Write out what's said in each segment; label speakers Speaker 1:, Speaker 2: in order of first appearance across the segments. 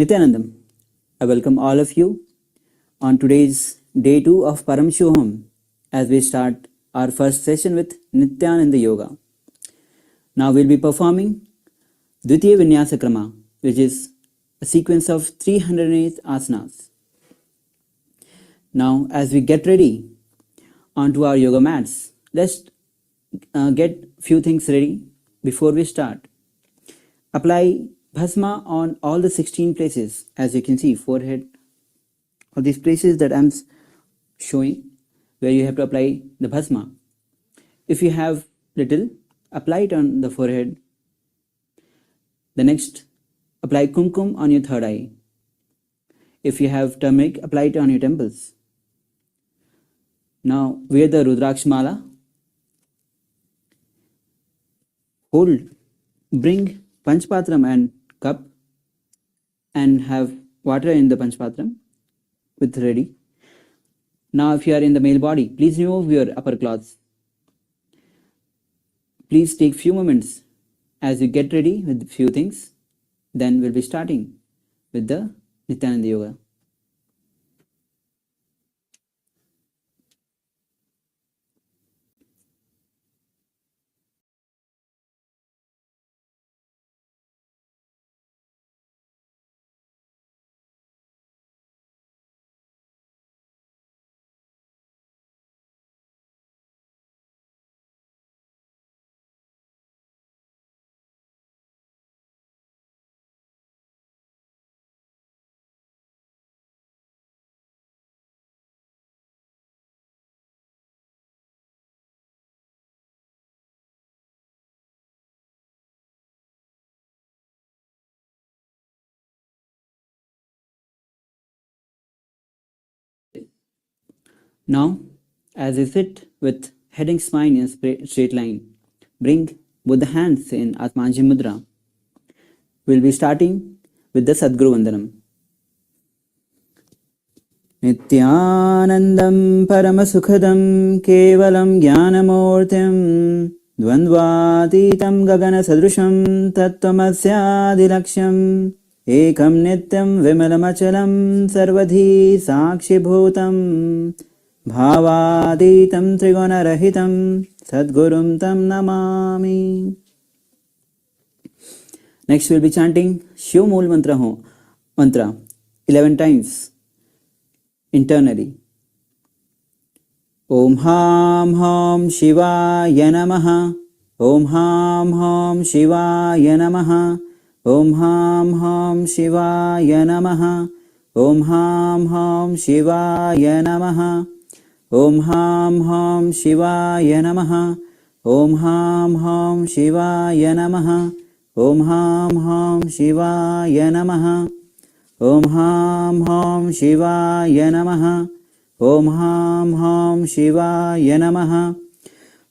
Speaker 1: Nithyanandam. I welcome all of you on today's day 2 of Paramashivoham as we start our first session with Nithyananda Yoga. Now we'll be performing Dvitiya Vinyasa Krama, which is a sequence of 308 asanas. Now as we get ready onto our yoga mats, let's get few things ready before we start. Apply bhasma on all the 16 places, as you can see, forehead, all these places that I'm showing where you have to apply the bhasma. If you have little, apply it on the forehead. The next, apply kumkum on your third eye. If you have turmeric, apply it on your temples. Now wear the Rudraksh Mala. Bring Panchpatram and cup and have water in the Panchpatram with ready. Now if you are in the male body, please remove your upper clothes. Please take few moments as you get ready with few things. Then we'll be starting with the Nithyananda Yoga. Now, as you sit with head and spine in a straight line, bring both the hands in Atmanji Mudra. We'll be starting with the Sadguru Vandanam. Nithyanandam Paramasukhadam Kevalam Jnanamurtim Dvandvatitam Gagana Sadrusham Tattvamasyaadilaksham Ekam Nityam Vimalamachalam Sarvadhi Sakshibhutam Bhavaditam Trigunarahitam Sadgurum Tam Namami. Next we'll be chanting Shiv Mool mantra 11 times internally. Om Ham Ham Shivaya Namaha. Om Ham Ham Shivaya Namaha. Om Ham Ham Shivaya Namaha. Om Ham Ham Shivaya Namaha. Om Ham Ham Shivaya Namaha. Om Ham Ham Shivaya Namaha. Om Ham Ham Shivaya Namaha. Om Ham Ham Shivaya Namaha. Om Ham Ham Shivaya Namaha.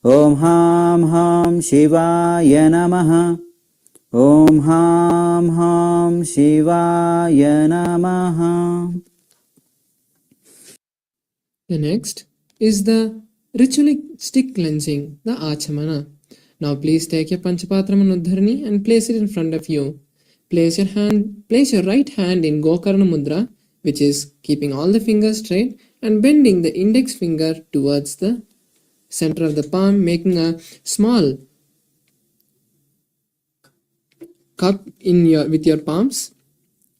Speaker 1: Om Ham Ham Shivaya Namaha. Om Ham Ham Shivaya Namaha.
Speaker 2: The next is the ritualistic cleansing, the Achamana. Now please take your Panchapatram and Uddharani and place it in front of you. Place your right hand in Gokarna Mudra, which is keeping all the fingers straight and bending the index finger towards the center of the palm, making a small cup with your palms.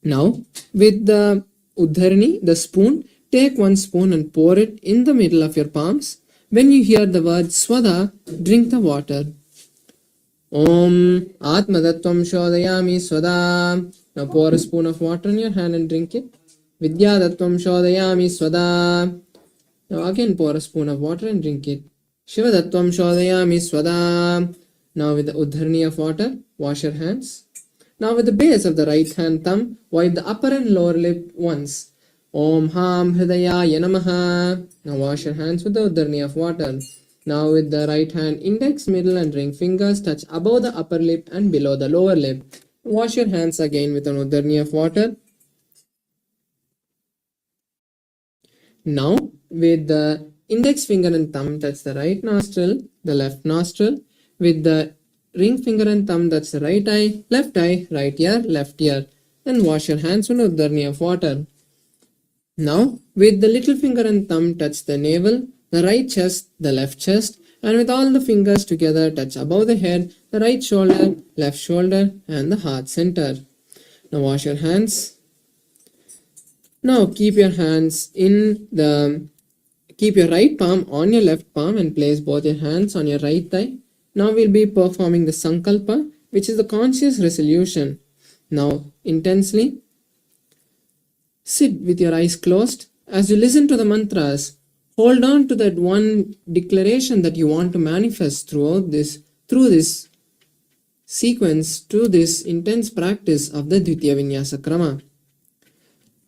Speaker 2: Now with the Uddharani, the spoon, take one spoon and pour it in the middle of your palms. When you hear the word Swada, drink the water. Om Atmadattvam Shodayami Swada. Now pour a spoon of water in your hand and drink it. Vidyadattvam Shodayami Swada. Now again pour a spoon of water and drink it. Shivadattvam Shodayami Swada. Now with the Uddharani of water, wash your hands. Now with the base of the right hand thumb, wipe the upper and lower lip once. Om Ham Hridayaya Namaha. Now wash your hands with the Uddharani of water. Now with the right hand index, middle and ring fingers touch above the upper lip and below the lower lip. Wash your hands again with an Uddharani of water. Now with the index finger and thumb touch the right nostril, the left nostril. With the ring finger and thumb touch the right eye, right ear, left ear. Then wash your hands with Uddharni of water. Now, with the little finger and thumb, touch the navel, the right chest, the left chest, and with all the fingers together, touch above the head, the right shoulder, left shoulder, and the heart center. Now, wash your hands. Now, keep your right palm on your left palm and place both your hands on your right thigh. Now, we'll be performing the sankalpa, which is the conscious resolution. Now, intensely sit with your eyes closed. As you listen to the mantras, hold on to that one declaration that you want to manifest through this sequence, to this intense practice of the Dvitiya Vinyasa Krama.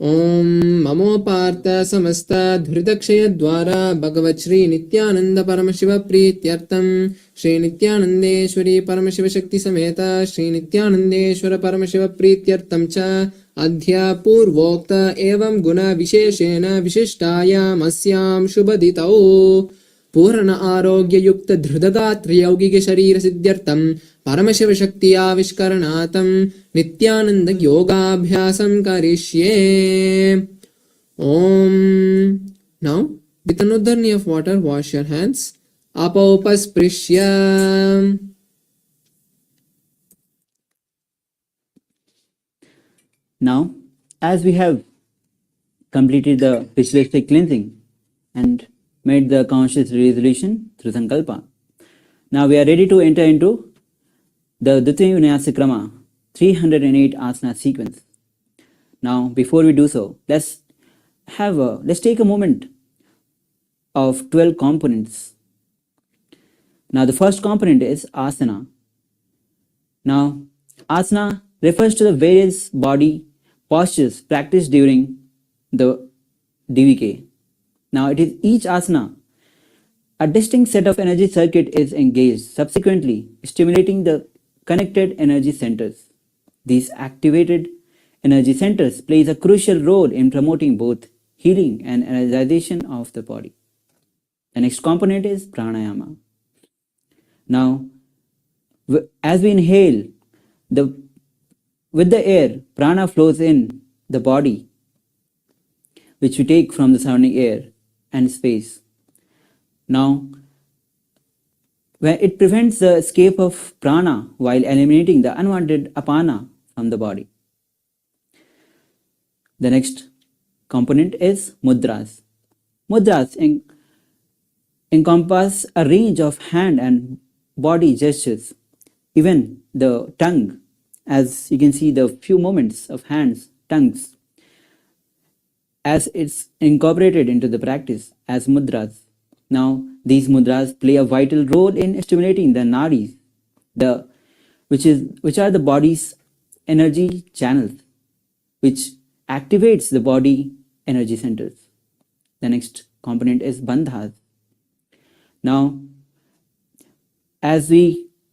Speaker 2: Om Mamo Partha Samasta Dhuridakshaya Dwara Bhagavat Shri Nithyananda Paramashiva Prityartam Shri Nithyanandeshwari Paramashiva Shakti Sameta Shri Nithyanandeshwara Paramashiva Prityartam Cha Adhya Purvokta Evam Guna Visheshena Vishishtaya Masyam Shubhaditao Purana Arogya Yukta Dhrudagatriya Yaugika Sharira Siddhyartam Paramashiva Shakti Avishkaranatam Nithyananda Yogabhyasam Karishye. Om. Now, with an Uddharni of water, wash your hands. Apaupasprisya.
Speaker 1: Now, as we have completed the ritualistic cleansing and made the conscious resolution through sankalpa, now we are ready to enter into the Dvitiya Vinyasa Krama 308 asana sequence. Now, before we do so, let's take a moment of 12 components. Now, the first component is asana. Now, asana refers to the various body postures practiced during the DVK. Now, it is each asana, a distinct set of energy circuit is engaged, subsequently stimulating the connected energy centers. These activated energy centers plays a crucial role in promoting both healing and energization of the body. The next component is pranayama. Now, as we inhale, with the air, prana flows in the body, which we take from the surrounding air and space. Now, where it prevents the escape of prana while eliminating the unwanted apana from the body. The next component is mudras. Mudras encompass a range of hand and body gestures, even the tongue, as you can see the few movements of hands, tongues, as it's incorporated into the practice as mudras. Now, these mudras play a vital role in stimulating the nadis, which are the body's energy channels, which activates the body energy centers. The next component is bandhas. Now, as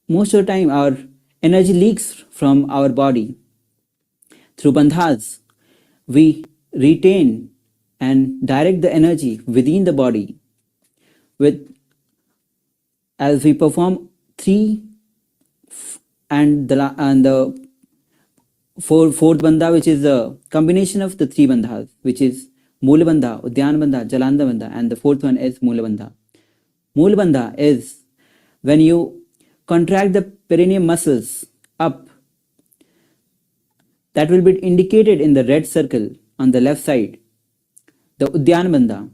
Speaker 1: most of the time our energy leaks from our body, through bandhas, we retain and direct the energy within the body. As we perform three and the fourth bandha, which is a combination of the three bandhas, which is Moola bandha, Udyana bandha, Jalanda bandha, and the fourth one is Moola bandha. Moola bandha is when you contract the perineum muscles up. That will be indicated in the red circle on the left side. The Udyana bandha,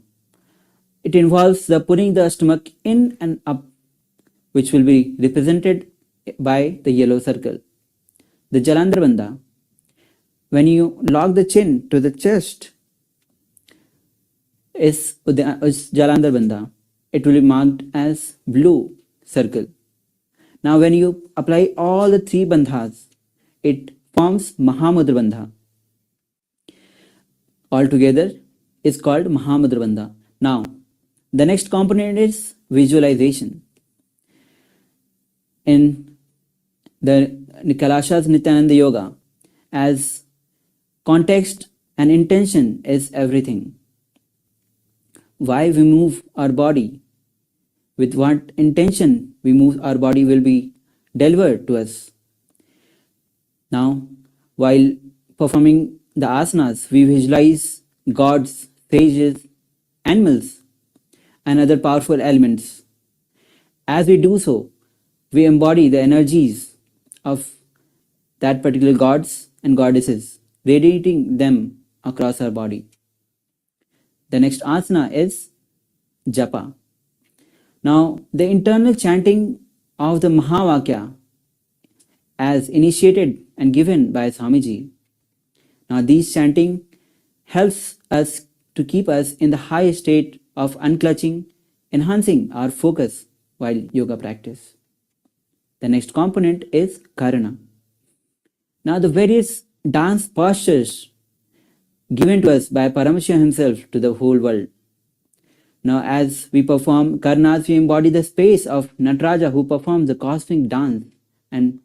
Speaker 1: it involves the putting the stomach in and up, which will be represented by the yellow circle. The Jalandhar bandha, when you lock the chin to the chest, is Jalandhar bandha. It will be marked as blue circle. Now, when you apply all the three bandhas, it forms Mahamudra bandha. Altogether, it's called Mahamudra bandha. Now, the next component is visualization. In the KAILASA's Nithyananda Yoga, as context and intention is everything. Why we move our body, with what intention we move our body will be delivered to us. Now, while performing the asanas, we visualize gods, sages, animals, and other powerful elements. As we do so, we embody the energies of that particular gods and goddesses, radiating them across our body. The next asana is japa. Now, the internal chanting of the Mahavakya, as initiated and given by Swamiji. Now, these chanting helps us to keep us in the high state of unclutching, enhancing our focus while yoga practice. The next component is karana. Now, the various dance postures given to us by Paramashivoham himself to the whole world. Now, as we perform karnas, we embody the space of Nataraja, who performs the cosmic dance and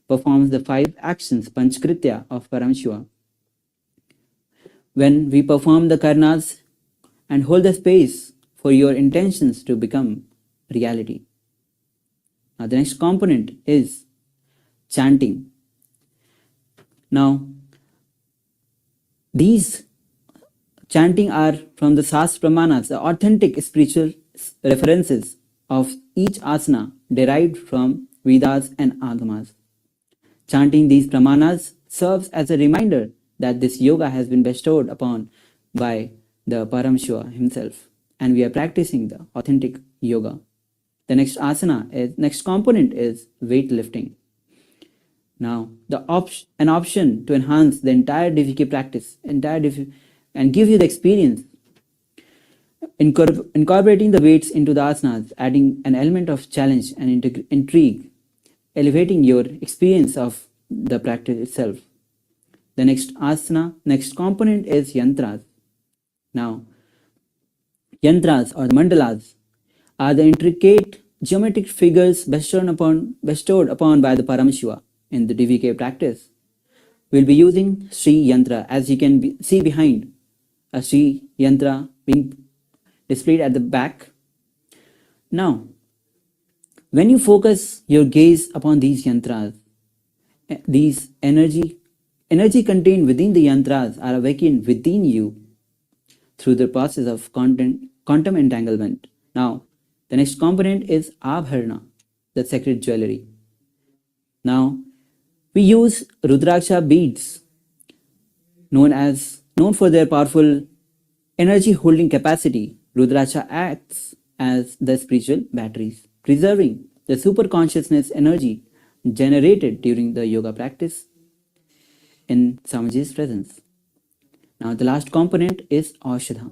Speaker 1: performs the 5 actions, Panchkritya of Paramashiva. When we perform the karnas and hold the space for your intentions to become reality. Now, the next component is chanting. Now, these chanting are from the Shastra Pramanas, the authentic spiritual references of each asana derived from Vedas and Agamas. Chanting these Pramanas serves as a reminder that this yoga has been bestowed upon by the Paramashiva himself, and we are practicing the authentic yoga. The next next component is weightlifting. Now, an option to enhance the entire DVK practice, and give you the experience, incorporating the weights into the asanas, adding an element of challenge and intrigue, elevating your experience of the practice itself. The next component is yantras. Now, yantras or the mandalas are the intricate geometric figures bestowed upon by the Paramashiva in the DVK practice. We'll be using Sri Yantra, as you can see behind, a Sri Yantra being displayed at the back. Now, when you focus your gaze upon these yantras, these energy contained within the yantras are awakened within you through the process of quantum entanglement. Now, the next component is abharana, the sacred jewelry. Now, we use Rudraksha beads, known for their powerful energy holding capacity. Rudraksha acts as the spiritual batteries, preserving the super consciousness energy generated during the yoga practice in Swamiji's presence. Now, the last component is Aushadha.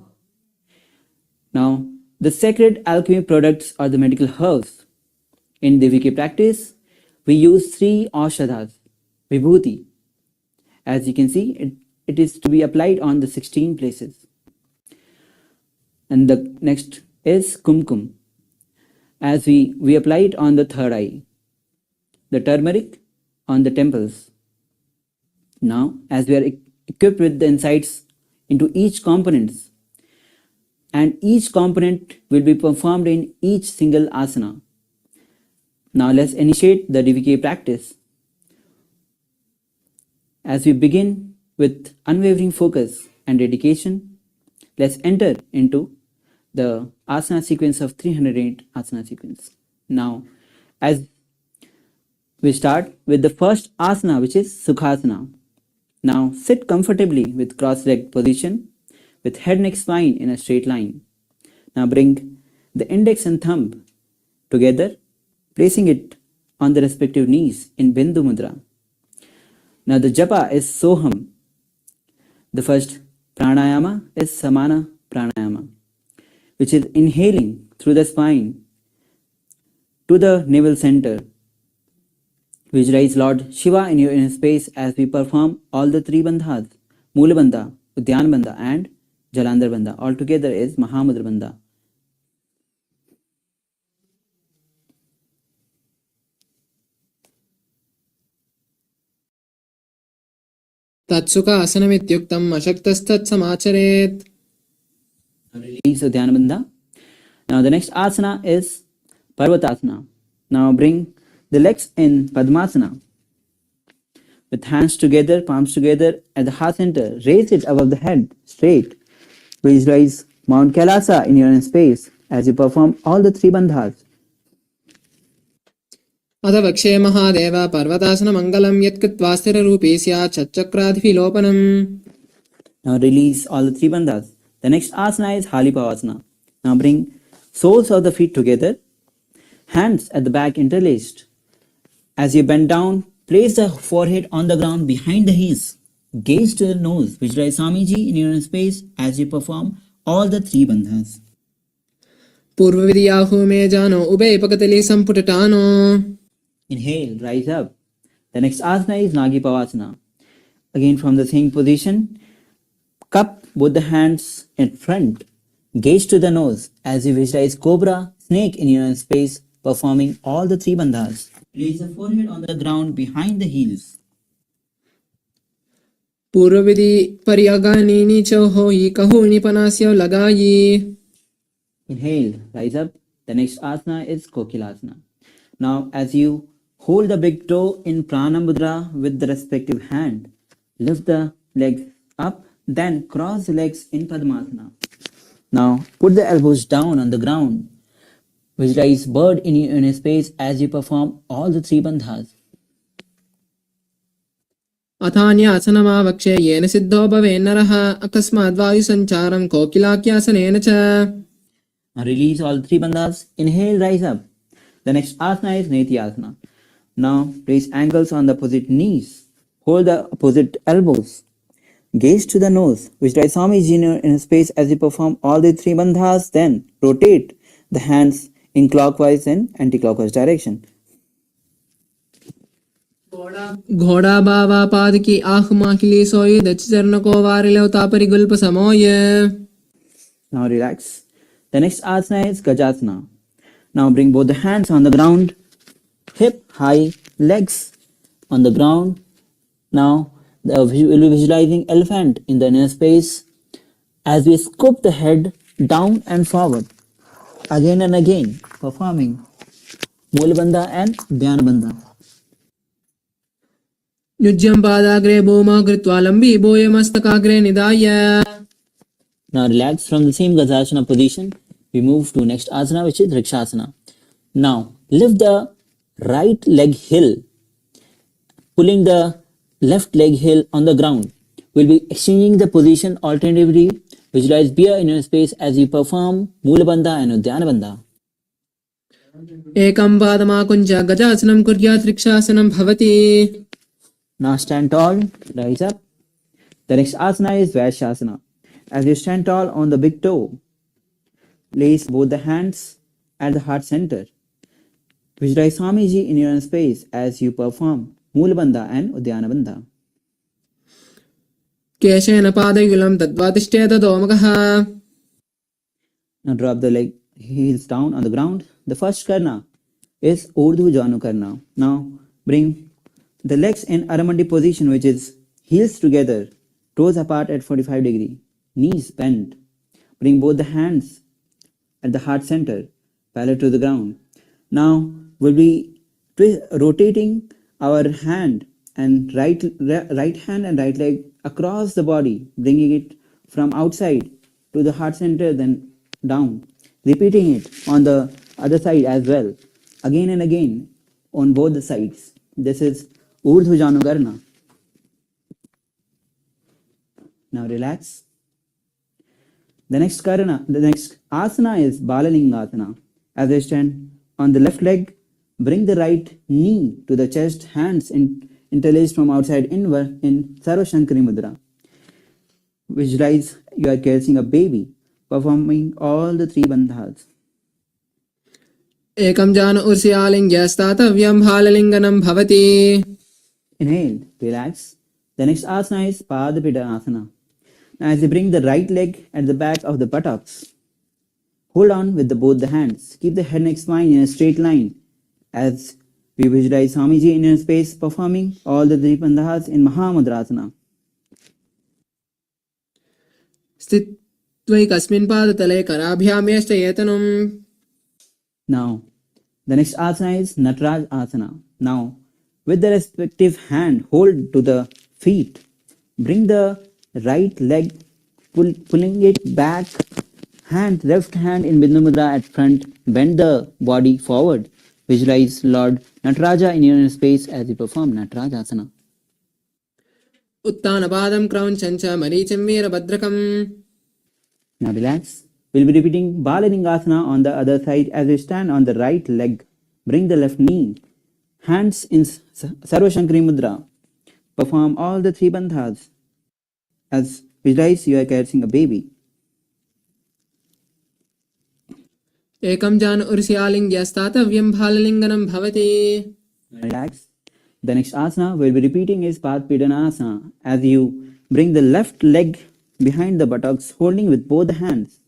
Speaker 1: Now, the sacred alchemy products are the medical herbs. In DVK practice, we use 3 Aushadhas, Vibhuti. As you can see, it is to be applied on the 16 places. And the next is Kumkum, as we apply it on the 3rd eye. The turmeric on the temples. Now, as we are equipped with the insights into each component, and each component will be performed in each single asana. Now, let's initiate the DVK practice. As we begin with unwavering focus and dedication, let's enter into the asana sequence of 308 asana sequence. Now, as we start with the first asana, which is Sukhasana. Now, sit comfortably with cross-legged position, with head neck spine in a straight line. Now, bring the index and thumb together, placing it on the respective knees in Bindu Mudra. Now, the japa is Soham. The first pranayama is Samana pranayama, which is inhaling through the spine to the navel center. Visualize Lord Shiva in your inner space as we perform all the 3 bandhas, Mula Bandha, Udyan Bandha and Jalandhar Bandha. All together is Mahamudra Bandha.
Speaker 2: Tatsuka asanamityuktam ashaktastat samacharet.
Speaker 1: Release Udyan Bandha. Now the next asana is Parvatasana. Now bring the legs in Padmasana. with hands together, palms together at the heart center. Raise it above the head, straight. Visualize Mount Kailasa in your own space as you perform all the three bandhas.
Speaker 2: अथ वक्षे महादेव पर्वतासनमङ्गलं यत्कृत्वा स्थिररूपी स्यात् षट्चक्राधिविलोपनम्.
Speaker 1: Now release all the three bandhas. The next asana is Halipavasana. Now bring soles of the feet together, hands at the back interlaced. As you bend down, place the forehead on the ground behind the heels. Gaze to the nose. Visualize Swamiji in your own space as you perform all the three bandhas.
Speaker 2: पूर्वविधियाहु मे जानो उभे पकतली सम्पुटटानो.
Speaker 1: Inhale, rise up. The next asana is Nagipavasana. Again from the same position, cup both the hands in front. Gaze to the nose as you visualize cobra, snake in your own space, performing all the three bandhas. Place the forehead on the ground behind the heels.
Speaker 2: पूर्वविधि पर्यागानि नीचो होयि कहो निपनास्यो लगायि.
Speaker 1: Inhale, rise up. The next asana is Kokilasana. Now as you hold the big toe in Prana Mudra with the respective hand, lift the legs up, then cross the legs in Padmasana. Now put the elbows down on the ground. Visualize bird in your space as you perform all the three bandhas.
Speaker 2: अथान्यासनमावक्षे येन सिद्धो भवेन्नरः अकस्मात् वायुसञ्चारं कोकिलाख्यासनेन च.
Speaker 1: Now release all three bandhas. Inhale, rise up. The next asana is Nithyananda. Now place ankles on the opposite knees. Hold the opposite elbows. Gaze to the nose. Visualize Swamiji in space as you perform all the three bandhas. Then rotate the hands in clockwise and anti-clockwise direction.
Speaker 2: घोड़ा बावा पाद की आँख माखिली सोई दच चरण को वारिलो तापरि गुल्प समोय.
Speaker 1: Now relax. The next asana is Gajasana. Now bring both the hands on the ground, hip high, legs on the ground. Now we'll be visualizing elephant in the inner space as we scoop the head down and forward again and again, performing Mulabandha and Dhyanabandha.
Speaker 2: युज्यं पादाग्रे भूमौ कृत्वा लम्बी भूय मस्तकाग्रे निधाय.
Speaker 1: Now relax from the same Gajasana position. We move to next asana, which is Rikshasana. Now lift the right leg heel, pulling the left leg heel on the ground. We'll be exchanging the position alternatively. Visualize beer in your space as you perform Mulabandha and Udyanabandha.
Speaker 2: एकं पादमाकुञ्च गजासनं कुर्यात् रिक्षासनं भवति.
Speaker 1: Now stand tall, rise up. The next asana is Vaishasana. As you stand tall on the big toe, place both the hands at the heart center. Visualize Swamiji in your own space as you perform Mulabandha and Udyanabandha.
Speaker 2: केशेन पादयुगलं दत्त्वा तिष्ठेत दोमकः.
Speaker 1: Now drop the leg heels down on the ground. The first karna is Urdhva Janu Karna. Now bring the legs in Aramandi position, which is heels together, toes apart at 45 degree, knees bent. Bring both the hands at the heart center, parallel to the ground. Now we'll be rotating our hand and right hand and right leg across the body, bringing it from outside to the heart center, then down. Repeating it on the other side as well, again and again on both the sides. This is Urdhva Janu Karna. Now relax. The next asana is Balalingasana. As I stand on the left leg, bring the right knee to the chest, hands interlaced from outside inward in Sarva Shankari Mudra. Visualize you are caressing a baby, performing all the three bandhas.
Speaker 2: एकं जान उर्स्यालिङ्ग्यस्तातव्यं भाललिङ्गनं भवति.
Speaker 1: Inhale, relax. The next asana is Padapida Asana. Now as you bring the right leg at the back of the buttocks, hold on with both the hands. Keep the head neck spine in a straight line as we visualize Swamiji in your space performing all the three bandhas in Mahamudrasana.
Speaker 2: स्थित्वैकस्मिन् पादतले कराभ्यां यष्टयेतनम्.
Speaker 1: Now the next asana is Nataraj Asana. Now With the respective hand, hold to the feet. Bring the right leg, pulling it back. Left hand in Bindu Mudra at front. Bend the body forward. Visualize Lord Nataraja in your inner space as you perform Nataraja Asana.
Speaker 2: Uttanapadam Krauncha Maricham Veerabhadrakam.
Speaker 1: Now relax. We'll be repeating Balalingasana on the other side as you stand on the right leg. Bring the left knee. Hands in Sarva Shankari Mudra. Perform all the 3 bandhas. As visualize you are carrying a baby.
Speaker 2: Ekam jan ursyalingyastatavyam bhalalinganam bhavati.
Speaker 1: Relax. The next asana we'll be repeating is Padpidanasana as you bring the left leg behind the buttocks, holding with both hands.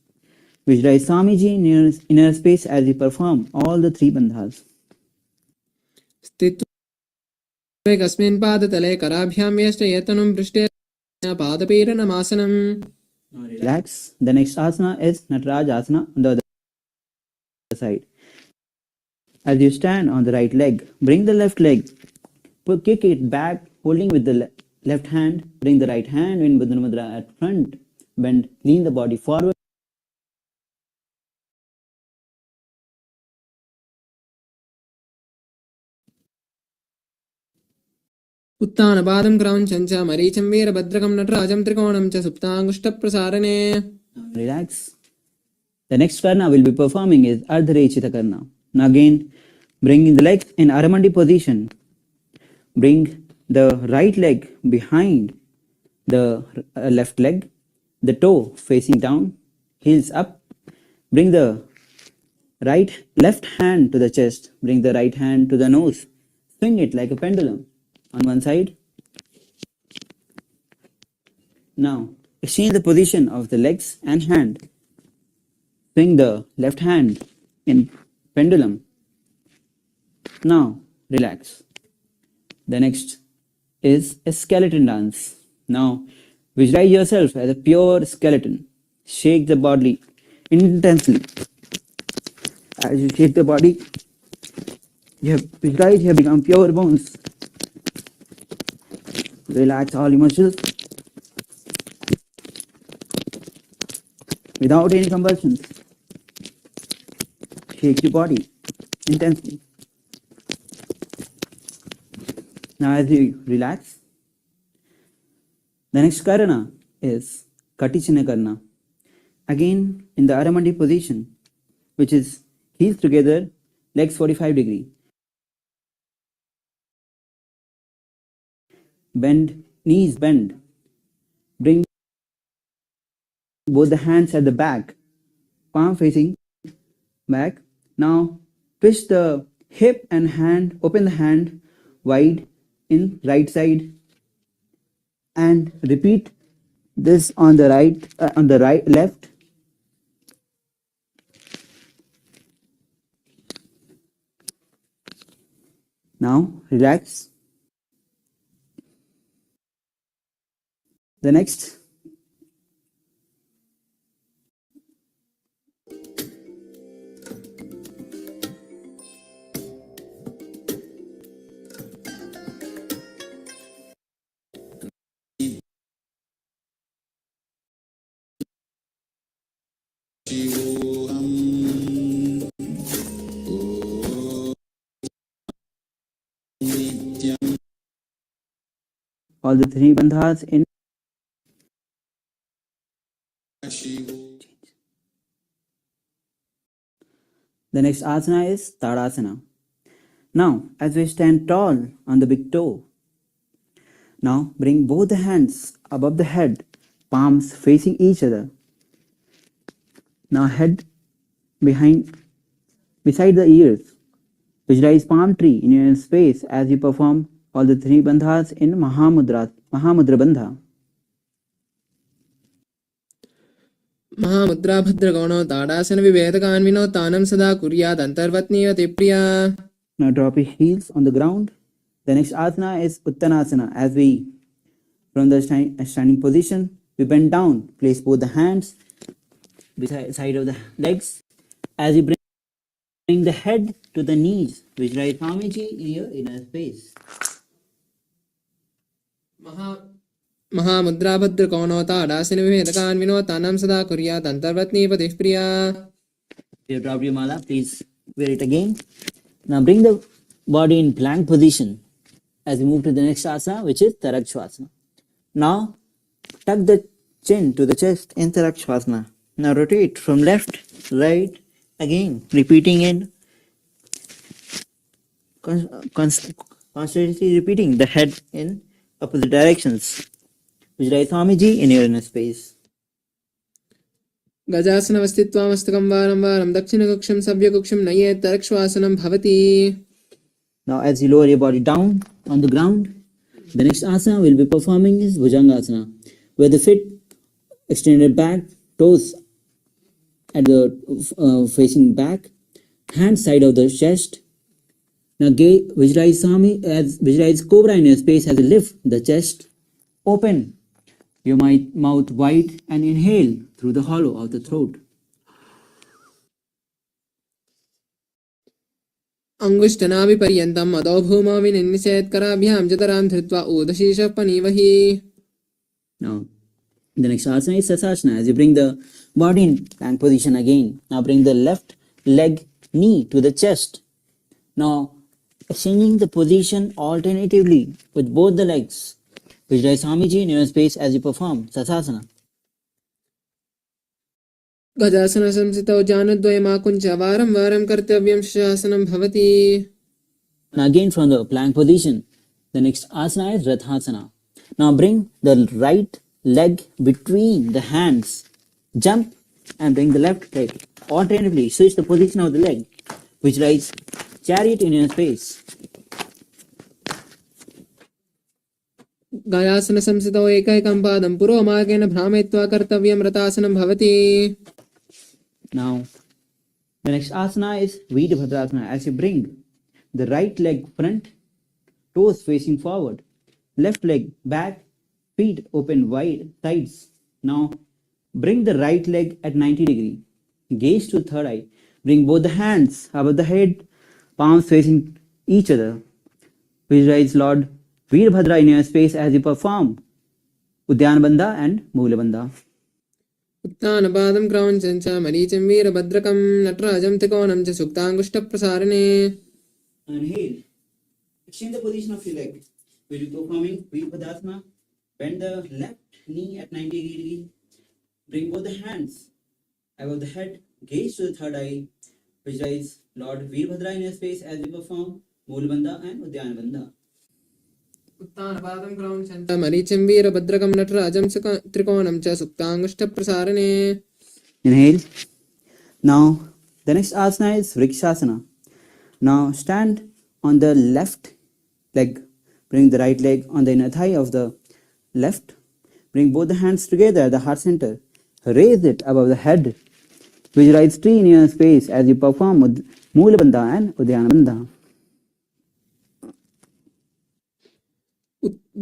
Speaker 1: Visualize Swamiji in your inner space as you perform all the 3 bandhas.
Speaker 2: Kasmin padatale karabhyam yashtayetanum prishte padapiranamasana.
Speaker 1: Relax. The next asana is Nataraj Asana on the other side. As you stand on the right leg, bring the left leg, kick it back, holding with the left hand. Bring the right hand in Bandhana Mudra at front. Bend, lean the body forward.
Speaker 2: Uttanapadam Krauncha Maricham Veerabhadrakam Natarajam Trikonam cha Suptangushta Prasarane.
Speaker 1: Relax. The next karna we'll be performing is Ardharechita karna. Now again, bring the legs in Aramandi position. Bring the right leg behind the left leg, the toe facing down, heels up. Bring the left hand to the chest. Bring the right hand to the nose. Swing it like a pendulum on one side. Now, exchange the position of the legs and hand. Swing the left hand in pendulum. Now, relax. The next is a skeleton dance. Now, visualize yourself as a pure skeleton. Shake the body intensely. As you shake the body, visualize you have become pure bones. Relax all your muscles without any convulsions. Shake your body intensely. Now as you relax, the next karana is Katichina karna. Again in the Aramandi position, which is heels together, legs 45 degree. Bend, knees bend. Bring both the hands at the back, palm facing back. Now twist the hip and hand, open the hand wide in right side and repeat this on the left. Now relax. The next
Speaker 3: Shivoham. Nityam.
Speaker 1: all the 3 bandhas in the next asana is Tadasana. Now, as we stand tall on the big toe, now bring both the hands above the head, palms facing each other. Now head beside the ears. Visualize palm tree in your space as you perform all the 3 bandhas in Mahamudra Bandha.
Speaker 2: Mahamudra Bhadragono Tadasana Vivedakanvino Tanam Sada Kuryat Antarvatniya Tipriya.
Speaker 1: Now drop your heels on the ground. The next asana is Uttanasana. As we, from the standing position, we bend down. Place both the hands beside side of the legs. As you bring the head to the knees, visualize Swamiji in your inner space.
Speaker 2: महामुद्राभद्रकोणोताडासिन विभेदकान् विनोतानां सदा कुर्यात् अन्तर्वत्नीपतिः प्रिया.
Speaker 1: You have dropped your mala, please wear it again. Now bring the body in plank position as we move to the next asana, which is Tarakshvasana. Now tuck the chin to the chest in Tarakshvasana. Now rotate from left, right, again, repeating it, constantly repeating the head in opposite directions. Vijray Swamiji in your inner space.
Speaker 2: गजासनवस्थित्वा वारं वारं दक्षिणकक्षं सव्यकक्षं नयेत् तरक्श्वासनं भवति.
Speaker 1: Now as you lower your body down on the ground, the next asana we'll be performing is Bhujangasana, where the feet extended back, toes at the facing back, hands side of the chest. Now visualize cobra in your space as you lift the chest, open your mouth wide and inhale through the hollow of the throat.
Speaker 2: अंगुष्ठनाभिपर्यन्तम् अधो भूमौ विनिन्विसेत् कराभ्यां जतरां धृत्वा ऊर्ध्वशीर्षः पनीवहि.
Speaker 1: Now the next asana is Sasasana, as you bring the body in plank position again. Now bring the left leg knee to the chest. Now exchanging the position alternatively with both the legs. Vijray Swamiji in your space as you perform Sasasana.
Speaker 2: गजासन संसितौ जानद्वयमाकुञ्च वारं वारं कर्तव्यं शासनं भवति.
Speaker 1: Now again from the plank position, the next asana is Rathasana. Now bring the right leg between the hands. Jump and bring the left leg. Alternatively switch the position of the leg. Visualize chariot in your space.
Speaker 2: गयासन संसितौ एकैकं पादं पुरोमार्गेण भ्रामयित्वा कर्तव्यं रतासनं भवति.
Speaker 1: Now the next asana is Veerbhadrasana, as you bring the right leg front, toes facing forward, left leg back, feet open wide, sides. Now bring the right leg at 90 degree, gaze to third eye. Bring both the hands above the head, palms facing each other. Visualize Lord Veerbhadra in your space as you perform Uddiyana Bandha and Moola Bandha.
Speaker 2: उत्तानपादं क्रौञ्चं च मरीचिं वीरभद्रकं नटराजं त्रिकोणं च सुप्ताङ्गुष्ठप्रसारणे.
Speaker 1: Inhale. Extend the position of your leg. We'll be performing Veerbhadrasana. Bend the left knee at 90 degree. Bring both the hands above the head. Gaze to the third eye. Visualize Lord Veerbhadra in your space as we perform Moola Bandha and Uddiyana Bandha.
Speaker 2: उत्तानपादं क्रौञ्चं च मरीचिं वीरभद्रकं नटराजं त्रिकोणं च सुप्ताङ्गुष्ठप्रसारणे.
Speaker 1: Inhale. Now the next asana is Vrikshasana. Now stand on the left leg. Bring the right leg on the inner thigh of the left. Bring both the hands together at the heart center. Raise it above the head. Visualize tree in your space as you perform Moola Bandha and Uddiyana Bandha.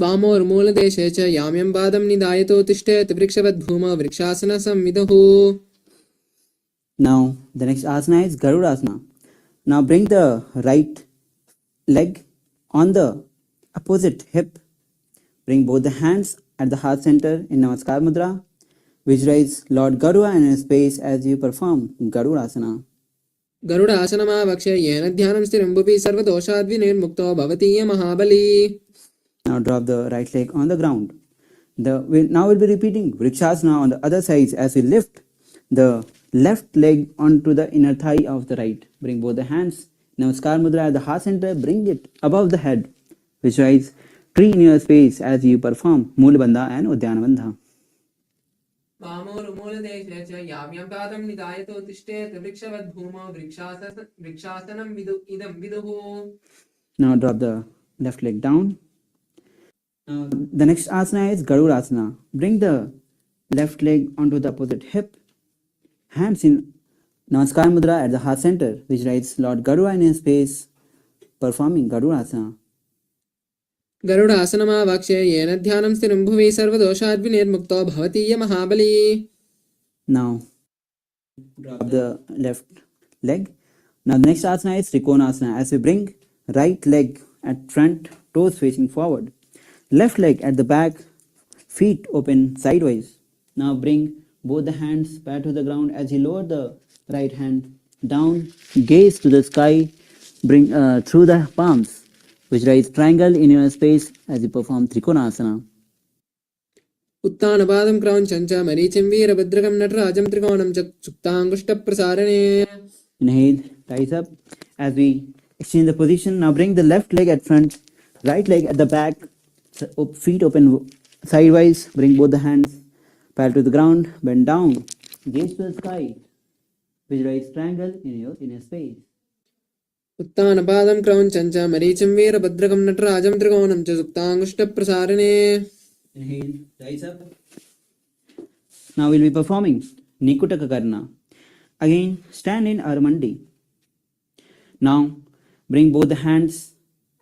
Speaker 2: वामोर्मूलदेशे च याम्यं पादं निधायतो तिष्ठेत् वृक्षवद्भूमौ vrikshasana संविदुः.
Speaker 1: Now the next asana is Garudasana. Now bring the right leg on the opposite hip. Bring both the hands at the heart center in Namaskar Mudra. Visualize Lord Garuda in his space as you perform Garudasana.
Speaker 2: गरुडासनमावक्ष्य येन ध्यानं स्थिरं भुवि सर्वदोषाद्विनिर्मुक्तो भवति य महाबली.
Speaker 1: Now drop the right leg on the ground. Now we'll be repeating Vrikshasana on the other side as we lift the left leg onto the inner thigh of the right. Bring both the hands. Namaskar Mudra at the heart center. Bring it above the head. Visualize tree in your space as you perform Moola Bandha and Uddiyana Bandha.
Speaker 2: वामोर्मूलदेशे च याम्यं पादं निधायतो तिष्ठेत् वृक्षवद्भूमौ वृक्षासनं इदं विदुः.
Speaker 1: Now drop the left leg down. The next asana is Garudasana. Bring the left leg onto the opposite hip. Hands in Namaskar Mudra at the heart center. Visualize Lord Garuda in his space performing Garudasana.
Speaker 2: गरुडासनमावक्ष्य येन ध्यानं स्थिरं भुवि सर्वदोषाद्विनिर्मुक्तो भवति य महाबली.
Speaker 1: Now drop the left leg. Now the next asana is Trikonasana. As we bring right leg at front, toes facing forward, Left leg at the back, feet open sideways. Now bring both the hands back to the ground as you lower the right hand down, gaze to the sky, bring through the palms. Visualize triangle in your space as you perform Trikonasana.
Speaker 2: उत्तानपादं क्रौञ्चं च मरीचिं वीरभद्रकं नटराजं त्रिकोणं च सुप्ताङ्गुष्ठप्रसारणे.
Speaker 1: Inhale, rise up. As we exchange the position, now bring the left leg at front, right leg at the back, feet open sideways. Bring both the hands parallel to the ground, bend down, gaze to the sky. Visualize triangle in your inner space.
Speaker 2: उत्तानपादं क्रौञ्चं च मरीचिं वीरभद्रकं नटराजं त्रिकोणं च सुप्ताङ्गुष्ठप्रसारणे.
Speaker 1: Inhale, rise up. Now we'll be performing Nikutaka Karna. Again, stand in Armandi. Now, bring both the hands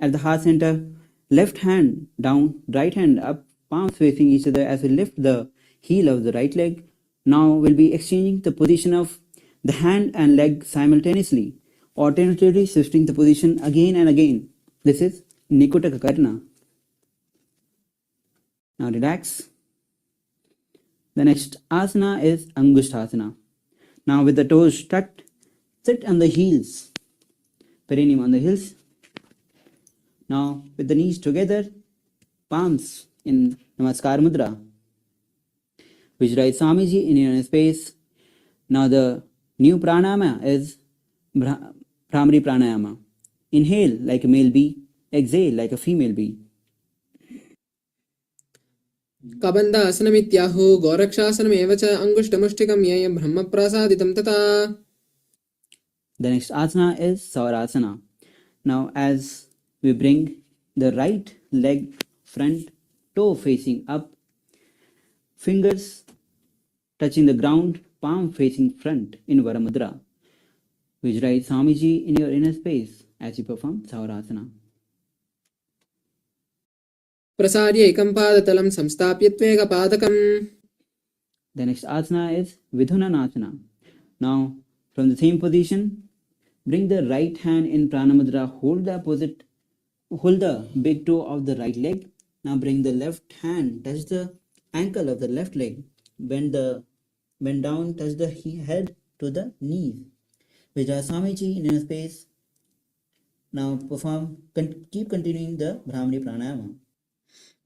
Speaker 1: at the heart center. Left hand down, right hand up, palms facing each other as we lift the heel of the right leg. Now we'll be exchanging the position of the hand and leg simultaneously, alternatively shifting the position again and again. This is Nikutaka Karna. Now relax. The next asana is Angushthasana. Now with the toes tucked, sit on the heels, perineum on the heels. Now with the knees together, palms in Namaskar Mudra. Visualize Swamiji in your space. Now the new pranayama is Brahmari pranayama. Inhale like a male bee, exhale like a female bee.
Speaker 2: कबन्धासनमित्याहो गोरक्षासनमेव च अङ्गुष्ठमुष्टिकं येयं ब्रह्मप्रसादितं तथा.
Speaker 1: The next asana is Savarasana. Now as we bring the right leg front, toe facing up, fingers touching the ground, palm facing front in Varamudra. Visualize Swamiji in your inner space as you perform Savarasana.
Speaker 2: प्रसार्य एकं पादतलं संस्थाप्य त्वेकपादकम्.
Speaker 1: The next asana is Vidhunanasana. Now from the same position, bring the right hand in Pranamudra, hold the big toe of the right leg. Now bring the left hand, touch the ankle of the left leg, bend down, touch the head to the knees. Vijaya Swamiji in your space. Now keep continuing the Brahmari Pranayama.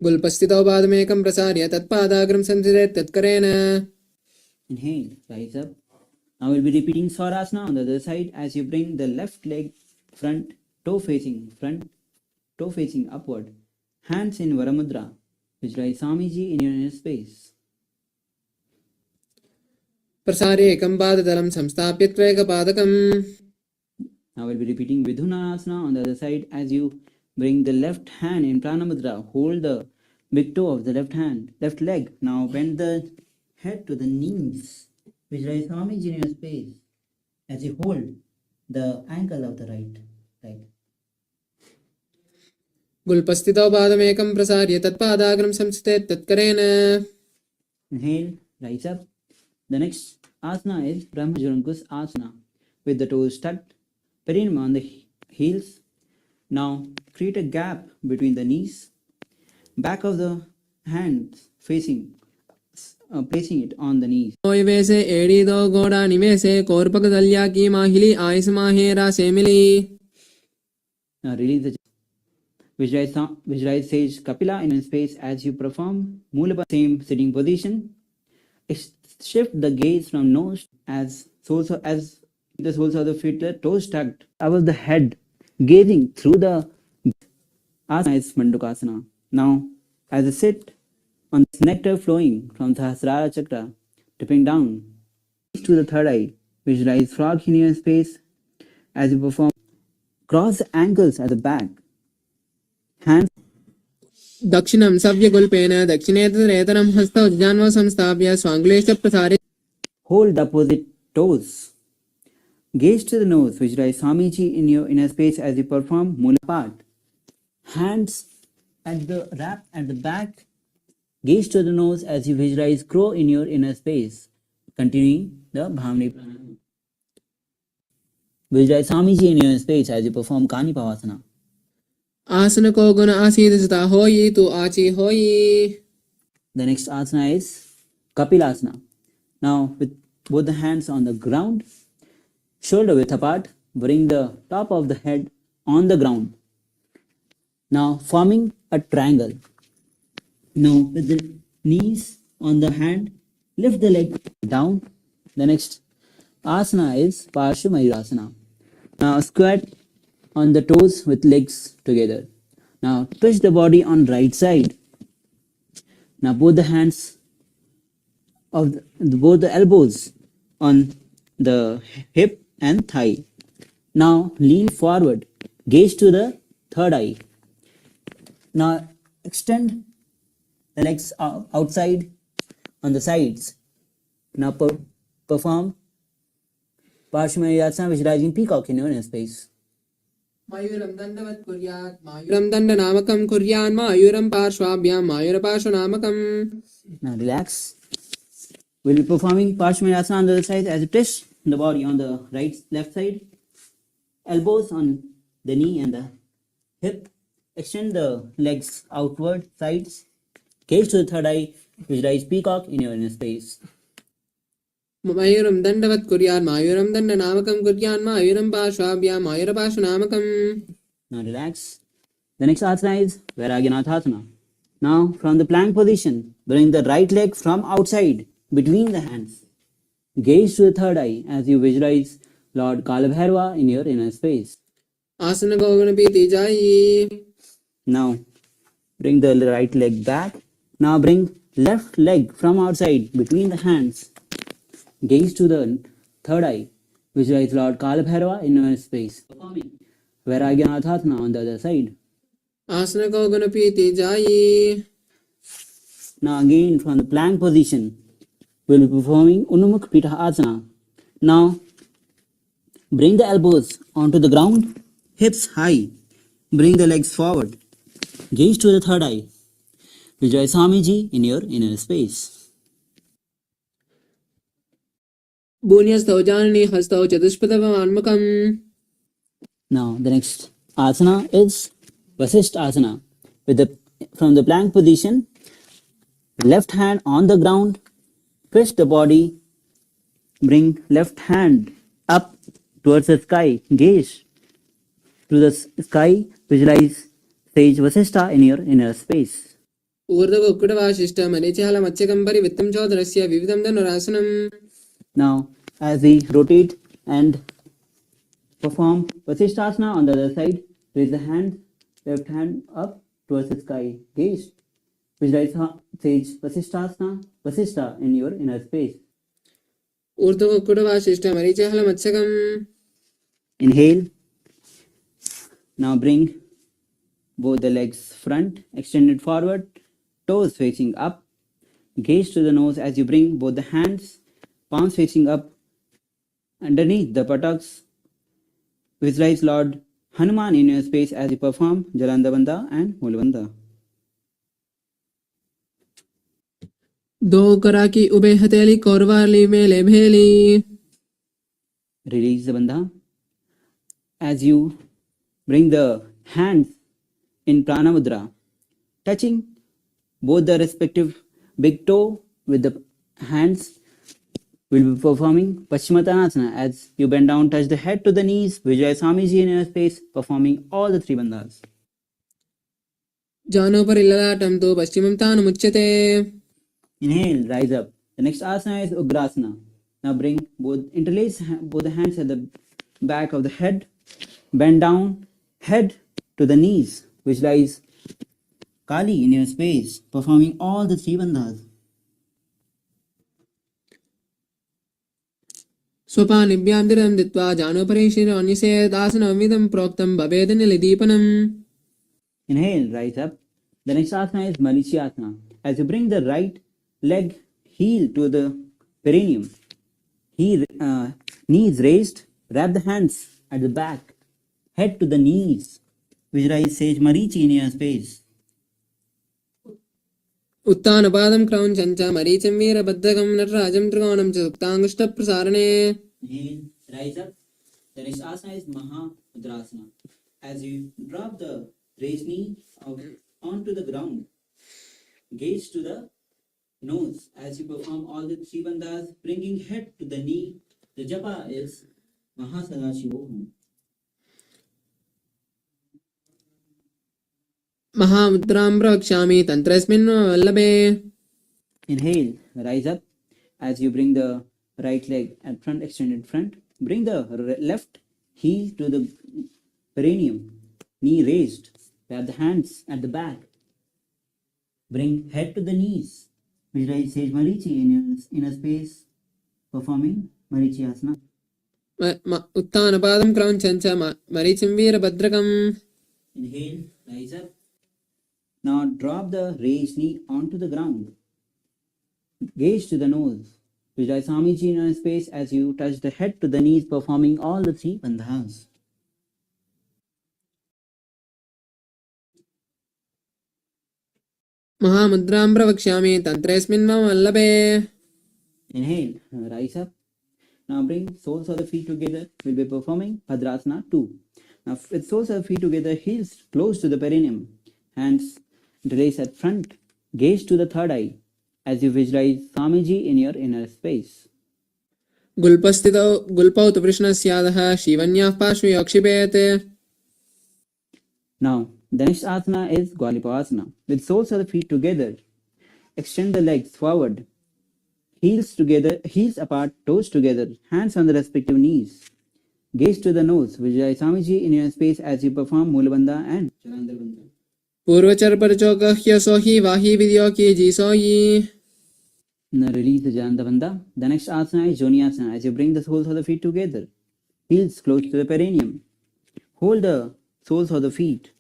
Speaker 2: गुल्पस्थितौ पादमेकं प्रसार्य तत्पादाग्रं संस्थितेत् तत्करेण.
Speaker 1: Inhale, rise up. Now we'll be repeating Swarasana on the other side as you bring the left leg front, toe facing upward, hands in Varamudra. Visualize Swamiji in your inner space.
Speaker 2: प्रसार्य एकं पादतलं संस्थाप्य त्वेकपादकम्.
Speaker 1: Now we'll be repeating Vidhunasana on the other side as you bring the left hand in Pranamudra, hold the big toe of the left leg. Now bend the head to the knees. Visualize Swamiji in your space as you hold the ankle of the right leg.
Speaker 2: गुल्पस्थितौ पादमेकं प्रसार्य तत्पादाग्रं संस्थितेत् तत्करेण.
Speaker 1: Inhale, rise up. The next asana is Brahmajurankus Asana with the toes tucked, perineum on the heels. Now create a gap between the knees, back of the hands placing it on the knees.
Speaker 2: वेसे एडीदो गोडा निवेसे कोर्पक दल्या की माहिली आयस माहेरा सेमिली.
Speaker 1: Now release the visualize Sage Kapila in space as you perform Mulapa, same sitting position. Shift the gaze from nose as the soles of the feet, toes tucked above the head, gazing through the asana is Mandukasana. Now as you sit on this nectar flowing from Sahasrara Chakra, dipping down to the third eye, visualize frog in your space as you perform. Cross the ankles at the back. Hands
Speaker 2: दक्षिणं सव्यगुल्पेन दक्षिणेतरेतनं हस्तौ जान्वौ संस्थाप्य स्वाङ्गुलेश्च प्रसारे.
Speaker 1: hold the opposite toes. Gaze to the nose. Visualize Swamiji in your inner space as you perform Mula part. Hands at the wrap at the back. Gaze to the nose as you visualize crow in your inner space. Continuing the Bhamni Pranayama. Visualize Swamiji in your space as you perform Kani Pavasana.
Speaker 2: आसन को गुण आसीदता होई तो आची होई.
Speaker 1: The next asana is Kapilasana. Now, with both the hands on the ground, shoulder width apart, bring the top of the head on the ground. Now, forming a triangle. Now, with the knees on the hand, lift the leg down. The next asana is Parsvamayurasana. Now, squat on the toes with legs together. Now, twist the body on right side. Now, both the hands of both the elbows on the hip and thigh. Now, lean forward, gaze to the third eye. Now, extend the legs outside on the sides. Now, perform Parsvamayurasana, visualizing peacock in your inner space.
Speaker 2: Mayuram dandavat kuryat, Mayuram dandanamakam kuryan, Mayuram parshvabhyam, Mayura parshvanamakam.
Speaker 1: Now, relax. We'll be performing Parsvamayurasana on the other side as you twist the body on the left side, elbows on the knee and the hip. Extend the legs outward, sides. Gaze to the third eye. Visualize peacock in your inner space.
Speaker 2: Mayuram dandavat kuryat, Mayuram dandanamakam kuryan, Mayuram parshvabhyam, Mayura parshvanamakam.
Speaker 1: Now relax. The next asana is Vairagyanatha. Now from the plank position, bring the right leg from outside between the hands. Gaze to the third eye as you visualize Lord Kalabhairava in your inner space.
Speaker 2: Asana ko gun piti jayi.
Speaker 1: Now bring the right leg back. Now bring left leg from outside between the hands. Gaze to the third eye. Visualize Lord Kalabhairava in your space. Performing Vairagyanatha on the other side.
Speaker 2: Asana ko gun piti jayi.
Speaker 1: Now again from the plank position, we will be performing Unumukh Pitha Asana. Now bring the elbows onto the ground, hips high. Bring the legs forward. Gaze to the third eye. Visualize Swamiji in your inner space.
Speaker 2: Bunyastau janani hastau chatuspadavamanmakam.
Speaker 1: Now the next asana is Vasishtha Asana. From the plank position, left hand on the ground, twist the body, bring left hand up towards the sky, gaze to the sky, visualize sage Vasishtha in your inner space.
Speaker 2: Urdhava ukkadavashishta manichahala matchakam parivittam chodarasya vividam dhanurasanam.
Speaker 1: Now, as we rotate and perform Vasishthasana on the other side, raise the hand, left hand up towards the sky, gaze. Visualize sage Vasishthasana, Vasishtha in your inner space.
Speaker 2: Urdhava ukkadavashishta manichahala matchakam.
Speaker 1: Inhale. Now bring both the legs front, extended forward, toes facing up. Gaze to the nose as you bring both the hands, palms facing up underneath the buttocks. Visualize Lord Hanuman in your space as you perform Jalandabandha and Mulabandha.
Speaker 2: Do karaki ube hateli korvarli mele bheli.
Speaker 1: Release the bandha. As you bring the hands in Prana Mudra, touching both the respective big toe with the hands, we'll be performing Paschimottanasana. As you bend down, touch the head to the knees, visualize Swamiji in your space, performing all the three bandhas.
Speaker 2: Jano parillalatam to paschimam tanu muchyate.
Speaker 1: Inhale, rise up. The next asana is Ugrasana. Now bring interlace both the hands at the back of the head, bend down, head to the knees, visualize Kali in your space, performing all the three bandhas.
Speaker 2: Swapanibhyam diram ditva jano parishira onyase dasanam vidam proktam babedanili deepanam.
Speaker 1: Inhale, rise up. The next asana is Marichiyasana. As you bring the right leg heel to the perineum, knees raised, wrap the hands at the back, head to the knees. Visualize sage Marichi in your space.
Speaker 2: Uttanapadam crown chancha maricham veera baddhakam natrajam trigonam chuktangushta prasarane.
Speaker 1: Inhale, rise up. The next asana is Mahamudrasana. As you drop the raise knee onto the ground. Gaze to the nose as you perform all the three bandhas, bringing head to the knee. The japa is Paramashivoham.
Speaker 2: महामुद्रां प्रवक्ष्यामि तन्त्रस्मिन् वल्लभे.
Speaker 1: Inhale, rise up as you bring the right leg at front, extended front. Bring the left heel to the perineum, knee raised. Grab the hands at the back. Bring head to the knees. Visualize Sage Marichi in your inner space, performing Marichi Asana.
Speaker 2: उत्थानपादं क्रौञ्चञ्च मरीचिं वीरभद्रकम्.
Speaker 1: Inhale, rise up. Now drop the raised knee onto the ground. Gaze to the nose. Visualize Swamiji in your space as you touch the head to the knees, performing all the three bandhas.
Speaker 2: महामुद्रां प्रवक्ष्यामि तन्त्रेऽस्मिन् मम वल्लभे.
Speaker 1: Inhale, rise up. Now bring soles of the feet together. We'll be performing Bhadrasana 2. Now with soles of the feet together, heels close to the perineum, hands interlace at front. Gaze to the third eye as you visualize Swamiji in your inner space.
Speaker 2: गुल्पस्थितौ गुल्पौ तु कृष्णस्यादः शिवन्याः पार्श्वे अक्षिपेत्.
Speaker 1: Now the next asana is Gwalipasana. With soles of the feet together, extend the legs forward. Heels together, heels apart, toes together, hands on the respective knees. Gaze to the nose. Visualize Swamiji in your space as you perform Mulabandha and Chalandarbandha.
Speaker 2: पूर्वचर परचोकह्य सोहि वाहि विद्यो की जी सोयि.
Speaker 1: Now release the Jalandarbandha. The next asana is Joniasana. As you bring the soles of the feet together, heels close to the perineum. Hold the soles of the feet.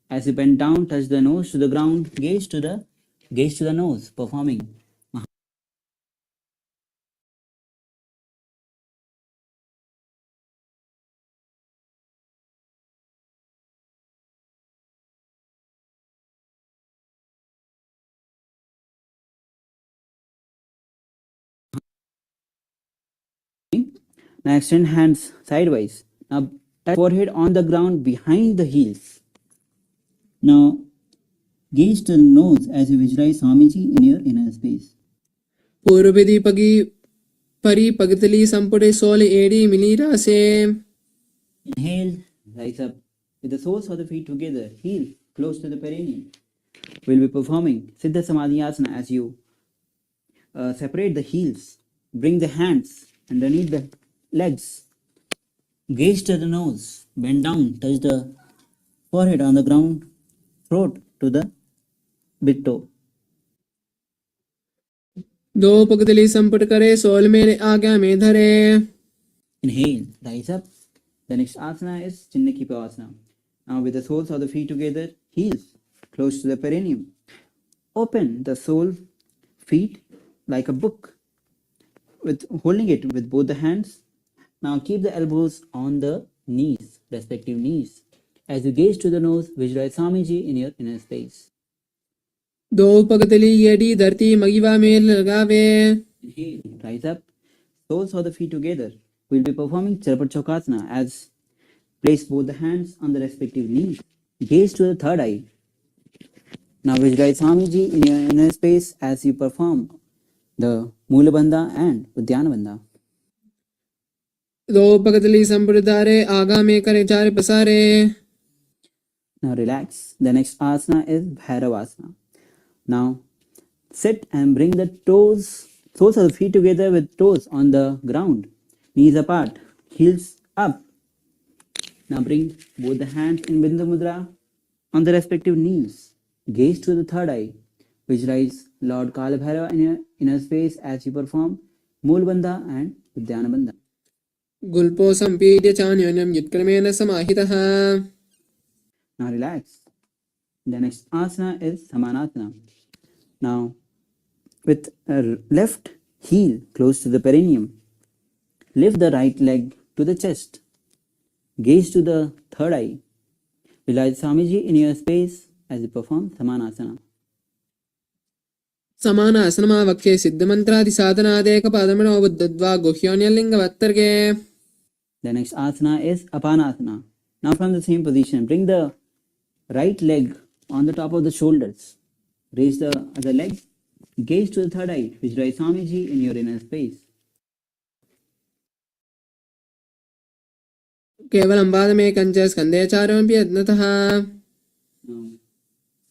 Speaker 1: As you bend down, touch the nose to the ground. Gaze to the nose, performing. Now extend hands sidewise. Now touch forehead on the ground behind the heels. Now gaze to the nose as you visualize Swamiji in your inner space.
Speaker 2: पूर्वविधि पगी परी पगतली संपुटे soul AD मिलीरा से.
Speaker 1: Inhale, rise up. With the soles of the feet together, heel close to the perineum. We'll be performing Siddha Samadhi Asana as you separate the heels. Bring the hands underneath the legs. Gaze to the nose. Bend down. Touch the forehead on the ground. Throat to the big toe.
Speaker 2: दो पगतली संपुट करे soul मेरे आज्ञा में धरे.
Speaker 1: Inhale, rise up. The next asana is Chinnakipa Asana. Now with the soles of the feet together, heels close to the perineum. Open the sole feet like a book, with holding it with both the hands. Now keep the elbows on the knees, respective knees. As you gaze to the nose, visualize Swamiji in your inner space.
Speaker 2: दो पगतली AD धरती मगिवा में लगावे.
Speaker 1: Inhale, rise up. Soles of the feet together. We'll be performing Charapat Chokasana as place both the hands on the respective knees. Gaze to the third eye. Now visualize Swamiji in your inner space as you perform the Mulabandha and Udyanabandha.
Speaker 2: दो पगतली संपुट धारे आगा में करे चार पसारे.
Speaker 1: Now relax. The next asana is Bhairavasana. Now sit and bring the toes, soles of the feet together with toes on the ground. Knees apart, heels up. Now bring both the hands in Bindu Mudra on the respective knees. Gaze to the third eye. Visualize Lord Kalabhairava in your inner space as you perform Mulbandha and Udyanabandha.
Speaker 2: गुल्पो संपीड्य चान्योन्यं युत्क्रमेण समाहितः.
Speaker 1: Now relax. The next asana is Samanasana. Now with left heel close to the perineum, lift the right leg to the chest. Gaze to the third eye. Visualize Swamiji in your space as you perform Samanasana.
Speaker 2: समानासनमा वक्षे सिद्धमन्त्रादि साधनादेक पादमनो बुद्धद्वा गुह्योन्यलिङ्गवत्तर्गे.
Speaker 1: The next asana is Apanasana. Now from the same position, bring the right leg on the top of the shoulders. Raise the other leg. Gaze to the third eye. Visualize Swamiji in your inner space.
Speaker 2: केवलं पादमेकं च स्कन्धे चारोऽपि यत्नतः
Speaker 1: Now,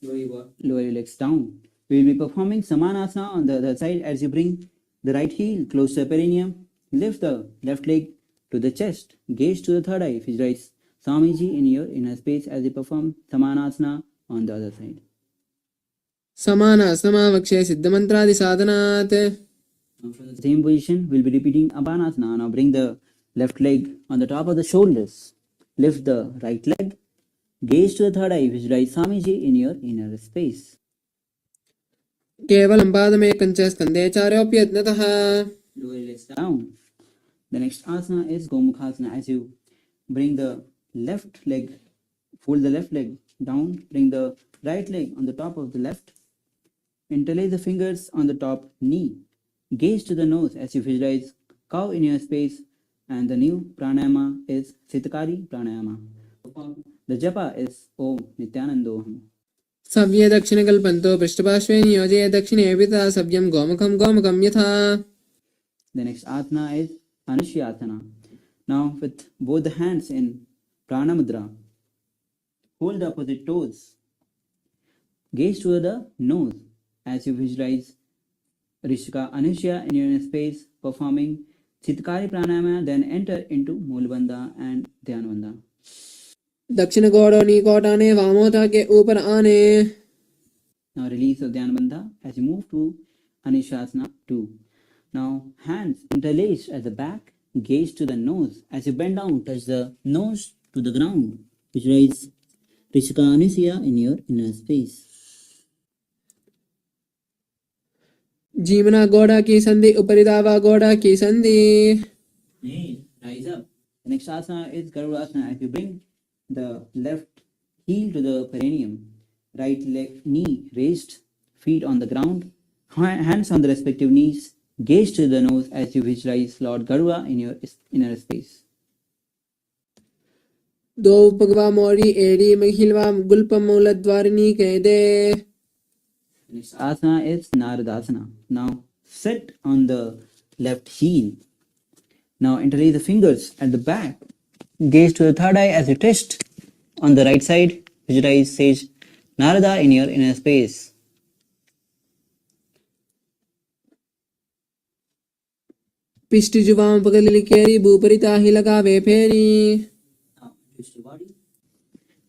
Speaker 1: lower your legs down. We will be performing Samanasana on the other side as you bring the right heel close to the perineum. Lift the left leg to the chest. Gaze to the third eye. Visualize Swamiji in your inner space as you perform Samanasana on the other side.
Speaker 2: समानासनमावक्षे सिद्धमन्त्रादिसाधनात्.
Speaker 1: Now from the same position, we'll be repeating Apanasana. Now bring the left leg on the top of the shoulders. Lift the right leg. Gaze to the third eye. Visualize Swamiji in your inner space.
Speaker 2: केवलं पादमेकं च स्कन्धे चारोऽपि यत्नतः.
Speaker 1: Lower your legs down. The next asana is Gomukhasana. As you bring the left leg, fold the left leg down, bring the right leg on the top of the left, interlace the fingers on the top knee, gaze to the nose as you visualize cow in your space, and the new pranayama is Sitakari pranayama. The japa is Om Nithyanandoham.
Speaker 2: सव्ये दक्षिणकल्पन्तो पृष्ठपार्श्वे नियोजये दक्षिणे पिता सव्यं गोमुखं गोमुखं यथा.
Speaker 1: The next asana is Anushyasana. Now with both the hands in Prana Mudra, hold the opposite toes. Gaze toward the nose as you visualize Rishika Anushya in your inner space performing Chitkari Pranayama, then enter into Mulbandha and Dhyanbandha.
Speaker 2: दक्षिण गोड़ों निकोटाने वामोता के ऊपर आने.
Speaker 1: Now release of Dhyanbandha as you move to Anushasana 2. Now hands interlaced at the back, gaze to the nose. As you bend down, touch the nose to the ground. Visualize Rishika Anushya in your inner space.
Speaker 2: जीवना गोड़ा की संधि उपरिदावा गोड़ा की संधि.
Speaker 1: Rise up. The next asana is Garudasana. As you bring the left heel to the perineum, right leg knee raised, feet on the ground, hands on the respective knees, gaze to the nose as you visualize Lord Garuda in your inner space.
Speaker 2: दो पगवा मोरी एड़ी महिलवा गुल्पम मूलद्वारिणी कह दे.
Speaker 1: Next asana is Naradasana. Now sit on the left heel. Now interlace the fingers at the back. Gaze to the third eye as you twist. On the right side, visualize Sage Narada in your inner space.
Speaker 2: पिष्ट जुवाम पकड़ ली केरी भूपरिता ही लगावे फेरी.
Speaker 1: Now twist your body.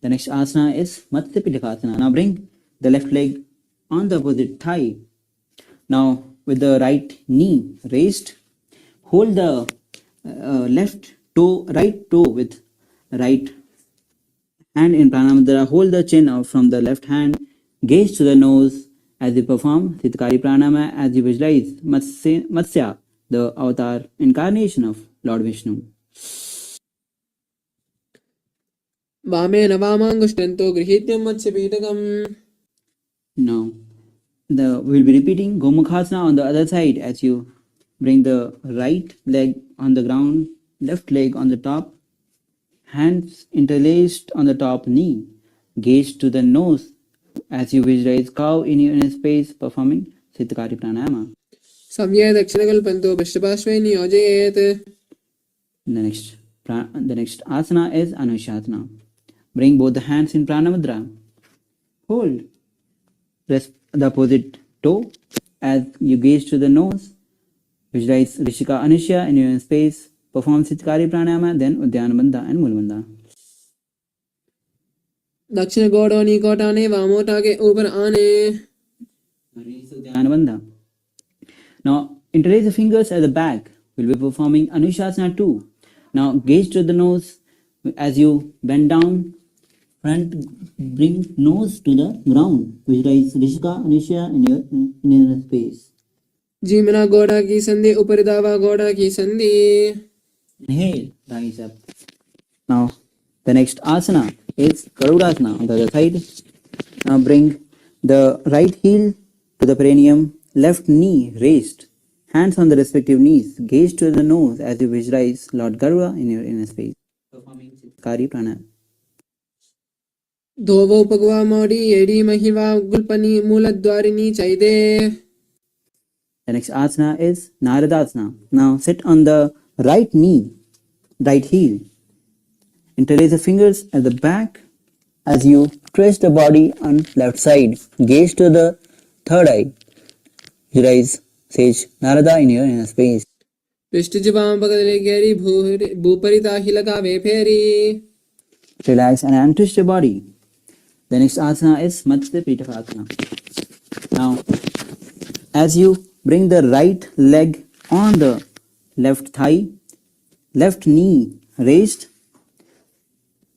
Speaker 1: The next asana is Matsya Pitakasana. Now bring the left leg on the opposite thigh. Now with the right knee raised, hold the right toe with right hand in Pranamudra. Hold the chin out from the left hand. Gaze to the nose as you perform Sitakari Pranama as you visualize Matsya, the avatar incarnation of Lord Vishnu.
Speaker 2: वामे नवामांगुष्टन्तो गृहीत्यं मत्स्य पीठकम्.
Speaker 1: Now we'll be repeating Gomukhasana on the other side as you bring the right leg on the ground, left leg on the top, hands interlaced on the top knee. Gaze to the nose as you visualize cow in your inner space performing Sitakari Pranayama.
Speaker 2: सव्ये दक्षिणकल्पन्तो पृष्ठपार्श्वे नियोजयेत्.
Speaker 1: The next asana is Anushasana. Bring both the hands in Pranamudra. Hold the opposite toe as you gaze to the nose. Visualize Rishika Anushya in your inner space. Perform Sitakari Pranayama, then Udyanabandha and Mulbandha.
Speaker 2: दक्षिण गोड़ों निकोटाने वामोता के ऊपर आने.
Speaker 1: Udyanabandha. Now interlace the fingers at the back. We'll be performing Anushasana 2. Now gaze to the nose as you bend down. Front, bring nose to the ground. Visualize Rishika Anushya in your inner space.
Speaker 2: जीवना गोड़ा की संधि उपरिदावा गोड़ा की संधि.
Speaker 1: Inhale, rise up. Now the next asana is Garudasana on the other side. Now bring the right heel to the perineum, left knee raised, hands on the respective knees. Gaze to the nose as you visualize Lord Garuda in your inner space. Performing Sitakari Pranayama.
Speaker 2: धोवोपगवामोडी एडी महिवा उगुल्पनी मूलद्वारिणी चैदे.
Speaker 1: The next asana is Naradasana. Now sit on the right knee, right heel. Interlace the fingers at the back as you twist the body on left side. Gaze to the third eye. Visualize sage Narada in your inner space.
Speaker 2: पृष्ठजिह्वां पकड़ले गहरी भूपरिता हिलकावे फेरी.
Speaker 1: Relax and untwist your body. The next asana is Matsya Pitapasana. Now, as you bring the right leg on the left thigh, left knee raised,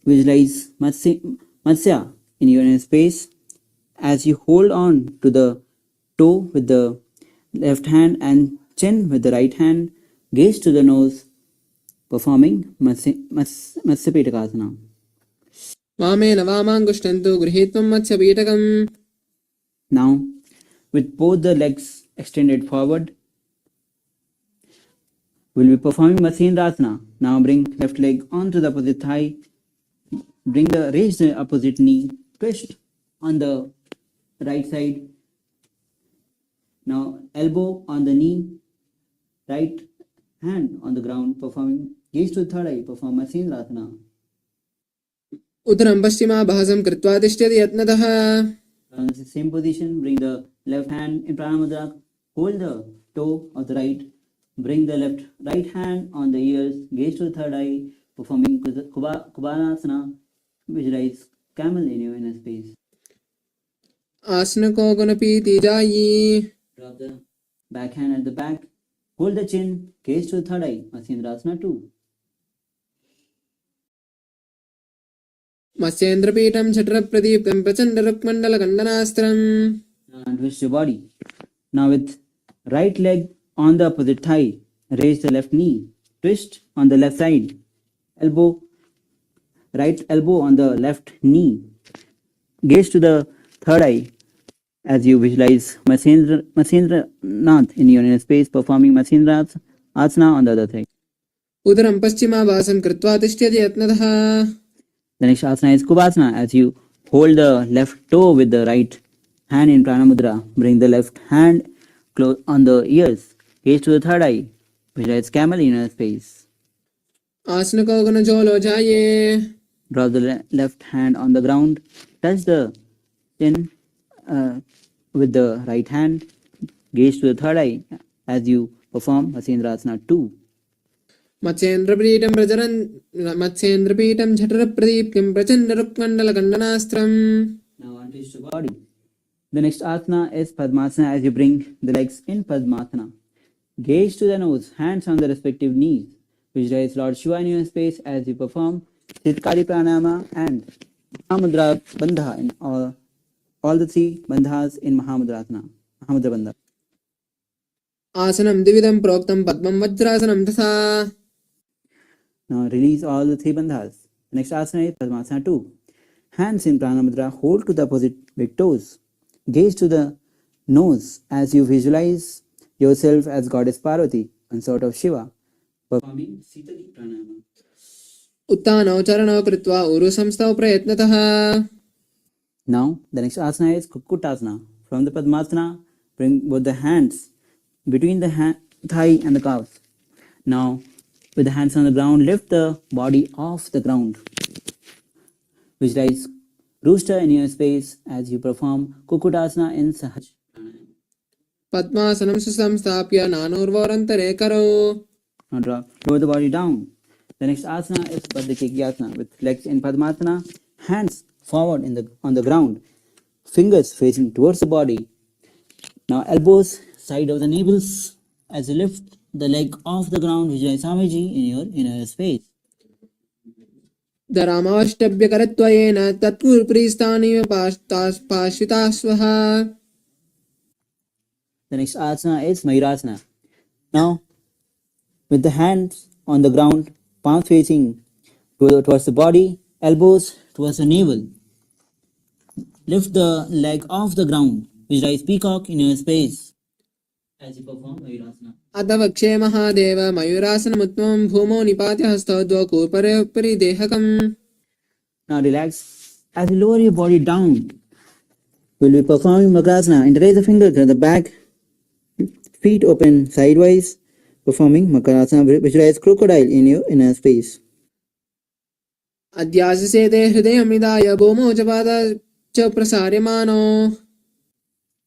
Speaker 1: visualize Matsya in your inner space as you hold on to the toe with the left hand and chin with the right hand. Gaze to the nose, performing Matsya Pitapasana.
Speaker 2: वामेन वामाङ्गुष्ठन्तु गृहीत्वं मत्स्यपीठकम्.
Speaker 1: Now, with both the legs extended forward, we'll be performing Matsendrasana. Now bring left leg onto the opposite thigh, raise the opposite knee, twist on the right side. Now elbow on the knee, right hand on the ground, performing gaze to the third eye, perform Matsendrasana.
Speaker 2: उत्तरं पश्चिमाभासं कृत्वा तिष्ठति यत्नतः.
Speaker 1: In the same position, bring the left hand in Pranamudra, hold the toe of the right, bring the right hand on the ears, gaze to the third eye, performing Kubalasana, visualize camel in your inner space.
Speaker 2: आसन को गुणपीति जायी.
Speaker 1: Drop the back hand at the back, hold the chin, gaze to the third eye, Matsendrasana 2.
Speaker 2: मत्स्येन्द्रपीठं छत्रप्रदीप्तं प्रचण्डरुक्मण्डलखण्डनास्त्रम्.
Speaker 1: And twist your body. Now with right leg on the opposite thigh, raise the left knee, twist on the left side, right elbow on the left knee, gaze to the third eye as you visualize Matsendra Nath in your inner space, performing Matsendra Asana on the other side.
Speaker 2: उदरं पश्चिमाभासं कृत्वा तिष्ठति यत्नतः.
Speaker 1: The next asana is Kubasana. As you hold the left toe with the right hand in Pranamudra, bring the left hand close on the ears, gaze to the third eye, visualize camel in your space.
Speaker 2: आसन को गुणजोलो जाये.
Speaker 1: Drop the left hand on the ground, touch the chin with the right hand, gaze to the third eye as you perform Matsendrasana 2.
Speaker 2: मत्स्येन्द्रपीठं छत्रप्रदीप्तं प्रचण्डरुक्मण्डलखण्डनास्त्रम्.
Speaker 1: Now untwist your body. The next asana is Padmasana. As you bring the legs in Padmasana, gaze to the nose, hands on the respective knees. Visualize Lord Shiva in your space as you perform Sitkari Pranayama and Mahamudra Bandha in all the three bandhas in Mahamudra Bandha.
Speaker 2: आसनं द्विविधं प्रोक्तं पद्मं वज्रासनं तथा.
Speaker 1: Now release all the three bandhas. The next asana is Padmasana 2. Hands in Pranamudra, hold to the opposite big toes. Gaze to the nose as you visualize yourself as Goddess Parvati, consort of Shiva, performing Sitali Pranayama.
Speaker 2: उत्तानौ चरणौ कृत्वा उरुसंस्थौ प्रयत्नतः.
Speaker 1: Now the next asana is Kukkutasana. From the Padmasana, bring both the hands between the thigh and the calves. Now with the hands on the ground, lift the body off the ground. Visualize rooster in your space as you perform Kukkutasana in Sahaj.
Speaker 2: पद्मासनं सुसंस्थाप्य नानोर्वोरन्तरे करौ.
Speaker 1: Now lower the body down. The next asana is Padmakekiasana with legs in Padmasana, hands forward on the ground, fingers facing towards the body. Now elbows side of the navels as you lift the leg off the ground. Visualize Swamiji in your inner space.
Speaker 2: धरामाष्टभ्यकरत्वयेन तत्कुर्प्रीस्थानीय पाश्वितास्वः.
Speaker 1: The next asana is Mayurasana. Now, with the hands on the ground, palms facing towards the body, elbows towards the navel. Lift the leg off the ground. Visualize peacock in your space as you perform Mayurasana.
Speaker 2: अथ वक्षे महादेव मयूरासनमुत्तमं भूमौ निपात्य हस्तौ द्वौ कूर्परोपरि देहकम्.
Speaker 1: Now relax As you lower your body down, we'll be performing Makarasana. Interlace the fingers at the back, feet open sidewise, performing Makarasana. Visualize crocodile in your inner space.
Speaker 2: अध्याससेते हृदयमिदाय भूमौ च पादः च प्रसार्यमानो.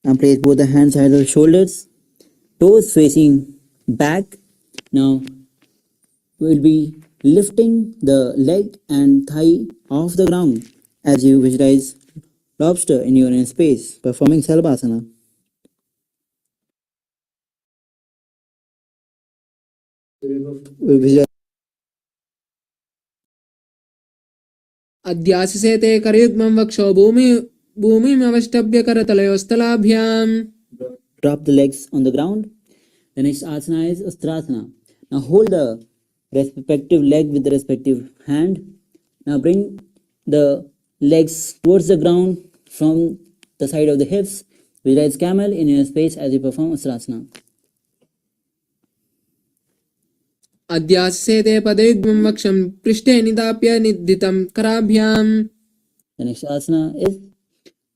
Speaker 1: Now place both the hands side of the shoulders, toes facing back. Now we'll be lifting the leg and thigh off the ground as you visualize lobster in your inner space, performing Salabhasana. We'll visualize
Speaker 2: अध्याससेते करयुग्मं वक्षो भूमिमवष्टभ्य करतलयोस्तलाभ्याम्.
Speaker 1: drop the legs on the ground. The next asana is Ustrasana. Now hold the respective leg with the respective hand. Now bring the legs towards the ground from the side of the hips. Visualize camel in your space as you perform Ustrasana.
Speaker 2: अध्याससेते पदयुग्मं वक्षं पृष्ठे निधाप्य निद्धितं कराभ्याम्.
Speaker 1: The next asana is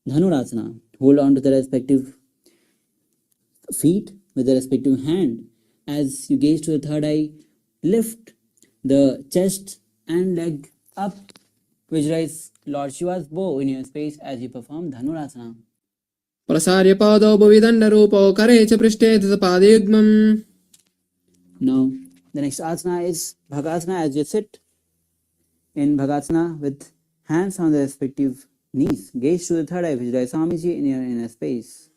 Speaker 1: Dhanurasana. Hold on to the respective feet with the respective hand. As you gaze to the third eye, lift the chest and leg up. Visualize Lord Shiva's bow in your space as you perform Dhanurasana.
Speaker 2: प्रसार्य पादौ भुविदण्डरूपौ करे च पृष्ठे पादयुग्मम्.
Speaker 1: Now, the next asana is Bhagasana. As you sit in Bhagasana with hands on the respective knees, gaze to the third eye. Visualize Swamiji in your inner space.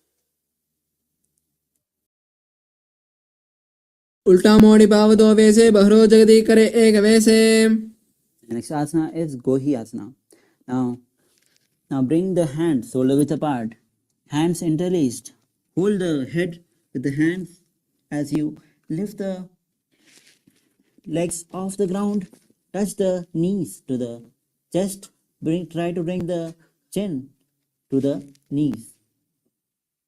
Speaker 2: उल्टा मोड़ी पाव दो वैसे बहरो जगदी करे एक वैसे.
Speaker 1: The next asana is Gohi Asana. Now bring the hands shoulder width apart, hands interlaced. Hold the head with the hands as you lift the legs off the ground. Touch the knees to the chest. Try to bring the chin to the knees.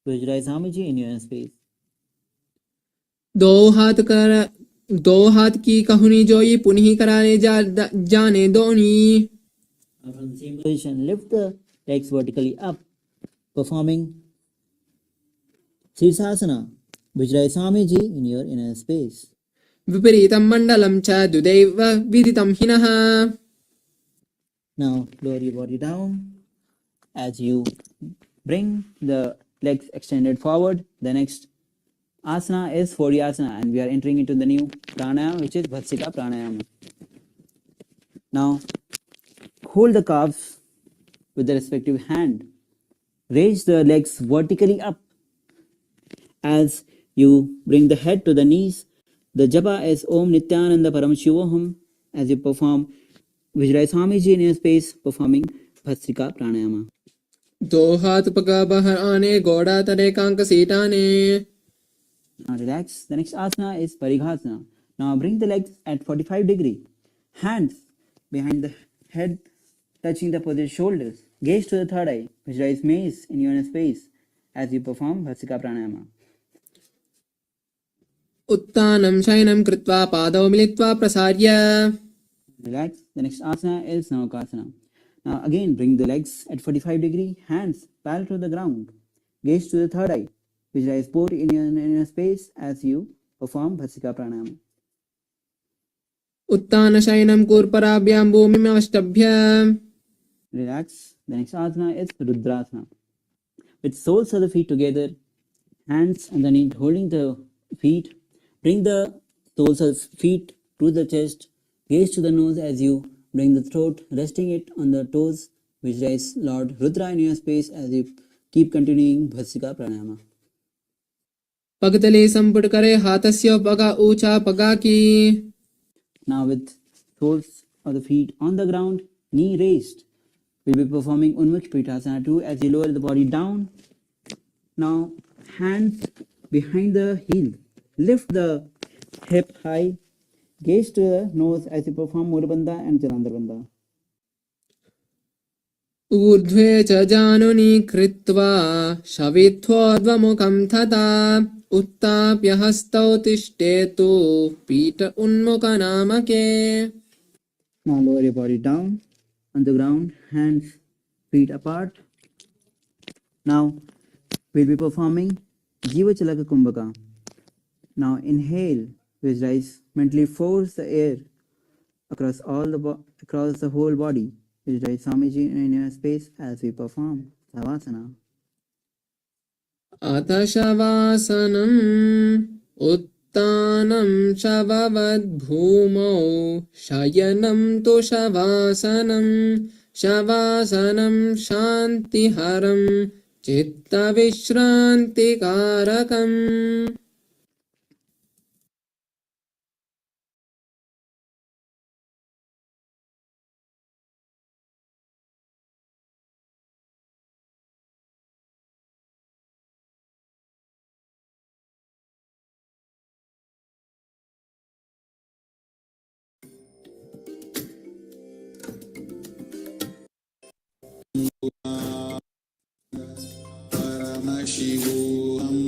Speaker 1: Visualize Swamiji in your space.
Speaker 2: दो हाथ की कहुनी जोई पुनः कराने जाने दोनी.
Speaker 1: From the same position, lift the legs vertically up, performing Sirsasana. Visualize Swamiji in your inner space.
Speaker 2: विपरीतं मण्डलं च दुदैव विदितं हिनः.
Speaker 1: Now lower your body down as you bring the legs extended forward. The next asana is Asana, and we are entering into the new pranayama, which is Bhatsika pranayama. Now hold the calves with the respective hand. Raise the legs vertically up as you bring the head to the knees. The japa is Om Nithyananda Paramashivoham as you perform. Visualize Swamiji in your space performing Bhatsika pranayama.
Speaker 2: दो हाथ पका बाहर आने घोड़ा तले कांक सीटाने.
Speaker 1: Now relax. The next asana is Parighasana. Now bring the legs at 45 degree. Hands behind the head touching the opposite shoulders. Gaze to the third eye. Visualize maze in your inner space as you perform Bhatsika pranayama.
Speaker 2: उत्तानं शयनं कृत्वा पादौ मिलित्वा प्रसार्य.
Speaker 1: Relax. The next asana is Navakasana. Now again bring the legs at 45 degree. Hands parallel to the ground. Gaze to the third eye. Visualize both in your inner space as you perform Bhatsika pranayama.
Speaker 2: उत्तान शयनं कूर्पराभ्यां भूमिमवष्टभ्य.
Speaker 1: Relax. The next asana is Rudrasana. With soles of the feet together, hands underneath holding the feet. Bring the soles of feet to the chest. Gaze to the nose as you bring the throat, resting it on the toes. Visualize Lord Rudra in your space as you keep continuing Bhatsika pranayama.
Speaker 2: पगतले संपुट करे हाथस्य पगा ऊंचा पगा की.
Speaker 1: Now with soles of the feet on the ground, knee raised, we'll be performing Unmukh Pitasana 2 as you lower the body down. Now hands behind the heel. Lift the hip high. Gaze to the nose as you perform Murabandha and Jalandharbandha.
Speaker 2: ऊर्ध्वे च जानुनी कृत्वा शवित्वोर्ध्वमुखं तथा उत्थाप्य हस्तौ तिष्ठेतु पीठ उन्मुखनामके.
Speaker 1: Now lower your body down on the ground, hands feet apart. Now we'll be performing Jiva Chalaka Kumbhaka. Now inhale, visualize, mentally force the air across across the whole body. Visualize Swamiji in your space as we perform Savasana.
Speaker 2: Atashavasanam Uttanam Shavavadbhumau Shayanam Toshavasanam Shavasanam Shantiharam Chitta Vishrantikarakam.
Speaker 3: Paramashivoham.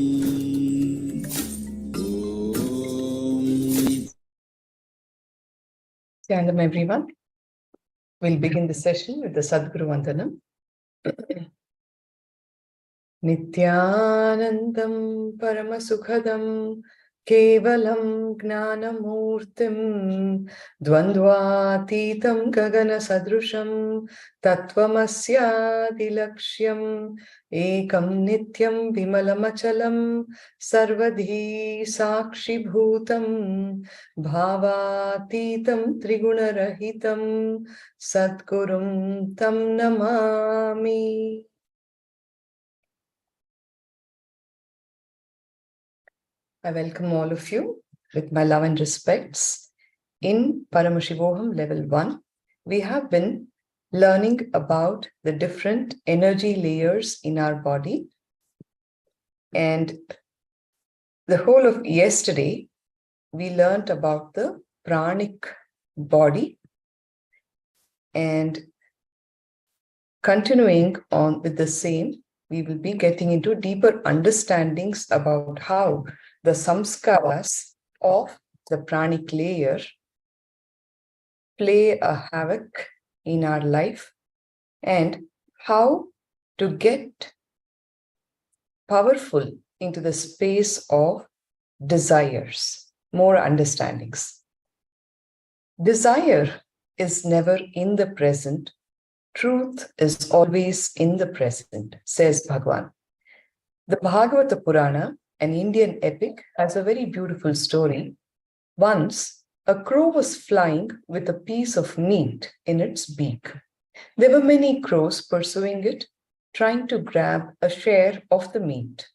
Speaker 4: Shalom everyone. We'll begin the session with the Sadguru Vandanam. Nithyanandam Paramasukhadam Kevalam Gnanamurtim Dvandvatitam Gagana Sadrusham Tattvamasyadilaksham Ekam Nityam Vimalamachalam Sarvadhi Sakshi Bhutam Bhavatitam Trigunarahitam Sadgurum Tam Namami. I welcome all of you with my love and respects. In Paramashivoham level 1, we have been learning about the different energy layers in our body. And the whole of yesterday, we learned about the pranic body. And continuing on with the same, we will be getting into deeper understandings about how the samskaras of the pranic layer play a havoc in our life and how to get powerful into the space of desires, more understandings. Desire is never in the present. Truth is always in the present, says Bhagwan. The Bhagavata Purana, an Indian epic, has a very beautiful story. Once, a crow was flying with a piece of meat in its beak. There were many crows pursuing it, trying to grab a share of the meat.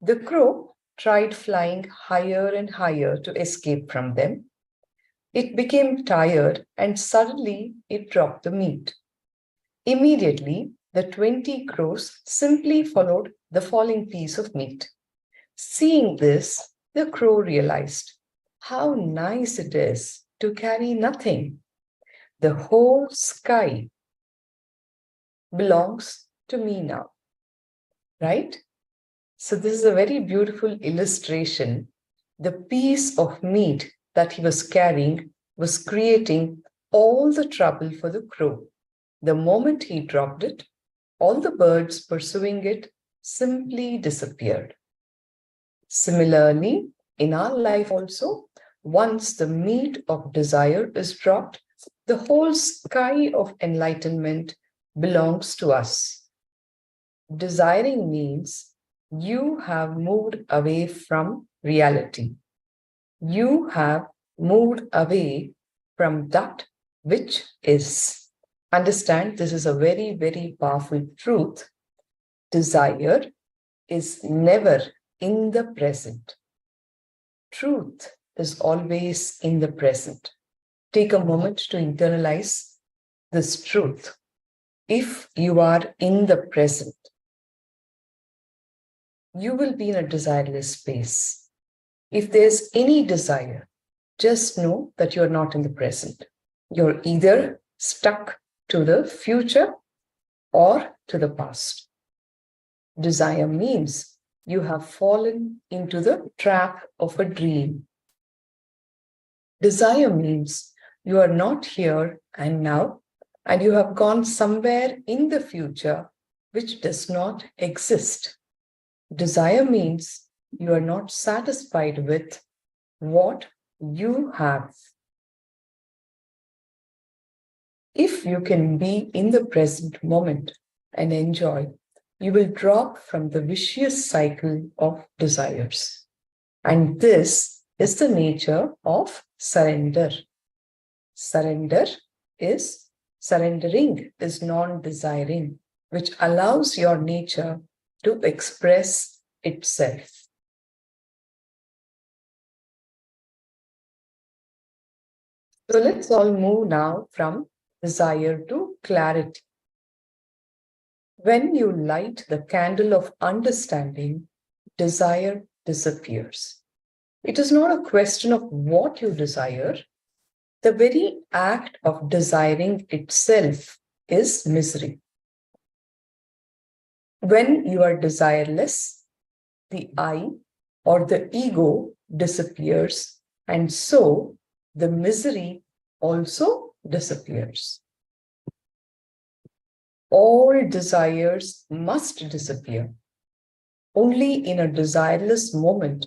Speaker 4: The crow tried flying higher and higher to escape from them. It became tired and suddenly it dropped the meat. Immediately, the 20 crows simply followed the falling piece of meat. Seeing this, the crow realized how nice it is to carry nothing. The whole sky belongs to me now, right? So this is a very beautiful illustration. The piece of meat that he was carrying was creating all the trouble for the crow. The moment he dropped it, all the birds pursuing it simply disappeared. Similarly, in our life also, once the meat of desire is dropped, the whole sky of enlightenment belongs to us. Desiring means you have moved away from reality. You have moved away from that which is. Understand, this is a very, very powerful truth. Desire is never in the present. Truth is always in the present. Take a moment to internalize this truth. If you are in the present, you will be in a desireless space. If there's any desire, just know that you're not in the present. You're either stuck to the future or to the past. Desire means you have fallen into the trap of a dream. Desire means you are not here and now, and you have gone somewhere in the future which does not exist. Desire means you are not satisfied with what you have. If you can be in the present moment and enjoy, you will drop from the vicious cycle of desires. And this is the nature of surrender. Surrendering is non-desiring, which allows your nature to express itself. So let's all move now from desire to clarity. When you light the candle of understanding, desire disappears. It is not a question of what you desire. The very act of desiring itself is misery. When you are desireless, the I or the ego disappears, and so the misery also disappears. All desires must disappear. Only in a desireless moment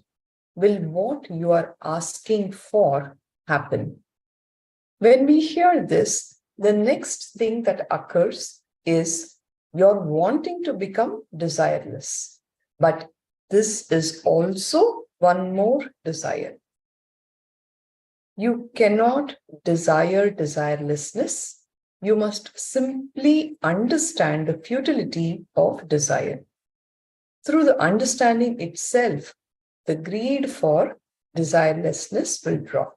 Speaker 4: will what you are asking for happen. When we hear this, the next thing that occurs is you're wanting to become desireless. But this is also one more desire. You cannot desire desirelessness. You must simply understand the futility of desire. Through the understanding itself, the greed for desirelessness will drop.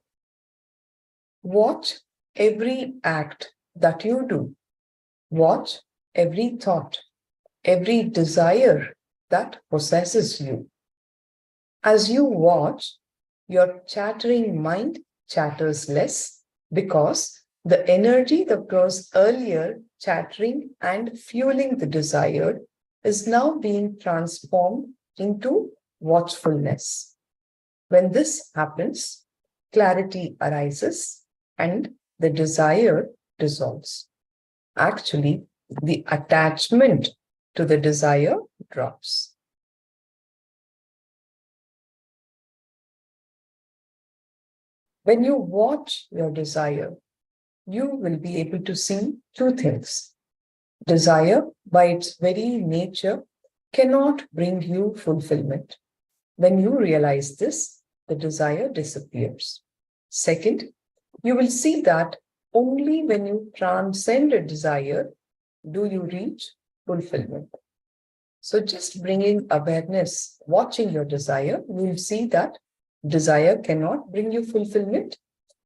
Speaker 4: Watch every act that you do. Watch every thought, every desire that possesses you. As you watch, your chattering mind chatters less because the energy that was earlier chattering and fueling the desire is now being transformed into watchfulness. When this happens, clarity arises and the desire dissolves. Actually, the attachment to the desire drops. When you watch your desire, you will be able to see two things. Desire, by its very nature, cannot bring you fulfillment. When you realize this, the desire disappears. Second, you will see that only when you transcend a desire do you reach fulfillment. So just bringing awareness, watching your desire, you will see that desire cannot bring you fulfillment.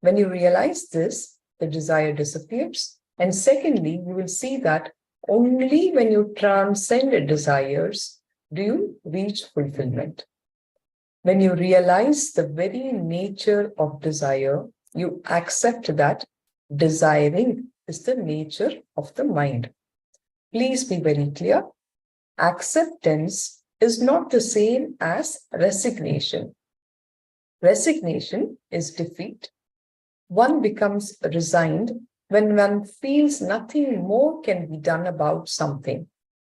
Speaker 4: When you realize this, the desire disappears. And secondly, you will see that only when you transcend desires do you reach fulfillment. When you realize the very nature of desire, you accept that desiring is the nature of the mind. Please be very clear. Acceptance is not the same as resignation. Resignation is defeat. One becomes resigned when one feels nothing more can be done about something.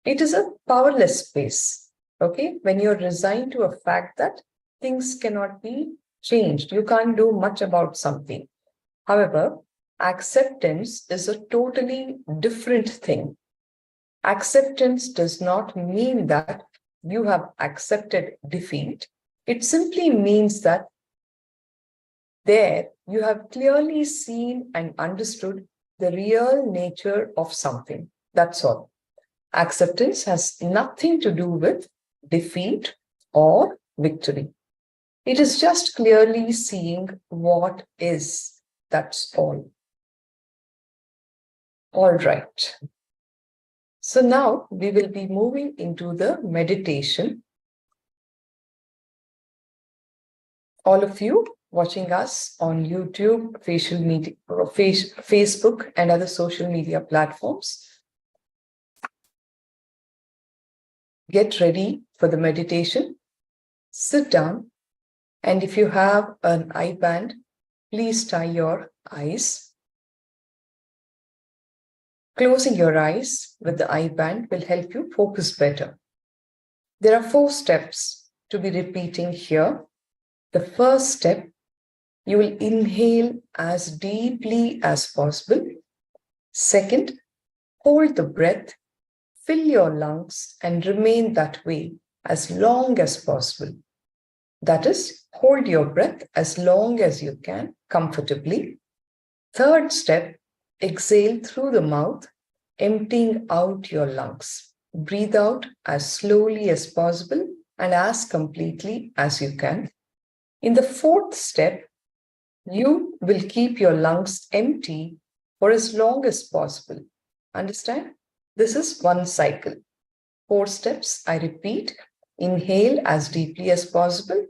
Speaker 4: It is a powerless space. Okay? When you're resigned to a fact that things cannot be changed, you can't do much about something. However, acceptance is a totally different thing. Acceptance does not mean that you have accepted defeat. It simply means that there you have clearly seen and understood the real nature of something. That's all. Acceptance has nothing to do with defeat or victory. It is just clearly seeing what is. That's all. All right. So now we will be moving into the meditation. All of you watching us on YouTube, Facebook, and other social media platforms, get ready for the meditation. Sit down, and if you have an eye band, please tie your eyes. Closing your eyes with the eye band will help you focus better. There are 4 steps to be repeating here. The first step, you will inhale as deeply as possible. Second, hold the breath, fill your lungs and remain that way as long as possible. That is, hold your breath as long as you can comfortably. Third step, exhale through the mouth, emptying out your lungs. Breathe out as slowly as possible and as completely as you can. In the fourth step, you will keep your lungs empty for as long as possible. Understand? This is one cycle. 4 steps, I repeat. Inhale as deeply as possible.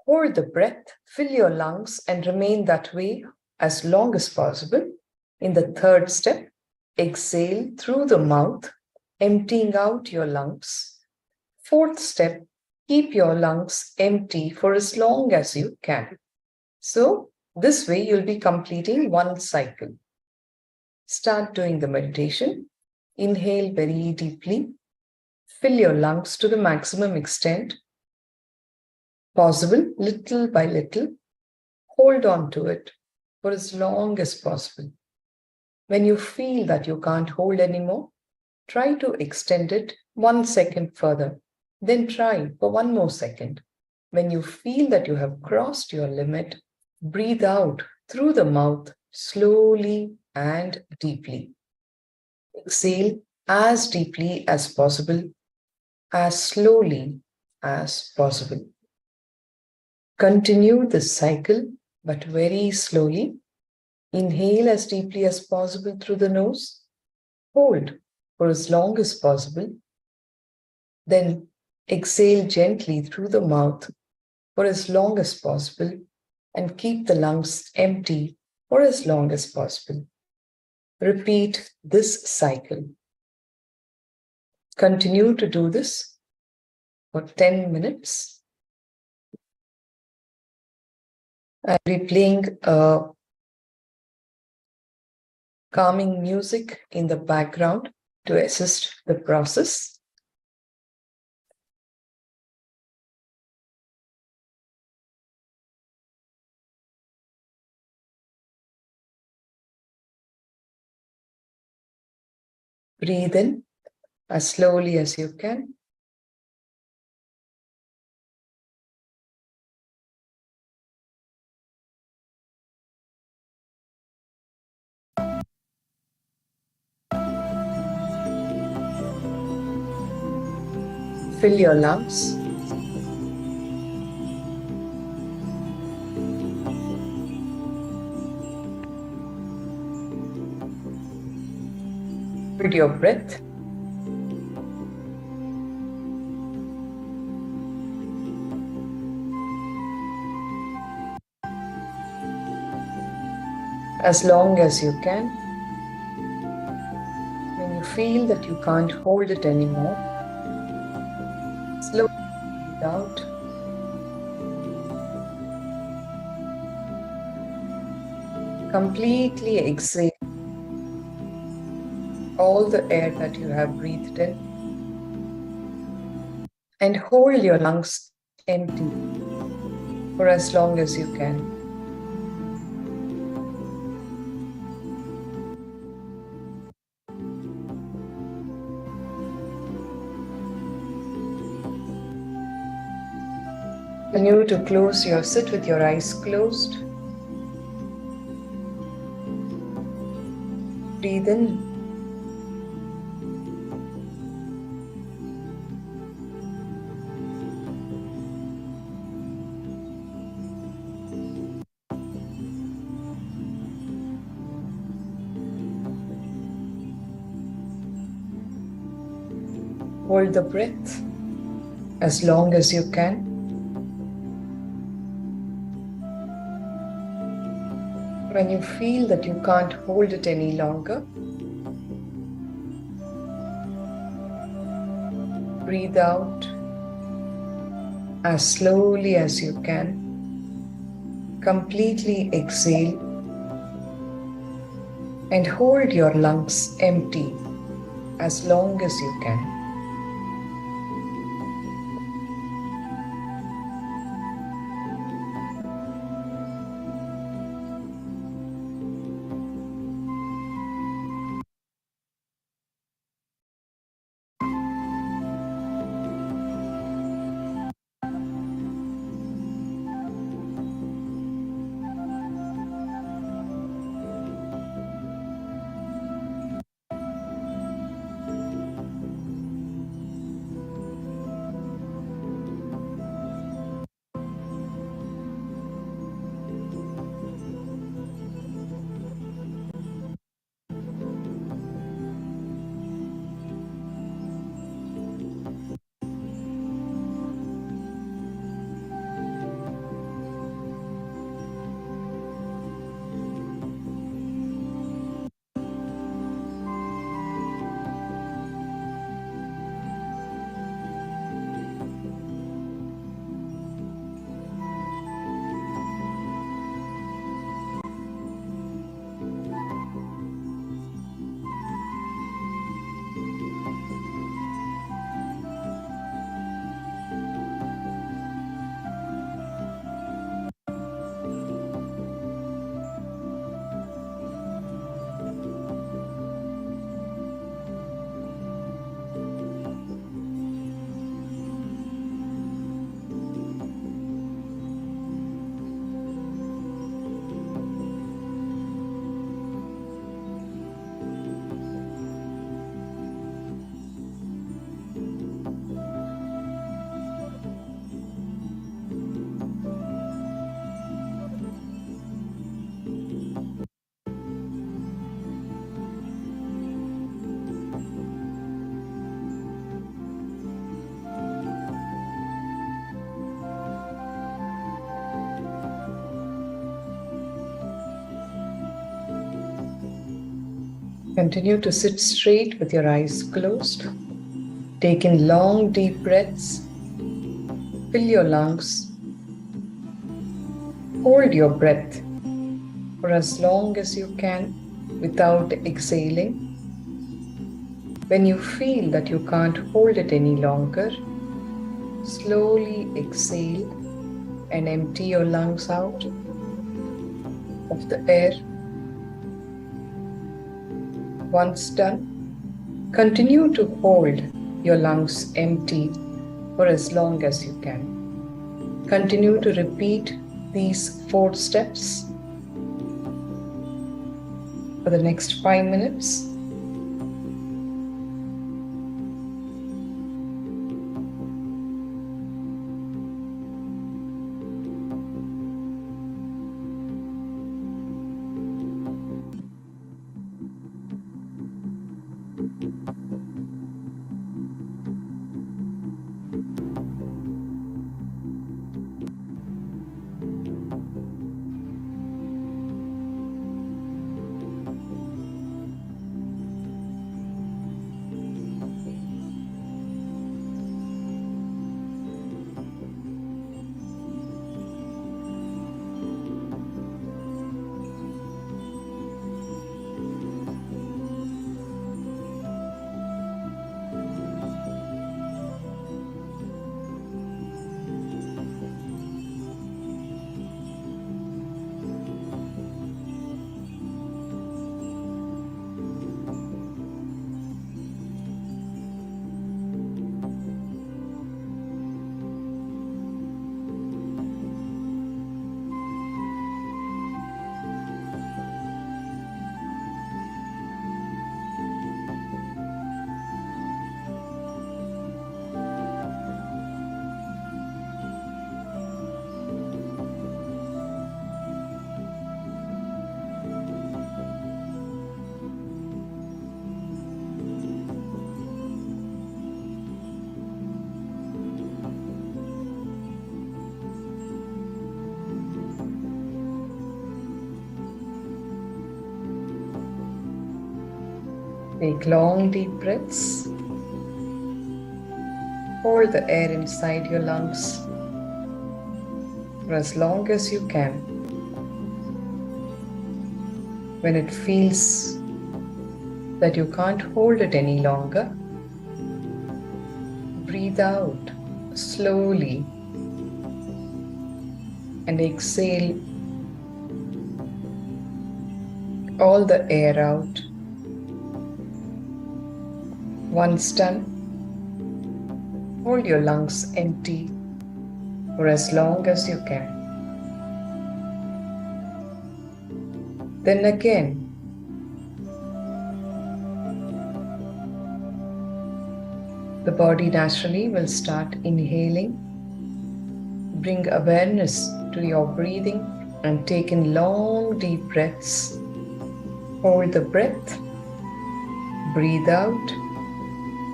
Speaker 4: Hold the breath, fill your lungs and remain that way as long as possible. In the third step, exhale through the mouth, emptying out your lungs. Fourth step, keep your lungs empty for as long as you can. So this way you'll be completing one cycle. Start doing the meditation. Inhale very deeply. Fill your lungs to the maximum extent possible, little by little. Hold on to it for as long as possible. When you feel that you can't hold anymore, try to extend it 1 second further. Then try for 1 more second. When you feel that you have crossed your limit, breathe out through the mouth slowly and deeply. Exhale as deeply as possible, as slowly as possible. Continue this cycle, but very slowly. Inhale as deeply as possible through the nose. Hold for as long as possible. Then exhale gently through the mouth for as long as possible and keep the lungs empty for as long as possible. Repeat this cycle. Continue to do this for 10 minutes. I'll be playing calming music in the background to assist the process. Breathe in as slowly as you can. Fill your lungs. Hold your breath. As long as you can. When you feel that you can't hold it anymore, slowly breathe out. Completely exhale all the air that you have breathed in and hold your lungs empty for as long as you can. Continue to sit with your eyes closed. Breathe in. Hold the breath as long as you can. When you feel that you can't hold it any longer, breathe out as slowly as you can. Completely exhale and hold your lungs empty as long as you can. Continue to sit straight with your eyes closed. Take in long, deep breaths. Fill your lungs. Hold your breath for as long as you can without exhaling. When you feel that you can't hold it any longer, slowly exhale and empty your lungs out of the air. Once done, continue to hold your lungs empty for as long as you can. Continue to repeat these 4 steps for the next 5 minutes. Take long deep breaths. Hold the air inside your lungs for as long as you can. When it feels that you can't hold it any longer, breathe out slowly and exhale all the air out. Once done, hold your lungs empty for as long as you can. Then again, the body naturally will start inhaling. Bring awareness to your breathing and take in long, deep breaths. Hold the breath, breathe out,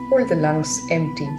Speaker 4: hold the lungs empty.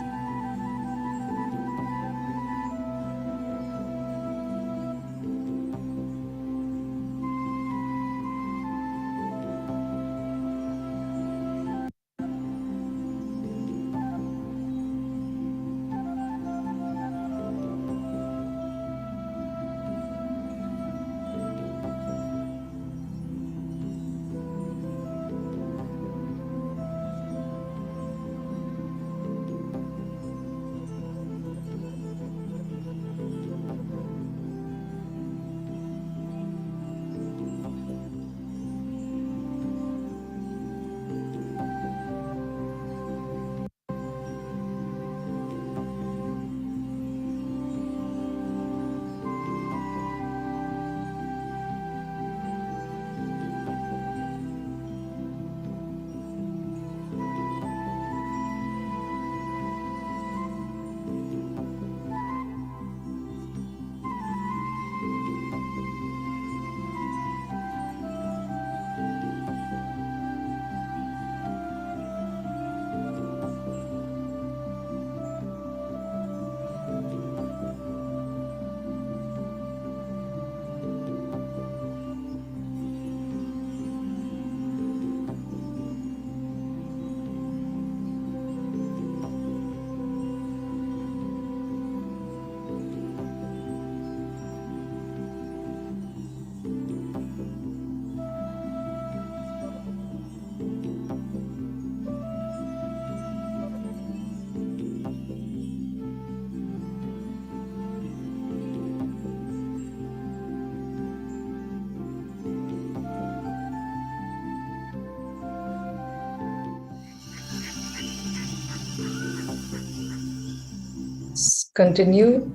Speaker 4: Continue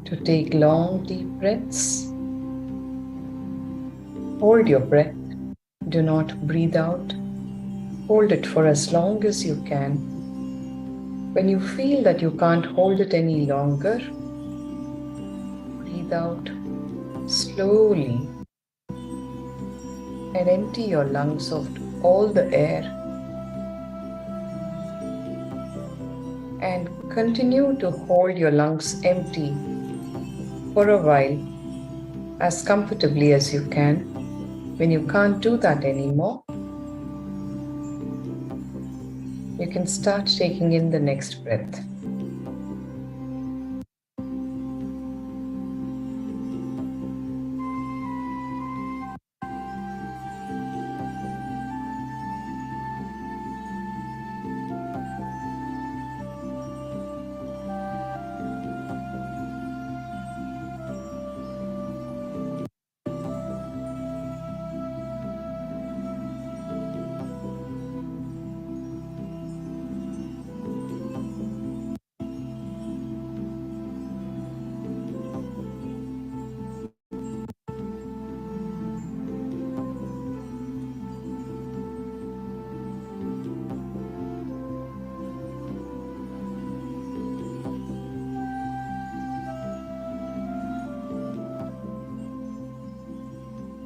Speaker 4: to take long, deep breaths. Hold your breath. Do not breathe out. Hold it for as long as you can. When you feel that you can't hold it any longer, breathe out slowly and empty your lungs of all the air. And continue to hold your lungs empty for a while, as comfortably as you can. When you can't do that anymore, you can start taking in the next breath.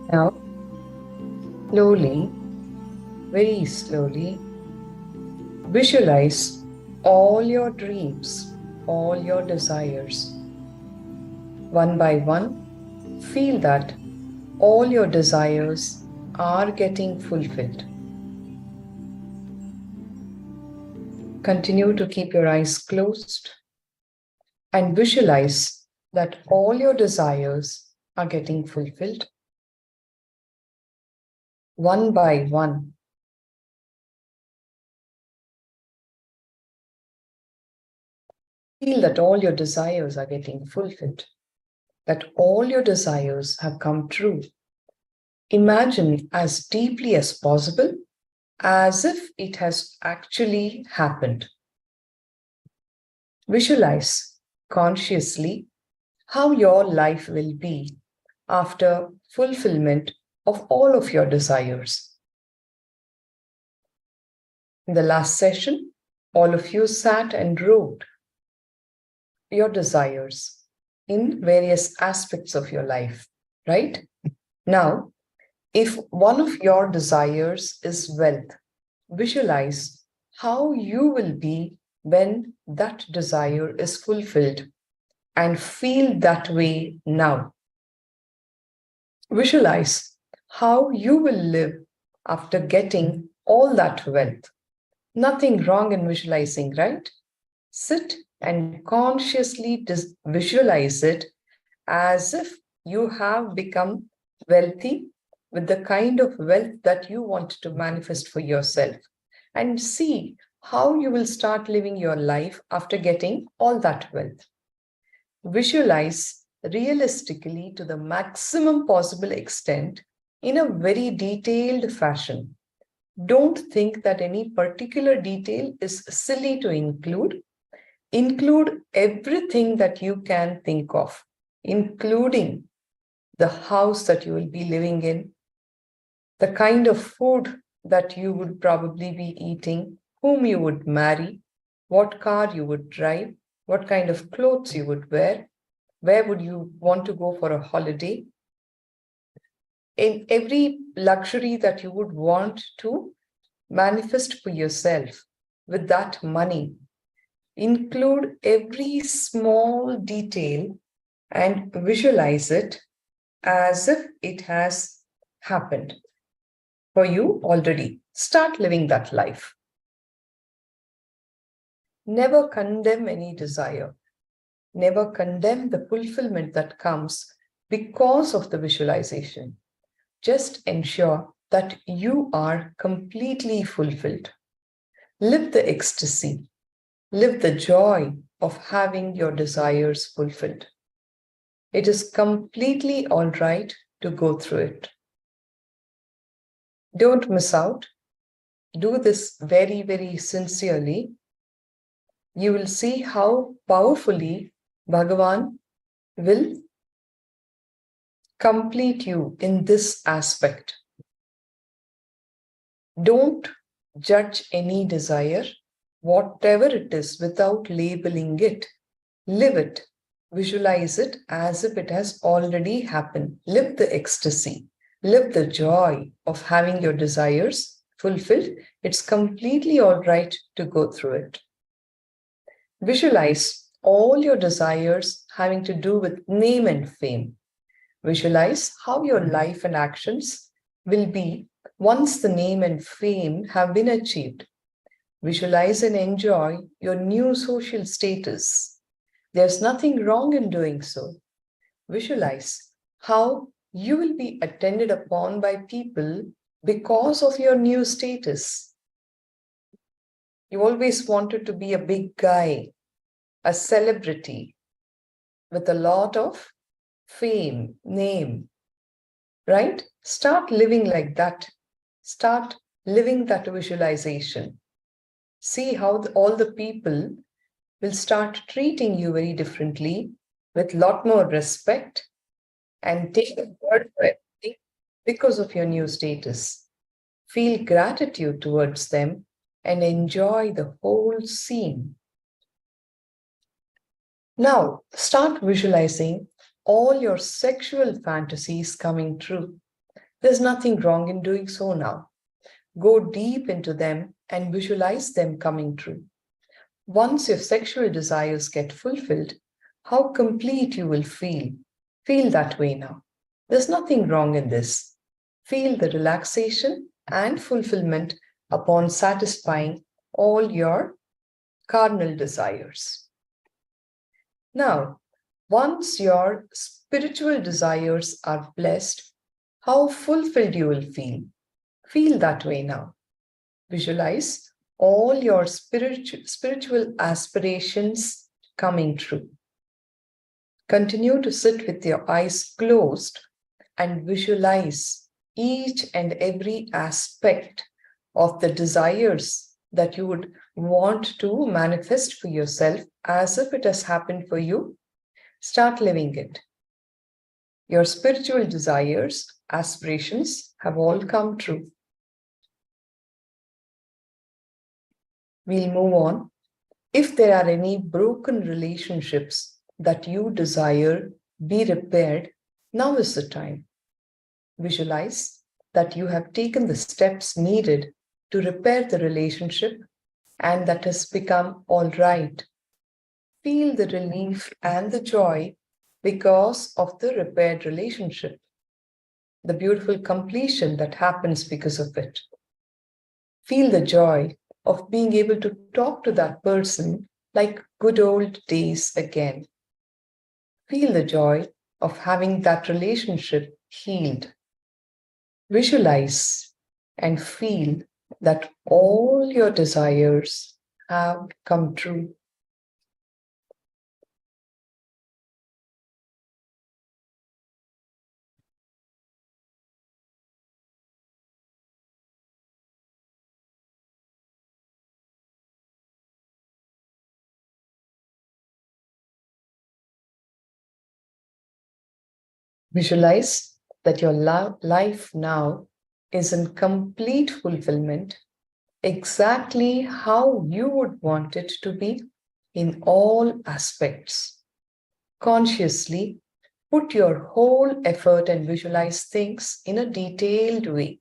Speaker 4: Now, slowly, very slowly, visualize all your dreams, all your desires. One by one, feel that all your desires are getting fulfilled. Continue to keep your eyes closed and visualize that all your desires are getting fulfilled. One by one, Feel that all your desires are getting fulfilled, that all your desires have come true. Imagine as deeply as possible, as if it has actually happened. Visualize consciously how your life will be after fulfillment of all of your desires. In the last session, all of you sat and wrote your desires in various aspects of your life, right? Now, if one of your desires is wealth, visualize how you will be when that desire is fulfilled and feel that way now. Visualize how you will live after getting all that wealth. Nothing wrong in visualizing, right? Sit and consciously visualize it as if you have become wealthy with the kind of wealth that you want to manifest for yourself, and see how you will start living your life after getting all that wealth. Visualize realistically to the maximum possible extent in a very detailed fashion. Don't think that any particular detail is silly to include. Include everything that you can think of, including the house that you will be living in, the kind of food that you would probably be eating, whom you would marry, what car you would drive, what kind of clothes you would wear, where would you want to go for a holiday, in every luxury that you would want to manifest for yourself with that money. Include every small detail and visualize it as if it has happened for you already. Start living that life. Never condemn any desire. Never condemn the fulfillment that comes because of the visualization. Just ensure that you are completely fulfilled. Live the ecstasy. Live the joy of having your desires fulfilled. It is completely all right to go through it. Don't miss out. Do this very, very sincerely. You will see how powerfully Bhagavan will complete you in this aspect. Don't judge any desire, whatever it is, without labeling it. Live it. Visualize it as if it has already happened. Live the ecstasy. Live the joy of having your desires fulfilled. It's completely all right to go through it. Visualize all your desires having to do with name and fame. Visualize how your life and actions will be once the name and fame have been achieved. Visualize and enjoy your new social status. There's nothing wrong in doing so. Visualize how you will be attended upon by people because of your new status. You always wanted to be a big guy, a celebrity with a lot of fame, name, right? Start living like that. Start living that visualization. See how all the people will start treating you very differently, with a lot more respect, and take a word for everything because of your new status. Feel gratitude towards them and enjoy the whole scene. Now, start visualizing all your sexual fantasies coming true. There's nothing wrong in doing so now. Go deep into them and visualize them coming true. Once your sexual desires get fulfilled, how complete you will feel. Feel that way now. There's nothing wrong in this. Feel the relaxation and fulfillment upon satisfying all your carnal desires. Now, once your spiritual desires are blessed, how fulfilled you will feel. Feel that way now. Visualize all your spiritual aspirations coming true. Continue to sit with your eyes closed and visualize each and every aspect of the desires that you would want to manifest for yourself as if it has happened for you. Start living it. Your spiritual desires, aspirations have all come true. We'll move on. If there are any broken relationships that you desire be repaired, now is the time. Visualize that you have taken the steps needed to repair the relationship and that has become all right. Feel the relief and the joy because of the repaired relationship, the beautiful completion that happens because of it. Feel the joy of being able to talk to that person like good old days again. Feel the joy of having that relationship healed. Visualize and feel that all your desires have come true. Visualize that your life now is in complete fulfillment, exactly how you would want it to be in all aspects. Consciously put your whole effort and visualize things in a detailed way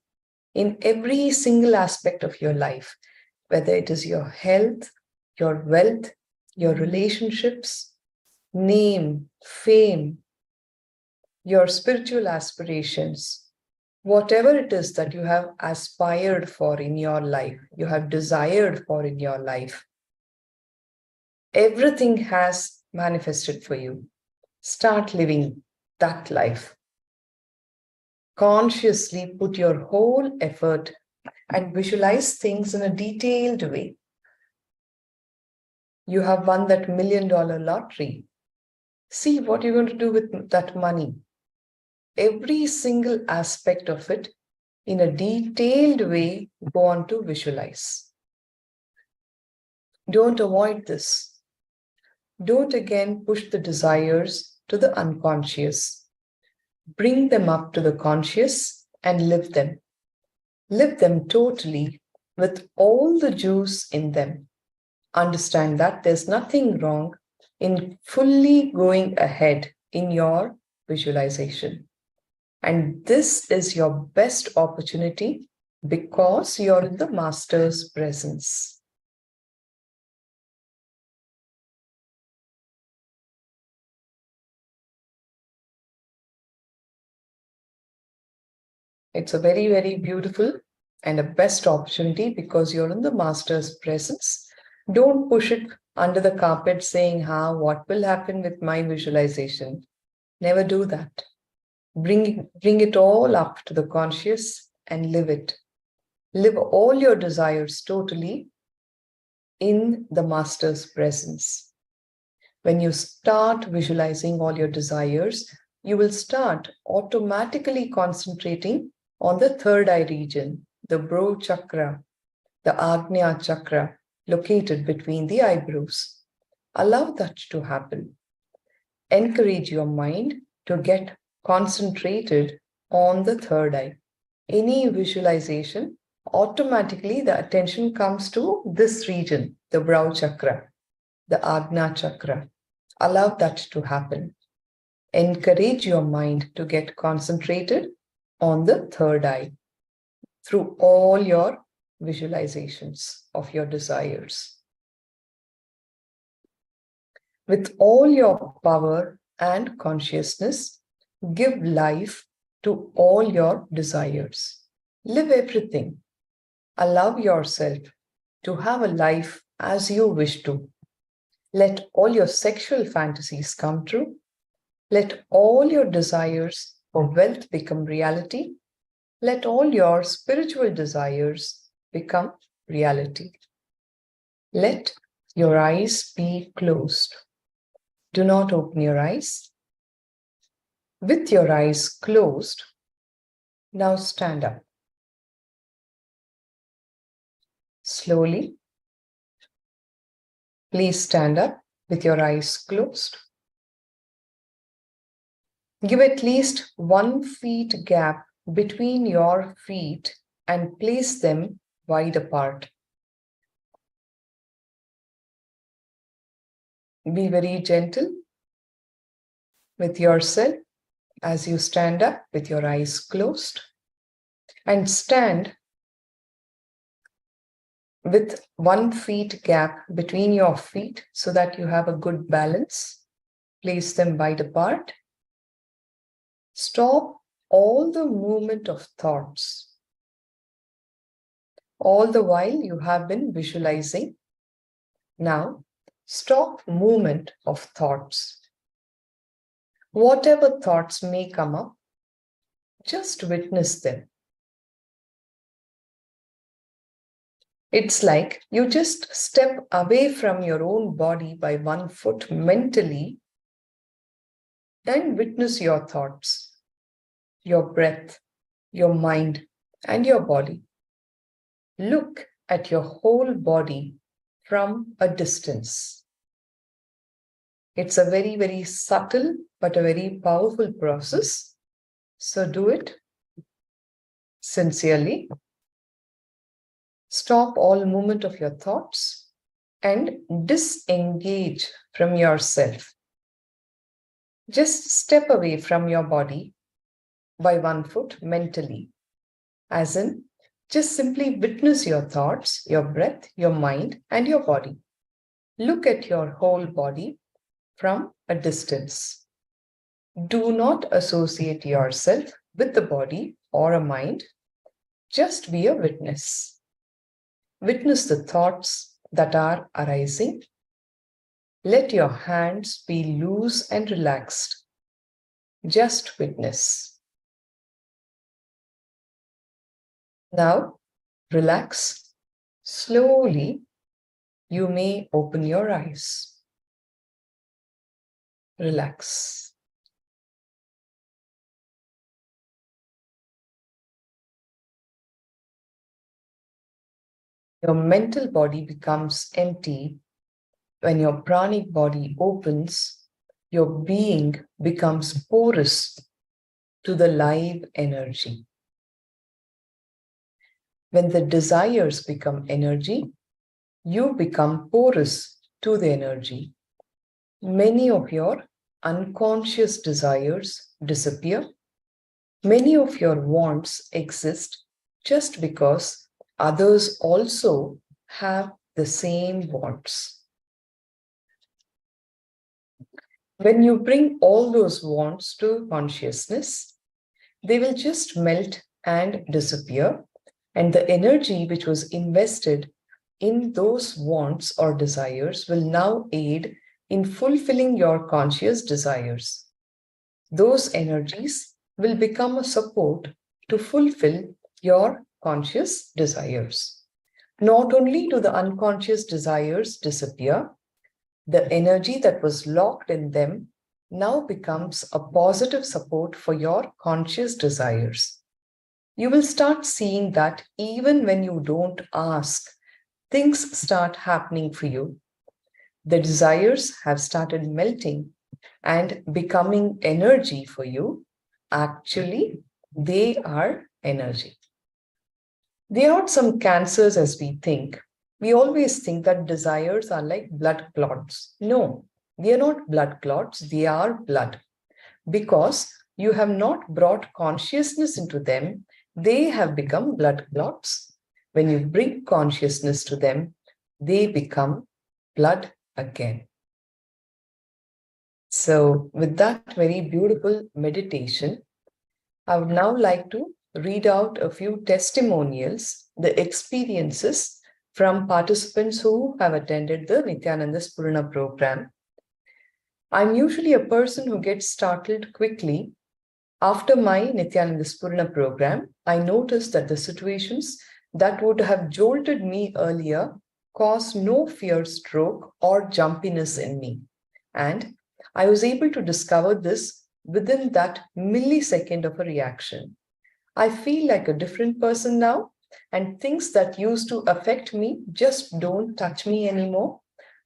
Speaker 4: in every single aspect of your life, whether it is your health, your wealth, your relationships, name, fame, your spiritual aspirations, whatever it is that you have aspired for in your life, you have desired for in your life, everything has manifested for you. Start living that life. Consciously put your whole effort and visualize things in a detailed way. You have won that $1 million lottery. See what you're going to do with that money. Every single aspect of it in a detailed way, go on to visualize. Don't avoid this. Don't again push the desires to the unconscious. Bring them up to the conscious and live them. Live them totally with all the juice in them. Understand that there's nothing wrong in fully going ahead in your visualization. And this is your best opportunity because you're in the Master's presence. It's a very, very beautiful and a best opportunity because you're in the Master's presence. Don't push it under the carpet saying, what will happen with my visualization? Never do that. Bring it all up to the conscious and live it. Live all your desires totally in the Master's presence. When you start visualizing all your desires, you will start automatically concentrating on the third eye region, the brow chakra, the Agnya chakra, located between the eyebrows. Allow that to happen. Encourage your mind to get concentrated on the third eye. Any visualization, automatically the attention comes to this region, the brow chakra, the Agnya chakra. Allow that to happen. Encourage your mind to get concentrated on the third eye through all your visualizations of your desires. With all your power and consciousness, give life to all your desires. Live everything. Allow yourself to have a life as you wish to. Let all your sexual fantasies come true. Let all your desires for wealth become reality. Let all your spiritual desires become reality. Let your eyes be closed. Do not open your eyes. With your eyes closed, now stand up. Slowly, please stand up with your eyes closed. Give at least 1 feet gap between your feet and place them wide apart. Be very gentle with yourself as you stand up with your eyes closed, and stand with 1 feet gap between your feet so that you have a good balance. Place them wide apart. Stop all the movement of thoughts. All the while you have been visualizing. Now, stop movement of thoughts. Whatever thoughts may come up, just witness them. It's like you just step away from your own body by 1 foot mentally and witness your thoughts, your breath, your mind, and your body. Look at your whole body from a distance. It's a very, very subtle but a very powerful process. So do it sincerely. Stop all movement of your thoughts and disengage from yourself. Just step away from your body by 1 foot mentally, as in just simply witness your thoughts, your breath, your mind, and your body. Look at your whole body from a distance. Do not associate yourself with the body or a mind. Just be a witness. Witness the thoughts that are arising. Let your hands be loose and relaxed. Just witness. Now, relax. Slowly, you may open your eyes. Relax. Your mental body becomes empty. When your pranic body opens, your being becomes porous to the live energy. When the desires become energy, you become porous to the energy. Many of your unconscious desires disappear. Many of your wants exist just because others also have the same wants. When you bring all those wants to consciousness, they will just melt and disappear, and the energy which was invested in those wants or desires will now aid in fulfilling your conscious desires. Those energies will become a support to fulfill your conscious desires. Not only do the unconscious desires disappear, the energy that was locked in them now becomes a positive support for your conscious desires. You will start seeing that even when you don't ask, things start happening for you. The desires have started melting and becoming energy for you. Actually, they are energy. They are not some cancers as we think. We always think that desires are like blood clots. No, they are not blood clots, they are blood. Because you have not brought consciousness into them, they have become blood clots. When you bring consciousness to them, they become blood again. So with that very beautiful meditation, I would now like to read out a few testimonials, the experiences from participants who have attended the Nithyananda Spurana program. I'm usually a person who gets startled quickly. After my Nithyananda Spurana program, I noticed that the situations that would have jolted me earlier caused no fear stroke or jumpiness in me. And I was able to discover this within that millisecond of a reaction. I feel like a different person now, and things that used to affect me just don't touch me anymore.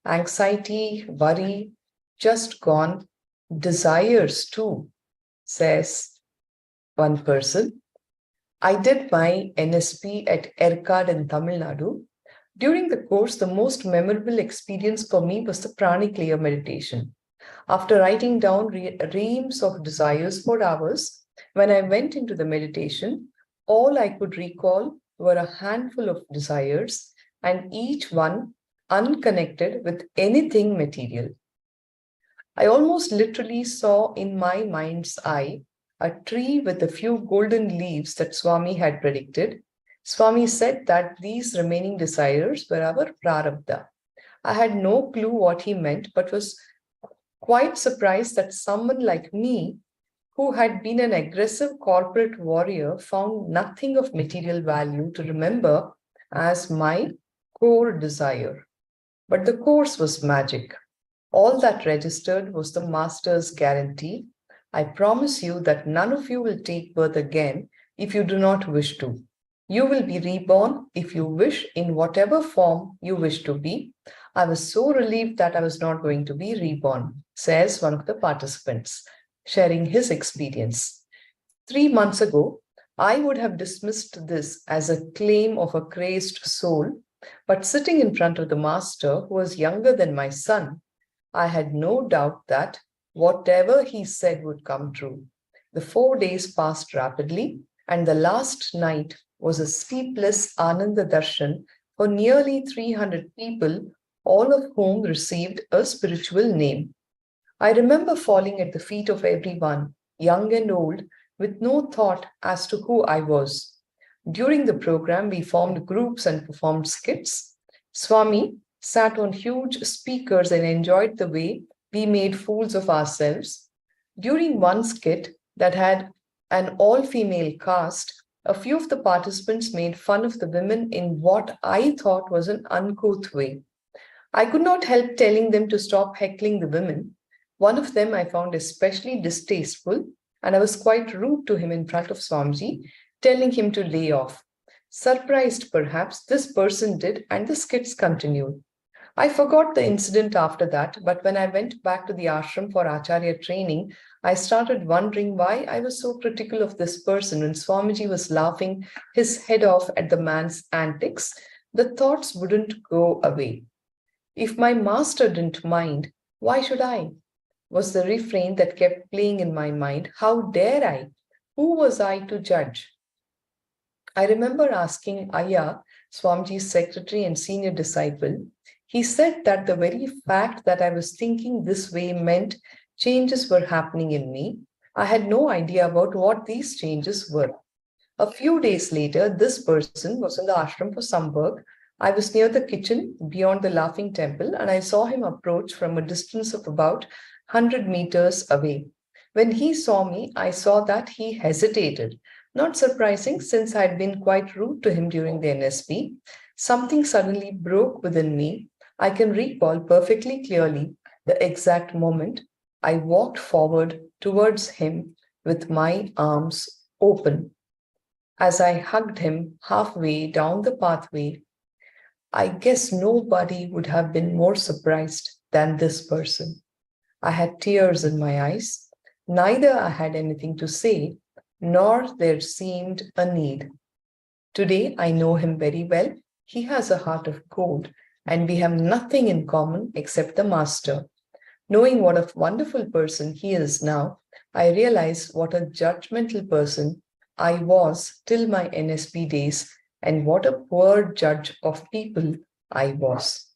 Speaker 4: Anxiety, worry, just gone. Desires too, says one person. I did my NSP at Erkad in Tamil Nadu. During the course, the most memorable experience for me was the pranic layer meditation. After writing down reams of desires for hours, when I went into the meditation, all I could recall were a handful of desires, and each one unconnected with anything material. I almost literally saw in my mind's eye a tree with a few golden leaves that Swami had predicted. Swami said that these remaining desires were our prarabdha. I had no clue what he meant, but was quite surprised that someone like me, who had been an aggressive corporate warrior, found nothing of material value to remember as my core desire. But the course was magic. All that registered was the master's guarantee. I promise you that none of you will take birth again if you do not wish to. You will be reborn if you wish in whatever form you wish to be. I was so relieved that I was not going to be reborn, says one of the participants, sharing his experience. 3 months ago, I would have dismissed this as a claim of a crazed soul, but sitting in front of the master, who was younger than my son, I had no doubt that whatever he said would come true. The 4 days passed rapidly, and the last night was a sleepless Ananda Darshan for nearly 300 people, all of whom received a spiritual name. I remember falling at the feet of everyone, young and old, with no thought as to who I was. During the program, we formed groups and performed skits. Swami sat on huge speakers and enjoyed the way we made fools of ourselves. During one skit that had an all-female cast, a few of the participants made fun of the women in what I thought was an uncouth way. I could not help telling them to stop heckling the women. One of them I found especially distasteful, and I was quite rude to him in front of Swamiji, telling him to lay off. Surprised perhaps, this person did, and the skits continued. I forgot the incident after that, but when I went back to the ashram for Acharya training, I started wondering why I was so critical of this person when Swamiji was laughing his head off at the man's antics. The thoughts wouldn't go away. If my master didn't mind, why should I? Was the refrain that kept playing in my mind. How dare I? Who was I to judge? I remember asking Aya, Swamiji's secretary and senior disciple. He said that the very fact that I was thinking this way meant changes were happening in me. I had no idea about what these changes were. A few days later, this person was in the ashram for some work. I was near the kitchen beyond the laughing temple, and I saw him approach from a distance of about 100 meters away. When he saw me, I saw that he hesitated. Not surprising, since I had been quite rude to him during the NSP. Something suddenly broke within me. I can recall perfectly clearly the exact moment. I walked forward towards him with my arms open. As I hugged him halfway down the pathway, I guess nobody would have been more surprised than this person. I had tears in my eyes. Neither I had anything to say, nor there seemed a need. Today, I know him very well. He has a heart of gold, and we have nothing in common except the master. Knowing what a wonderful person he is now, I realize what a judgmental person I was till my NSP days, and what a poor judge of people I was.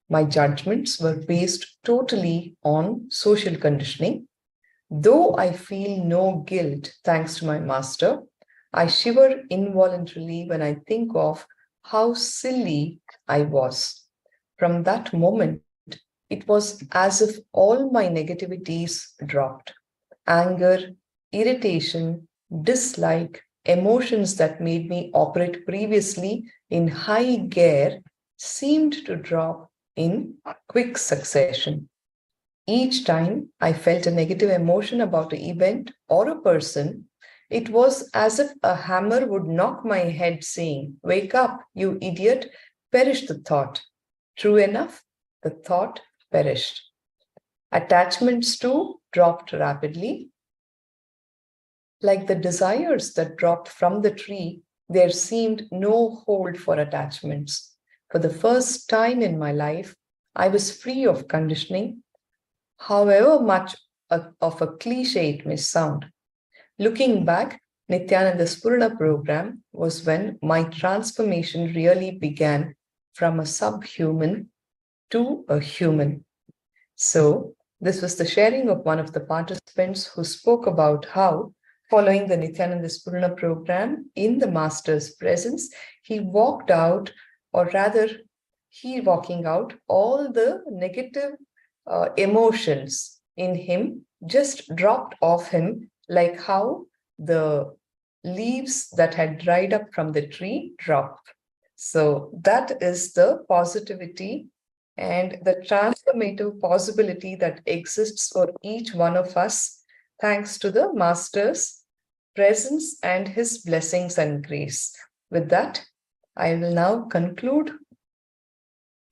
Speaker 4: My judgments were based totally on social conditioning. Though I feel no guilt thanks to my master, I shiver involuntarily when I think of how silly I was. From that moment, it was as if all my negativities dropped. Anger, irritation, dislike, emotions that made me operate previously in high gear seemed to drop in quick succession. Each time I felt a negative emotion about an event or a person, it was as if a hammer would knock my head, saying, "Wake up, you idiot," perished the thought. True enough, the thought perished. Attachments too dropped rapidly. Like the desires that dropped from the tree, there seemed no hold for attachments. For the first time in my life, I was free of conditioning, however much of a cliche it may sound. Looking back, Nithyananda's Purna program was when my transformation really began from a subhuman to a human. So, this was the sharing of one of the participants who spoke about how, following the Nithyananda Purna program in the Master's presence, he walked out, or rather, he walking out all the negative emotions in him just dropped off him, like how the leaves that had dried up from the tree dropped. So that is the positivity and the transformative possibility that exists for each one of us, thanks to the Master's presence and his blessings and grace. With that, I will now conclude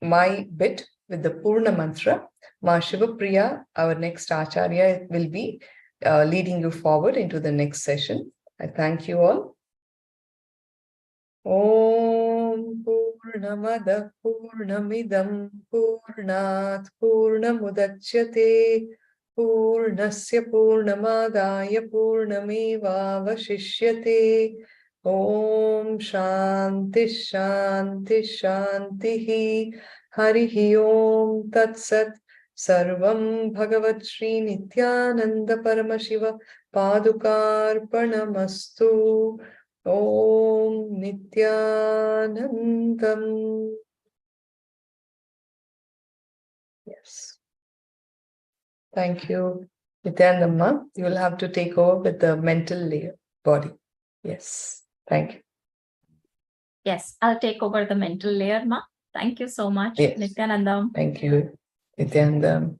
Speaker 4: my bit with the Purna Mantra. Ma Shiva Priya, our next Acharya, will be leading you forward into the next session. I thank you all. Om Purnamada Purnamidam Purnat Purnamudachyate Purnasya Purnamadaya Purnameva Vashishyate. Om Shanti Shanti Shanti Harihi Om Tat Sat. Sarvam Bhagavat Shri Nithyananda Paramashiva Padukarpanamastu. Om Nithyanandam. Yes. Thank you, Nithyanandamma. You will have to take over with the mental layer, body. Yes. Thank you.
Speaker 5: Yes, I'll take over the mental layer, Ma. Thank you so much,
Speaker 4: Yes.
Speaker 5: Nithyanandam.
Speaker 4: Thank you, Nithyanandam.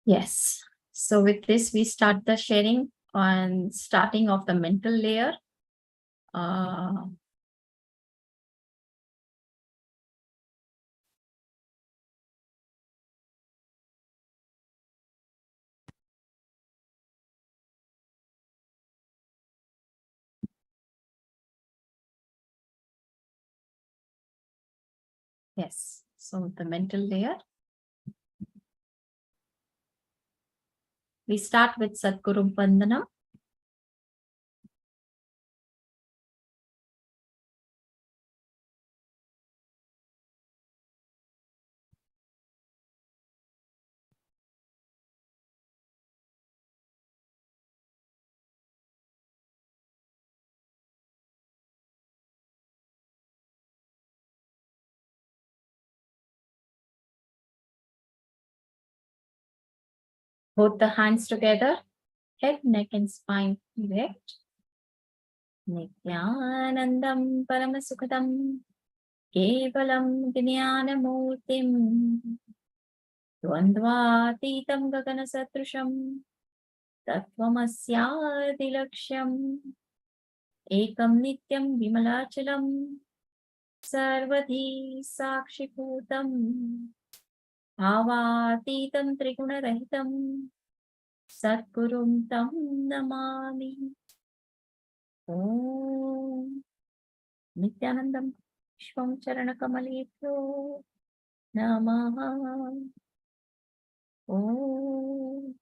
Speaker 5: Yes. So with this, we start the sharing on starting of the mental layer. Yes. So the mental layer. We start with Sadguru Vandana. Both the hands together, head, neck, and spine erect. Nithyanandam Paramasukadam Kevalam Jnanamurtim Dvandvatitam Gaganasatrisham Tattvamasyaadilaksham Ekam Nityam Vimalachalam Sarvadhi Sakshibhutam Bhavatitam Trigunarahitam Satgurum Tam Namami. Om Nithyanandam Shvam Charanakamalitro Namaha. Om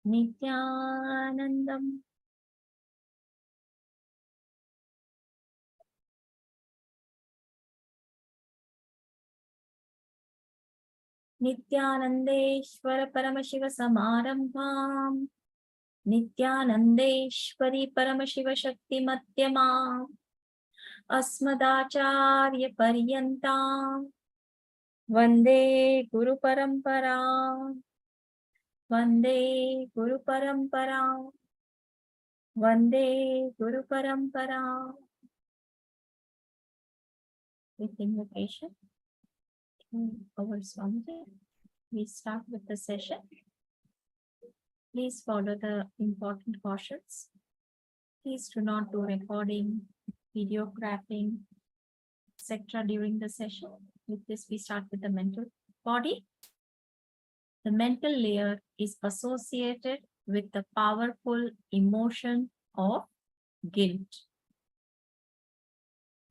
Speaker 5: Nithyanandam. Nithyanandeshwara Paramashiva Samarambham Nithyanandeshwari Paramashiva Shakti Madhyama Asmadacharya Paryantam Vande Guru Parampara Vande Guru Parampara Vande Guru Parampara. With invocation to our Swamiji, we start with the session. Please follow the important cautions. Please do not do recording, videographing, etc. during the session. With this, we start with the mental body. The mental layer is associated with the powerful emotion of guilt.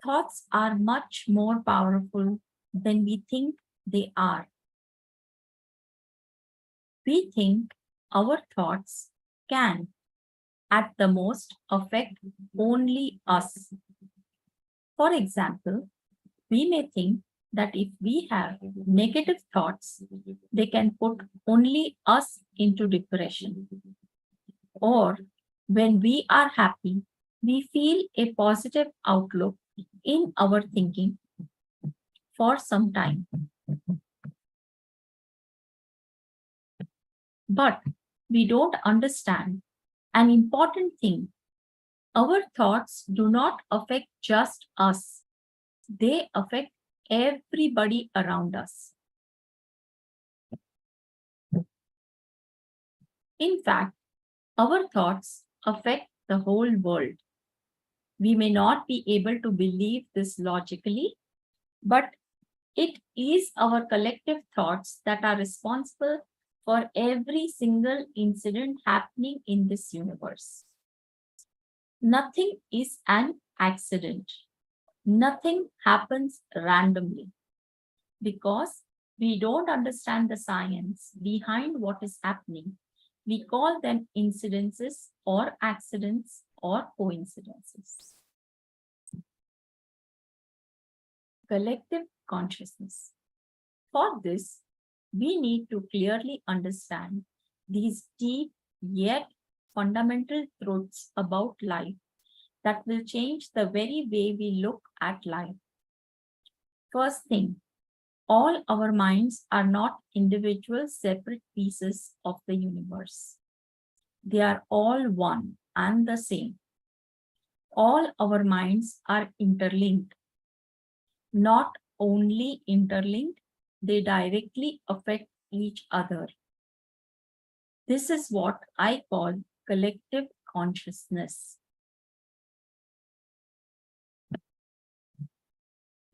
Speaker 5: Thoughts are much more powerful than we think they are. We think our thoughts can, at the most, affect only us. For example, we may think that if we have negative thoughts, they can put only us into depression. Or when we are happy, we feel a positive outlook in our thinking for some time. But we don't understand an important thing. Our thoughts do not affect just us. They affect everybody around us. In fact, our thoughts affect the whole world. We may not be able to believe this logically, but it is our collective thoughts that are responsible for every single incident happening in this universe. Nothing is an accident. Nothing happens randomly. Because we don't understand the science behind what is happening, we call them incidences or accidents or coincidences. Collective consciousness. For this, we need to clearly understand these deep yet fundamental truths about life that will change the very way we look at life. First thing, all our minds are not individual separate pieces of the universe. They are all one and the same. All our minds are interlinked. Not only interlinked, they directly affect each other. This is what I call collective consciousness.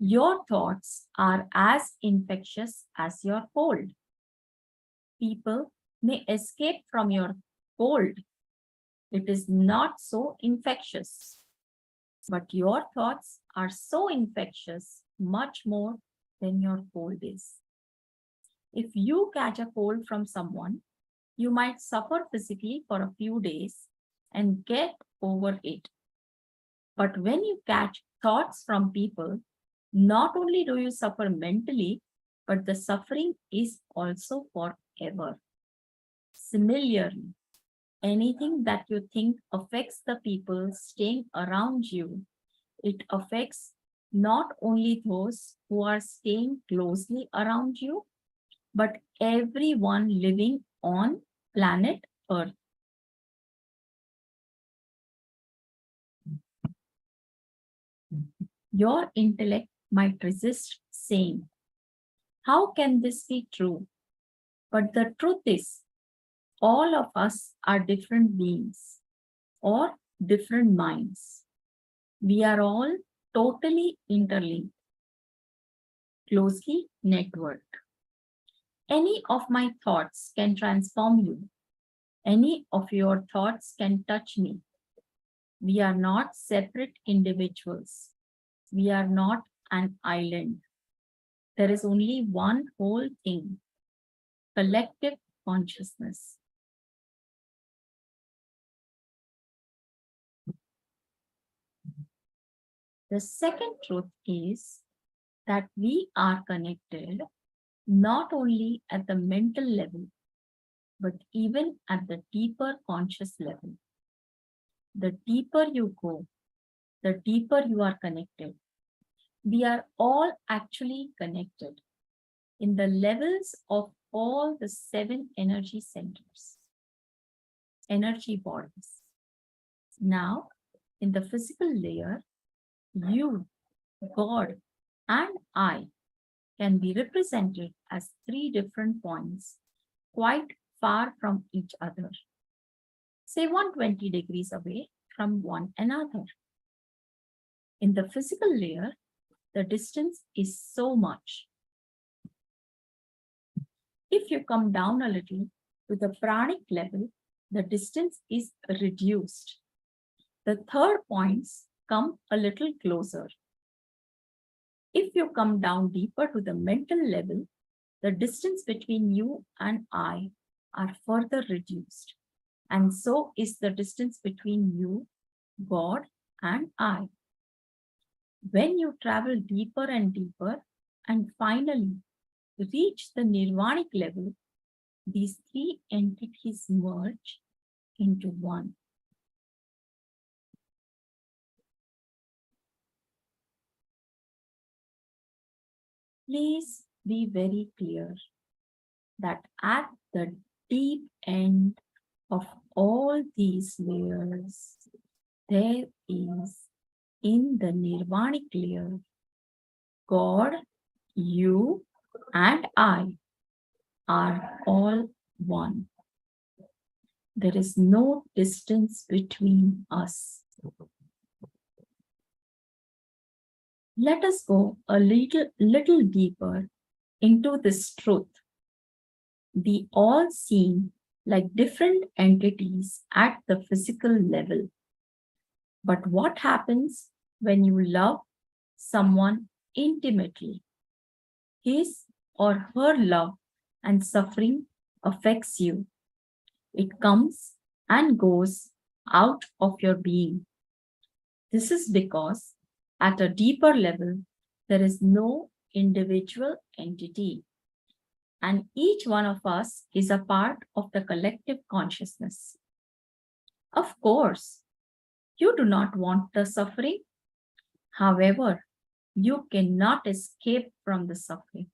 Speaker 5: Your thoughts are as infectious as your cold. People may escape from your cold. It is not so infectious. But your thoughts are so infectious, much more than your cold is. If you catch a cold from someone, you might suffer physically for a few days and get over it. But when you catch thoughts from people, not only do you suffer mentally, but the suffering is also forever. Similarly, anything that you think affects the people staying around you, it affects not only those who are staying closely around you, but everyone living on planet Earth. Your intellect might resist saying, "How can this be true?" But the truth is, all of us are different beings or different minds. We are all totally interlinked, closely networked. Any of my thoughts can transform you. Any of your thoughts can touch me. We are not separate individuals. We are not an island. There is only one whole thing, collective consciousness. The second truth is that we are connected not only at the mental level, but even at the deeper conscious level. The deeper you go, the deeper you are connected. We are all actually connected in the levels of all the 7 energy centers, energy bodies. Now, in the physical layer, you, God, and I can be represented as 3 different points, quite far from each other, say 120 degrees away from one another. In the physical layer, the distance is so much. If you come down a little to the pranic level, the distance is reduced. The third points come a little closer. If you come down deeper to the mental level, the distance between you and I are further reduced. And so is the distance between you, God, and I. When you travel deeper and deeper and finally reach the nirvanic level, these 3 entities merge into one. Please be very clear that at the deep end of all these layers, there is, in the nirvanic layer, God, you, and I are all one. There is no distance between us. Let us go a little deeper into this truth. We all seem like different entities at the physical level. But what happens when you love someone intimately? His or her love and suffering affects you. It comes and goes out of your being. This is because at a deeper level, there is no individual entity, and each one of us is a part of the collective consciousness. Of course, you do not want the suffering. However, you cannot escape from the suffering.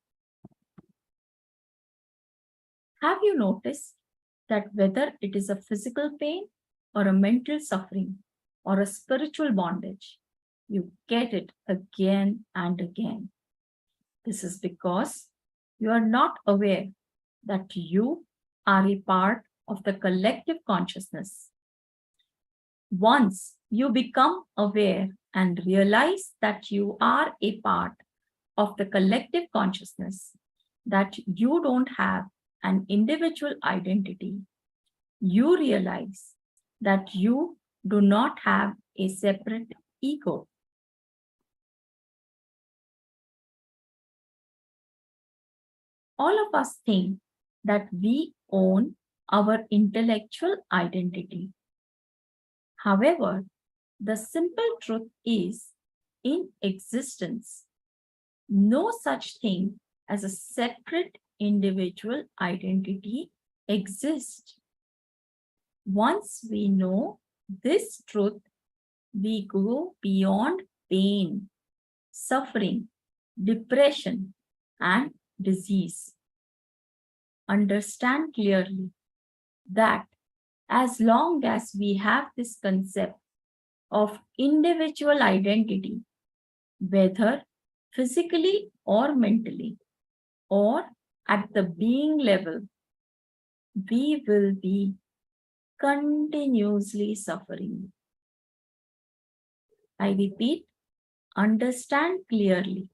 Speaker 5: Have you noticed that whether it is a physical pain or a mental suffering or a spiritual bondage, you get it again and again? This is because you are not aware that you are a part of the collective consciousness. Once you become aware and realize that you are a part of the collective consciousness, that you don't have an individual identity, you realize that you do not have a separate ego. All of us think that we own our intellectual identity. However, the simple truth is, in existence, no such thing as a separate individual identity exists. Once we know this truth, we go beyond pain, suffering, depression, and disease. Understand clearly that as long as we have this concept of individual identity, whether physically or mentally, or at the being level, we will be continuously suffering. I repeat, understand clearly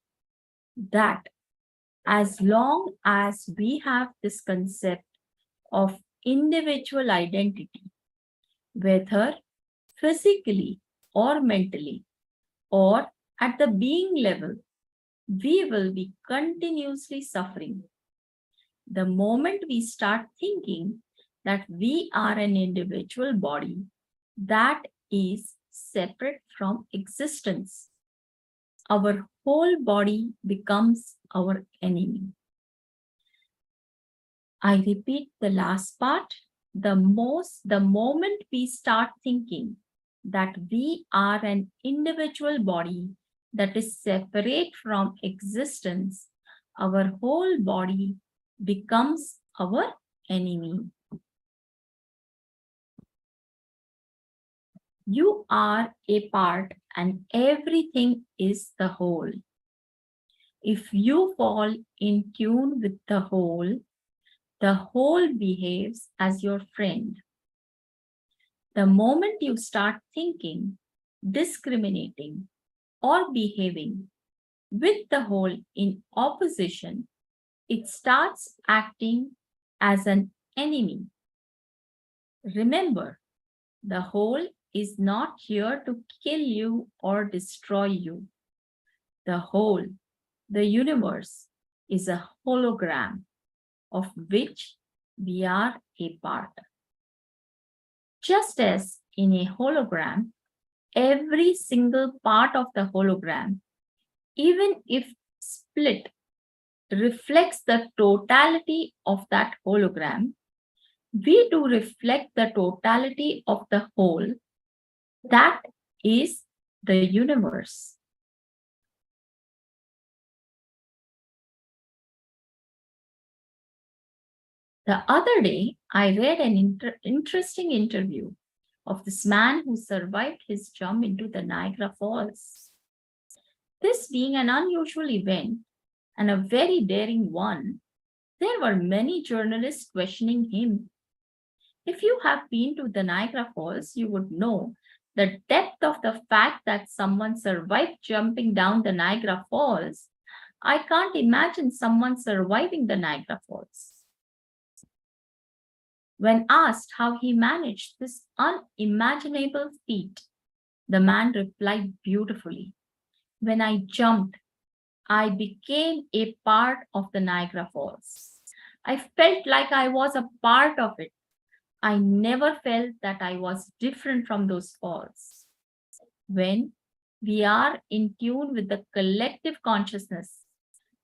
Speaker 5: that as long as we have this concept of individual identity, whether physically or mentally, or at the being level, we will be continuously suffering. The moment we start thinking that we are an individual body that is separate from existence, our whole body becomes our enemy. I repeat the last part. The moment we start thinking that we are an individual body that is separate from existence, our whole body becomes our enemy. You are a part and everything is the whole. If you fall in tune with the whole behaves as your friend. The moment you start thinking, discriminating, or behaving with the whole in opposition, it starts acting as an enemy. Remember, the whole is not here to kill you or destroy you. The whole, the universe, is a hologram of which we are a part. Just as in a hologram, every single part of the hologram, even if split, reflects the totality of that hologram, we do reflect the totality of the whole. That is the universe. The other day, I read an interesting interview of this man who survived his jump into the Niagara Falls. This being an unusual event and a very daring one, there were many journalists questioning him. If you have been to the Niagara Falls, you would know the depth of the fact that someone survived jumping down the Niagara Falls. I can't imagine someone surviving the Niagara Falls. When asked how he managed this unimaginable feat, the man replied beautifully, "When I jumped, I became a part of the Niagara Falls. I felt like I was a part of it. I never felt that I was different from those falls." When we are in tune with the collective consciousness,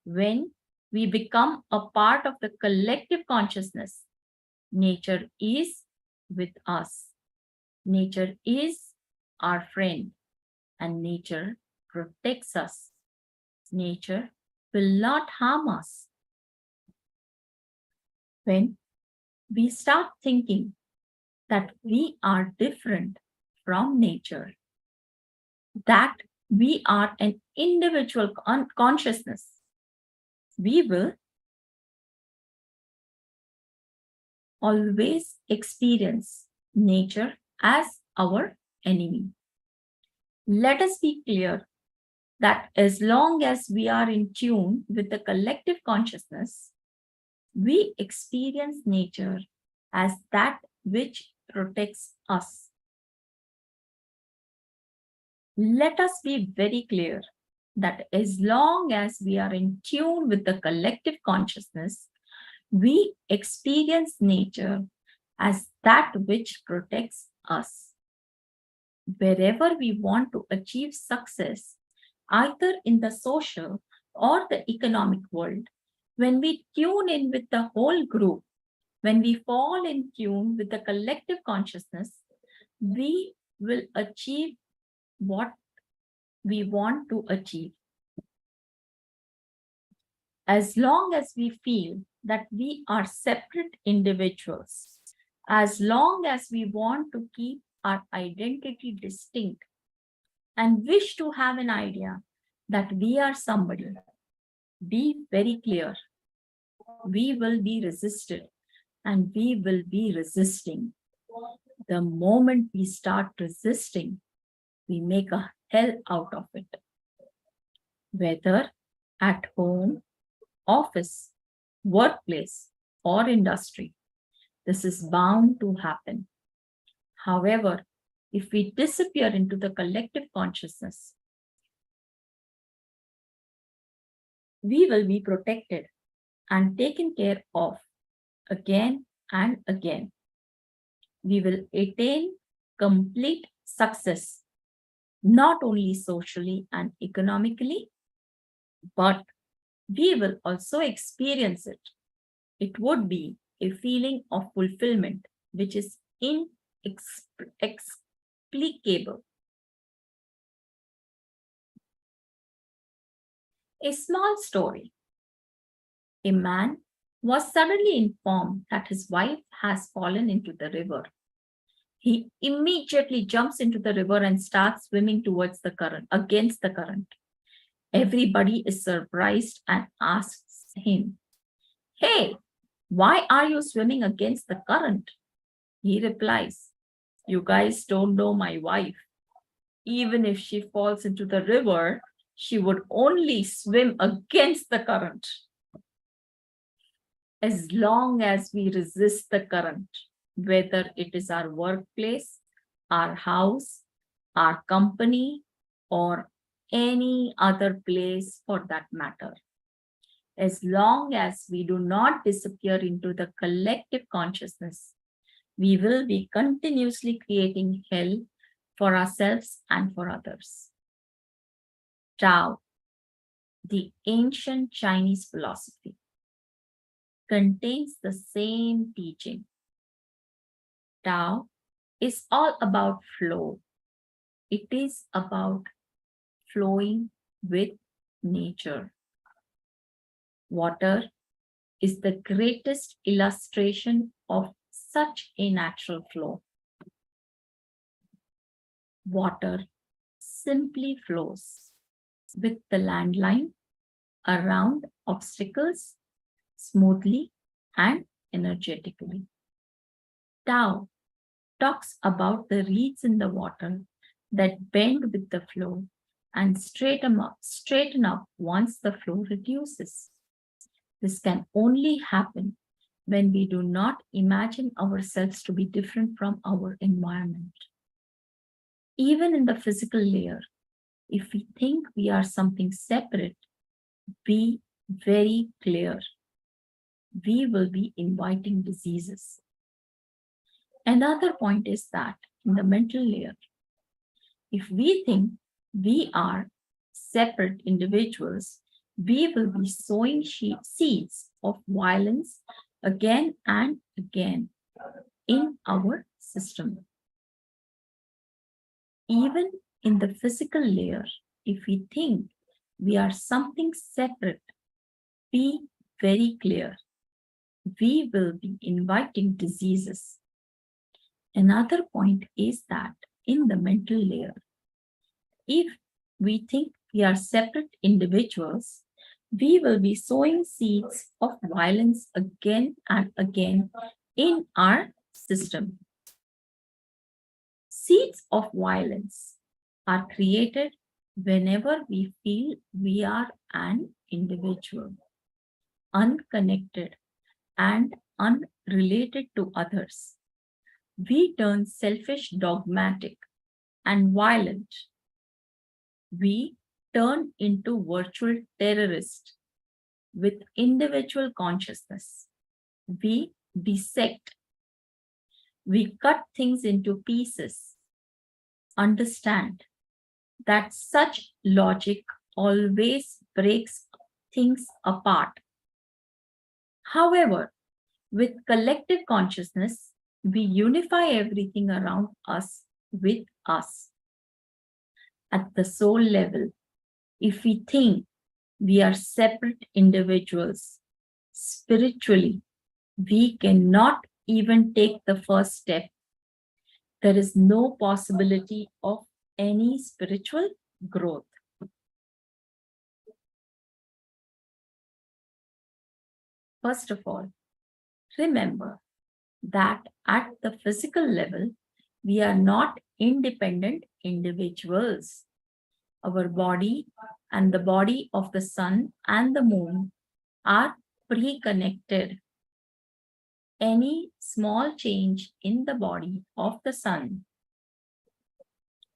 Speaker 5: when we become a part of the collective consciousness, nature is with us. Nature is our friend, and nature protects us. Nature will not harm us. When we start thinking that we are different from nature, that we are an individual consciousness, we will always experience nature as our enemy. Let us be clear that as long as we are in tune with the collective consciousness, we experience nature as that which protects us. Let us be very clear that as long as we are in tune with the collective consciousness, we experience nature as that which protects us. Wherever we want to achieve success, either in the social or the economic world, when we tune in with the whole group, when we fall in tune with the collective consciousness, we will achieve what we want to achieve. As long as we feel that we are separate individuals, as long as we want to keep our identity distinct and wish to have an idea that we are somebody, be very clear. We will be resisted and we will be resisting. The moment we start resisting, we make a hell out of it. Whether at home, office, workplace, or industry, this is bound to happen. However, if we disappear into the collective consciousness, we will be protected and taken care of again and again. We will attain complete success, not only socially and economically, but we will also experience it. It would be a feeling of fulfillment which is inexplicable. A small story. A man was suddenly informed that his wife has fallen into the river. He immediately jumps into the river and starts swimming towards the current, against the current. Everybody is surprised and asks him, "Hey, why are you swimming against the current?" He replies, "You guys don't know my wife. Even if she falls into the river, she would only swim against the current. As long as we resist the current, whether it is our workplace, our house, our company, or any other place for that matter, as long as we do not disappear into the collective consciousness, we will be continuously creating hell for ourselves and for others." Tao, the ancient Chinese philosophy, contains the same teaching. Tao is all about flow. It is about flowing with nature. Water is the greatest illustration of such a natural flow. Water simply flows with the landline around obstacles smoothly and energetically. Tao talks about the reeds in the water that bend with the flow and straighten up once the flow reduces. This can only happen when we do not imagine ourselves to be different from our environment. Even in the physical layer, if we think we are something separate, be very clear. We will be inviting diseases. Another point is that in the mental layer, if we think we are separate individuals, we will be sowing seeds of violence again and again in our system. Even in the physical layer, if we think we are something separate, be very clear. We will be inviting diseases. Another point is that in the mental layer, if we think we are separate individuals, we will be sowing seeds of violence again and again in our system. Seeds of violence are created whenever we feel we are an individual, unconnected and unrelated to others. We turn selfish, dogmatic, and violent. We turn into virtual terrorists with individual consciousness. We dissect. We cut things into pieces. Understand that such logic always breaks things apart. However, with collective consciousness, we unify everything around us with us. At the soul level, if we think we are separate individuals, spiritually, we cannot even take the first step. There is no possibility of any spiritual growth. First of all, remember that at the physical level, we are not independent individuals. Our body and the body of the sun and the moon are pre-connected. Any small change in the body of the sun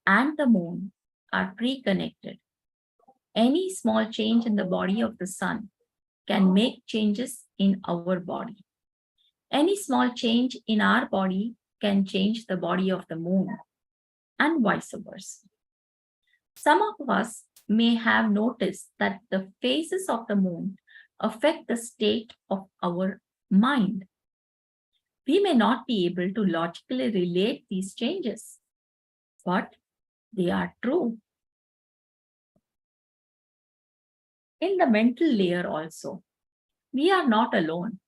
Speaker 5: and the moon are pre-connected. Any small change in the body of the sun can make changes in our body. Any small change in our body can change the body of the moon, and vice versa. Some of us may have noticed that the phases of the moon affect the state of our mind. We may not be able to logically relate these changes, but they are true. In the mental layer also, we are not alone.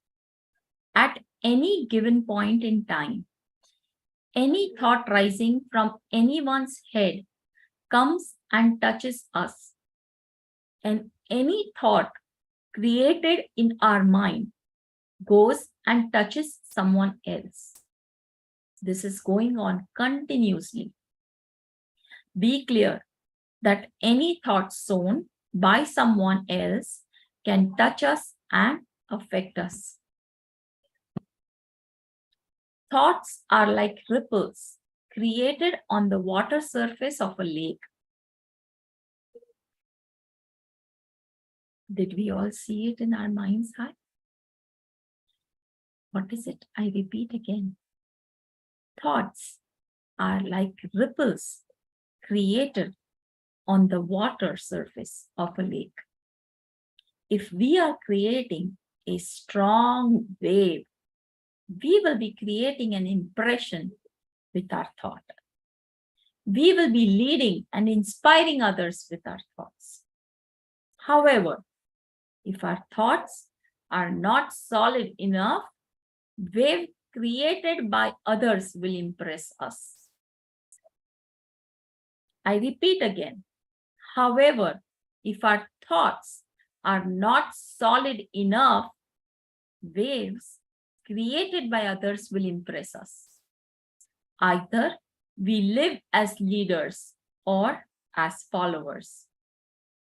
Speaker 5: At any given point in time, any thought rising from anyone's head comes and touches us. And any thought created in our mind goes and touches someone else. This is going on continuously. Be clear that any thought sown by someone else can touch us and affect us. Thoughts are like ripples created on the water surface of a lake. Did we all see it in our mind's eye? What is it? I repeat again. Thoughts are like ripples created on the water surface of a lake. If we are creating a strong wave, we will be creating an impression with our thought. We will be leading and inspiring others with our thoughts. However, if our thoughts are not solid enough, wave created by others will impress us. I repeat again. However, if our thoughts are not solid enough, waves created by others will impress us. Either we live as leaders or as followers.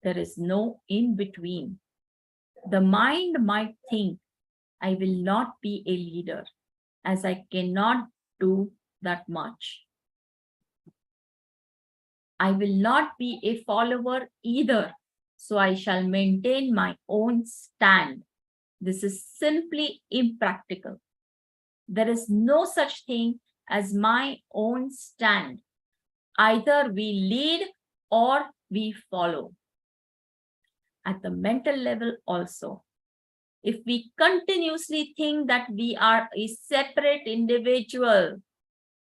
Speaker 5: There is no in between. The mind might think, I will not be a leader, as I cannot do that much. I will not be a follower either, so I shall maintain my own stand. This is simply impractical. There is no such thing as my own stand. Either we lead or we follow. At the mental level also, if we continuously think that we are a separate individual,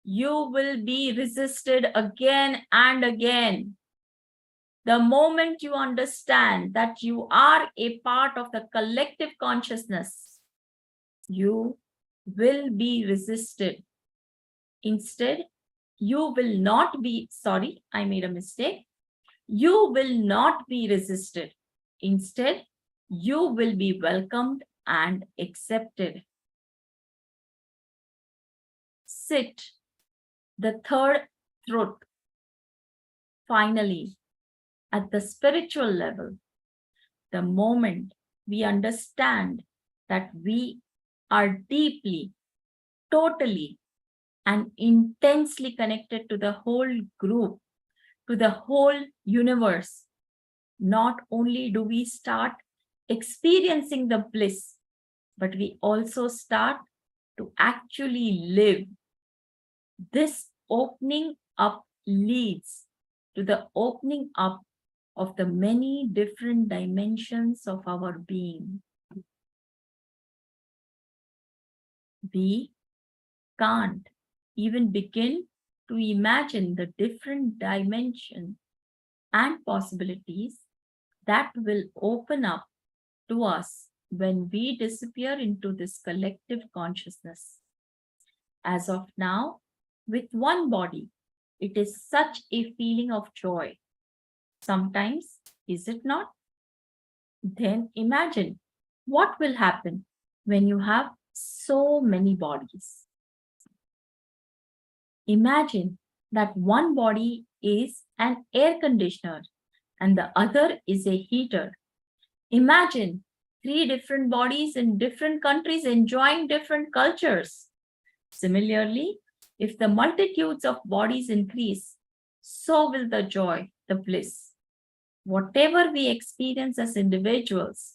Speaker 5: you will be resisted again and again. The moment you understand that you are a part of the collective consciousness, you will be resisted. Instead, you will not be, sorry, I made a mistake. You will not be resisted. Instead, you will be welcomed and accepted. Sit, the third truth. Finally, at the spiritual level, the moment we understand that we are deeply, totally, and intensely connected to the whole group, to the whole universe, not only do we start experiencing the bliss, but we also start to actually live. This opening up leads to the opening up of the many different dimensions of our being. We can't even begin to imagine the different dimensions and possibilities that will open up to us when we disappear into this collective consciousness. As of now, with one body, it is such a feeling of joy. Sometimes, is it not? Then imagine what will happen when you have so many bodies. Imagine that one body is an air conditioner and the other is a heater. Imagine 3 different bodies in different countries enjoying different cultures. Similarly, if the multitudes of bodies increase, so will the joy, the bliss. Whatever we experience as individuals,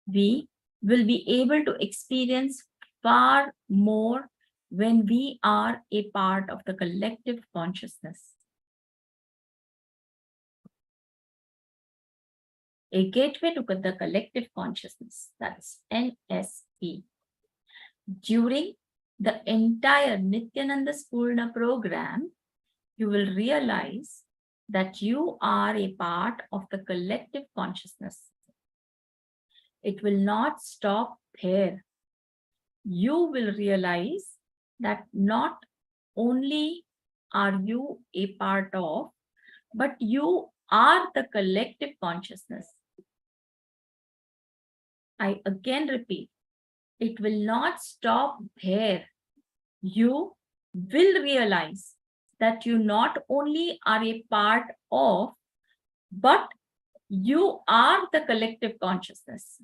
Speaker 5: we will be able to experience far more when we are a part of the collective consciousness. A gateway to the collective consciousness, that's NSP. During the entire Nithyananda Purna program, you will realize that you are a part of the collective consciousness. It will not stop there. You will realize that not only are you a part of, but you are the collective consciousness. I again repeat, it will not stop there. You will realize that you not only are a part of, but you are the collective consciousness.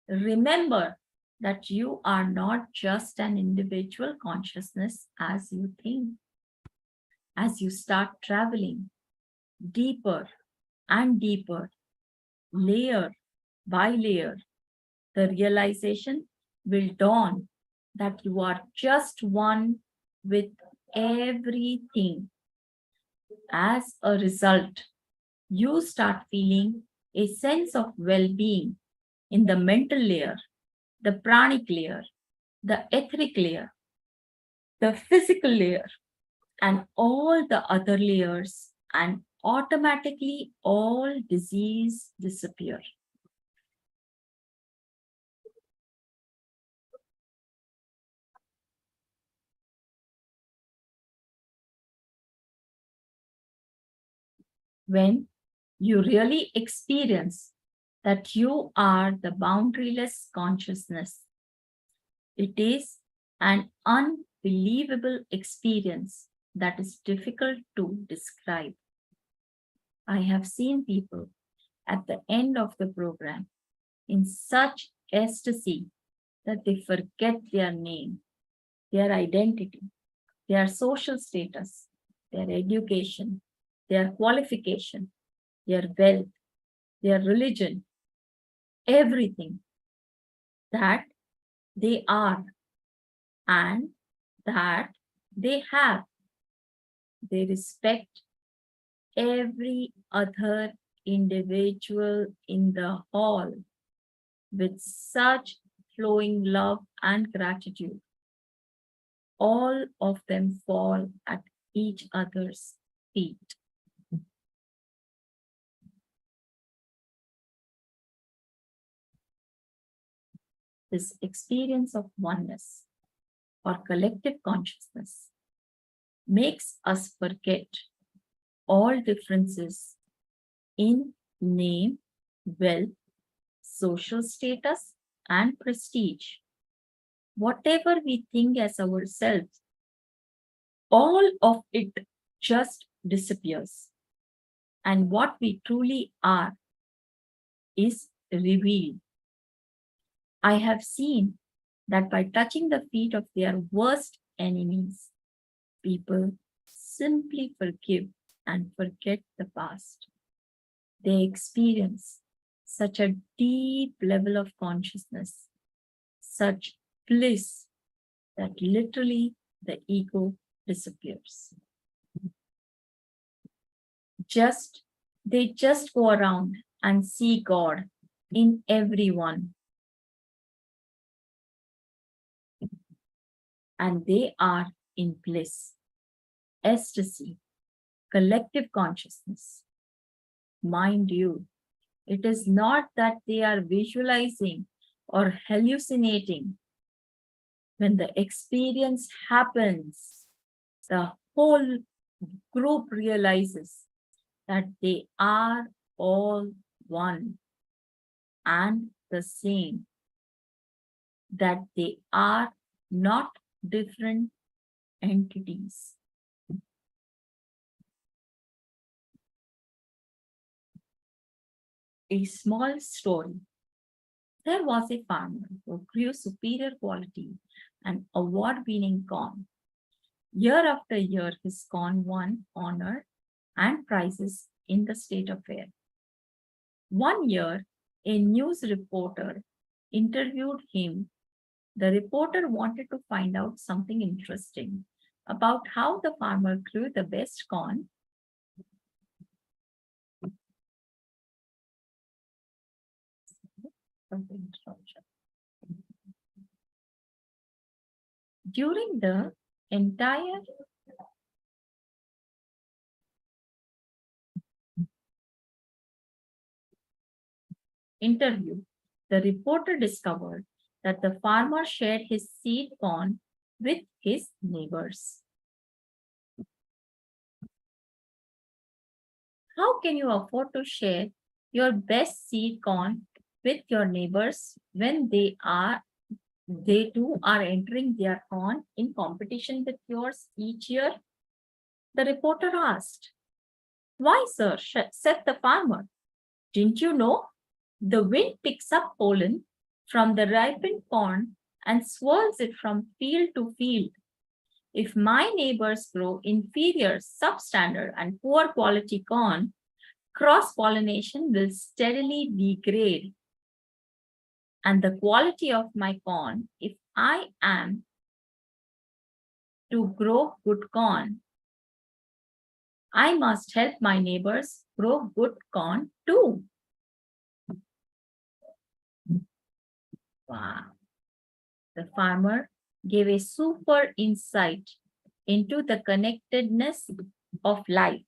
Speaker 5: Remember that you are not just an individual consciousness as you think. As you start traveling deeper and deeper, layer by layer, the realization will dawn that you are just one with everything. As a result, you start feeling a sense of well-being in the mental layer, the pranic layer, the etheric layer, the physical layer, and all the other layers, and automatically all disease disappear. When you really experience that you are the boundaryless consciousness, it is an unbelievable experience that is difficult to describe. I have seen people at the end of the program in such ecstasy that they forget their name, their identity, their social status, their education, their qualification, their wealth, their religion, everything that they are and that they have. They respect every other individual in the hall with such flowing love and gratitude. All of them fall at each other's feet. This experience of oneness or collective consciousness makes us forget all differences in name, wealth, social status, and prestige. Whatever we think as ourselves, all of it just disappears. And what we truly are is revealed. I have seen that by touching the feet of their worst enemies, people simply forgive and forget the past. They experience such a deep level of consciousness, such bliss that literally the ego disappears. They just go around and see God in everyone. And they are in bliss, ecstasy, collective consciousness. Mind you, it is not that they are visualizing or hallucinating. When the experience happens, the whole group realizes that they are all one and the same, that they are not different entities. A small story. There was a farmer who grew superior quality and award-winning corn. Year after year, his corn won honor and prizes in the state affair. One year, a news reporter interviewed him. The reporter wanted to find out something interesting about how the farmer grew the best corn. During the entire interview, the reporter discovered that the farmer shared his seed corn with his neighbors. How can you afford to share your best seed corn with your neighbors when they too are entering their corn in competition with yours each year? The reporter asked. Why, sir, said the farmer. Didn't you know? The wind picks up pollen from the ripened corn and swirls it from field to field. If my neighbors grow inferior, substandard, and poor quality corn, cross-pollination will steadily degrade. And the quality of my corn, if I am to grow good corn, I must help my neighbors grow good corn too. Wow. The farmer gave a super insight into the connectedness of life.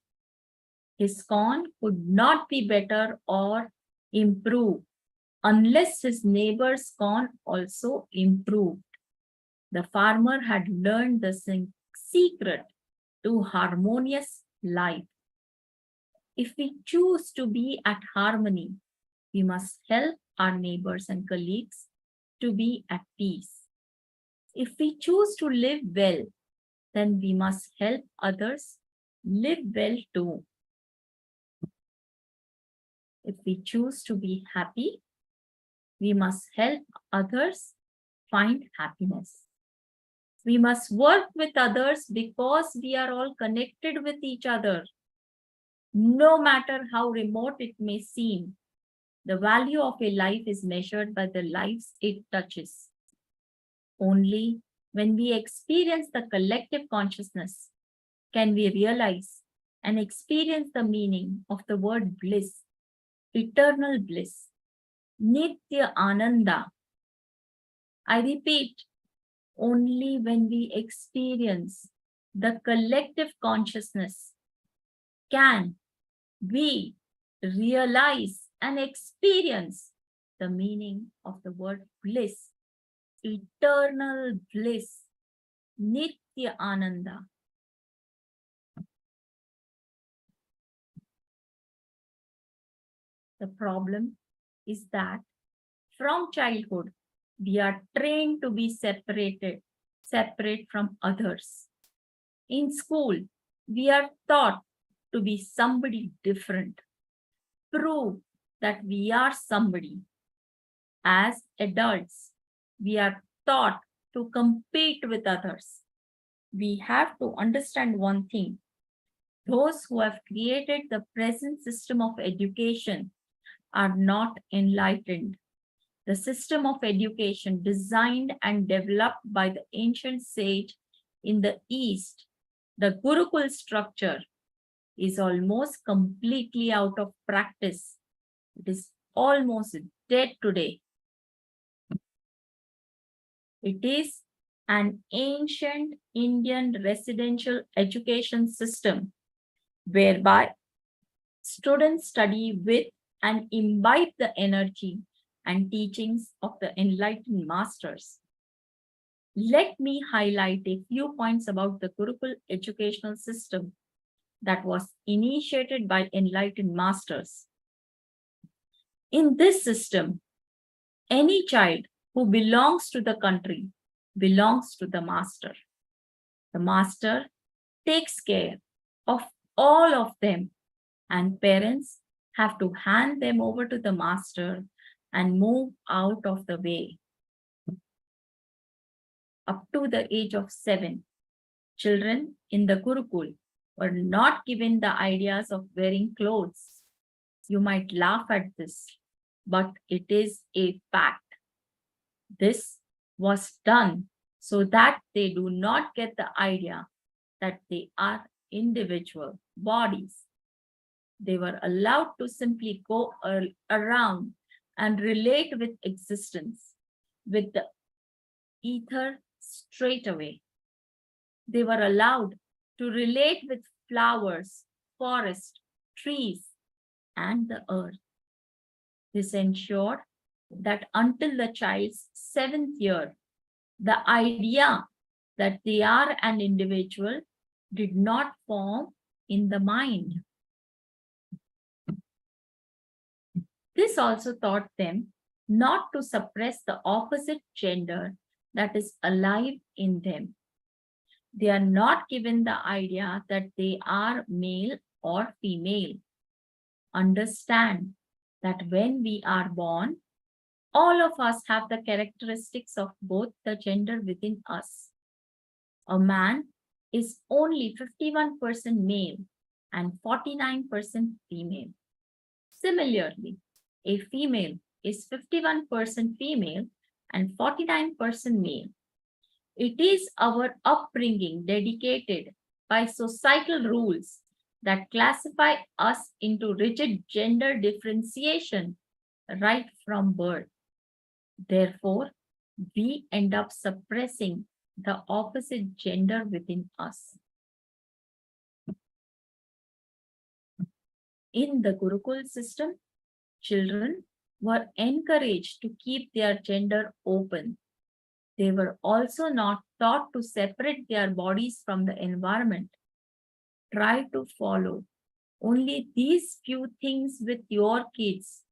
Speaker 5: His corn could not be better or improve unless his neighbor's corn also improved. The farmer had learned the secret to harmonious life. If we choose to be at harmony, we must help our neighbors and colleagues to be at peace. If we choose to live well, then we must help others live well too. If we choose to be happy, we must help others find happiness. We must work with others because we are all connected with each other. No matter how remote it may seem, the value of a life is measured by the lives it touches. Only when we experience the collective consciousness can we realize and experience the meaning of the word bliss, eternal bliss, Nithyananda. I repeat, only when we experience the collective consciousness can we realize and experience the meaning of the word bliss, eternal bliss, Nithyananda. The problem is that from childhood, we are trained to be separate from others. In school, we are taught to be somebody different, prove that we are somebody. As adults, we are taught to compete with others. We have to understand one thing. Those who have created the present system of education are not enlightened. The system of education designed and developed by the ancient sage in the East, the Gurukul structure, is almost completely out of practice. It is almost dead today. It is an ancient Indian residential education system whereby students study with and imbibe the energy and teachings of the enlightened masters. Let me highlight a few points about the Gurukul educational system that was initiated by enlightened masters. In this system, any child who belongs to the country belongs to the master. The master takes care of all of them, and parents have to hand them over to the master and move out of the way. Up to the age of 7, children in the Gurukul were not given the ideas of wearing clothes. You might laugh at this, but it is a fact. This was done so that they do not get the idea that they are individual bodies. They were allowed to simply go around and relate with existence, with the ether straight away. They were allowed to relate with flowers, forest, trees, and the earth. This ensured that until the child's 7th year, the idea that they are an individual did not form in the mind. This also taught them not to suppress the opposite gender that is alive in them. They are not given the idea that they are male or female. Understand that when we are born, all of us have the characteristics of both the gender within us. A man is only 51% male and 49% female. Similarly, a female is 51% female and 49% male. It is our upbringing dedicated by societal rules that classify us into rigid gender differentiation right from birth. Therefore, we end up suppressing the opposite gender within us. In the Gurukul system, children were encouraged to keep their gender open. They were also not taught to separate their bodies from the environment. Try to follow only these few things with your kids.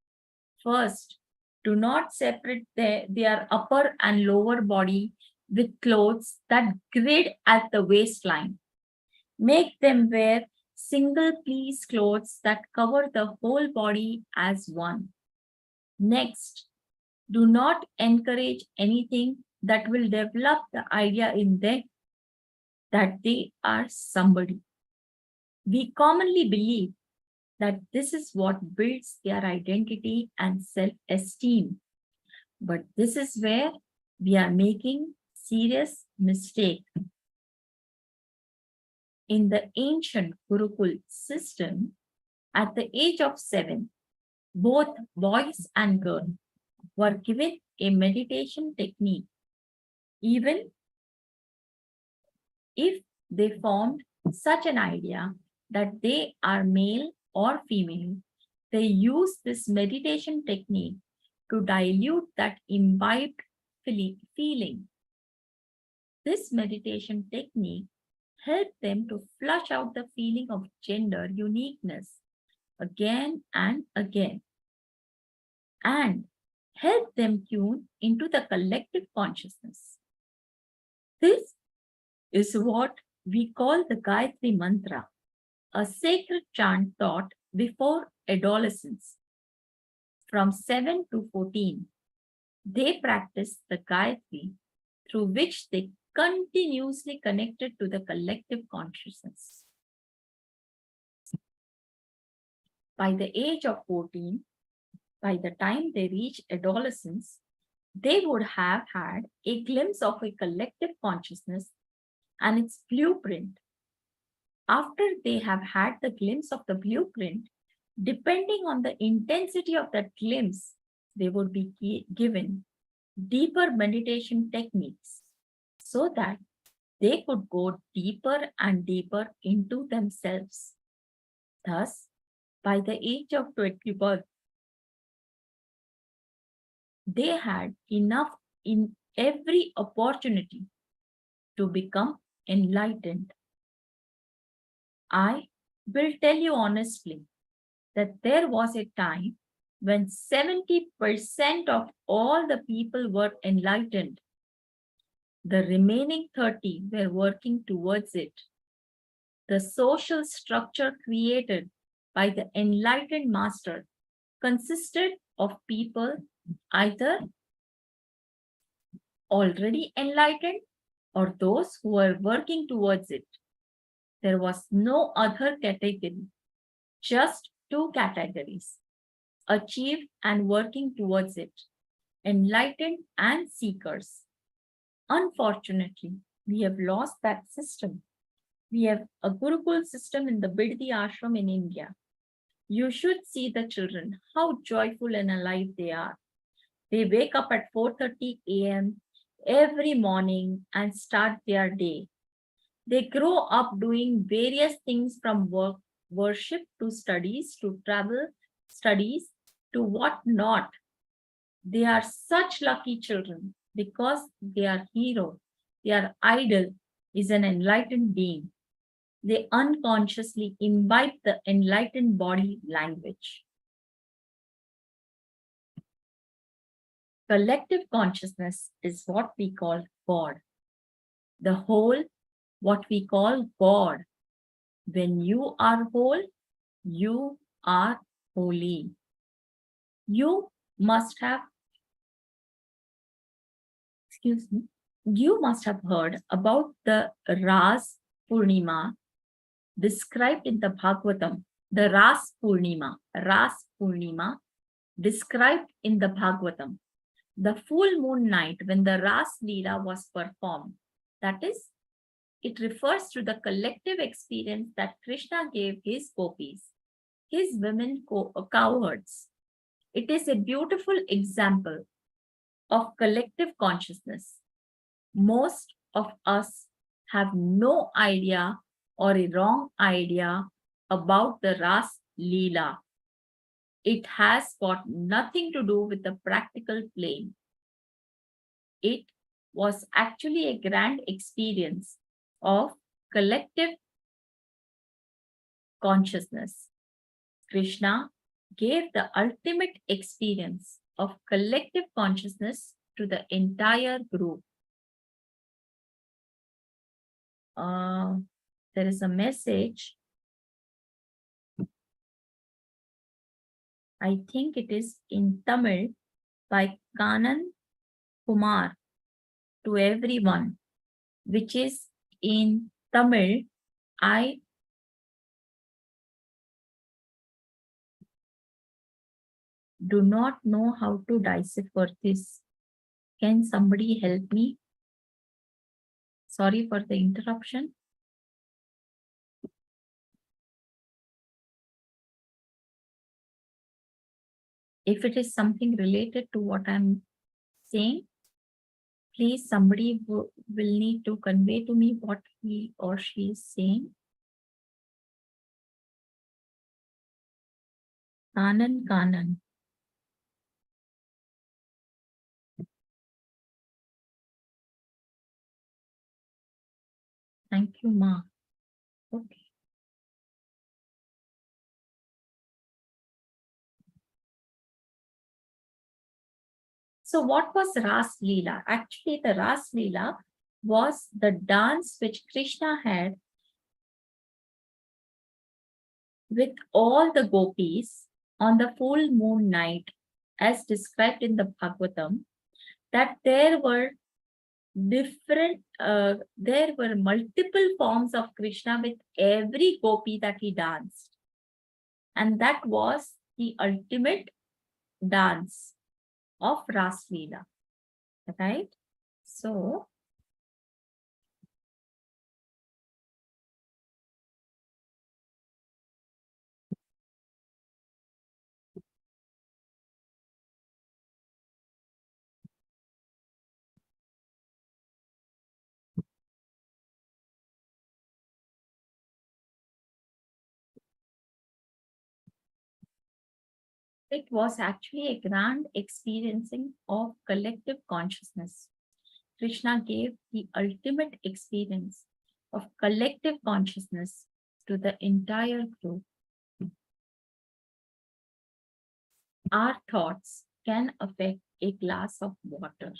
Speaker 5: First, do not separate their upper and lower body with clothes that grid at the waistline. Make them wear single piece clothes that cover the whole body as one. Next, do not encourage anything that will develop the idea in them that they are somebody. We commonly believe that this is what builds their identity and self-esteem. But this is where we are making serious mistake. In the ancient Gurukul system, at the age of 7, both boys and girls were given a meditation technique. Even if they formed such an idea that they are male or female, they use this meditation technique to dilute that imbibed feeling. This meditation technique helped them to flush out the feeling of gender uniqueness again and again, and help them tune into the collective consciousness. This is what we call the Gayatri Mantra, a sacred chant taught before adolescence. From 7 to 14, they practice the Gayatri, through which they continuously connected to the collective consciousness. By the age of 14, by the time they reach adolescence, they would have had a glimpse of a collective consciousness and its blueprint. After they have had the glimpse of the blueprint, depending on the intensity of that glimpse, they would be given deeper meditation techniques so that they could go deeper and deeper into themselves. Thus, by the age of 21, they had enough in every opportunity to become enlightened. I will tell you honestly that there was a time when 70% of all the people were enlightened. The remaining 30 were working towards it. The social structure created by the enlightened master consisted of people either already enlightened or those who were working towards it. There was no other category, just two categories: achieved and working towards it, enlightened and seekers. Unfortunately, we have lost that system. We have a Gurukul system in the Biddi ashram in India. You should see the children, how joyful and alive they are. They wake up at 4:30 a.m. every morning and start their day. They grow up doing various things from worship to studies, to travel, studies, to what not. They are such lucky children because their hero, their idol, is an enlightened being. They unconsciously imbibe the enlightened body language. Collective consciousness is what we call God. The whole, what we call God. When you are whole, you are holy. You must have heard about the Ras Purnima described in the Bhagavatam. The Ras Purnima described in the Bhagavatam. The full moon night when the Ras Leela was performed. That is, it refers to the collective experience that Krishna gave his gopis, his women cowherds. It is a beautiful example of collective consciousness. Most of us have no idea or a wrong idea about the Ras Leela. It has got nothing to do with the practical plane. It was actually a grand experience of collective consciousness. Krishna gave the ultimate experience of collective consciousness to the entire group. There is a message. I think it is in Tamil by Kanan Kumar to everyone, which is in Tamil. I do not know how to decipher this. Can somebody help me? Sorry for the interruption. If it is something related to what I'm saying, please somebody will need to convey to me what he or she is saying. Kanan. Thank you, Ma. Okay. So what was Ras Leela? Actually, the Ras Leela was the dance which Krishna had with all the gopis on the full moon night, as described in the Bhagavatam, that there were multiple forms of Krishna with every gopi that he danced. And that was the ultimate dance of Ras Leela, right? So, it was actually a grand experiencing of collective consciousness. Krishna gave the ultimate experience of collective consciousness to the entire group. Our thoughts can affect a glass of water.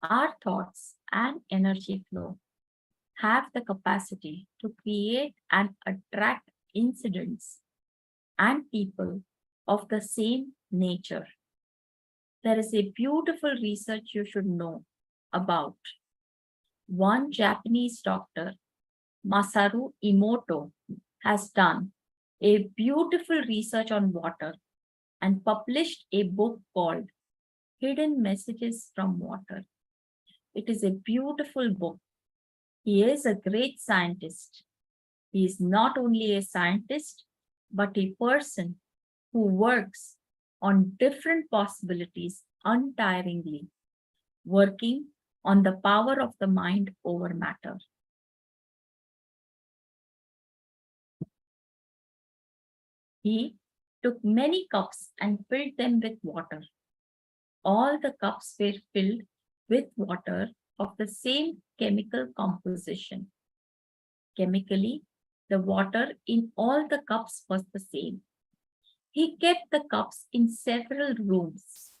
Speaker 5: Our thoughts and energy flow have the capacity to create and attract incidents and people of the same nature. There is a beautiful research you should know about. One Japanese doctor, Masaru Emoto, has done a beautiful research on water and published a book called Hidden Messages from Water. It is a beautiful book. He is a great scientist. He is not only a scientist, but a person who works on different possibilities untiringly, working on the power of the mind over matter. He took many cups and filled them with water. All the cups were filled with water of the same chemical composition. Chemically, the water in all the cups was the same. He kept the cups in several rooms.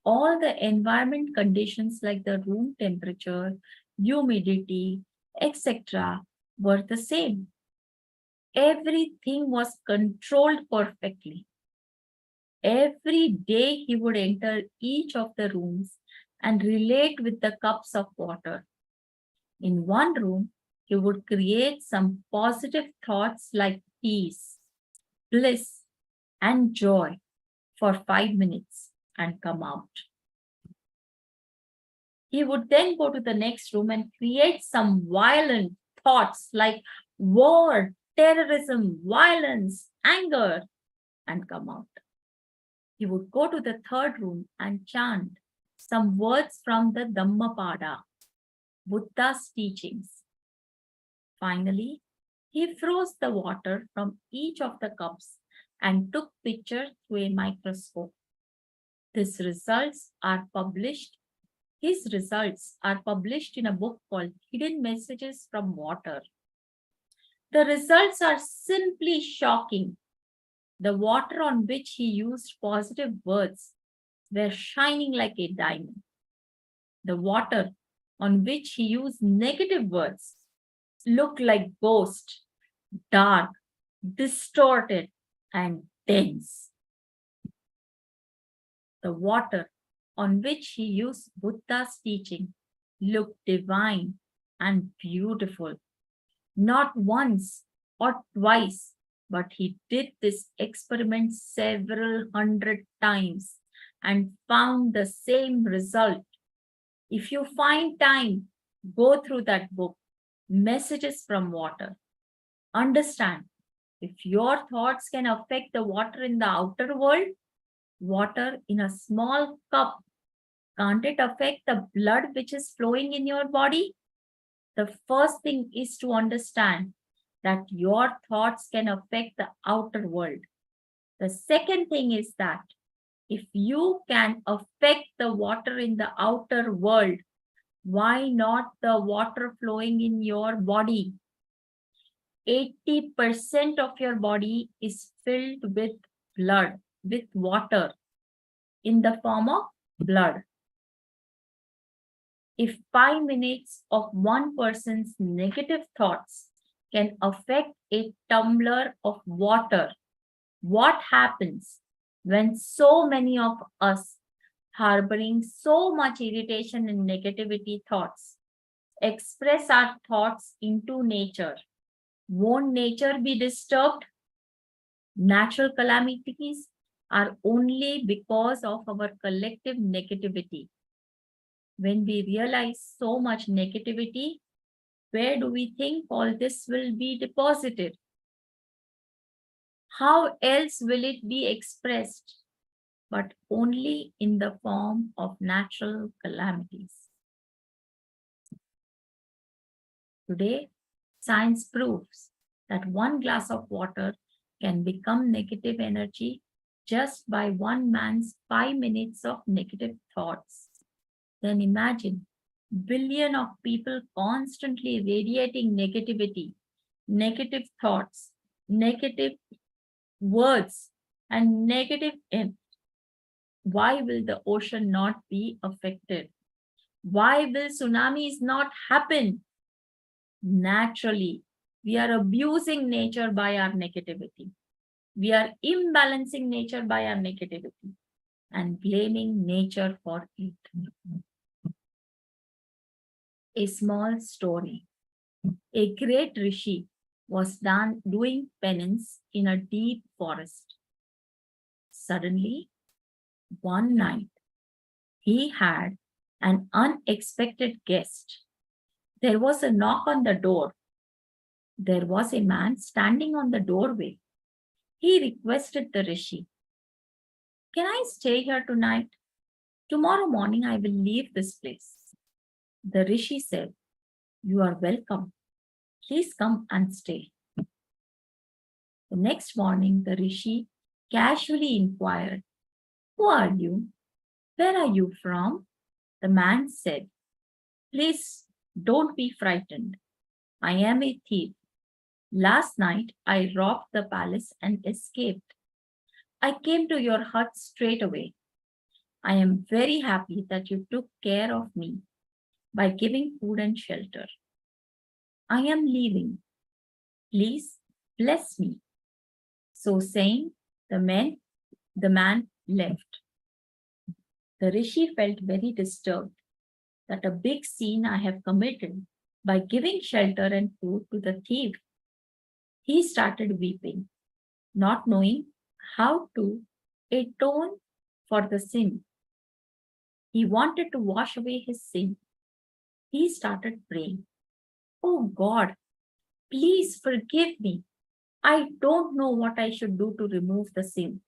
Speaker 5: All the environment conditions like the room temperature, humidity, etc. were the same. Everything was controlled perfectly. Every day he would enter each of the rooms and relate with the cups of water. In one room, he would create some positive thoughts like peace, bliss, and joy for 5 minutes and come out. He would then go to the next room and create some violent thoughts like war, terrorism, violence, anger, and come out. He would go to the third room and chant some words from the Dhammapada, Buddha's teachings. Finally, he froze the water from each of the cups and took pictures through a microscope. His results are published in a book called Hidden Messages from Water. The results are simply shocking. The water on which he used positive words were shining like a diamond. The water on which he used negative words looked like ghost, dark, distorted, and dense. The water on which he used Buddha's teaching looked divine and beautiful. Not once or twice, but he did this experiment several hundred times and found the same result. If you find time, go through that book, Messages from Water. Understand, if your thoughts can affect the water in the outer world, water in a small cup, can't it affect the blood which is flowing in your body? The first thing is to understand that your thoughts can affect the outer world. The second thing is that if you can affect the water in the outer world, why not the water flowing in your body? 80% of your body is filled with blood, with water in the form of blood. If 5 minutes of one person's negative thoughts can affect a tumbler of water, what happens when so many of us harboring so much irritation and negativity thoughts express our thoughts into nature? Won't nature be disturbed? Natural calamities are only because of our collective negativity. When we realize so much negativity, where do we think all this will be deposited? How else will it be expressed? But only in the form of natural calamities. Today, science proves that one glass of water can become negative energy just by one man's 5 minutes of negative thoughts. Then imagine billion of people constantly radiating negativity, negative thoughts, negative words, and negative end. Why will the ocean not be affected? Why will tsunamis not happen? Naturally, we are abusing nature by our negativity. We are imbalancing nature by our negativity and blaming nature for it. A small story. A great rishi was doing penance in a deep forest. Suddenly, one night, he had an unexpected guest. There was a knock on the door. There was a man standing on the doorway. He requested the rishi, "Can I stay here tonight? Tomorrow morning I will leave this place." The Rishi said, "You are welcome. Please come and stay." The next morning, the Rishi casually inquired, "Who are you? Where are you from?" The man said, "Please don't be frightened. I am a thief. Last night I robbed the palace and escaped. I came to your hut straight away. I am very happy that you took care of me by giving food and shelter. I am leaving. Please bless me." So saying, the man left. The Rishi felt very disturbed that a big sin I have committed by giving shelter and food to the thief. He started weeping, not knowing how to atone for the sin. He wanted to wash away his sin. He started praying, "Oh God, please forgive me. I don't know what I should do to remove the sin.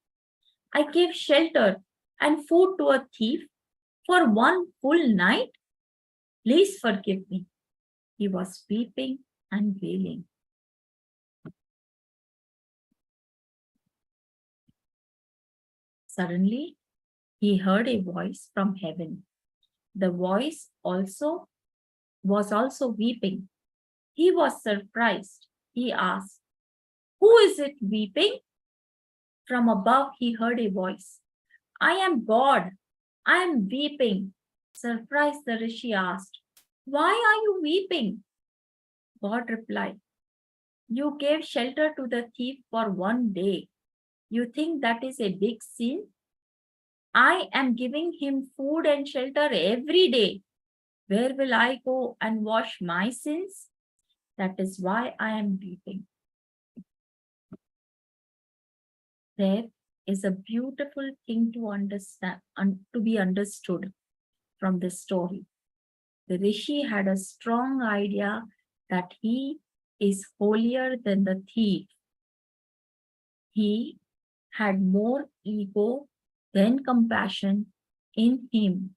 Speaker 5: I gave shelter and food to a thief for one full night. Please forgive me." He was weeping and wailing. Suddenly, he heard a voice from heaven. The voice was also weeping. He was surprised. He asked, "Who is it weeping?" From above, he heard a voice. "I am God. I am weeping." Surprised, the Rishi asked, "Why are you weeping?" God replied, "You gave shelter to the thief for one day. You think that is a big sin? I am giving him food and shelter every day. Where will I go and wash my sins? That is why I am weeping." There is a beautiful thing to understand and to be understood from this story. The Rishi had a strong idea that he is holier than the thief. He had more ego than compassion in him.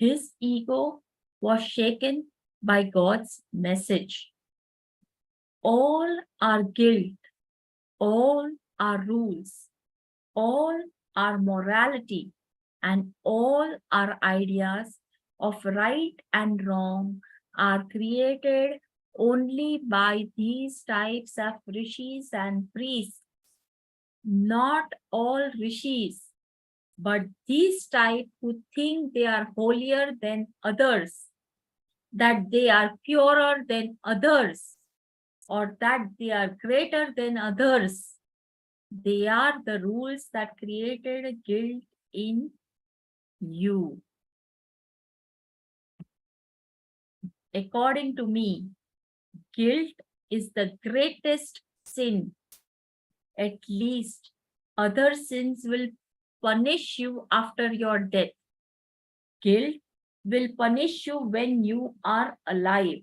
Speaker 5: His ego was shaken by God's message. All our guilt, all our rules, all our morality, and all our ideas of right and wrong are created only by these types of rishis and priests. Not all rishis, but these type who think they are holier than others, that they are purer than others, or that they are greater than others. They are the rules that created guilt in you. According to me, guilt is the greatest sin. At least other sins will punish you after your death. Guilt will punish you when you are alive.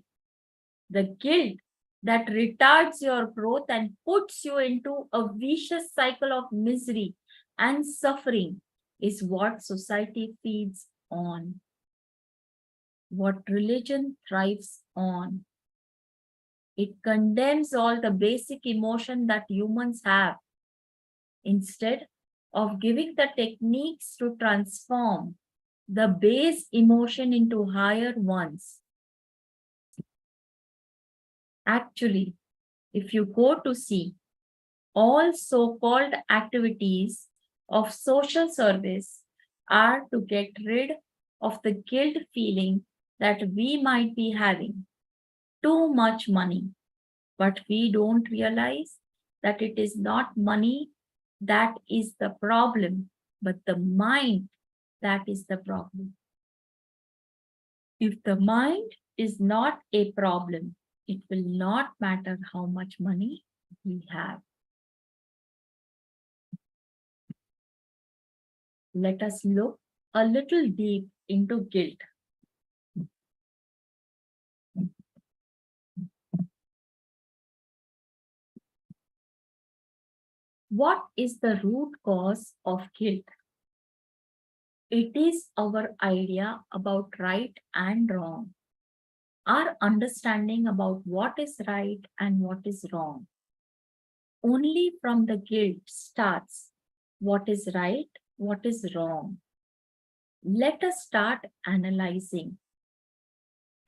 Speaker 5: The guilt that retards your growth and puts you into a vicious cycle of misery and suffering is what society feeds on, what religion thrives on. It condemns all the basic emotion that humans have instead of giving the techniques to transform the base emotion into higher ones. Actually, if you go to see, all so-called activities of social service are to get rid of the guilt feeling that we might be having too much money, but we don't realize that it is not money that is the problem, but the mind that is the problem. If the mind is not a problem, it will not matter how much money we have. Let us look a little deep into guilt. What is the root cause of guilt? It is our idea about right and wrong, our understanding about what is right and what is wrong. Only from the guilt starts what is right, what is wrong. Let us start analyzing.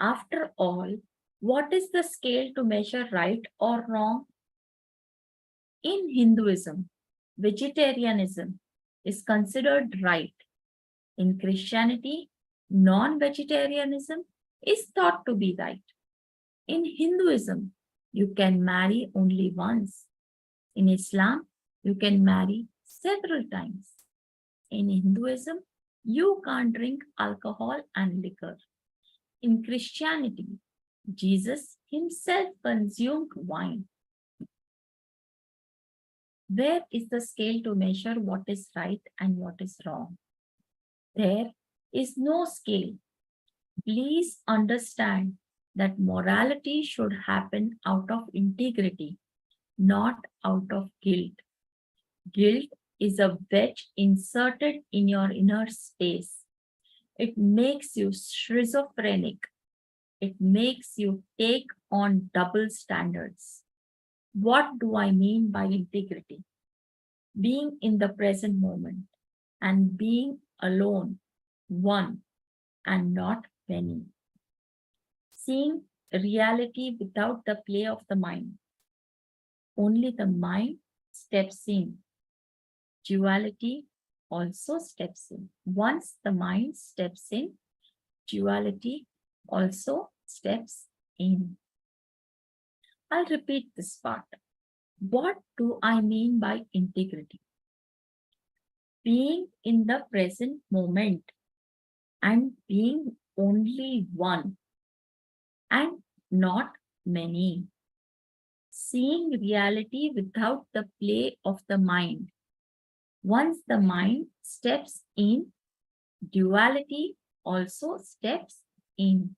Speaker 5: After all, what is the scale to measure right or wrong? In Hinduism, vegetarianism is considered right. In Christianity, non-vegetarianism is thought to be right. In Hinduism, you can marry only once. In Islam, you can marry several times. In Hinduism, you can't drink alcohol and liquor. In Christianity, Jesus himself consumed wine. Where is the scale to measure what is right and what is wrong? There is no scale. Please understand that morality should happen out of integrity, not out of guilt. Guilt is a wedge inserted in your inner space. It makes you schizophrenic. It makes you take on double standards. What do I mean by integrity? Being in the present moment and being alone, one and not many. Seeing reality without the play of the mind. Only the mind steps in. Duality also steps in. Once the mind steps in, duality also steps in. I'll repeat this part. What do I mean by integrity? Being in the present moment and being only one and not many. Seeing reality without the play of the mind. Once the mind steps in, duality also steps in.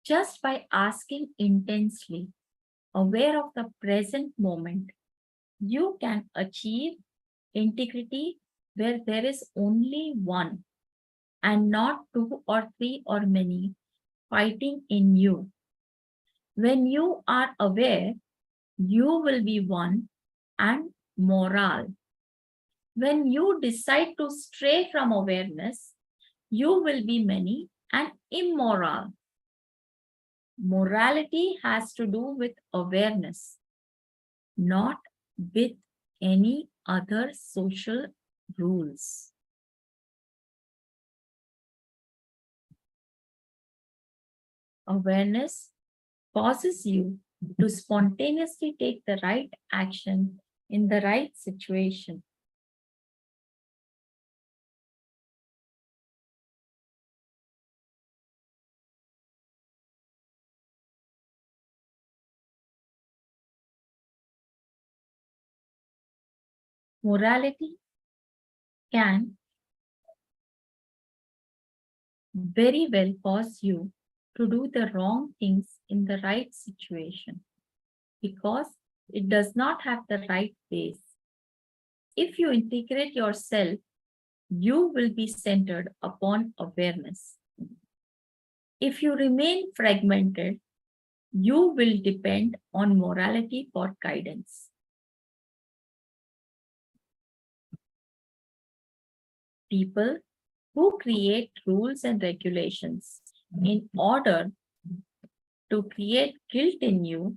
Speaker 5: Just by asking intensely, aware of the present moment, you can achieve integrity where there is only one and not two or three or many fighting in you. When you are aware, you will be one and moral. When you decide to stray from awareness, you will be many and immoral. Morality has to do with awareness, not with any other social rules. Awareness causes you to spontaneously take the right action in the right situation. Morality can very well cause you to do the wrong things in the right situation because it does not have the right base. If you integrate yourself, you will be centered upon awareness. If you remain fragmented, you will depend on morality for guidance. People who create rules and regulations in order to create guilt in you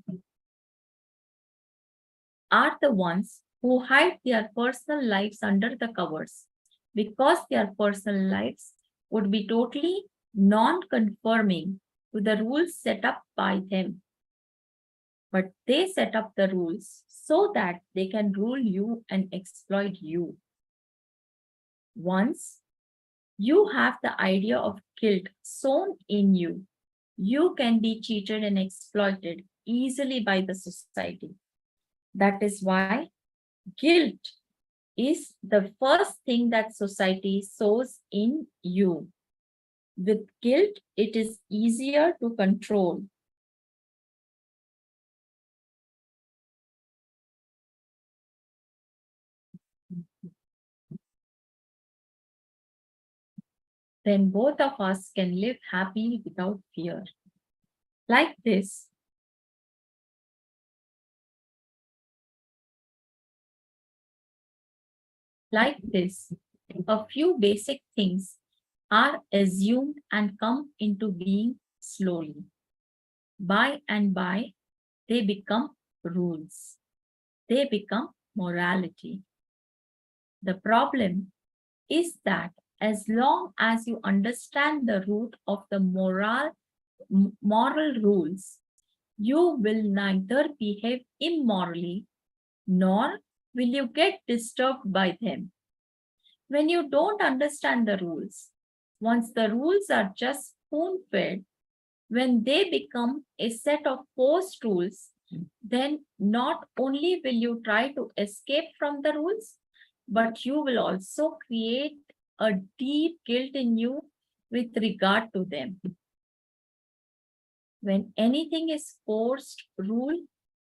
Speaker 5: are the ones who hide their personal lives under the covers because their personal lives would be totally non-conforming to the rules set up by them. But they set up the rules so that they can rule you and exploit you. Once you have the idea of guilt sown in you, you can be cheated and exploited easily by the society. That is why guilt is the first thing that society sows in you. With guilt, it is easier to control. Then both of us can live happily without fear. Like this, a few basic things are assumed and come into being slowly. By and by, they become rules. They become morality. The problem is that as long as you understand the root of the moral rules, you will neither behave immorally nor will you get disturbed by them. When you don't understand the rules, once the rules are just spoon-fed, when they become a set of forced rules, then not only will you try to escape from the rules, but you will also create a deep guilt in you with regard to them. When anything is forced rule,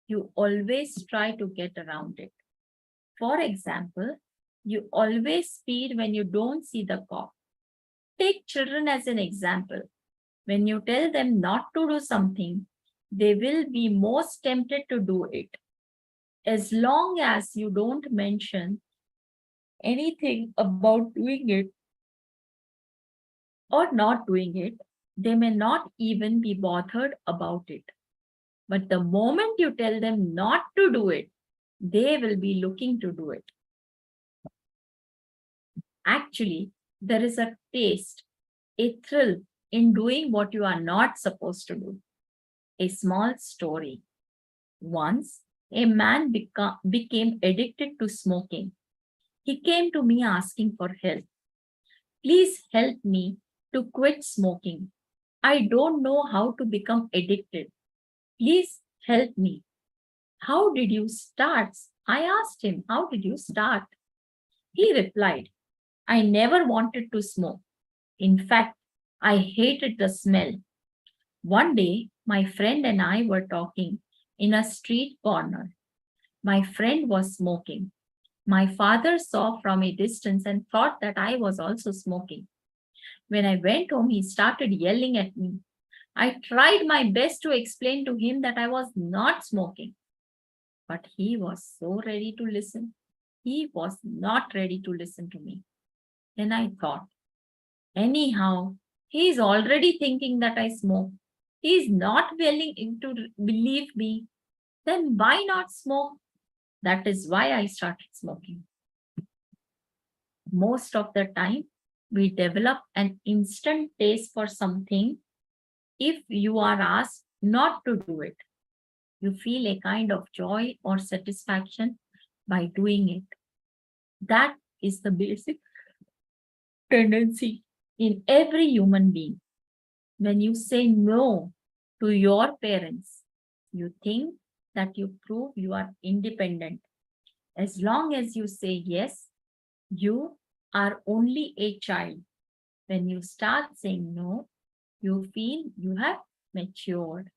Speaker 5: you always try to get around it. For example, you always speed when you don't see the cop. Take children as an example. When you tell them not to do something, they will be most tempted to do it. As long as you don't mention anything about doing it or not doing it, they may not even be bothered about it. But the moment you tell them not to do it, they will be looking to do it. Actually, there is a taste, a thrill in doing what you are not supposed to do. A small story. Once, a man became addicted to smoking. He came to me asking for help. Please help me to quit smoking. I don't know how to become addicted. Please help me. How did you start? I asked him, how did you start? He replied, I never wanted to smoke. In fact, I hated the smell. One day, my friend and I were talking in a street corner. My friend was smoking. My father saw from a distance and thought that I was also smoking. When I went home, he started yelling at me. I tried my best to explain to him that I was not smoking. But he was so ready to listen. He was not ready to listen to me. Then I thought, anyhow, he is already thinking that I smoke. He is not willing to believe me. Then why not smoke? That is why I started smoking. Most of the time, we develop an instant taste for something if you are asked not to do it. You feel a kind of joy or satisfaction by doing it. That is the basic tendency in every human being. When you say no to your parents, you think that you prove you are independent. As long as you say yes, you are only a child. When you start saying no, you feel you have matured.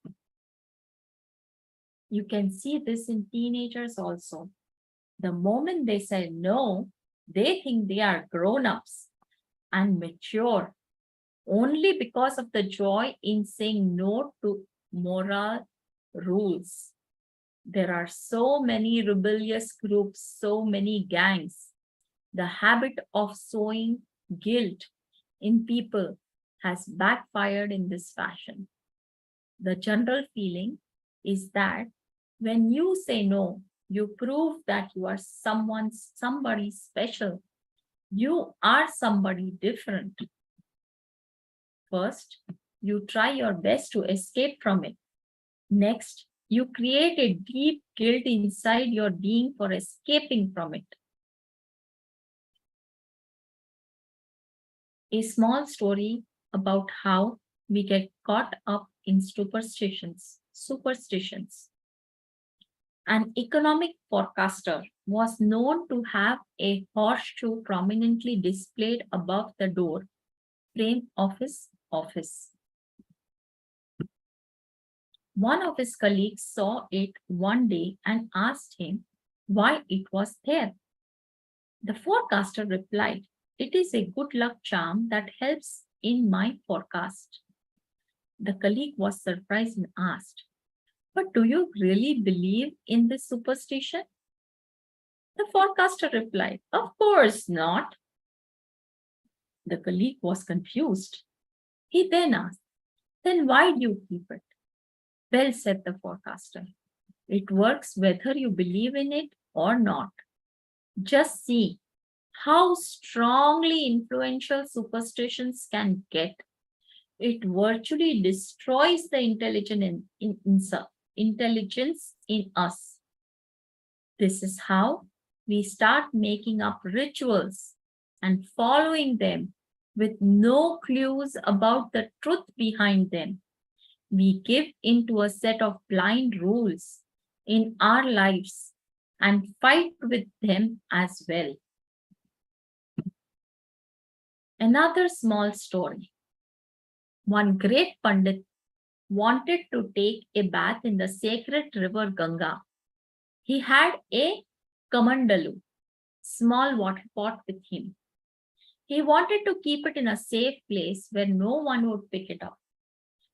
Speaker 5: You can see this in teenagers also. The moment they say no, they think they are grown-ups and mature only because of the joy in saying no to moral rules. There are so many rebellious groups, so many gangs. The habit of sowing guilt in people has backfired in this fashion. The general feeling is that when you say no, you prove that you are somebody special. You are somebody different. First, you try your best to escape from it. Next, you create a deep guilt inside your being for escaping from it. A small story about how we get caught up in superstitions. An economic forecaster was known to have a horseshoe prominently displayed above the door frame of his office. One of his colleagues saw it one day and asked him why it was there. The forecaster replied, "It is a good luck charm that helps in my forecast." The colleague was surprised and asked, "But do you really believe in this superstition?" The forecaster replied, "Of course not." The colleague was confused. He then asked, "Then why do you keep it?" "Well," said the forecaster, "it works whether you believe in it or not. Just see how strongly influential superstitions can get. It virtually destroys the intelligence in us. This is how we start making up rituals and following them with no clues about the truth behind them. We give into a set of blind rules in our lives and fight with them as well." Another small story. One great Pandit wanted to take a bath in the sacred river Ganga. He had a kamandalu, small water pot, with him. He wanted to keep it in a safe place where no one would pick it up.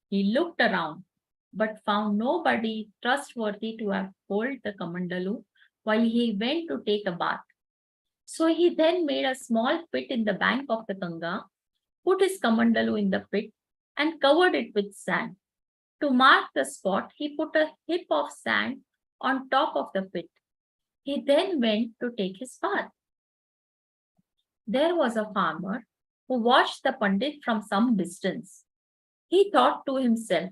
Speaker 5: He looked around, but found nobody trustworthy to have held the kamandalu while he went to take a bath. So he then made a small pit in the bank of the Ganga, put his kamandalu in the pit, and covered it with sand. To mark the spot, he put a heap of sand on top of the pit. He then went to take his bath. There was a farmer who watched the Pandit from some distance. He thought to himself,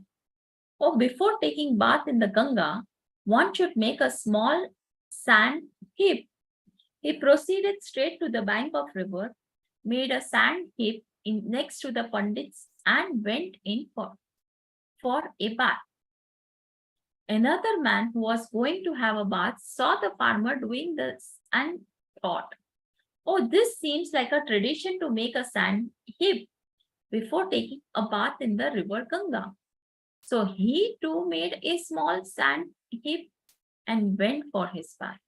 Speaker 5: "Oh, before taking bath in the Ganga, one should make a small sand heap." He proceeded straight to the bank of river, made a sand heap next to the Pandit's, and went in for a bath. Another man who was going to have a bath saw the farmer doing this and thought, "Oh, this seems like a tradition to make a sand heap before taking a bath in the river Ganga." So he too made a small sand heap and went for his bath.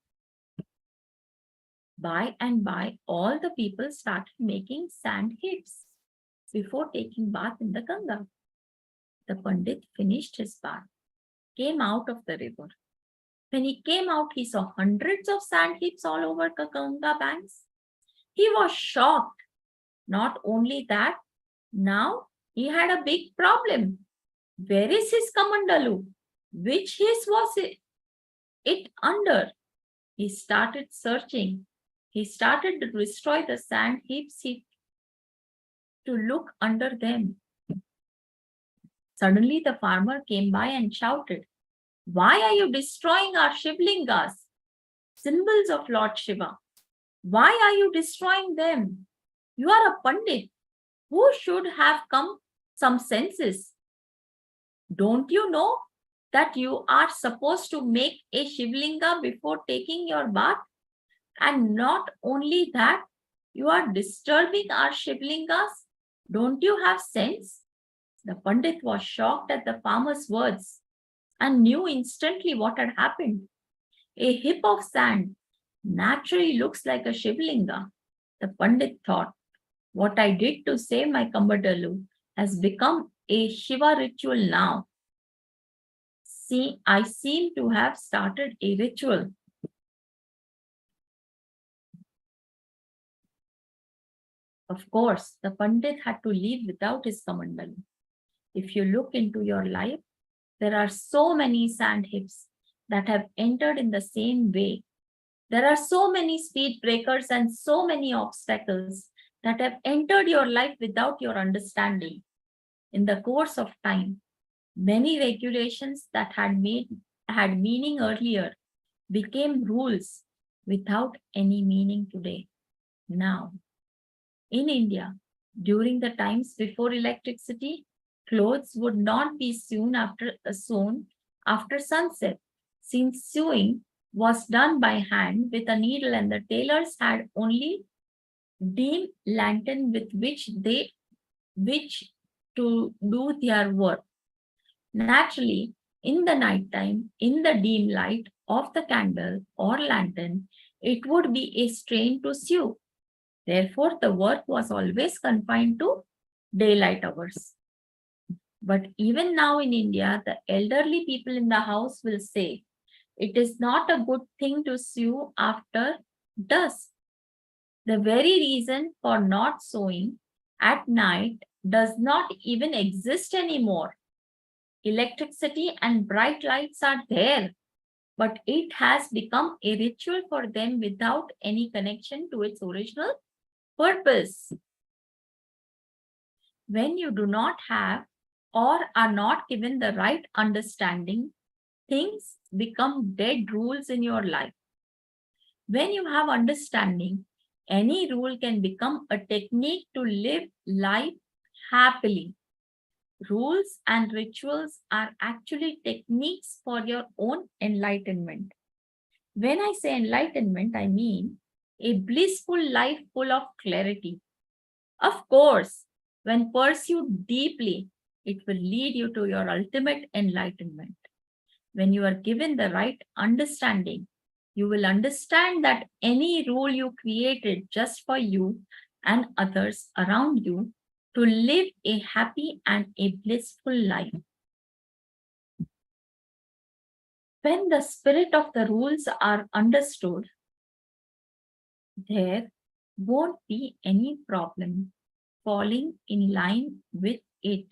Speaker 5: By and by, all the people started making sand heaps before taking bath in the Ganga. The Pandit finished his bath, came out of the river. When he came out, he saw hundreds of sand heaps all over the Ganga banks. He was shocked. Not only that, now he had a big problem. Where is his kamandalu? Which his was it under? He started searching. He started to destroy the sand heaps to look under them. Suddenly the farmer came by and shouted, "Why are you destroying our Shivlingas, symbols of Lord Shiva? Why are you destroying them? You are a Pandit who should have some senses. Don't you know that you are supposed to make a Shivlinga before taking your bath? And not only that, you are disturbing our Shivlingas. Don't you have sense?" The Pandit was shocked at the farmer's words and knew instantly what had happened. A heap of sand naturally looks like a Shivlinga. The Pandit thought, "What I did to save my Kamadalu has become a Shiva ritual now. See, I seem to have started a ritual." Of course, the Pandit had to leave without his Kamandalu. If you look into your life, there are so many sand heaps that have entered in the same way. There are so many speed breakers and so many obstacles that have entered your life without your understanding. In the course of time, many regulations that had meaning earlier became rules without any meaning today. Now, in India, during the times before electricity, clothes would not be sewn after sunset, since sewing was done by hand with a needle, and the tailors had only dim lantern with which to do their work. Naturally, in the night time, in the dim light of the candle or lantern, it would be a strain to sue. Therefore, the work was always confined to daylight hours. But even now in India, the elderly people in the house will say, it is not a good thing to sew after dusk. The very reason for not sewing at night does not even exist anymore. Electricity and bright lights are there, but it has become a ritual for them without any connection to its original purpose. When you do not have or are not given the right understanding, things become dead rules in your life. When you have understanding, any rule can become a technique to live life happily. Rules and rituals are actually techniques for your own enlightenment. When I say enlightenment, I mean a blissful life full of clarity. Of course, when pursued deeply, it will lead you to your ultimate enlightenment. When you are given the right understanding, you will understand that any rule you created just for you and others around you to live a happy and a blissful life. When the spirit of the rules are understood, there won't be any problem falling in line with it.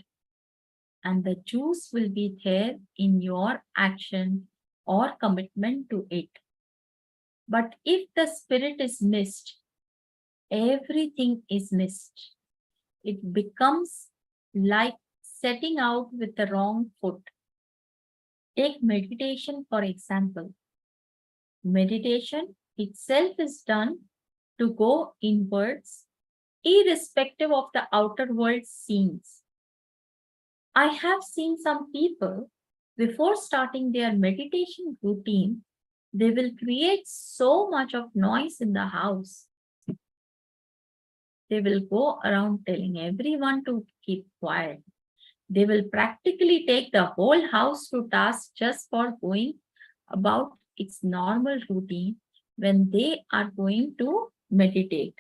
Speaker 5: And the juice will be there in your action or commitment to it. But if the spirit is missed, everything is missed. It becomes like setting out with the wrong foot. Take meditation, for example. Meditation itself is done to go inwards, irrespective of the outer world scenes. I have seen some people, before starting their meditation routine, they will create so much of noise in the house. They will go around telling everyone to keep quiet. They will practically take the whole house to task just for going about its normal routine when they are going to meditate.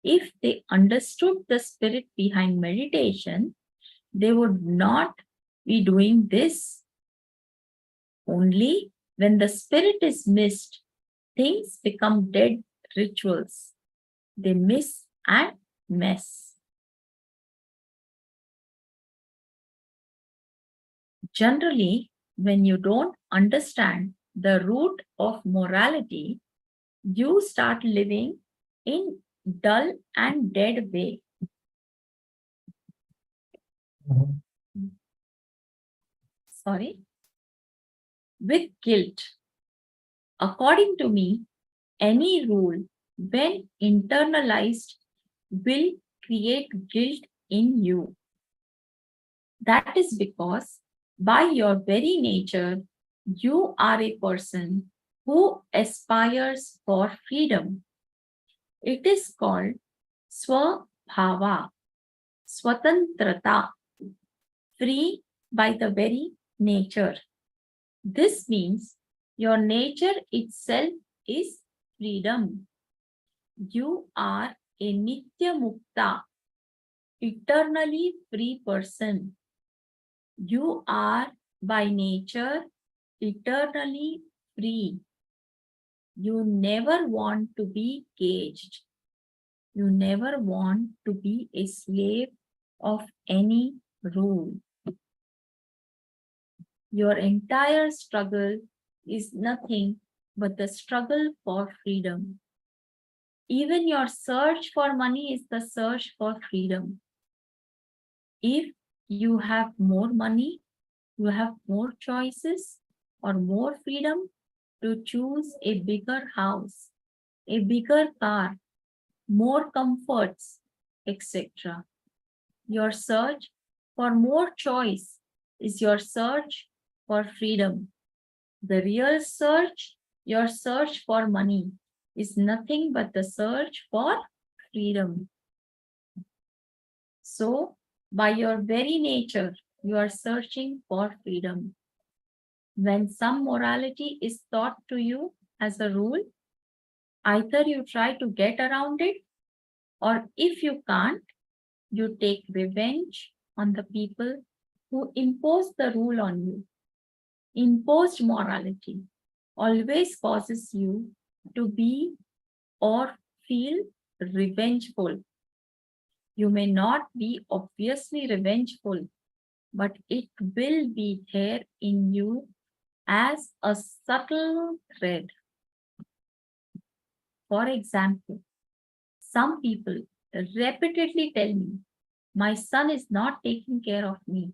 Speaker 5: If they understood the spirit behind meditation, they would not be doing this. Only when the spirit is missed, things become dead rituals. They miss and mess. Generally, when you don't understand the root of morality, you start living in dull and dead way. Sorry. With guilt. According to me, any rule, when internalized, will create guilt in you. That is because by your very nature, you are a person who aspires for freedom. It is called swabhava, swatantrata, free by the very nature. This means your nature itself is freedom. You are a nitya mukta, eternally free person. You are by nature eternally free. You never want to be caged. You never want to be a slave of any rule. Your entire struggle is nothing but the struggle for freedom. Even your search for money is the search for freedom. If you have more money, you have more choices or more freedom to choose a bigger house, a bigger car, more comforts, etc. Your search for more choice is your search for freedom. The real search, your search for money, is nothing but the search for freedom. So, by your very nature, you are searching for freedom. When some morality is taught to you as a rule, Either you try to get around it, or if you can't, you take revenge on the people who impose the rule on you. Imposed morality always causes you to be or feel revengeful. You may not be obviously revengeful, but it will be there in you as a subtle thread. For example, some people repeatedly tell me, my son is not taking care of me.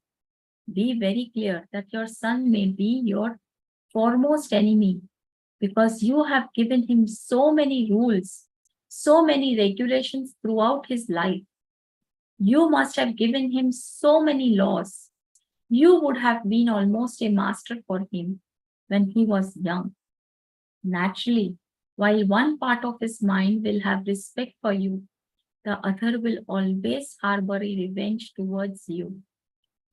Speaker 5: Be very clear that your son may be your foremost enemy because you have given him so many rules, so many regulations throughout his life. You must have given him so many laws. You would have been almost a master for him when he was young. Naturally, while one part of his mind will have respect for you, the other will always harbor a revenge towards you.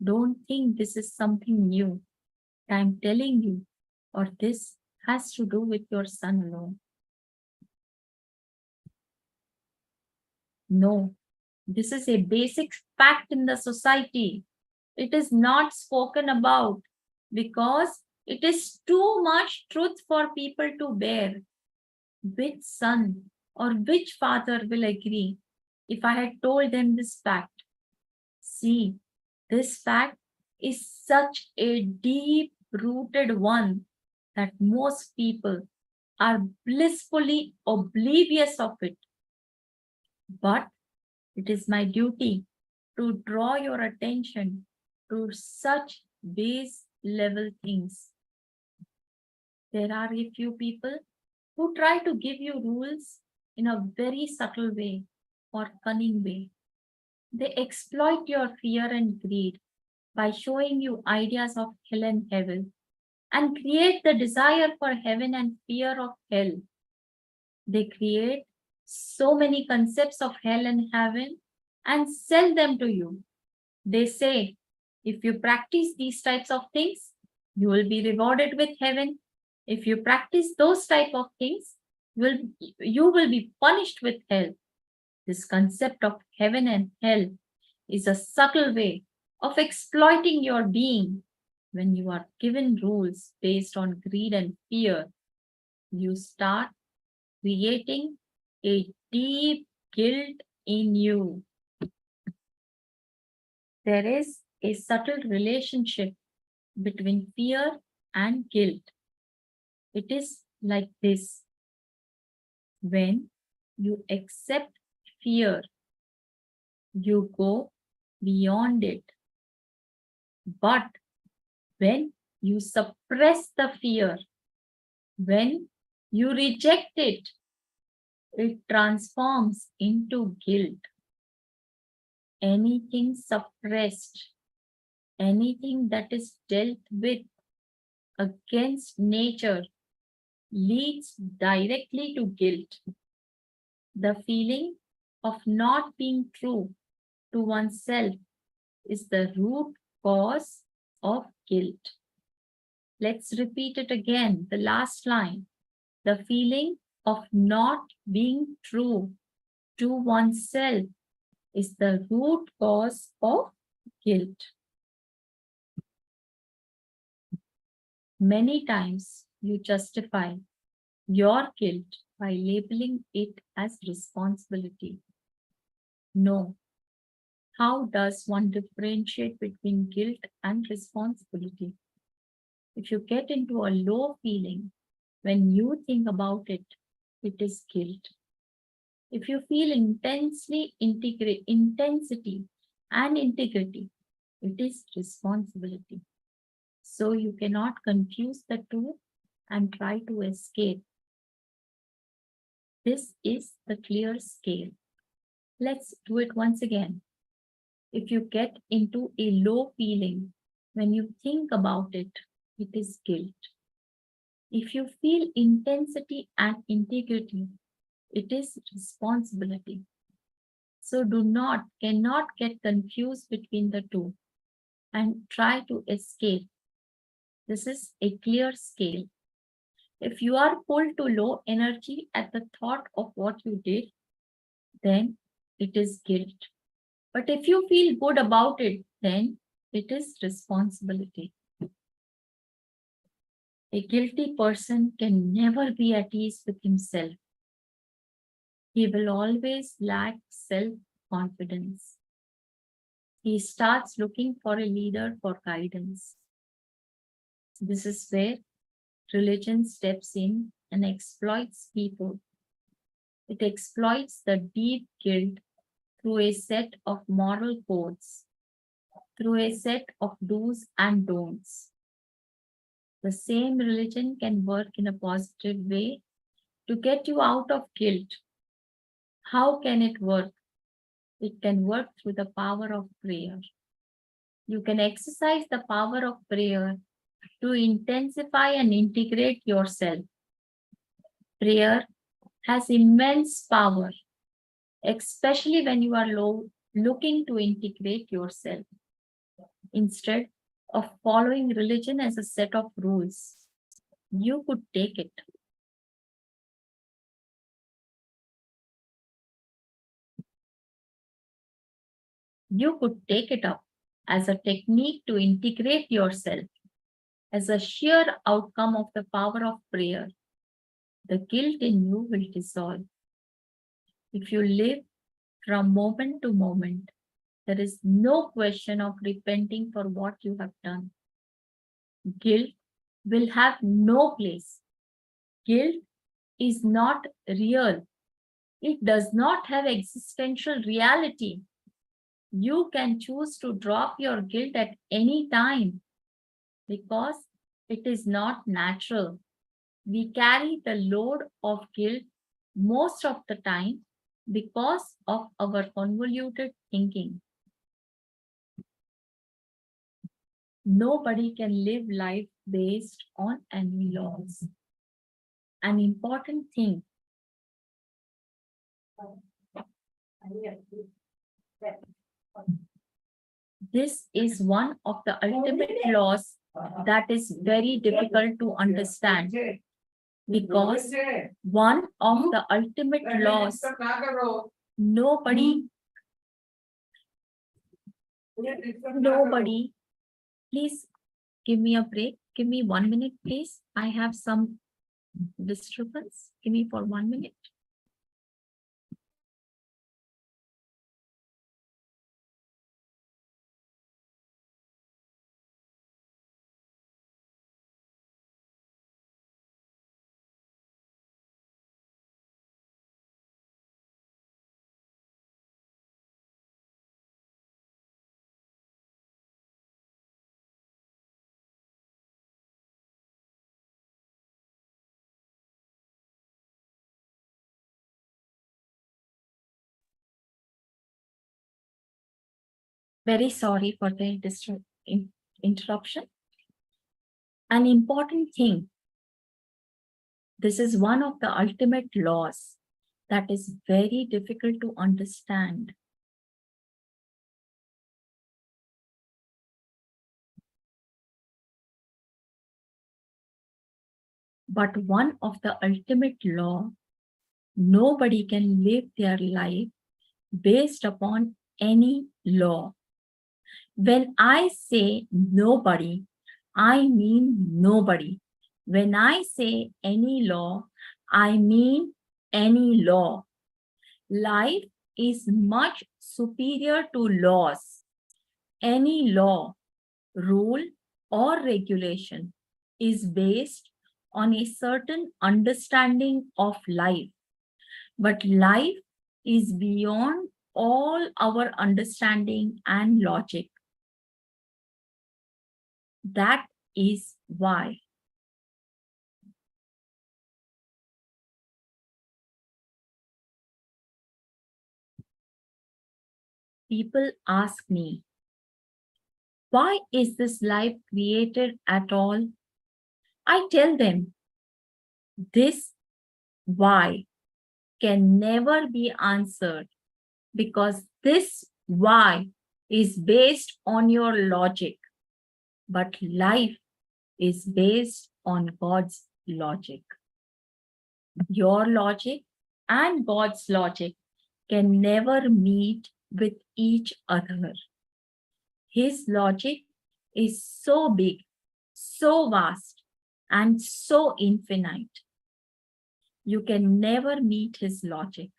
Speaker 5: Don't think this is something new. I'm telling you, or this has to do with your son alone. No, this is a basic fact in the society. It is not spoken about because it is too much truth for people to bear. Which son or which father will agree if I had told them this fact? See, this fact is such a deep-rooted one that most people are blissfully oblivious of it. But it is my duty to draw your attention to such base level things. There are a few people who try to give you rules in a very subtle way or cunning way. They exploit your fear and greed by showing you ideas of hell and heaven and create the desire for heaven and fear of hell. They create so many concepts of hell and heaven and sell them to you. They say, if you practice these types of things, you will be rewarded with heaven. If you practice those type of things, you will be punished with hell. This concept of heaven and hell is a subtle way of exploiting your being. When you are given rules based on greed and fear, you start creating a deep guilt in you. There is a subtle relationship between fear and guilt. It is like this. When you accept fear, you go beyond it. But when you suppress the fear, when you reject it, it transforms into guilt. Anything suppressed, anything that is dealt with against nature leads directly to guilt. The feeling of not being true to oneself is the root cause of guilt. Let's repeat it again, the last line. The feeling of not being true to oneself is the root cause of guilt. Many times you justify your guilt by labeling it as responsibility. No. How does one differentiate between guilt and responsibility? If you get into a low feeling, when you think about it, it is guilt. If you feel intensity and integrity, it is responsibility. So you cannot confuse the two and try to escape. This is the clear scale. Let's do it once again. If you get into a low feeling, when you think about it, it is guilt. If you feel intensity and integrity, it is responsibility. So cannot get confused between the two and try to escape. This is a clear scale. If you are pulled to low energy at the thought of what you did, then it is guilt. But if you feel good about it, then it is responsibility. A guilty person can never be at ease with himself. He will always lack self-confidence. He starts looking for a leader for guidance. This is where religion steps in and exploits people. It exploits the deep guilt through a set of moral codes, through a set of do's and don'ts. The same religion can work in a positive way to get you out of guilt. How can it work? It can work through the power of prayer. You can exercise the power of prayer to intensify and integrate yourself. Prayer has immense power, especially when you are looking to integrate yourself. Instead of following religion as a set of rules, you could take it. You could take it up as a technique to integrate yourself. As a sheer outcome of the power of prayer, the guilt in you will dissolve. If you live from moment to moment, there is no question of repenting for what you have done. Guilt will have no place. Guilt is not real. It does not have existential reality. You can choose to drop your guilt at any time because it is not natural. We carry the load of guilt most of the time because of our convoluted thinking. Nobody can live life based on any laws. An important thing. This is one of the ultimate laws that is very difficult to understand, because one of the ultimate laws, nobody, please give me a break. Give me 1 minute, please. I have some disturbance. Give me for 1 minute. Very sorry for the interruption. An important thing. This is one of the ultimate laws that is very difficult to understand. But one of the ultimate law, nobody can live their life based upon any law. When I say nobody, I mean nobody. When I say any law, I mean any law. Life is much superior to laws. Any law, rule, or regulation is based on a certain understanding of life. But life is beyond all our understanding and logic. That is why people ask me, why is this life created at all? I tell them, this why can never be answered because this why is based on your logic. But life is based on God's logic. Your logic and God's logic can never meet with each other. His logic is so big, so vast, and so infinite. You can never meet his logic.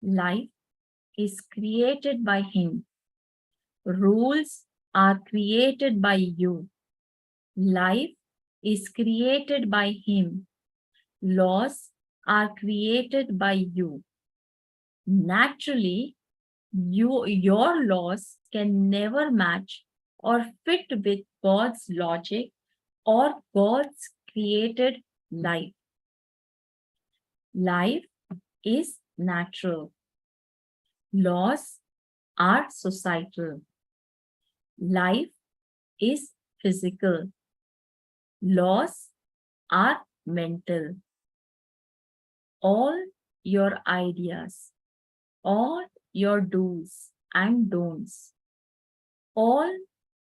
Speaker 5: Life is created by him. Rules are created by you. Life is created by him. Laws are created by you. Naturally, your laws can never match or fit with God's logic or God's created life. Life is natural. Laws are societal. Life is physical. Laws are mental. All your ideas, all your do's and don'ts, all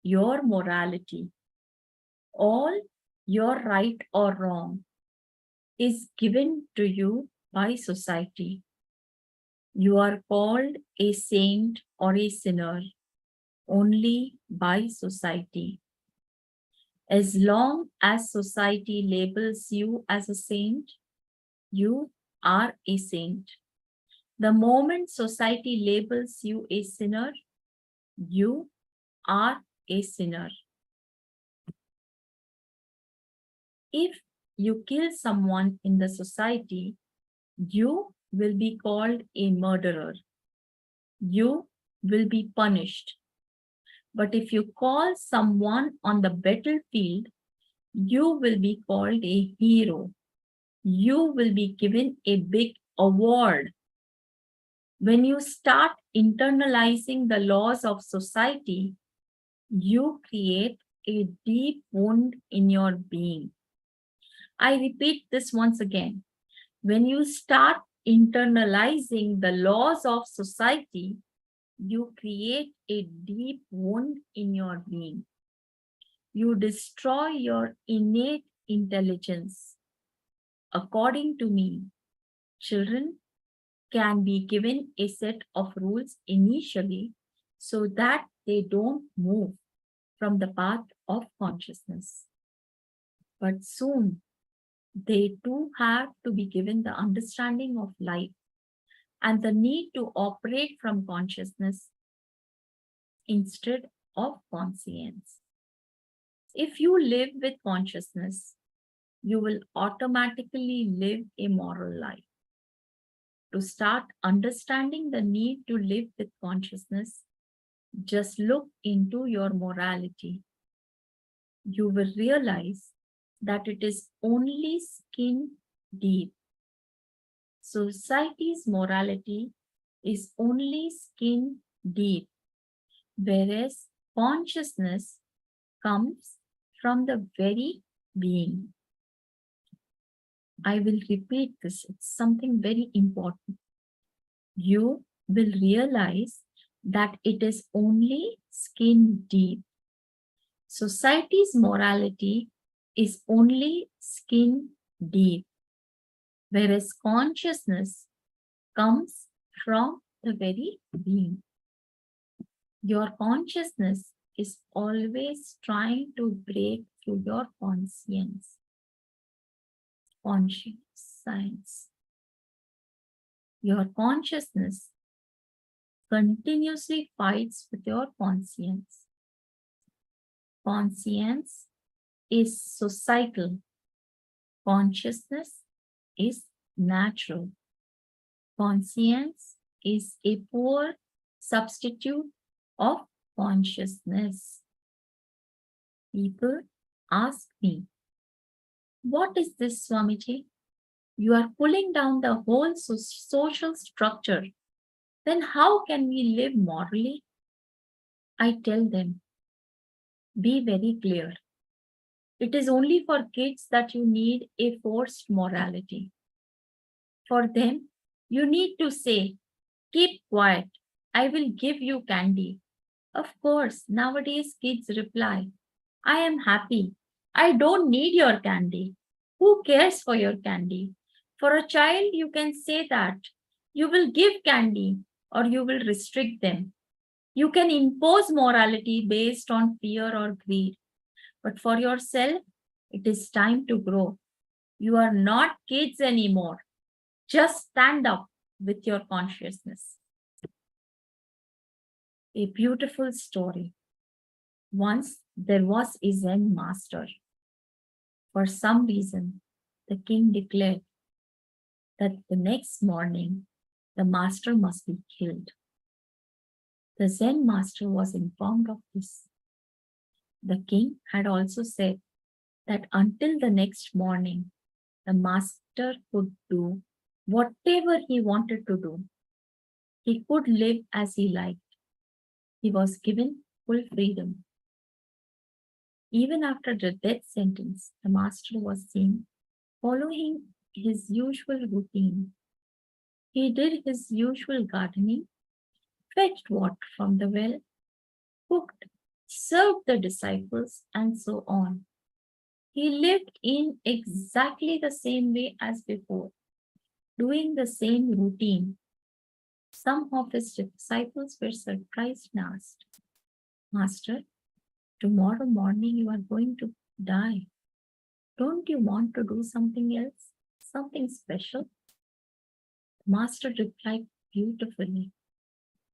Speaker 5: your morality, all your right or wrong is given to you by society. You are called a saint or a sinner only by society. As long as society labels you as a saint, you are a saint. The moment society labels you a sinner, you are a sinner. If you kill someone in the society, you will be called a murderer. You will be punished. But if you call someone on the battlefield, you will be called a hero. You will be given a big award. When you start internalizing the laws of society, you create a deep wound in your being. I repeat this once again. When you start internalizing the laws of society, you create a deep wound in your being. You destroy your innate intelligence. According to me, children can be given a set of rules initially so that they don't move from the path of consciousness. But soon, they too have to be given the understanding of life and the need to operate from consciousness instead of conscience. If you live with consciousness, you will automatically live a moral life. To start understanding the need to live with consciousness, just look into your morality. You will realize that it is only skin deep. Society's morality is only skin deep, whereas consciousness comes from the very being. I will repeat this, it's something very important. You will realize that it is only skin deep. Society's morality is only skin deep, whereas consciousness comes from the very being. Your consciousness is always trying to break through your conscience. Conscience. Your consciousness continuously fights with your conscience. Conscience is societal. Consciousness is natural. Conscience is a poor substitute of consciousness. People ask me, what is this, Swamiji? You are pulling down the whole social structure. Then how can we live morally? I tell them, be very clear. It is only for kids that you need a forced morality. For them, you need to say, keep quiet, I will give you candy. Of course, nowadays kids reply, I am happy, I don't need your candy. Who cares for your candy? For a child, you can say that you will give candy or you will restrict them. You can impose morality based on fear or greed. But for yourself, it is time to grow. You are not kids anymore. Just stand up with your consciousness. A beautiful story. Once there was a Zen master. For some reason, the king declared that the next morning the master must be killed. The Zen master was informed of this. The king had also said that until the next morning, the master could do whatever he wanted to do. He could live as he liked. He was given full freedom. Even after the death sentence, the master was seen following his usual routine. He did his usual gardening, fetched water from the well, cooked, served the disciples, and so on. He lived in exactly the same way as before, doing the same routine. Some of his disciples were surprised and asked, Master, tomorrow morning you are going to die. Don't you want to do something else? Something special? The master replied beautifully,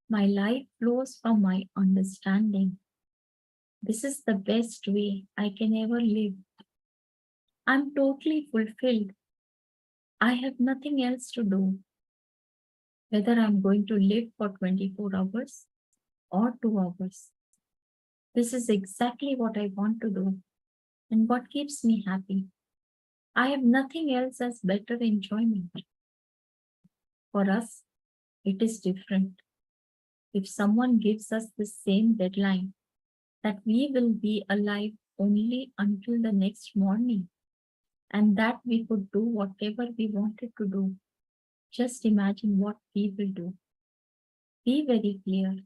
Speaker 5: my life flows from my understanding. This is the best way I can ever live. I'm totally fulfilled. I have nothing else to do. Whether I'm going to live for 24 hours or 2 hours. This is exactly what I want to do and what keeps me happy. I have nothing else as better enjoyment. For us, it is different. If someone gives us the same deadline, that we will be alive only until the next morning, and that we could do whatever we wanted to do, just imagine what we will do. Be very clear.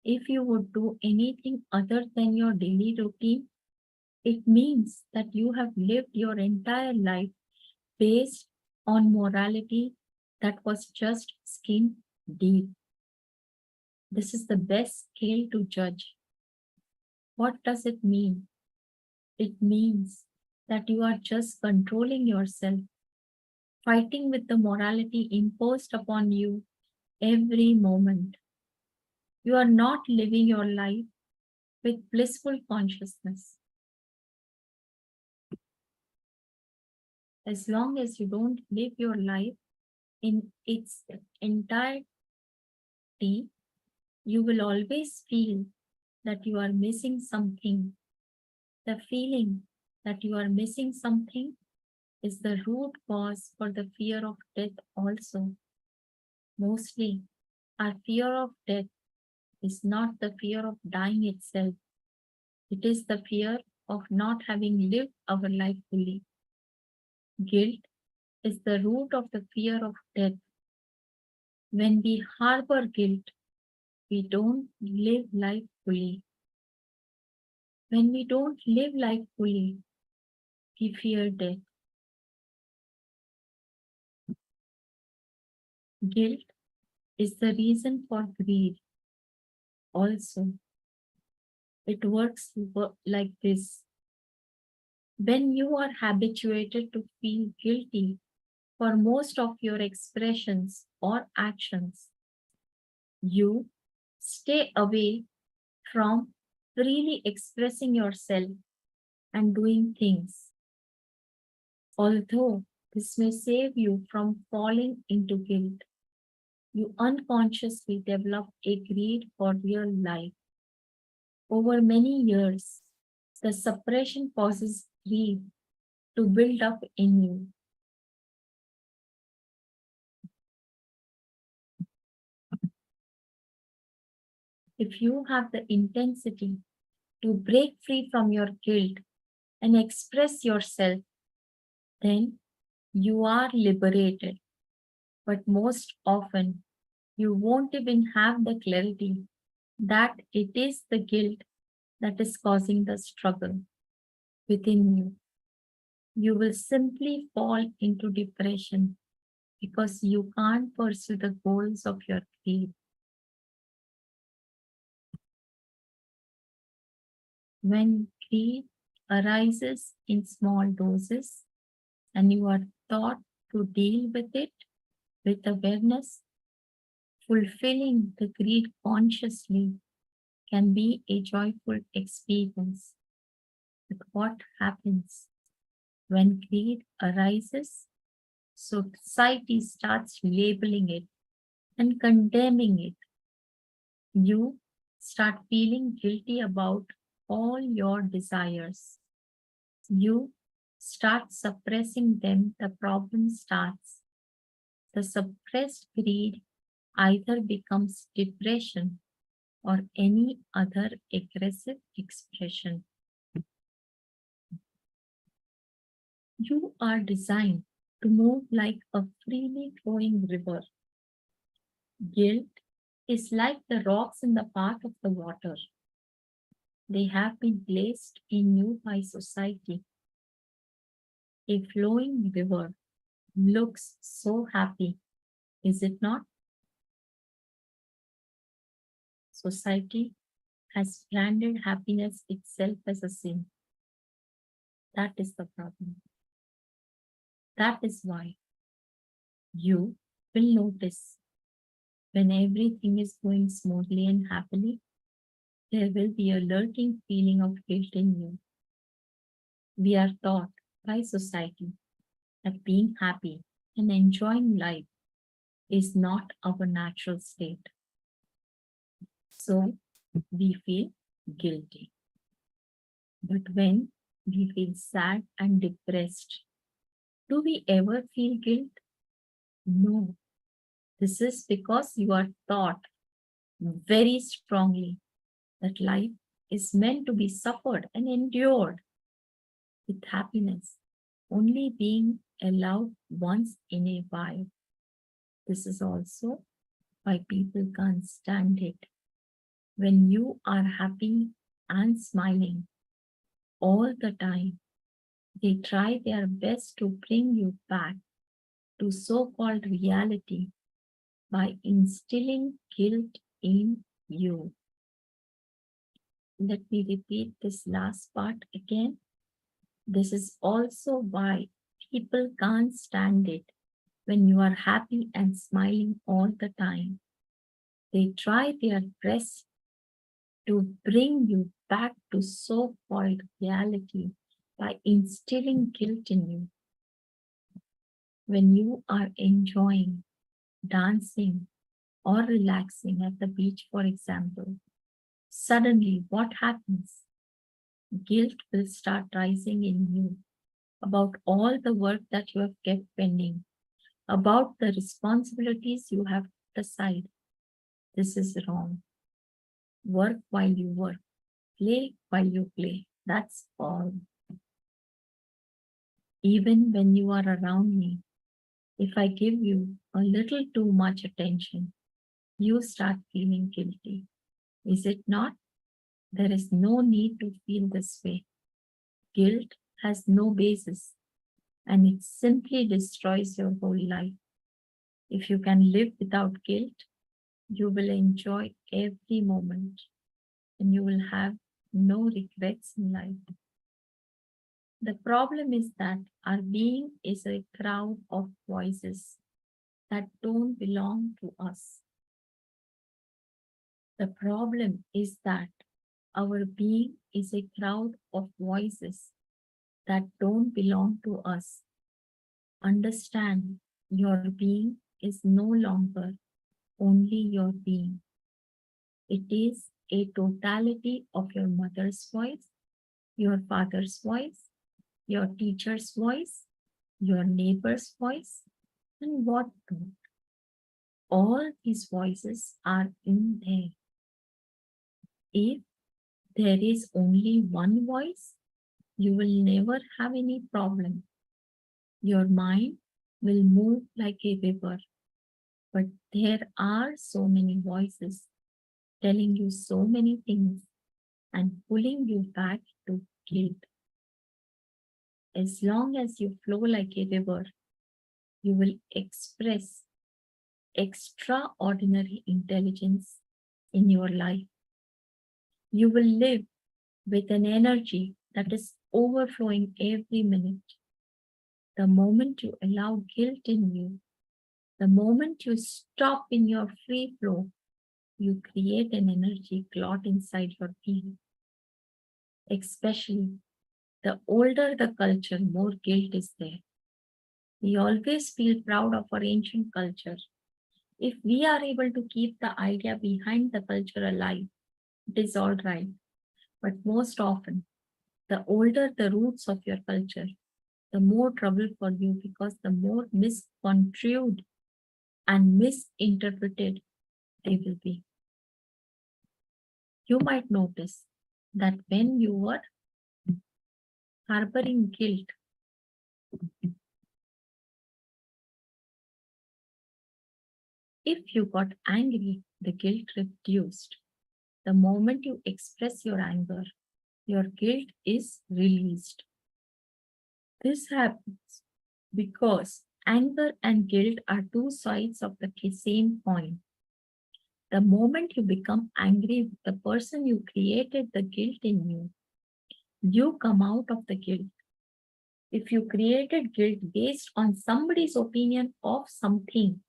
Speaker 5: If you would do anything other than your daily routine, it means that you have lived your entire life based on morality that was just skin deep. This is the best scale to judge. What does it mean? It means that you are just controlling yourself, fighting with the morality imposed upon you every moment. You are not living your life with blissful consciousness. As long as you don't live your life in its entirety, you will always feel that you are missing something. The feeling that you are missing something is the root cause for the fear of death also. Mostly, our fear of death is not the fear of dying itself. It is the fear of not having lived our life fully. Guilt is the root of the fear of death. When we harbor guilt, we don't live life fully. When we don't live life fully, we fear death. Guilt is the reason for greed. Also, it works like this. When you are habituated to feel guilty for most of your expressions or actions, you stay away from freely expressing yourself and doing things. Although this may save you from falling into guilt, you unconsciously develop a greed for real life. Over many years, the suppression causes greed to build up in you. If you have the intensity to break free from your guilt and express yourself, then you are liberated. But most often, you won't even have the clarity that it is the guilt that is causing the struggle within you. you will simply fall into depression because you can't pursue the goals of your greed. When greed arises in small doses and you are taught to deal with it with awareness, fulfilling the greed consciously can be a joyful experience. But what happens when greed arises? Society starts labeling it and condemning it. You start feeling guilty about all your desires. You start suppressing them, the problem starts. The suppressed greed either becomes depression or any other aggressive expression. You are designed to move like a freely flowing river. Guilt is like the rocks in the path of the water. They have been placed in you by society. A flowing river looks so happy, is it not? Society has branded happiness itself as a sin. That is the problem. That is why you will notice when everything is going smoothly and happily, there will be a lurking feeling of guilt in you. We are taught by society that being happy and enjoying life is not our natural state. So we feel guilty. But when we feel sad and depressed, do we ever feel guilt? No. This is because you are taught very strongly that life is meant to be suffered and endured with happiness, only being allowed once in a while. This is also why people can't stand it. When you are happy and smiling all the time, they try their best to bring you back to so-called reality by instilling guilt in you. Let me repeat this last part again. This is also why people can't stand it when you are happy and smiling all the time. They try their best to bring you back to so-called reality by instilling guilt in you. When you are enjoying, dancing, or relaxing at the beach, for example, suddenly what happens? Guilt will start rising in you about all the work that you have kept pending, about the responsibilities you have put aside. This is wrong. Work while you work, play while you play. That's all. Even when you are around me, if I give you a little too much attention, you start feeling guilty. Is it not? There is no need to feel this way. Guilt has no basis and it simply destroys your whole life. If you can live without guilt, you will enjoy every moment and you will have no regrets in life. The problem is that our being is a crowd of voices that don't belong to us. The problem is that our being is a crowd of voices that don't belong to us. Understand, your being is no longer only your being. It is a totality of your mother's voice, your father's voice, your teacher's voice, your neighbor's voice, and whatnot. All these voices are in there. If there is only one voice, you will never have any problem. Your mind will move like a river. But there are so many voices telling you so many things and pulling you back to guilt. As long as you flow like a river, you will express extraordinary intelligence in your life. You will live with an energy that is overflowing every minute. The moment you allow guilt in you, the moment you stop in your free flow, you create an energy clot inside your being. Especially the older the culture, more guilt is there. We always feel proud of our ancient culture. If we are able to keep the idea behind the culture alive, it is all right. But most often, the older the roots of your culture, the more trouble for you, because the more misconstrued and misinterpreted they will be. You might notice that when you were harboring guilt, if you got angry, the guilt reduced. The moment you express your anger, your guilt is released. This happens because anger and guilt are two sides of the same coin. The moment you become angry with the person you created the guilt in you, you come out of the guilt. If you created guilt based on somebody's opinion of something,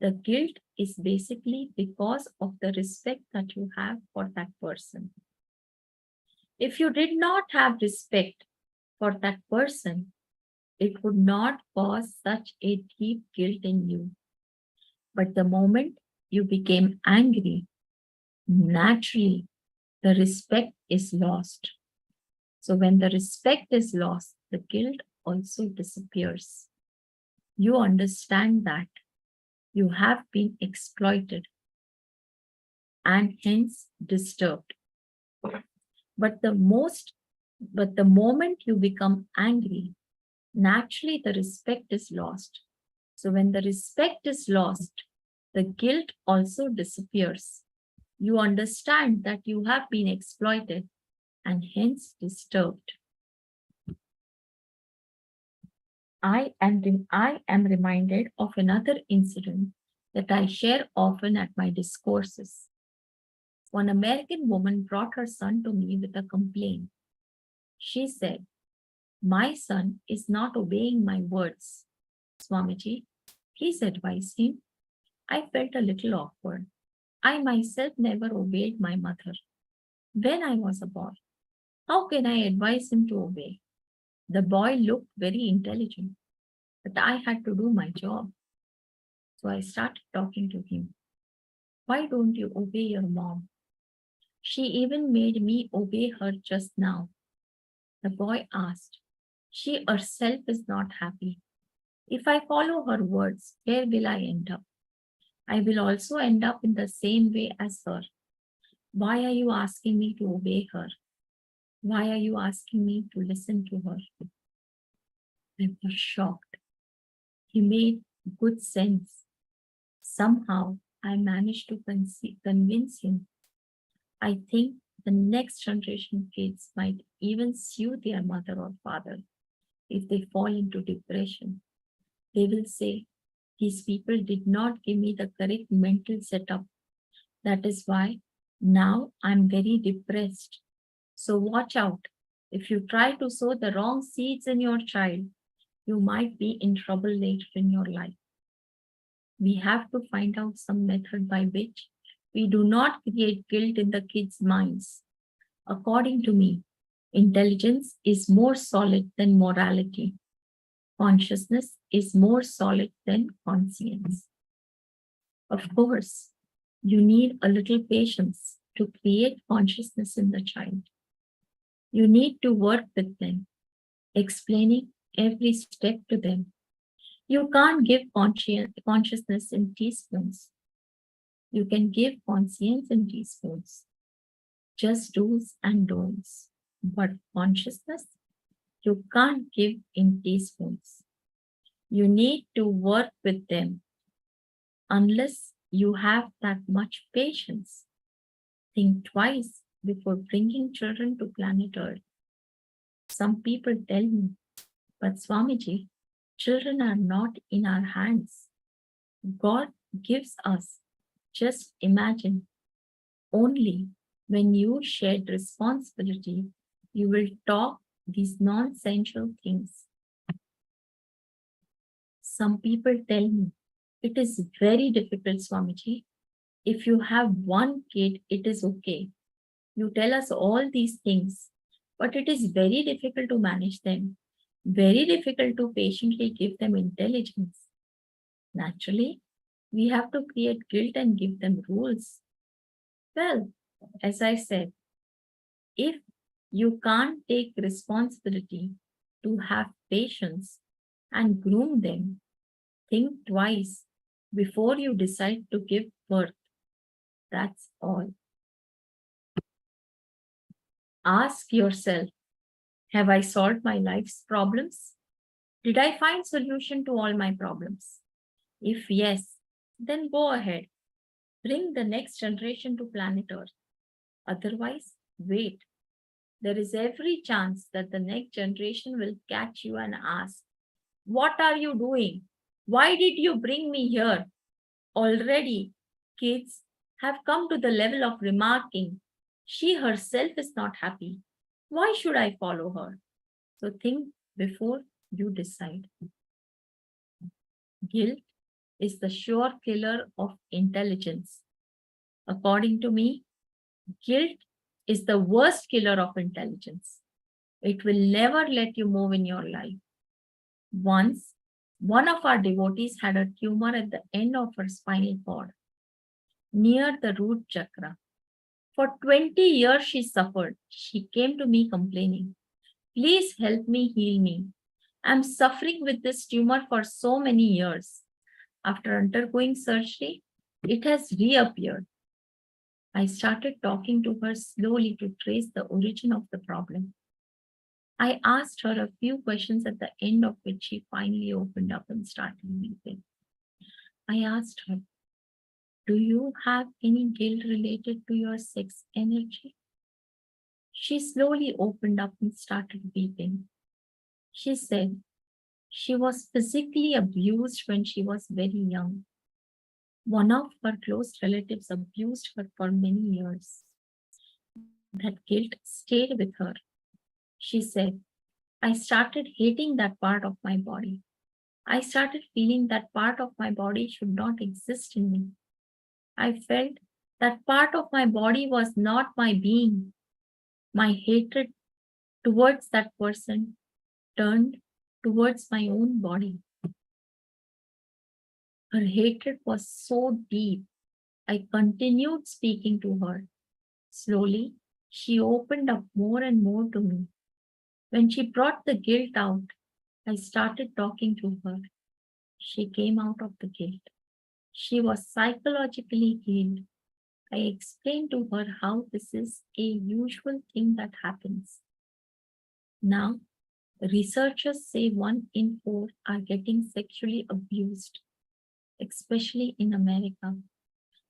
Speaker 5: the guilt is basically because of the respect that you have for that person. If you did not have respect for that person, it would not cause such a deep guilt in you. But the moment you became angry, naturally, the respect is lost. So when the respect is lost, the guilt also disappears. You understand that you have been exploited and hence disturbed. But the moment you become angry, naturally the respect is lost. So when the respect is lost, the guilt also disappears. You understand that you have been exploited and hence disturbed. I am reminded of another incident that I share often at my discourses. One American woman brought her son to me with a complaint. She said, "My son is not obeying my words. Swamiji, please advise him." I felt a little awkward. I myself never obeyed my mother when I was a boy. How can I advise him to obey? The boy looked very intelligent, but I had to do my job. So I started talking to him. Why don't you obey your mom? She even made me obey her just now. The boy asked. She herself is not happy. If I follow her words, where will I end up? I will also end up in the same way as her. Why are you asking me to obey her? Why are you asking me to listen to her? I was shocked. He made good sense. Somehow I managed to convince him. I think the next generation kids might even sue their mother or father if they fall into depression. They will say, "These people did not give me the correct mental setup. That is why now I'm very depressed." So watch out. If you try to sow the wrong seeds in your child, you might be in trouble later in your life. We have to find out some method by which we do not create guilt in the kids' minds. According to me, intelligence is more solid than morality. Consciousness is more solid than conscience. Of course, you need a little patience to create consciousness in the child. You need to work with them, explaining every step to them. You can't give consciousness in teaspoons. You can give conscience in teaspoons, just do's and don'ts. But consciousness, you can't give in teaspoons. You need to work with them. Unless you have that much patience, think twice before bringing children to planet Earth. Some people tell me But Swamiji, children are not in our hands. God gives us. Just imagine, only when you shed responsibility, you will talk these non-essential things. Some people tell me, it is very difficult, Swamiji. If you have one kid, it is okay. You tell us all these things, but it is very difficult to manage them. Very difficult to patiently give them intelligence. Naturally, we have to create guilt and give them rules. Well, as I said, if you can't take responsibility to have patience and groom them, think twice before you decide to give birth. That's all. Ask yourself, have I solved my life's problems? Did I find solution to all my problems? If yes, then go ahead. Bring the next generation to planet Earth. Otherwise, wait. There is every chance that the next generation will catch you and ask, what are you doing? Why did you bring me here? Already, kids have come to the level of remarking, she herself is not happy. Why should I follow her? So think before you decide. Guilt is the sure killer of intelligence. According to me, guilt is the worst killer of intelligence. It will never let you move in your life. Once, one of our devotees had a tumor at the end of her spinal cord, near the root chakra. For 20 years she suffered. She came to me complaining, please help me, heal me. I'm suffering with this tumor for so many years. After undergoing surgery, it has reappeared. I started talking to her slowly to trace the origin of the problem. I asked her a few questions at the end of which she finally opened up and started weeping. I asked her, do you have any guilt related to your sex energy? She slowly opened up and started weeping. She said she was physically abused when she was very young. One of her close relatives abused her for many years. That guilt stayed with her. She said, I started hating that part of my body. I started feeling that part of my body should not exist in me. I felt that part of my body was not my being. My hatred towards that person turned towards my own body. Her hatred was so deep. I continued speaking to her. Slowly, she opened up more and more to me. When she brought the guilt out, I started talking to her. She came out of the guilt. She was psychologically healed. I explained to her how this is a usual thing that happens. Now, researchers say 1 in 4 are getting sexually abused, especially in America.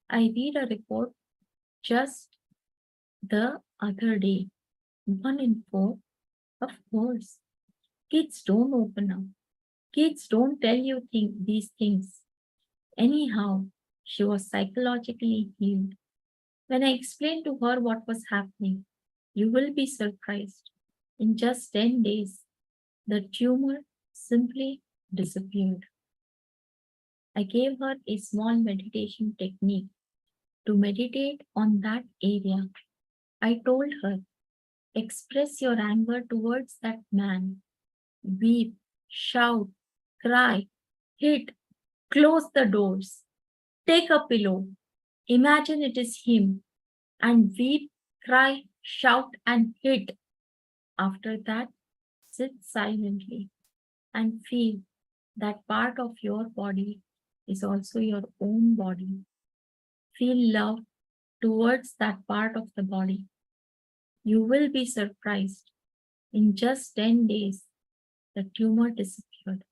Speaker 5: I read a report just the other day. 1 in 4, of course. Kids don't open up. Kids don't tell you these things. Anyhow, she was psychologically healed. When I explained to her what was happening, you will be surprised. In just 10 days, the tumor simply disappeared. I gave her a small meditation technique to meditate on that area. I told her, express your anger towards that man. Weep, shout, cry, hit, close the doors. Take a pillow. Imagine it is him. And weep, cry, shout, and hit. After that, sit silently and feel that part of your body is also your own body. Feel love towards that part of the body. You will be surprised. In just 10 days, the tumor disappeared.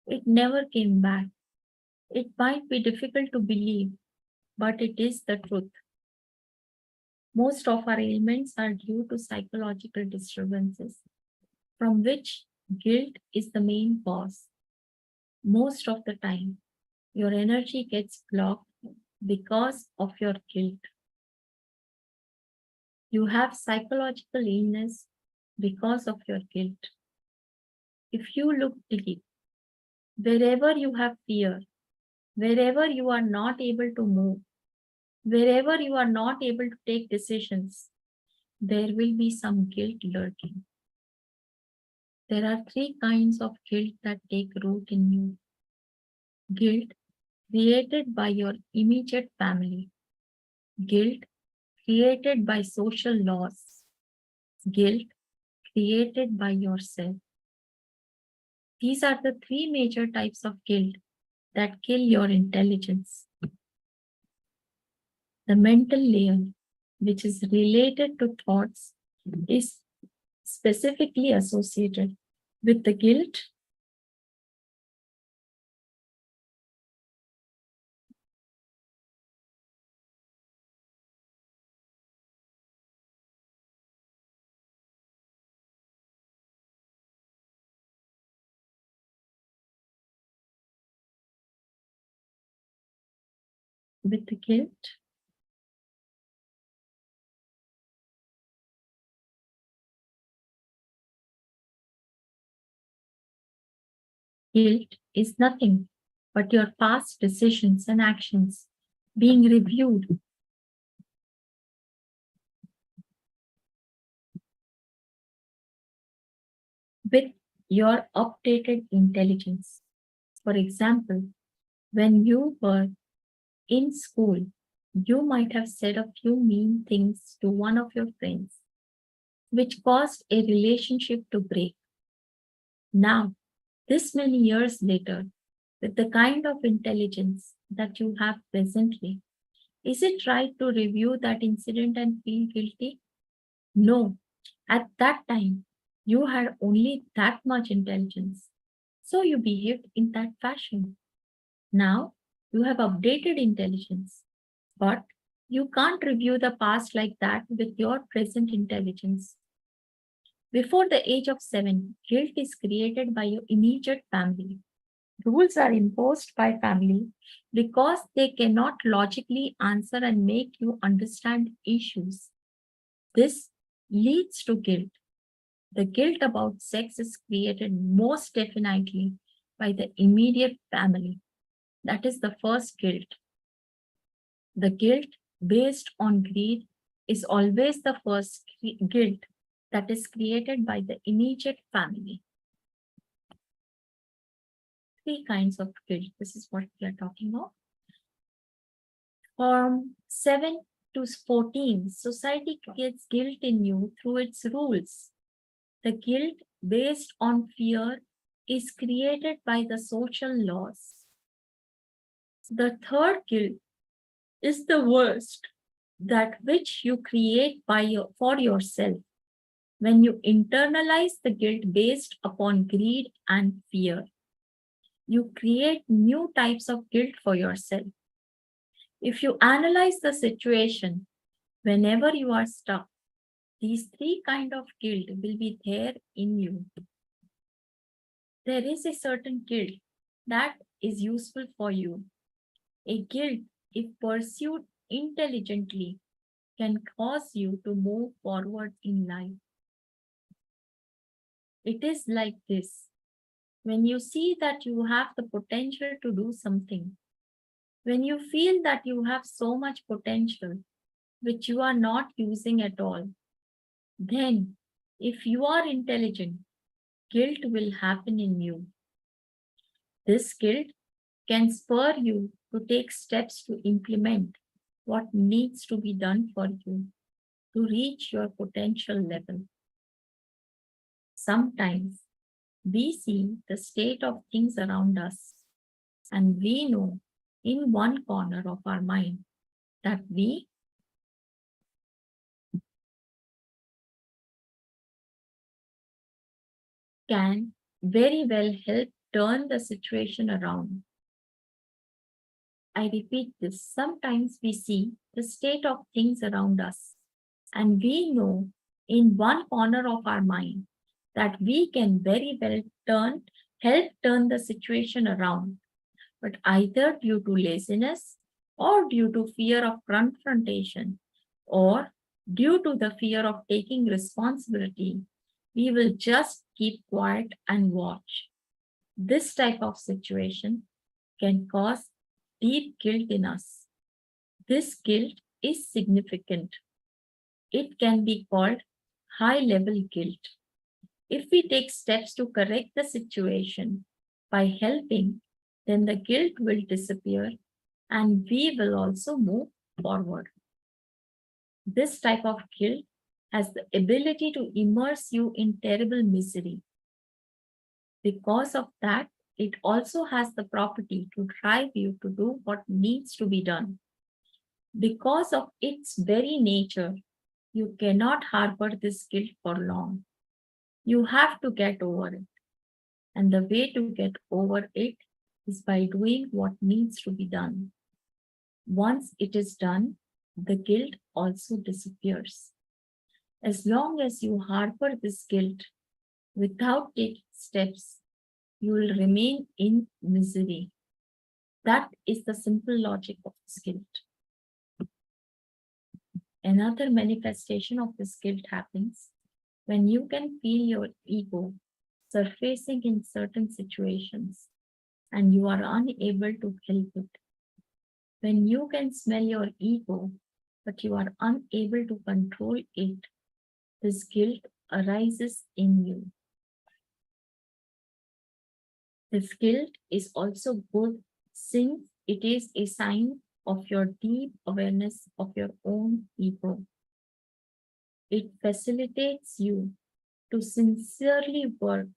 Speaker 5: It never came back. It might be difficult to believe, but it is the truth. Most of our ailments are due to psychological disturbances, from which guilt is the main cause. Most of the time, your energy gets blocked because of your guilt. You have psychological illness because of your guilt. If you look deep, wherever you have fear, wherever you are not able to move, wherever you are not able to take decisions, there will be some guilt lurking. There are three kinds of guilt that take root in you. Guilt created by your immediate family. Guilt created by social laws. Guilt created by yourself. These are the three major types of guilt that kill your intelligence. The mental layer, which is related to thoughts, is specifically associated with the guilt with the guilt Guilt is nothing but your past decisions and actions being reviewed with your updated intelligence. For example, when you were in school, you might have said a few mean things to one of your friends, which caused a relationship to break. Now, this many years later, with the kind of intelligence that you have presently, is it right to review that incident and feel guilty? No. At that time, you had only that much intelligence, so you behaved in that fashion. Now, you have updated intelligence, but you can't review the past like that with your present intelligence. Before the age of 7, guilt is created by your immediate family. Rules are imposed by family because they cannot logically answer and make you understand issues. This leads to guilt. The guilt about sex is created most definitely by the immediate family. That is the first guilt. The guilt based on greed is always the first guilt that is created by the immediate family. Three kinds of guilt. This is what we are talking about. From 7 to 14, society creates guilt in you through its rules. The guilt based on fear is created by the social laws. The third guilt is the worst, that which you create for yourself. When you internalize the guilt based upon greed and fear, you create new types of guilt for yourself. If you analyze the situation, whenever you are stuck, these three kinds of guilt will be there in you. There is a certain guilt that is useful for you. A guilt, if pursued intelligently, can cause you to move forward in life. It is like this. When you see that you have the potential to do something, when you feel that you have so much potential which you are not using at all, then if you are intelligent, guilt will happen in you. This guilt can spur you to take steps to implement what needs to be done for you to reach your potential level. Sometimes we see the state of things around us and we know in one corner of our mind that we can very well help turn the situation around. I repeat this. Sometimes we see the state of things around us and we know in one corner of our mind that we can very well help turn the situation around. But either due to laziness or due to fear of confrontation or due to the fear of taking responsibility, we will just keep quiet and watch. This type of situation can cause deep guilt in us. This guilt is significant. It can be called high-level guilt. If we take steps to correct the situation by helping, then the guilt will disappear and we will also move forward. This type of guilt has the ability to immerse you in terrible misery. Because of that, it also has the property to drive you to do what needs to be done. Because of its very nature, you cannot harbor this guilt for long. You have to get over it. And the way to get over it is by doing what needs to be done. Once it is done, the guilt also disappears. As long as you harbor this guilt without taking steps, you will remain in misery. That is the simple logic of this guilt. Another manifestation of this guilt happens when you can feel your ego surfacing in certain situations and you are unable to help it. When you can smell your ego, but you are unable to control it, this guilt arises in you. This guilt is also good since it is a sign of your deep awareness of your own ego. It facilitates you to sincerely work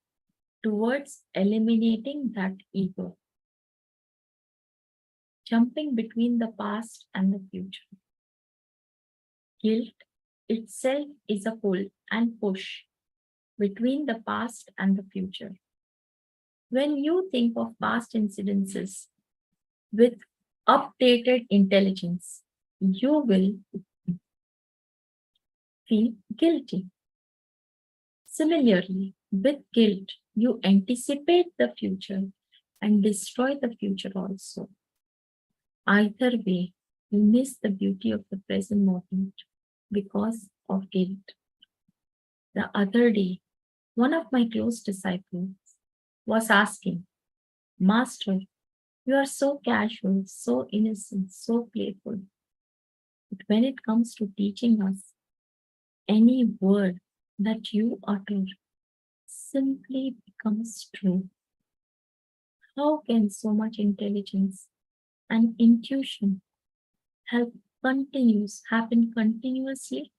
Speaker 5: towards eliminating that ego. Jumping between the past and the future. Guilt itself is a pull and push between the past and the future. When you think of past incidences with updated intelligence, you will feel guilty. Similarly, with guilt, you anticipate the future and destroy the future also. Either way, you miss the beauty of the present moment because of guilt. The other day, one of my close disciples was asking, Master, you are so casual, so innocent, so playful. But when it comes to teaching us, any word that you utter simply becomes true. How can so much intelligence and intuition happen continuously?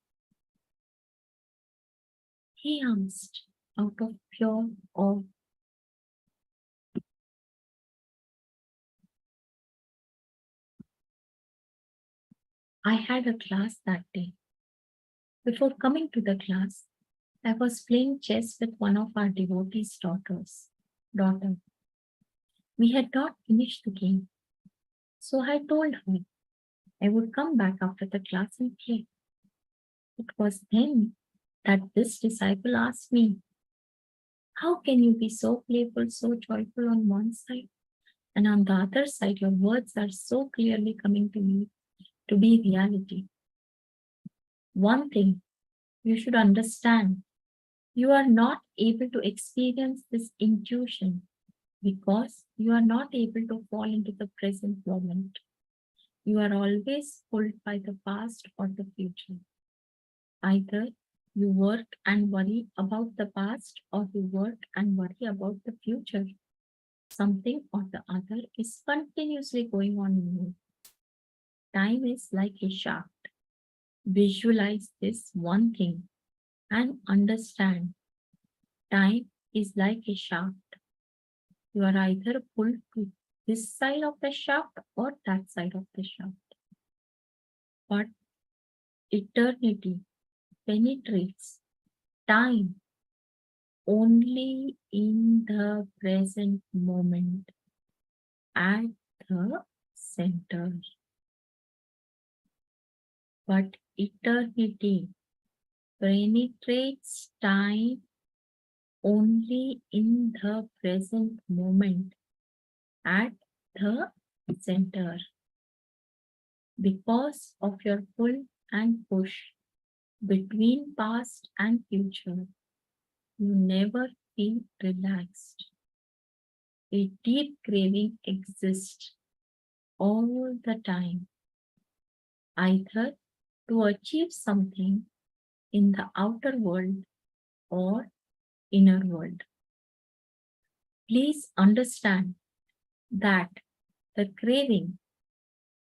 Speaker 5: He asked out of pure awe. I had a class that day. Before coming to the class, I was playing chess with one of our devotees' daughter. We had not finished the game, so I told her I would come back after the class and play. It was then that this disciple asked me, how can you be so playful, so joyful on one side, and on the other side your words are so clearly coming to me to be reality? One thing you should understand, you are not able to experience this intuition because you are not able to fall into the present moment. You are always pulled by the past or the future. Either you work and worry about the past or you work and worry about the future. Something or the other is continuously going on in you. Time is like a shaft. Visualize this one thing and understand. Time is like a shaft. You are either pulled to this side of the shaft or that side of the shaft. But eternity penetrates time only in the present moment at the center. But eternity penetrates time only in the present moment at the center. Because of your pull and push between past and future, you never feel relaxed. A deep craving exists all the time, either to achieve something in the outer world or inner world. Please understand that the craving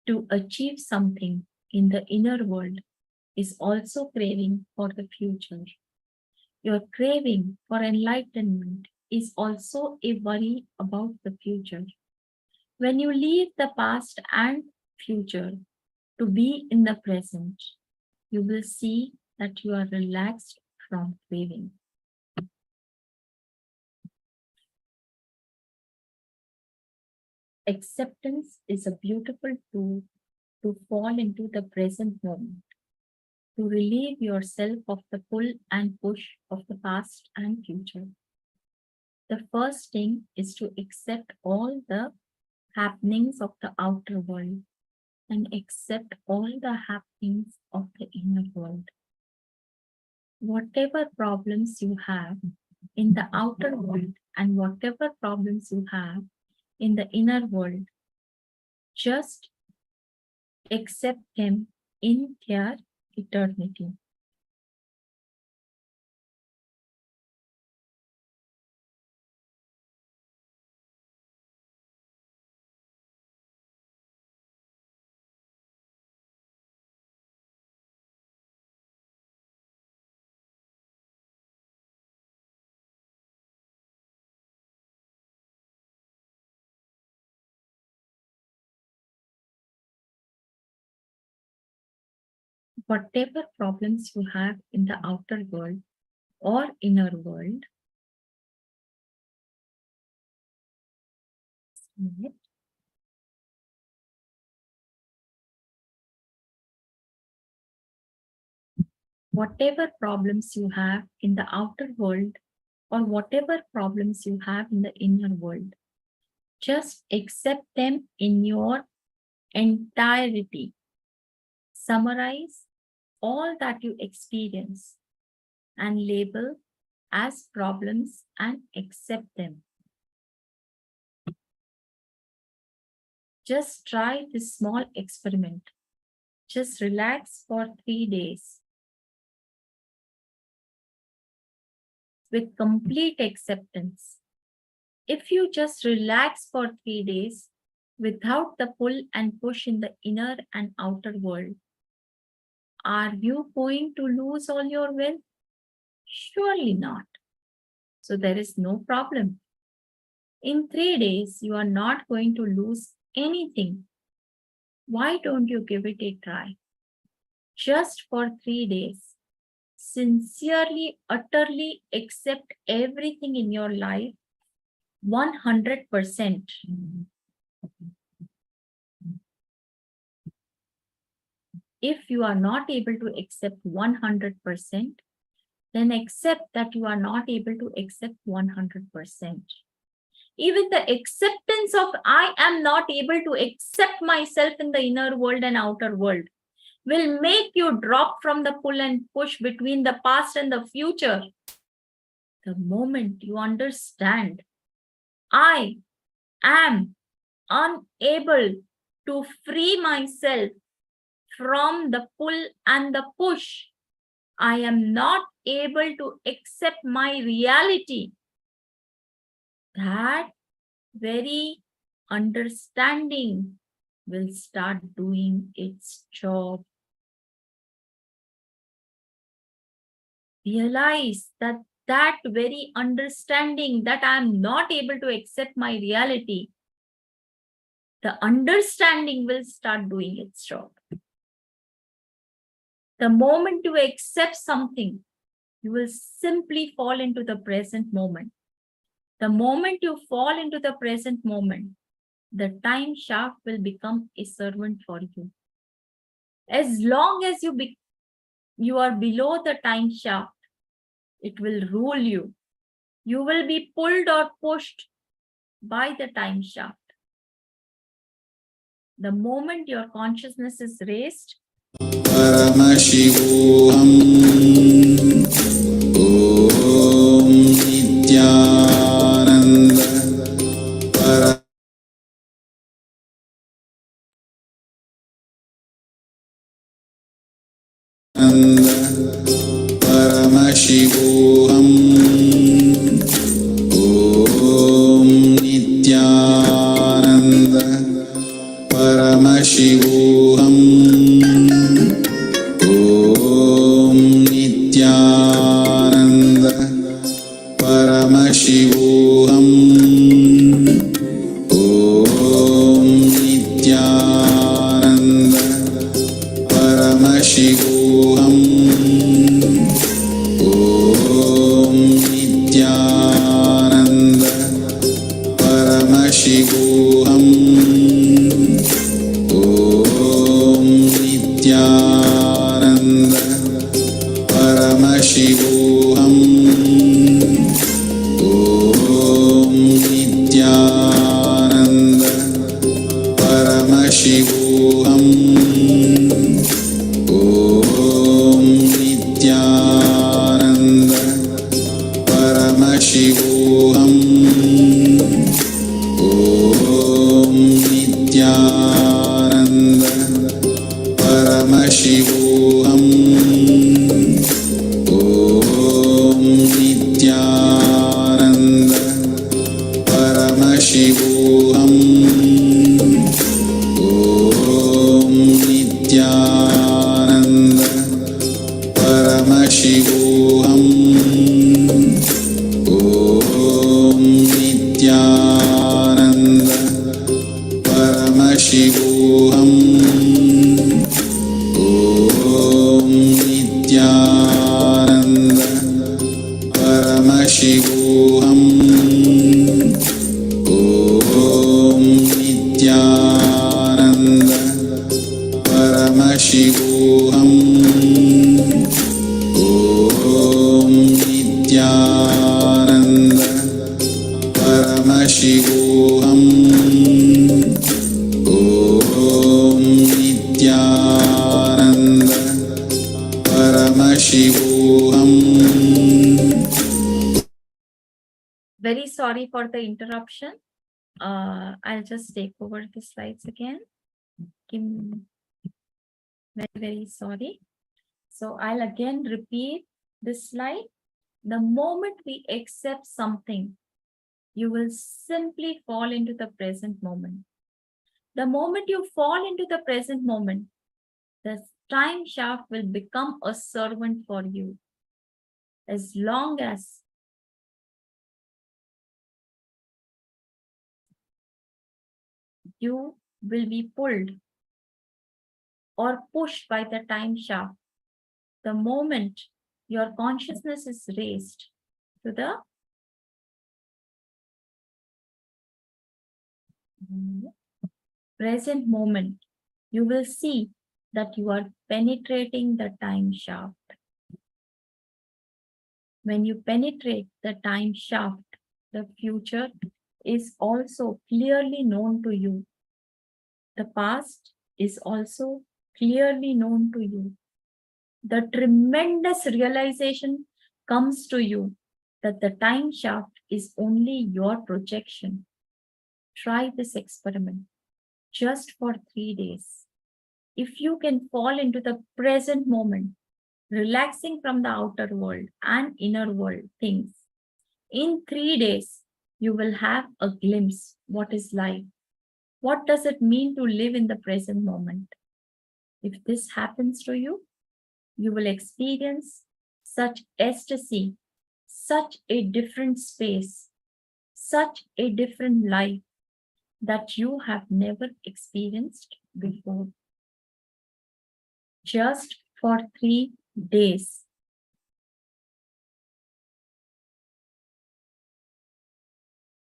Speaker 5: to achieve something in the inner world is also craving for the future. Your craving for enlightenment is also a worry about the future. When you leave the past and future to be in the present, you will see that you are relaxed from craving. Acceptance is a beautiful tool to fall into the present moment, to relieve yourself of the pull and push of the past and future. The first thing is to accept all the happenings of the outer world and accept all the happenings of the inner world. Whatever problems you have in the outer world and whatever problems you have in the inner world, just accept them in their eternity. Whatever problems you have in the outer world or inner world, whatever problems you have in the outer world or whatever problems you have in the inner world, just accept them in your entirety. Summarize all that you experience and label as problems and accept them. Just try this small experiment. Just relax for 3 days with complete acceptance. If you just relax for 3 days without the pull and push in the inner and outer world, are you going to lose all your will? Surely not. So there is no problem. In 3 days, you are not going to lose anything. Why don't you give it a try? Just for 3 days, sincerely, utterly accept everything in your life 100%. If you are not able to accept 100%, then accept that you are not able to accept 100%. Even the acceptance of I am not able to accept myself in the inner world and outer world will make you drop from the pull and push between the past and the future. The moment you understand, I am unable to free myself from the pull and the push, I am not able to accept my reality, that very understanding will start doing its job. Realize that that very understanding that I am not able to accept my reality, the understanding will start doing its job. The moment you accept something, you will simply fall into the present moment. The moment you fall into the present moment, the time shaft will become a servant for you. As long as you are below the time shaft, it will rule you. You will be pulled or pushed by the time shaft. The moment your consciousness is raised,
Speaker 3: Paramashivoham. Om Nithyananda Paramashivoham. Om Nithyananda Paramashivoham. Om Nithyananda Paramashivoham. Om Nithyananda Paramashivoham. Om Nithyananda Paramashivoham. Om Nithyananda Paramashivoham. Om Nithyananda Paramashivoham. Om Nithyananda Paramashivoham. Om Nithyananda Paramashivoham. Om Nithyananda Paramashivoham. Om Nithyananda Paramashivoham. Om Nithyananda Paramashivoham. Om Nithyananda Paramashivoham. Om Nithyananda Paramashivoham. Om Nithyananda Paramashivoham. Om Nithyananda Paramashivoham.
Speaker 5: very sorry for the interruption. I'll just take over the slides again. Very, very sorry. So I'll again repeat this slide. The moment we accept something, you will simply fall into the present moment. The moment you fall into the present moment, the time shaft will become a servant for you. As long as you will be pulled or pushed by the time shaft, the moment your consciousness is raised to the present moment, you will see that you are penetrating the time shaft. When you penetrate the time shaft, the future is also clearly known to you. The past is also clearly known to you. The tremendous realization comes to you that the time shaft is only your projection. Try this experiment just for 3 days. If you can fall into the present moment, relaxing from the outer world and inner world things, in 3 days, you will have a glimpse what is life. What does it mean to live in the present moment? If this happens to you, you will experience such ecstasy, such a different space, such a different life that you have never experienced before. Just for 3 days.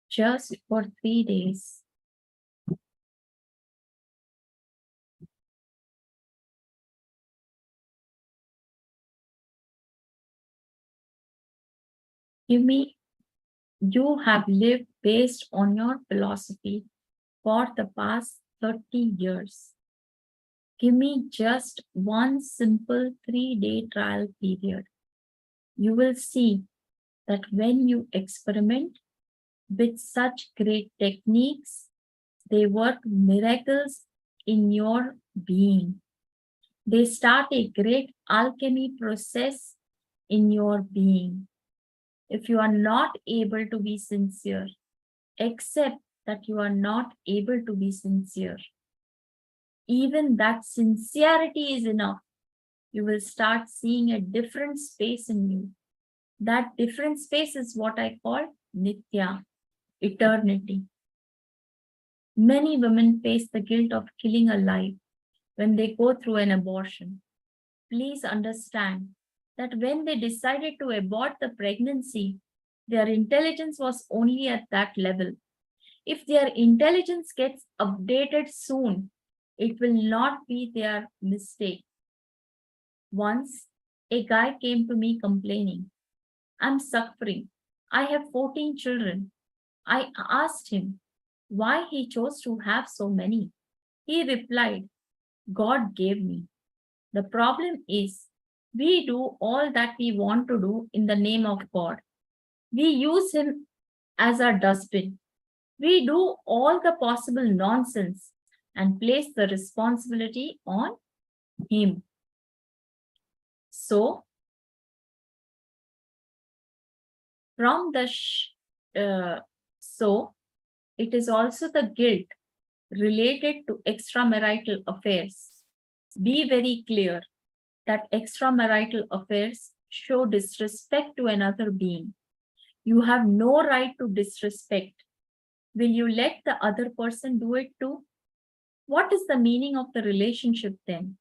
Speaker 5: Just for 3 days. Give me You have lived based on your philosophy for the past 30 years. Give me just one simple 3-day trial period. You will see that when you experiment with such great techniques, they work miracles in your being. They start a great alchemy process in your being. If you are not able to be sincere, accept that you are not able to be sincere. Even that sincerity is enough. You will start seeing a different space in you. That different space is what I call Nitya, eternity. Many women face the guilt of killing a life when they go through an abortion. Please understand that when they decided to abort the pregnancy, their intelligence was only at that level. If their intelligence gets updated soon, it will not be their mistake. Once, a guy came to me complaining, I'm suffering. I have 14 children. I asked him why he chose to have so many. He replied, God gave me. The problem is, we do all that we want to do in the name of God. We use Him as our dustbin. We do all the possible nonsense and place the responsibility on Him. So, from the it is also the guilt related to extramarital affairs. Be very clear that extramarital affairs show disrespect to another being. You have no right to disrespect. Will you let the other person do it too? What is the meaning of the relationship then?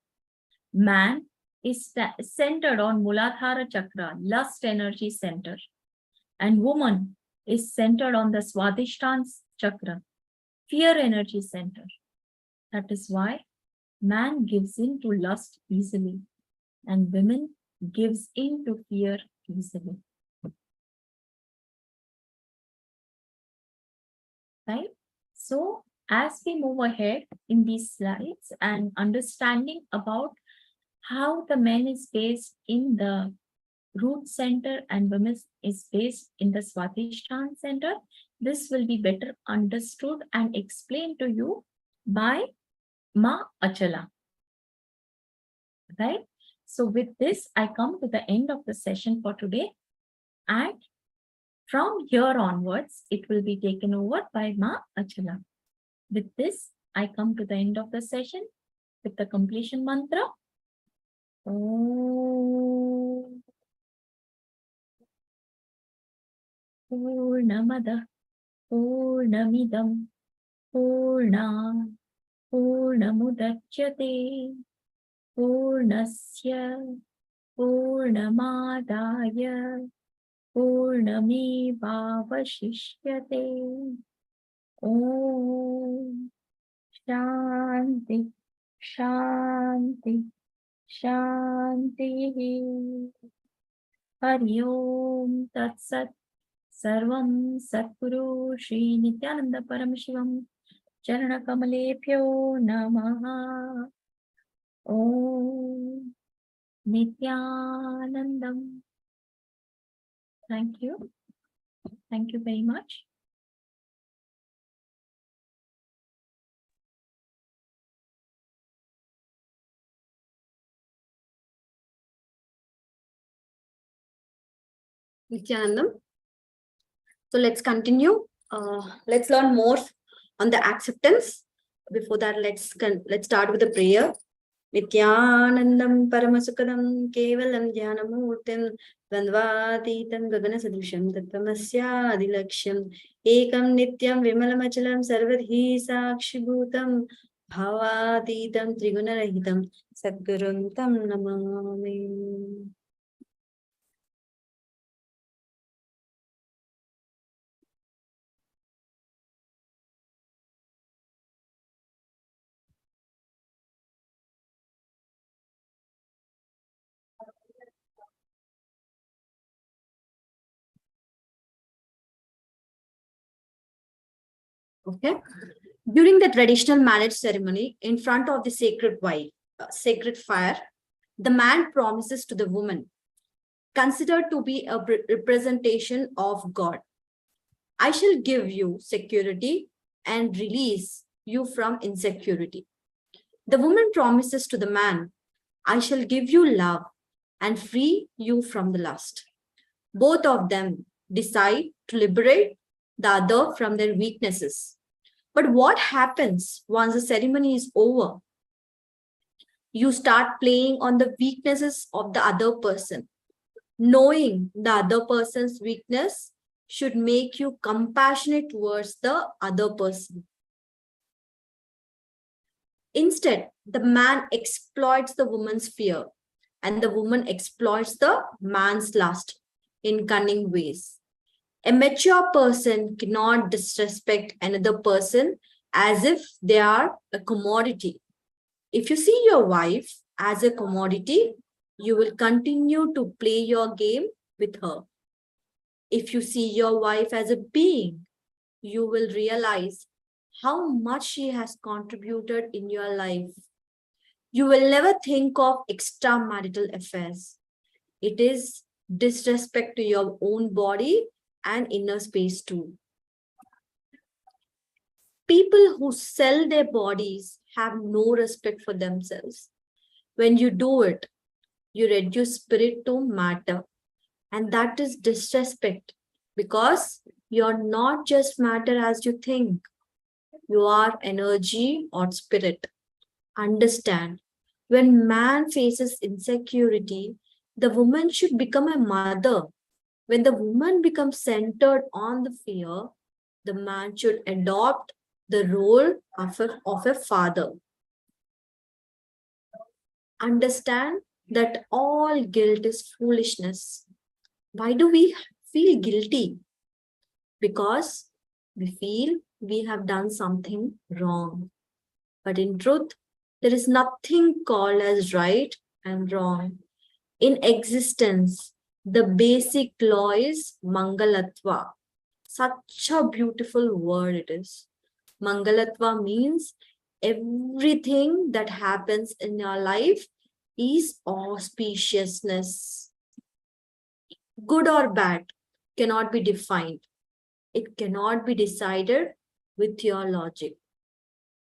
Speaker 5: Man is centered on Muladhara Chakra, lust energy center, and woman is centered on the Swadhisthana Chakra, fear energy center. That is why man gives in to lust easily, and women gives in to fear easily. Right? So, as we move ahead in these slides and understanding about how the man is based in the root center and women is based in the Swadhisthana center, this will be better understood and explained to you by Ma Achala. Right? So with this, I come to the end of the session for today. And from here onwards, it will be taken over by Ma Achala. With this, I come to the end of the session with the completion mantra. Om Purnamada Purnamidam Purna Purnamudachyate Purnasya Purnamadaya Purnamevavashishyate. Om Shanti Shanti Shanti. Hari Om Tat Sat. Sarvam Satguru Shri Nithyananda Paramashivam Charana Kamalebhyo Namaha. Om Nithyanandam. Thank you. Thank you very much.
Speaker 6: Nithyanandam. So let's continue. Let's learn more on the acceptance. Before that, let's start with the prayer. Nithyanandam Paramasukadam Kevalam Dhyanamurtim Dvandvatitam Gagana Sadrisham Tattamasya Adilaksham Ekam Nityam Vimalamachalam Sarvadhi Sakshibhutam Bhavatitam Trigunarahitam Sadgurum Tam Namami. Okay. During the traditional marriage ceremony, in front of the sacred fire, the man promises to the woman, considered to be a representation of God, I shall give you security and release you from insecurity. The woman promises to the man, I shall give you love and free you from the lust. Both of them decide to liberate the other from their weaknesses. But what happens once the ceremony is over? You start playing on the weaknesses of the other person. Knowing the other person's weakness should make you compassionate towards the other person. Instead, the man exploits the woman's fear, and the woman exploits the man's lust in cunning ways. A mature person cannot disrespect another person as if they are a commodity. If you see your wife as a commodity, you will continue to play your game with her. If you see your wife as a being, you will realize how much she has contributed in your life. You will never think of extramarital affairs. It is disrespect to your own body and inner space too. People who sell their bodies have no respect for themselves. When you do it, you reduce spirit to matter. And that is disrespect, because you're not just matter as you think. You are energy or spirit. Understand, when man faces insecurity, the woman should become a mother. When the woman becomes centered on the fear, the man should adopt the role of a father. Understand that all guilt is foolishness. Why do we feel guilty? Because we feel we have done something wrong. But in truth, there is nothing called as right and wrong. In existence, the basic law is Mangalatva. Such a beautiful word it is. Mangalatva means everything that happens in your life is auspiciousness. Good or bad cannot be defined. It cannot be decided with your logic.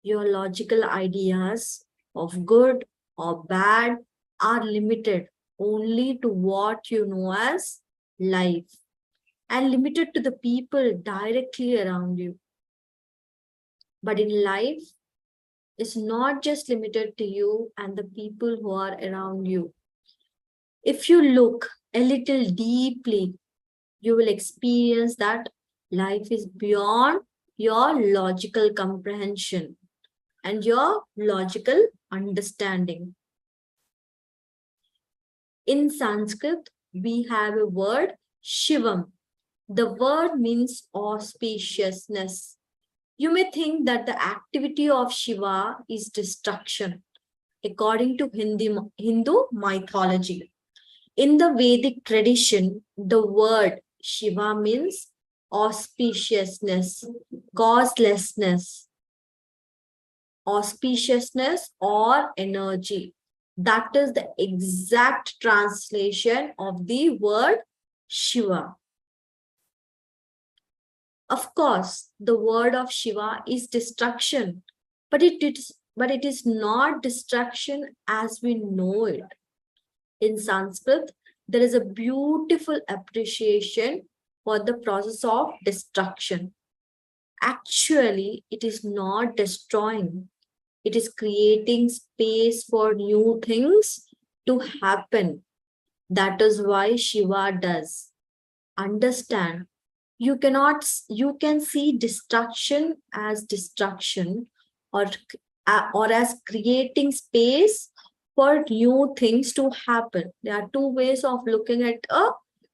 Speaker 6: Your logical ideas of good or bad are limited only to what you know as life, and limited to the people directly around you. But in life, it's not just limited to you and the people who are around you. If you look a little deeply, you will experience that life is beyond your logical comprehension and your logical understanding. In Sanskrit, we have a word, Shivam. The word means auspiciousness. You may think that the activity of Shiva is destruction, according to Hindu mythology. In the Vedic tradition, the word Shiva means auspiciousness, causelessness, auspiciousness or energy. That is the exact translation of the word Shiva. Of course, the word of Shiva is destruction, but it is not destruction as we know it. In Sanskrit, there is a beautiful appreciation for the process of destruction. Actually, it is not destroying. It is creating space for new things to happen. That is why Shiva does. Understand, you can see destruction as destruction or as creating space for new things to happen. There are two ways of looking at a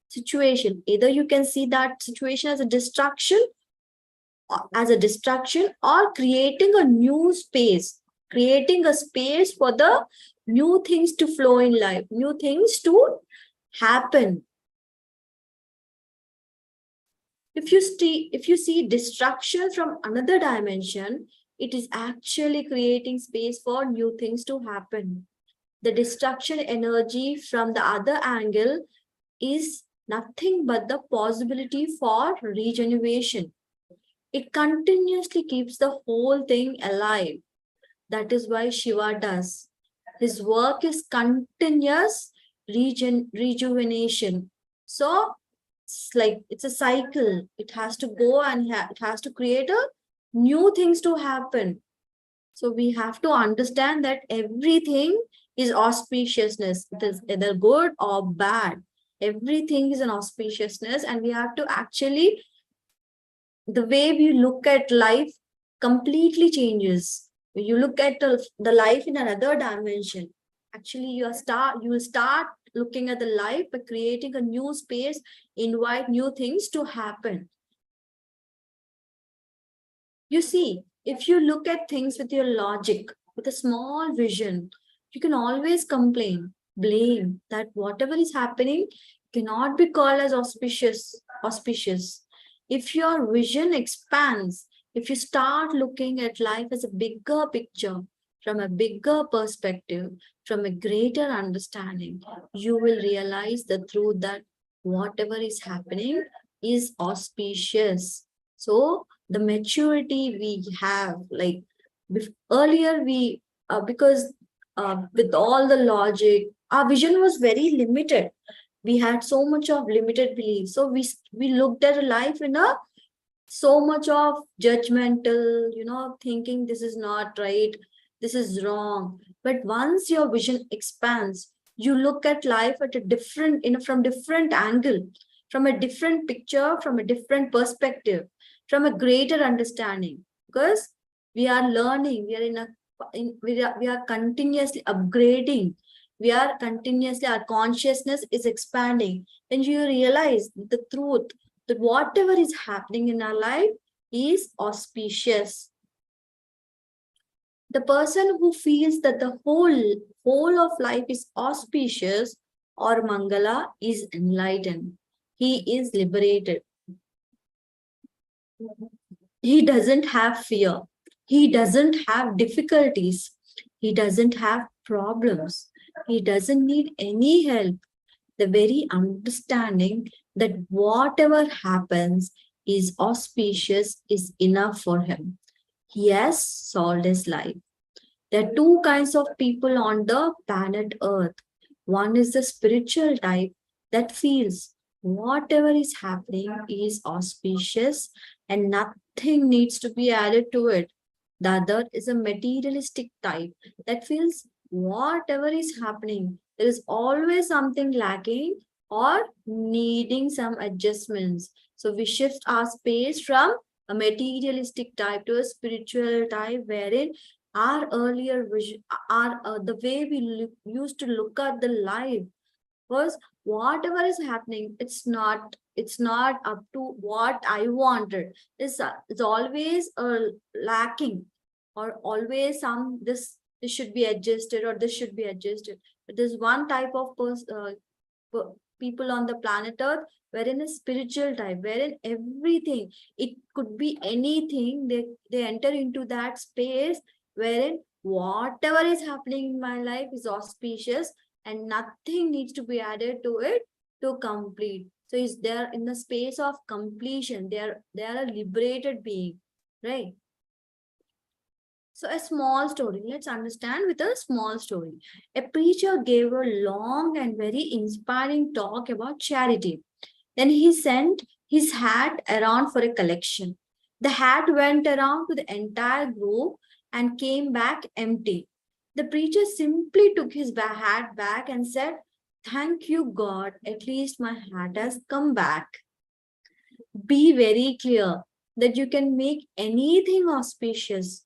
Speaker 6: situation. Either you can see that situation as a destruction or creating a new space, creating a space for the new things to flow in life, new things to happen. If you see destruction from another dimension, it is actually creating space for new things to happen. The destruction energy from the other angle is nothing but the possibility for regeneration. It continuously keeps the whole thing alive. That is why Shiva does. His work is continuous rejuvenation. So it's a cycle. It has to go and it has to create a new things to happen. So we have to understand that everything is auspiciousness. It is either good or bad. Everything is an auspiciousness, and we have to actually, the way we look at life completely changes. You look at the life in another dimension. Actually, you will start looking at the life by creating a new space, invite new things to happen. You see, if you look at things with your logic, with a small vision, you can always complain, blame that whatever is happening cannot be called as auspicious. If your vision expands, if you start looking at life as a bigger picture, from a bigger perspective, from a greater understanding, you will realize the truth that whatever is happening is auspicious. So the maturity we have, like earlier we, because with all the logic, our vision was very limited. We had so much of limited belief. So we looked at life in a so much of judgmental, thinking this is not right, this is wrong. But once your vision expands, you look at life at a different, from different angle, from a different picture, from a different perspective, from a greater understanding. Because we are learning, we are continuously upgrading. We are continuously, our consciousness is expanding. And you realize the truth that whatever is happening in our life is auspicious. The person who feels that the whole of life is auspicious or Mangala is enlightened. He is liberated. He doesn't have fear. He doesn't have difficulties. He doesn't have problems. He doesn't need any help. The very understanding that whatever happens is auspicious is enough for him. He has solved his life. There are two kinds of people on the planet Earth. One is the spiritual type that feels whatever is happening is auspicious and nothing needs to be added to it. The other is a materialistic type that feels whatever is happening, there is always something lacking or needing some adjustments. So we shift our space from a materialistic type to a spiritual type, wherein our earlier vision, the way we used to look at the life was whatever is happening, it's not up to what I wanted. It's always lacking, or always this should be adjusted, or this should be adjusted. But there's one type of people on the planet Earth, wherein a spiritual type, wherein everything, it could be anything, they enter into that space wherein whatever is happening in my life is auspicious and nothing needs to be added to it to complete. So is there in the space of completion, they are a liberated being, right? So a small story, let's understand with a small story. A preacher gave a long and very inspiring talk about charity. Then he sent his hat around for a collection. The hat went around to the entire group and came back empty. The preacher simply took his hat back and said, "Thank you, God, at least my hat has come back." Be very clear that you can make anything auspicious.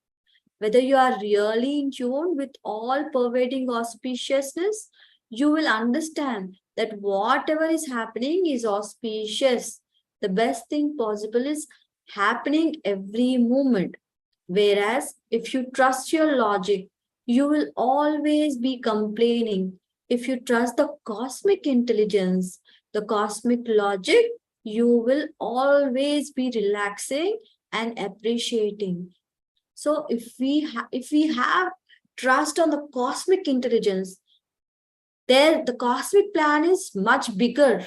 Speaker 6: Whether you are really in tune with all pervading auspiciousness, you will understand that whatever is happening is auspicious. The best thing possible is happening every moment. Whereas if you trust your logic, you will always be complaining. If you trust the cosmic intelligence, the cosmic logic, you will always be relaxing and appreciating. So if we have trust on the cosmic intelligence, there the cosmic plan is much bigger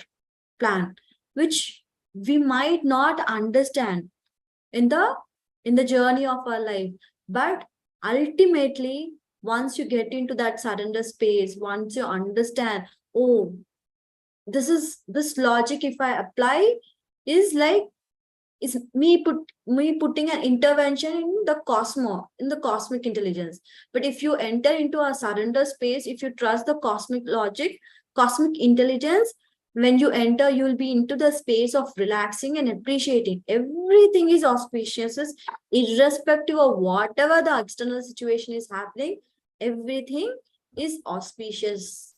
Speaker 6: plan, which we might not understand in the journey of our life. But ultimately, once you get into that surrender space, once you understand, oh, this logic, if I apply, is like is me putting an intervention in the cosmos, in the cosmic intelligence. But if you enter into a surrender space, if you trust the cosmic logic, cosmic intelligence, when you enter, you will be into the space of relaxing and appreciating. Everything is auspicious, irrespective of whatever the external situation is happening. Everything is auspicious.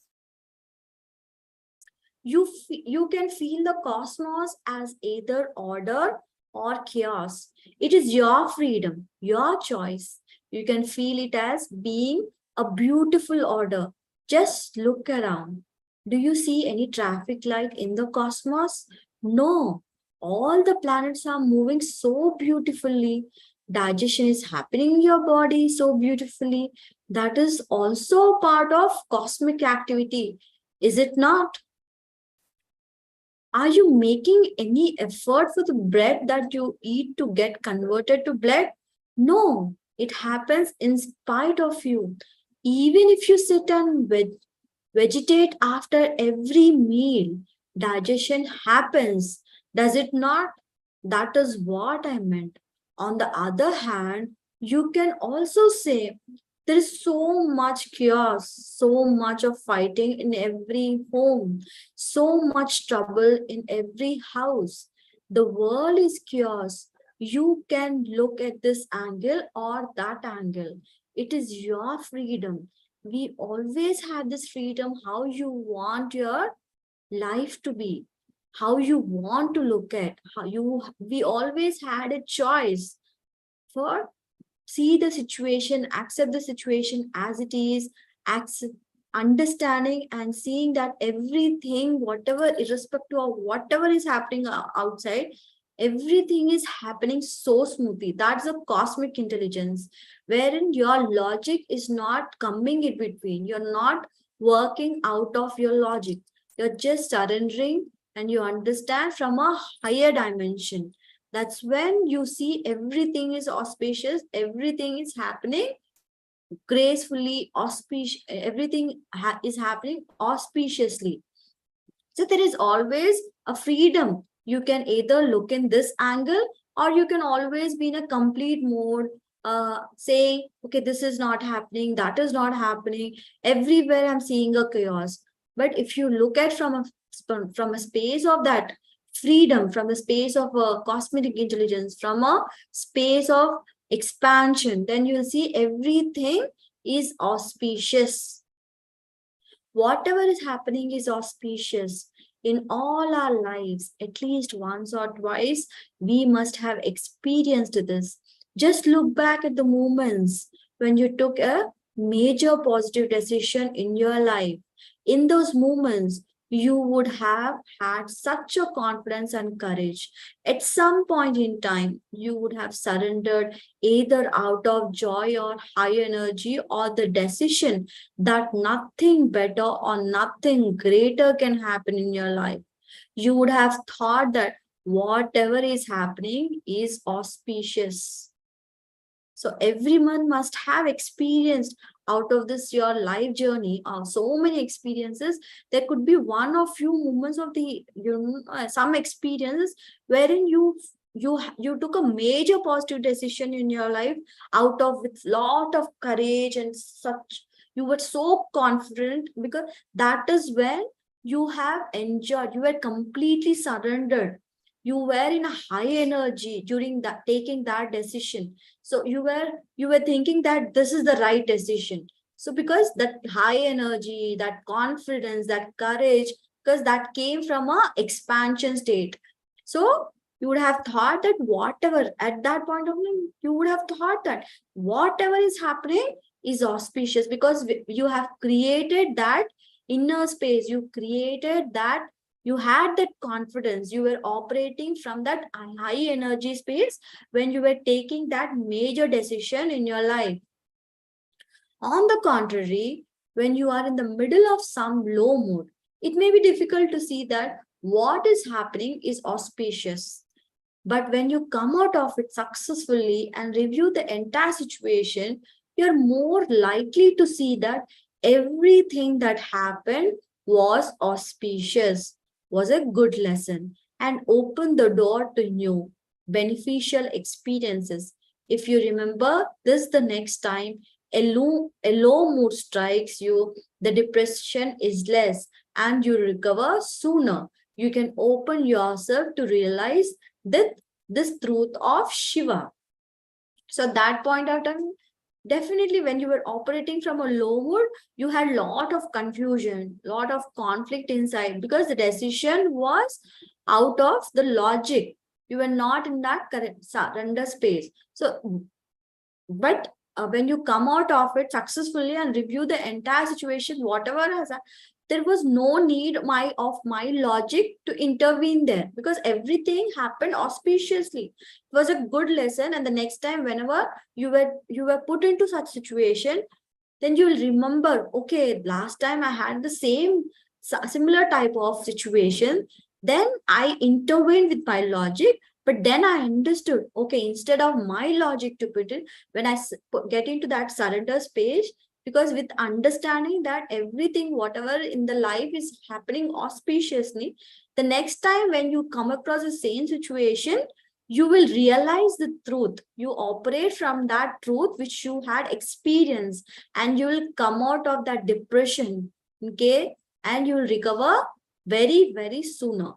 Speaker 6: You can feel the cosmos as either order or chaos. It is your freedom, your choice. You can feel it as being a beautiful order. Just look around. Do you see any traffic light in the cosmos? No. All the planets are moving so beautifully. Digestion is happening in your body so beautifully. That is also part of cosmic activity, is it not? Are you making any effort for the bread that you eat to get converted to blood? No, it happens in spite of you. Even if you sit and vegetate after every meal, digestion happens. Does it not? That is what I meant. On the other hand, you can also say there is so much chaos, so much of fighting in every home, so much trouble in every house. The world is chaos. You can look at this angle or that angle. It is your freedom. We always have this freedom how you want your life to be, how you want to look at, we always had a choice for see the situation, accept the situation as it is, accept, understanding and seeing that everything, whatever, irrespective of whatever is happening outside, everything is happening so smoothly. That's a cosmic intelligence, wherein your logic is not coming in between. You're not working out of your logic. You're just surrendering and you understand from a higher dimension. That's when you see everything is auspicious, everything is happening gracefully, auspicious, everything is happening auspiciously. So there is always a freedom. You can either look in this angle or you can always be in a complete mode, say, okay, this is not happening, that is not happening. Everywhere I'm seeing a chaos. But if you look at from a space of that freedom, from a space of a cosmic intelligence, from a space of expansion, then you'll see everything is auspicious. Whatever is happening is auspicious. In all our lives, at least once or twice, we must have experienced this. Just look back at the moments when you took a major positive decision in your life. In those moments, you would have had such a confidence and courage. At some point in time, you would have surrendered either out of joy or high energy, or the decision that nothing better or nothing greater can happen in your life. You would have thought that whatever is happening is auspicious. So everyone must have experienced out of this your life journey, so many experiences. There could be one or few moments of the some experiences wherein you took a major positive decision in your life out of with lot of courage and such. You were so confident because that is when you have enjoyed, you were completely surrendered, you were in a high energy during that taking that decision. So you were thinking that this is the right decision. So because that high energy, that confidence, that courage, because that came from a expansion state. So you would have thought that whatever at that point of time, you would have thought that whatever is happening is auspicious, because you have created that inner space, you created that You had that confidence. You were operating from that high energy space when you were taking that major decision in your life. On the contrary, when you are in the middle of some low mood, it may be difficult to see that what is happening is auspicious. But when you come out of it successfully and review the entire situation, you're more likely to see that everything that happened was auspicious, was a good lesson, and opened the door to new, beneficial experiences. If you remember this the next time a low mood strikes you, the depression is less and you recover sooner. You can open yourself to realize that this truth of Shiva. So that point of time, definitely when you were operating from a low mood, you had a lot of confusion, lot of conflict inside because the decision was out of the logic. You were not in that correct surrender space. So, but when you come out of it successfully and review the entire situation, whatever has there was no need of my logic to intervene there because everything happened auspiciously. It was a good lesson, and the next time whenever you were put into such situation, then you will remember, okay, last time I had the similar type of situation, then I intervened with my logic, but then I understood, okay, instead of my logic to put it, when I get into that surrender space, because with understanding that everything, whatever in the life is happening auspiciously, the next time when you come across the same situation, you will realize the truth. You operate from that truth which you had experienced, and you will come out of that depression, okay, and you will recover very, very sooner.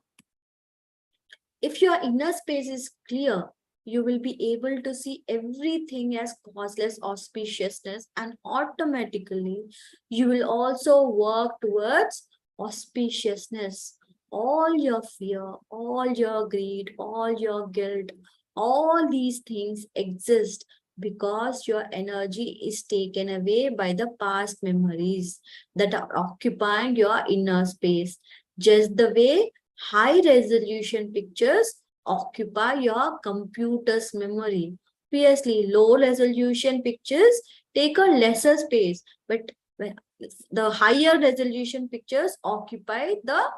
Speaker 6: If your inner space is clear, you will be able to see everything as causeless auspiciousness, and automatically you will also work towards auspiciousness. All your fear, all your greed, all your guilt, all these things exist because your energy is taken away by the past memories that are occupying your inner space. Just the way high resolution pictures occupy your computer's memory. Obviously, low resolution pictures take a lesser space, but the higher resolution pictures occupy the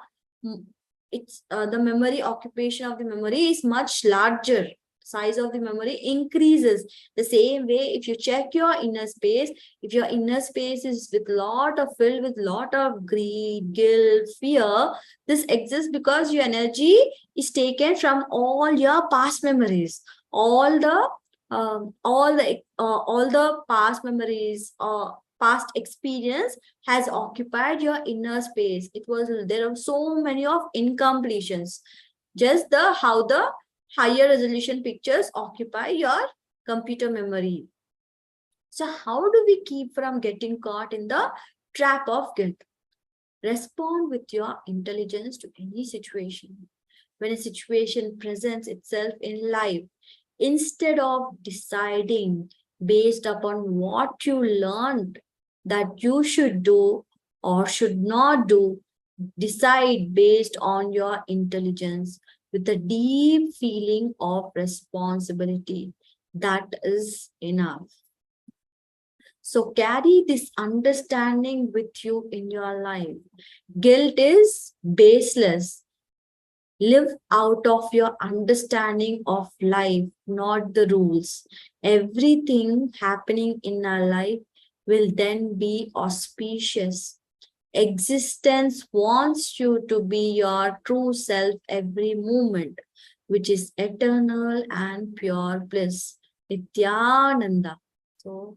Speaker 6: memory occupation of the memory is much larger. Size of the memory increases. The same way, if you check your inner space, if your inner space is filled with lot of greed, guilt, fear, this exists because your energy is taken from all your past memories, all the past memories, past experience has occupied your inner space. There are so many of incompletions. Just how the higher resolution pictures occupy your computer memory. So how do we keep from getting caught in the trap of guilt? Respond with your intelligence to any situation. When a situation presents itself in life, instead of deciding based upon what you learned that you should do or should not do, decide based on your intelligence with a deep feeling of responsibility. That is enough. So carry this understanding with you in your life. Guilt is baseless. Live out of your understanding of life, not the rules. Everything happening in our life will then be auspicious. Existence wants you to be your true self every moment, which is eternal and pure bliss. Nithyananda. So,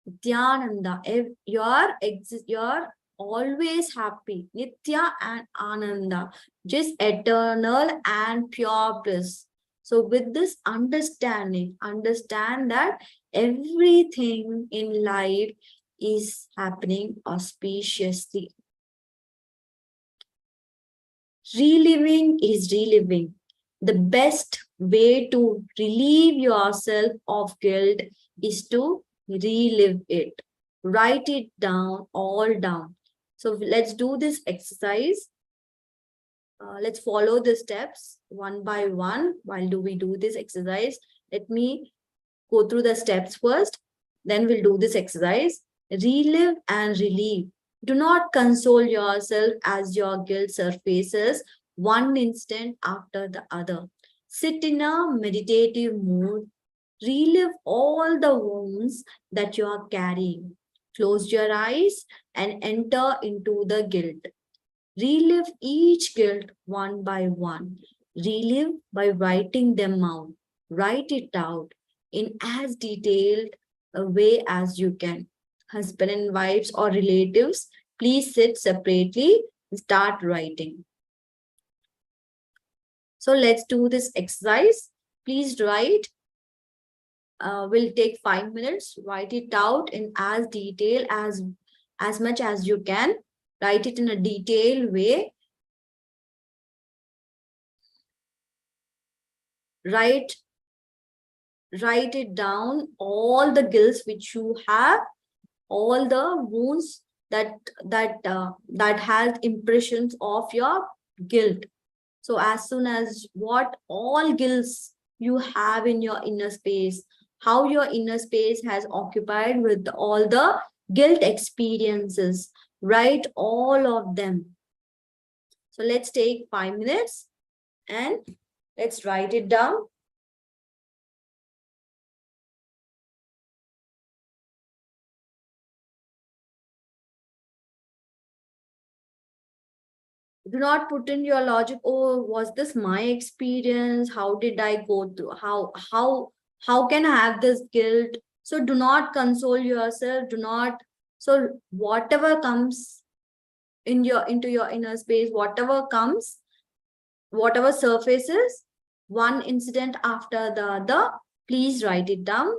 Speaker 6: Nithyananda, you're always happy. Nitya and Ananda, just eternal and pure bliss. So, with this understanding, understand that everything in life is happening auspiciously. Reliving is reliving. The best way to relieve yourself of guilt is to relive it. Write it down, all down. So let's do this exercise. let's follow the steps one by one. While we do this exercise, let me go through the steps first. Then we'll do this exercise. Relive and relieve. Do not console yourself as your guilt surfaces one instant after the other. Sit in a meditative mood. Relive all the wounds that you are carrying. Close your eyes and enter into the guilt. Relive each guilt one by one. Relive by writing them out. Write it out in as detailed a way as you can. Husband and wives or relatives, please sit separately and start writing. So let's do this exercise. Please write. Will take 5 minutes. Write it out in as detail as much as you can. Write it in a detailed way. Write it down, all the guilts which you have, all the wounds that has impressions of your guilt. So as soon as what all guilts you have in your inner space, how your inner space has occupied with all the guilt experiences, write all of them. So let's take 5 minutes and let's write it down. Do not put in your logic, oh, was this my experience? How did I go through? How can I have this guilt? So do not console yourself. Do not. So whatever comes into your inner space, whatever comes, whatever surfaces, one incident after the other, please write it down.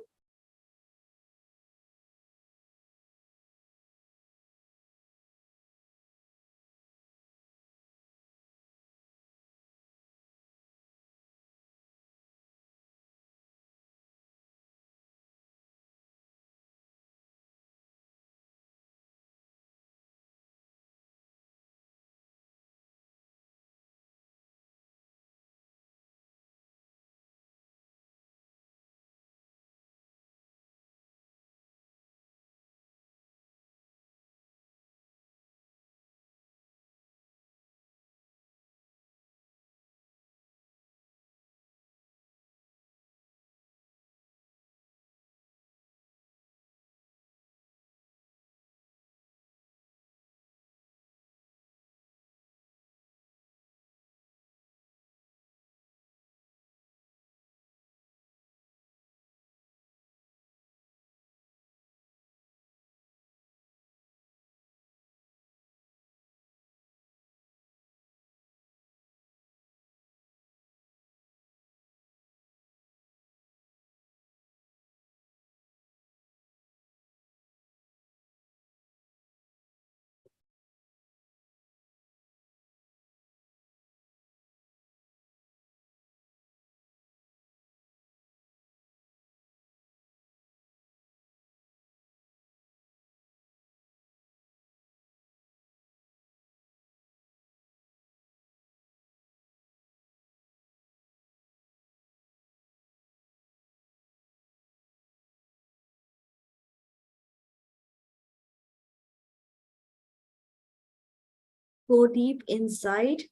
Speaker 6: Go deep inside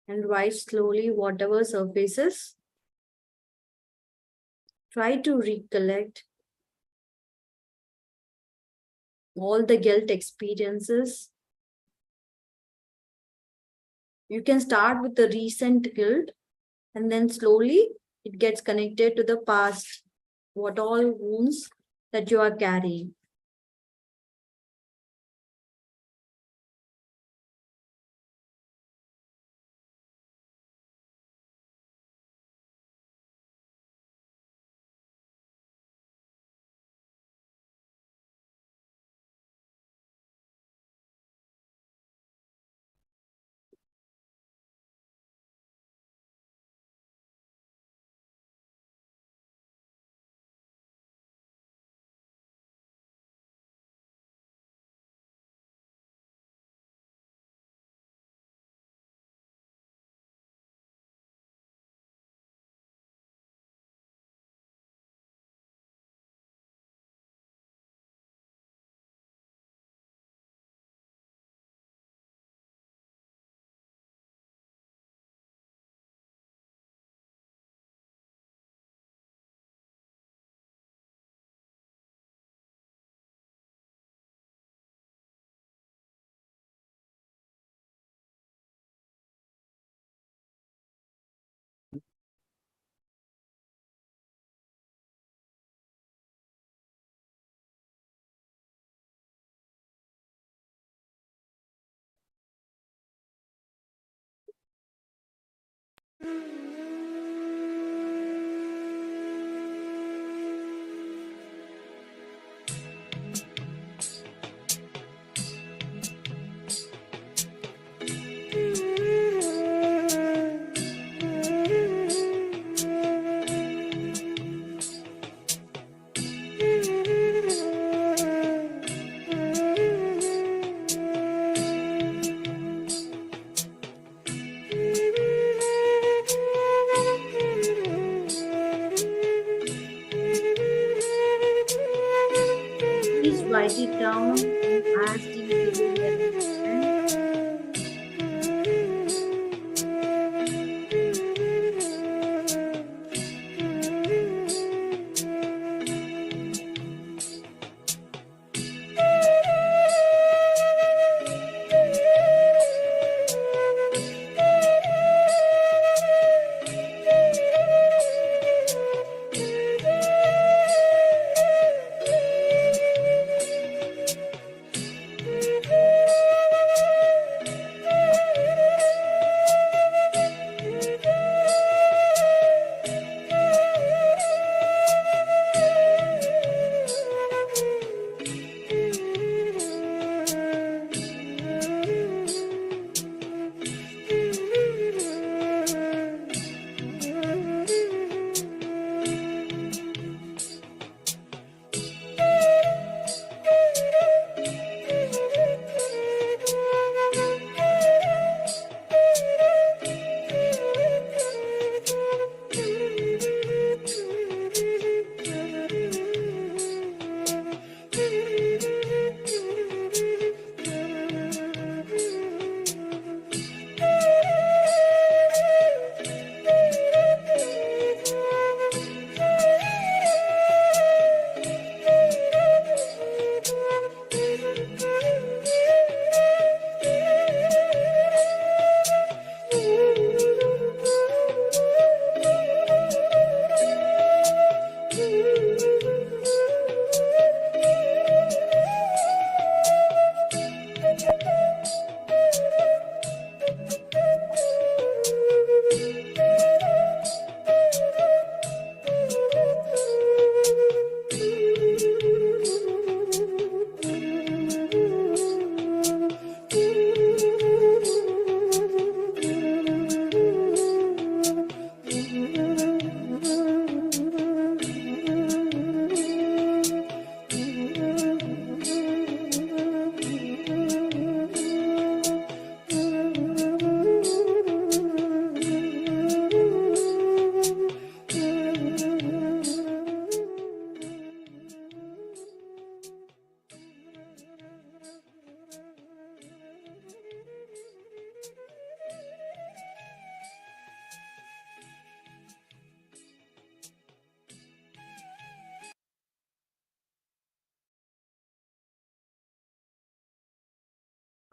Speaker 6: and write slowly whatever surfaces. Try to recollect all the guilt experiences. You can start with the recent guilt and then slowly it gets connected to the past, what all wounds that you are carrying. Please write it down as you give your attention.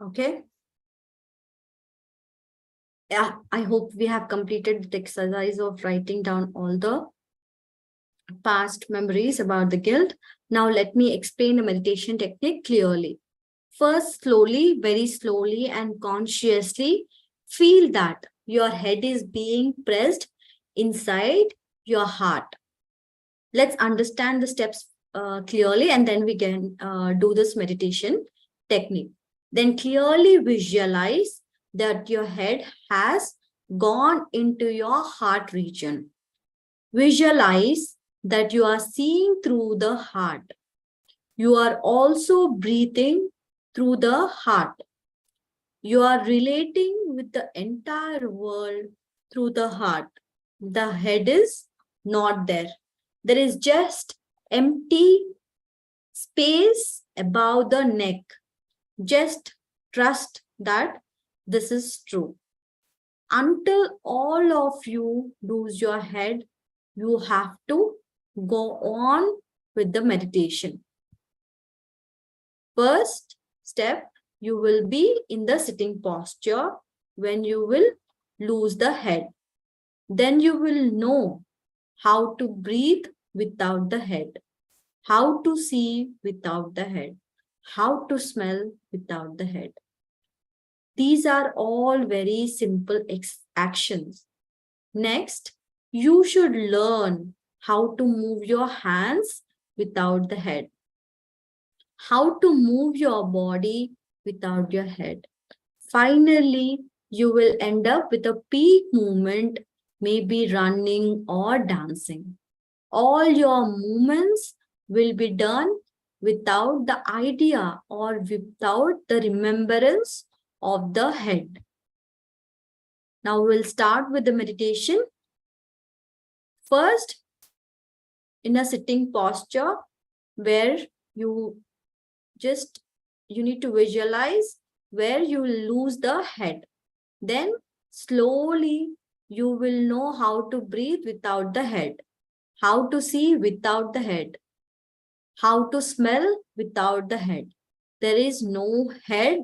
Speaker 6: Okay. Yeah, I hope we have completed the exercise of writing down all the past memories about the guilt. Now let me explain the meditation technique clearly. First, slowly, very slowly and consciously feel that your head is being pressed inside your heart. Let's understand the steps clearly, and then we can do this meditation technique. Then clearly visualize that your head has gone into your heart region. Visualize that you are seeing through the heart. You are also breathing through the heart. You are relating with the entire world through the heart. The head is not there. There is just empty space above the neck. Just trust that this is true. Until all of you lose your head, you have to go on with the meditation. First step, you will be in the sitting posture when you will lose the head. Then you will know how to breathe without the head, how to see without the head, how to smell without the head. These are all very simple actions. Next, you should learn how to move your hands without the head, how to move your body without your head. Finally, you will end up with a peak movement, maybe running or dancing. All your movements will be done without the idea or without the remembrance of the head. Now we'll start with the meditation. First, in a sitting posture where you just you need to visualize where you will lose the head. Then slowly you will know how to breathe without the head, how to see without the head, how to smell without the head. There is no head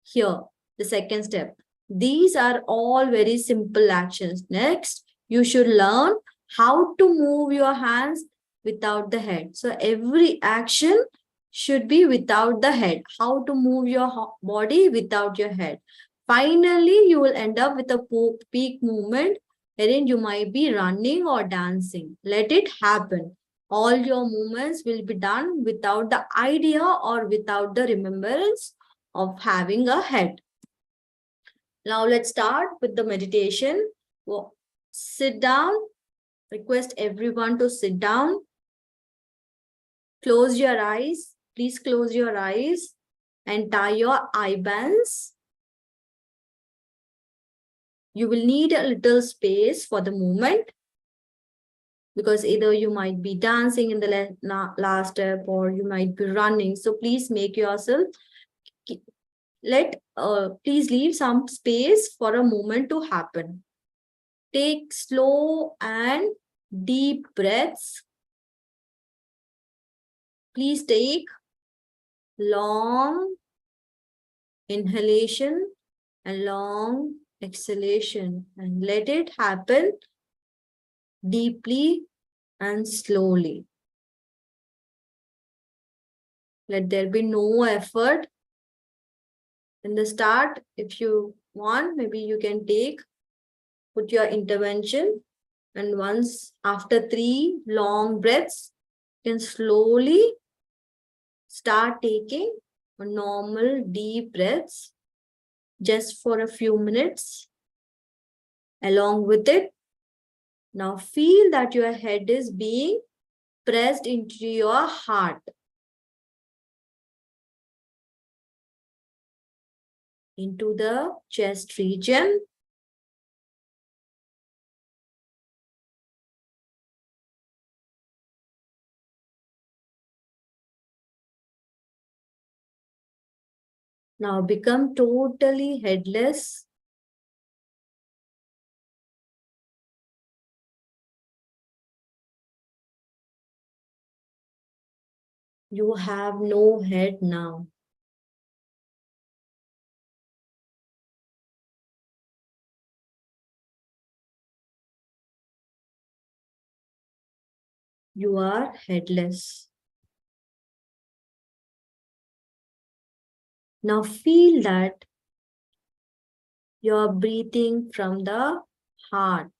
Speaker 6: here. The second step. These are all very simple actions. Next, you should learn how to move your hands without the head. So every action should be without the head. How to move your body without your head. Finally, you will end up with a peak movement wherein you might be running or dancing. Let it happen. All your movements will be done without the idea or without the remembrance of having a head. Now let's start with the meditation. Well, sit down. Request everyone to sit down. Close your eyes. Please close your eyes and tie your eye bands. You will need a little space for the movement because either you might be dancing in the last step or you might be running. So please make yourself, please leave some space for a movement to happen. Take slow and deep breaths. Please take long inhalation and long exhalation and let it happen deeply and slowly. Let there be no effort. In the start, if you want, maybe you can put your intervention, and once after 3 long breaths, you can slowly start taking a normal deep breaths just for a few minutes. Along with it, now feel that your head is being pressed into your heart. Into the chest region. Now become totally headless. You have no head now. You are headless. Now feel that you're breathing from the heart.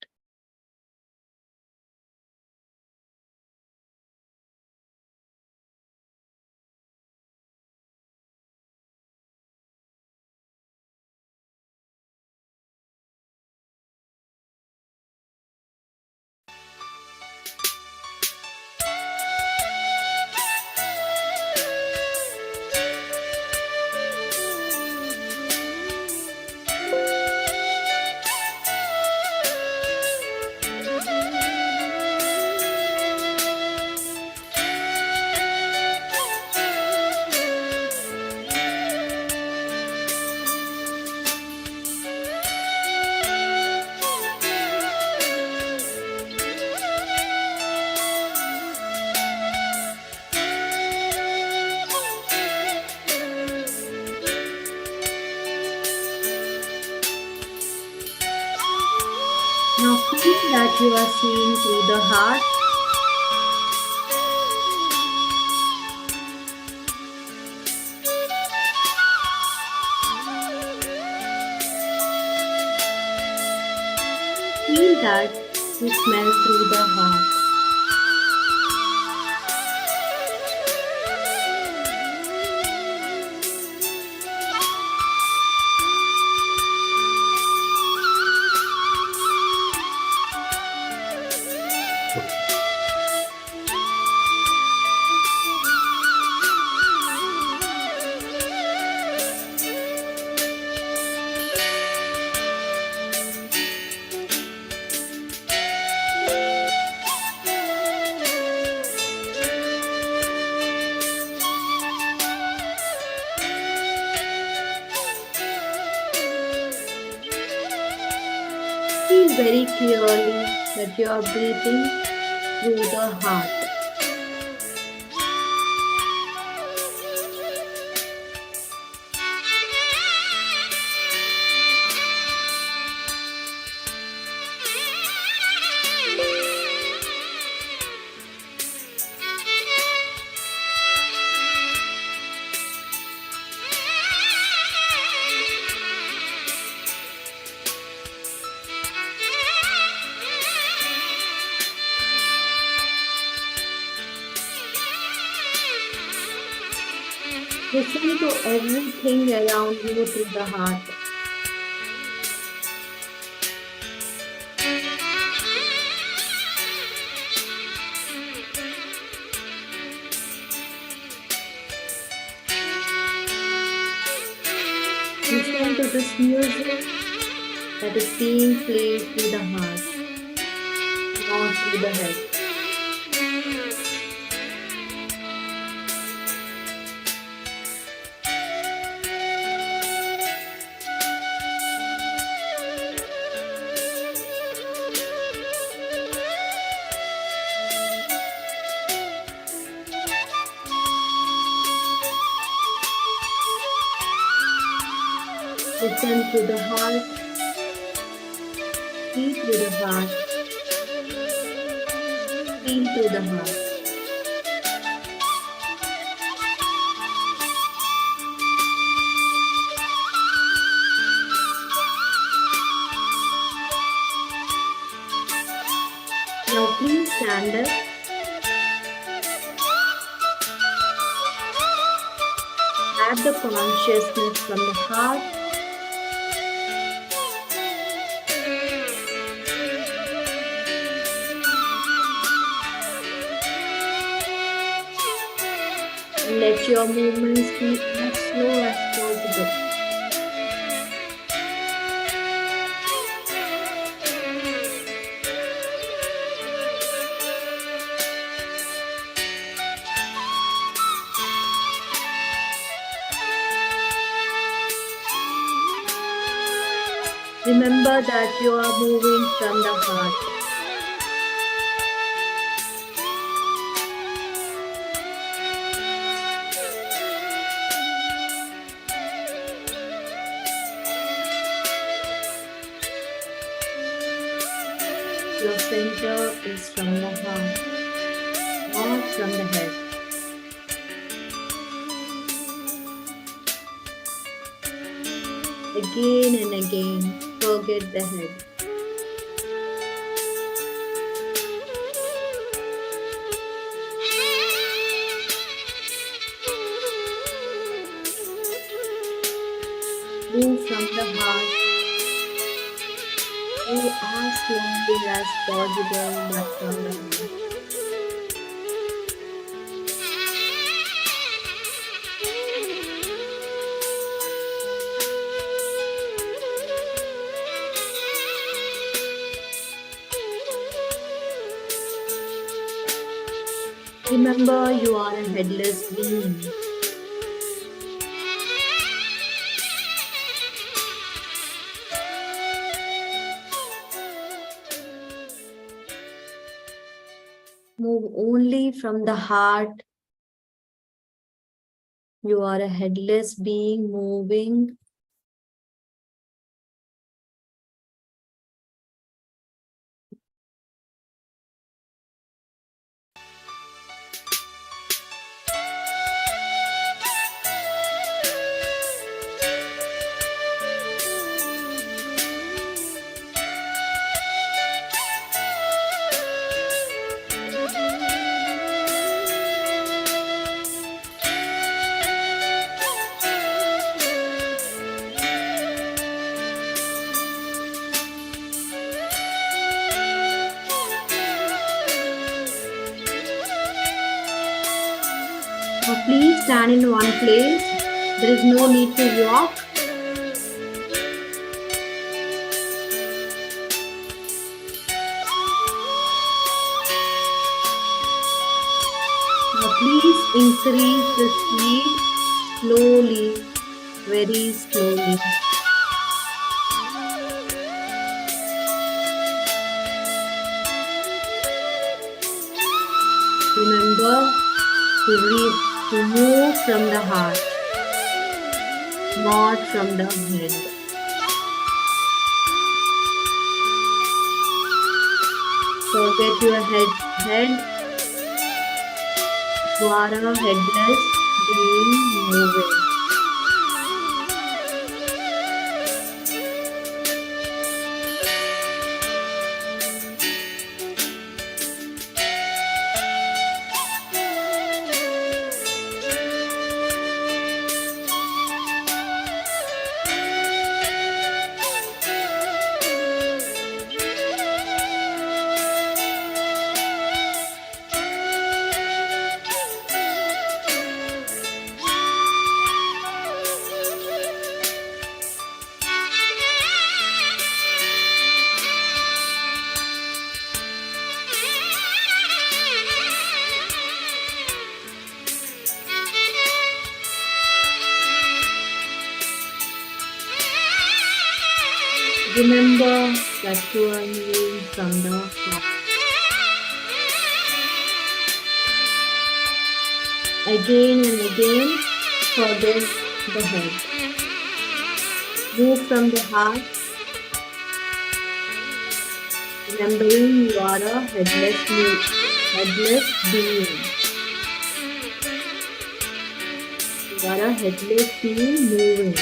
Speaker 6: Now feel that you are seeing through the heart. Feel that you smell through the heart. very clearly that you are breathing through the heart. Listen to everything around you through the heart. Listen to this music that is being played through the heart, not through the head. Listen to the heart, speak through the heart, feel through the heart. Now please stand up. Have the consciousness from the heart. Let your movements be as slow as possible. Remember that you are moving from the heart. Your center is from the heart, not from the head. Again and again, forget the head. Move from the heart. Move as slowly as possible, but from the heart. Remember, you are a headless being. Move only from the heart. You are a headless being moving. Now please stand in one place. There is no need to walk. Now please increase the speed slowly, very slowly. to move from the heart, not from the head. Forget your head. You are a headless being moving. Remember that you are moving from the heart. Again and again, forget the head. Move from the heart, remembering you are a headless being. You are a headless being moving.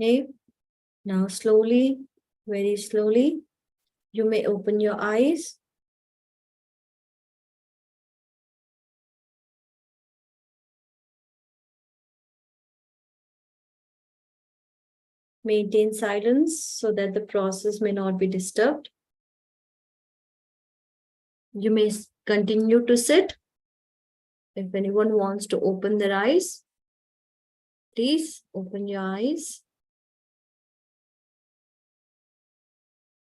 Speaker 6: Okay. Now slowly, very slowly, you may open your eyes. Maintain silence so that the process may not be disturbed. You may continue to sit. If anyone wants to open their eyes, please open your eyes.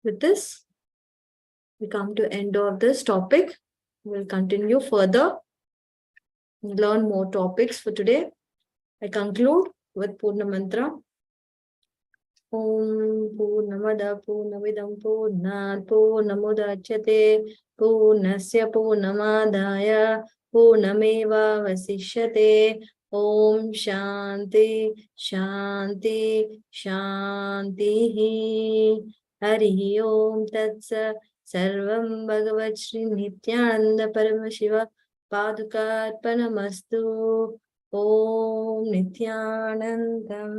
Speaker 6: With this, we come to end of this topic. We'll continue further, learn more topics for today. I conclude with Purna Mantra. Om Purnamada Purnamidam Purnat Purnamudachyate Purnasya Purnamadaya Purnameva Vasishyate. Om Shanti Shanti Shanti. Hari Om Tatsa Sarvam Bhagavat Shri Nithyananda Paramashiva Padukarpanamastu. Om Nithyanandam.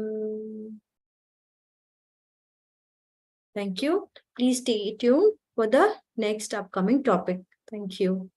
Speaker 6: Thank you. Please stay tuned for the next upcoming topic. Thank you.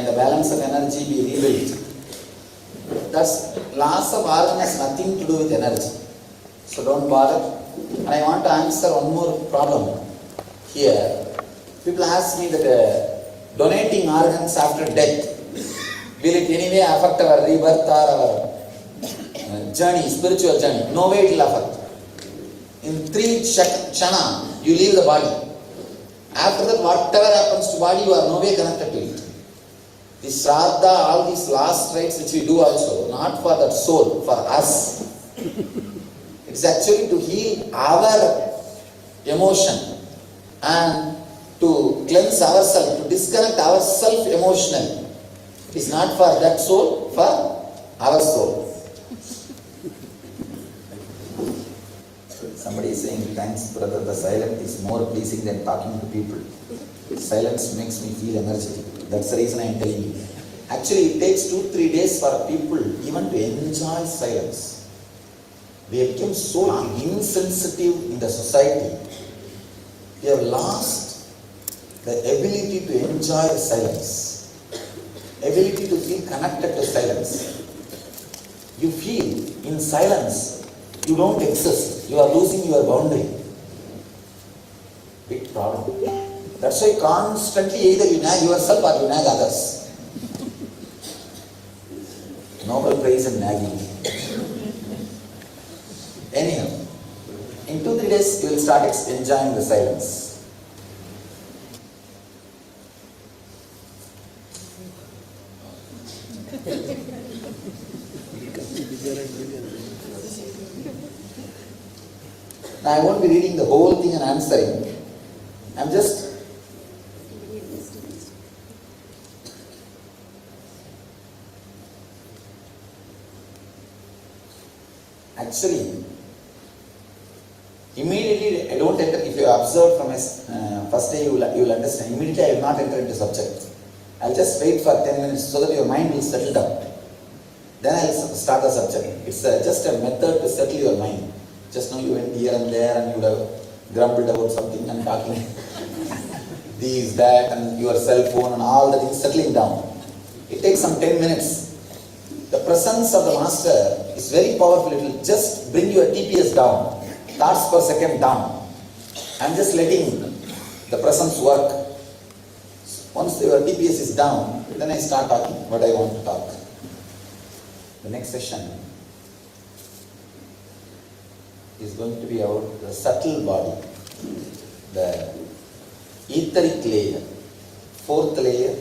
Speaker 3: can the balance of energy be rebuilt? That's loss of organ has nothing to do with energy. So don't bother. And I want to answer one more problem here. People ask me that donating organs after death, will it anyway affect our rebirth or our journey, spiritual journey? No way it will affect. In 3 kshana, you leave the body. After that, whatever happens to body, you are no way connected to it. The shraddha, all these last rites which we do also, not for that soul, for us. It's actually to heal our emotion and to cleanse ourselves, to disconnect ourselves emotionally. It's not for that soul, for our soul. Somebody is saying, thanks brother, the silence is more pleasing than talking to people. Silence makes me feel energetic. That's the reason I am telling you. Actually, it takes 2-3 days for people even to enjoy silence. We have become so insensitive in the society. We have lost the ability to enjoy the silence, ability to feel connected to silence. You feel in silence, you don't exist. You are losing your boundary. Big problem. That's why constantly either you nag yourself or you nag others. Nobel Prize in nagging. Anyhow, in 2-3 days you will start enjoying the silence. Now I won't be reading the whole thing and answering. I'm just actually immediately I don't enter. If you observe from first day, you will understand. Immediately I will not enter into subject. I'll just wait for 10 minutes so that your mind will settle down. Then I'll start the subject. It's just a method to settle your mind. Just now you went here and there and you would have grumbled about something and talking these, that, and your cell phone and all the things settling down. It takes some 10 minutes. The presence of the master is very powerful. It will just bring your TPS down, thoughts per second down. I'm just letting the presence work. Once your TPS is down, then I start talking what I want to talk. The next session is going to be about the subtle body, the etheric layer, 4th layer.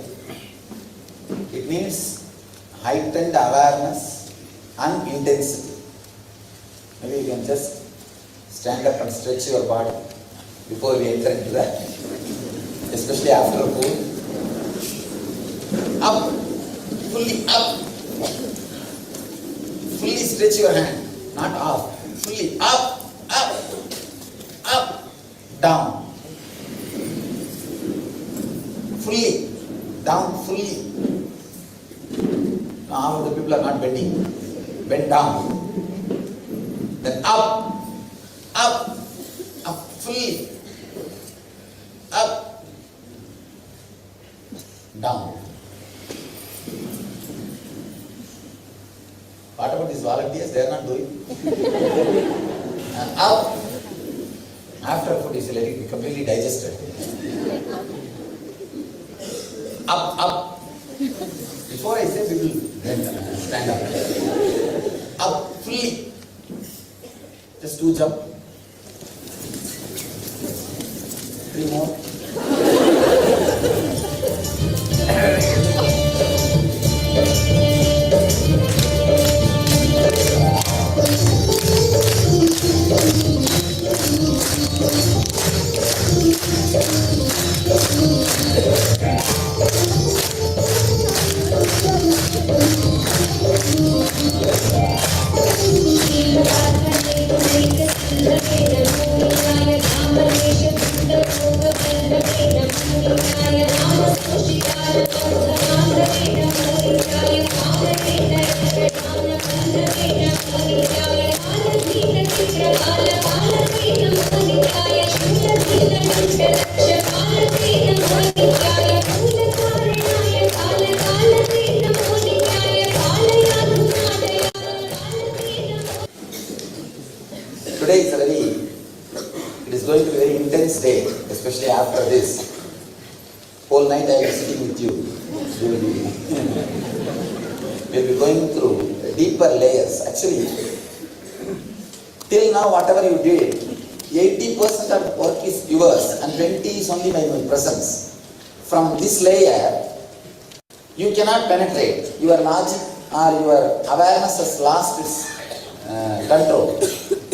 Speaker 3: It means heightened awareness and intensity. Maybe you can just stand up and stretch your body before we enter into that, especially after a pool. Up, fully up. Fully stretch your hand, not off. Fully up, up, up, down. Fully, down, fully. Now half of the people are not bending. Bend down. Then up, up, up, fully. Up, down. What about these volunteers? They are not doing. And up. After food, you let it be completely digested. Up, up. Before I say people then stand up. Up, fully. Just 2 jump. 3 more. today it is going to be a very intense day, especially after this. Whole night I will be sitting with you. We'll be going through deeper layers. Actually, till now whatever you did, 80% of work is yours and 20% is only by my presence. From this layer, you cannot penetrate. Your logic or your awareness has lost its control.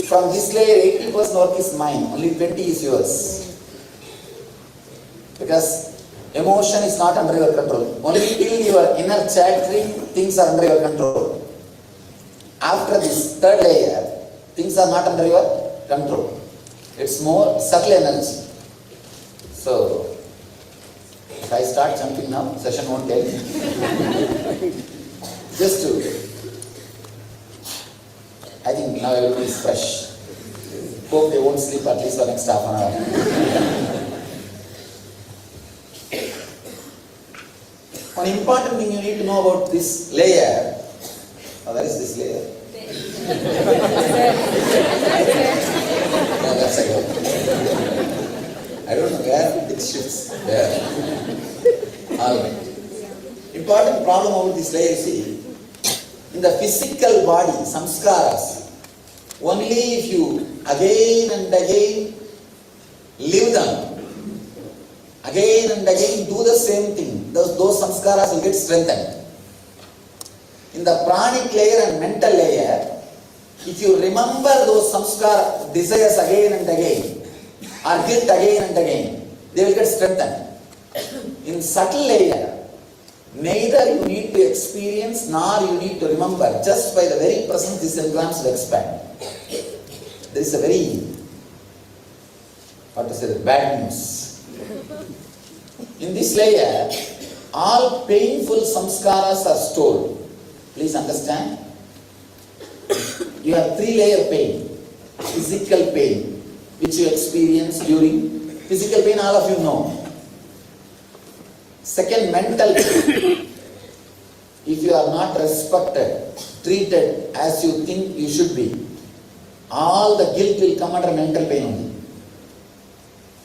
Speaker 3: From this layer, 80% work is mine, only 20% is yours. Because emotion is not under your control. Only till your inner chattering, things are under your control. After this third layer, things are not under your control. It's more subtle energy. So, if I start jumping now, session won't end. Just to, I think now everybody is fresh. Hope they won't sleep at least for next half an hour. One important thing you need to know about this layer. Where is this layer? No, that's a I don't know where it shifts. There. Alright. Important problem about this layer, see, in the physical body, samskaras, only if you again and again live them, again and again do the same thing, those samskaras will get strengthened. In the pranic layer and mental layer, if you remember those samskara desires again and again, or guilt again and again, they will get strengthened. In subtle layer, neither you need to experience nor you need to remember. Just by the very presence, these engrams will expand. There is a very, bad news. In this layer, all painful samskaras are stored. Please understand. You have 3-layer pain. Physical pain, which you experience during physical pain, all of you know. Second, mental pain. If you are not respected, treated as you think you should be, all the guilt will come under mental pain only.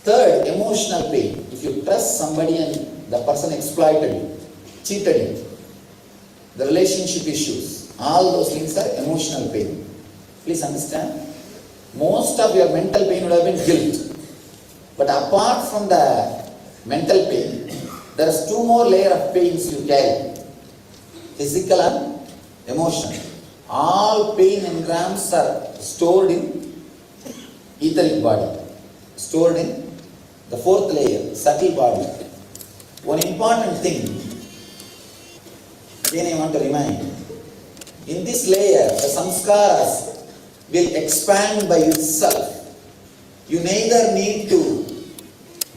Speaker 3: Third, emotional pain. If you trust somebody and the person exploited you, cheated you, the relationship issues, all those things are emotional pain. Please understand. Most of your mental pain would have been guilt. But apart from the mental pain, there is 2 more layers of pains you carry. Physical and emotional. All pain engrams are stored in etheric body. Stored in the 4th layer, subtle body. One important thing, again I want to remind, in this layer, the samskaras will expand by itself. You neither need to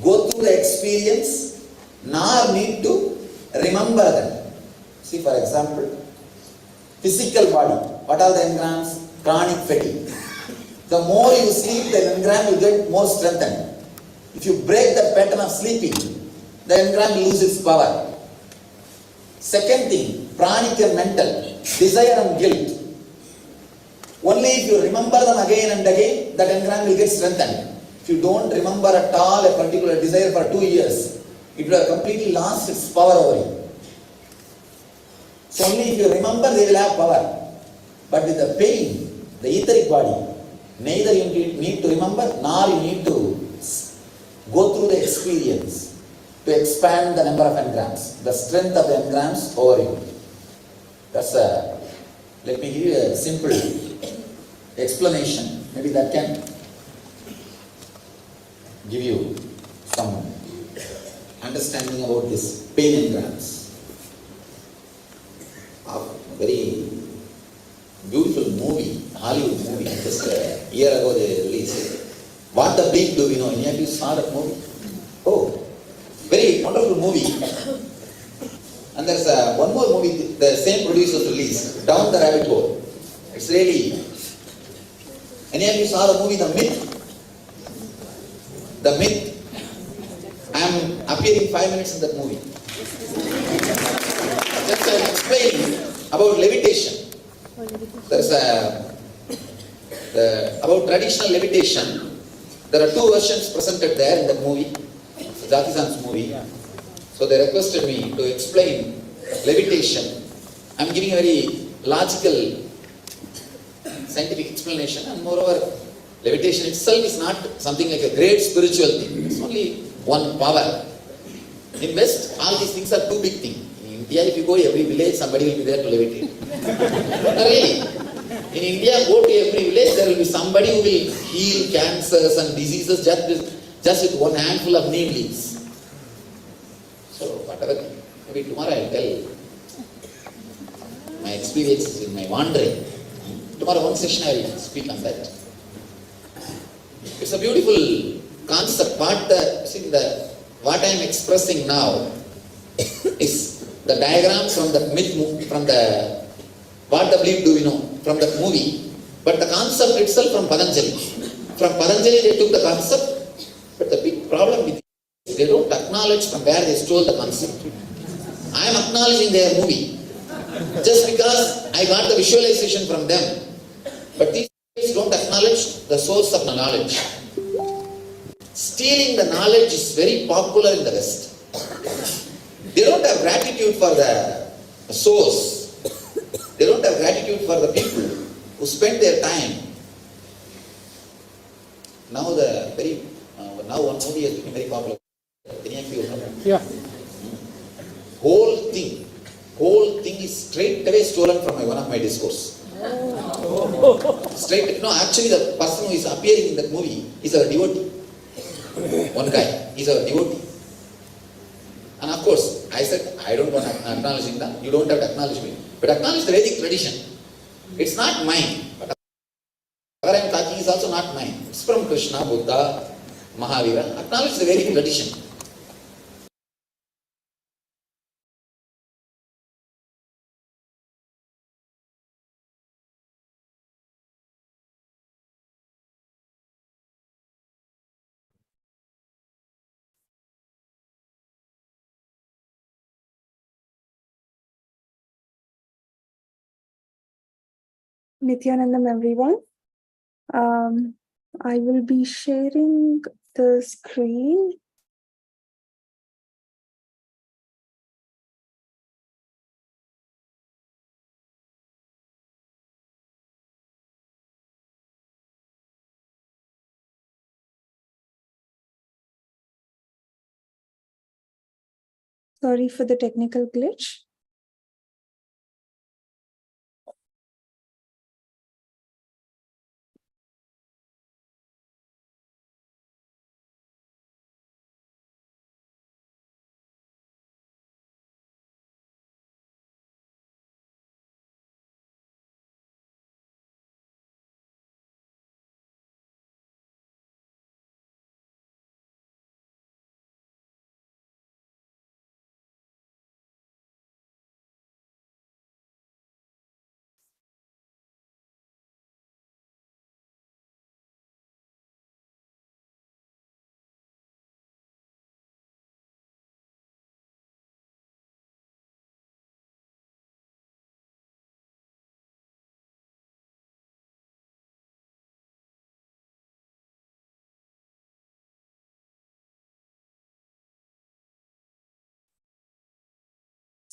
Speaker 3: go through the experience nor need to remember them. See, for example, physical body. What are the engrams? Chronic fatigue. The more you sleep, the engram will get more strengthened. If you break the pattern of sleeping, the engram will lose its power. Second thing, pranic and mental, desire and guilt. Only if you remember them again and again, that engram will get strengthened. If you don't remember at all a particular desire for 2 years, it will have completely lost its power over you. So only if you remember, they will have power. But with the pain, the etheric body, neither you need to remember nor you need to go through the experience to expand the number of engrams, the strength of the engrams over you. That's let me give you a simple explanation. Maybe that can give you some understanding about this pain engrams. A very beautiful movie, Hollywood movie, just a year ago they released. What the Bleak do we know? Any of you saw that movie? Oh, very wonderful movie. And there's one more movie, the same producers released, Down the Rabbit Hole. It's really, any of you saw the movie The Myth? The Myth. I am appearing 5 minutes in that movie. Just explain about levitation. There's a about traditional levitation, there are two versions presented there in the movie, Jatisan's movie. So they requested me to explain levitation. I'm giving a very logical, scientific explanation, and moreover, levitation itself is not something like a great spiritual thing. It's only one power. In West, all these things are too big things. In India, if you go every village, somebody will be there to levitate. No, really. In India, go to every village, there will be somebody who will heal cancers and diseases just with one handful of neem leaves. So, whatever, maybe tomorrow I will tell my experiences in my wandering. Tomorrow, one session I will speak on that. It's a beautiful concept. What I am expressing now is the diagram from the myth, from the what the belief do we know from the movie, but the concept itself from Patanjali. From Patanjali they took the concept, but the big problem with it, they don't acknowledge from where they stole the concept. I am acknowledging their movie just because I got the visualization from them, but these don't acknowledge the source of the knowledge. Stealing the knowledge is very popular in the West. They don't have gratitude for the source. They don't have gratitude for the people who spend their time. Now one movie has become very popular. Any of you know?
Speaker 2: Yeah.
Speaker 3: Whole thing is straight away stolen from one of my discourse. Actually the person who is appearing in that movie is a devotee. One guy is a devotee. And of course, I said, I don't want to acknowledge that. You don't have to acknowledge me. But acknowledge the Vedic tradition. It's not mine. But what I am talking is also not mine. It's from Krishna, Buddha, Mahavira. Acknowledge the Vedic tradition.
Speaker 7: Nithyanandam, everyone. I will be sharing the screen. Sorry for the technical glitch.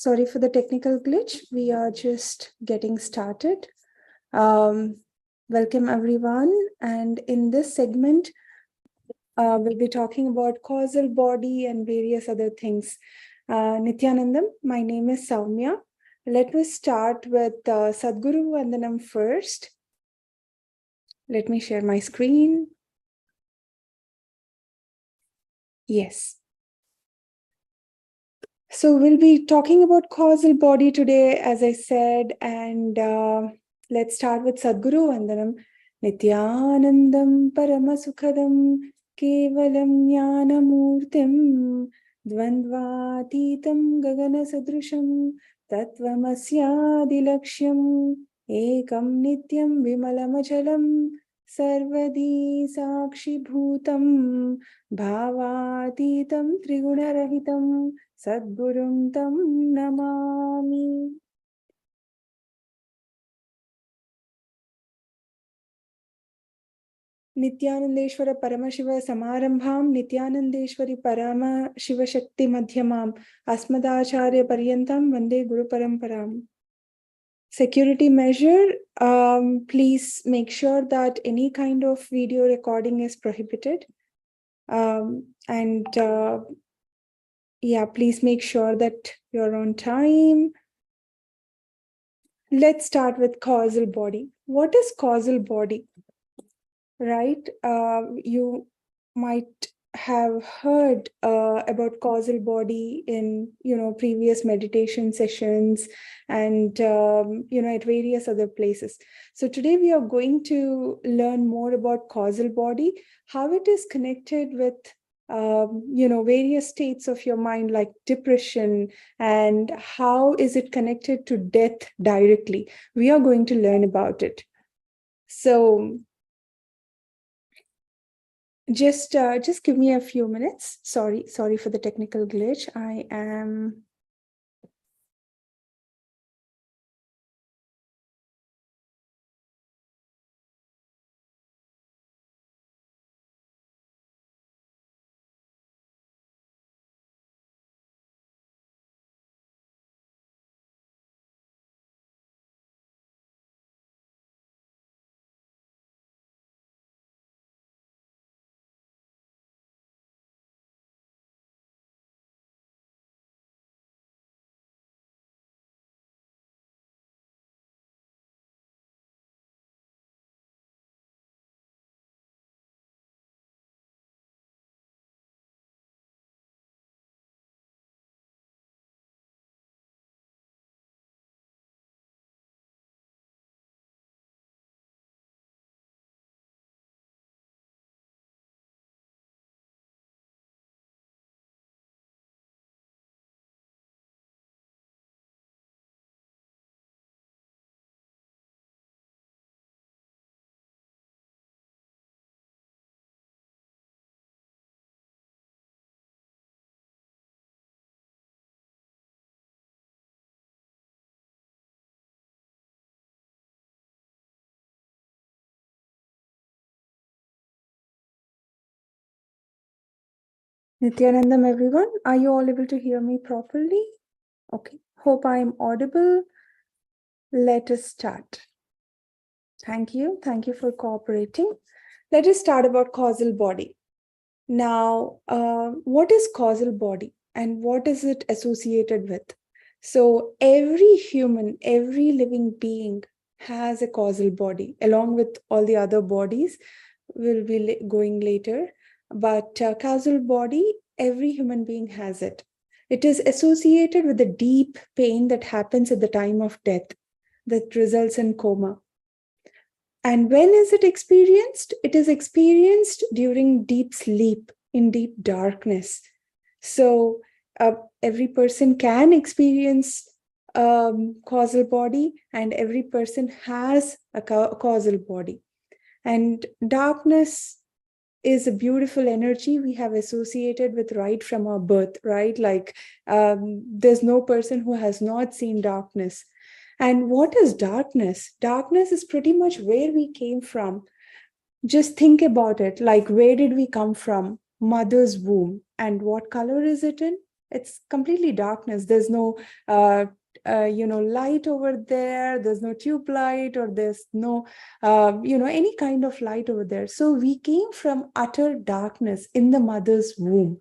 Speaker 7: Sorry for the technical glitch. We are just getting started. Welcome, everyone. And in this segment, we'll be talking about causal body and various other things. Nithyanandam, my name is Soumya. Let me start with Sadhguru Vandanam first. Let me share my screen. Yes. So we'll be talking about causal body today, as I said, and let's start with Sadhguru Vandanam. Nithyanandam Paramasukhadam Kevalam Jnanamurtim Dvandvatitam Gagana Sadrusham Tattvamasyadilaksham Ekam Nityam Vimalamachalam Sarvadi Sakshi Bhutam Bhavatitam Triguna-rahitam Sadgurum Tam Namami. Nithyanandeshwara Paramashiva Samarambham Nithyanandeshwari Paramashiva Shakti Madhyamam Asmadacharya Paryantam Vande Guru Paramparam. Security measure, please make sure that any kind of video recording is prohibited. Yeah, please make sure that you're on time. Let's start with causal body. What is causal body? Right? You might have heard about causal body in previous meditation sessions and at various other places. So today we are going to learn more about causal body, how it is connected with various states of your mind like depression, and how is it connected to death directly. We are going to learn about it. So just give me a few minutes. Sorry for the technical glitch. I am Nithyanandam, everyone. Are you all able to hear me properly? Okay. Hope I am audible. Let us start. Thank you. Thank you for cooperating. Let us start about causal body. Now, what is causal body and what is it associated with? So every human, every living being has a causal body along with all the other bodies. We'll be going later. But causal body, every human being has it. It is associated with the deep pain that happens at the time of death that results in coma. And when is it experienced? It is experienced during deep sleep, in deep darkness. So every person can experience causal body, and every person has a causal body. And darkness is a beautiful energy we have associated with right from our birth, right? Like there's no person who has not seen darkness. And what is darkness? Darkness is pretty much where we came from. Just think about it. Like, where did we come from? Mother's womb. And what color is it in? It's completely darkness. There's no light over there. There's no tube light, or there's no any kind of light over there. So we came from utter darkness in the mother's womb.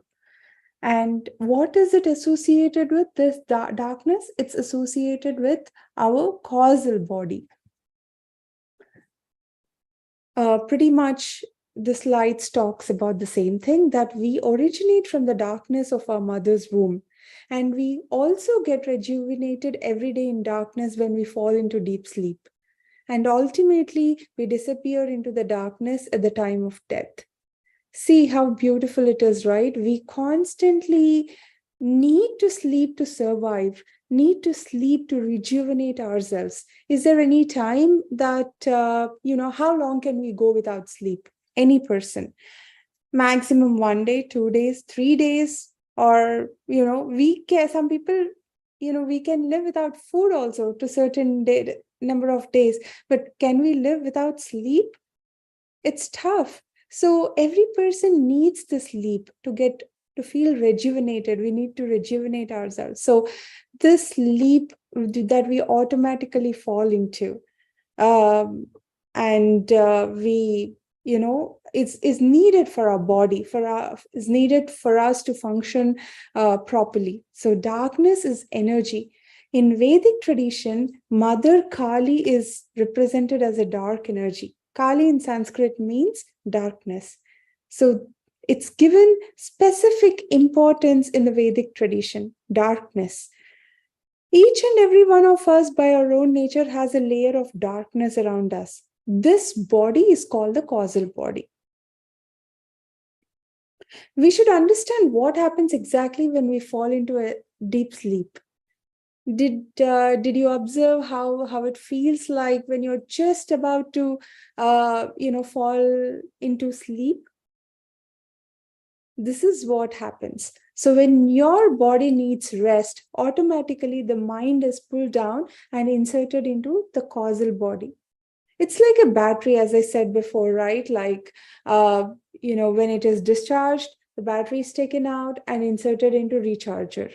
Speaker 7: And what is it associated with, this darkness? It's associated with our causal body. Pretty much the slides talks about the same thing, that we originate from the darkness of our mother's womb. And we also get rejuvenated every day in darkness when we fall into deep sleep. And ultimately, we disappear into the darkness at the time of death. See how beautiful it is, right? We constantly need to sleep to survive, need to sleep to rejuvenate ourselves. Is there any time that, how long can we go without sleep? Any person. Maximum 1 day, 2 days, 3 days, or, some people, we can live without food also to certain number of days. But can we live without sleep? It's tough. So every person needs the sleep to feel rejuvenated. We need to rejuvenate ourselves. So this sleep that we automatically fall into, and we, is needed for our body, is needed for us to function properly. So darkness is energy. In Vedic tradition, Mother Kali is represented as a dark energy. Kali in Sanskrit means darkness. So it's given specific importance in the Vedic tradition, darkness. Each and every one of us, by our own nature, has a layer of darkness around us. This body is called the causal body. We should understand what happens exactly when we fall into a deep sleep. Did you observe how it feels like when you're just about to fall into sleep? This is what happens. So when your body needs rest, automatically the mind is pulled down and inserted into the causal body. It's like a battery, as I said before, right? Like, when it is discharged, the battery is taken out and inserted into recharger.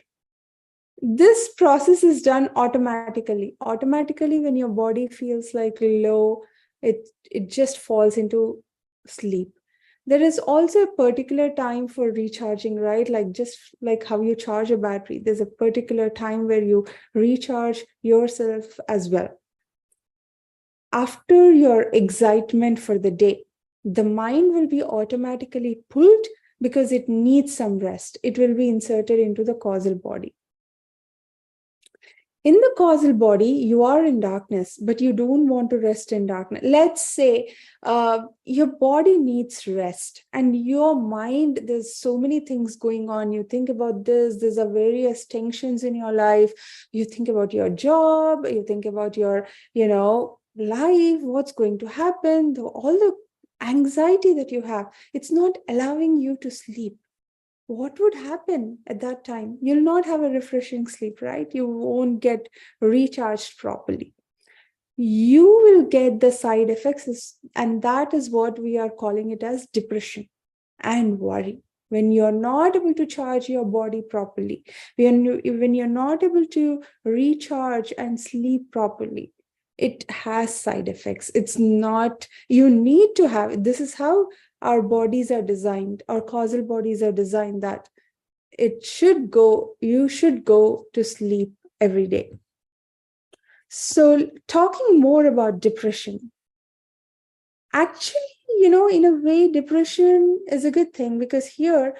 Speaker 7: This process is done automatically. Automatically, when your body feels like low, it just falls into sleep. There is also a particular time for recharging, right? Like just like how you charge a battery, there's a particular time where you recharge yourself as well. After your excitement for the day, the mind will be automatically pulled because it needs some rest. It will be inserted into the causal body. In the causal body, you are in darkness, but you don't want to rest in darkness. Let's say your body needs rest and your mind, there's so many things going on. You think about this, there's a various tensions in your life. You think about your job, you think about your, life, what's going to happen, all the anxiety that you have. It's not allowing you to sleep. What would happen at that time? You'll not have a refreshing sleep, right? You won't get recharged properly. You will get the side effects, and that is what we are calling it as depression and worry. When you're not able to charge your body properly, when you're not able to recharge and sleep properly, it has side effects. It's not, you need to have, this is how our bodies are designed, our causal bodies are designed, that you should go to sleep every day. So talking more about depression, actually, in a way, depression is a good thing, because here,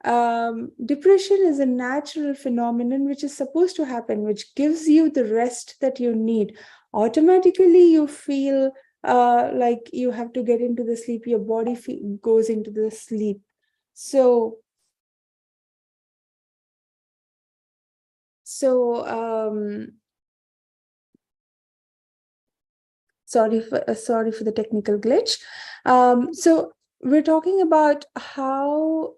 Speaker 7: depression is a natural phenomenon which is supposed to happen, which gives you the rest that you need. Automatically, you feel like you have to get into the sleep, your body goes into the sleep. So sorry for the technical glitch. So we're talking about how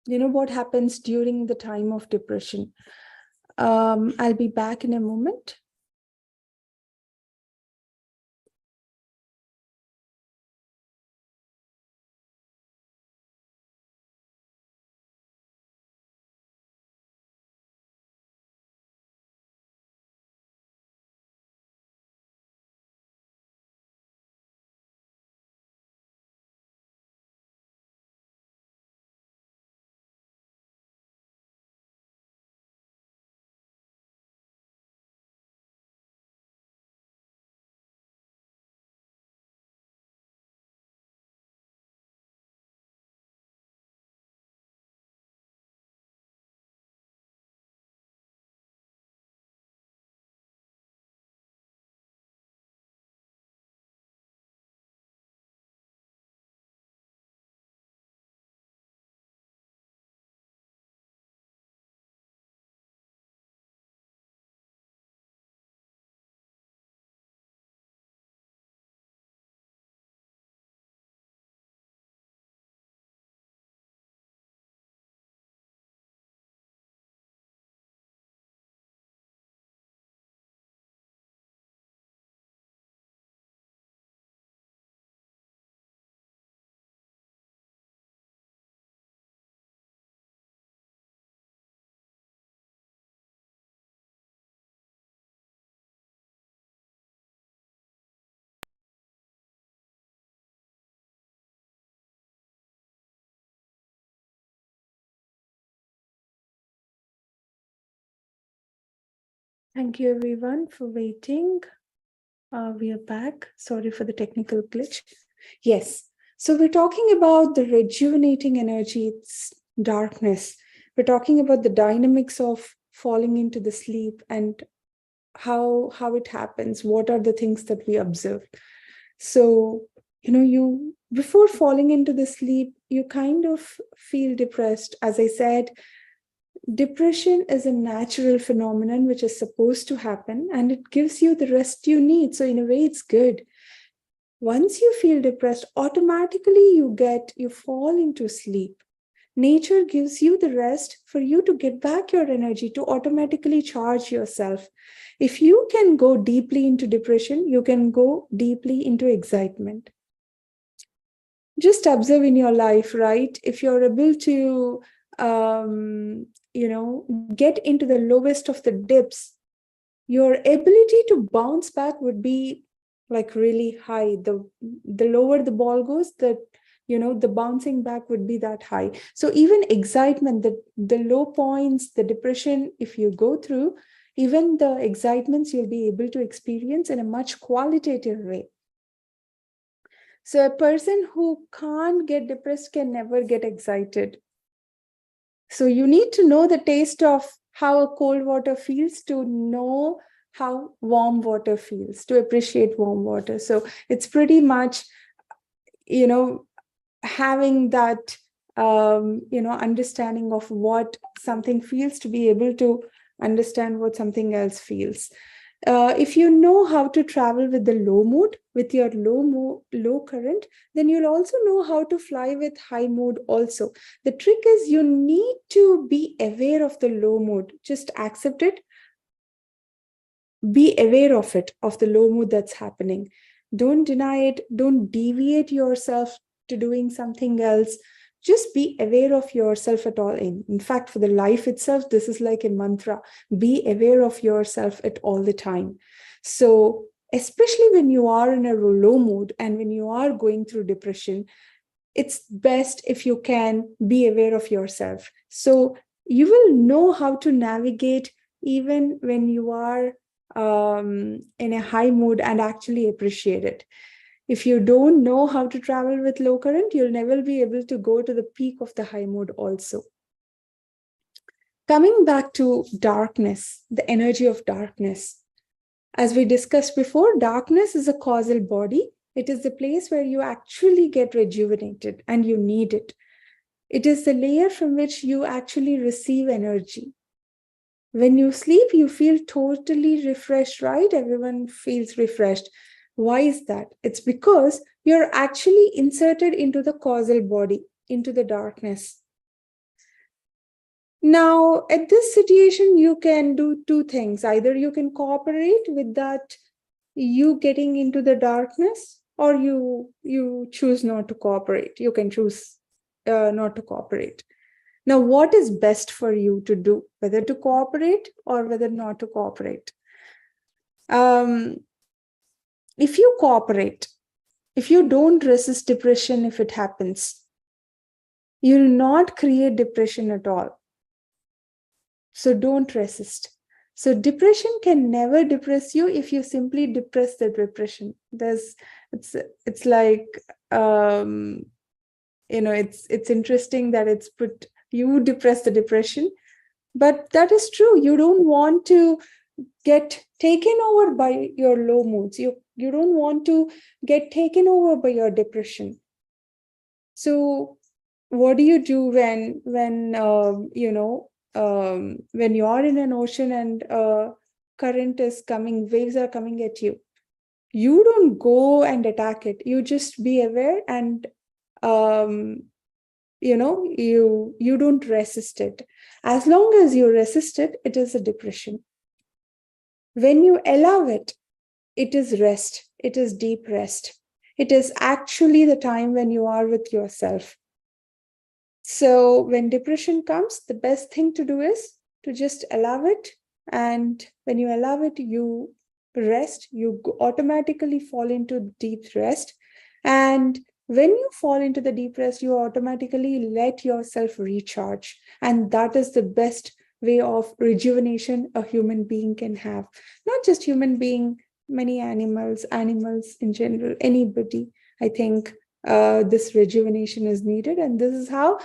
Speaker 7: what happens during the time of depression. I'll be back in a moment. Thank you everyone for waiting. We are back. Sorry for the technical glitch. Yes. So we're talking about the rejuvenating energy, it's darkness. We're talking about the dynamics of falling into the sleep and how it happens. What are the things that we observe? So, you before falling into the sleep, you kind of feel depressed. As I said, depression is a natural phenomenon which is supposed to happen, and it gives you the rest you need. So in a way, it's good. Once you feel depressed, automatically you fall into sleep. Nature gives you the rest for you to get back your energy, to automatically charge yourself. If you can go deeply into depression, you can go deeply into excitement. Just observe in your life, right? If you're able to get into the lowest of the dips, your ability to bounce back would be like really high. The lower the ball goes, the bouncing back would be that high. So even excitement, the low points, the depression, if you go through, even the excitements you'll be able to experience in a much qualitative way. So a person who can't get depressed can never get excited. So you need to know the taste of how a cold water feels to know how warm water feels, to appreciate warm water. So it's pretty much, having that, understanding of what something feels to be able to understand what something else feels. If you know how to travel with the low mood, with your low current, then you'll also know how to fly with high mood also. The trick is you need to be aware of the low mood. Just accept it. Be aware of it, of the low mood that's happening. Don't deny it. Don't deviate yourself to doing something else. Just be aware of yourself at all. In fact, for the life itself, this is like a mantra. Be aware of yourself at all the time. So especially when you are in a low mood and when you are going through depression, it's best if you can be aware of yourself. So you will know how to navigate even when you are in a high mood and actually appreciate it. If you don't know how to travel with low current, you'll never be able to go to the peak of the high mood also. Coming back to darkness, the energy of darkness. As we discussed before, darkness is a causal body. It is the place where you actually get rejuvenated and you need it. It is the layer from which you actually receive energy. When you sleep, you feel totally refreshed, right? Everyone feels refreshed. Why is that? It's because you're actually inserted into the causal body, into the darkness. Now, at this situation, you can do two things. Either you can cooperate with that, you getting into the darkness, or you choose not to cooperate. You can choose not to cooperate. Now, what is best for you to do, whether to cooperate or whether not to cooperate? If you cooperate, if you don't resist depression if it happens, you'll not create depression at all. So don't resist. So depression can never depress you if you simply depress the depression. It's like, it's interesting that it's put, you depress the depression, but that is true. You don't want to get taken over by your low moods. You don't want to get taken over by your depression. So what do you do when you are in an ocean and current is coming, waves are coming at you? You don't go and attack it. You just be aware and you don't resist it. As long as you resist it, it is a depression. When you allow it, it is rest. It is deep rest. It is actually the time when you are with yourself. So when depression comes, the best thing to do is to just allow it. And when you allow it, you rest. You automatically fall into deep rest. And when you fall into the deep rest, you automatically let yourself recharge. And that is the best way of rejuvenation a human being can have. Not just human being, many animals in general, anybody. I think this rejuvenation is needed, and this is how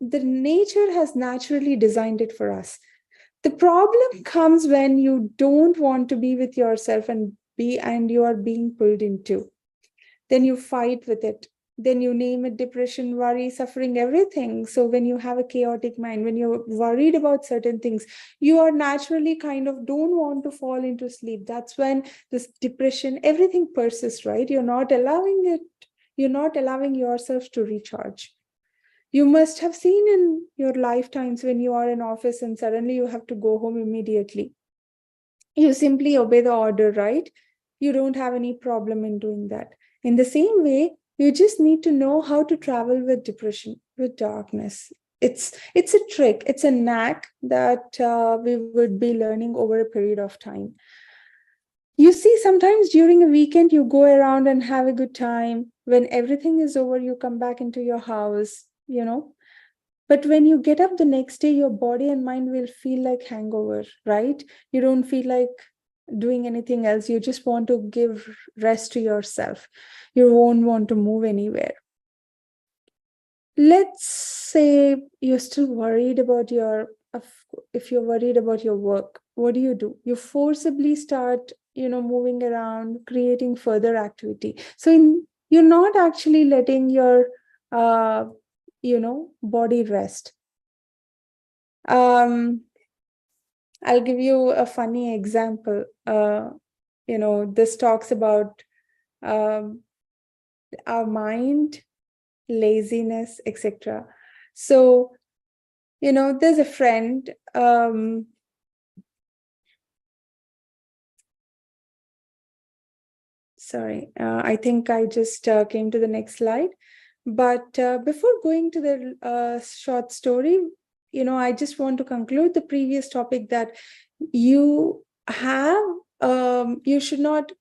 Speaker 7: the nature has naturally designed it for us. The problem comes when you don't want to be with yourself and you are being pulled into. Then you fight with it. Then you name it depression, worry, suffering, everything. So when you have a chaotic mind, when you're worried about certain things, you are naturally kind of don't want to fall into sleep. That's when this depression, everything persists, right? You're not allowing yourself to recharge. You must have seen in your lifetimes when you are in office and suddenly you have to go home immediately. You simply obey the order, right? You don't have any problem in doing that. In the same way, you just need to know how to travel with depression, with darkness. It's a trick, it's a knack that we would be learning over a period of time. You see, sometimes during a weekend, you go around and have a good time. When everything is over, you come back into your house, But when you get up the next day, your body and mind will feel like hangover, right? You don't feel like doing anything else. You just want to give rest to yourself. You won't want to move anywhere. Let's say you're still worried about if you're worried about your work, what do? You forcibly start, moving around, creating further activity. So you're not actually letting your, body rest. I'll give you a funny example. This talks about our mind, laziness, etc. So, there's a friend. Sorry, I think I just came to the next slide. But before going to the short story, I just want to conclude the previous topic that you should not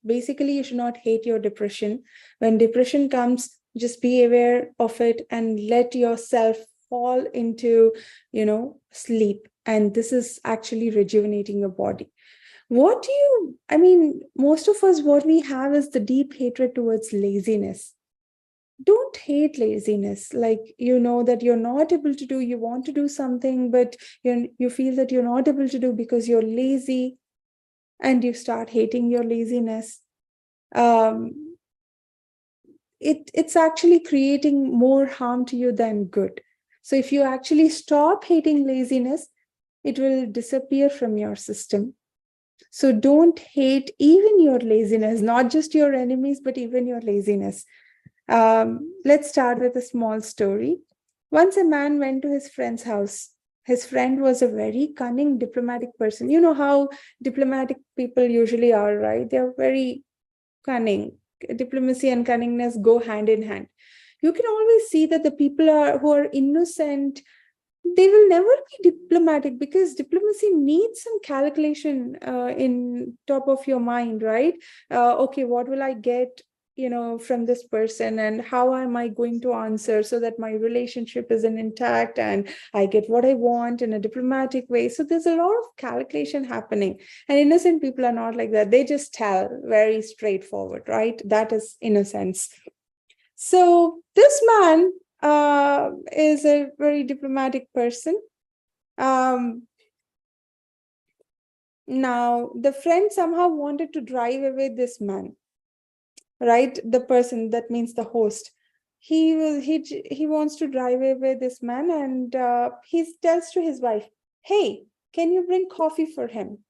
Speaker 7: hate your depression. When depression comes, just be aware of it and let yourself fall into, sleep. And this is actually rejuvenating your body. Most of us, what we have is the deep hatred towards laziness. Don't hate laziness. Like, that you're not able to do, you want to do something, but you feel that you're not able to do because you're lazy, and you start hating your laziness. It's actually creating more harm to you than good. So if you actually stop hating laziness, it will disappear from your system. So don't hate even your laziness, not just your enemies, but even your laziness. Let's start with a small story. Once a man went to his friend's house. His friend was a very cunning, diplomatic person. You know how diplomatic people usually are, right? They're very cunning. Diplomacy and cunningness go hand in hand. You can always see that the people who are innocent, they will never be diplomatic, because diplomacy needs some calculation in top of your mind, right? Okay, what will I get from this person, and how am I going to answer so that my relationship is intact and I get what I want in a diplomatic way? So there's a lot of calculation happening, and innocent people are not like that. They just tell very straightforward, right? That is innocence. So this man is a very diplomatic person. Now the friend somehow wanted to drive away this man, right? The person, that means the host. He wants to drive away this man, and he tells to his wife, "Hey, can you bring coffee for him?"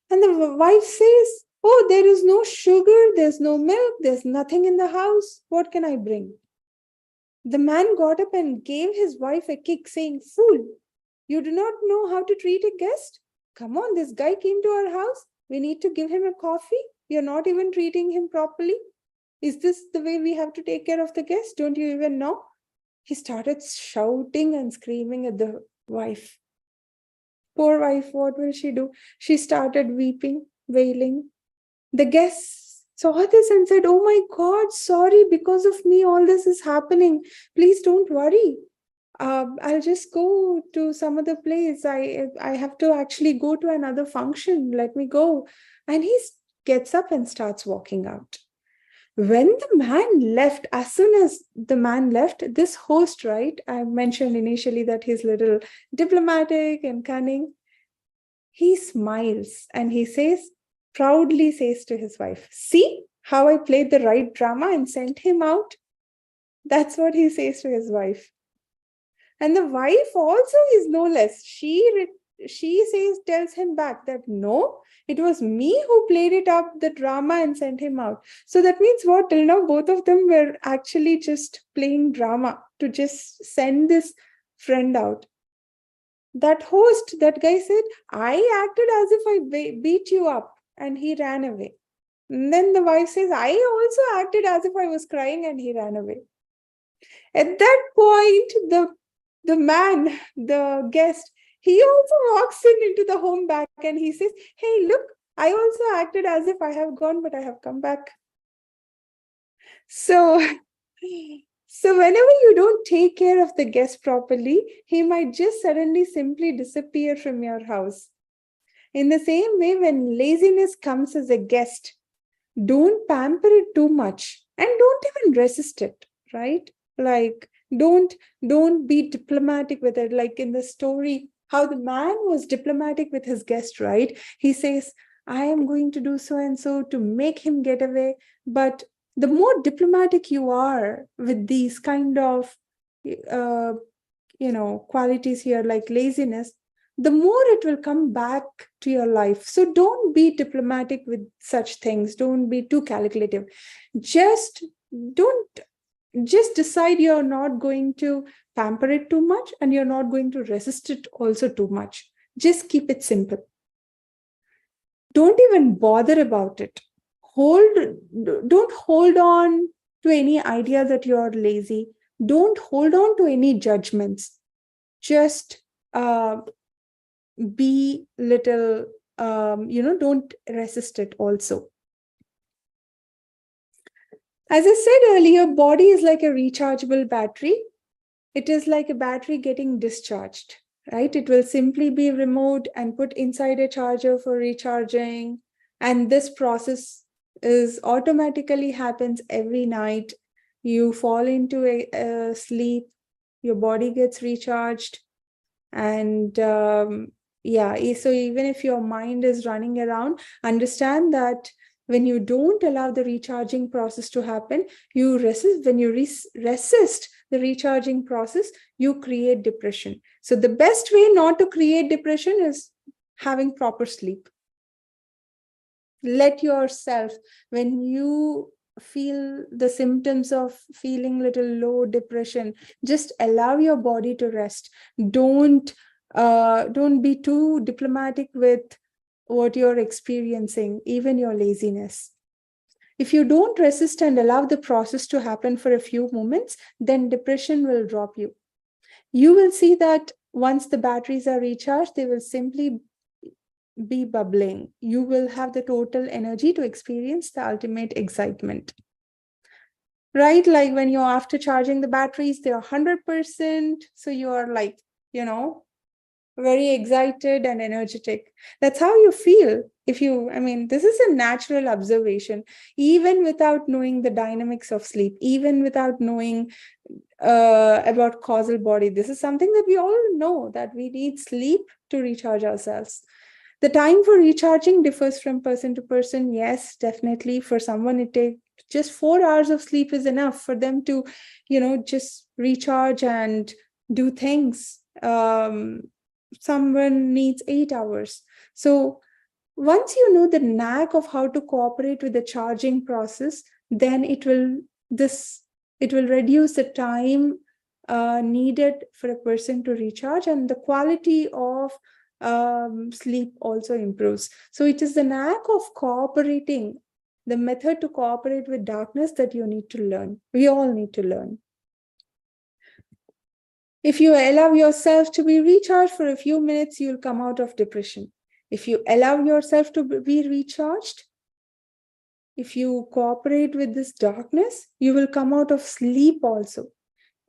Speaker 7: And the wife says, "Oh, there is no sugar, there's no milk, there's nothing in the house. What can I bring?" The man got up and gave his wife a kick, saying, "Fool, you do not know how to treat a guest? Come on, this guy came to our house. We need to give him a coffee. You're not even treating him properly. Is this the way we have to take care of the guest? Don't you even know?" He started shouting and screaming at the wife. Poor wife, what will she do? She started weeping, wailing. The guests saw this and said, "Oh my God, sorry, because of me all this is happening. Please don't worry." I'll just go to some other place. I have to actually go to another function. Let me go. And he gets up and starts walking out. When the man left, as soon as the man left, this host, right? I mentioned initially that he's little diplomatic and cunning. He smiles and he says, proudly says to his wife, see how I played the right drama and sent him out? That's what he says to his wife. And the wife also is no less. She tells him back that no, it was me who played it up, the drama, and sent him out. So that means what? Till now, both of them were actually just playing drama to just send this friend out. That host, that guy said, I acted as if I beat you up, and he ran away. And then the wife says, I also acted as if I was crying, and he ran away. At that point, the man, the guest, he also walks into the home back and he says, hey, look, I also acted as if I have gone, but I have come back. So whenever you don't take care of the guest properly, he might just suddenly simply disappear from your house. In the same way, when laziness comes as a guest, don't pamper it too much and don't even resist it, right? Like, don't be diplomatic with it. Like in the story, how the man was diplomatic with his guest, right? He says, I am going to do so and so to make him get away. But the more diplomatic you are with these kind of qualities here, like laziness, the more it will come back to your life. So don't be diplomatic with such things. Don't be too calculative. Just decide you're not going to pamper it too much and you're not going to resist it also too much. Just keep it simple. Don't even bother about it. Don't hold on to any idea that you're lazy. Don't hold on to any judgments. Just be little, don't resist it also. As I said earlier, body is like a rechargeable battery. It is like a battery getting discharged, right? It will simply be removed and put inside a charger for recharging. And this process is automatically happens every night. You fall into a sleep, your body gets recharged. And so even if your mind is running around, understand that when you don't allow the recharging process to happen, you resist. When you resist the recharging process, you create depression. So the best way not to create depression is having proper sleep. Let yourself, when you feel the symptoms of feeling little low, depression, just allow your body to rest. Don't be too diplomatic with what you're experiencing, even your laziness. If you don't resist and allow the process to happen for a few moments, then depression will drop you. You will see that once the batteries are recharged, they will simply be bubbling. You will have the total energy to experience the ultimate excitement. Right? Like when you're after charging the batteries, they're 100%. So you are like, very excited and energetic. That's how you feel. This is a natural observation, even without knowing the dynamics of sleep, even without knowing about causal body. This is something that we all know, that we need sleep to recharge ourselves. The time for recharging differs from person to person. Yes, definitely. For someone, it takes just 4 hours of sleep is enough for them to, just recharge and do things. Someone needs 8 hours. So once you know the knack of how to cooperate with the charging process, then it will reduce the time needed for a person to recharge, and the quality of sleep also improves. So it is the knack of cooperating, the method to cooperate with darkness that you need to learn. We all need to learn. If you allow yourself to be recharged for a few minutes, you'll come out of depression. If you allow yourself to be recharged, if you cooperate with this darkness, you will come out of sleep also.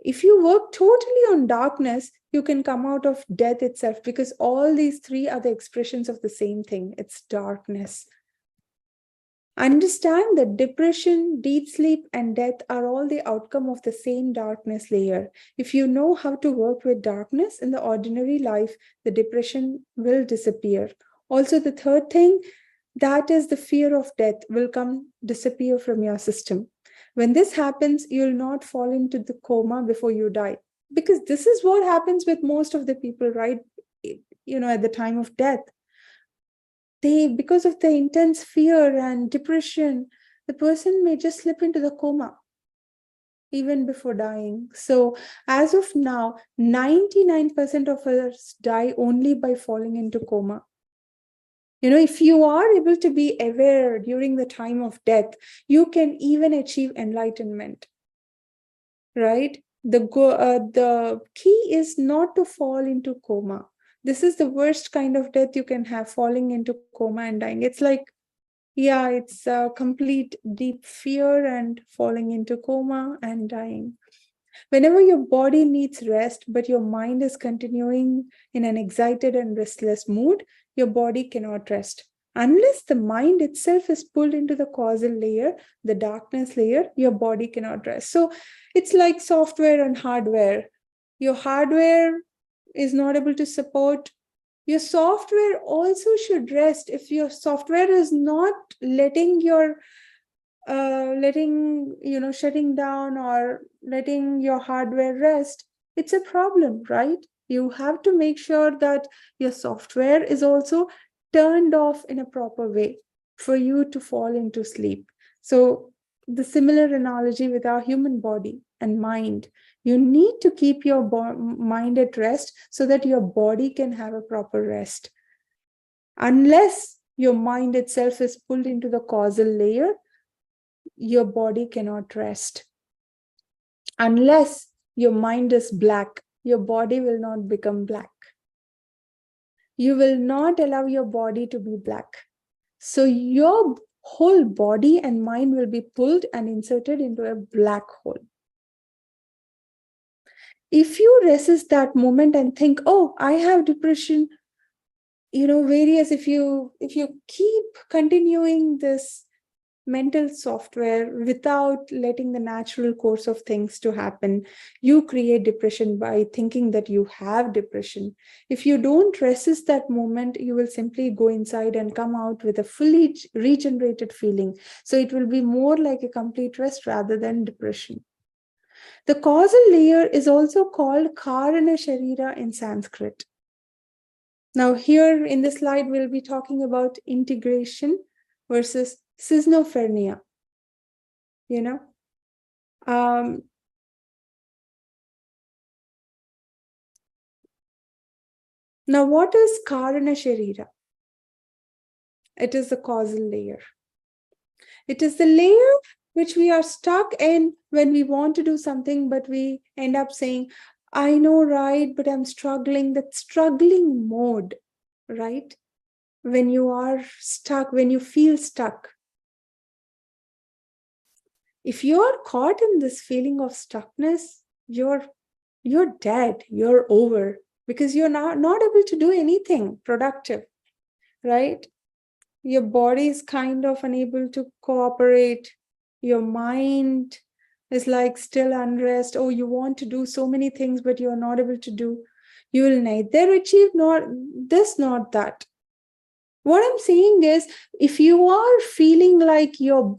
Speaker 7: If you work totally on darkness, you can come out of death itself, because all these three are the expressions of the same thing. It's darkness. Understand that depression, deep sleep, and death are all the outcome of the same darkness layer. If you know how to work with darkness in the ordinary life, the depression will disappear. Also, the third thing, that is the fear of death, will disappear from your system. When this happens, you'll not fall into the coma before you die. Because this is what happens with most of the people, right? At the time of death. Because of the intense fear and depression, the person may just slip into the coma even before dying. So as of now, 99% of us die only by falling into coma. If you are able to be aware during the time of death, you can even achieve enlightenment, right? The key is not to fall into coma. This is the worst kind of death you can have, falling into coma and dying. It's like, it's a complete deep fear and falling into coma and dying. Whenever your body needs rest, but your mind is continuing in an excited and restless mood, your body cannot rest. Unless the mind itself is pulled into the causal layer, the darkness layer, your body cannot rest. So it's like software and hardware. Your hardware is not able to support. Your software also should rest. If your software is not letting shutting down or letting your hardware rest, it's a problem, right? You have to make sure that your software is also turned off in a proper way for you to fall into sleep. So the similar analogy with our human body and mind, you need to keep your mind at rest so that your body can have a proper rest. Unless your mind itself is pulled into the causal layer, your body cannot rest. Unless your mind is black, your body will not become black. You will not allow your body to be black. So your whole body and mind will be pulled and inserted into a black hole. If you resist that moment and think, oh, I have depression, if you keep continuing this mental software without letting the natural course of things to happen, you create depression by thinking that you have depression. If you don't resist that moment, you will simply go inside and come out with a fully regenerated feeling. So it will be more like a complete rest rather than depression. The causal layer is also called Karana Sharira in Sanskrit. Now here in this slide, we'll be talking about integration versus schizophrenia. Now what is Karana Sharira? It is the causal layer. It is the layer which we are stuck in when we want to do something, but we end up saying, I know, right, but I'm struggling. That struggling mode, right? When you are stuck, when you feel stuck. If you're caught in this feeling of stuckness, you're dead, you're over, because you're not able to do anything productive, right? Your body is kind of unable to cooperate. Your mind is like still unrest. Oh, you want to do so many things, but you're not able to do. You will neither achieve not this, not that. What I'm saying is, if you are feeling like your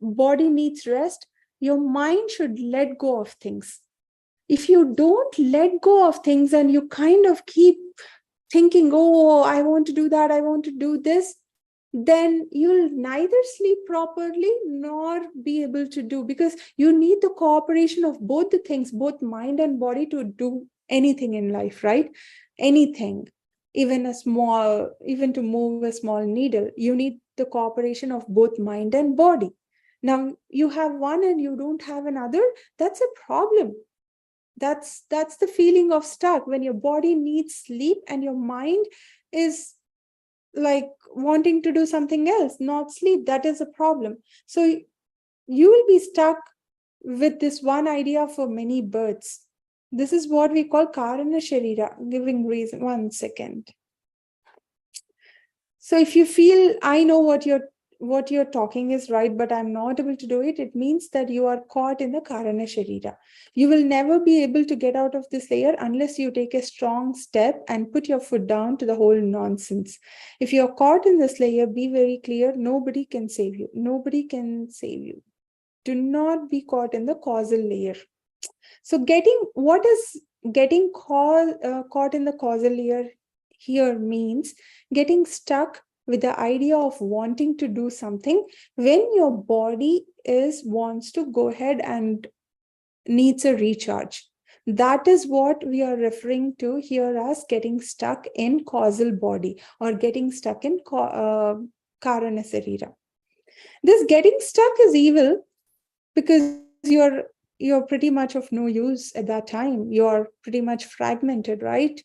Speaker 7: body needs rest, your mind should let go of things. If you don't let go of things and you kind of keep thinking, oh, I want to do that, I want to do this, then you'll neither sleep properly nor be able to do, because you need the cooperation of both the things, both mind and body, to do anything in life, right? Anything, even to move a small needle, you need the cooperation of both mind and body. Now, you have one and you don't have another, that's a problem. That's the feeling of stuck, when your body needs sleep and your mind is like wanting to do something else, not sleep. That is a problem. So you will be stuck with this one idea for many births. This is what we call Karana Sharira, giving reason. One second. So if you feel, I know what you're talking is right, but I'm not able to do it, it means that you are caught in the Karana Sharira. You will never be able to get out of this layer unless you take a strong step and put your foot down to the whole nonsense. If you're caught in this layer, be very clear, nobody can save you. Nobody can save you. Do not be caught in the causal layer. So caught in the causal layer here means getting stuck with the idea of wanting to do something when your body wants to go ahead and needs a recharge. That is what we are referring to here as getting stuck in causal body or getting stuck in Karana Sarira. This getting stuck is evil because you're pretty much of no use at that time. You're pretty much fragmented, right?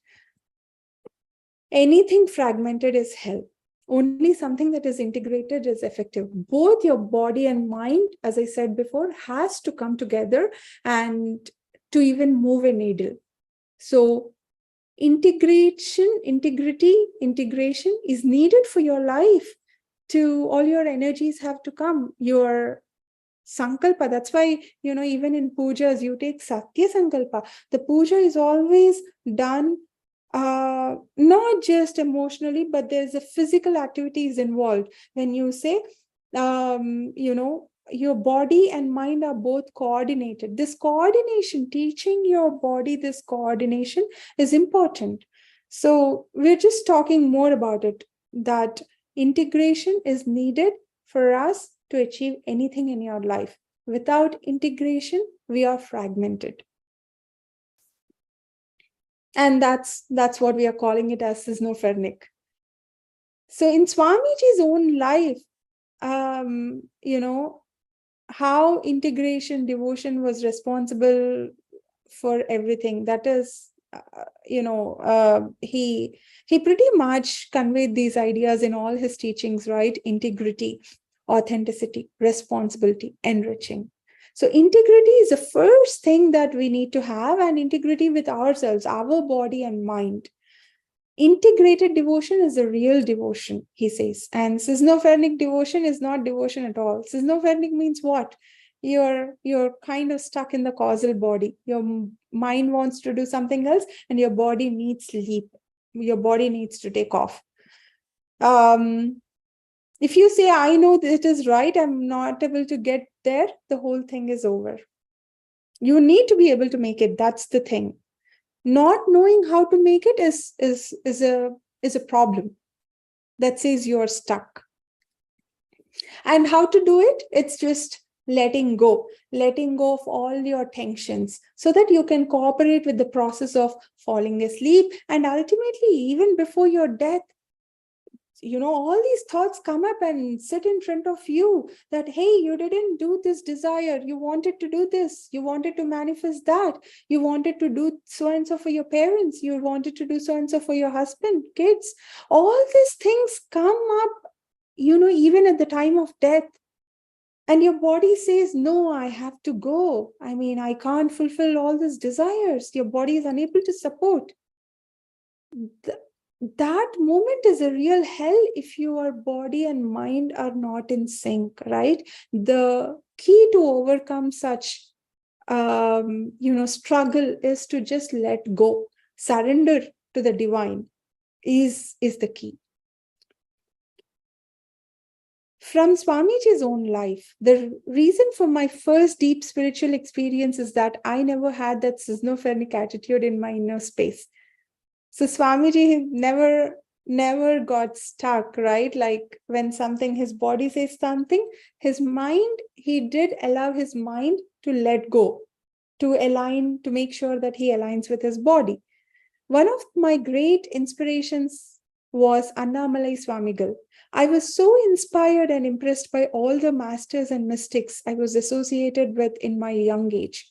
Speaker 7: Anything fragmented is hell. Only something that is integrated is effective. Both your body and mind, as I said before, has to come together and to even move a needle. So integration is needed for your life. All your energies have to come. Your sankalpa, that's why, even in pujas, you take satya sankalpa. The puja is always done not just emotionally, but there's a physical activities involved. When you say, your body and mind are both coordinated. This coordination, teaching your body this coordination is important. So we're just talking more about it, that integration is needed for us to achieve anything in your life. Without integration, we are fragmented. And that's what we are calling it as schizophrenic. So in Swamiji's own life, how integration, devotion was responsible for everything. That is, he pretty much conveyed these ideas in all his teachings, right? Integrity, authenticity, responsibility, enriching. So integrity is the first thing that we need to have, and integrity with ourselves, our body and mind. Integrated devotion is a real devotion, he says. And schizophrenic devotion is not devotion at all. Schizophrenic means what? You're kind of stuck in the causal body. Your mind wants to do something else and your body needs sleep. Your body needs to take off. If you say, I know it is right, I'm not able to get there, the whole thing is over. You need to be able to make it. That's the thing. Not knowing how to make it is a problem that says you're stuck. And how to do it? It's just letting go of all your tensions so that you can cooperate with the process of falling asleep. And ultimately, even before your death, all these thoughts come up and sit in front of you that, hey, you didn't do this desire. You wanted to do this. You wanted to manifest that. You wanted to do so-and-so for your parents. You wanted to do so-and-so for your husband, kids. All these things come up, even at the time of death. And your body says, no, I have to go. I mean, I can't fulfill all these desires. Your body is unable to support. That moment is a real hell if your body and mind are not in sync, right? The key to overcome such, struggle is to just let go, surrender to the divine is the key. From Swamiji's own life, the reason for my first deep spiritual experience is that I never had that schizophrenic attitude in my inner space. So Swamiji never got stuck, right? Like when his body says something, his mind, he did allow his mind to let go, to align, to make sure that he aligns with his body. One of my great inspirations was Annamalai Swamigal. I was so inspired and impressed by all the masters and mystics I was associated with in my young age.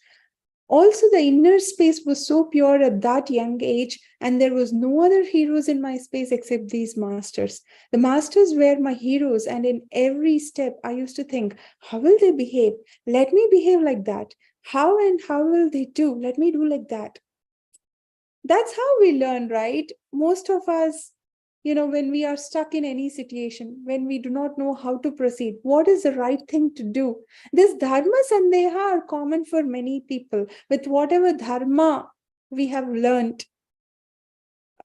Speaker 7: Also, the inner space was so pure at that young age, and there was no other heroes in my space except these masters. The masters were my heroes, and in every step, I used to think, how will they behave? Let me behave like that. How will they do? Let me do like that. That's how we learn, right? Most of us, when we are stuck in any situation, when we do not know how to proceed, what is the right thing to do? This dharma sandeha are common for many people. With whatever dharma we have learned,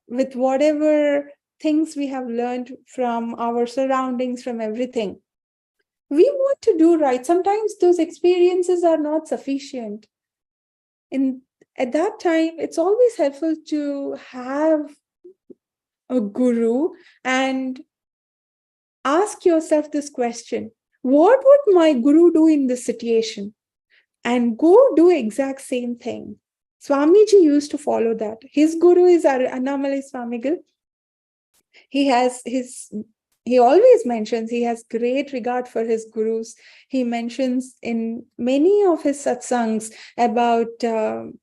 Speaker 7: with whatever things we have learned from our surroundings, from everything, we want to do right. Sometimes those experiences are not sufficient. At that time, it's always helpful to have a guru and ask yourself this question: what would my guru do in this situation? And go do exact same thing. Swamiji used to follow that. His guru is Annamalai Swamigal. He always mentions he has great regard for his gurus. He mentions in many of his satsangs about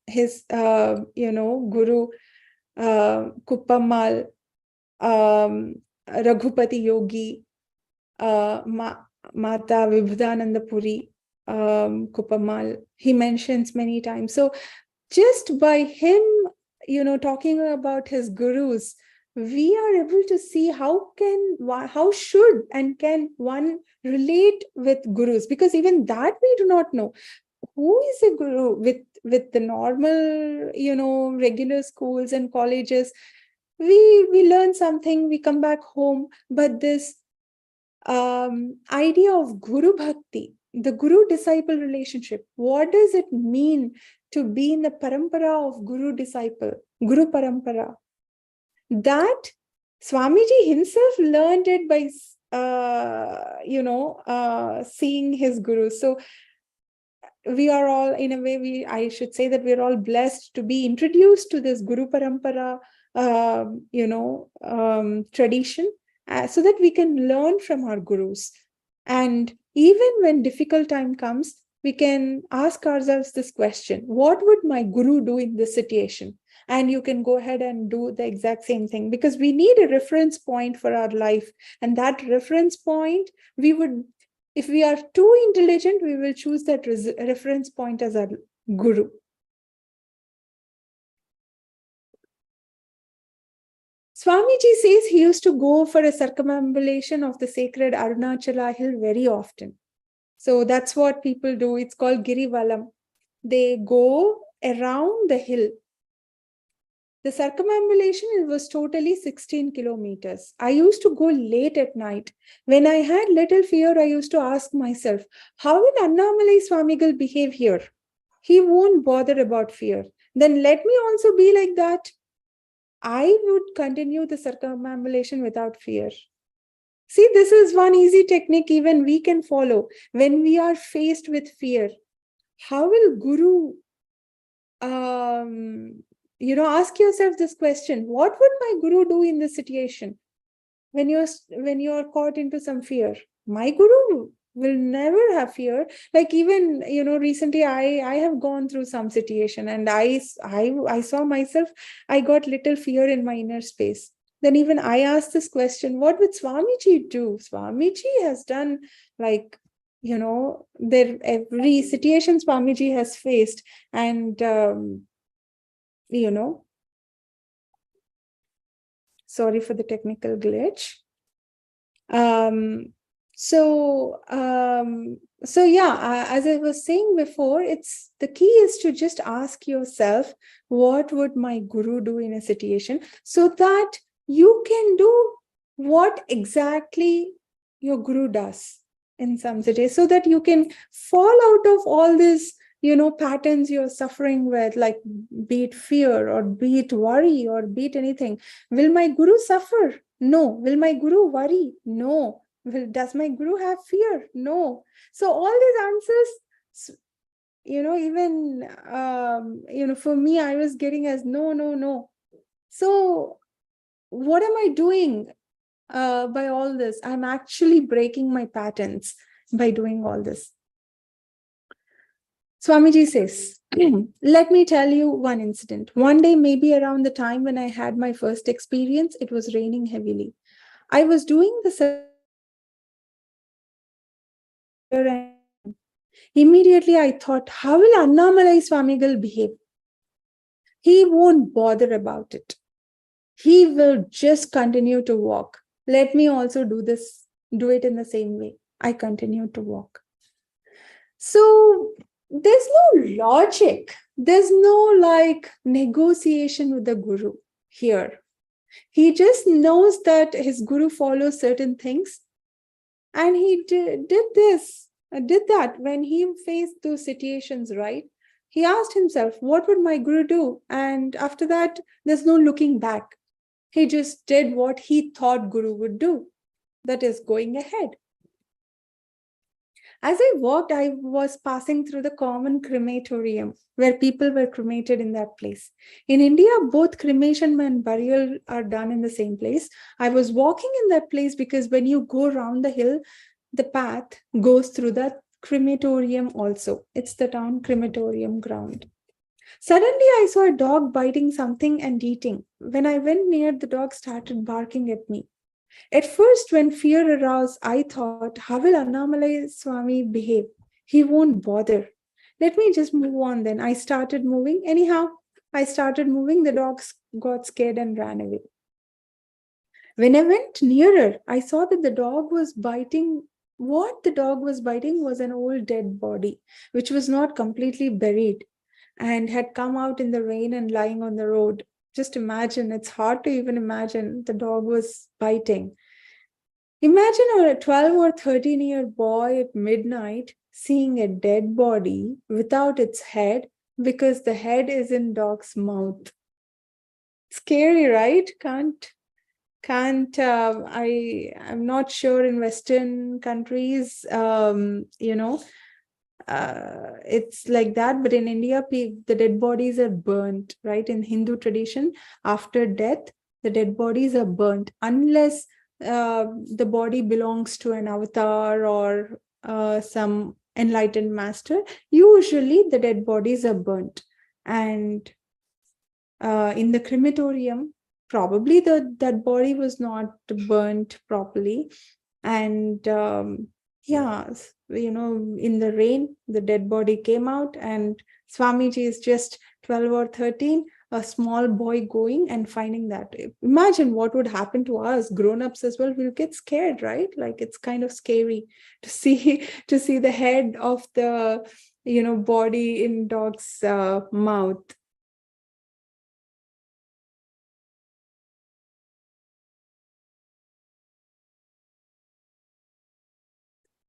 Speaker 7: his guru Kuppamal, Raghupati Yogi, Mata Vibhudananda Puri, Kuppamal. He mentions many times. So just by him, talking about his gurus, we are able to see how should and can one relate with gurus, because even that we do not know. Who is a guru? With the normal, regular schools and colleges, we learn something, we come back home, but this idea of guru bhakti, the guru-disciple relationship, what does it mean to be in the parampara of guru-disciple, guru parampara? That Swamiji himself learned it by, seeing his gurus. So we are all, in a way, I should say that we're all blessed to be introduced to this guru parampara, tradition, so that we can learn from our gurus. And even when difficult time comes, we can ask ourselves this question: what would my guru do in this situation? And you can go ahead and do the exact same thing, because we need a reference point for our life. And that reference point, if we are too intelligent, we will choose that reference point as our guru. Swamiji says he used to go for a circumambulation of the sacred Arunachala hill very often. So that's what people do. It's called Girivalam. They go around the hill. The circumambulation was totally 16 kilometers. I used to go late at night. When I had little fear, I used to ask myself, how will Annamalai Swamigal behave here? He won't bother about fear. Then let me also be like that. I would continue the circumambulation without fear. See, this is one easy technique even we can follow. When we are faced with fear, how will Guru, ask yourself this question: what would my Guru do in this situation? When you're caught into some fear, my Guru will never have fear. Like even, recently I have gone through some situation, and I saw myself, I got little fear in my inner space. Then even I asked this question: what would Swamiji do? Swamiji has done, like, every situation Swamiji has faced, and sorry for the technical glitch. As I was saying before, the key is to just ask yourself, what would my Guru do in a situation, so that you can do what exactly your Guru does in some situation, so that you can fall out of all this, patterns you're suffering with, like be it fear or be it worry or be it anything. Will my Guru suffer? No. Will my Guru worry? No. Does my Guru have fear? No. So all these answers, even, for me, I was getting as no. So what am I doing by all this? I'm actually breaking my patterns by doing all this. Swamiji says, let me tell you one incident. One day, maybe around the time when I had my first experience, it was raining heavily. I was doing the immediately I thought, how will Annamalai Swamigal behave? He won't bother about it. He will just continue to walk. Let me also do it in the same way. I continue to walk. So there's no logic. There's no negotiation with the Guru here. He just knows that his Guru follows certain things. And he did that when he faced those situations, right? He asked himself, what would my Guru do? And after that, there's no looking back. He just did what he thought Guru would do. That is going ahead. As I walked, I was passing through the common crematorium where people were cremated in that place. In India, both cremation and burial are done in the same place. I was walking in that place because when you go around the hill, the path goes through the crematorium also. It's the town crematorium ground. Suddenly, I saw a dog biting something and eating. When I went near, the dog started barking at me. At first, when fear arose, I thought, how will Annamalai Swami behave? He won't bother. Let me just move on then. I started moving. Anyhow, I started moving. The dog got scared and ran away. When I went nearer, I saw that the dog was biting. What the dog was biting was an old dead body, which was not completely buried and had come out in the rain and lying on the road. Just imagine, it's hard to even imagine the dog was biting. Imagine a 12 or 13-year boy at midnight seeing a dead body without its head because the head is in dog's mouth. Scary, right? I'm not sure in Western countries, it's like that, but in India, the dead bodies are burnt, right? In Hindu tradition, after death, the dead bodies are burnt unless the body belongs to an avatar or some enlightened master. Usually, the dead bodies are burnt, and in the crematorium, probably that body was not burnt properly, and in the rain, the dead body came out, and Swamiji is just 12 or 13, a small boy going and finding that. Imagine what would happen to us grown-ups as well. We'll get scared, right? Like, it's kind of scary to see the head of the body in dog's mouth.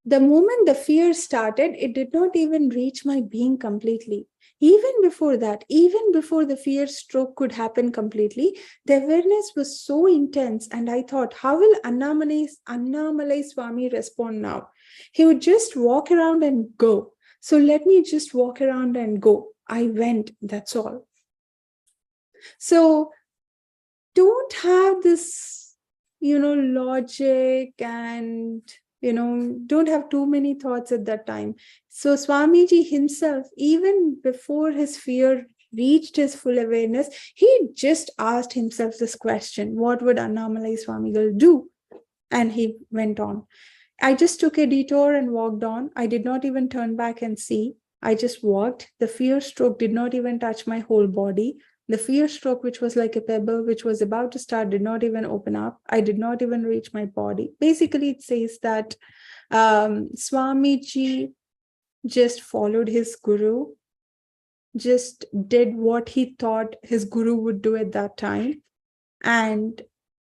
Speaker 7: The moment the fear started, it did not even reach my being completely. Even before that, even before the fear stroke could happen completely, the awareness was so intense, and I thought, how will Annamalai Swami respond now? He would just walk around and go. So let me just walk around and go. I went, that's all. So don't have this, logic and don't have too many thoughts at that time. So Swamiji himself, even before his fear reached his full awareness, he just asked himself this question: what would Annamalai Swamigal do? And he went on. I just took a detour and walked on. I did not even turn back and see. I just walked. The fear stroke did not even touch my whole body. The fear stroke, which was like a pebble, which was about to start, did not even open up. I did not even reach my body. Basically, it says that Swamiji just followed his guru, just did what he thought his guru would do at that time. And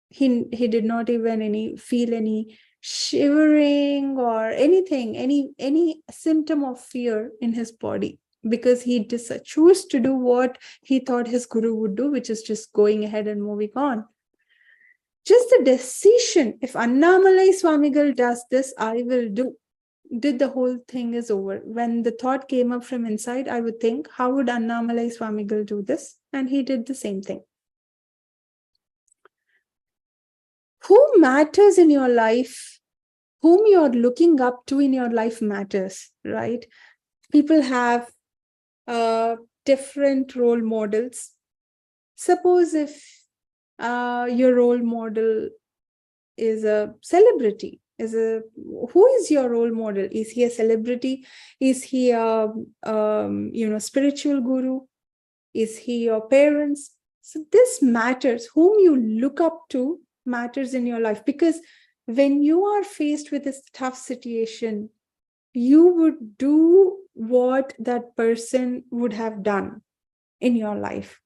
Speaker 7: he did not even feel any shivering or anything, any symptom of fear in his body, because he chose to do what he thought his guru would do, which is just going ahead and moving on. Just the decision, if Annamalai Swamigal does this, I will do. Did the whole thing is over. When the thought came up from inside, I would think, how would Annamalai Swamigal do this? And he did the same thing. Who matters in your life, whom you're looking up to in your life matters, right? People have different role models. Suppose if your role model is a celebrity, who is your role model? Is he a celebrity? Is he a spiritual guru? Is he your parents? So this matters. Whom you look up to matters in your life, because when you are faced with this tough situation, you would do what that person would have done in your life,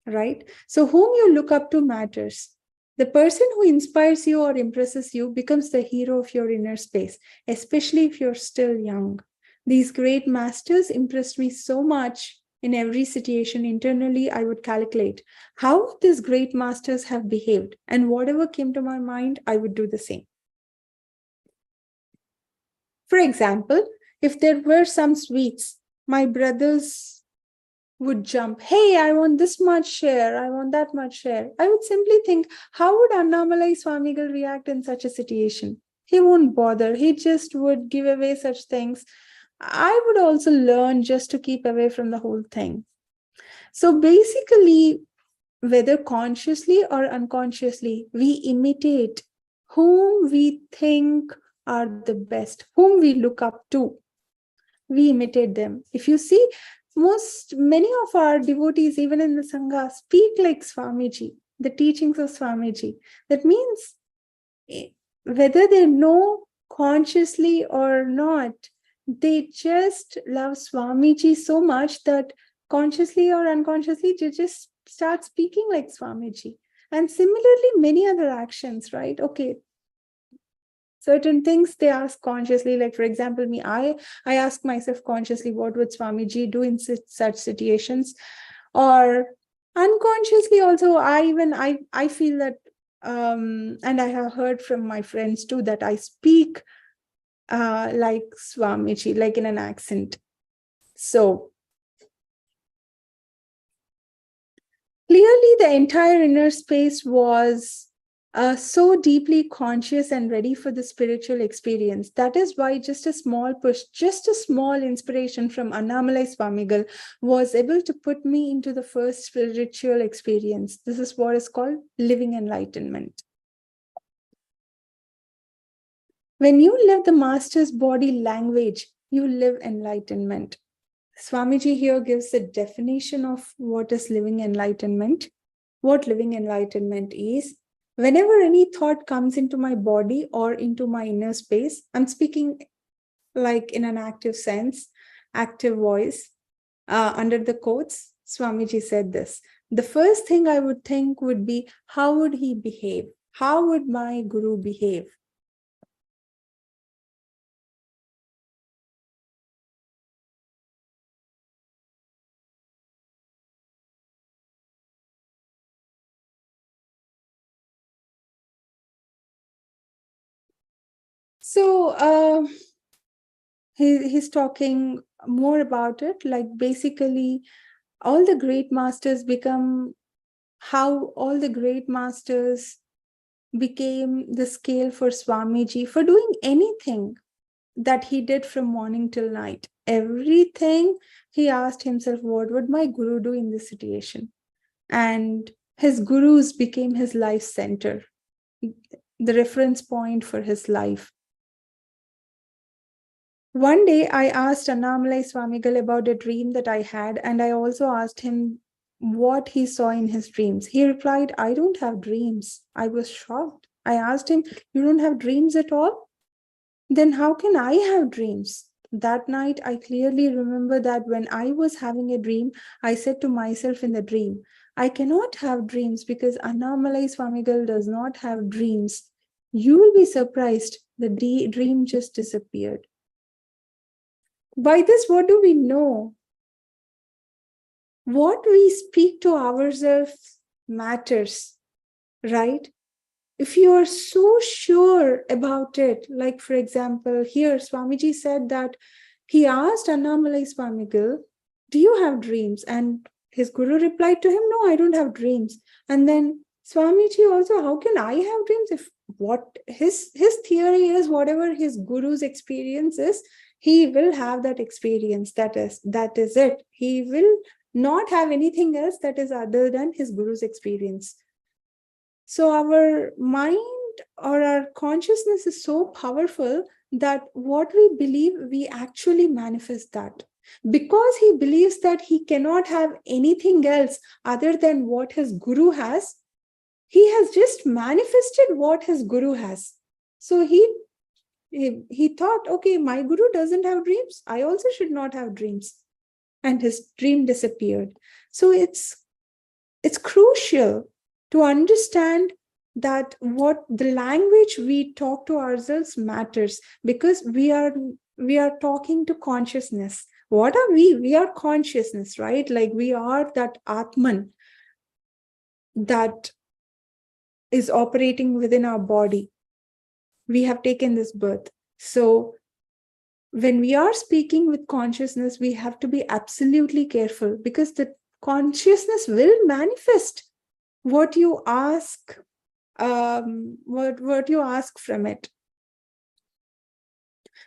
Speaker 7: right? So whom you look up to matters. The person who inspires you or impresses you becomes the hero of your inner space, especially if you're still young. These great masters impressed me so much. In every situation internally, I would calculate how these great masters have behaved, and whatever came to my mind, I would do the same. For example, if there were some sweets, my brothers would jump, hey, I want this much share, I want that much share. I would simply think, how would Annamalai Swamigal react in such a situation? He won't bother. He just would give away such things. I would also learn just to keep away from the whole thing. So basically, whether consciously or unconsciously, we imitate whom we think are the best, whom we look up to. We imitate them. If you see, many of our devotees, even in the Sangha, speak like Swamiji, the teachings of Swamiji. That means whether they know consciously or not, they just love Swamiji so much that consciously or unconsciously, they just start speaking like Swamiji. And similarly, many other actions, right? Okay, certain things they ask consciously, like for example, me, I ask myself consciously, what would Swamiji do in such situations? Or unconsciously also, I feel that, and I have heard from my friends too, that I speak like Swamiji, like in an accent. So clearly the entire inner space was so deeply conscious and ready for the spiritual experience. That is why just a small push, just a small inspiration from Annamalai Swamigal was able to put me into the first spiritual experience. This is what is called living enlightenment. When you live the master's body language, you live enlightenment. Swamiji here gives a definition of what is living enlightenment. What living enlightenment is: whenever any thought comes into my body or into my inner space, I'm speaking like in an active sense, active voice, under the quotes, Swamiji said this. The first thing I would think would be, how would he behave? How would my guru behave? So he's talking more about it, like basically all the great masters become, how all the great masters became the scale for Swamiji for doing anything that he did from morning till night. Everything he asked himself, what would my guru do in this situation? And his gurus became his life center, the reference point for his life. One day I asked Annamalai Swamigal about a dream that I had, and I also asked him what he saw in his dreams. He replied, I don't have dreams. I was shocked. I asked him, you don't have dreams at all? Then how can I have dreams? That night, I clearly remember that when I was having a dream, I said to myself in the dream, I cannot have dreams because Annamalai Swamigal does not have dreams. You will be surprised. The dream just disappeared. By this, what do we know? What we speak to ourselves matters, right? If you are so sure about it, like for example, here Swamiji said that he asked Annamalai Swamigal, do you have dreams? And his guru replied to him, no, I don't have dreams. And then Swamiji also, how can I have dreams? If what his theory is, whatever his guru's experience is, he will have that experience. That is it. He will not have anything else that is other than his guru's experience. So our mind or our consciousness is so powerful that what we believe, we actually manifest that. Because he believes that he cannot have anything else other than what his guru has, he has just manifested what his guru has. So he thought, okay, my guru doesn't have dreams, I also should not have dreams. And his dream disappeared. So it's crucial to understand that what the language we talk to ourselves matters, because we are talking to consciousness. What are we? We are consciousness, right? Like we are that Atman that is operating within our body. We have taken this birth. So when we are speaking with consciousness, we have to be absolutely careful, because the consciousness will manifest what you ask, what you ask from it.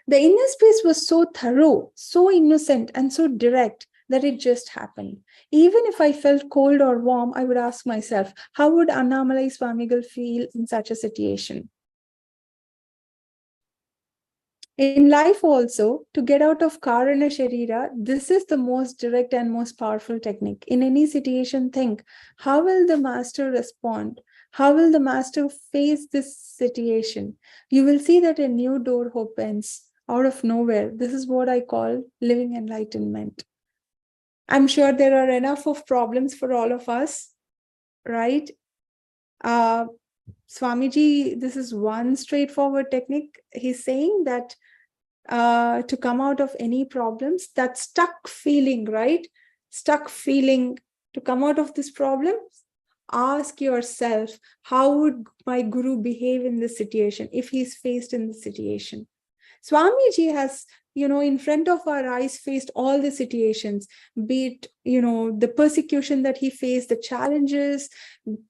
Speaker 7: The inner space was so thorough, so innocent, and so direct that it just happened. Even if I felt cold or warm, I would ask myself, how would Annamalai Swamigal feel in such a situation? In life also, to get out of Karana Sharira, this is the most direct and most powerful technique. In any situation, think, how will the master respond? How will the master face this situation? You will see that a new door opens out of nowhere. This is what I call living enlightenment. I'm sure there are enough of problems for all of us, right? Swamiji, this is one straightforward technique. He's saying that to come out of any problems, that stuck feeling, right? Stuck feeling, to come out of this problem, ask yourself, how would my guru behave in this situation if he's faced in this situation? Swamiji has, in front of our eyes, faced all the situations, be it, the persecution that he faced, the challenges,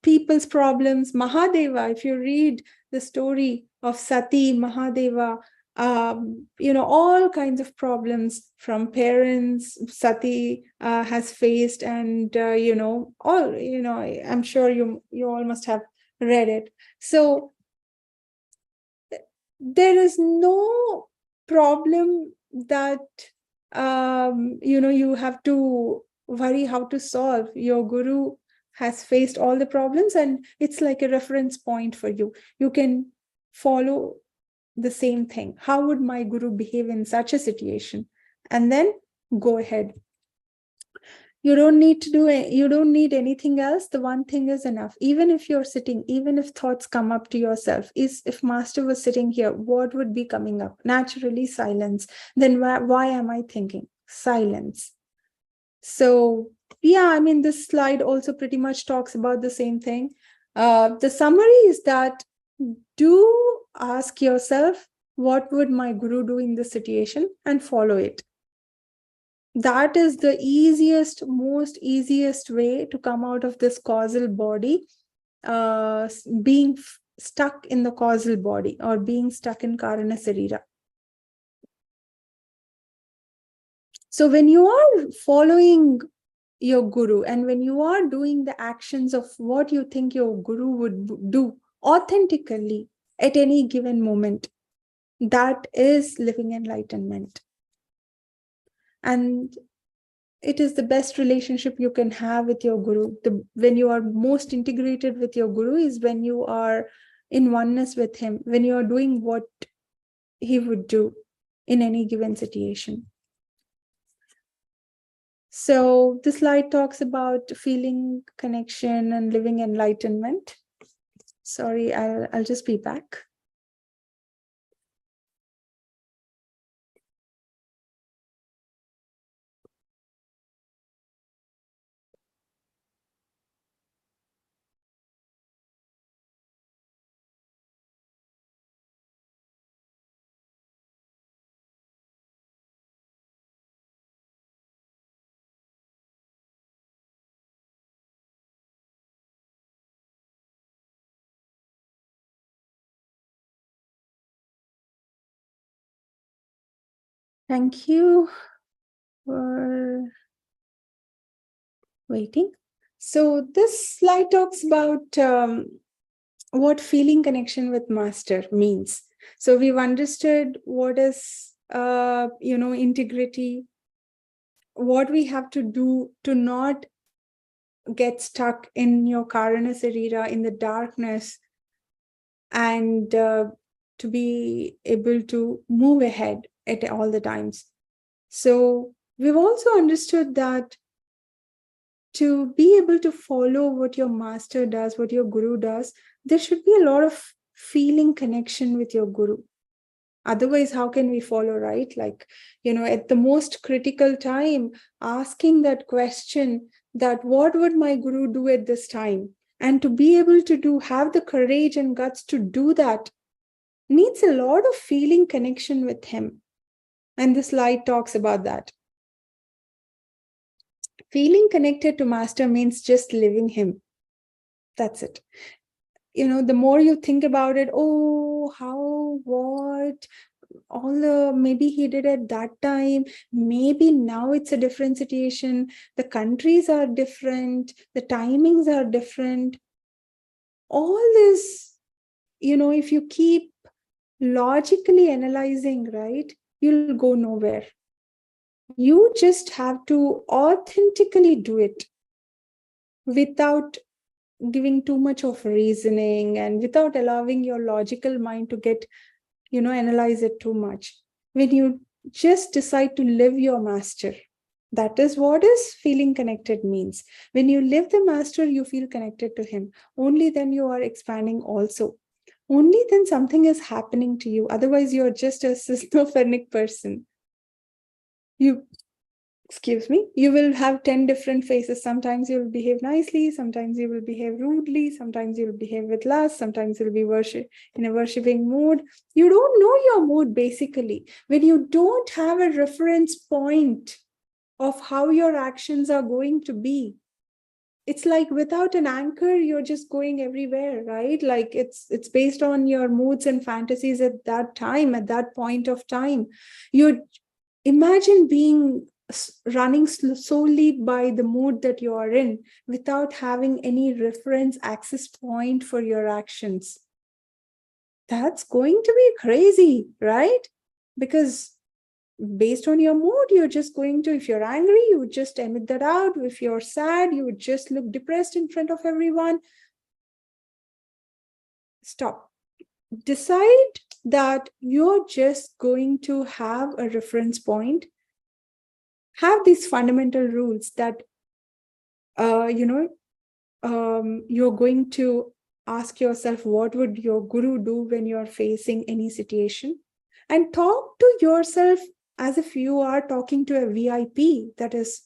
Speaker 7: people's problems. Mahadeva, if you read the story of Sati, Mahadeva, all kinds of problems from parents Sati has faced, and I'm sure you all must have read it. So there is no problem that you have to worry how to solve. Your guru has faced all the problems, and it's like a reference point for you. You can follow the same thing. How would my guru behave in such a situation? And then go ahead. You don't need anything else. The one thing is enough. Even if you're sitting, even if thoughts come up to yourself, if master was sitting here, what would be coming up? Naturally, silence. Then why am I thinking? Silence. So yeah, this slide also pretty much talks about the same thing. The summary is that, do ask yourself, what would my guru do in this situation, and follow it. That is the most easiest way to come out of this causal body, being stuck in the causal body, or being stuck in Karana Sarira. So when you are following your guru, and when you are doing the actions of what you think your guru would do authentically at any given moment, that is living enlightenment. And it is the best relationship you can have with your guru. When you are most integrated with your guru is when you are in oneness with him, when you are doing what he would do in any given situation. So this slide talks about feeling connection and living enlightenment. Sorry, I'll just be back. Thank you for waiting. So this slide talks about what feeling connection with master means. So we've understood what is, integrity, what we have to do to not get stuck in your Karana Sarira, in the darkness, and to be able to move ahead at all the times. So we've also understood that to be able to follow what your master does, what your guru does, there should be a lot of feeling connection with your guru. Otherwise, how can we follow, right? Like, at the most critical time, asking that question, that what would my guru do at this time? And to be able to have the courage and guts to do that needs a lot of feeling connection with him. And this slide talks about that. Feeling connected to master means just living him. That's it. The more you think about it, oh, how, what, maybe he did at that time, maybe now it's a different situation, the countries are different, the timings are different. All this, if you keep logically analyzing, right, you'll go nowhere. You just have to authentically do it without giving too much of reasoning and without allowing your logical mind to get, analyze it too much. When you just decide to live your master, that is what is feeling connected means. When you live the master, you feel connected to him. Only then you are expanding also. Only then something is happening to you. Otherwise, you're just a schizophrenic person. You will have 10 different faces. Sometimes you'll behave nicely, sometimes you will behave rudely, sometimes you'll behave with lust, sometimes you'll be in a worshipping mood. You don't know your mood, basically. When you don't have a reference point of how your actions are going to be, it's like without an anchor, you're just going everywhere, right? Like it's based on your moods and fantasies at that time, at that point of time. You imagine being running solely by the mood that you are in without having any reference access point for your actions. That's going to be crazy, right? Because based on your mood, you're just going to, if you're angry, you would just emit that out. If you're sad, you would just look depressed in front of everyone. Stop. Decide that you're just going to have a reference point. Have these fundamental rules that, you're going to ask yourself, what would your guru do when you're facing any situation? And talk to yourself as if you are talking to a VIP. That is,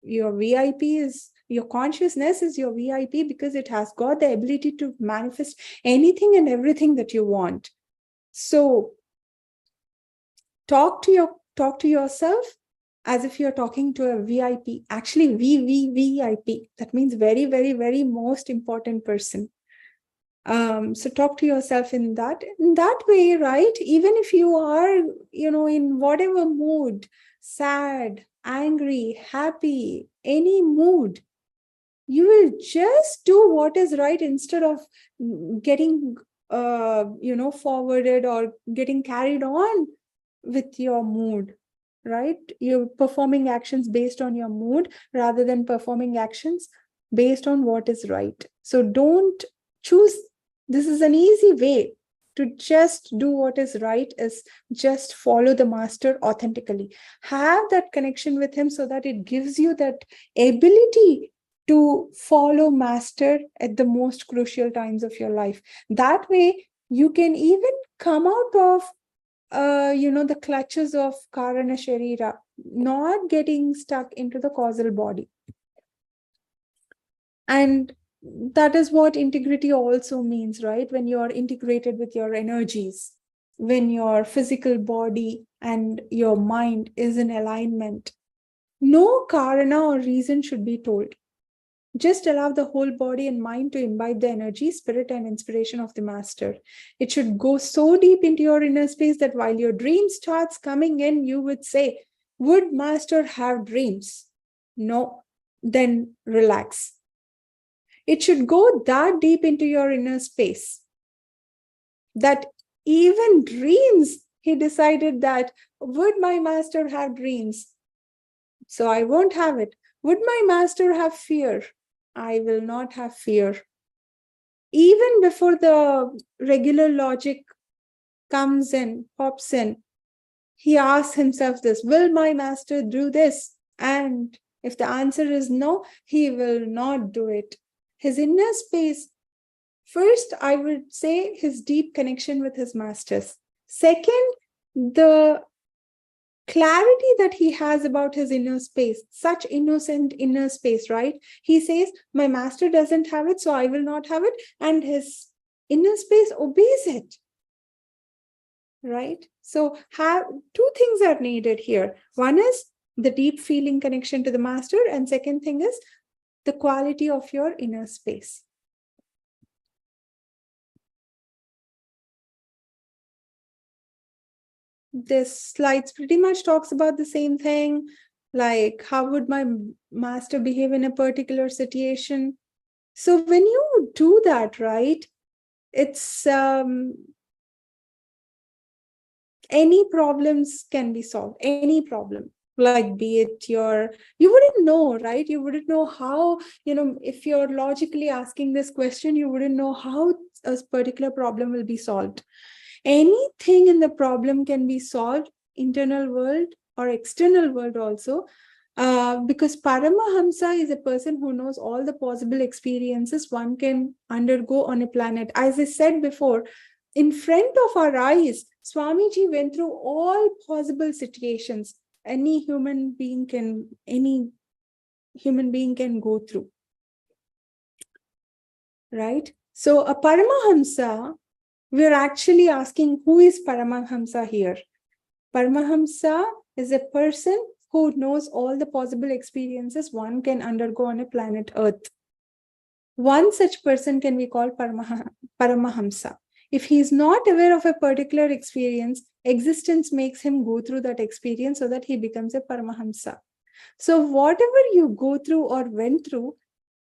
Speaker 7: your VIP is, your consciousness is your VIP because it has got the ability to manifest anything and everything that you want. So talk to yourself as if you're talking to a VIP. Actually, VIP. That means very, very, very most important person. So talk to yourself in that way, right? Even if you are, in whatever mood, sad, angry, happy, any mood, you will just do what is right instead of getting, forwarded or getting carried on with your mood, right? You're performing actions based on your mood rather than performing actions based on what is right. So don't choose. This is an easy way to just do what is right, is just follow the master authentically. Have that connection with him so that it gives you that ability to follow master at the most crucial times of your life. That way, you can even come out of the clutches of Karana Sharira, not getting stuck into the causal body. And that is what integrity also means, right? When you are integrated with your energies, when your physical body and your mind is in alignment, no karana or reason should be told. Just allow the whole body and mind to imbibe the energy, spirit, and inspiration of the master. It should go so deep into your inner space that while your dream starts coming in, you would say, would master have dreams? No, then relax. It should go that deep into your inner space that even dreams, he decided that, would my master have dreams? So I won't have it. Would my master have fear? I will not have fear. Even before the regular logic comes in, pops in, he asks himself this, will my master do this? And if the answer is no, he will not do it. His inner space, first, I would say his deep connection with his masters. Second, the clarity that he has about his inner space, such innocent inner space, right? He says, my master doesn't have it, so I will not have it. And his inner space obeys it, right? So two things are needed here. One is the deep feeling connection to the master. And second thing is the quality of your inner space. This slides pretty much talks about the same thing, like how would my master behave in a particular situation. So when you do that, right, it's any problems can be solved, any problem, like be it you wouldn't know, right? You wouldn't know how, if you're logically asking this question, you wouldn't know how a particular problem will be solved. Anything in the problem can be solved, internal world or external world also, because Paramahamsa is a person who knows all the possible experiences one can undergo on a planet. As I said before, in front of our eyes, Swamiji went through all possible situations any human being can go through, right? So a Paramahamsa, we're actually asking, who is Paramahamsa here? Paramahamsa is a person who knows all the possible experiences one can undergo on a planet Earth. One such person can be called Paramahamsa. If he is not aware of a particular experience, existence makes him go through that experience so that he becomes a Paramahamsa. So whatever you go through or went through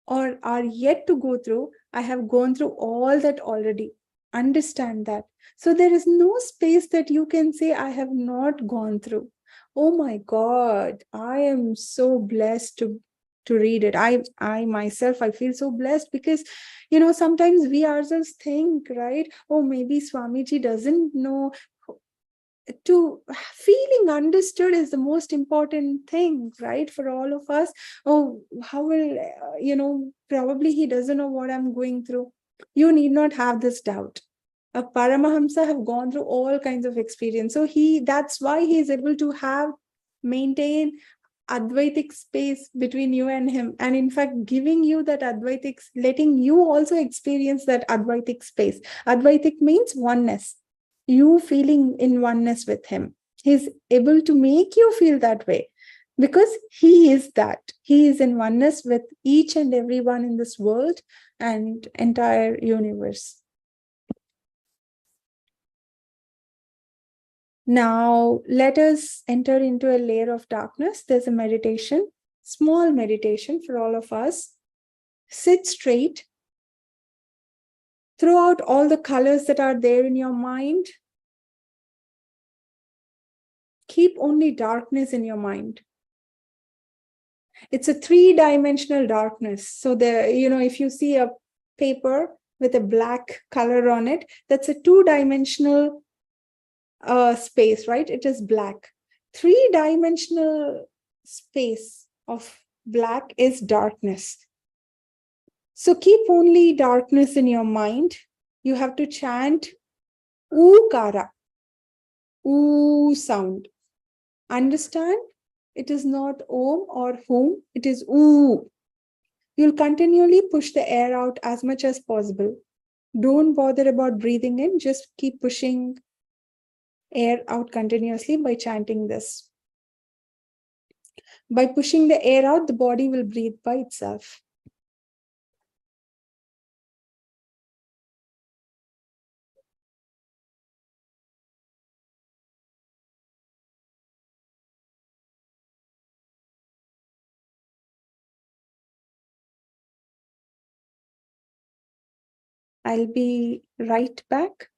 Speaker 7: or are yet to go through, I have gone through all that already. Understand that. So there is no space that you can say, I have not gone through. Oh my God, I am so blessed to read it. I myself, I feel so blessed because, sometimes we ourselves think, right? Oh, maybe Swamiji doesn't know. To feeling understood is the most important thing, right, for all of us. Oh, how will probably he doesn't know what I'm going through. You need not have this doubt. A Paramahamsa have gone through all kinds of experience, so that's why he is able to maintain Advaitic space between you and him, and in fact giving you that Advaitic, letting you also experience that Advaitic space. Advaitic means oneness, you feeling in oneness with him. He's able to make you feel that way because he is that. He is in oneness with each and everyone in this world and entire universe. Now, let us enter into a layer of darkness. There's a meditation, small meditation for all of us. Sit straight. Throw out all the colors that are there in your mind. Keep only darkness in your mind. It's a 3-dimensional darkness. So if you see a paper with a black color on it, that's a 2-dimensional space, right? It is black. 3-dimensional space of black is darkness. So keep only darkness in your mind. You have to chant Ukara, Oo sound. Understand? It is not Om or Hum, it is Oo. You'll continually push the air out as much as possible. Don't bother about breathing in, just keep pushing air out continuously by chanting this. By pushing the air out, the body will breathe by itself. I'll be right back.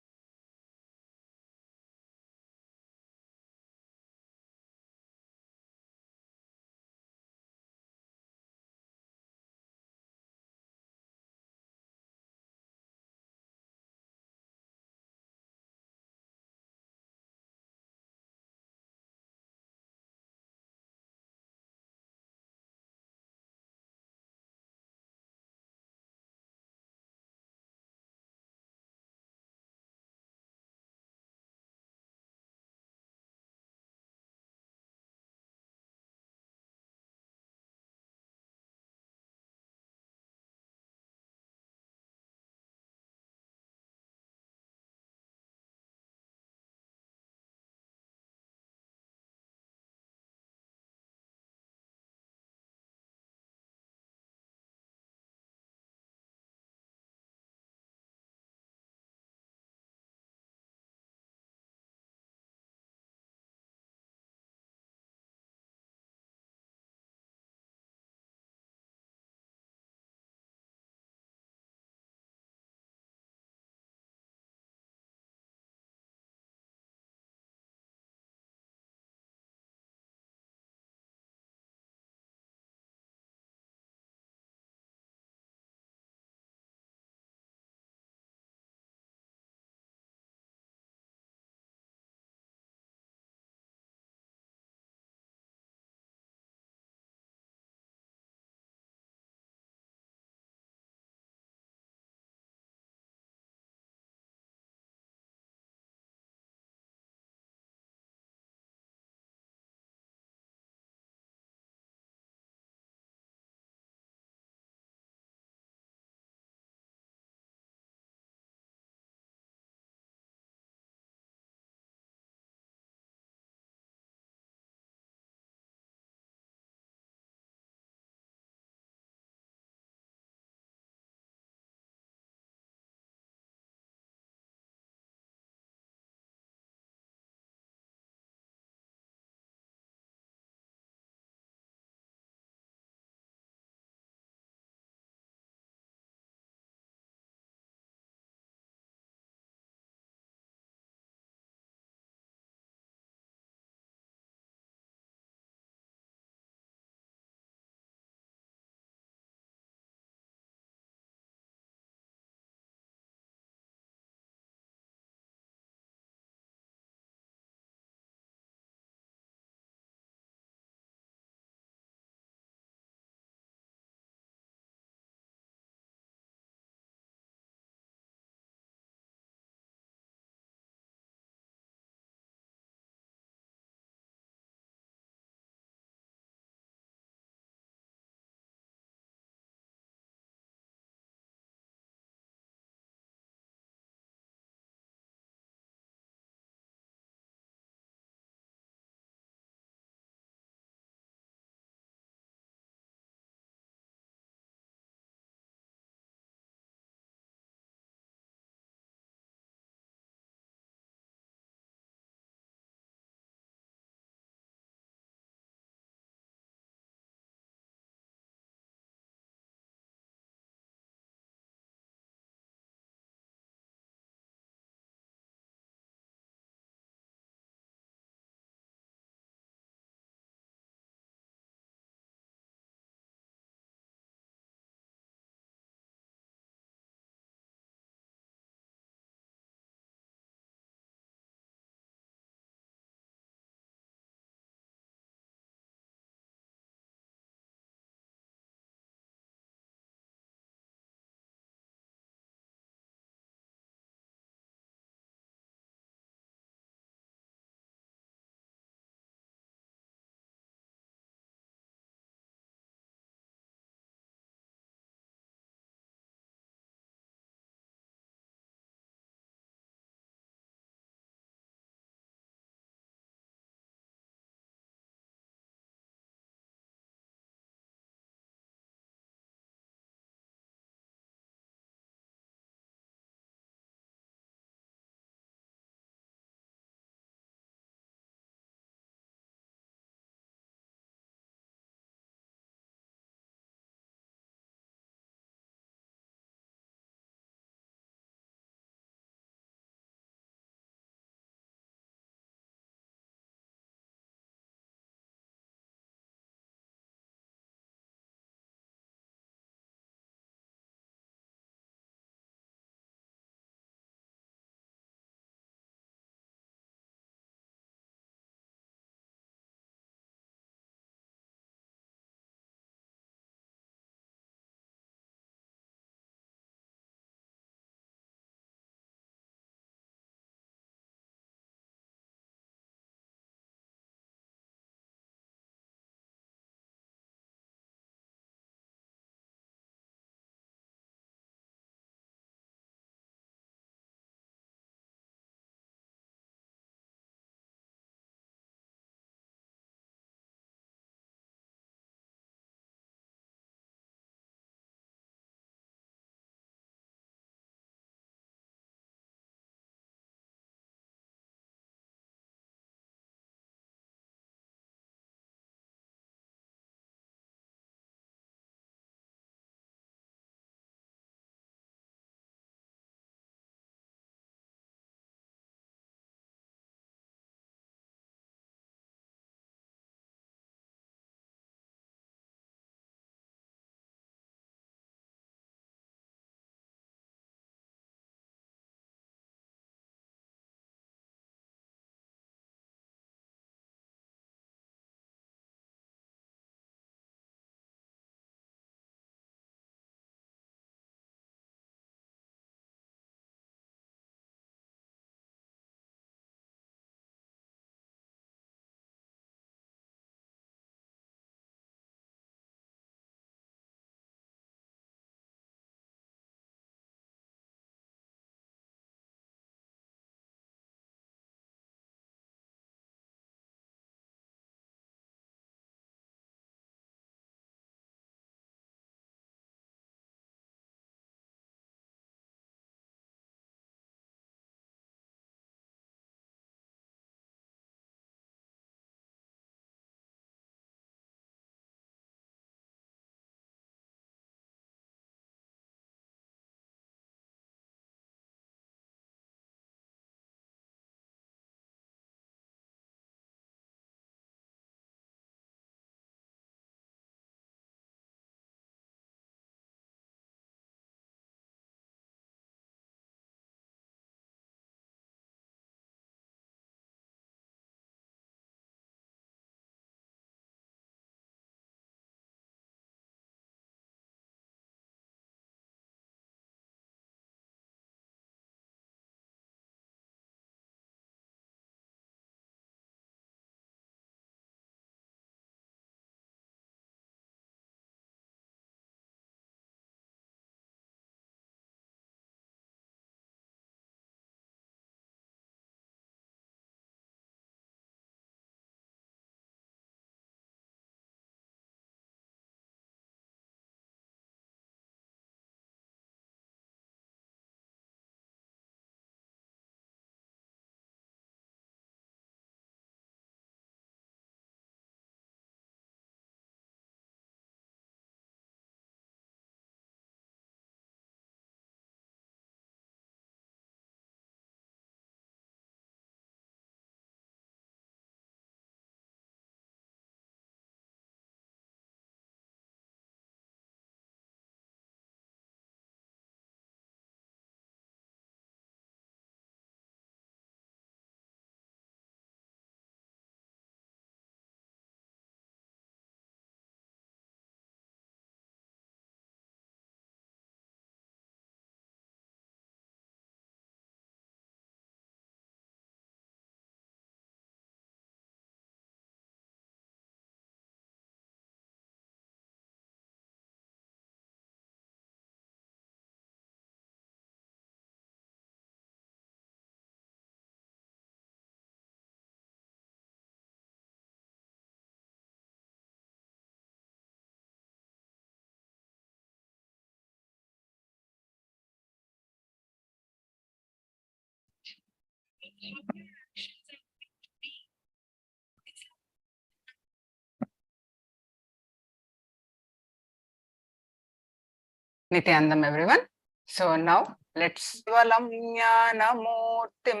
Speaker 8: Nithyanandam, everyone. So now let's Valam Jnanamurtim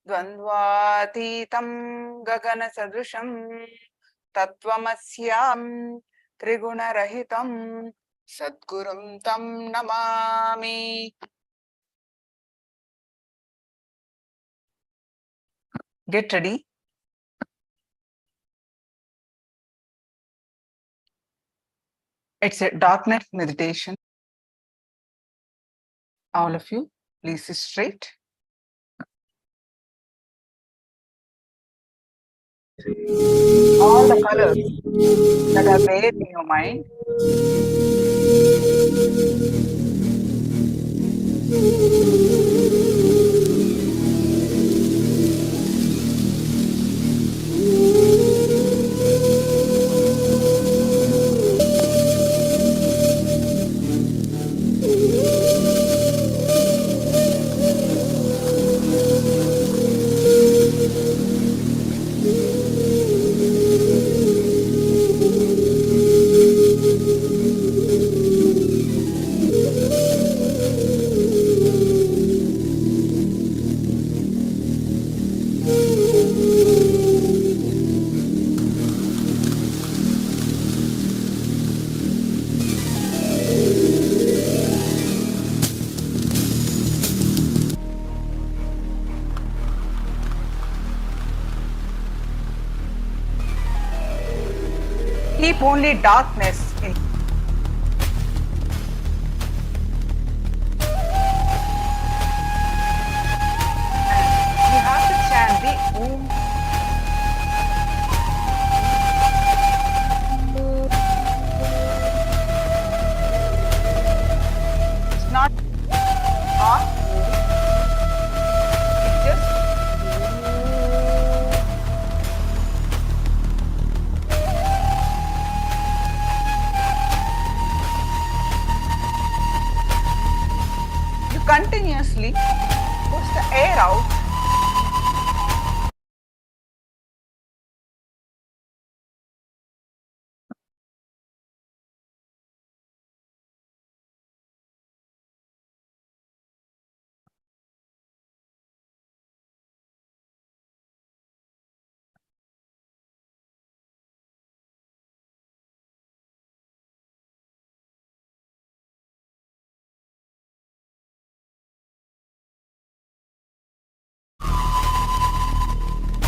Speaker 8: Dvandvatitam Gagana Sadrusham Tattvamasyam Triguna-rahitam Sadgurum Tam Namami. Get ready. It's a darkness meditation. All of you, please sit straight. All the colors that are there in your mind, keep only darkness in. And you have to chant the Om. It's not Om. It's just continuously push the air out.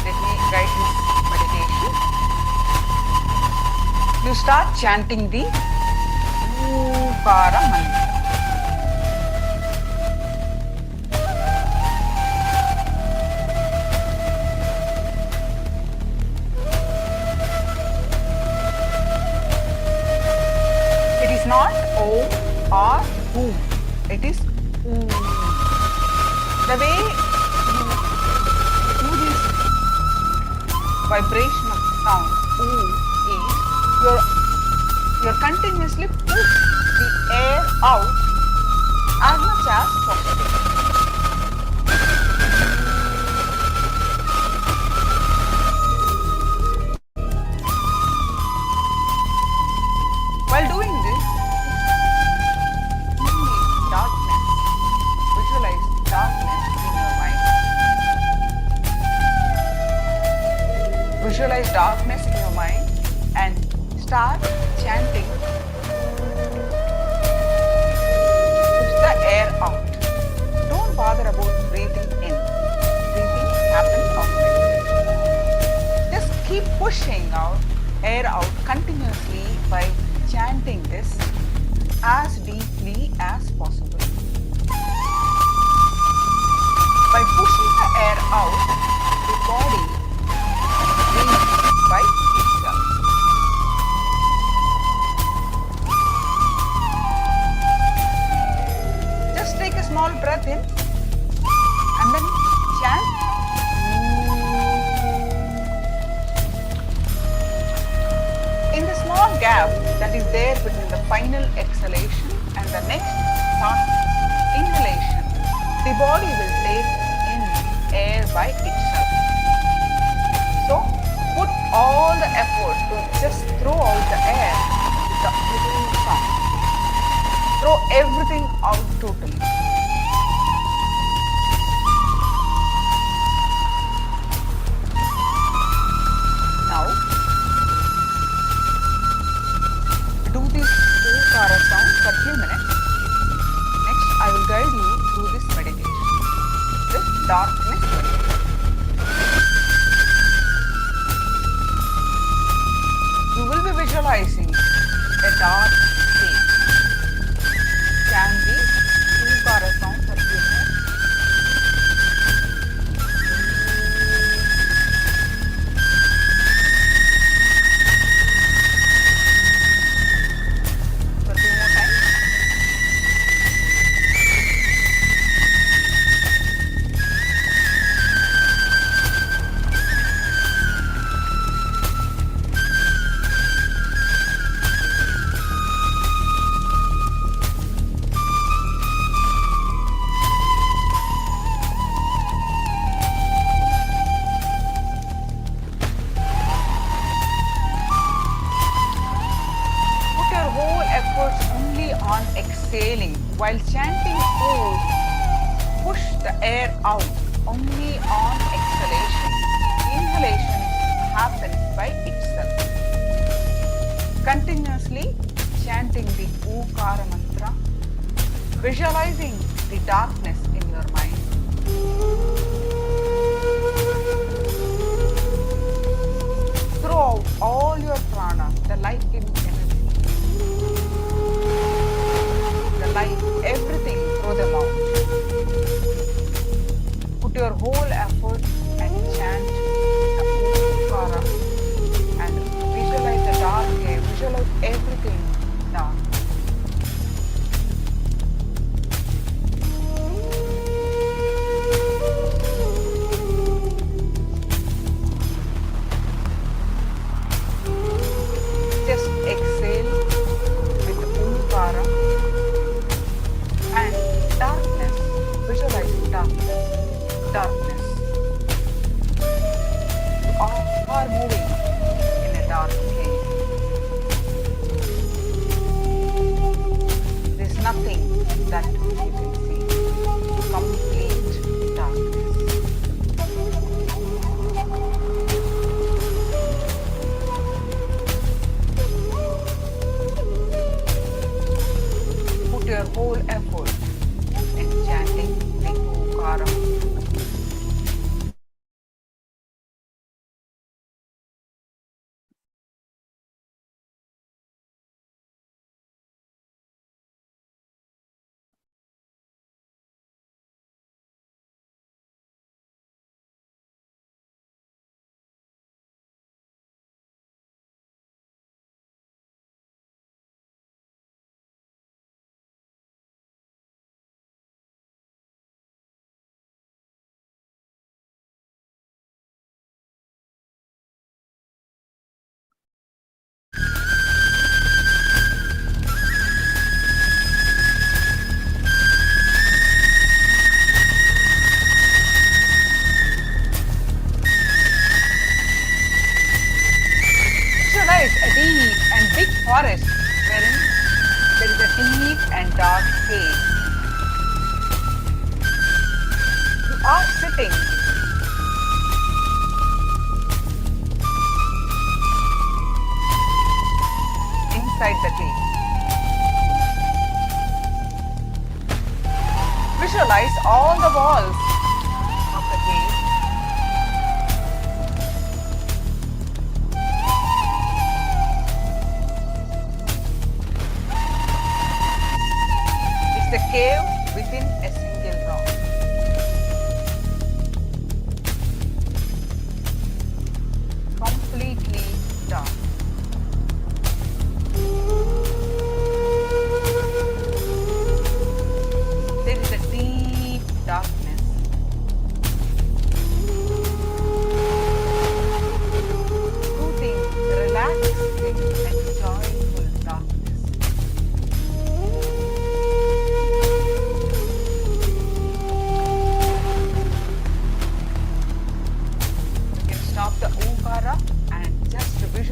Speaker 8: Let me guide this meditation. You start chanting the Ukara mantra. It is not Om or Om. It is Om. The way you do this vibration of sound, Om, is you're continuously push the air out as much as possible. While doing this, darkness, visualize darkness in your mind. Visualize darkness in your mind and start chanting. Push the air out. Don't bother about breathing in. Breathing happens automatically. Just keep pushing out air out continuously by chanting this as deeply as possible. By pushing the air out, the body breathes by itself. Just take a small breath in and then chant. In the small gap that is there between the final exhalation and the next thought inhalation, the body will take in air by itself. So put all the effort to just throw out the air with the whole sound. Throw everything out totally. Now, do this Omkara sound for a few minutes. Next, I will guide you through this meditation, this darkness meditation. You will be visualizing a dark space. Chant the Omkara sound for a few minutes. For a few more times. Put your whole efforts only on exhaling. While chanting Om, push the air out only on exhalation. Inhalation happens by itself. Continuously chanting the Omkara mantra, visualizing the darkness in your mind. Throw out all your prana, the life-giving energy. The light, everything, throw them out. Put your whole effort and chant the Omkara and visualize the dark air, visualize everything dark. Just exhale with the Omkara and darkness, visualizing darkness, darkness. You are moving in a dark place. There's nothing that you can see. Complete darkness. Put your whole effort in chanting the Omkara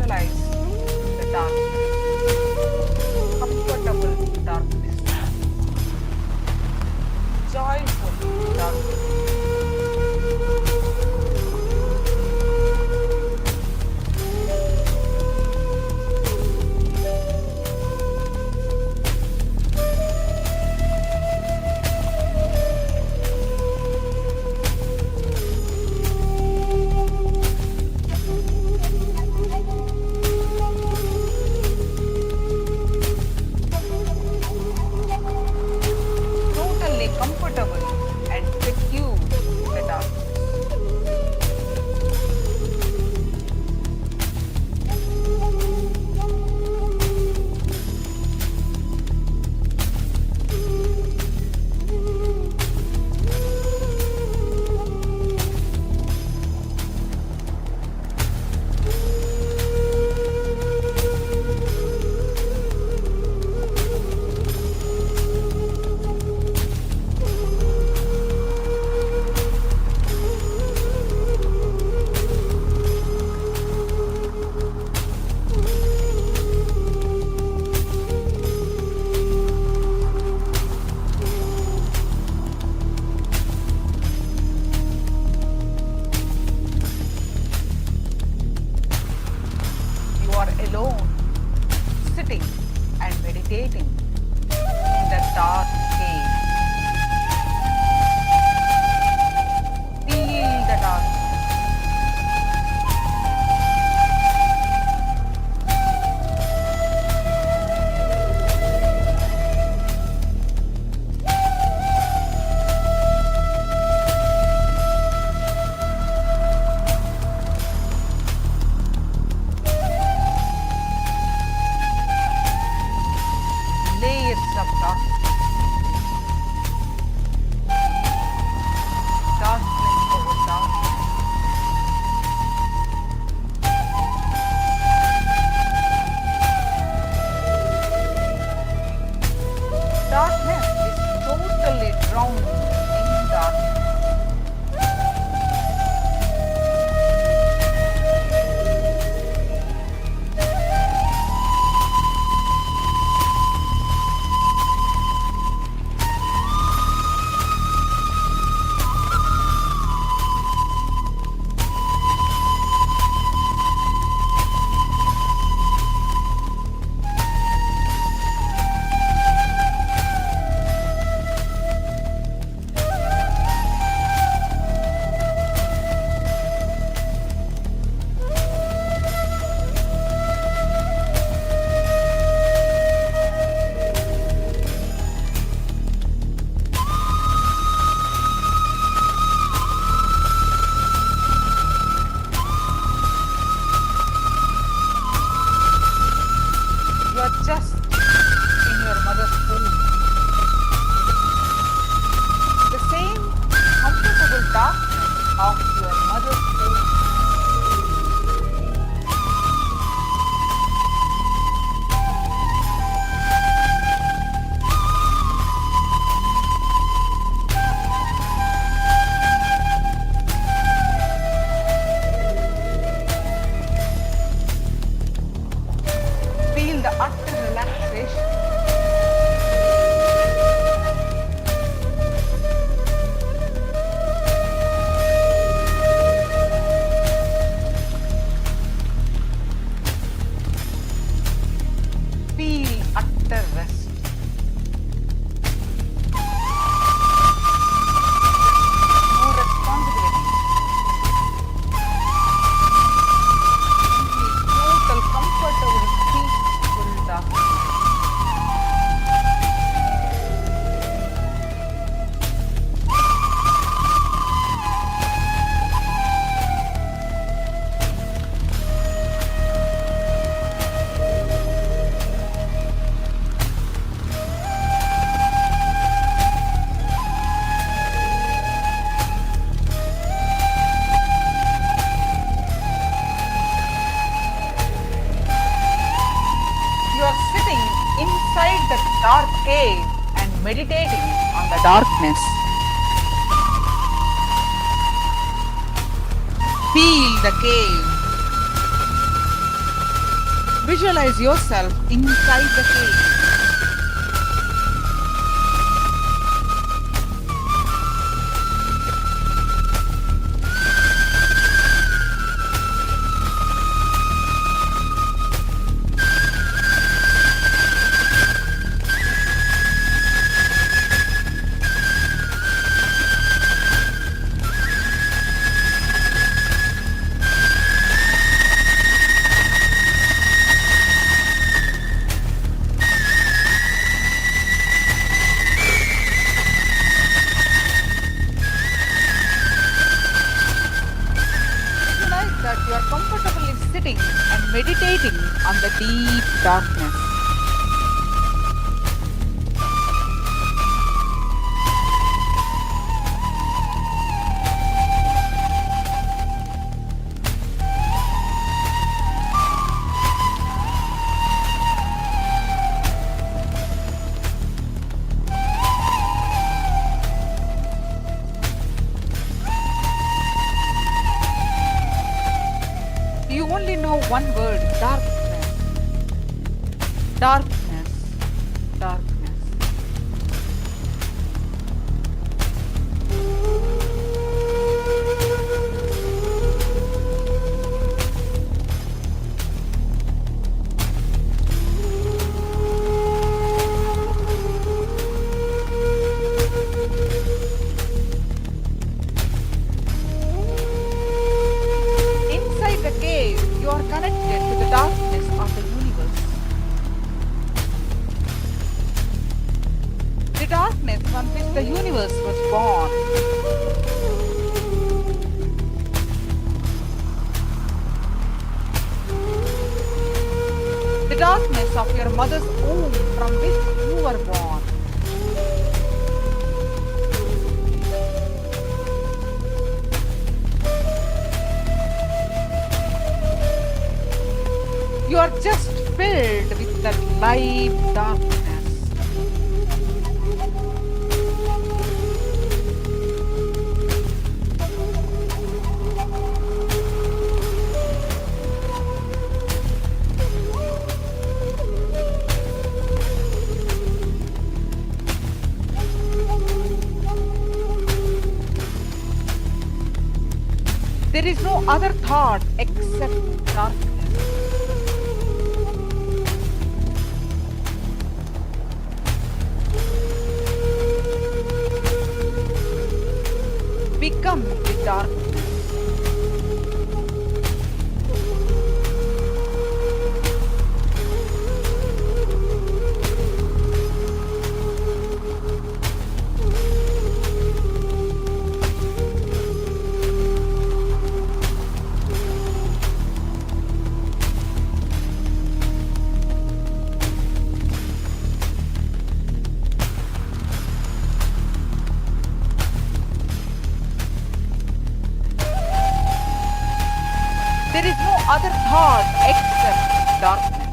Speaker 8: visualize the darkness, comfortable darkness, joyful darkness. Totally comfortable and secure in the darkness. You are alone, sitting and meditating in the dark cave. Feel the darkness. Layers of darkness. Darkness over darkness. Darkness is totally drowned in darkness. You are just in your mother's womb. The same comfortable darkness of your mother's womb. Feel the utter relaxation. Feel utter rest. No responsibility. Total comfortable, peaceful darkness. You are sitting inside the dark cave and meditating on the darkness. Feel the cave. Visualize yourself inside the cave. You are comfortably sitting and meditating on the deep darkness. You only know one word, darkness. Darkness, darkness. Inside the cave, you are connected to the darkness of the universe. The darkness from which the universe was born. The darkness of your mother's womb from which you were born. You are just filled with that light darkness. There is no other thought except darkness. Become the darkness. There is no other thought except darkness.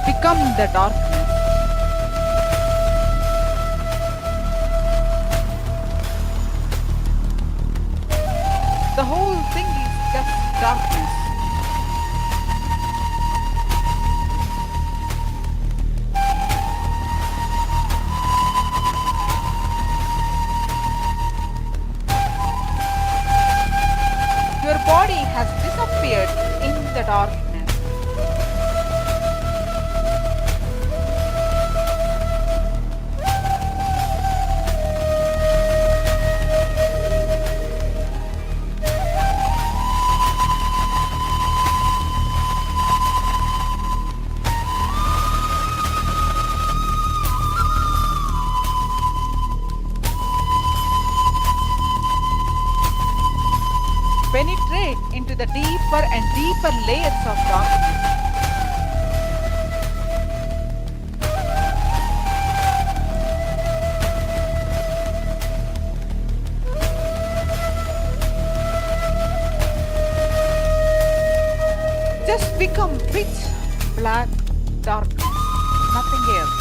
Speaker 8: Become the darkness. The whole thing is just darkness. Your body has disappeared in the darkness. Penetrate into the deeper and deeper layers of darkness. Just become pitch black darkness, nothing else.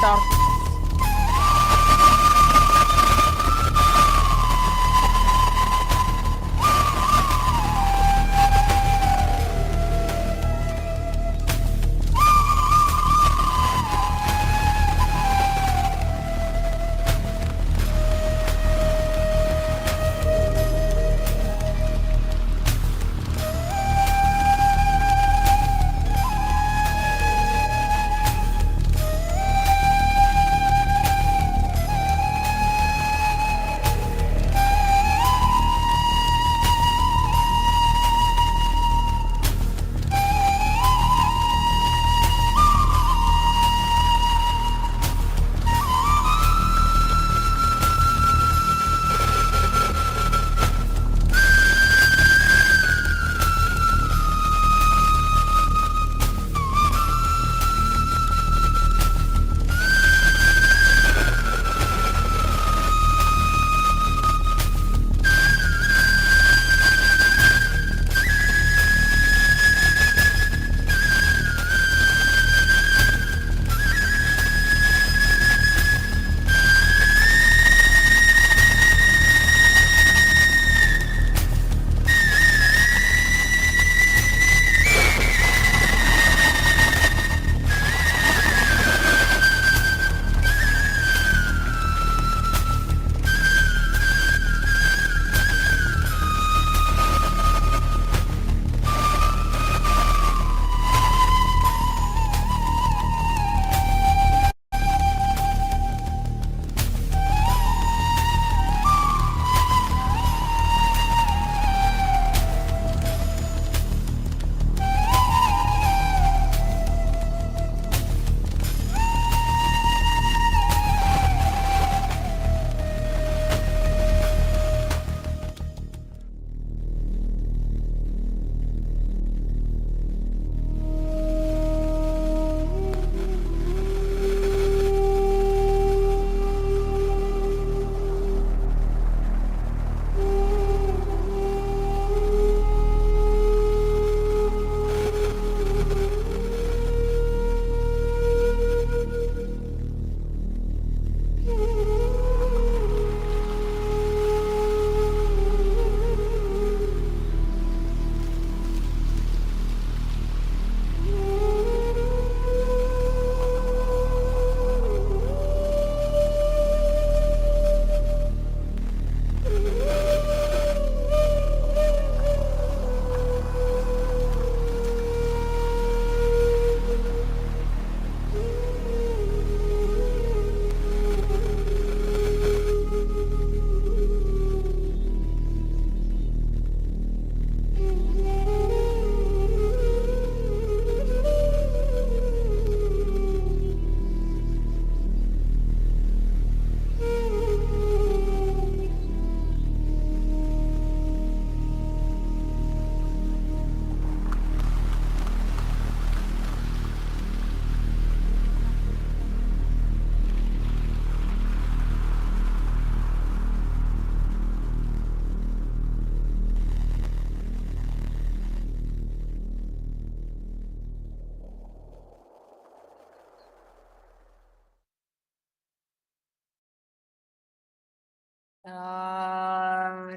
Speaker 8: darkness.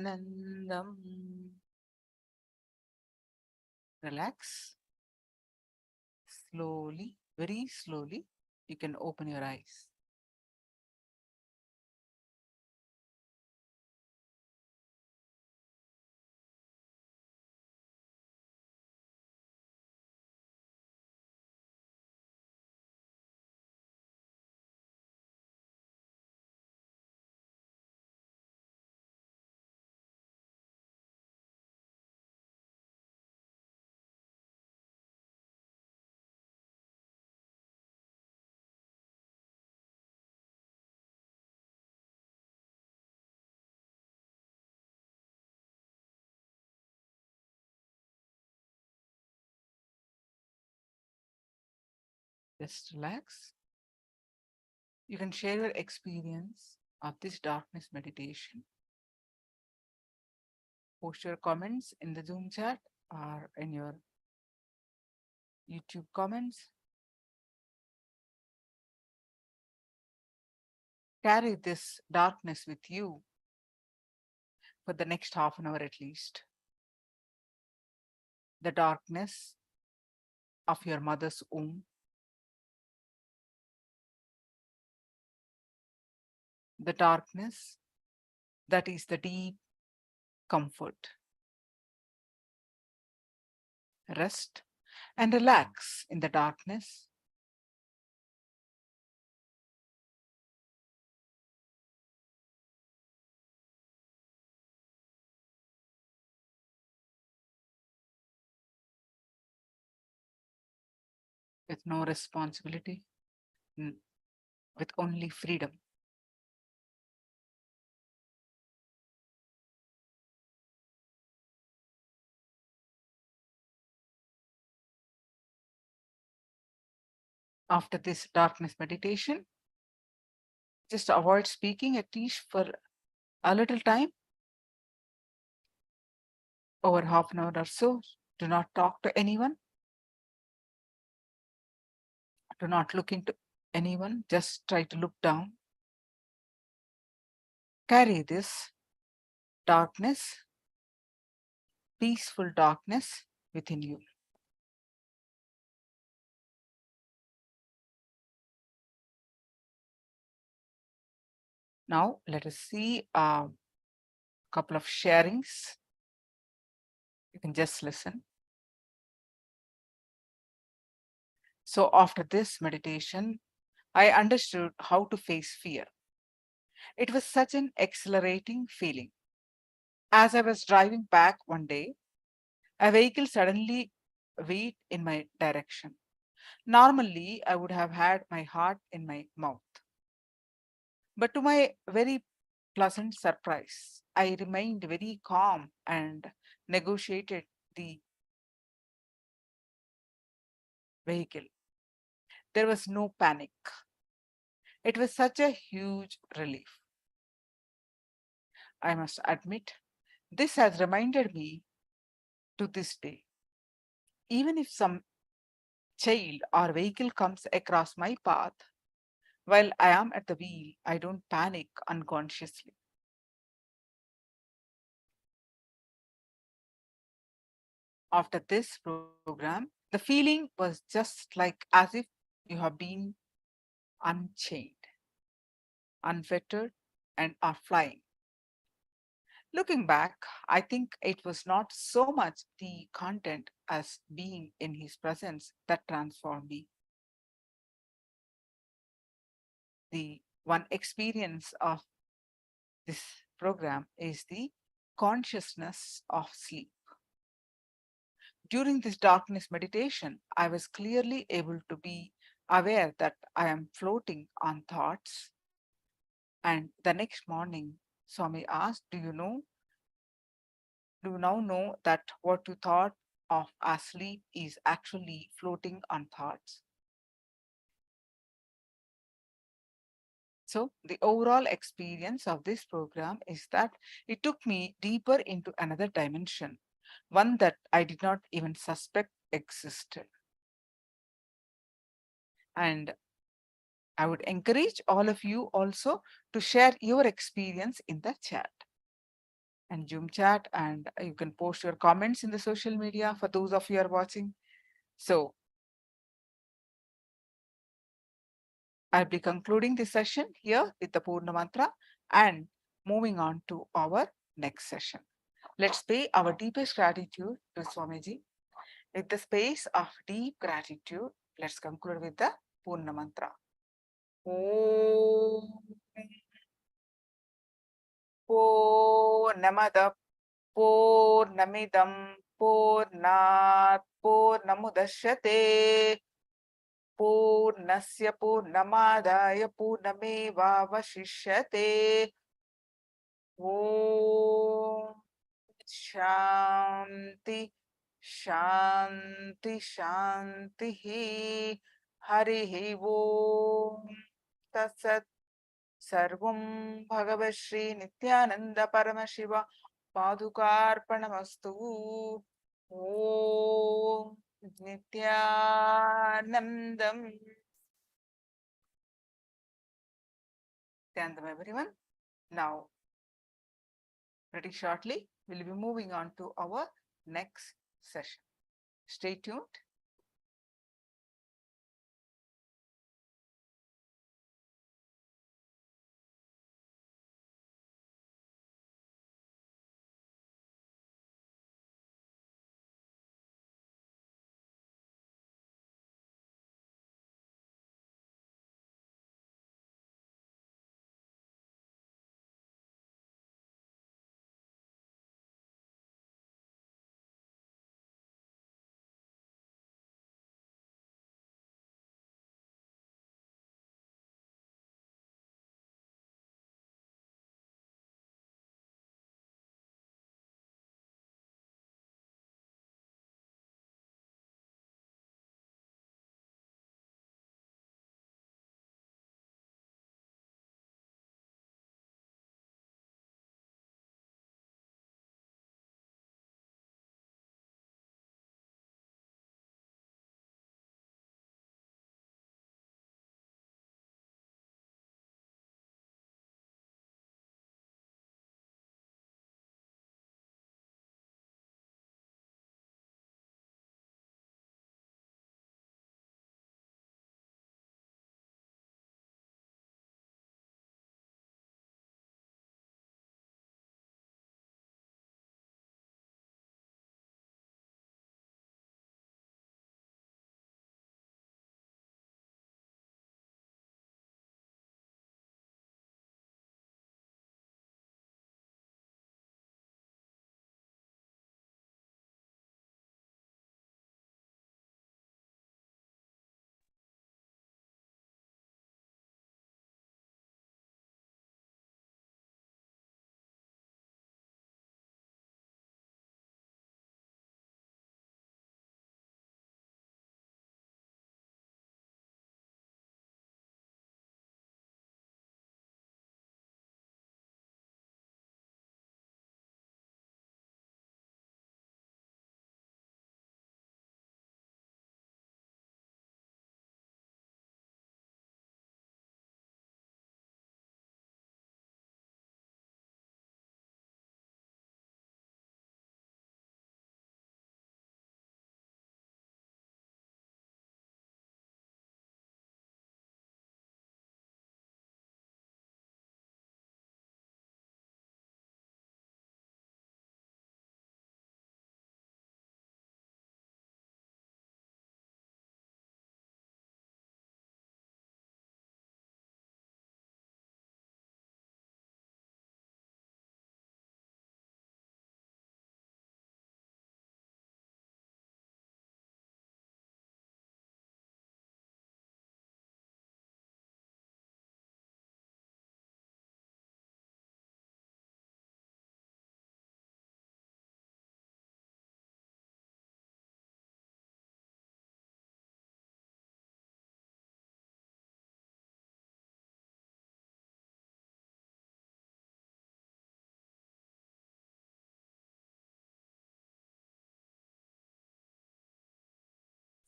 Speaker 8: Anandam. Relax. Slowly, very slowly, you can open your eyes. Just relax. You can share your experience of this darkness meditation. Post your comments in the Zoom chat or in your YouTube comments. Carry this darkness with you for the next half an hour at least. The darkness of your mother's womb, the darkness that is the deep comfort. Rest and relax in the darkness. With no responsibility, with only freedom. After this darkness meditation, just avoid speaking at least for a little time, over half an hour or so. Do not talk to anyone. Do not look into anyone. Just try to look down. Carry this darkness, peaceful darkness within you. Now, let us see a couple of sharings. You can just listen. So after this meditation, I understood how to face fear. It was such an exhilarating feeling. As I was driving back one day, a vehicle suddenly veered in my direction. Normally, I would have had my heart in my mouth. But to my very pleasant surprise, I remained very calm and negotiated the vehicle. There was no panic. It was such a huge relief. I must admit, this has reminded me to this day. Even if some child or vehicle comes across my path, while I am at the wheel, I don't panic unconsciously. After this program, the feeling was just like as if you have been unchained, unfettered, and are flying. Looking back, I think it was not so much the content as being in his presence that transformed me. The one experience of this program is the consciousness of sleep. During this darkness meditation, I was clearly able to be aware that I am floating on thoughts. And the next morning, Swami asked, do you now know that what you thought of as sleep is actually floating on thoughts? So the overall experience of this program is that it took me deeper into another dimension, one that I did not even suspect existed. And I would encourage all of you also to share your experience in the chat and Zoom chat, and you can post your comments in the social media for those of you who are watching. So I'll be concluding this session here with the Purna Mantra and moving on to our next session. Let's pay our deepest gratitude to Swamiji. With the space of deep gratitude, let's conclude with the Purna Mantra. Om Purnamada Purnamidam Purnat Purnamudashyate Purnasya Purnamadaya Purnamevavashishyate. Om Shanti Shanti Shanti Harihi Om Tat Sat. Sarvam Bhagavad Shri Nithyananda Paramashivam Padukarpanamastu. Om Nithyanandam. Nityanandam everyone. Now, pretty shortly, we'll be moving on to our next session. Stay tuned.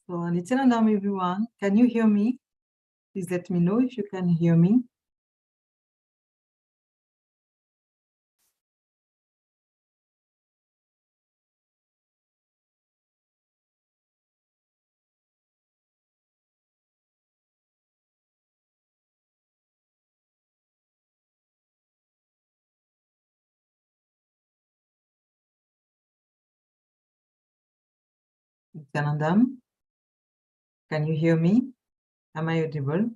Speaker 9: So, Nityanandam, everyone, can you hear me? Please let me know if you can hear me. Nityanandam, can you hear me? Am I audible?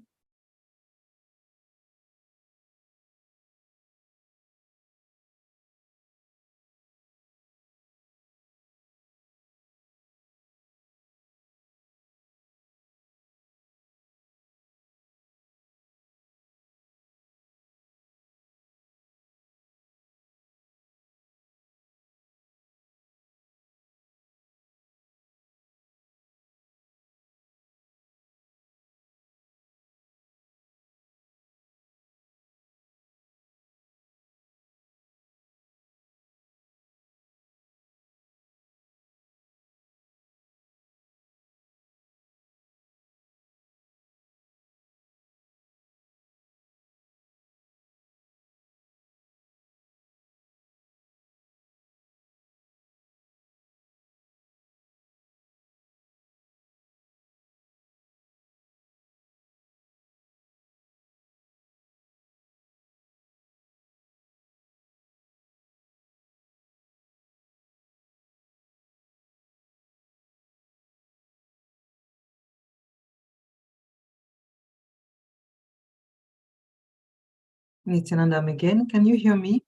Speaker 9: Nithyanandam again. Can you hear me?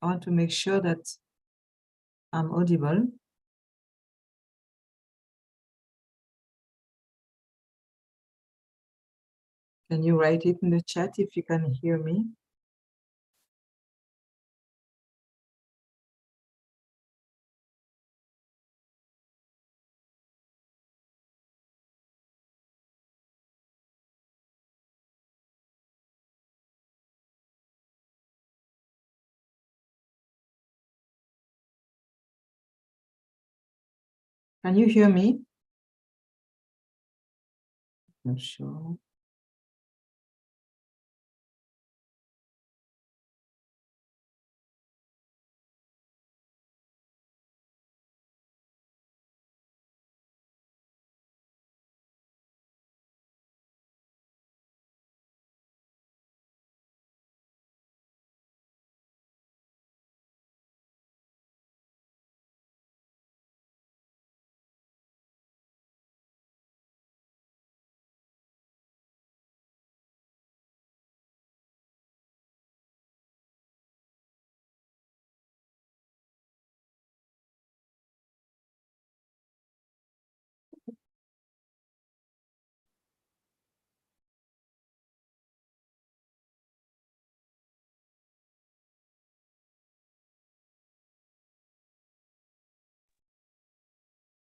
Speaker 9: I want to make sure that I'm audible. Can you write it in the chat if you can hear me? Can you hear me? Not sure.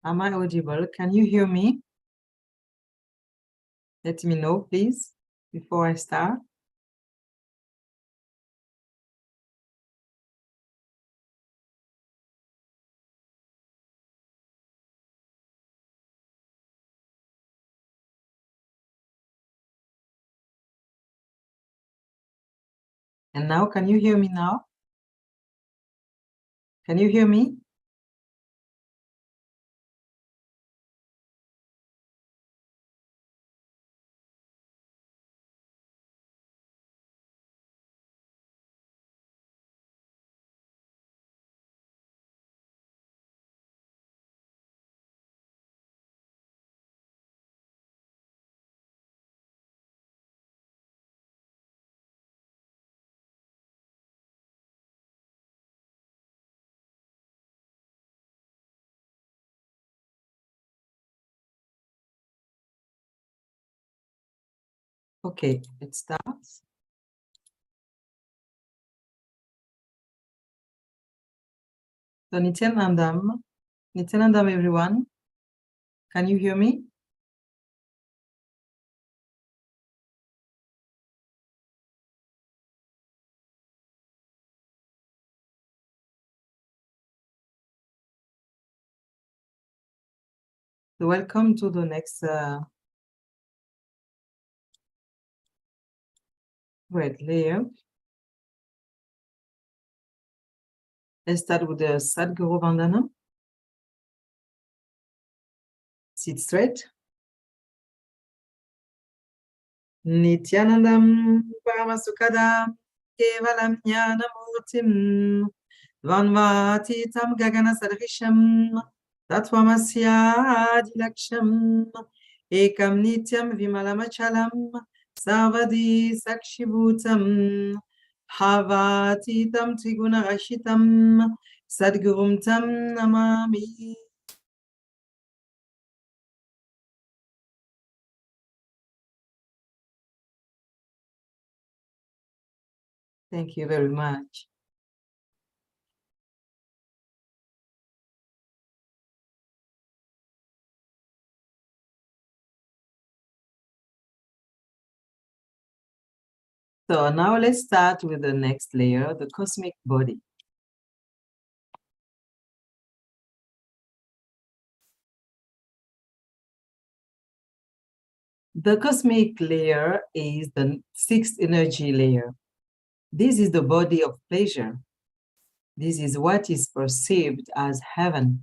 Speaker 9: Am I audible? Can you hear me? Let me know, please, before I start. And now, can you hear me now? Can you hear me? Okay, let's start. So Nithyanandam, everyone. Can you hear me? So welcome to the next great layer. Let's start with the Sadguru Vandana. Sit straight. Nithyanandam Paramasukadam Kevalam Jnanamurtim Dvanvatitam Gagana Sadrisham Tattvamasya Dilaksham Ekam Nityam Vimalamachalam Sarvadi Sakshibhutam Bhavatitam Triguna Rashitam Sadgurum Tam Namami. Thank you very much. So now let's start with the next layer, the cosmic body. The cosmic layer is the sixth energy layer. This is the body of pleasure. This is what is perceived as heaven.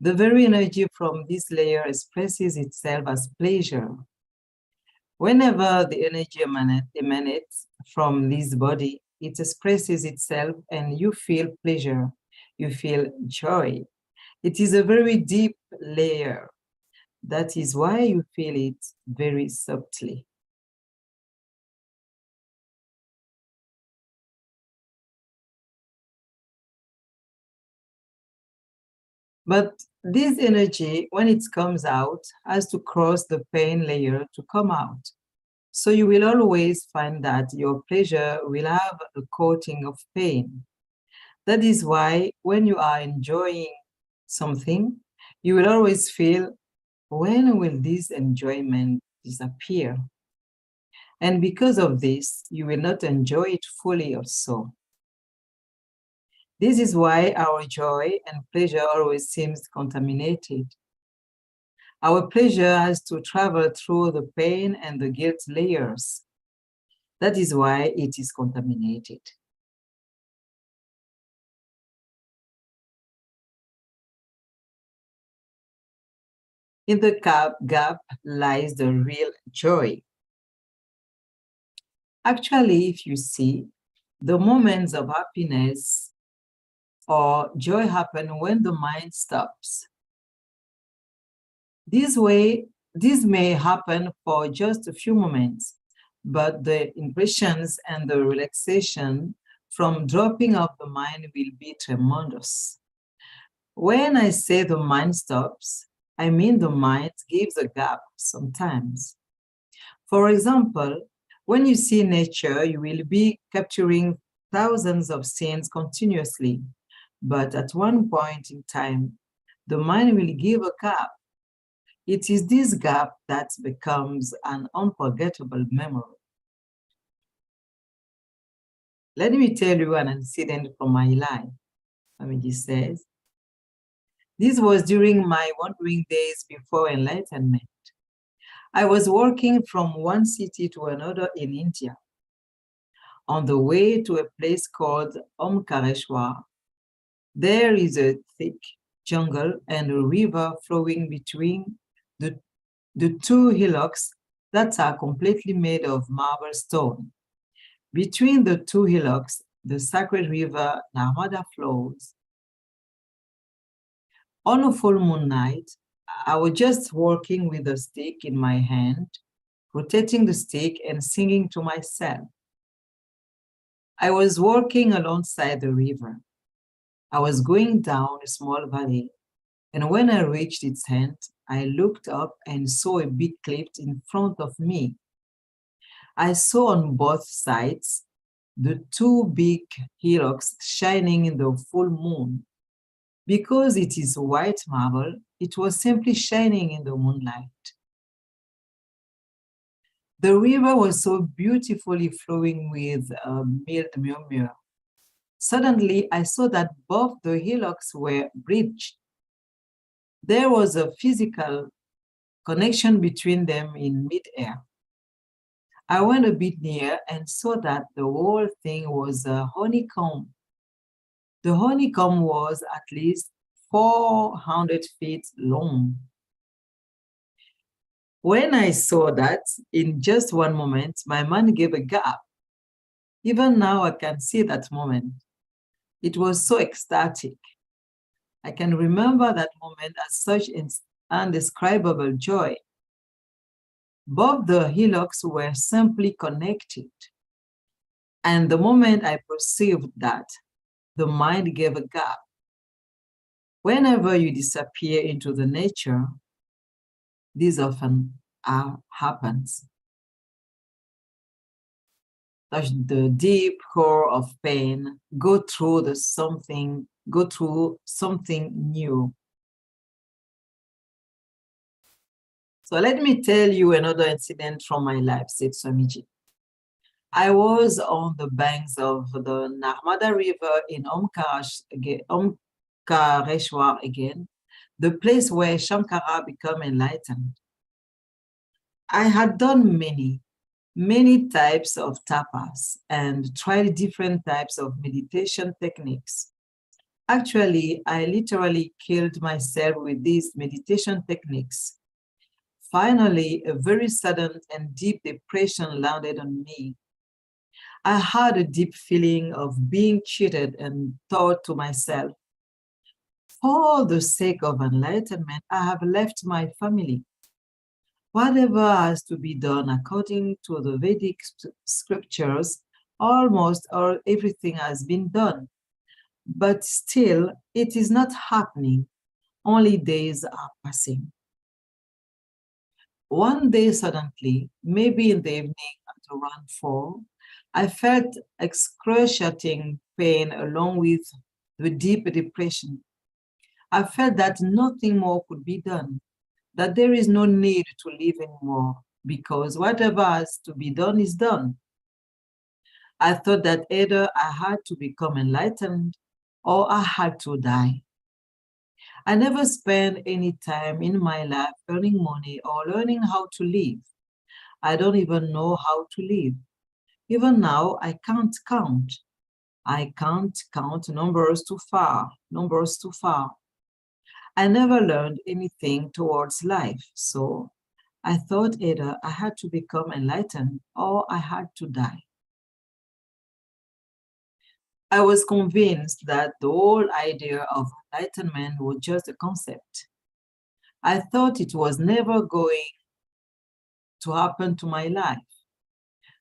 Speaker 9: The very energy from this layer expresses itself as pleasure. Whenever the energy emanates from this body, it expresses itself and you feel pleasure, you feel joy. It is a very deep layer. That is why you feel it very subtly. But this energy, when it comes out, has to cross the pain layer to come out. So you will always find that your pleasure will have a coating of pain. That is why when you are enjoying something, you will always feel, when will this enjoyment disappear? And because of this, you will not enjoy it fully or so. This is why our joy and pleasure always seems contaminated. Our pleasure has to travel through the pain and the guilt layers. That is why it is contaminated. In the gap lies the real joy. Actually, if you see, the moments of happiness or joy happen when the mind stops. This may happen for just a few moments, but the impressions and the relaxation from dropping of the mind will be tremendous. When I say the mind stops, I mean the mind gives a gap sometimes. For example, when you see nature, you will be capturing thousands of scenes continuously, but at one point in time, the mind will give a gap. It is this gap that becomes an unforgettable memory. Let me tell you an incident from my life. Swamiji says, this was during my wandering days before enlightenment. I was walking from one city to another in India. On the way to a place called Omkareshwar, there is a thick jungle and a river flowing between the two hillocks that are completely made of marble stone. Between the two hillocks, the sacred river Narmada flows. On a full moon night, I was just walking with a stick in my hand, rotating the stick and singing to myself. I was walking alongside the river. I was going down a small valley, and when I reached its end, I looked up and saw a big cliff in front of me. I saw on both sides the two big hillocks shining in the full moon. Because it is white marble, it was simply shining in the moonlight. The river was so beautifully flowing with a mild murmur. Suddenly, I saw that both the hillocks were bridged. There was a physical connection between them in midair. I went a bit near and saw that the whole thing was a honeycomb. The honeycomb was at least 400 feet long. When I saw that, in just one moment, my mind gave a gap. Even now, I can see that moment. It was so ecstatic. I can remember that moment as such indescribable joy. Both the hillocks were simply connected. And the moment I perceived that, the mind gave a gap. Whenever you disappear into the nature, this often happens. Touch the deep core of pain, go through something new. So let me tell you another incident from my life, said Swamiji. I was on the banks of the Narmada River in Omkareshwar again, the place where Shankara became enlightened. I had done many types of tapas and tried different types of meditation techniques. Actually, I literally killed myself with these meditation techniques. Finally, a very sudden and deep depression landed on me. I had a deep feeling of being cheated and thought to myself, for the sake of enlightenment, I have left my family. Whatever has to be done according to the Vedic scriptures, almost everything has been done. But still, it is not happening. only days are passing. One day suddenly, maybe in the evening at around 4, I felt excruciating pain along with the deep depression. I felt that nothing more could be done, that there is no need to live anymore because whatever has to be done is done. I thought that either I had to become enlightened or I had to die. I never spent any time in my life earning money or learning how to live. I don't even know how to live. Even now, I can't count. I can't count numbers too far. I never learned anything towards life, so I thought either I had to become enlightened or I had to die. I was convinced that the whole idea of enlightenment was just a concept. I thought it was never going to happen to my life.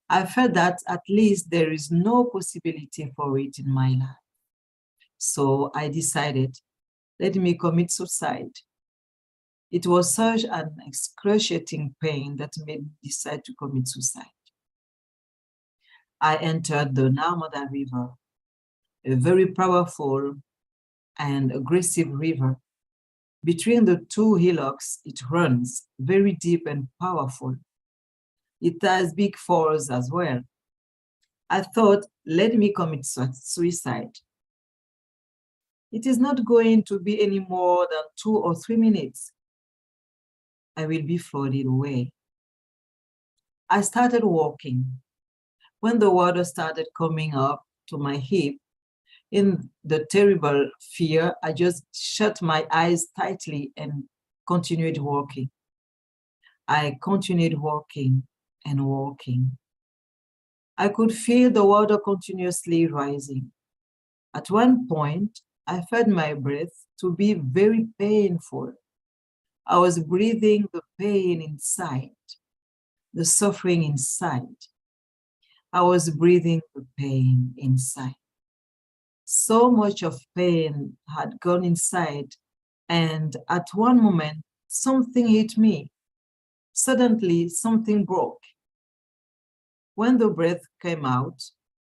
Speaker 9: I felt that at least there is no possibility for it in my life. So I decided, let me commit suicide. It was such an excruciating pain that made me decide to commit suicide. I entered the Narmada River, a very powerful and aggressive river. Between the two hillocks, it runs very deep and powerful. It has big falls as well. I thought, let me commit suicide. It is not going to be any more than 2 or 3 minutes. I will be floated away. I started walking. When the water started coming up to my hip, in the terrible fear, I just shut my eyes tightly and continued walking. I continued walking and walking. I could feel the water continuously rising. At one point, I felt my breath to be very painful. I was breathing the pain inside, the suffering inside. I was breathing the pain inside. So much of pain had gone inside, and at one moment, something hit me. Suddenly, something broke. When the breath came out,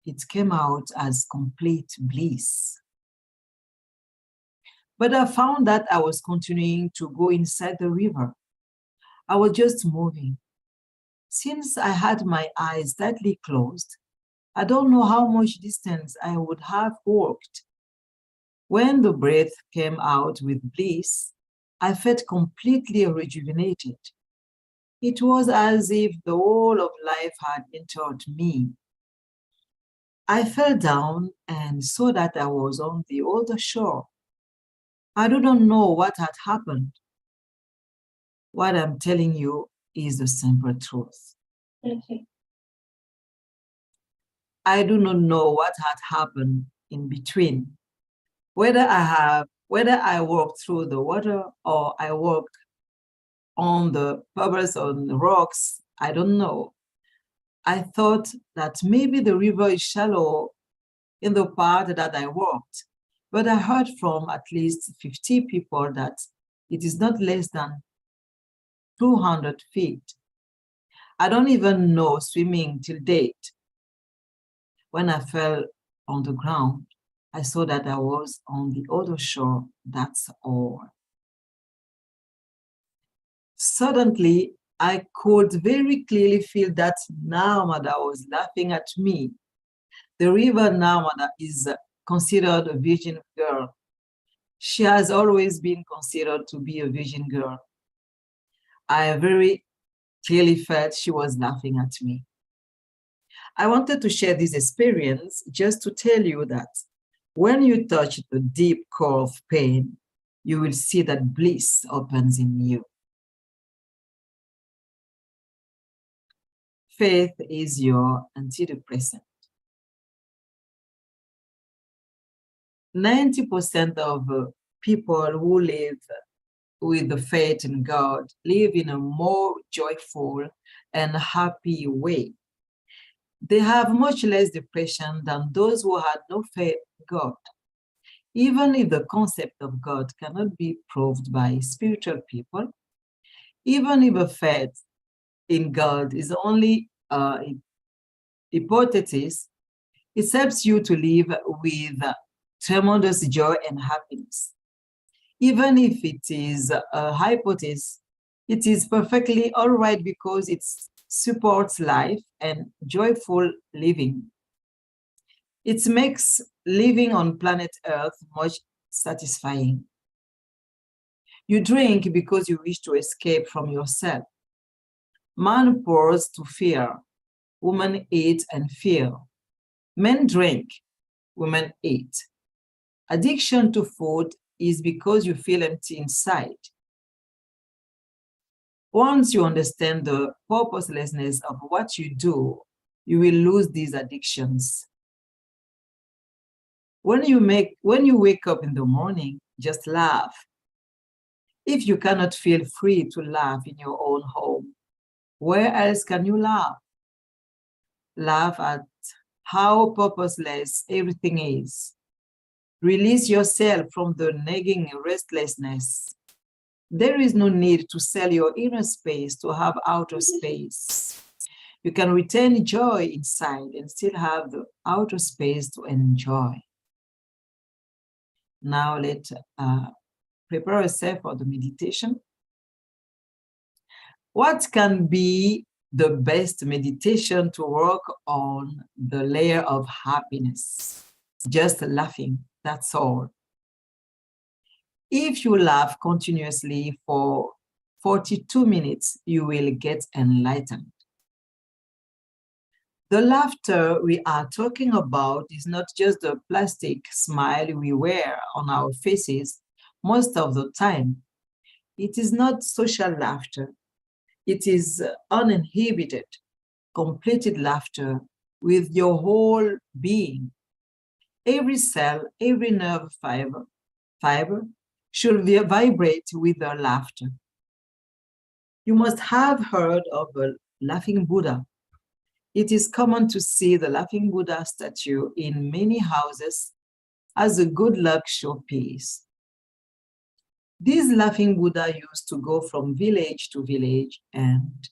Speaker 9: it came out as complete bliss. But I found that I was continuing to go inside the river. I was just moving. Since I had my eyes tightly closed, I don't know how much distance I would have walked. When the breath came out with bliss, I felt completely rejuvenated. It was as if the whole of life had entered me. I fell down and saw that I was on the other shore. I do not know what had happened. What I'm telling you is the simple truth. I do not know what had happened in between. Whether I walked through the water or I walked on the pebbles on the rocks, I don't know. I thought that maybe the river is shallow in the part that I walked, but I heard from at least 50 people that it is not less than 200 feet. I don't even know swimming till date. When I fell on the ground, I saw that I was on the other shore, that's all. Suddenly, I could very clearly feel that Narmada was laughing at me. The river Narmada is considered a virgin girl. She has always been considered to be a virgin girl. I very clearly felt she was laughing at me. I wanted to share this experience just to tell you that when you touch the deep core of pain, you will see that bliss opens in you. Faith is your antidepressant. 90% of people who live with the faith in God live in a more joyful and happy way. They have much less depression than those who had no faith in God. Even if the concept of God cannot be proved by spiritual people, even if a faith in God is only hypothesis, it helps you to live with tremendous joy and happiness. Even if it is a hypothesis, it is perfectly all right because it supports life and joyful living. It makes living on planet Earth much satisfying. You drink because you wish to escape from yourself. Man pours to fear. Women eat and fear. Men drink. Women eat. Addiction to food is because you feel empty inside. Once you understand the purposelessness of what you do, you will lose these addictions. When you wake up in the morning, just laugh. If you cannot feel free to laugh in your own home, where else can you laugh? Laugh at how purposeless everything is. Release yourself from the nagging restlessness. There is no need to sell your inner space to have outer space. You can retain joy inside and still have the outer space to enjoy. Now let's prepare ourselves for the meditation. What can be the best meditation to work on the layer of happiness? Just laughing, that's all. If you laugh continuously for 42 minutes, you will get enlightened. The laughter we are talking about is not just the plastic smile we wear on our faces most of the time. It is not social laughter. It is uninhibited, completed laughter with your whole being. Every cell, every nerve fiber should vibrate with the laughter. You must have heard of a laughing Buddha. It is common to see the laughing Buddha statue in many houses as a good luck showpiece. This laughing Buddha used to go from village to village, and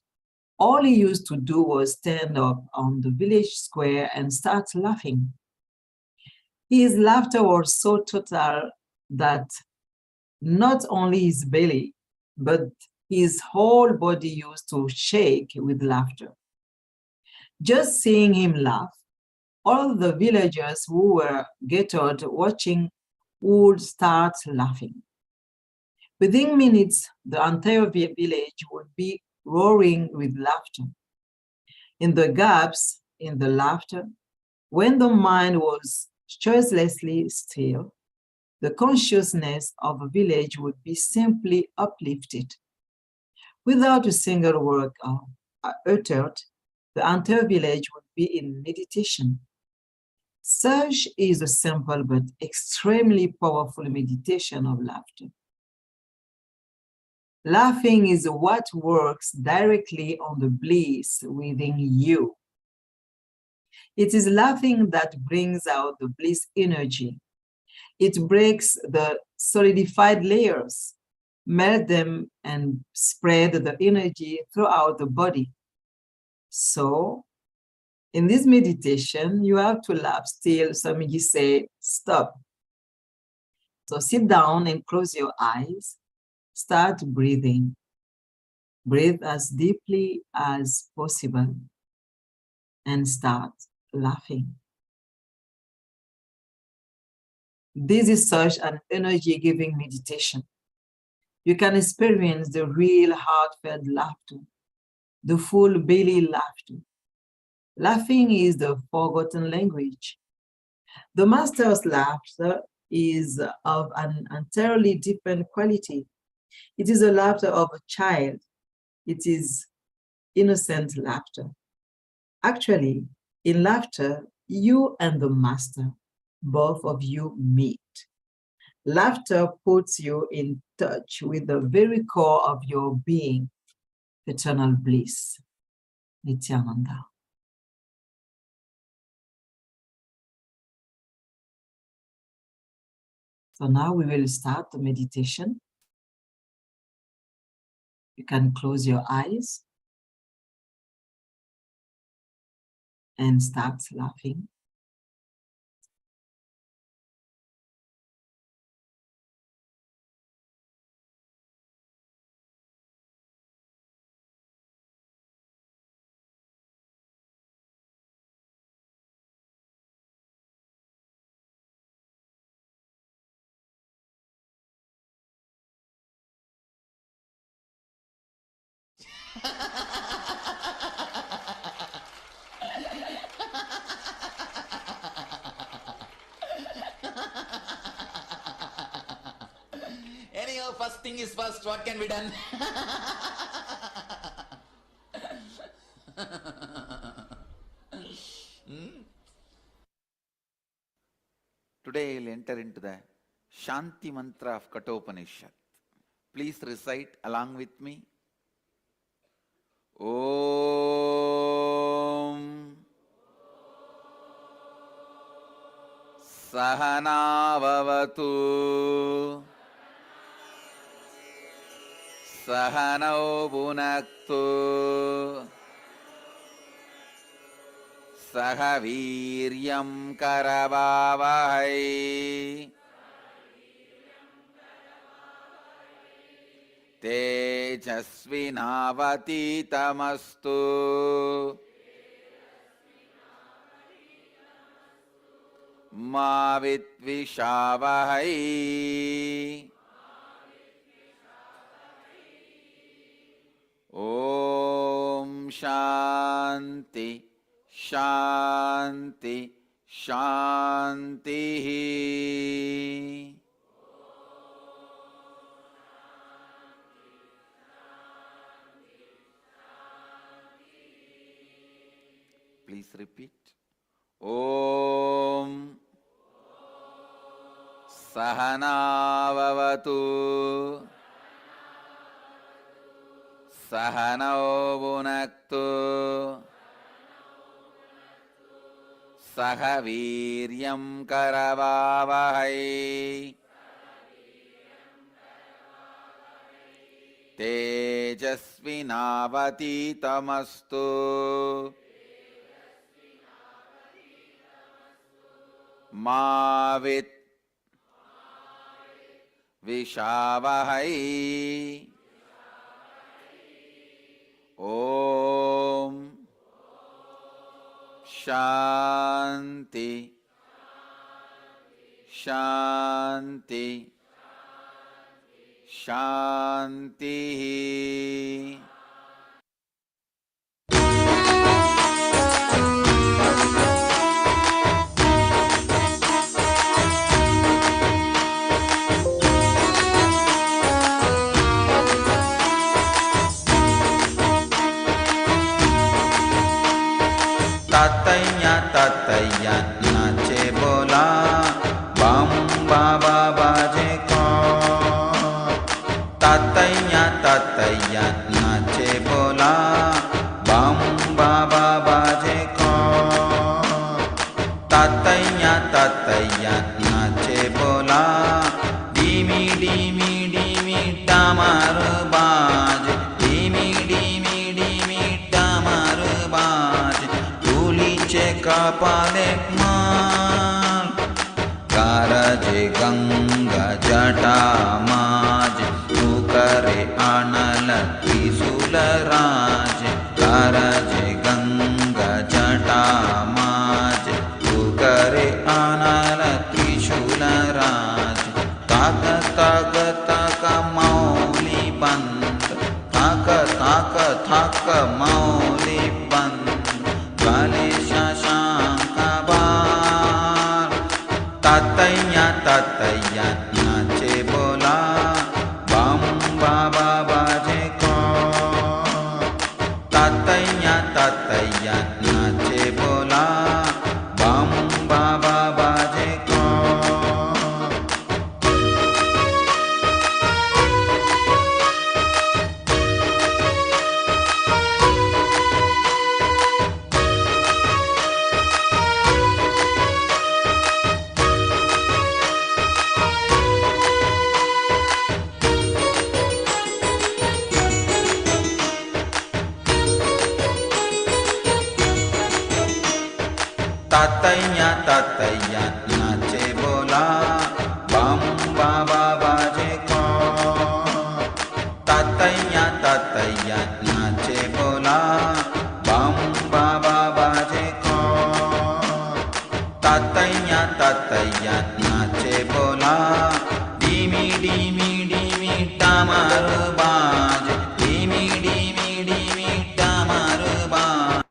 Speaker 9: all he used to do was stand up on the village square and start laughing. His laughter was so total that not only his belly, but his whole body used to shake with laughter. Just seeing him laugh, all the villagers who were gathered watching would start laughing. Within minutes, the entire village would be roaring with laughter. In the gaps in the laughter, when the mind was choicelessly still, the consciousness of a village would be simply uplifted. Without a single word uttered, the entire village would be in meditation. Such is a simple but extremely powerful meditation of laughter. Laughing is what works directly on the bliss within you. It is laughing that brings out the bliss energy. It breaks the solidified layers, melt them, and spread the energy throughout the body. So, in this meditation, you have to laugh till somebody say, stop. So sit down and close your eyes. Start breathing. Breathe as deeply as possible and start laughing. This is such an energy-giving meditation. You can experience the real heartfelt laughter, the full belly laughter. Laughing is the forgotten language. The master's laughter is of an entirely different quality. It is the laughter of a child. It is innocent laughter. Actually, in laughter, you and the master, both of you meet. Laughter puts you in touch with the very core of your being, eternal bliss, Nithyananda. So now we will start the meditation. You can close your eyes and start laughing.
Speaker 3: Anyhow, first thing is first, what can be done? Today we'll enter into the Shanti Mantra of Kathopanishad. Please recite along with me. Om Sahana Vavatu Sahanau Bhunaktu Sahaviryam Karavavahai Tejasvinavaditamastu Ma Vidvishavahai Om Shanti Shanti Shanti. Please repeat. Om Sahana Vavatu Sahanau Bhunaktu Sahaviryam Karavavahai Tejasvinavaditamastu Ma Vidvishavahai Om Shanti Shanti Shanti. Tataya nache bola bam baba baje ko. Tataya nache bola bam baba baje ko. Tataya nache bola dimi dimi dimi tamar baj dimi dimi dimi tamar baj tuliche kapale mal karaje ganga jata maj tukare anal trisula raj karaje ganga jata maj tukare anal trisula raj taka taka taka mauli band taka taka taka mauli band kale shashanka bar tataya nache bola bam baba baje ko. Tataya nache bola bam baba baje ko.
Speaker 10: Tataya tataya nache bola, bam baba baje ko. Tataya tataya nache bola, dimi dimi dimi tamaru baje, dimi dimi dimi tamaru baje.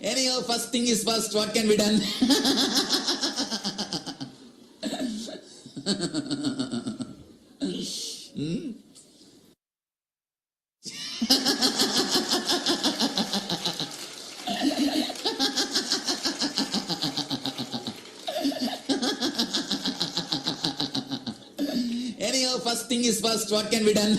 Speaker 10: Anyhow, first thing is first, what can be done? Anyhow, first thing is first, what can be done?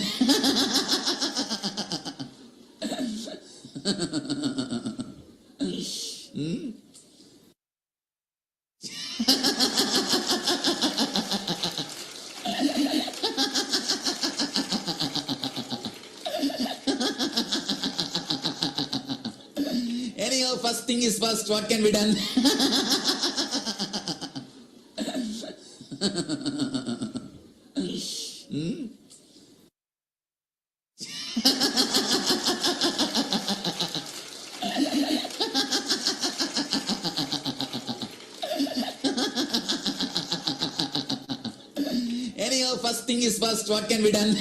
Speaker 10: Anyhow, first thing is first, what can be done? Anyhow, first thing is first, what can be done?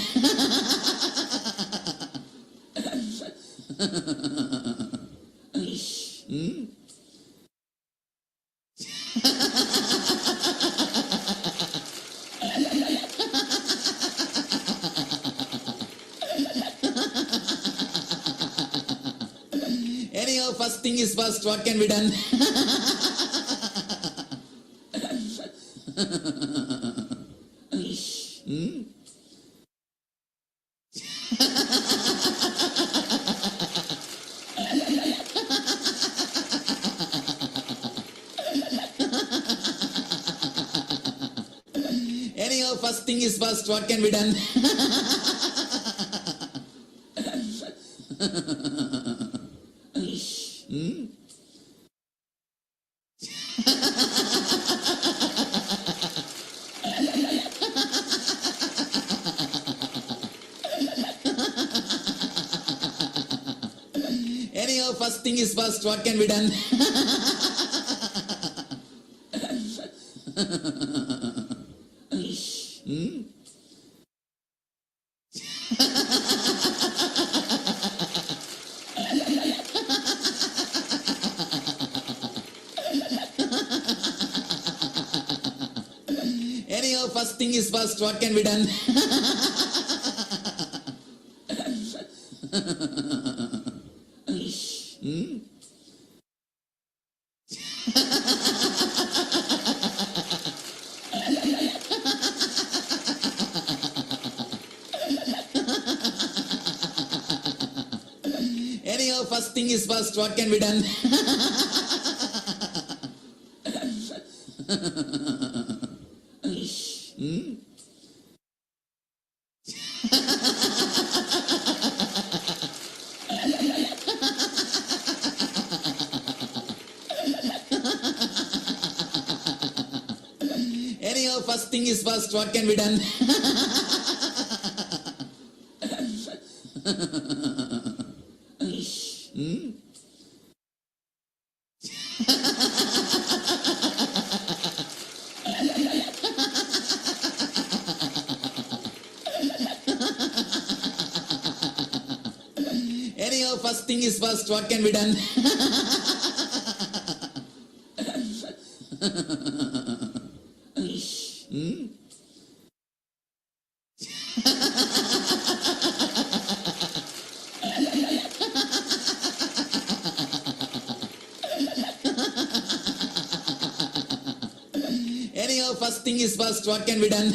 Speaker 10: Anyhow, first thing is first, what can be done? Anyhow, first thing is first, what can be done? thing is first, what can be done? Anyhow, first thing is first, what can be done? Anyhow, first thing is first, what can be done? Anyhow, first thing is first, what can be done? Anyhow, first thing is first, what can be done? Anyhow, first thing is first, what can be done?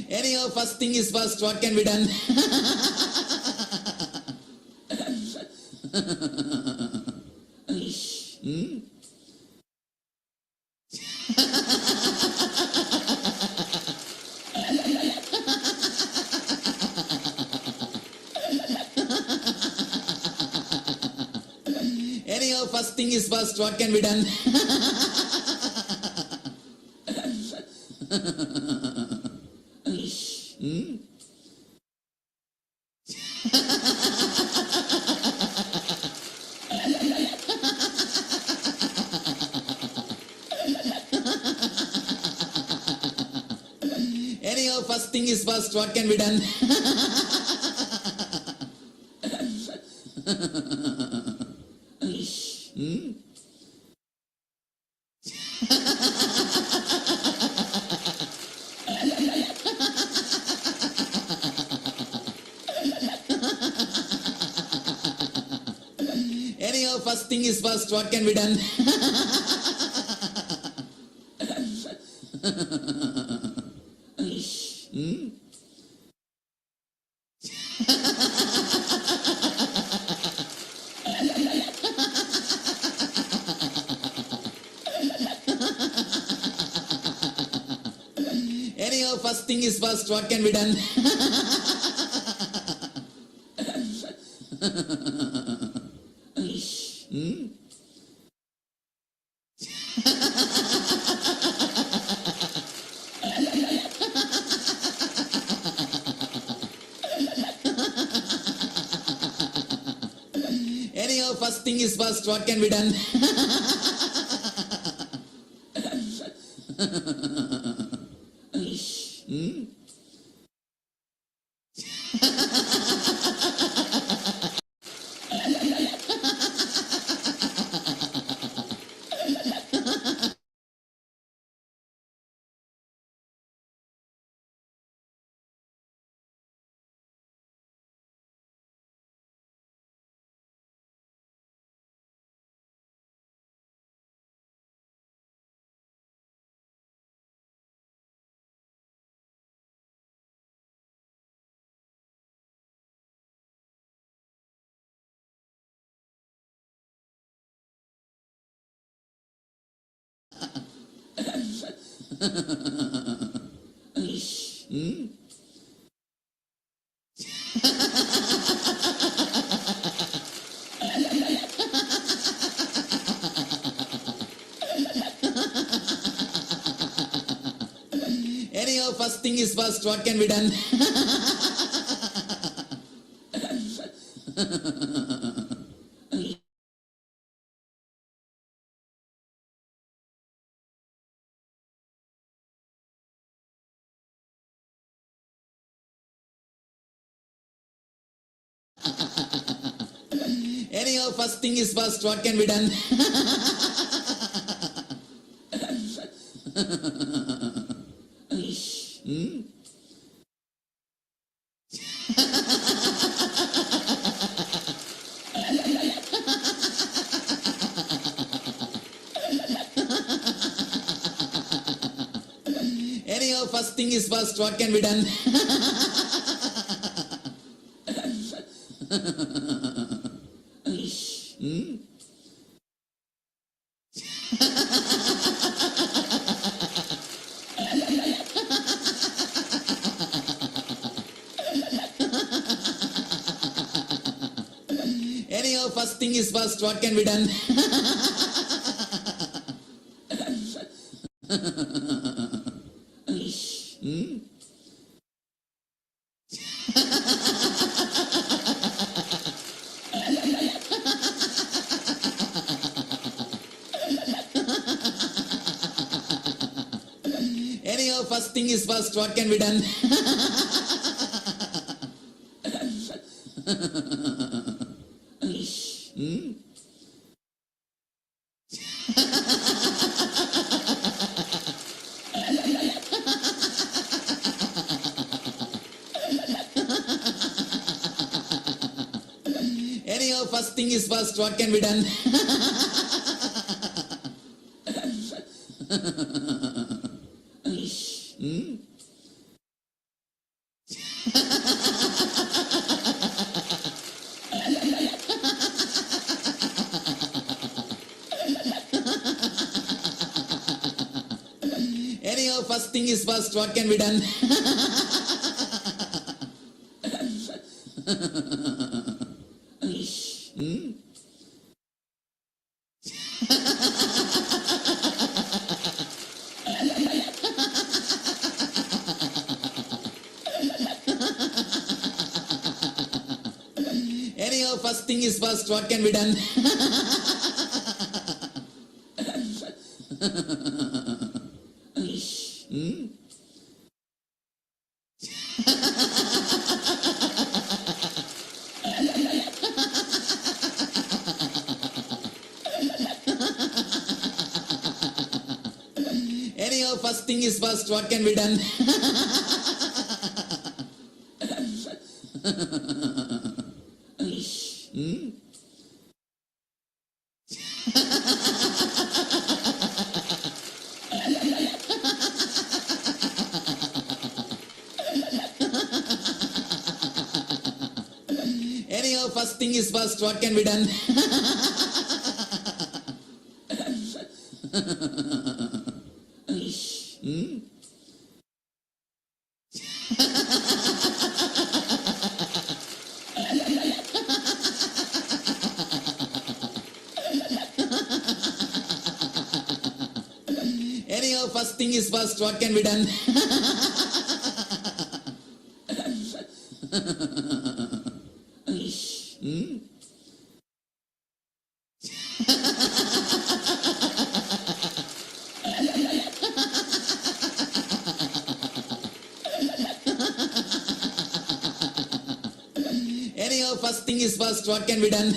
Speaker 10: Anyhow, first thing is first, what can be done? Anyhow, first thing is first, what can be done? Anyhow, first thing is first, what can be done? Anyhow, first thing is first, what can be done? Anyhow, first thing is first, what can be done? Anyhow, first thing is first, what can be done? Anyhow, first thing is first, what can be done? Anyhow, first thing is first, what can be done? Anyhow, first thing is first, what can be done? Anyhow, first thing is first, what can be done? Anyhow, first thing is first, what can be done? Anyhow, first thing is first, what can be done? Anyhow, first thing is first, what can be done? Anyhow, first thing is first, what can be done? Anyhow, first thing is first, what can be done? Anyhow, first thing is first, what can be done? Anyhow, first thing is first, what can be done? Anyhow, first thing is first, what can be done?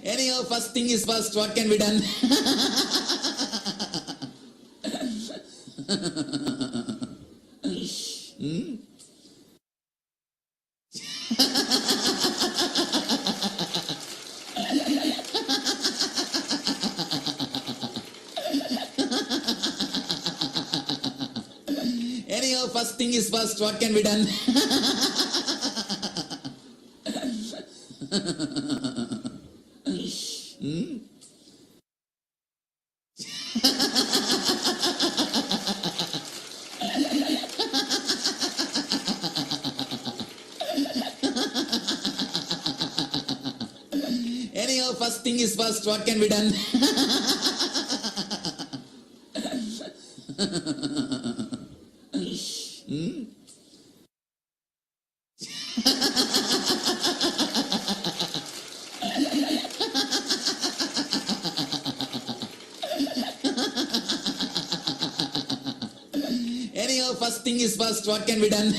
Speaker 10: Anyhow, first thing is first, what can be done? Anyhow, first thing is first, what can be done? Anyhow, first thing is first, what can be done? Anyhow, first thing is first, what can be done?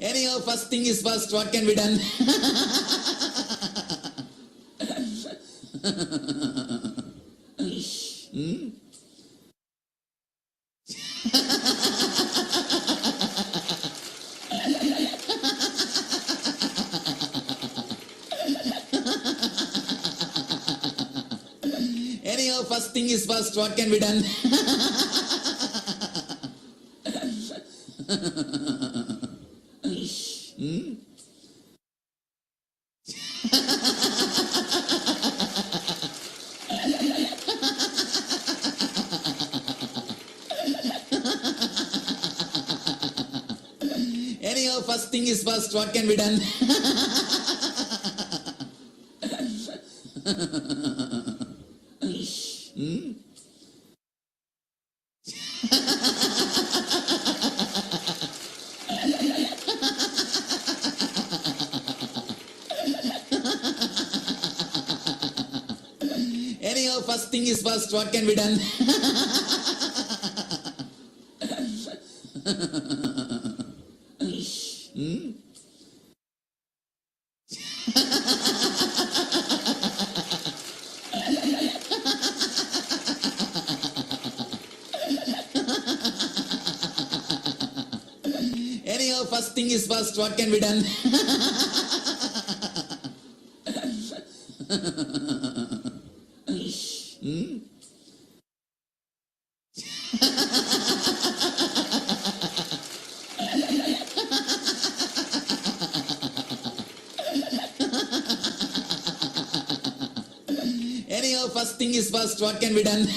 Speaker 10: Anyhow, first thing is first, what can be done? Anyhow, first thing is first, what can be done? Anyhow, first thing is first, what can be done? Anyhow, first thing is first, what can be done? Anyhow, first thing is first, what can be done? Anyhow, first thing is first, what can be done?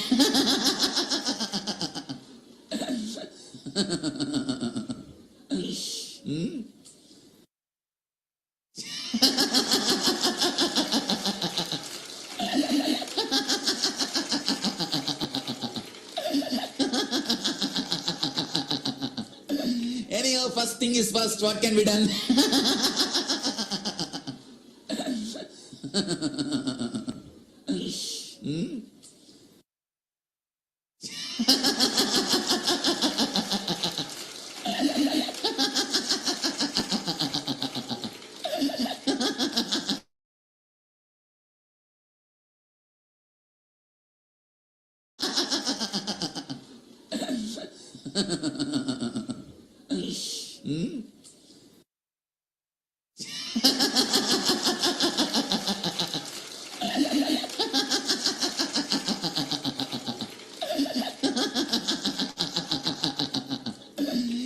Speaker 10: Anyhow, first thing is first, what can be done?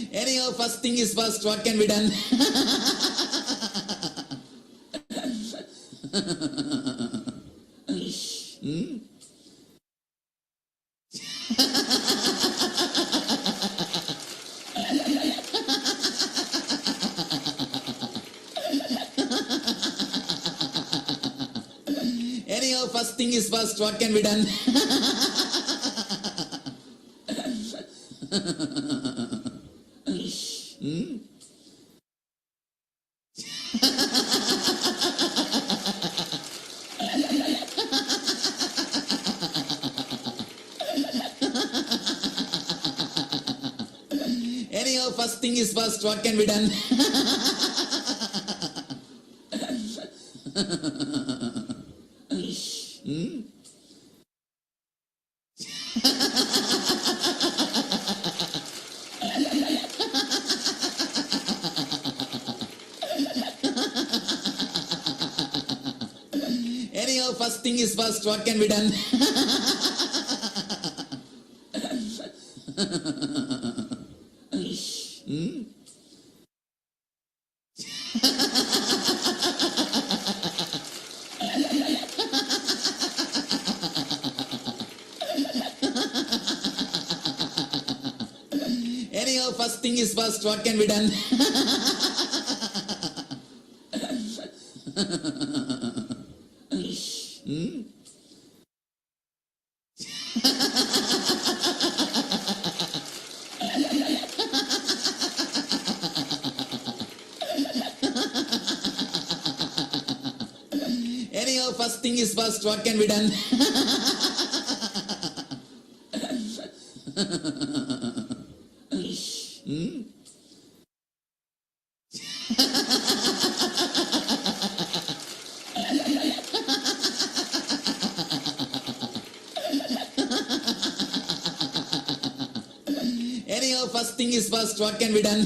Speaker 10: Anyhow, first thing is first, what can be done? Anyhow, first thing is first, what can be done? Anyhow, first thing is first, what can be done? Anyhow, first thing is first, what can be done? thing is first, what can be done? Anyhow, first thing is first, what can be done? Anyhow, first thing is first, what can be done?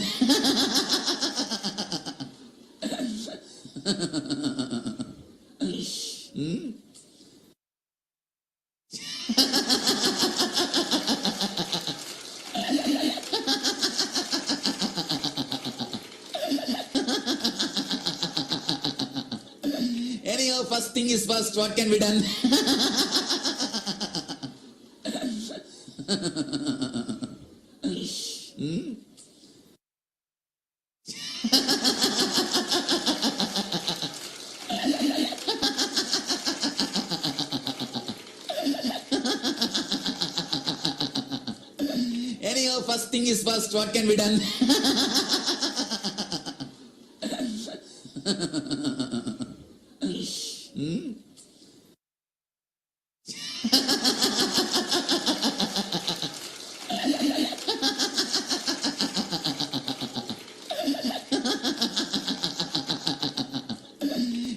Speaker 10: Anyhow, first thing is first, what can be done? Anyhow, first thing is first, what can be done?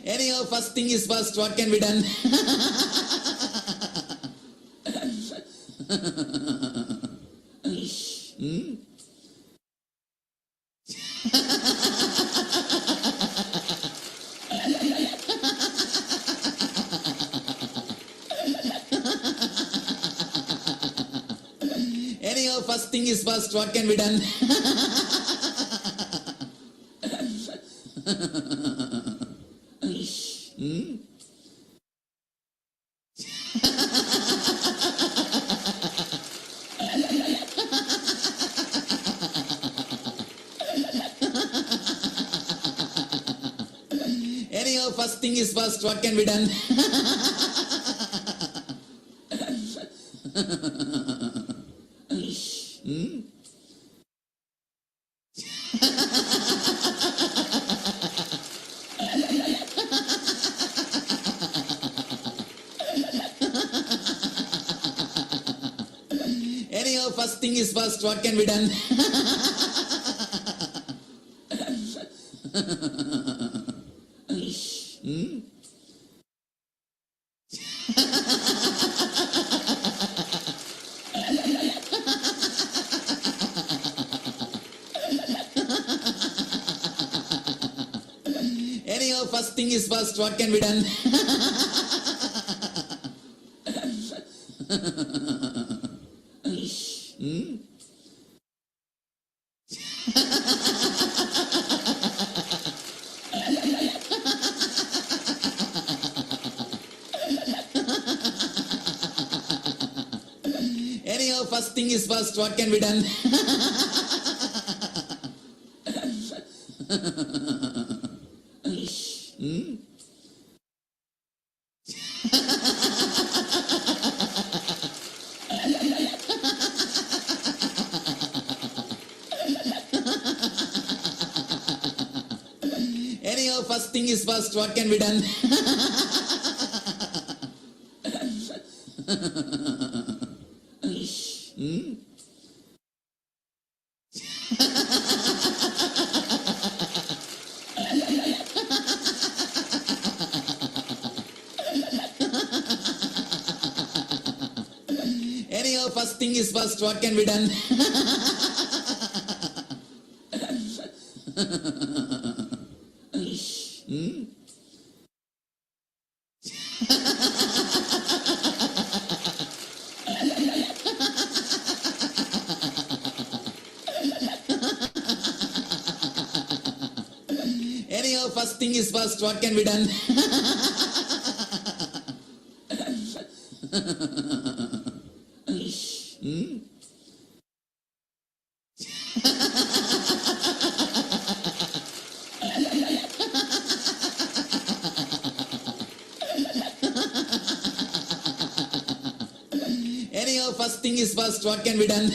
Speaker 10: Anyhow, first thing is first, what can be done? Anyhow, first thing is first, what can be done? Anyhow, first thing is first, what can be done? Anyhow, first thing is first, what can be done? Anyhow, first thing is first, what can be done? Anyhow, first thing is first, what can be done? Anyhow, first thing is first, what can be done? Anyhow, first thing is first, what can be done? Anyhow, first thing is first, what can be done? Anyhow, first thing is first, what can be done?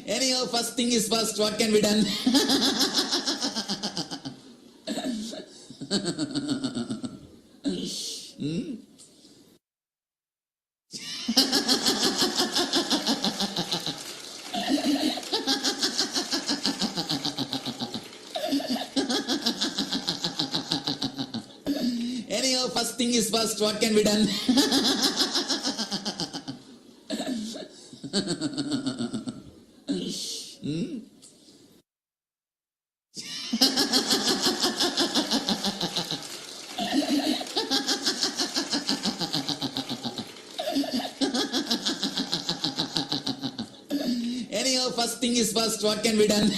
Speaker 10: Anyhow, first thing is first, what can be done? Anyhow, first thing is first, what can be done? Anyhow, first thing is first, what can be done?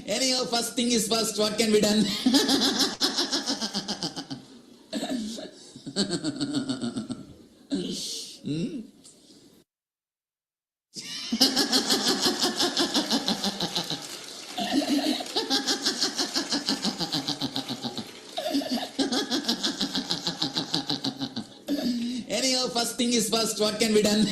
Speaker 10: Anyhow, first thing is first, what can be done? Anyhow, first thing is first, what can be done?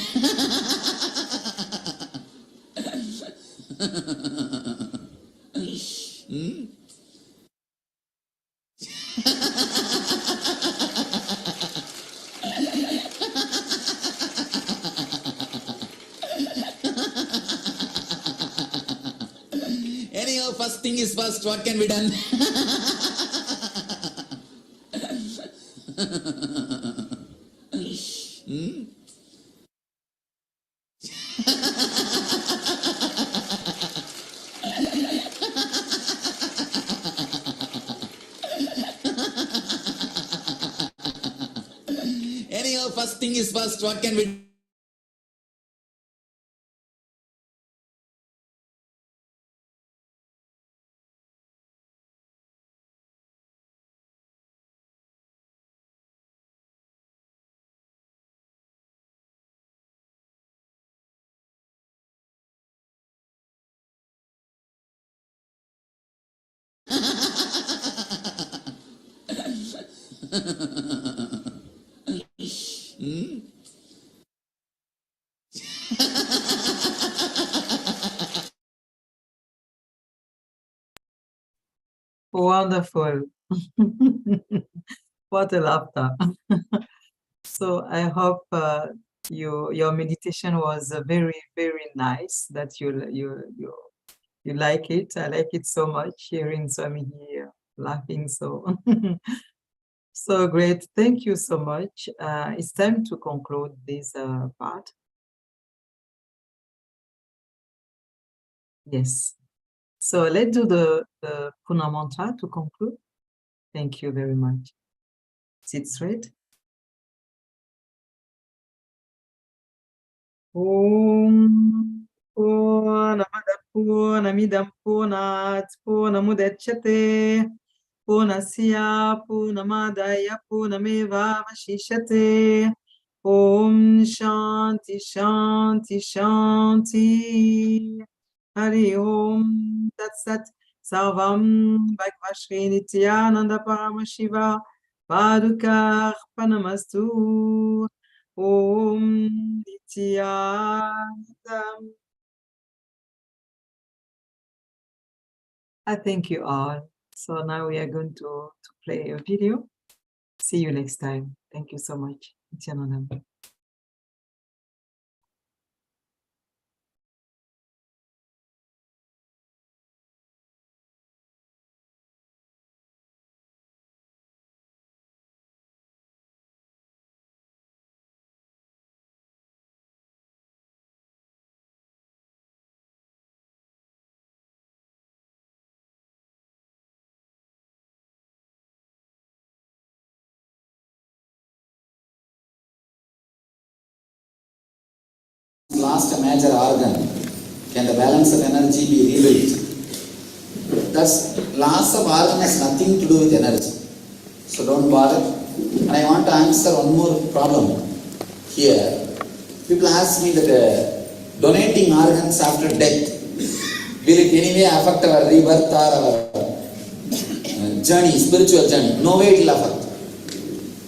Speaker 10: Anyhow, first thing is first, what can be done? Anyhow, first thing is first, what can be
Speaker 9: Wonderful. What a laughter. So I hope your meditation was very, very nice, that you like it. I like it so much, hearing Swami here laughing so so great. Thank you so much. It's time to conclude this part. Yes. So let's do the Puna mantra to conclude. Thank you very much. Sit straight. Om Purnamada Purnamidam Purnat Purnamudachyate Purnasya Purnamadaya Purnameva Vashishate. Om Shanti Shanti Shanti. Hari Om Tat Sat. Sarvam Bhagavashri Nithyananda Paramashiva Padukar Panamastu. Om Nithyanandam. I thank you all. So now we are going to play a video. See you next time. Thank you so much. Nithyanandam.
Speaker 3: lost a major organ, can the balance of energy be rebuilt? Thus, loss of organ has nothing to do with energy. So don't bother. And I want to answer one more problem here. People ask me that donating organs after death, will it anyway affect our rebirth or our journey, spiritual journey? No way it will affect.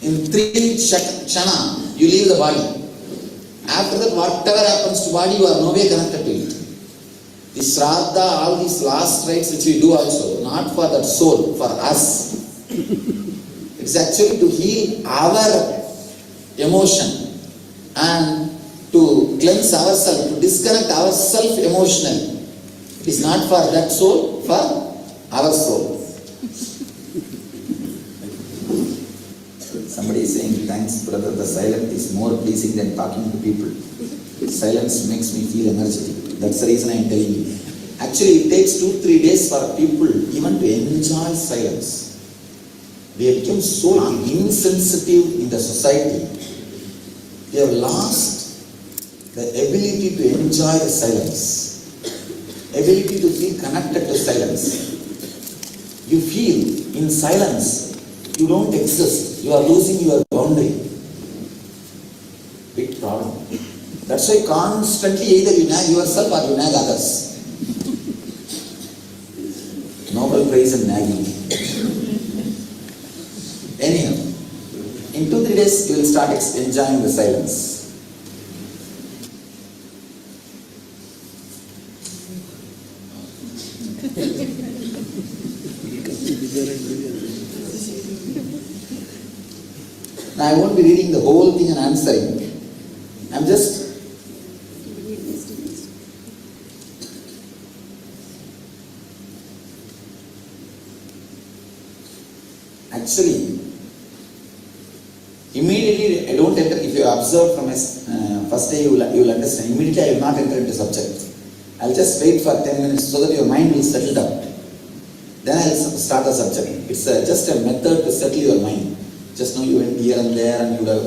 Speaker 3: In 3 shana, you leave the body. After that, whatever happens to body, you are no way connected to it. The Shraddha, all these last rites which we do also, not for that soul, for us. It's actually to heal our emotion and to cleanse ourselves, to disconnect ourselves emotionally. It is not for that soul, for our soul. Somebody is saying, thanks brother, the silence is more pleasing than talking to people. Silence makes me feel energetic. That's the reason I am telling you. Actually, it takes 2-3 days for people even to enjoy silence. We have become so insensitive in the society. We have lost the ability to enjoy the silence, ability to feel connected to silence. You feel in silence, you don't exist. You are losing your boundary. Big problem. That's why constantly either you nag yourself or you nag others. Nobel Prize in nagging. Anyhow, in 2-3 days you will start enjoying the silence. Now I won't be reading the whole thing and answering. I'm just actually immediately I don't enter. If you observe from first day you will understand. Immediately I will not enter into subject. I'll just wait for 10 minutes so that your mind will settle down. Then I'll start the subject. It's just a method to settle your mind. Just now you went here and there and you would have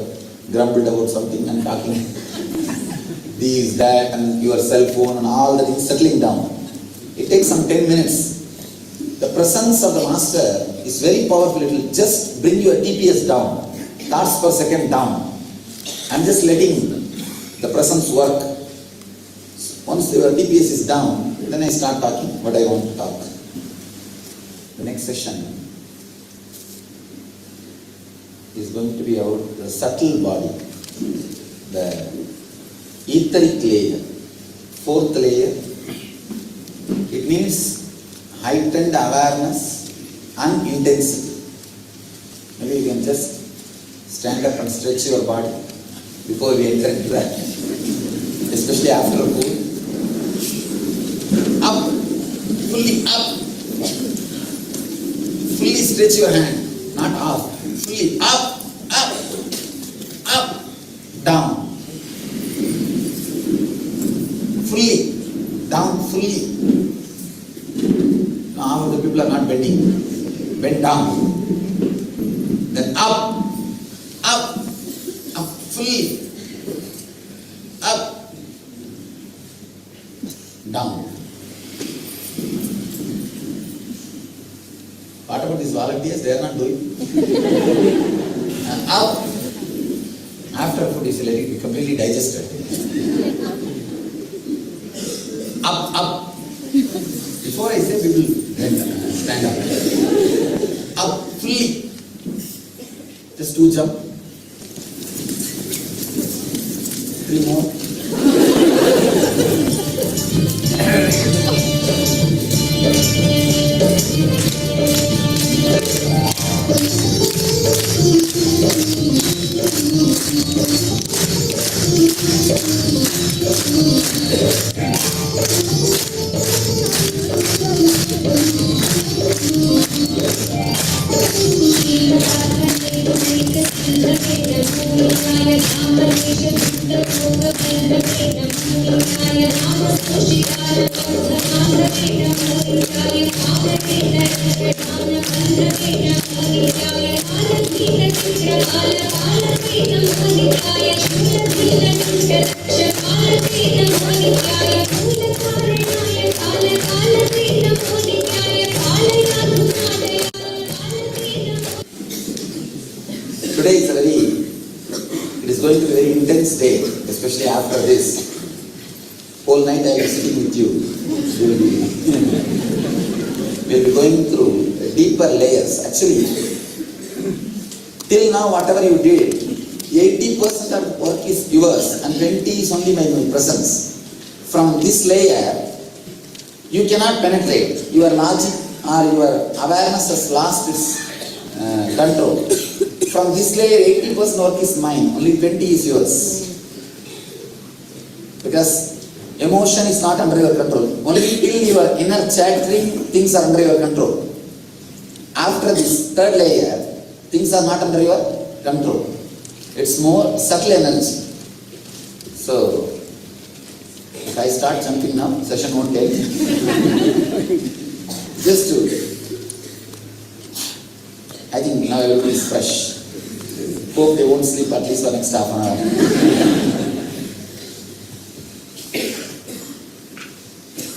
Speaker 3: grumbled about something and talking these, that, and your cell phone and all the things settling down. It takes some 10 minutes. The presence of the master is very powerful. It will just bring your TPS down, thoughts per second down. I'm just letting the presence work. Once your TPS is down, then I start talking what I want to talk. The next session is going to be about the subtle body, the etheric layer, 4th layer. It means heightened awareness and intensity. Maybe you can just stand up and stretch your body before we enter into that, especially after food. Up, fully up, fully stretch your hand, not off. Fully up, up, up, down. Fully, down, fully. Now the people are not bending. Bend down. Then up, up, up, fully. Up, down. What about these volunteers? They are not doing. And up. After food is let it be completely digested. Up, up. Before I say people stand up. Up, fully. Just 2 jump. 3 more.
Speaker 11: Shiva
Speaker 3: Today it is going to be a very intense day, especially after this. Whole night I will be sitting with you. We'll be going through deeper layers. Actually, till now whatever you did, 80% of work is yours and 20% is only my presence. From this layer, you cannot penetrate. Your logic or your awareness has lost its control. From this layer, 80% work is mine, only 20% is yours. Because emotion is not under your control. Only till your inner chattering, things are under your control. After this third layer, things are not under your control. It's more subtle energy. So, if I start jumping now, session won't take. Just to, I think now everybody is fresh. Hope they won't sleep at least for next half an hour.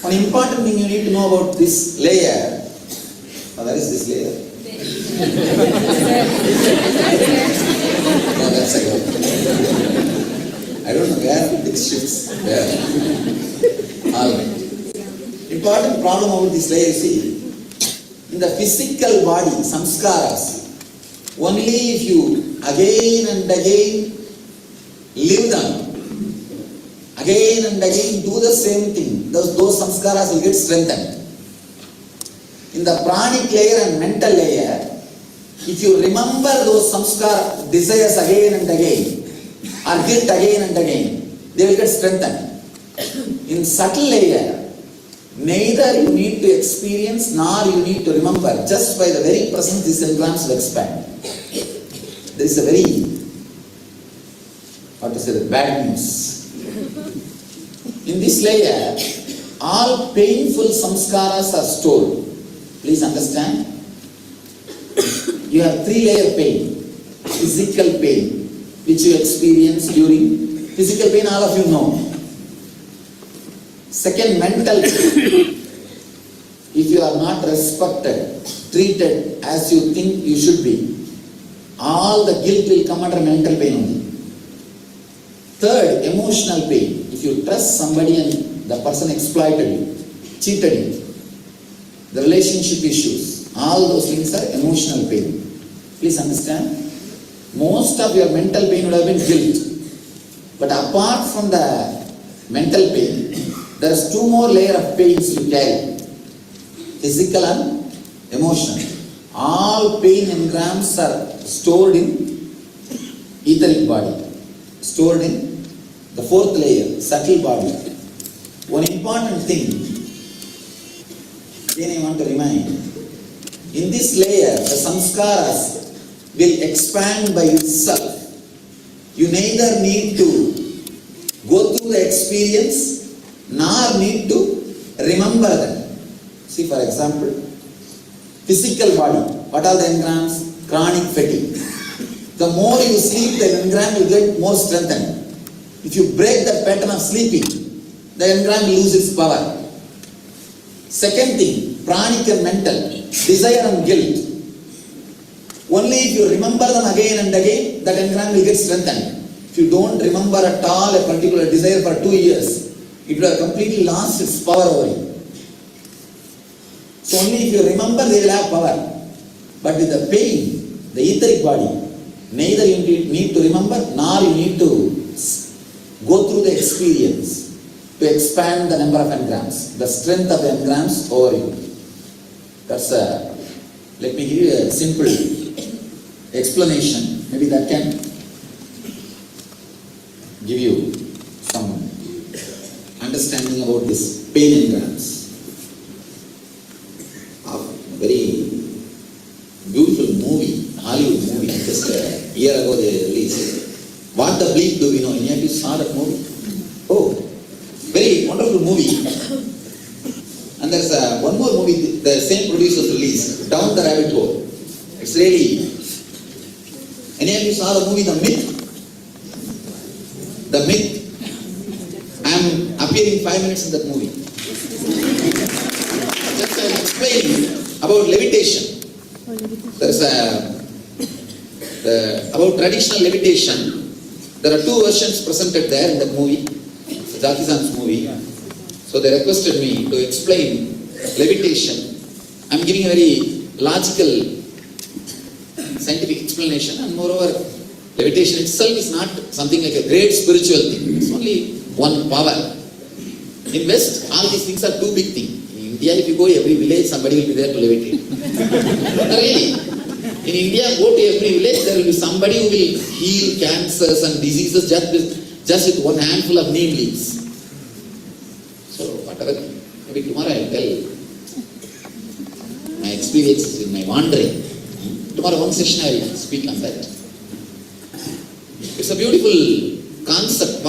Speaker 3: One important thing you need to know about this layer. Where is this layer? No, that's a go. I don't know where it shifts. Where? Alright. Important problem about this layer, see, in the physical body, samskaras, only if you again and again live them, again and again do the same thing, those samskaras will get strengthened. In the pranic layer and mental layer, if you remember those samskara desires again and again, or guilt again and again, they will get strengthened. In subtle layer, neither you need to experience nor you need to remember. Just by the very presence, these engrams will expand. There is a very, bad news. In this layer, all painful samskaras are stored. Please understand. You have 3-layer pain. Physical pain, which you experience during physical pain, all of you know. Second, mental pain. If you are not respected, treated as you think you should be, all the guilt will come under mental pain only. Third, emotional pain. If you trust somebody and the person exploited you, cheated you, the relationship issues, all those things are emotional pain. Please understand. Most of your mental pain would have been guilt. But apart from the mental pain, there is 2 more layers of pains you carry. Physical and emotional. All pain engrams are stored in etheric body. Stored in the 4th layer, subtle body. One important thing, again I want to remind, in this layer, the samskaras will expand by itself. You neither need to go through the experience nor need to remember them. See, for example, physical body. What are the engrams? Chronic fatigue. The more you sleep, the engram will get more strengthened. If you break the pattern of sleeping, the engram loses its power. Second thing, pranic and mental, desire and guilt. Only if you remember them again and again, that engram will get strengthened. If you don't remember at all a particular desire for 2 years, it will have completely lost its power over you. So only if you remember, they will have power. But with the pain, the etheric body, neither you need to remember, nor you need to go through the experience to expand the number of engrams, the strength of the engrams over you. That's let me give you a simple explanation. Maybe that can give you some understanding about this pain engrams. A very beautiful movie, Hollywood movie, just a year ago they released. What the Bleep Do We Know? Any of you saw that movie? Oh, very wonderful movie. And there's one more movie the same producers released, Down the Rabbit Hole. It's really. Any of you saw the movie The Myth? The Myth. I'm appearing 5 minutes in that movie. Just I will explain about levitation. There is about traditional levitation. There are 2 versions presented there in that movie, Jackie Chan's movie. So they requested me to explain levitation. I am giving a very logical, scientific explanation, and moreover, levitation itself is not something like a great spiritual thing. It's only one power. In West, all these things are too big things. In India, if you go every village, somebody will be there to levitate. Really. In India, go to every village, there will be somebody who will heal cancers and diseases just with one handful of neem leaves. So, whatever, maybe tomorrow I will tell my experiences in my wandering. Tomorrow, one session I will speak on that. It's a beautiful concept.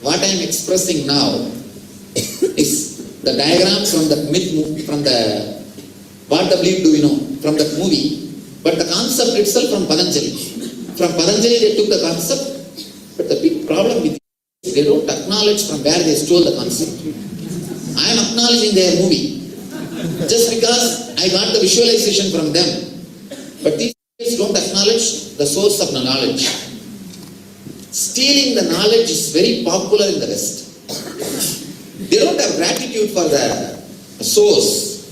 Speaker 3: What I am expressing now is the diagram from the myth, from the what the belief do we know from that movie, but the concept itself from Patanjali. From Patanjali they took the concept, but the big problem with it, they don't acknowledge from where they stole the concept. I am acknowledging their movie just because I got the visualization from them, but these don't acknowledge the source of the knowledge. Stealing the knowledge is very popular in the West. They don't have gratitude for the source.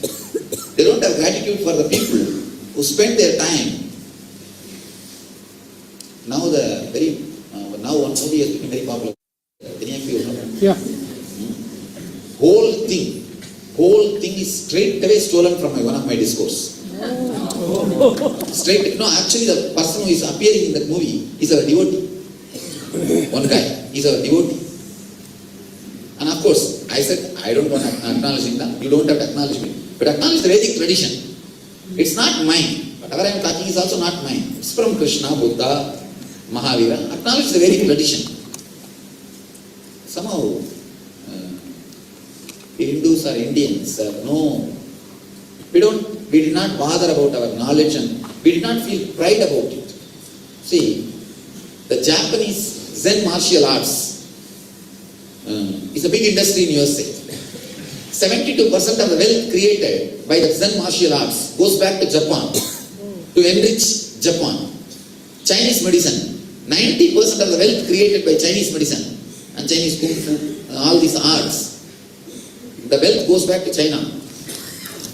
Speaker 3: They don't have gratitude for the people who spend their time. Now one movie has become very popular. Any of you know?
Speaker 2: Yeah.
Speaker 3: Whole thing is straight away stolen from one of my discourse. Actually the person who is appearing in that movie is a devotee. One guy is a devotee. And of course, I said, I don't want to acknowledge them. You don't have to acknowledge me. But acknowledge the Vedic tradition. It's not mine. Whatever I am talking is also not mine. It's from Krishna, Buddha, Mahavira. Acknowledge the Vedic tradition. Somehow, Hindus or Indians, no. We did not bother about our knowledge and we did not feel pride about it. See, the Japanese Zen martial arts is a big industry in USA. 72% of the wealth created by the Zen martial arts goes back to Japan to enrich Japan. Chinese medicine, 90% of the wealth created by Chinese medicine and Chinese kung fu, all these arts, the wealth goes back to China.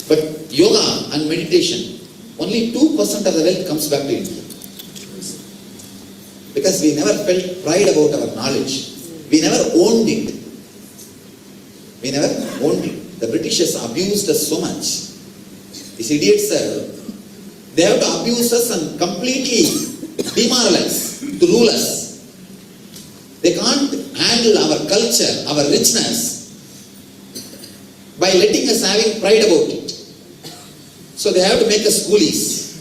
Speaker 3: But yoga and meditation, only 2% of the wealth comes back to India. Because we never felt pride about our knowledge. We never owned it. The Britishers abused us so much. These idiots, they have to abuse us and completely demoralize, to rule us. They can't handle our culture, our richness, by letting us having pride about it. So they have to make us coolies.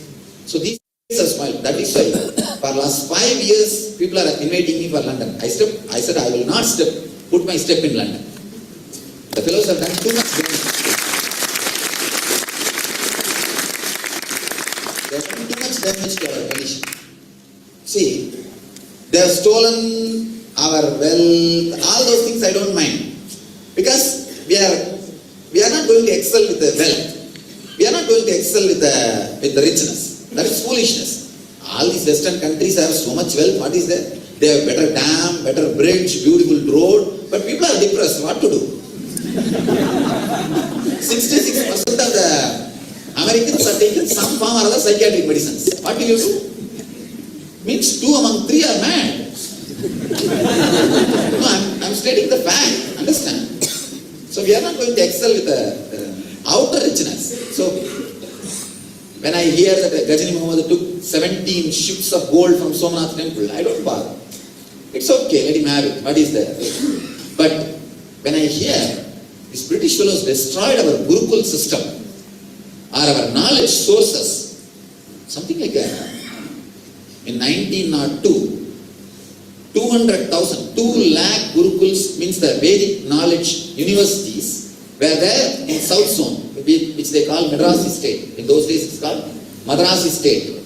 Speaker 3: So these are small. That is why for last 5 years people are inviting me for London. I said I will not put my step in London. The fellows have done too much damage. They have done too much damage to our tradition. See, they have stolen our wealth, all those things I don't mind. Because we are not going to excel with the wealth. We are not going to excel with the richness. That is foolishness. All these Western countries have so much wealth. What is there? They have better dam, better bridge, beautiful road. But people are depressed. What to do? 66% of the Americans are taking some form or other psychiatric medicines. What do you do? Means 2 among 3 are mad. No, I'm stating the fact. Understand? So we are not going to excel with the outer richness. So when I hear that Ghajini Muhammad took 17 ships of gold from Somnath temple, I don't bother. It's okay, let him have it. What is there? But when I hear these British fellows destroyed our Gurukul system or our knowledge sources, something like that. In 1902, 200,000, 2 lakh Gurukuls means the Vedic knowledge universities were there in South Zone, which they call Madrasi state. In those days it's called Madrasi state.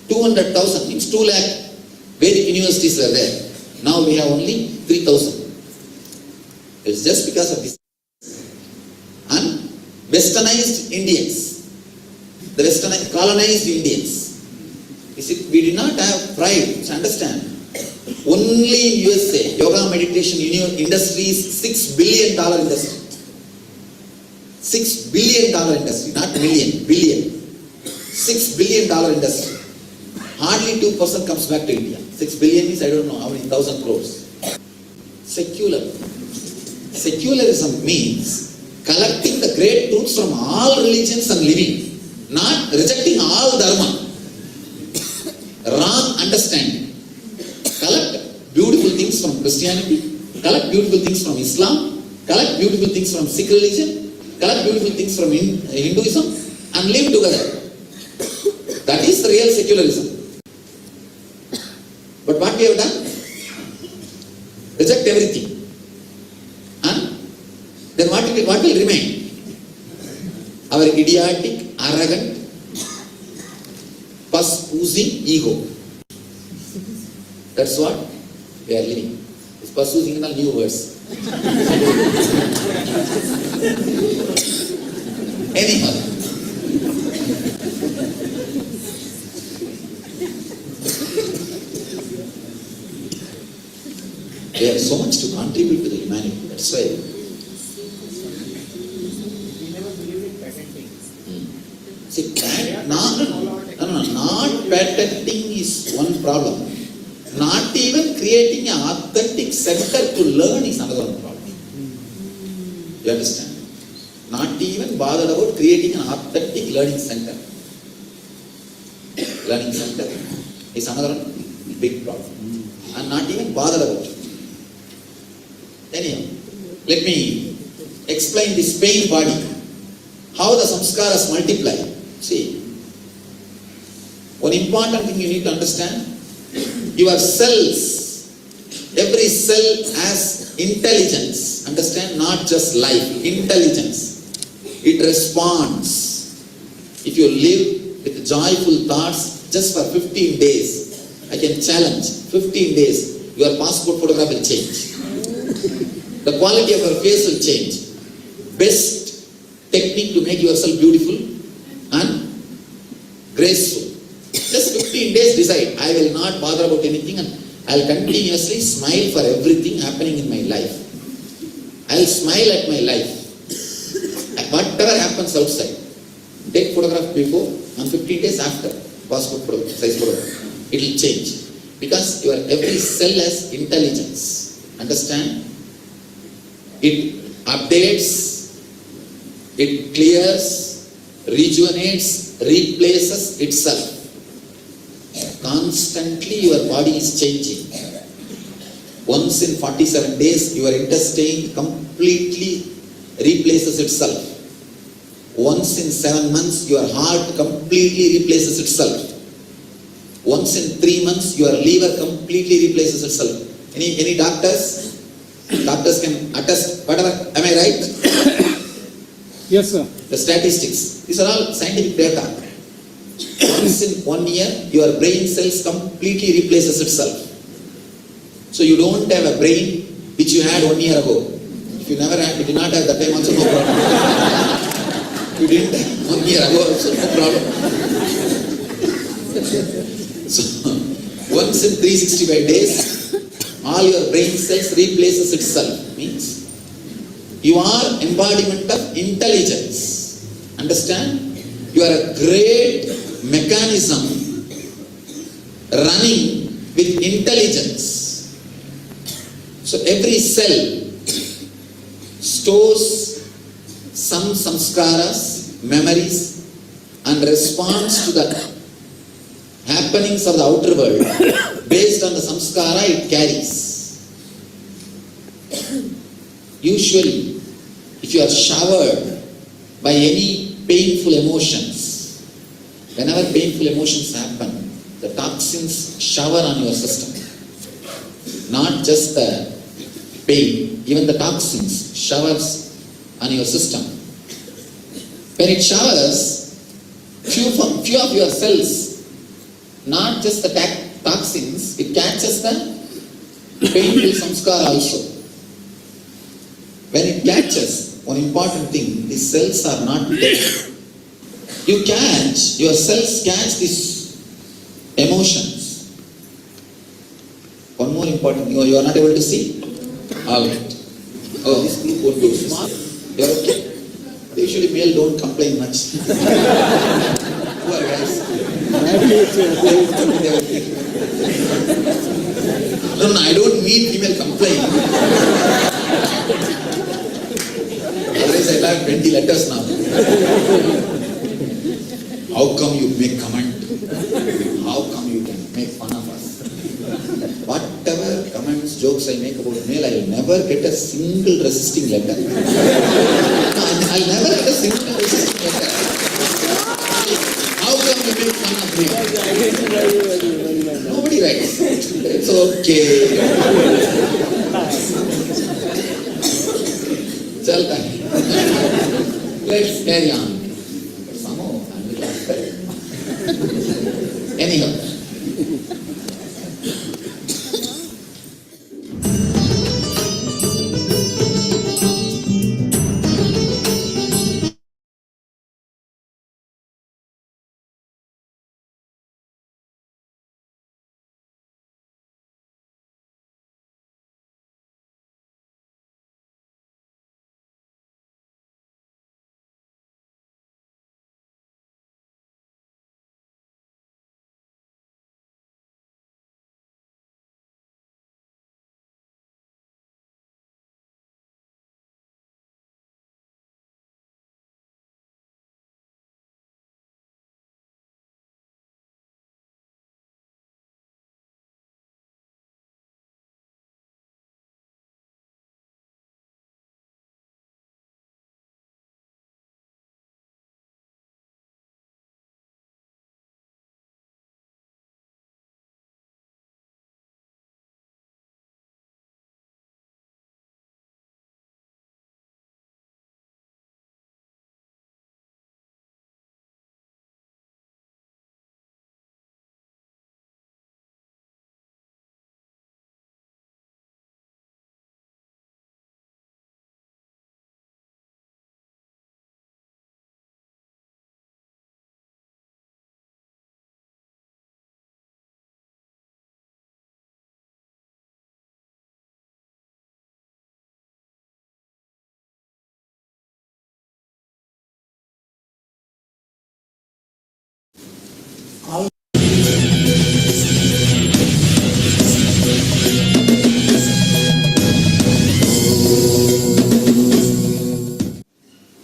Speaker 3: 200,000 means 2 lakh Vedic universities were there. Now we have only 3,000. It's just because of this. And westernized Indians, the westernized colonized Indians. You see, we did not have pride, to understand. Only in USA, yoga meditation industry is $6 billion industry. $6 billion industry, not million, billion. $6 billion industry. Hardly 2% comes back to India. 6 billion is, I don't know how many thousand crores. Secular. Secularism means collecting the great truths from all religions and living, not rejecting all dharma. Wrong understanding. Collect beautiful things from Christianity, collect beautiful things from Islam, collect beautiful things from Sikh religion, collect beautiful things from Hinduism, and live together. That is the real secularism. But what we have done? Reject everything. And then what will remain? Our idiotic, arrogant, pus-oozing ego. That's what we are living. It's pus-oozing in a new words. Anyhow. They have so much to contribute to the humanity. That's why. See, not patenting is one problem. Not even creating an authentic center to learn is another problem. You understand? Not even bothered about creating an authentic learning center. Learning center is another big problem. And not even bothered about it. Anyhow, let me explain this pain body. How the samskaras multiply. See, one important thing you need to understand. Your cells, every cell has intelligence. Understand? Not just life, intelligence. It responds. If you live with joyful thoughts just for 15 days, I can challenge, 15 days, your passport photograph will change. The quality of your face will change. Best technique to make yourself beautiful and graceful. Just 15 days decide, I will not bother about anything and I will continuously smile for everything happening in my life. I will smile at my life. Whatever happens outside. Take photograph before and 15 days after. Passport photograph, size photograph. It will change. Because your every cell has intelligence. Understand? It updates, it clears, rejuvenates, replaces itself. Constantly your body is changing. Once in 47 days your intestine completely replaces itself. Once in 7 months your heart completely replaces itself. Once in 3 months your liver completely replaces itself. Any doctors? Doctors can attest whatever. Am I right?
Speaker 11: Yes, sir.
Speaker 3: The statistics. These are all scientific data. Once in 1 year, your brain cells completely replaces itself. So you don't have a brain which you had 1 year ago. If you never had, you did not have that time also, no problem. You didn't have 1 year ago also, no problem. So once in 365 days, all your brain cells replaces itself. Means you are embodiment of intelligence. Understand? You are a great mechanism running with intelligence. So every cell stores some samskaras, memories, and responds to the happenings of the outer world based on the samskara it carries. Usually, if you are showered by any painful emotions, whenever painful emotions happen, the toxins shower on your system. Not just the pain, even the toxins showers on your system. When it showers, few of your cells, not just the toxins, it catches the painful samskara also. When it catches, one important thing, the cells are not dead. Your cells catch these emotions. One more important thing, you are not able to see? Alright. Oh, this group won't do smart. You are okay? Usually male don't complain much. Poor guys. No, I don't mean female complain. Otherwise I'll have 20 letters now. How come you make comment? How come you can make fun of us? Whatever comments, jokes I make about male, I will never get a single resisting letter. I'll never get a single resisting letter. How come you make fun of me? Nobody writes. It's okay. Let's carry on. Somehow, anyhow.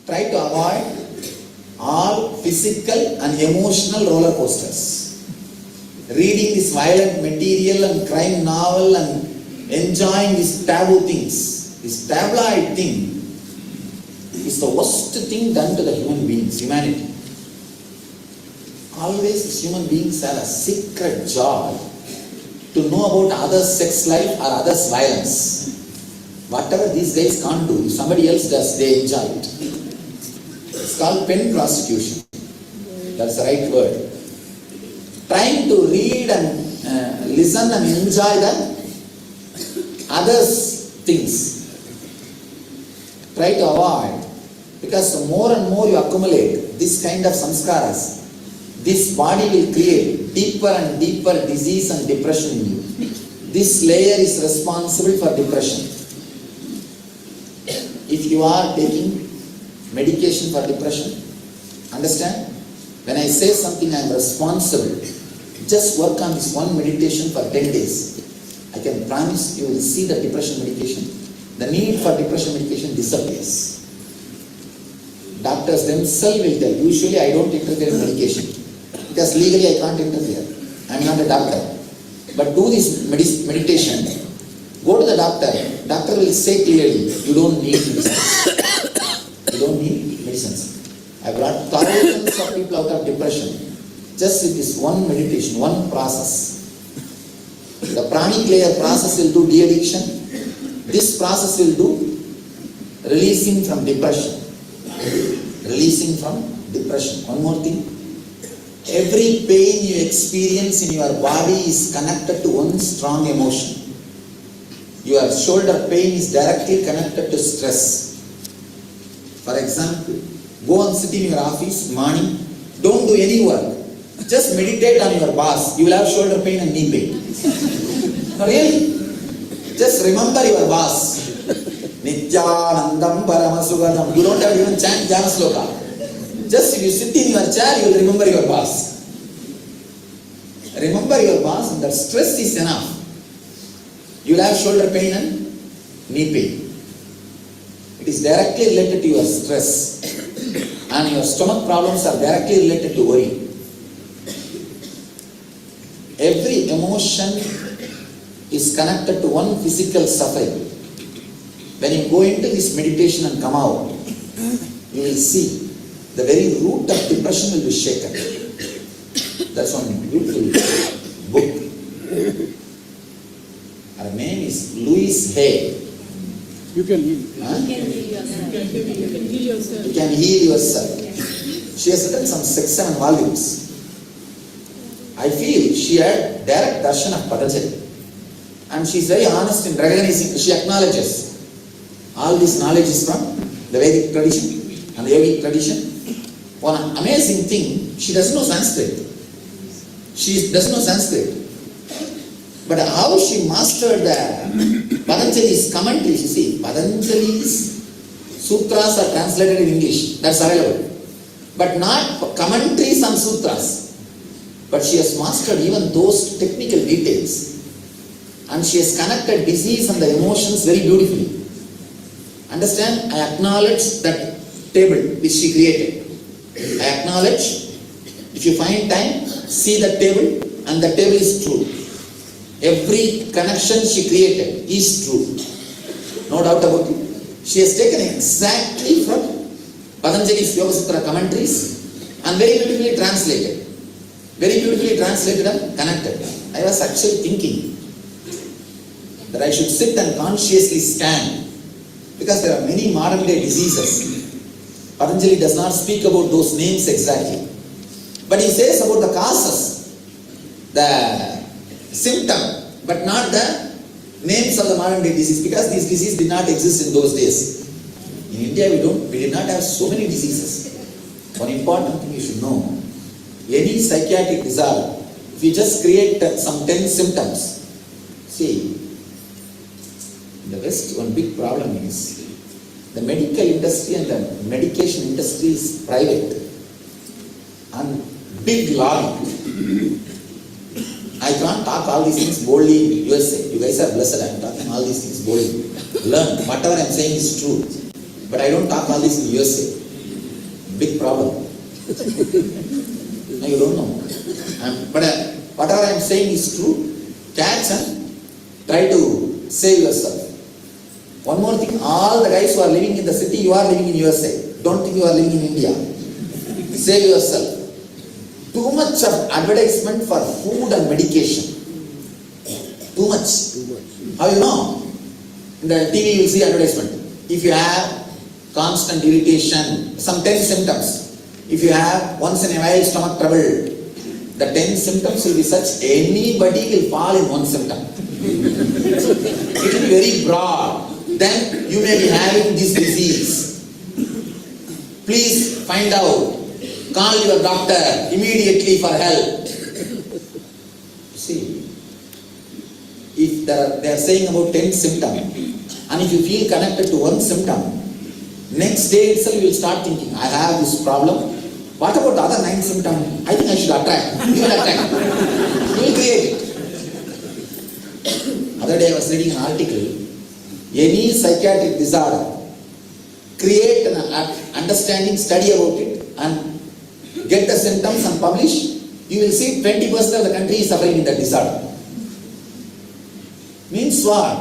Speaker 3: Try to avoid all physical and emotional roller coasters. Reading this violent material and crime novel and enjoying these taboo things, this tabloid thing, is the worst thing done to the human beings, humanity. Always these human beings have a secret joy to know about others' sex life or others' violence. Whatever these guys can't do, if somebody else does, they enjoy it. It's called pen prostitution. That's the right word. Trying to read and listen and enjoy the others' things. Try to avoid, because the more and more you accumulate this kind of samskaras, this body will create deeper and deeper disease and depression in you. This layer is responsible for depression. If you are taking medication for depression, understand? When I say something, I am responsible. Just work on this one meditation for 10 days. I can promise you will see the depression medication. The need for depression medication disappears. Doctors themselves will tell. Usually I don't interfere in medication, because legally I can't interfere. I am not a doctor. But do this meditation. Go to the doctor. Doctor will say clearly, you don't need medicines. You don't need medicines. I brought thousands of people out of depression just with this one meditation, one process. The pranic layer process will do de-addiction. This process will do releasing from depression. Releasing from depression. One more thing. Every pain you experience in your body is connected to one strong emotion. your shoulder pain is directly connected to stress. For example, go and sit in your office morning, don't do any work. Just meditate on your boss. You will have shoulder pain and knee pain. Really? Just remember your boss. Nithyananda Paramashivam. You don't have to even chant Jnana Sloka. Just if you sit in your chair, you will remember your boss. Remember your boss, and that stress is enough. You will have shoulder pain and knee pain. It is directly related to your stress. And your stomach problems are directly related to worry. Every emotion is connected to one physical suffering. When you go into this meditation and come out, you will see the very root of depression will be shaken. That's one beautiful book. Her name is Louise Hay.
Speaker 11: You can heal.
Speaker 3: Huh?
Speaker 11: You can heal yourself.
Speaker 3: You can heal yourself. She has written some 6-7 volumes. I feel she had direct darshan of Patanjali. And she is very honest in recognizing, she acknowledges all this knowledge is from the Vedic tradition and the Yogic tradition. One amazing thing, she doesn't know Sanskrit. She doesn't know Sanskrit. But how she mastered the Patanjali's commentaries, you see, Patanjali's sutras are translated in English, that's available. But not commentaries on sutras. But she has mastered even those technical details. And she has connected disease and the emotions very beautifully. Understand? I acknowledge that table which she created. I acknowledge. If you find time, see that table, and the table is true. Every connection she created is true. No doubt about it. She has taken exactly from Patanjali's Yoga Sutra commentaries and very beautifully translated. Very beautifully translated and connected. I was actually thinking that I should sit and consciously scan, because there are many modern day diseases. Patanjali does not speak about those names exactly. But he says about the causes, the symptom, but not the names of the modern day disease, because these diseases did not exist in those days. In India, we did not have so many diseases. One important thing you should know, any psychiatric disorder, if you just create some 10 symptoms, see, in the West, one big problem is the medical industry and the medication industry is private and big lobby. I can't talk all these things boldly in USA. You guys are blessed. I am talking all these things boldly. Learn. Whatever I am saying is true. But I don't talk all this in USA. Big problem. No, you don't know. But whatever I am saying is true. Catch and try to save yourself. One more thing. All the guys who are living in the city, you are living in USA. Don't think you are living in India. Save yourself. Too much of advertisement for food and medication. Too much. How you know? In the TV you will see advertisement. If you have constant irritation, some 10 symptoms. If you have once in a while stomach trouble, the 10 symptoms will be such, anybody will fall in one symptom. It will be very broad. Then you may be having this disease. Please find out. Call your doctor immediately for help. See, if they are saying about 10 symptoms, and if you feel connected to one symptom, next day itself you will start thinking, I have this problem. What about the other 9 symptoms? I think I should attack. You will attack. You will create it. Other day I was reading an article. Any psychiatric disorder, create an understanding, study about it, and get the symptoms and publish. You will see 20% of the country is suffering in that disorder. Means what?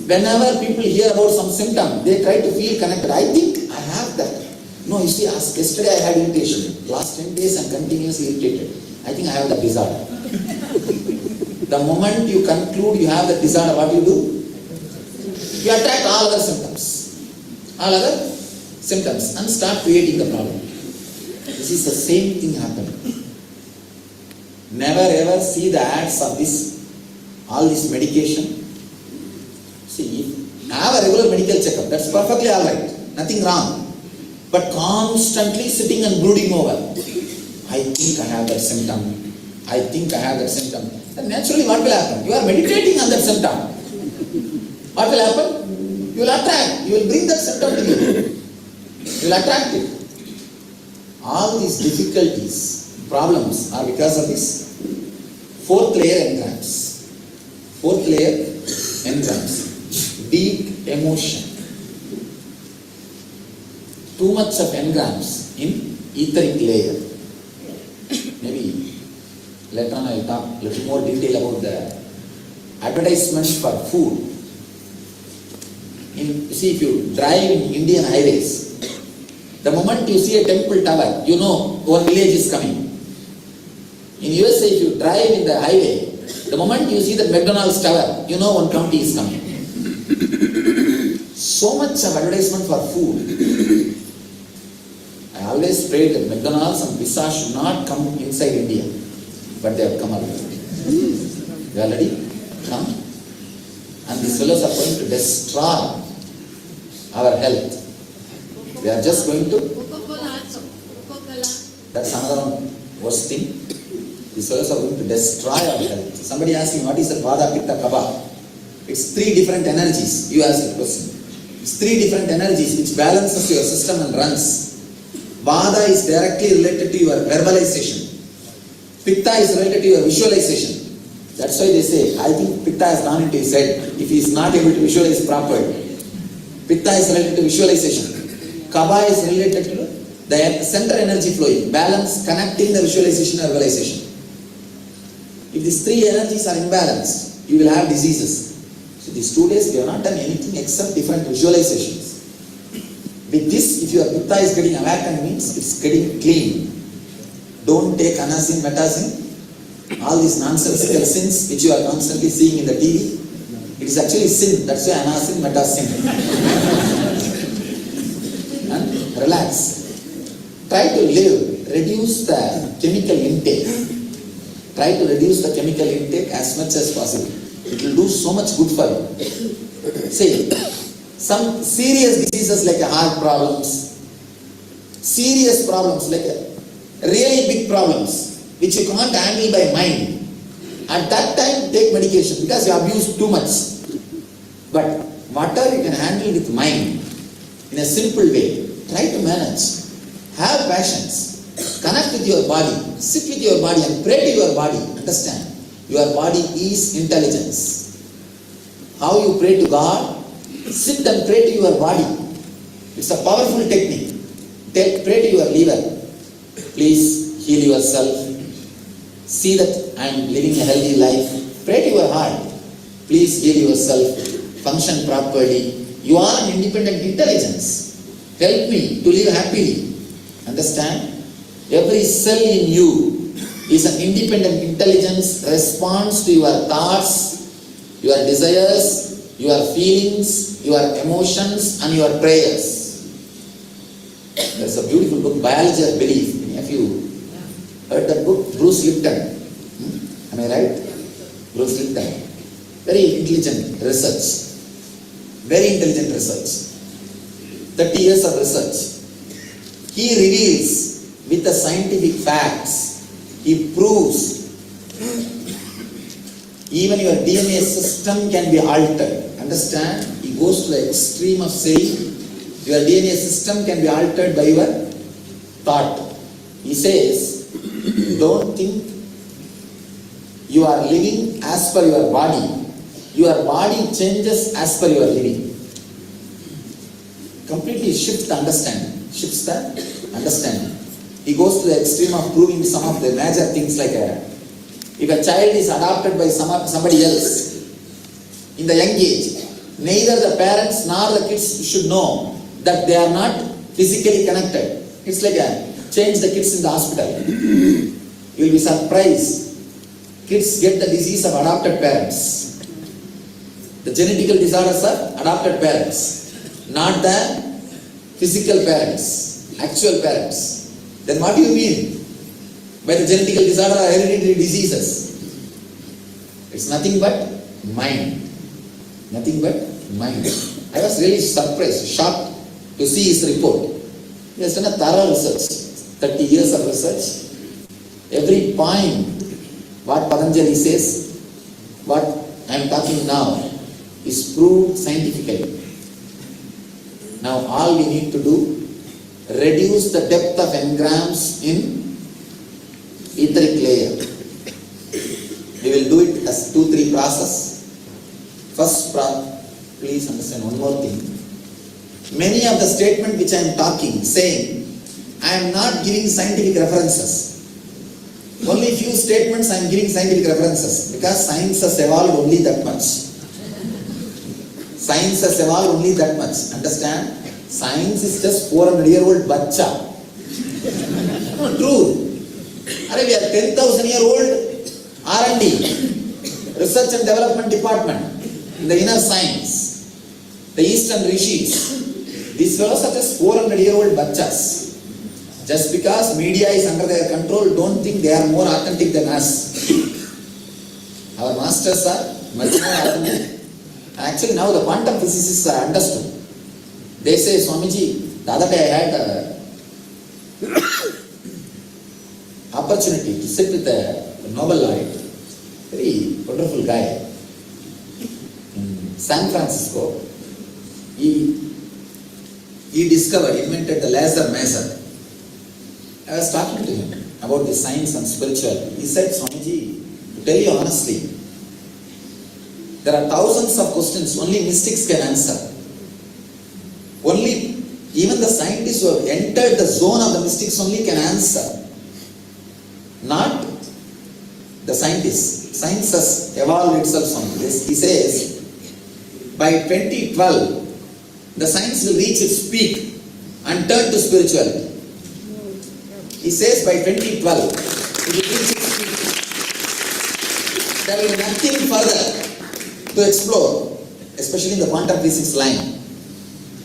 Speaker 3: Whenever people hear about some symptom, they try to feel connected. I think I have that. No, you see, yesterday I had irritation. Last 10 days I'm continuously irritated. I think I have that disorder. The moment you conclude you have that disorder, what you do? You attack all other symptoms. All other symptoms and start creating the problem. This is the same thing happening. Never ever see the ads of this all this medication. See, have a regular medical checkup, that's perfectly alright, nothing wrong. But constantly sitting and brooding over, I think I have that symptom, I think I have that symptom. Then naturally what will happen? You are meditating on that symptom. What will happen? You will attract, you will bring that symptom to you. You will attract it. All these difficulties, problems are because of this fourth layer engrams. Fourth layer engrams. Deep emotion. Too much of engrams in etheric layer. Maybe later on I will talk a little more detail about the advertisements for food. See, if you drive in Indian highways, the moment you see a temple tower, you know one village is coming. In USA, if you drive in the highway, the moment you see the McDonald's tower, you know one county is coming. So much of advertisement for food. I always prayed that McDonald's and pizza should not come inside India, but they have come already. They already come, and these fellows are going to destroy our health. They are just going to. That's another worst thing. These fellows are going to destroy our health. Somebody asked me, what is the Vada, Pitta, Kapha? It's three different energies. You asked the question. It's three different energies which balances your system and runs. Vada is directly related to your verbalization. Pitta is related to your visualization. That's why they say, I think Pitta has gone into his head if he is not able to visualize properly. Pitta is related to visualization. Kapha is related to the center energy flowing, balance, connecting the visualization and verbalization. If these three energies are imbalanced, you will have diseases. So these 2 days we have not done anything except different visualizations. With this, if your Pitta is getting awakened, means it's getting clean. Don't take anasin, metasin, all these nonsensical sins which you are constantly seeing in the TV. It is actually sin, that's why anasin, metasin. And relax. Try to live, reduce the chemical intake. Try to reduce the chemical intake as much as possible. It will do so much good for you. See, some serious diseases like heart problems, serious problems like really big problems which you can't handle by mind. At that time, take medication because you abuse too much. But whatever you can handle with mind, in a simple way, try to manage. Have passions. Connect with your body. Sit with your body and pray to your body. Understand? Your body is intelligence. How you pray to God? Sit and pray to your body. It's a powerful technique. Pray to your liver. Please heal yourself. See that I am living a healthy life. Pray to your heart. Please heal yourself. Function properly. You are an independent intelligence. Help me to live happily. Understand? Every cell in you is an independent intelligence, responds to your thoughts, your desires, your feelings, your emotions, and your prayers. There's a beautiful book, Biology of Belief. Many of you heard that book? Bruce Lipton. Am I right? Bruce Lipton. Very intelligent research. Very intelligent research. 30 years of research. He reveals with the scientific facts, he proves even your DNA system can be altered. Understand? He goes to the extreme of saying your DNA system can be altered by your thought. He says, don't think you are living as per your body. Your body changes as per your living. Completely shifts the understanding. Shifts the understanding. He goes to the extreme of proving some of the major things like if a child is adopted by somebody else in the young age, neither the parents nor the kids should know that they are not physically connected. It's like change the kids in the hospital. You will be surprised. Kids get the disease of adopted parents. The genetical disorders are adopted parents, not the physical parents, actual parents. Then what do you mean by the genetical disorder or hereditary diseases? It's nothing but mind. Nothing but mind. I was really surprised, shocked to see his report. He has done a thorough research, 30 years of research. Every point, what Patanjali says, what I am talking now, is proved scientifically. Now all we need to do, reduce the depth of engrams in etheric layer. We will do it as 2-3 process. First, please understand one more thing. Many of the statements which I am talking, saying, I am not giving scientific references. Only few statements I am giving scientific references because science has evolved only that much. Science has evolved only that much. Understand? Science is just 400-year-old bacha. No, true. We are 10,000-year-old R&D, Research and Development Department, in the inner science, the Eastern rishis. These fellows are just 400-year-old bachas. Just because media is under their control, don't think they are more authentic than us. Our masters are much more authentic. Actually, now the quantum physicists are understood. They say, Swamiji, the other day I had an opportunity to sit with a Nobel laureate, very wonderful guy, in San Francisco. He invented the laser maser. I was talking to him about the science and spiritual. He said, Swamiji, to tell you honestly, there are thousands of questions only mystics can answer. Only even the scientists who have entered the zone of the mystics only can answer. Not the scientists. Science has evolved itself from this. He says, by 2012, the science will reach its peak and turn to spirituality. He says by 2012, it will reach its peak. There will be nothing further to explore, especially in the quantum physics line.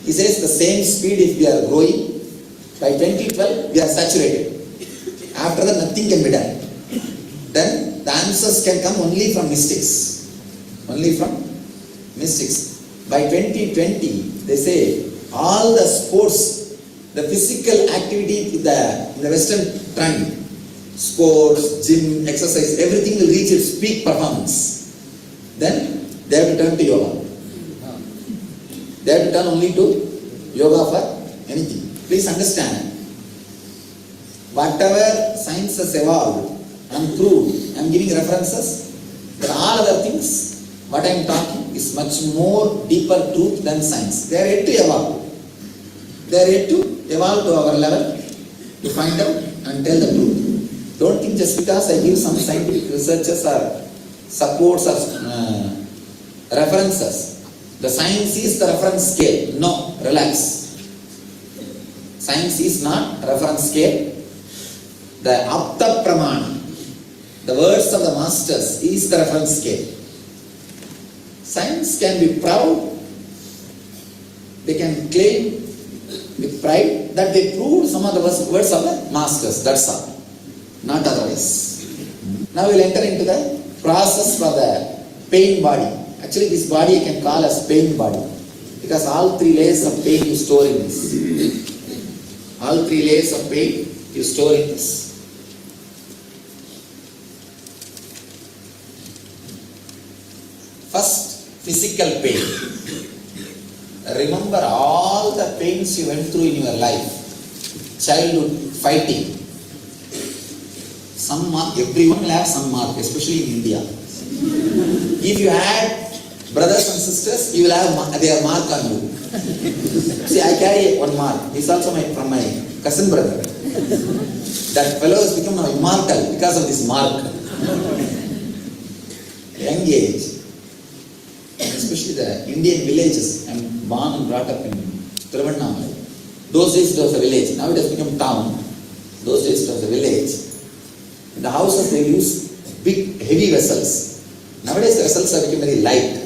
Speaker 3: He says the same speed if we are growing, by 2012 we are saturated. After that nothing can be done. Then the answers can come only from mystics. Only from mystics. By 2020, they say all the sports, the physical activity in the Western trend, sports, gym, exercise, everything will reach its peak performance. Then they have to turn to yoga. They have to turn only to yoga for anything. Please understand, whatever science has evolved and proved, I am giving references, but all other things, what I am talking is much more deeper truth than science. They are yet to evolve. They are yet to evolve to our level to find out and tell the truth. Don't think just because I give some scientific researches or supports or references, the science is the reference scale. No, relax. Science is not reference scale. The Apta Pramana, the words of the masters, is the reference scale. Science can be proud, they can claim with pride that they proved some of the words of the masters, that's all, not otherwise. Now we will enter into the process for the pain body. Actually this body I can call as pain body because all 3 layers of pain you store in this. All 3 layers of pain you store in this. First, physical pain. Remember all the pains you went through in your life. Childhood, fighting. Some mark, everyone will have some mark, especially in India. If you had brothers and sisters, you will have their mark on you. See, I carry one mark. It's also from my cousin brother. That fellow has become now immortal because of this mark. Young age. Especially the Indian villages. I'm born and brought up in Trivandrum. Those days it was a village. Now it has become town. Those days it was a village. In the houses they use big heavy vessels. Nowadays the vessels are become very light.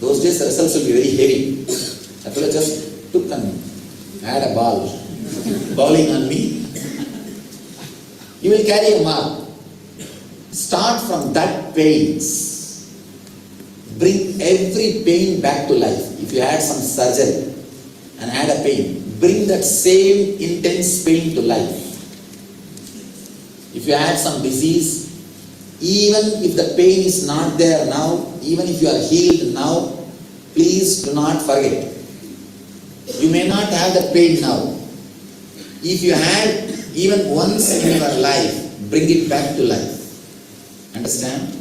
Speaker 3: Those days the vessels will be very heavy. That fellow just took and had a ball. Bowling on me. You will carry a mark. Start from that pains. Bring every pain back to life. If you had some surgery and had a pain, bring that same intense pain to life. If you had some disease, even if the pain is not there now, even if you are healed now, please do not forget. You may not have the pain now. If you had even once in your life, bring it back to life. Understand?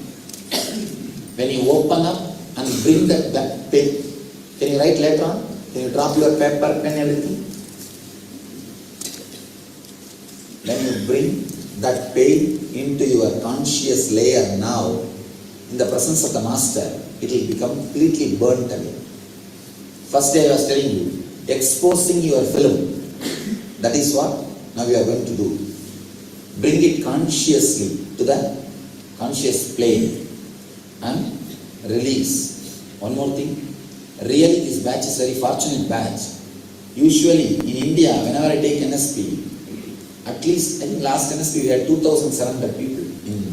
Speaker 3: When you open up and bring that pain, can you write later on? Can you drop your paper, pen, everything? When you bring that pain into your conscious layer now, in the presence of the Master, it will become completely burnt away. First day I was telling you, exposing your film. That is what now we are going to do. Bring it consciously to the conscious plane and release. One more thing. Really, this batch is very fortunate batch. Usually in India, whenever I take NSP, at least I think last NSP we had 2,700 people in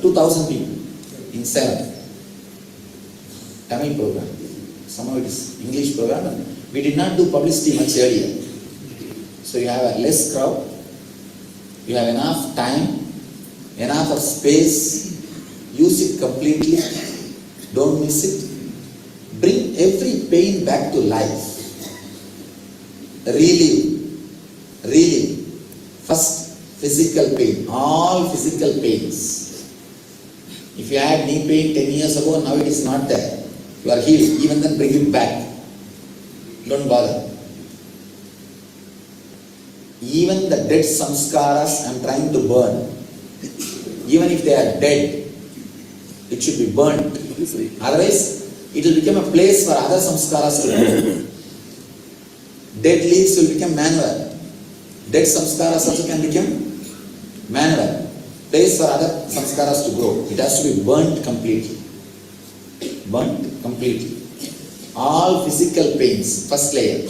Speaker 3: 2,000 people in 7 Tamil program. Somehow it is English program, and we did not do publicity much earlier. So you have a less crowd, you have enough time, enough of space, use it completely, don't miss it. Bring every pain back to life. Relive. First, physical pain, all physical pains. If you had knee pain 10 years ago, now it is not there. You are healed, even then bring it back. Don't bother. Even the dead samskaras I am trying to burn. Even if they are dead, it should be burnt. Otherwise, it will become a place for other samskaras to grow. Dead leaves will become manure. Dead samskaras also can become manure. Place for other samskaras to grow. It has to be burnt completely. Burnt completely. All physical pains, first layer.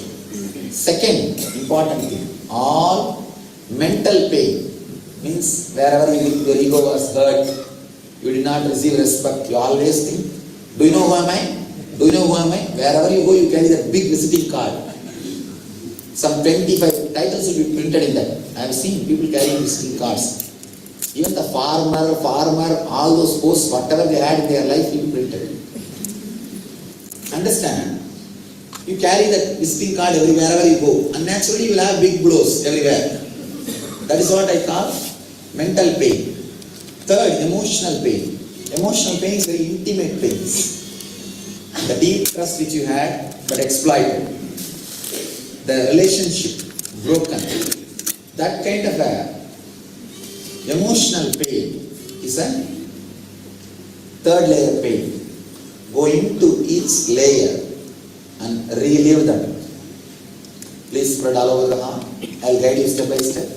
Speaker 3: Second important thing, all mental pain. Means wherever your ego was hurt, you did not receive respect, you always think, do you know who am I? Do you know who am I? Wherever you go, you carry that big visiting card. Some 25 titles will be printed in that. I have seen people carrying visiting cards. Even the farmer, all those posts, whatever they had in their life will be printed. Understand? You carry that visiting card wherever you go, and naturally you will have big blows everywhere. That is what I call mental pain. Third, emotional pain. Emotional pain is very intimate pains. The deep trust which you had but exploited. The relationship broken. That kind of a emotional pain is a third layer pain. Go into each layer and relive them. Please spread all over the arm. I'll guide you step by step.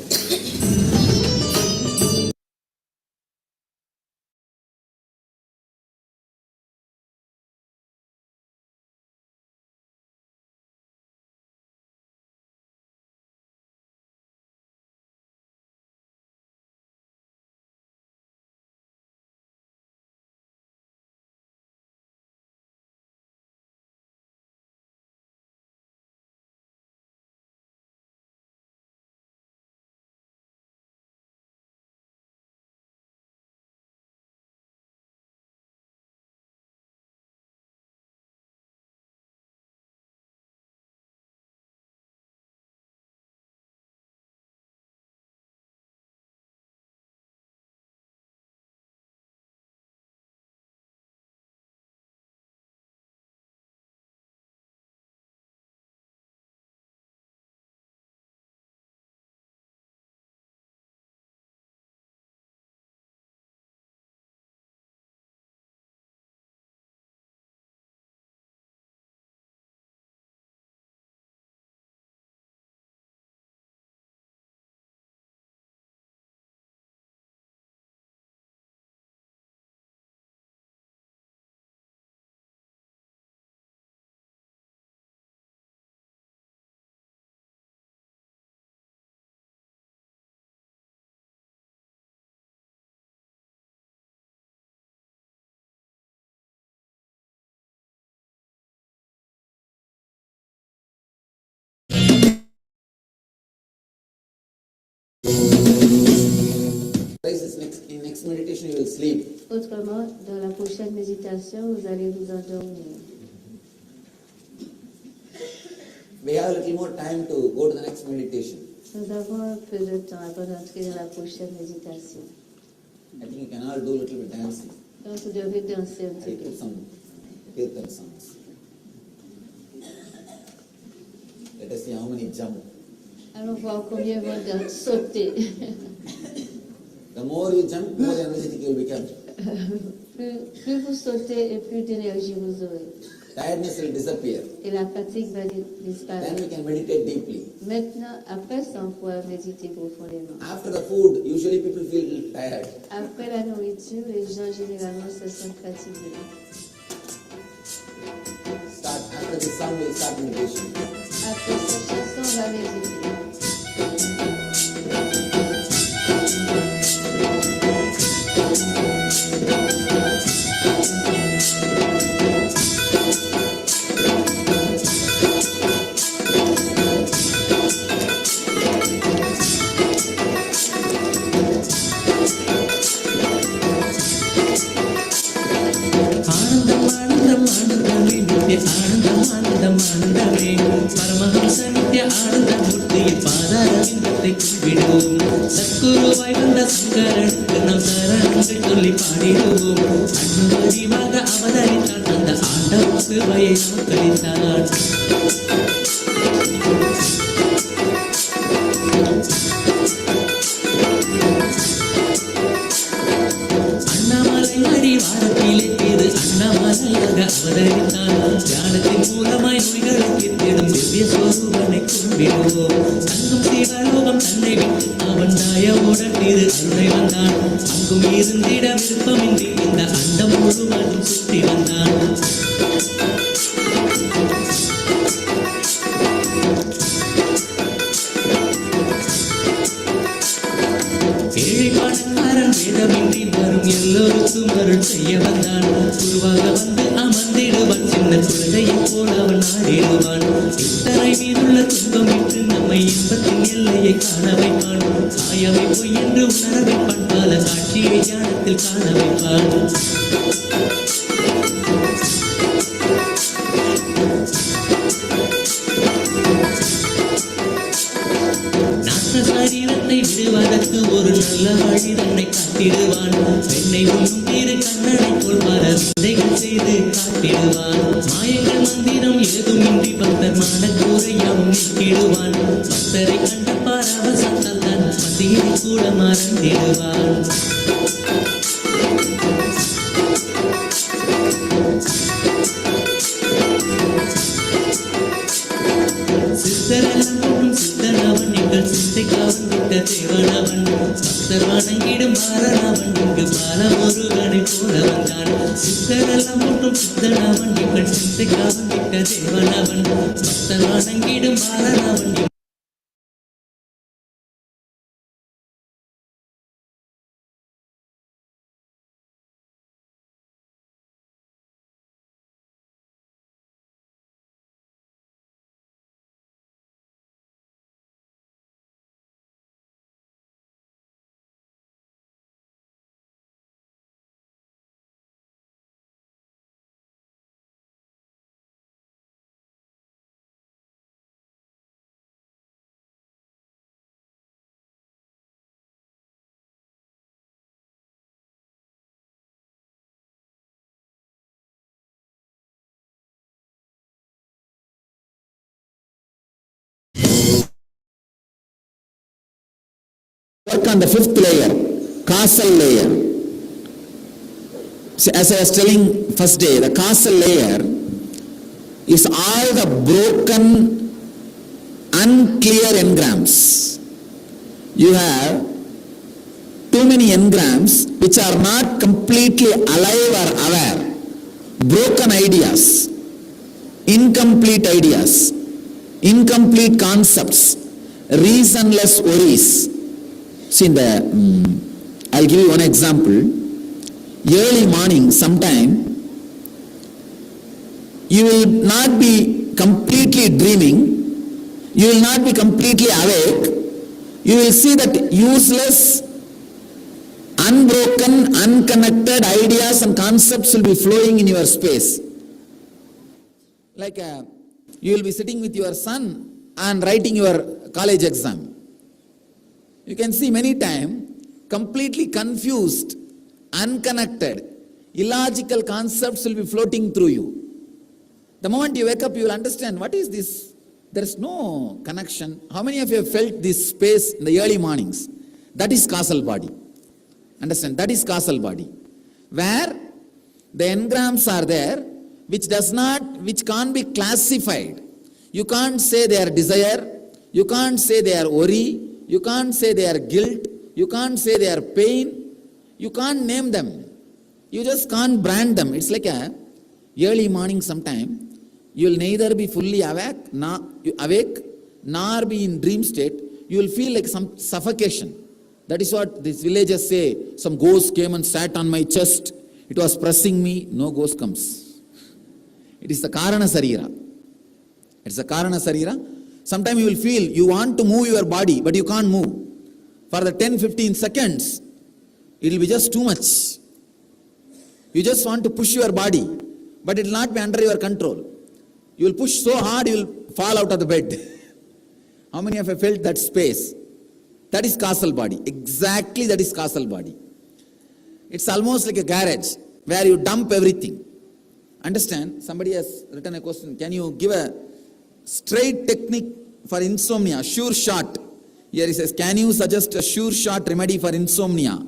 Speaker 3: In next meditation you will sleep.
Speaker 12: Autrement, dans la prochaine méditation, vous allez vous endormir.
Speaker 3: We have a little more time to go to the next meditation.
Speaker 12: Nous avons un peu de temps avant d'entrer dans la prochaine méditation.
Speaker 3: I think you can all do a little bit dancing.
Speaker 12: Donc, vous devez danser un
Speaker 3: I
Speaker 12: petit peu.
Speaker 3: put some kirtan songs. Let us see how many jump.
Speaker 12: Allons voir combien vont sauter.
Speaker 3: The more you jump, more energetic you will become.
Speaker 12: Plus vous sautez et plus d'énergie vous aurez.
Speaker 3: Tiredness will disappear.
Speaker 12: Et la fatigue va
Speaker 3: Then
Speaker 12: disparaître.
Speaker 3: we can meditate deeply.
Speaker 12: Maintenant, après ça, on pourra méditer profondément.
Speaker 3: After the food, usually people feel tired.
Speaker 12: Après la nourriture, les gens généralement se sentent fatigués.
Speaker 3: After the song, we'll start meditation.
Speaker 12: Après cette chanson, on va méditer.
Speaker 13: ஆனந்தமே பரமஹம்ச நித்ய ஆனந்த மூர்த்தியை பாதாரவிந்தத்தை கும்பிடுவோம். சத்குருவாய் வந்த சங்கரனுக்கு நம் சரணங்கள் சொல்லி பாடிடுவோம். அண்ணு வடிவாக அவதரித்தான் அந்த ஆண்டவன் சிவையை நமக்களித்தான். அண்ணாமலை அடிவாரத்திலே இது அண்ணாமலையாக அவதரித்தான். தியானத்தின் மூலமாய் நோய்களை தீர்த்திடும் திவ்ய ஸ்வரூபனை கும்பிடுவோம். தங்கும் சிவலோகம் தன்னை விட்டு அவன் தயவுடன் திரு அருளை வந்தான். அங்கும் இருந்திட விருப்பமின்றி இந்த அண்டம் முழுவதும் சுற்றி வந்தான். ஏழை பணக்காரன் வேதமின்றி வரும் எல்லோருக்கும் அருள் செய்ய வந்தான். குருவாக வந்து அமர்ந்திடுவான். சின்ன குழந்தையை போல அவன் ஆடிடுவான். இத்தனை மீதுள்ள துன்பம் விட்டு நம்மை இன்பத்தின் எல்லையை காண வைப்பான். ஆயவை பொய் என்று உணர வைப்பான். பல காட்சியை ஞானத்தில் காண வைப்பான். சரீரத்தை விடுவதற்கு ஒரு நல்ல வழி தன்னை காட்டிடுவான். பெண்ணை உண்ணும் திரு கண்ணனை போல் பல விந்தைகள் செய்து காட்டிடுவான். மாயங்கள் மந்திரம் ஏதுமின்றி பக்தர் மனக்கூரையாவும் நீக்கிடுவான். பக்தரை கண்ட பரவசத்தால் தன் பசியை கூட மறந்திடுவான். சித்தரெல்லாம் சித்தனவன் எங்கள் சிந்தைக்காவன் விட்ட தேவனவன். பக்தர் வணங்கிடும் பாரனவன் இங்கு பால முருகனை போல வந்தான். சித்தரெல்லாம் ஒன்றும் சித்தனவன் எங்கள் சிந்தைக்காவன் விட்ட தேவனவன். பக்தர் வணங்கிடும் பாரனவன்.
Speaker 3: Work on the fifth layer, causal layer. So as I was telling first day, the causal layer is all the broken, unclear engrams. You have too many engrams which are not completely alive or aware. Broken ideas, incomplete ideas, incomplete concepts, reasonless worries. See, I'll give you one example. Early morning, sometime, you will not be completely dreaming, you will not be completely awake, you will see that useless
Speaker 10: unbroken, unconnected ideas and concepts will be flowing in your space. Like you will be sitting with your son and writing your college exam. You can see many times completely confused, unconnected, illogical concepts will be floating through you. The moment you wake up, you will understand, what is this? There is no connection. How many of you have felt this space in the early mornings? That is causal body. Understand? That is causal body. Where the engrams are there, which can't be classified. You can't say they are desire, you can't say they are worry, you can't say they are guilt, you can't say they are pain, you can't name them. You just can't brand them. It's like a early morning sometime. You will neither be fully awake, nor be in dream state. You will feel like some suffocation. That is what these villagers say. Some ghost came and sat on my chest. It was pressing me. No ghost comes. It is the Karana Sarira. It's the Karana Sarira. Sometimes you will feel you want to move your body, but you can't move. For the 10-15 seconds, it will be just too much. You just want to push your body, but it will not be under your control. You will push so hard, you will fall out of the bed. How many of you felt that space? That is causal body. Exactly, that is causal body. It's almost like a garage where you dump everything. Understand? Somebody has written a question. Can you give a straight technique for insomnia? Sure shot. Here he says, can you suggest a sure shot remedy for insomnia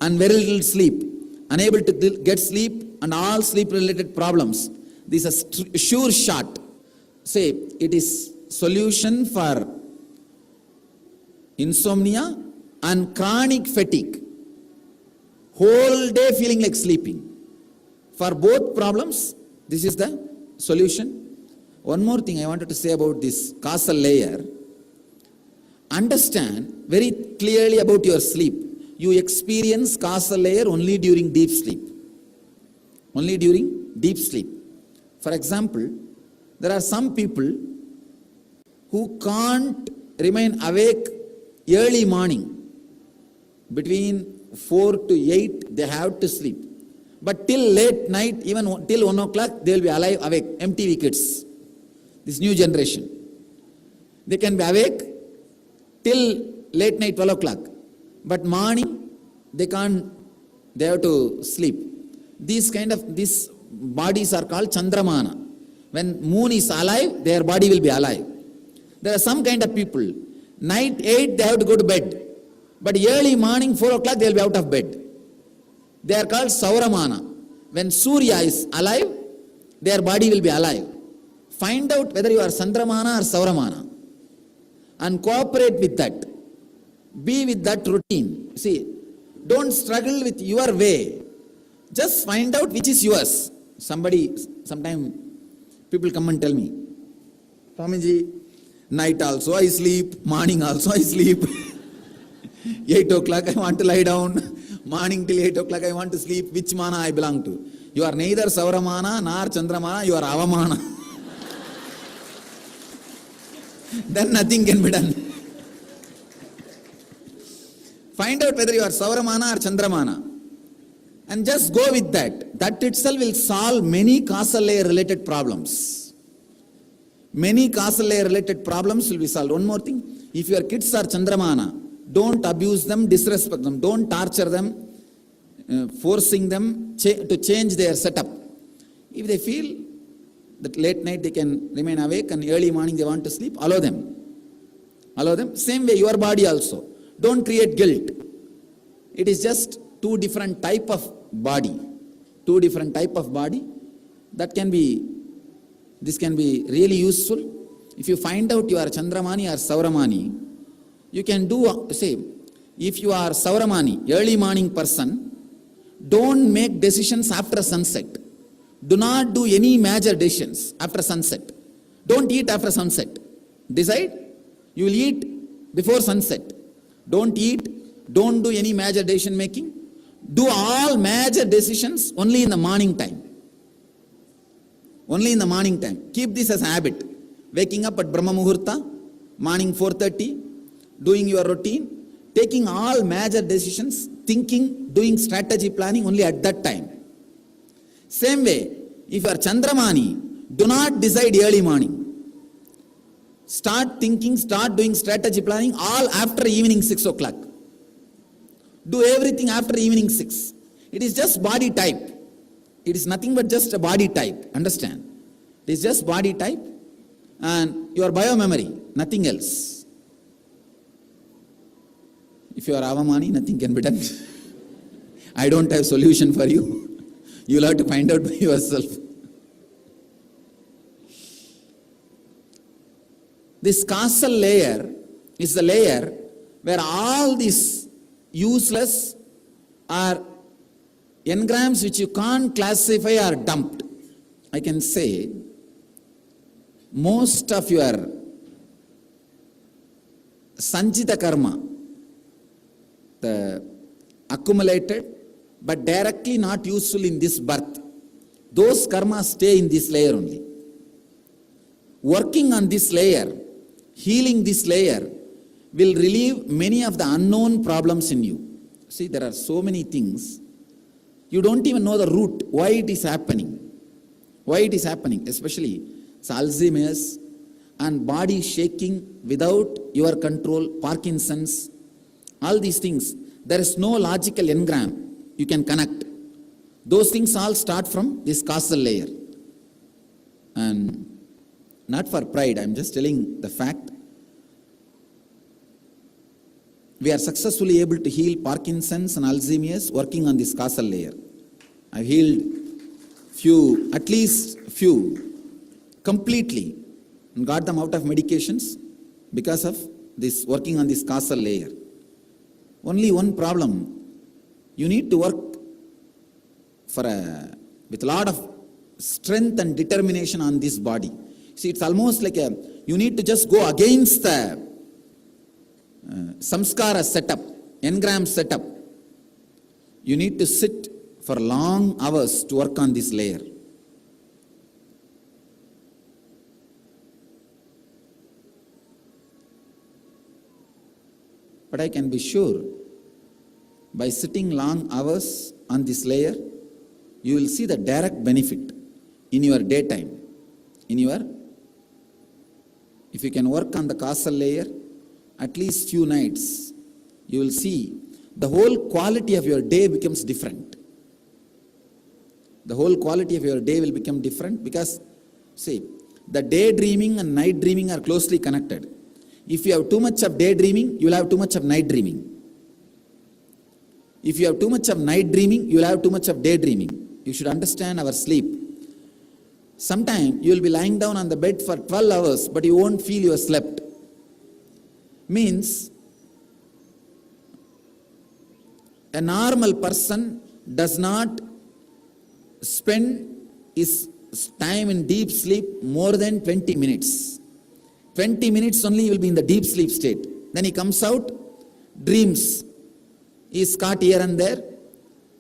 Speaker 10: and very little sleep, unable to get sleep and all sleep related problems? This is a sure shot. Say, it is solution for insomnia and chronic fatigue. Whole day feeling like sleeping. For both problems, this is the solution. One more thing I wanted to say about this causal layer. Understand very clearly about your sleep. You experience causal layer only during deep sleep. Only during deep sleep. For example, there are some people who can't remain awake early morning. Between 4 to 8, they have to sleep. But till late night, even till 1 o'clock, they will be alive, awake. MTV kids. This new generation. They can be awake till late night, 12 o'clock. But morning, they can't, they have to sleep. These bodies are called Chandramana. When moon is alive, their body will be alive. There are some kind of people, night 8, they have to go to bed. But early morning, 4 o'clock, they will be out of bed. They are called Sauramana. When Surya is alive, their body will be alive. Find out whether you are Chandramana or Sauramana and cooperate with that. Be with that routine. See, don't struggle with your way. Just find out which is yours. Sometime people come and tell me, Swamiji, night also I sleep, morning also I sleep. 8 o'clock I want to lie down. Morning till 8 o'clock I want to sleep. Which mana I belong to? You are neither Sauramana nor Chandramana, you are Avamana. Then nothing can be done. Find out whether you are Sauramana or Chandramana. And just go with that. That itself will solve many causal layer related problems. Many causal layer related problems will be solved. One more thing. If your kids are Chandramana, don't abuse them, disrespect them. Don't torture them, forcing them to change their setup. If they feel that late night they can remain awake and early morning they want to sleep, allow them. Allow them. Same way your body also. Don't create guilt. It is just two different type of body. Two different type of body. This can be really useful. If you find out you are Chandramani or Sauramani, you can do, say, if you are Sauramani, early morning person, don't make decisions after sunset. Do not do any major decisions after sunset. Don't eat after sunset. Decide, you will eat before sunset. Don't eat, don't do any major decision making. Do all major decisions only in the morning time. Only in the morning time. Keep this as a habit. Waking up at Brahma Muhurta, morning 4:30, doing your routine, taking all major decisions, thinking, doing strategy planning only at that time. Same way, if you are Chandramani, do not decide early morning. Start thinking, start doing strategy planning all after evening 6 o'clock. Do everything after evening 6. It is just body type. It is nothing but just a body type. Understand? It is just body type and your biomemory, nothing else. If you are Avamani, nothing can be done. I don't have solution for you. You will have to find out by yourself. This causal layer is the layer where all these useless or engrams which you can't classify are dumped. I can say most of your sanchita karma, the accumulated but directly not useful in this birth, those karmas stay in this layer only. Working on this layer, healing this layer will relieve many of the unknown problems in you. See, there are so many things. You don't even know the root, why it is happening. Why it is happening, especially Alzheimer's and body shaking without your control, Parkinson's, all these things. There is no logical engram you can connect. Those things all start from this causal layer. And not for pride, I am just telling the fact. We are successfully able to heal Parkinson's and Alzheimer's working on this causal layer. I've healed few, at least few, completely, and got them out of medications because of this working on this causal layer. Only one problem, you need to work with a lot of strength and determination on this body. See, it's almost like you need to just go against the samskara setup, engram setup. You need to sit for long hours to work on this layer. But I can be sure, by sitting long hours on this layer, you will see the direct benefit in your daytime, if you can work on the causal layer, at least few nights, you will see the whole quality of your day becomes different. The whole quality of your day will become different because, see, the daydreaming and night dreaming are closely connected. If you have too much of daydreaming, you will have too much of night dreaming. If you have too much of night dreaming, you will have too much of daydreaming. You should understand our sleep. Sometimes you will be lying down on the bed for 12 hours, but you won't feel you have slept. Means, a normal person does not spend his time in deep sleep more than 20 minutes. 20 minutes only he will be in the deep sleep state. Then he comes out, dreams. He is caught here and there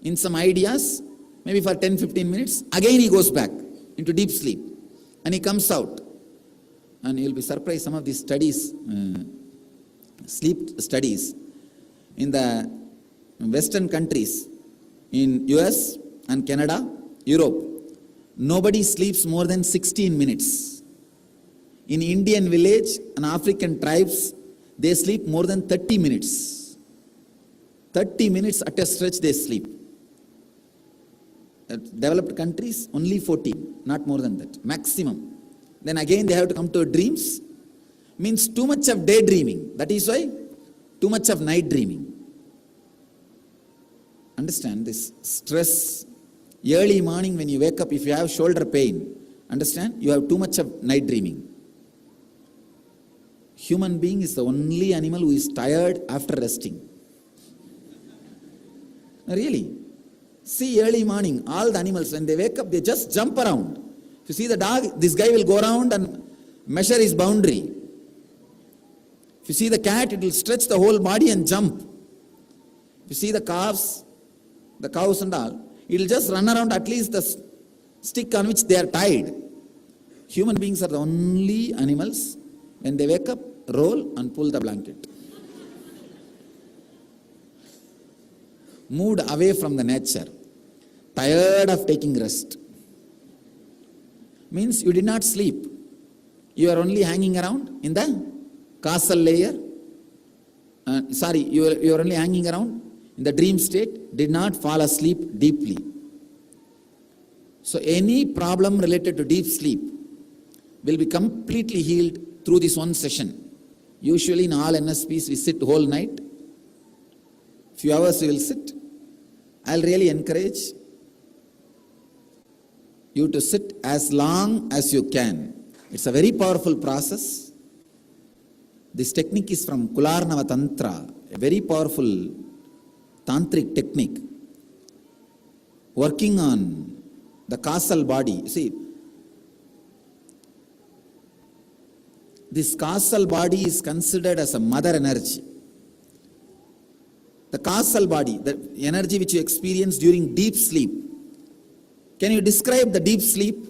Speaker 10: in some ideas, maybe for 10-15 minutes. Again he goes back into deep sleep. And he comes out. And you will be surprised, some of these studies, sleep studies, in the Western countries, in US and Canada, Europe, nobody sleeps more than 16 minutes. In Indian village and African tribes, they sleep more than 30 minutes. 30 minutes at a stretch they sleep. Developed countries, only 14, not more than that, maximum. Then again they have to come to dreams. Means too much of daydreaming. That is why too much of night dreaming. Understand this stress. Early morning when you wake up, if you have shoulder pain, understand, you have too much of night dreaming. Human being is the only animal who is tired after resting. Really. See, early morning, all the animals, when they wake up, they just jump around. If you see the dog, this guy will go around and measure his boundary. If you see the cat, it will stretch the whole body and jump. If you see the calves, the cows and all, it will just run around at least the stick on which they are tied. Human beings are the only animals, when they wake up, roll and pull the blanket. moved away from the nature, tired of taking rest. Means you did not sleep. You are only hanging around in the causal layer. You are only hanging around in the dream state, did not fall asleep deeply. So any problem related to deep sleep will be completely healed through this one session. Usually in all NSPs we sit whole night. Few hours we will sit. I'll really encourage you to sit as long as you can. It's a very powerful process. This technique is from Kularnava Tantra, a very powerful tantric technique, working on the causal body. See, this causal body is considered as a mother energy. The causal body, the energy which you experience during deep sleep. Can you describe the deep sleep?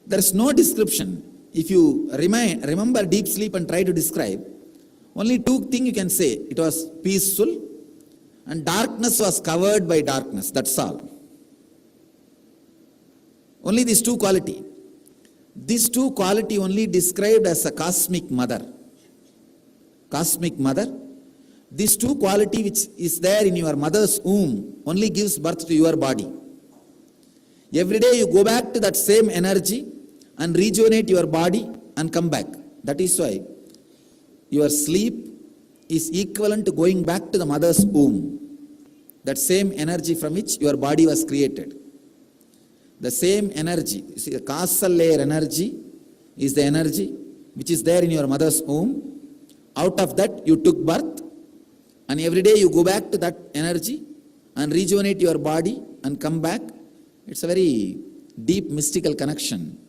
Speaker 10: There is no description. If you remember deep sleep and try to describe, only two things you can say. It was peaceful and darkness was covered by darkness. That's all. Only these two qualities. These two qualities only described as a cosmic mother. Cosmic mother. These two qualities which is there in your mother's womb only gives birth to your body. Every day you go back to that same energy and rejuvenate your body and come back. That is why your sleep is equivalent to going back to the mother's womb. That same energy from which your body was created. The same energy, you see, the causal layer energy is the energy which is there in your mother's womb. Out of that you took birth, and every day you go back to that energy and rejuvenate your body and come back. It's a very deep mystical connection.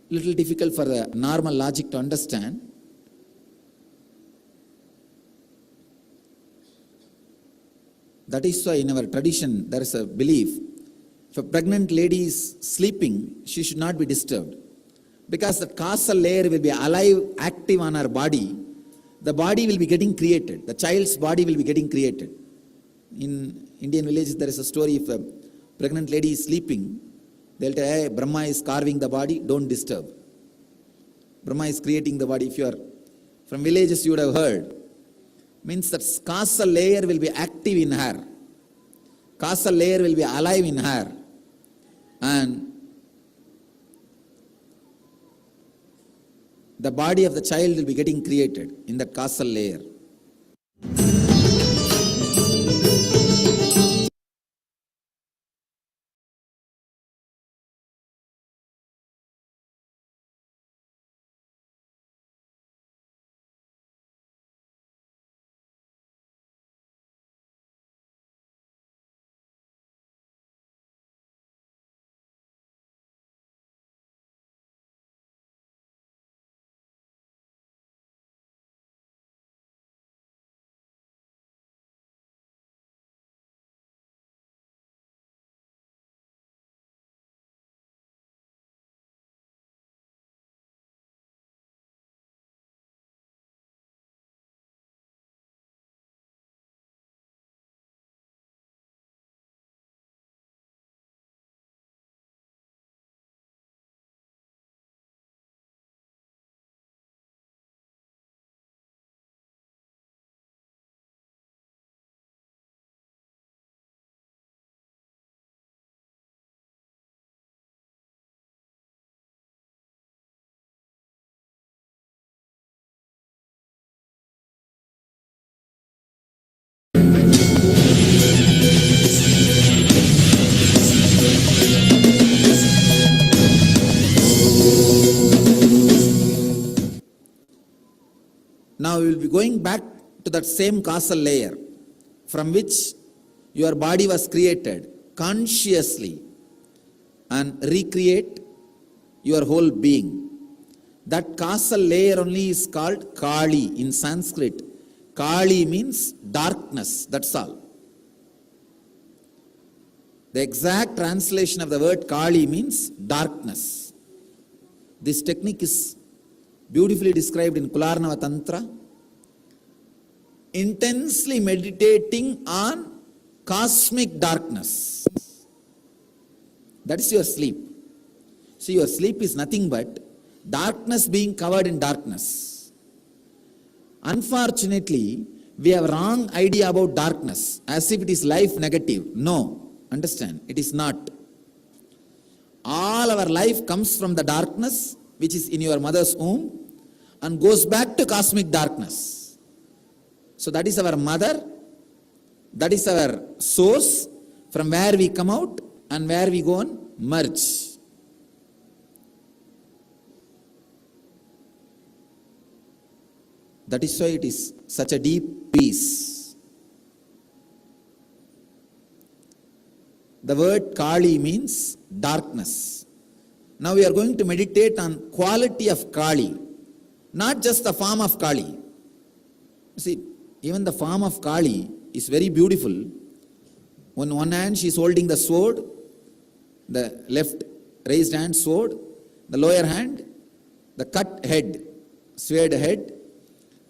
Speaker 10: Little difficult for the normal logic to understand. That is why in our tradition there is a belief, if a pregnant lady is sleeping, she should not be disturbed. Because the causal layer will be alive, active on her body, the body will be getting created. The child's body will be getting created. In Indian villages there is a story, if a pregnant lady is sleeping, they'll tell, hey, Brahma is carving the body, don't disturb. Brahma is creating the body. If you are from villages, you would have heard. Means that causal layer will be active in her. Causal layer will be alive in her. And the body of the child will be getting created in that causal layer. Now we will be going back to that same causal layer from which your body was created consciously and recreate your whole being. That causal layer only is called Kali in Sanskrit. Kali means darkness, that's all. The exact translation of the word Kali means darkness. This technique is beautifully described in Kularnava Tantra. intensely meditating on cosmic darkness. That is your sleep. So your sleep is nothing but darkness being covered in darkness. Unfortunately, we have wrong idea about darkness, as if it is life negative. No, understand, it is not. All our life comes from the darkness which is in your mother's womb and goes back to cosmic darkness. So that is our mother, that is our source from where we come out and where we go and merge. That is why it is such a deep peace. The word Kali means darkness. Now we are going to meditate on quality of Kali, not just the form of Kali. See, even the form of Kali is very beautiful. On one hand she is holding the sword, the left raised hand sword, the lower hand, the cut head, swayed head,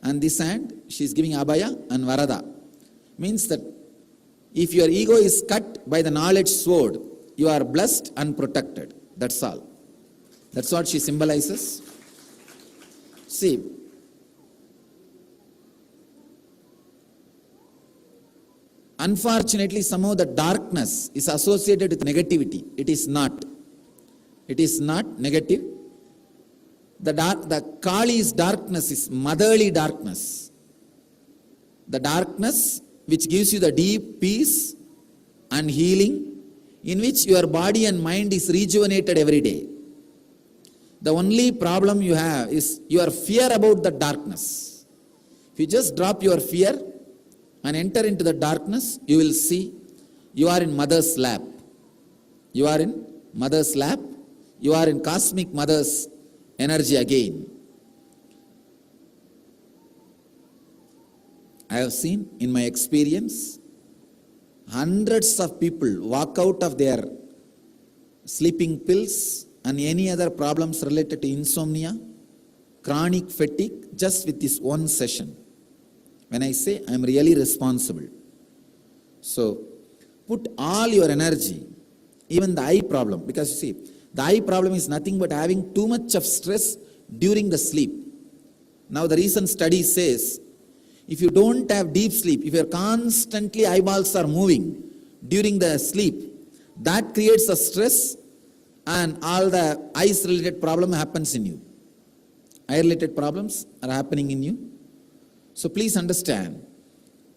Speaker 10: and this hand she is giving Abhaya and Varada. Means that if your ego is cut by the knowledge sword, you are blessed and protected. That's all. That's what she symbolizes. See, unfortunately, somehow the darkness is associated with negativity. It is not. It is not negative. The Kali's darkness is motherly darkness. The darkness which gives you the deep peace and healing, in which your body and mind is rejuvenated every day. The only problem you have is your fear about the darkness. If you just drop your fear and enter into the darkness, you will see you are in mother's lap. You are in mother's lap. You are in cosmic mother's energy again. I have seen in my experience hundreds of people walk out of their sleeping pills and any other problems related to insomnia, chronic fatigue, just with this one session. When I say I am really responsible. So put all your energy, even the eye problem, because you see, the eye problem is nothing but having too much of stress during the sleep. Now the recent study says, if you don't have deep sleep, if your constantly eyeballs are moving during the sleep, that creates a stress and all the eyes related problem happens in you. Eye related problems are happening in you. So please understand,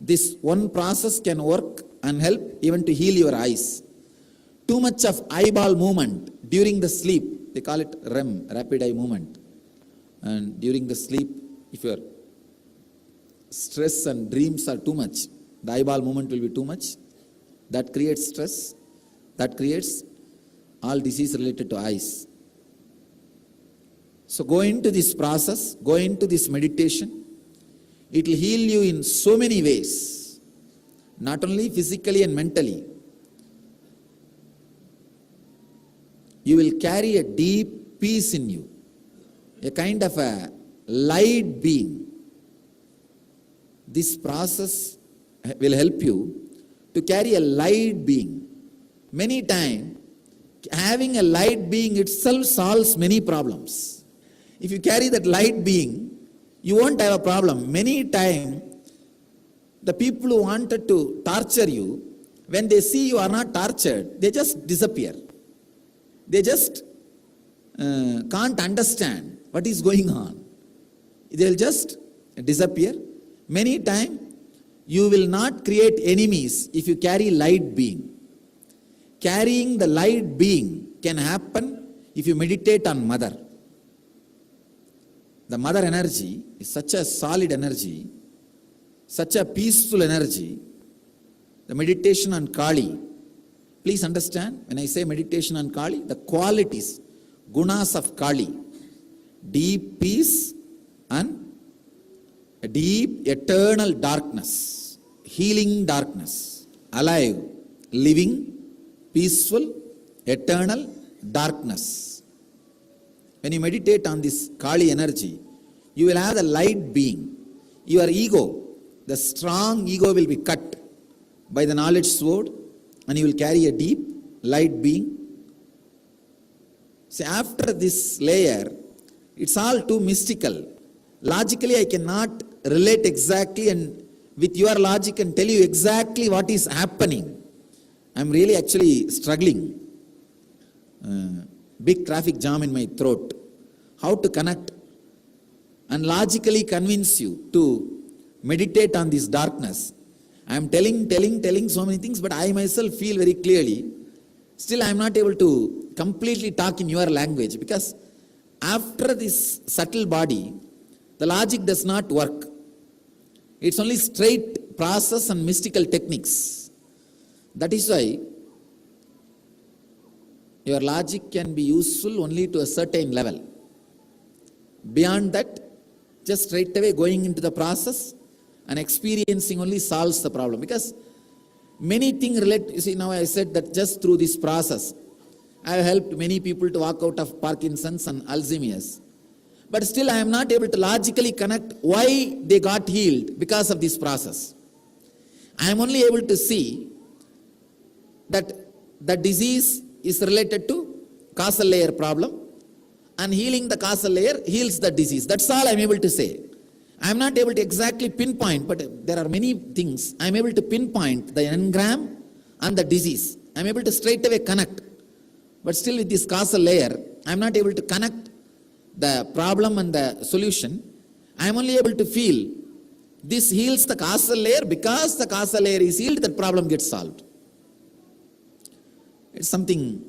Speaker 10: this one process can work and help even to heal your eyes. Too much of eyeball movement during the sleep, they call it REM, rapid eye movement. And during the sleep, if your stress and dreams are too much, the eyeball movement will be too much. That creates stress. That creates all disease related to eyes. So go into this process, go into this meditation. It will heal you in so many ways, not only physically and mentally. You will carry a deep peace in you, a kind of a light being. This process will help you to carry a light being. Many times, having a light being itself solves many problems. If you carry that light being, you won't have a problem. Many times, the people who wanted to torture you, when they see you are not tortured, they just disappear. They just can't understand what is going on. They will just disappear. Many times, you will not create enemies if you carry light being. Carrying the light being can happen if you meditate on Mother. The Mother energy is such a solid energy, such a peaceful energy. The meditation on Kali. Please understand, when I say meditation on Kali, the qualities, gunas of Kali, deep peace and a deep eternal darkness, healing darkness, alive, living, peaceful, eternal darkness. When you meditate on this Kali energy, you will have the light being. Your ego the strong ego will be cut by the knowledge sword, and you will carry a deep light being. See, after this layer, it's all too mystical. Logically, I cannot relate exactly and with your logic and tell you exactly what is happening. I'm really actually struggling. Big traffic jam in my throat. How to connect and logically convince you to meditate on this darkness. I'm telling so many things, but I myself feel very clearly. Still, I'm not able to completely talk in your language, because after this subtle body, the logic does not work. It's only straight process and mystical techniques. That is why your logic can be useful only to a certain level. Beyond that, just straight away going into the process and experiencing only solves the problem. Because many things relate, you see, now I said that just through this process, I have helped many people to walk out of Parkinson's and Alzheimer's. But still I am not able to logically connect why they got healed because of this process. I am only able to see that the disease is related to causal layer problem, and healing the causal layer heals the disease. That's all I am able to say. I am not able to exactly pinpoint, but there are many things. I am able to pinpoint the engram and the disease. I am able to straight away connect. But still with this causal layer, I am not able to connect the problem and the solution. I am only able to feel this heals the causal layer. Because the causal layer is healed, that problem gets solved. It's something,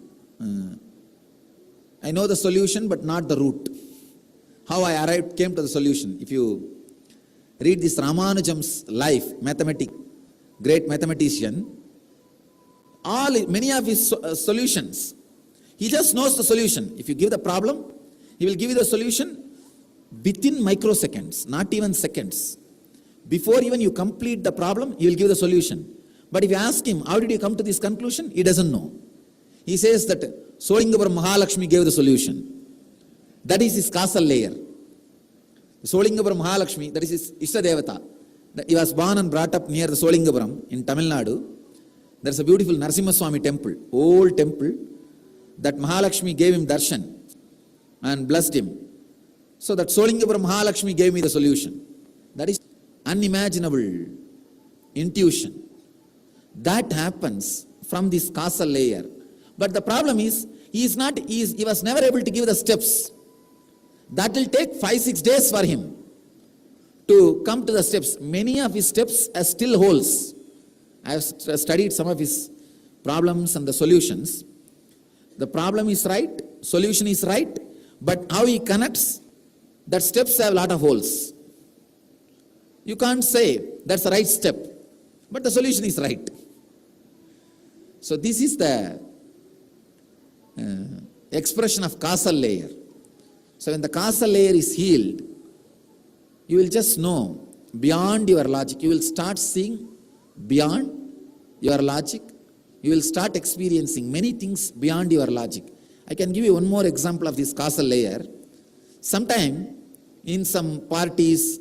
Speaker 10: I know the solution but not the root. How I came to the solution. If you read this Ramanujam's life, great mathematician, many of his solutions, he just knows the solution. If you give the problem, he will give you the solution within microseconds, not even seconds. Before even you complete the problem, he will give the solution. But if you ask him, how did you come to this conclusion? He doesn't know. He says that Solingapuram Mahalakshmi gave the solution. That is his causal layer. Solingapuram Mahalakshmi, that is his Ishtadevata. He was born and brought up near the Solingapuram in Tamil Nadu. There is a beautiful Narasimha temple, old temple, that Mahalakshmi gave him darshan and blessed him. So that Solingapuram Mahalakshmi gave me the solution. That is unimaginable intuition. That happens from this causal layer. But the problem is, he was never able to give the steps. That will take 5-6 days for him to come to the steps. Many of his steps are still holes. I have studied some of his problems and the solutions. The problem is right, solution is right, but how he connects, that steps have a lot of holes. You can't say that's the right step, but the solution is right. So this is the expression of causal layer. So when the causal layer is healed, you will just know beyond your logic. You will start seeing beyond your logic. You will start experiencing many things beyond your logic. I can give you one more example of this causal layer. Sometime in some parties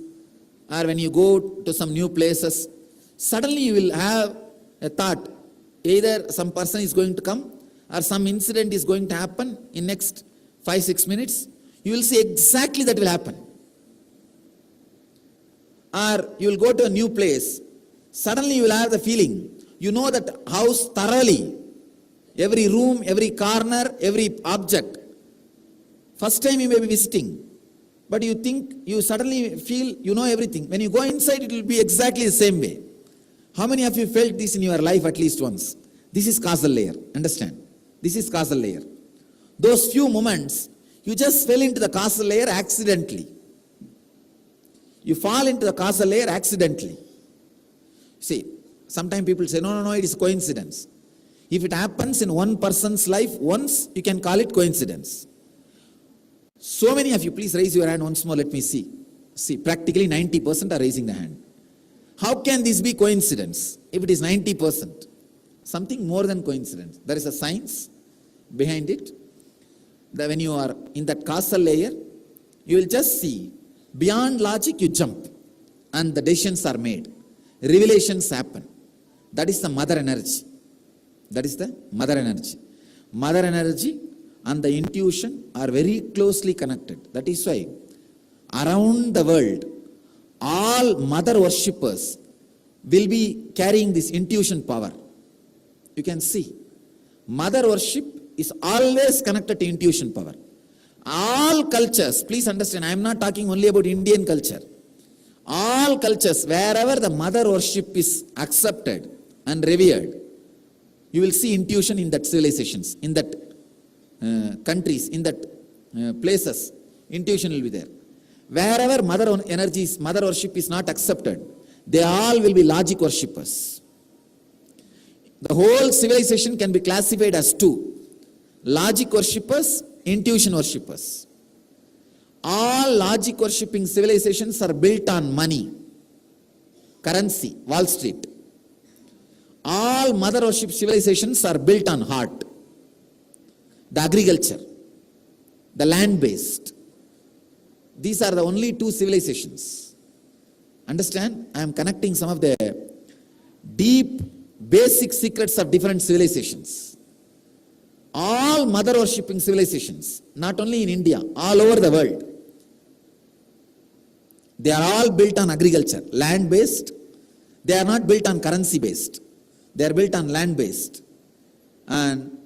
Speaker 10: or when you go to some new places, suddenly you will have a thought, either some person is going to come or some incident is going to happen in next 5-6 minutes. You will see exactly that will happen. Or you will go to a new place, suddenly you will have the feeling, you know that house thoroughly, every room, every corner, every object. First time you may be visiting, but you think, you suddenly feel you know everything. When you go inside, it will be exactly the same way. How many of you felt this in your life at least once? This is causal layer, understand? This is causal layer. Those few moments, you just fell into the causal layer accidentally. You fall into the causal layer accidentally. See, sometimes people say, no, it is coincidence. If it happens in one person's life once, you can call it coincidence. So many of you, please raise your hand once more, let me see. See, practically 90% are raising the hand. How can this be coincidence if it is 90%? Something more than coincidence. There is a science behind it. That when you are in that causal layer, you will just see, beyond logic you jump and the decisions are made. revelations happen. That is the mother energy. That is the mother energy. Mother energy and the intuition are very closely connected. That is why around the world, all mother worshippers will be carrying this intuition power. You can see, mother worship is always connected to intuition power. All cultures, please understand, I am not talking only about Indian culture. All cultures, wherever the mother worship is accepted and revered, you will see intuition in that civilizations, in that countries, in that places, intuition will be there. Wherever mother worship is not accepted, they all will be logic worshippers. The whole civilization can be classified as two: logic worshippers, intuition worshippers. All logic worshipping civilizations are built on money, currency, Wall Street. All mother worship civilizations are built on heart, the agriculture, the land-based. These are the only two civilizations. Understand? I am connecting some of the deep, basic secrets of different civilizations. All mother worshipping civilizations, not only in India, all over the world, they are all built on agriculture, land-based. They are not built on currency-based. They are built on land-based. And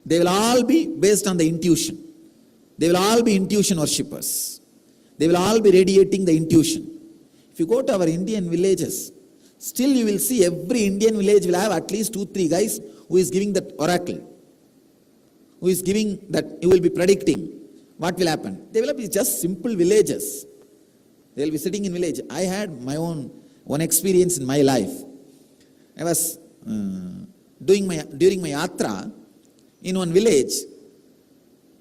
Speaker 10: they will all be based on the intuition. They will all be intuition worshippers. They will all be radiating the intuition. If you go to our Indian villages, still you will see every Indian village will have at least 2-3 guys who is giving that oracle, who is giving that, you will be predicting what will happen. They will be just simple villages. They will be sitting in village. I had my own experience in my life. I was during my yatra in one village.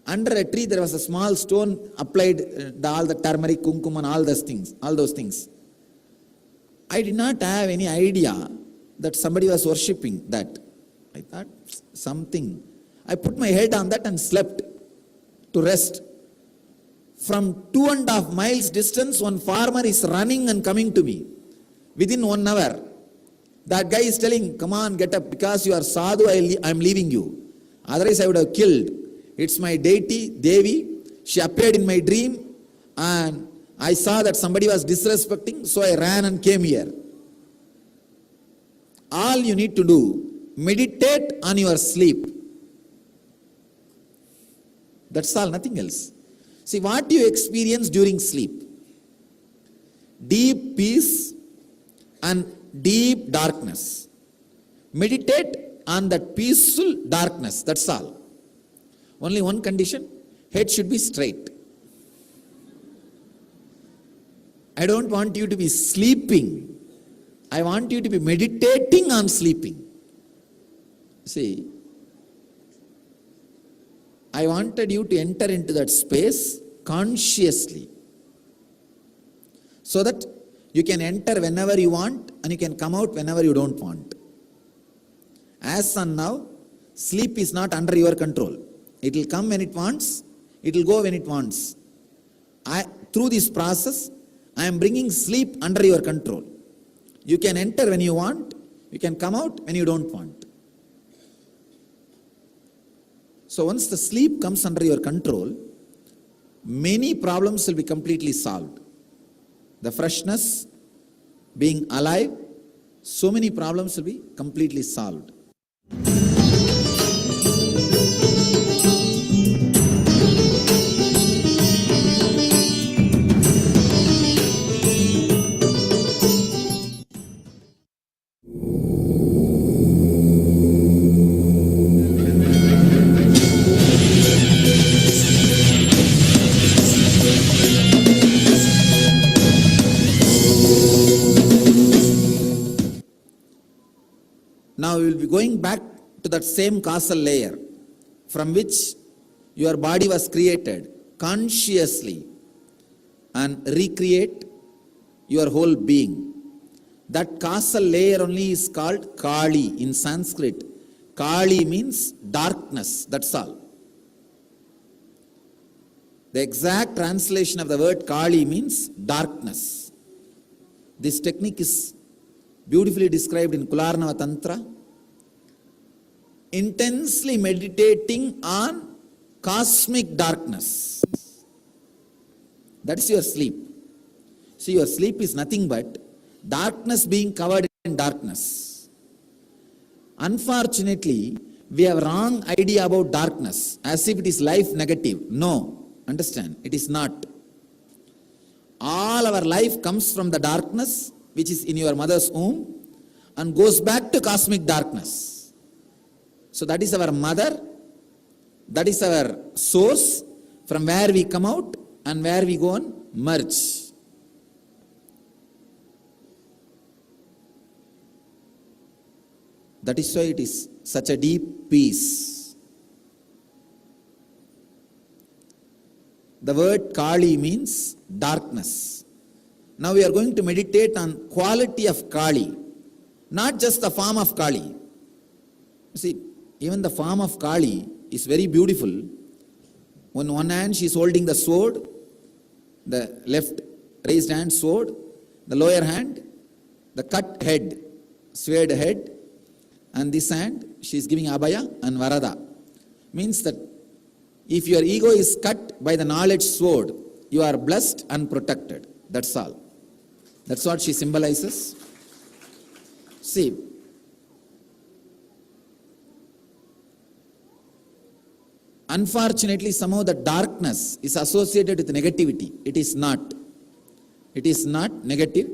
Speaker 10: Under a tree there was a small stone, applied all the turmeric, kumkum and all those things. I did not have any idea that somebody was worshipping that. I thought something. I put my head on that and slept to rest. From 2.5 miles distance, one farmer is running and coming to me. Within 1 hour, that guy is telling, come on, get up, because you are sadhu, I am leaving you. Otherwise I would have killed. It's my deity, Devi. She appeared in my dream and I saw that somebody was disrespecting, so I ran and came here. All you need to do, meditate on your sleep. That's all, nothing else. See, what do you experience during sleep? Deep peace and deep darkness. Meditate on that peaceful darkness, that's all. Only one condition, head should be straight. I don't want you to be sleeping. I want you to be meditating on sleeping. See, I wanted you to enter into that space consciously, so that you can enter whenever you want and you can come out whenever you don't want. As on now, sleep is not under your control. It will come when it wants, it will go when it wants. Through this process, I am bringing sleep under your control. You can enter when you want, you can come out when you don't want. So once the sleep comes under your control, many problems will be completely solved. The freshness, being alive, so many problems will be completely solved. Now we will be going back to that same causal layer from which your body was created consciously and recreate your whole being. That causal layer only is called Kali in Sanskrit. Kali means darkness, that's all. The exact translation of the word Kali means darkness. This technique is beautifully described in Kularnava Tantra. Intensely meditating on cosmic darkness. That is your sleep. See, your sleep is nothing but darkness being covered in darkness. Unfortunately, we have wrong idea about darkness, as if it is life negative. No, understand, it is not. All our life comes from the darkness which is in your mother's womb and goes back to cosmic darkness. So that is our mother, that is our source from where we come out and where we go and merge. That is why it is such a deep peace. The word Kali means darkness. Now we are going to meditate on quality of Kali, not just the form of Kali. See, even the form of Kali is very beautiful. On one hand she is holding the sword, the left raised hand sword, the lower hand, the cut head, swayed head, and this hand she is giving Abhaya and Varada. Means that if your ego is cut by the knowledge sword, you are blessed and protected. That's all. That's what she symbolizes. See, unfortunately, somehow the darkness is associated with negativity. It is not. It is not negative.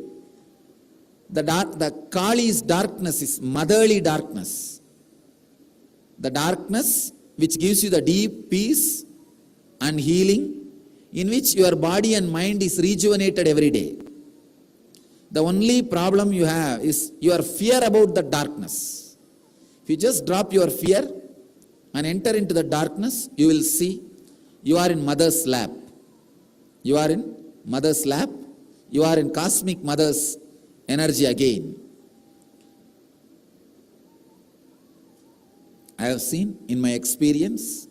Speaker 10: The Kali's darkness is motherly darkness. The darkness which gives you the deep peace and healing, in which your body and mind is rejuvenated every day. The only problem you have is your fear about the darkness. If you just drop your fear and enter into the darkness, you will see you are in mother's lap. You are in mother's lap. You are in cosmic mother's energy again. I have seen in my experience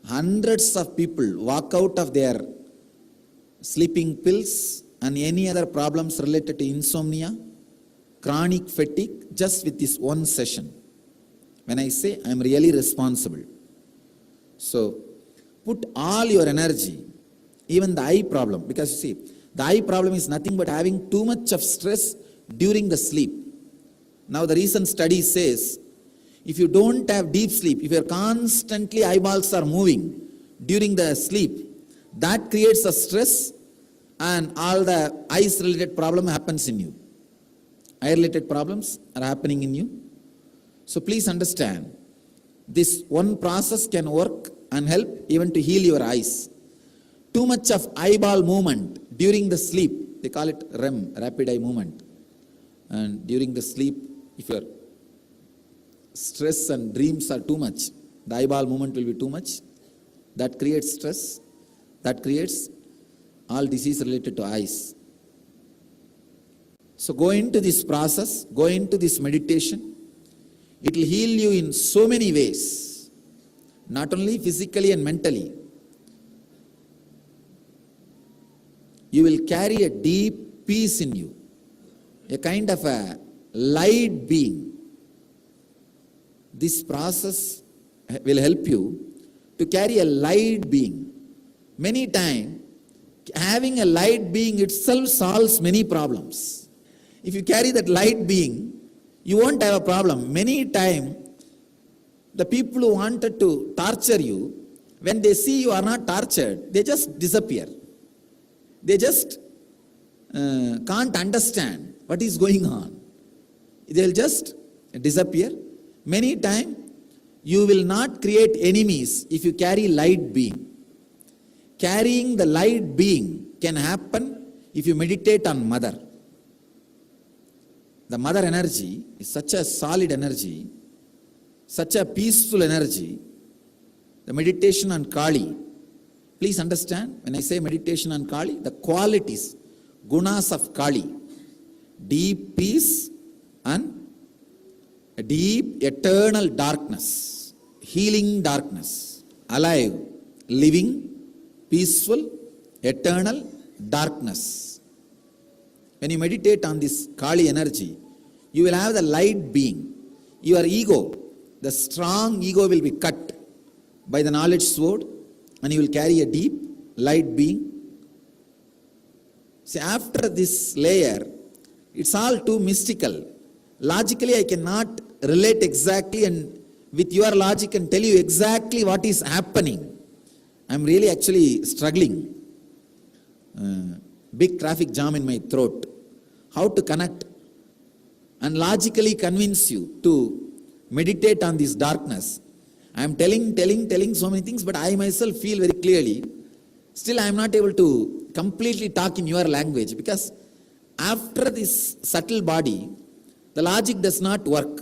Speaker 10: hundreds of people walk out of their sleeping pills and any other problems related to insomnia, chronic fatigue, just with this one session. When I say I am really responsible. So put all your energy, even the eye problem, because you see, the eye problem is nothing but having too much of stress during the sleep. Now the recent study says, if you don't have deep sleep, if your constantly eyeballs are moving during the sleep, that creates a stress and all the eyes related problem happens in you. Eye related problems are happening in you. So please understand, this one process can work and help even to heal your eyes. Too much of eyeball movement during the sleep, they call it REM, rapid eye movement. And during the sleep, if your stress and dreams are too much, the eyeball movement will be too much. That creates stress, that creates all disease related to eyes. So go into this process, go into this meditation. It will heal you in so many ways, not only physically and mentally. You will carry a deep peace in you, a kind of a light being. This process will help you to carry a light being. Many times, having a light being itself solves many problems. If you carry that light being, you won't have a problem. Many times, the people who wanted to torture you, when they see you are not tortured, they just disappear. They just can't understand what is going on. They will just disappear. Many times, you will not create enemies if you carry light being. Carrying the light being can happen if you meditate on Mother. The Mother energy is such a solid energy, such a peaceful energy. The meditation on Kali, please understand, when I say meditation on Kali, the qualities, gunas of Kali, deep peace and a deep eternal darkness, healing darkness, alive, living, peaceful, eternal darkness. When you meditate on this Kali energy, you will have the light being. Your ego, the strong ego will be cut by the knowledge sword, and you will carry a deep light being. See, after this layer, it's all too mystical. Logically, I cannot relate exactly and with your logic and tell you exactly what is happening. I'm really actually struggling. Big traffic jam in my throat. How to connect and logically convince you to meditate on this darkness. I am telling so many things, but I myself feel very clearly. Still, I am not able to completely talk in your language, because after this subtle body, the logic does not work.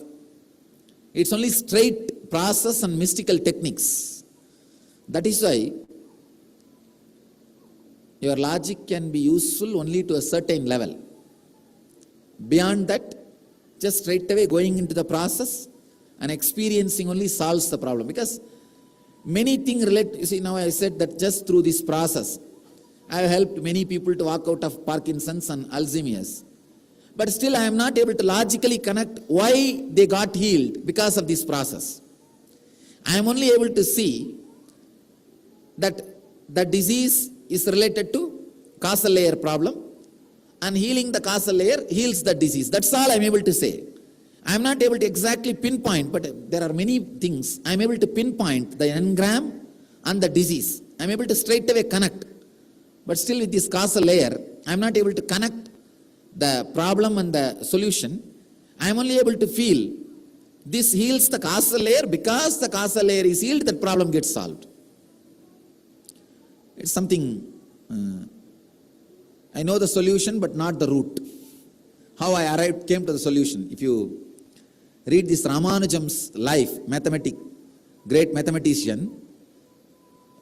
Speaker 10: It's only straight process and mystical techniques. That is why your logic can be useful only to a certain level. Beyond that, just straight away going into the process and experiencing only solves the problem. Because many things relate, you see, now I said that just through this process, I have helped many people to walk out of Parkinson's and Alzheimer's. But still I am not able to logically connect why they got healed because of this process. I am only able to see that the disease is related to causal layer problem, and healing the causal layer heals the disease. That's all I am able to say. I am not able to exactly pinpoint, but there are many things. I am able to pinpoint the engram and the disease. I am able to straight away connect. But still with this causal layer, I am not able to connect the problem and the solution. I am only able to feel this heals the causal layer. Because the causal layer is healed, that problem gets solved. It's something, I know the solution but not the root. How I came to the solution. If you read this Ramanujam's life, great mathematician,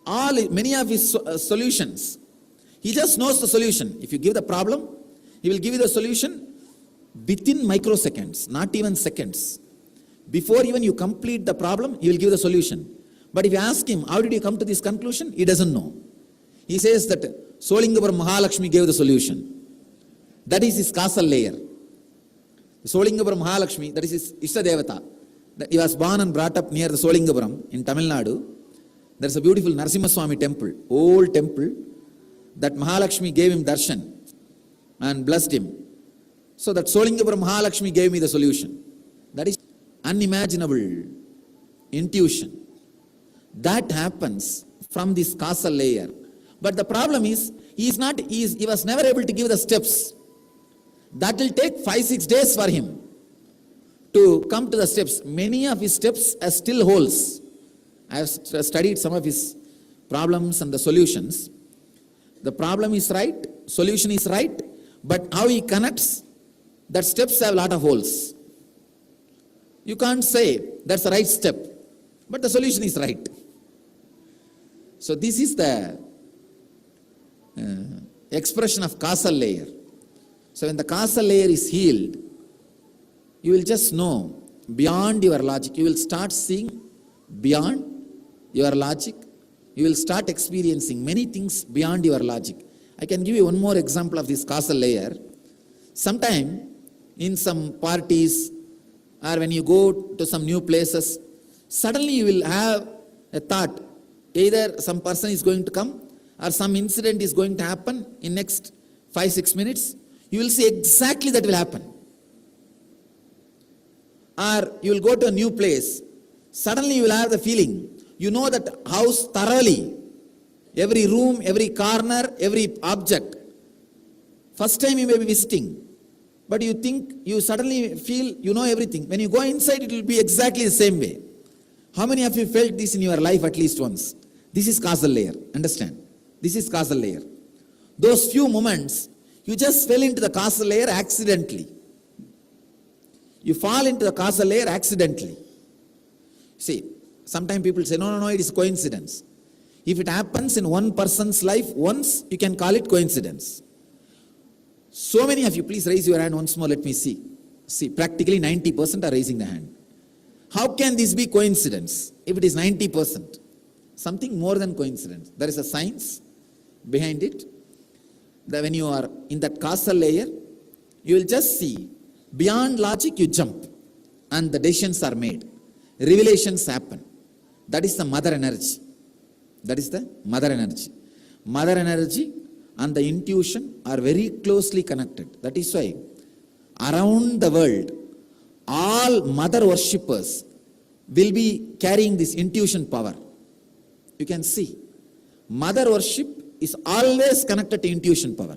Speaker 10: many of his solutions, he just knows the solution. If you give the problem, he will give you the solution within microseconds, not even seconds. Before even you complete the problem, he will give the solution. But if you ask him, how did you come to this conclusion? He doesn't know. He says that Solingapuram Mahalakshmi gave the solution. That is his causal layer. Solingapuram Mahalakshmi, that is his Ishtadevata. He was born and brought up near the Solingapuram in Tamil Nadu. There is a beautiful Narasimha temple, old temple, that Mahalakshmi gave him darshan and blessed him. So that Solingapuram Mahalakshmi gave me the solution. That is unimaginable intuition. That happens from this causal layer. But the problem is, he was never able to give the steps. That will take 5-6 days for him to come to the steps. Many of his steps are still holes. I have studied some of his problems and the solutions. The problem is right, solution is right, but how he connects, that steps have a lot of holes. You can't say that's the right step, but the solution is right. So this is the expression of causal layer. So when the causal layer is healed, you will just know beyond your logic. You will start seeing beyond your logic. You will start experiencing many things beyond your logic. I can give you one more example of this causal layer. Sometime in some parties or when you go to some new places, suddenly you will have a thought. Either some person is going to come or some incident is going to happen in next 5-6 minutes. You will see exactly that will happen. Or you will go to a new place. Suddenly you will have the feeling. You know that house thoroughly. Every room, every corner, every object. First time you may be visiting. But you think, you suddenly feel you know everything. When you go inside, it will be exactly the same way. How many of you felt this in your life at least once? This is causal layer. Understand? This is causal layer. Those few moments, you just fell into the causal layer accidentally. You fall into the causal layer accidentally. See, sometimes people say, no, it is coincidence. If it happens in one person's life once, you can call it coincidence. So many of you, please raise your hand once more, let me see. See, practically 90% are raising the hand. How can this be coincidence if it is 90%? Something more than coincidence. There is a science behind it. That when you are in that causal layer, you will just see Beyond logic, you jump and the decisions are made. Revelations happen. That is the mother energy. That is the mother energy. Mother energy and the intuition are very closely connected. That is why around the world, all mother worshippers will be carrying this intuition power. You can see, mother worship is always connected to intuition power.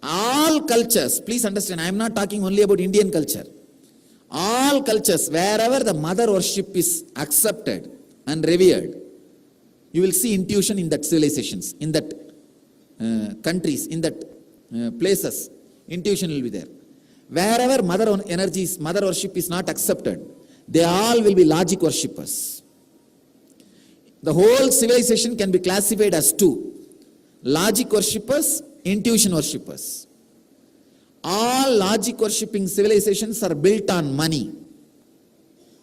Speaker 10: All cultures, please understand, I am not talking only about Indian culture. All cultures, wherever the mother worship is accepted and revered, you will see intuition in that civilizations, in that countries, in that places. Intuition will be there. Wherever mother worship is not accepted, they all will be logic worshippers. The whole civilization can be classified as two: logic worshippers, intuition worshippers. All logic worshipping civilizations are built on money,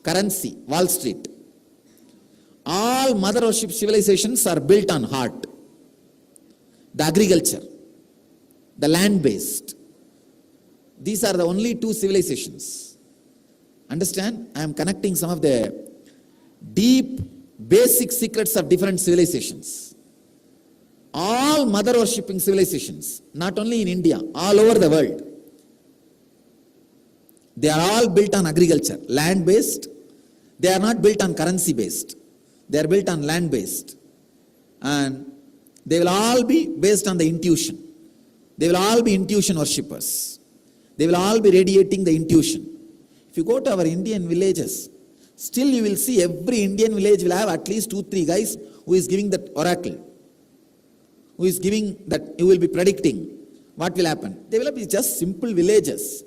Speaker 10: currency, Wall Street. All mother worship civilizations are built on heart, the agriculture, the land-based. These are the only two civilizations. Understand? I am connecting some of the deep, basic secrets of different civilizations. All mother worshipping civilizations, not only in India, all over the world, they are all built on agriculture, land-based. They are not built on currency-based. They are built on land-based. And they will all be based on the intuition. They will all be intuition worshippers. They will all be radiating the intuition. If you go to our Indian villages, still you will see every Indian village will have at least 2-3 guys who is giving that oracle, who is giving that, who will be predicting what will happen. They will be just simple villages.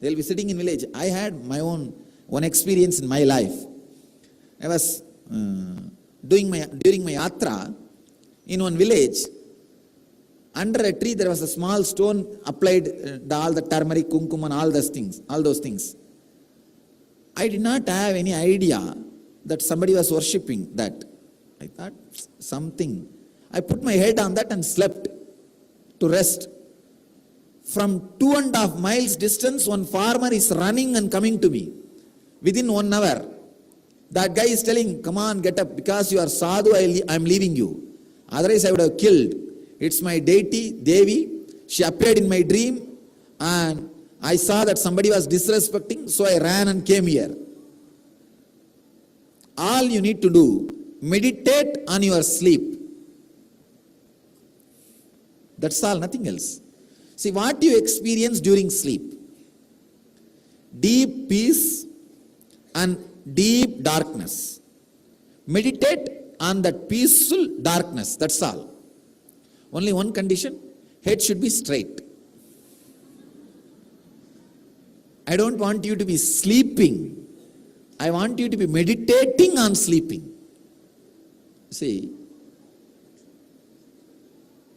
Speaker 10: They will be sitting in village. I had my own experience in my life. I was during my yatra in one village. Under a tree there was a small stone applied, all the turmeric, kumkum and all those things. I did not have any idea that somebody was worshipping that. I thought something. I put my head on that and slept to rest. From 2.5 miles distance, one farmer is running and coming to me. Within 1 hour, that guy is telling, come on, get up, because you are sadhu, I am leaving you. Otherwise I would have killed. It's my deity, Devi. She appeared in my dream and I saw that somebody was disrespecting, so I ran and came here. All you need to do, meditate on your sleep. That's all, nothing else. See, what you experience during sleep? Deep peace and deep darkness. Meditate on that peaceful darkness, that's all. Only one condition, head should be straight. I don't want you to be sleeping. I want you to be meditating on sleeping. See,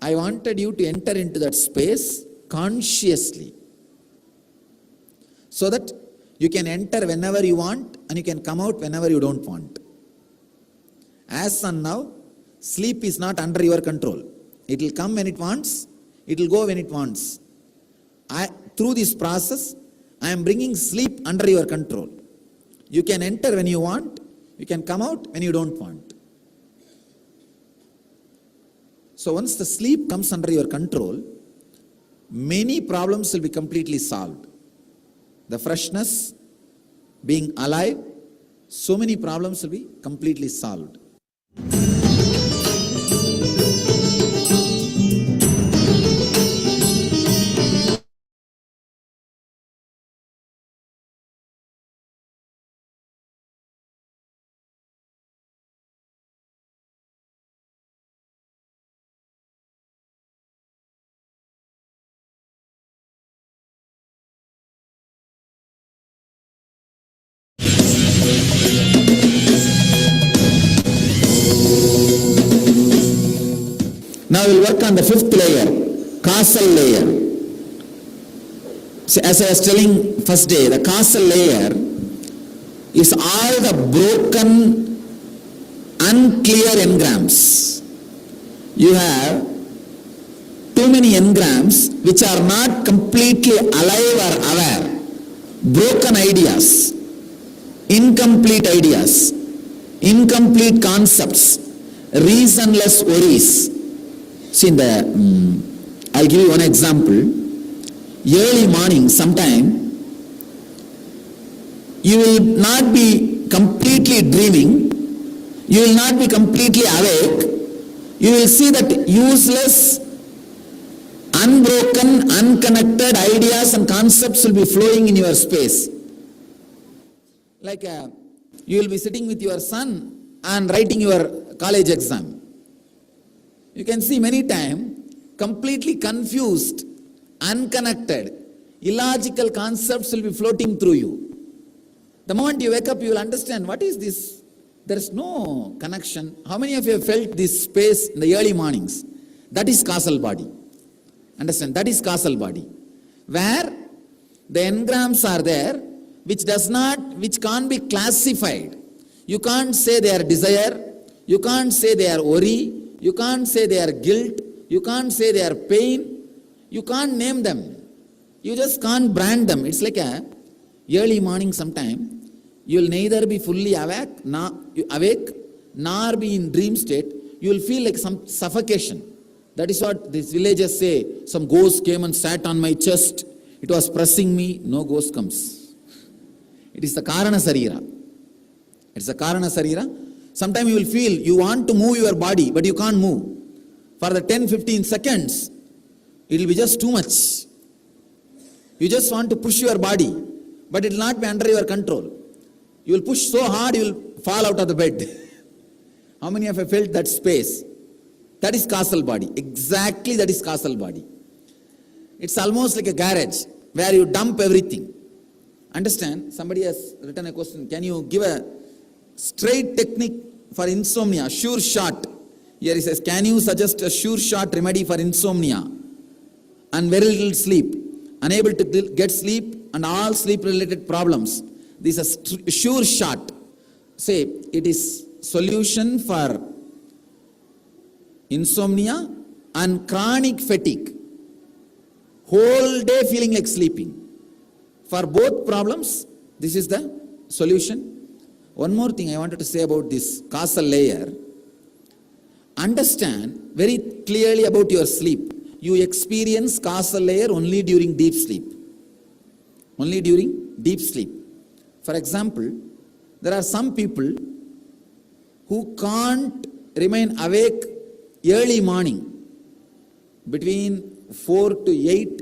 Speaker 10: I wanted you to enter into that space consciously, so that you can enter whenever you want and you can come out whenever you don't want. As on now, sleep is not under your control. It will come when it wants, it will go when it wants. Through this process, I am bringing sleep under your control. You can enter when you want, you can come out when you don't want. So once the sleep comes under your control, many problems will be completely solved. The freshness, being alive, so many problems will be completely solved. Now we'll work on the 5th layer, causal layer. So as I was telling first day, the causal layer is all the broken, unclear engrams. You have too many engrams which are not completely alive or aware. broken ideas, incomplete incomplete concepts, reasonless worries. See, I'll give you one example. Early morning, sometime, you will not be completely dreaming, you will not be completely awake, you will see that useless, unbroken, unconnected ideas and concepts will be flowing in your space. Like you will be sitting with your son and writing your college exam. You can see many times completely confused, unconnected, illogical concepts will be floating through you. The moment you wake up, you will understand, what is this? There is no connection. How many of you have felt this space in the early mornings? That is causal body. Understand? That is causal body. Where the engrams are there, which can't be classified. You can't say they are desire, you can't say they are worry, you can't say they are guilt, you can't say they are pain, you can't name them. You just can't brand them. It's like a early morning sometime. You will neither be fully awake, nor be in dream state. You will feel like some suffocation. That is what these villagers say. Some ghost came and sat on my chest. It was pressing me. No ghost comes. It is the Karana Sarira. It's the Karana Sarira. Sometimes you will feel you want to move your body, but you can't move. For the 10-15 seconds, it will be just too much. You just want to push your body, but it will not be under your control. You will push so hard, you will fall out of the bed. How many of you felt that space? That is causal body. Exactly, that is causal body. It's almost like a garage where you dump everything. Understand? Somebody has written a question. Can you give a straight technique for insomnia? Sure shot. Here he says, can you suggest a sure shot remedy for insomnia and very little sleep, unable to get sleep and all sleep related problems? This is a sure shot. Say, it is solution for insomnia and chronic fatigue. Whole day feeling like sleeping. For both problems, this is the solution. One more thing I wanted to say about this causal layer. Understand very clearly about your sleep. You experience causal layer only during deep sleep. Only during deep sleep. For example, there are some people who can't remain awake early morning between 4 to 8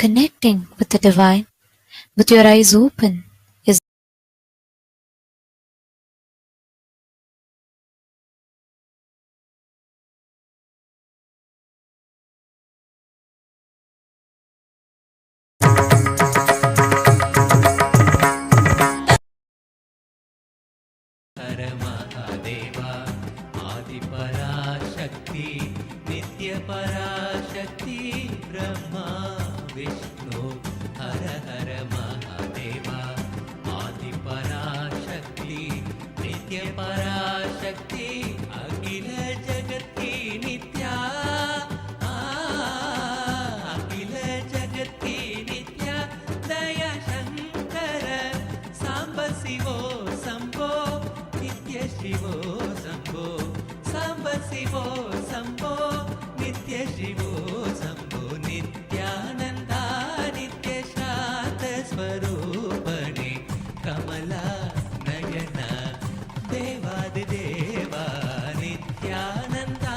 Speaker 14: connecting with the divine, with your eyes open, is
Speaker 13: हर महादेवा आदि पराशक्ति नित्य पराशक्ति ब्रह्मा विष्णु हर हर महादेवा आदि पराशक्ति नित्य पराशक्ति अखिल जगत की नित्या अखिल जगत की नित्या दया शंकर सांब शिवो शंभो नित्य शिवो शंभो सांब शिवो शंभो नित्य शिवो शंभो नित्यानंदा नित्य शांत स्वरूपणे कमला नयना देवादिदेवा नित्यानंदा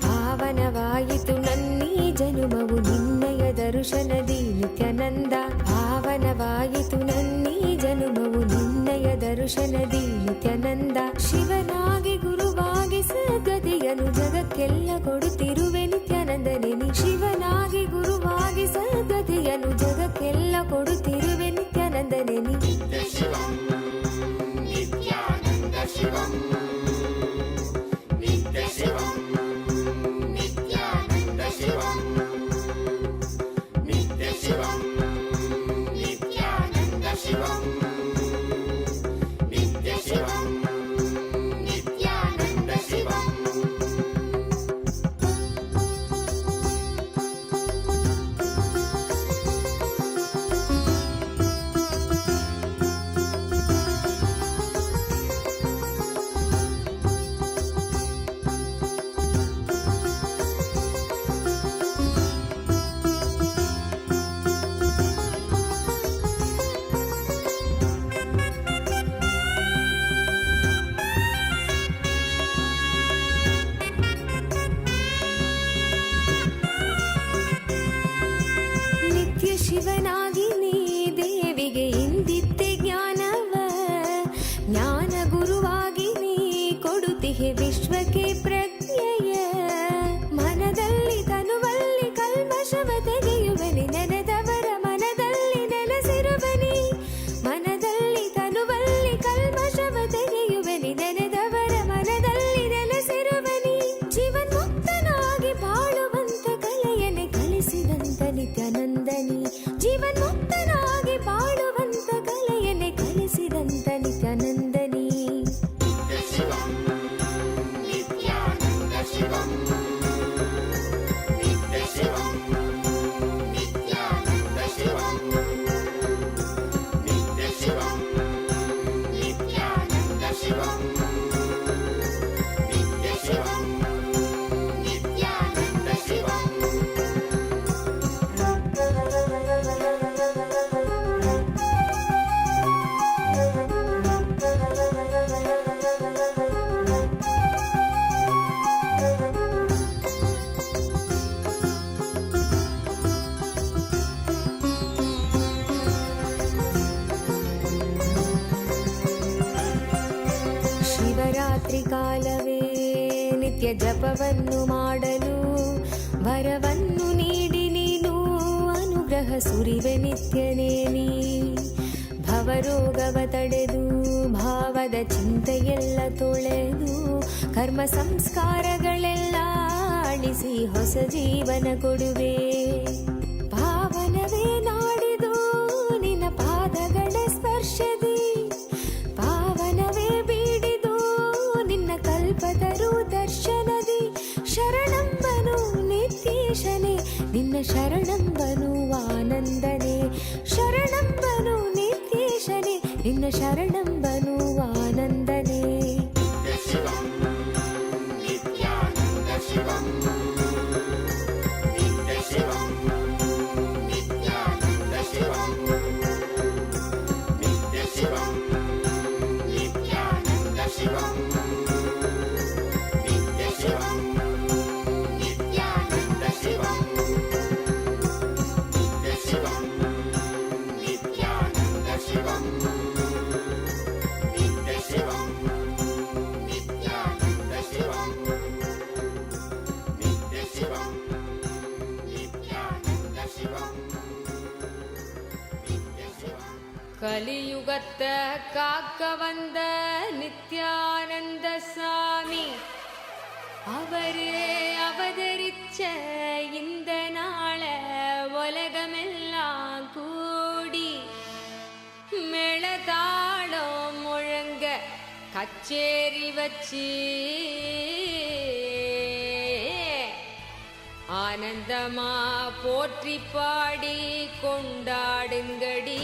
Speaker 15: ಪಾವನವಾಯಿತು ನನ್ನೀ ಜನುಮವು ನಿನ್ನಯ ದರ್ಶನದಿ ನಿತ್ಯಾನಂದ ಪಾವನವಾಯಿತು ನನ್ನೀ ಜನುಮವು ನಿನ್ನಯ ದರ್ಶನದಿ ನಿತ್ಯಾನಂದ ಶಿವನಾಗಿ ಗುರುವಾಗಿ ಸದ್ಗತಿಯನು ಜಗಕ್ಕೆಲ್ಲ ಕೊಡುತ್ತಿರುವೆ ನಿತ್ಯಾನಂದನೆ ನೀ ಶಿವನಾಗಿ ಗುರುವಾಗಿ ಸದ್ಗತಿಯನು ಜಗಕ್ಕೆಲ್ಲ ಕೊಡುತ್ತಿರುವೆ ನಿತ್ಯಾನಂದನೆ ನೀ ಶಿವನಾಗಿ ನೀ ದೇವಿಗೆ ಇಂದಿತ್ತೆ ಜ್ಞಾನವ ಜ್ಞಾನ ಗುರುವಾಗಿ ನೀ ಕೊಡುತ್ತಿಹೆ ವಿಶ್ವಕ್ಕೆ ಪ್ರಜ್ಞೆಯ ಮನದಲ್ಲಿ ತನುವಲ್ಲಿ ಕಲ್ಮಶವ ತೆಗೆಯುವನಿ ನೆನೆದವರ ಮನದಲ್ಲಿ ನೆಲೆಸಿರುವನಿ ಮನದಲ್ಲಿ ತನುವಲ್ಲಿ ಕಲ್ಮಶವ ತೆಗೆಯುವನಿ ನೆನೆದವರ ಮನದಲ್ಲಿ ನೆಲೆಸಿರುವನಿ ಜೀವನ್ಮುಕ್ತನಾಗಿ ಬಾಳುವಂತ ಕಲೆಯನೆ ಕಲಿಸಿದಂತ ನಿತ್ಯಾನಂದನಿ ಜೀವನ್ಮುಕ್ತನಾಗಿ ಬಾಳುವಂತ ಕಲೆಯನೆ ಕಲಿಸಿದಂತ ನಿತ್ಯಾನಂದನಿ ಶಿವರಾತ್ರಿ ಕಾಲವೇ ನಿತ್ಯ ನಿತ್ಯ ಜಪವನ್ನು ಮಾಡಲು ವರವನ್ನು ನೀಡಿ ನೀನು ಅನುಗ್ರಹ ಸುರಿವೆ ನಿತ್ಯನೇ ನೀ. ಭವರೋಗವ ತಡೆದು ಭಾವದ ಚಿಂತೆಯೆಲ್ಲ ತೊಳೆದು ಕರ್ಮ ಸಂಸ್ಕಾರಗಳೆಲ್ಲ ಅಳಿಸಿ ಹೊಸ ಜೀವನ ಕೊಡುವೆ. ಪಾವನವೇ ನಾಡಿದು ನಿನ್ನ ಪಾದಗಳ ಸ್ಪರ್ಶದಿ, ಪಾವನವೇ ಬೀಡಿದು ನಿನ್ನ ಕಲ್ಪತರು ದರ್ಶನದಿ. ಶರಣಂಬನು ನಿತ್ಯೇಶನೇ ನಿನ್ನ ಶರಣಂಬನು ಆನಂದನೇ, ಶರಣಂಬನು ನಿತ್ಯೇಶನೇ ನಿನ್ನ ಶರಣಂಬನು ಆನಂದನೇ.
Speaker 16: ಶಿವಂ ನಿತ್ಯಾನಂದ ಶಿವಂ ನಿತ್ಯ ಶಿವಂ ನಿತ್ಯಾನಂದ ಶಿವಂ ನಿತ್ಯ ಶಿವಂ ನಿತ್ಯಾನಂದ ಶಿವಂ ನಿತ್ಯ ಶಿವಂ ನಿತ್ಯಾನಂದ ಶಿವಂ ನಿತ್ಯ ಶಿವಂ ನಿತ್ಯಾನಂದ ಶಿವಂ ನಿತ್ಯ ಶಿವಂ ನಿತ್ಯಾನಂದ ಶಿವಂ ನಿತ್ಯ ಶಿವಂ ನಿತ್ಯಾನಂದ ಶಿವಂ ನಿತ್ಯ ಶಿವಂ.
Speaker 15: கலியுகத்தை காக்க வந்த நித்யானந்த சாமி அவரே அவதரிச்ச இந்த நாள உலகமெல்லாம் கூடி மேளதாளம் முழங்க கச்சேரி வச்சு ஆனந்தமா போற்றி பாடி கொண்டாடுங்கடி.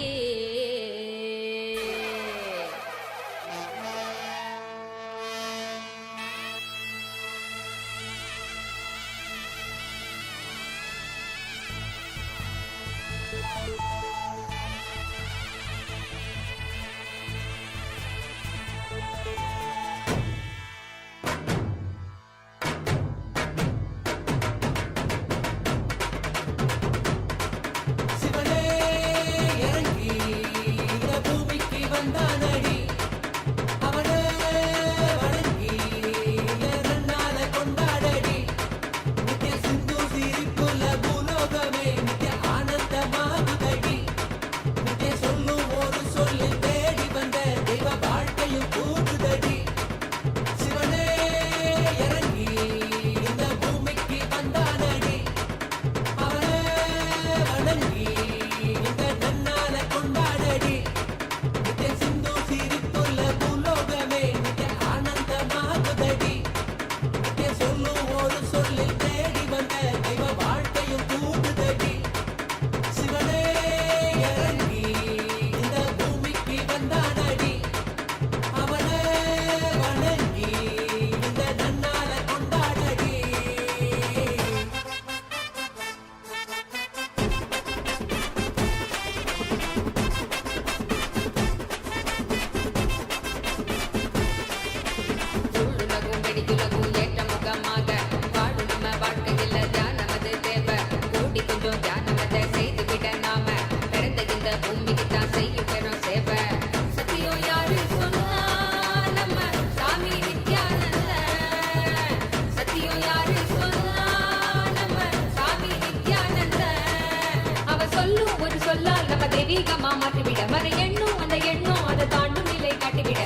Speaker 15: தெய்வீகமா மாற்றிவிட வர எண்ணும் அந்த எண்ணும் அதை தாண்டும் நிலை காட்டிவிட.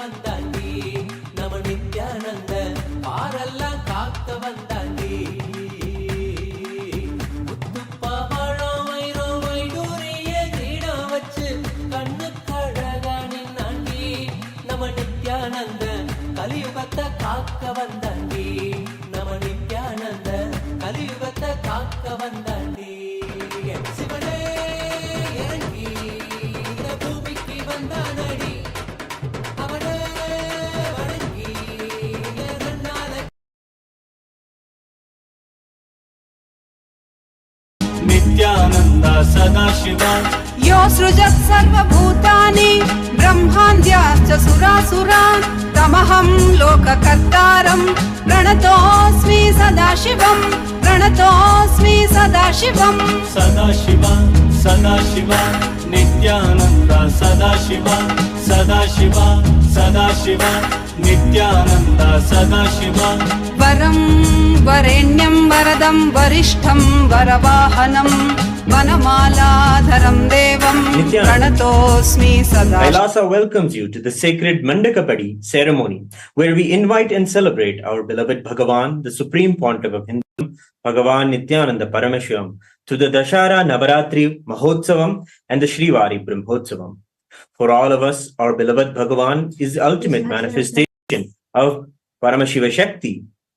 Speaker 13: வந்தாண்டி நம்ம நித்யானந்த பாரெல்லாம் காக்க வந்தாண்டி முத்துப்பா பழம் வைரம் வைடூரிய கிரீடம் வச்சு கண்ணு கழகா நின்னாண்டி நம்ம நித்யானந்த கலியுகத்தை காக்க வந்தாண்டி நம்ம நித்யானந்த கலியுகத்தை காக்க வந்தாண்டி சிவனே இறங்கி இந்த பூமிக்கு வந்தானடி அவனே வணங்கி எதனால நித்யானந்த சதாசிவா
Speaker 8: यो सृजत् सर्वभूतानि ब्रह्माद्याश्च सुरासुरान् तमहं लोककर्तारं प्रणतोऽस्मि सदाशिवं प्रणतोऽस्मि सदाशिवं
Speaker 13: सदाशिवा सदाशिवा नित्यानन्द सदाशिवा सदाशिवा सदाशिवा नित्यानन्द सदाशिवा
Speaker 8: वरं वरेण्यं वरदं वरिष्ठं वरवाहनं वनमालाधरं देवं प्रणतोऽस्मि सदा.
Speaker 17: KAILASA welcomes you to the sacred Mandakapadi ceremony, where we invite and celebrate our beloved Bhagavan, the Supreme Pontiff of Hinduism, Bhagavan Nithyananda Paramashivam, to the Dashara Navaratri Mahotsavam and the Srivari Brahmotsavam. For all of us, our beloved Bhagavan is the ultimate manifestation of Paramashiva Shakti,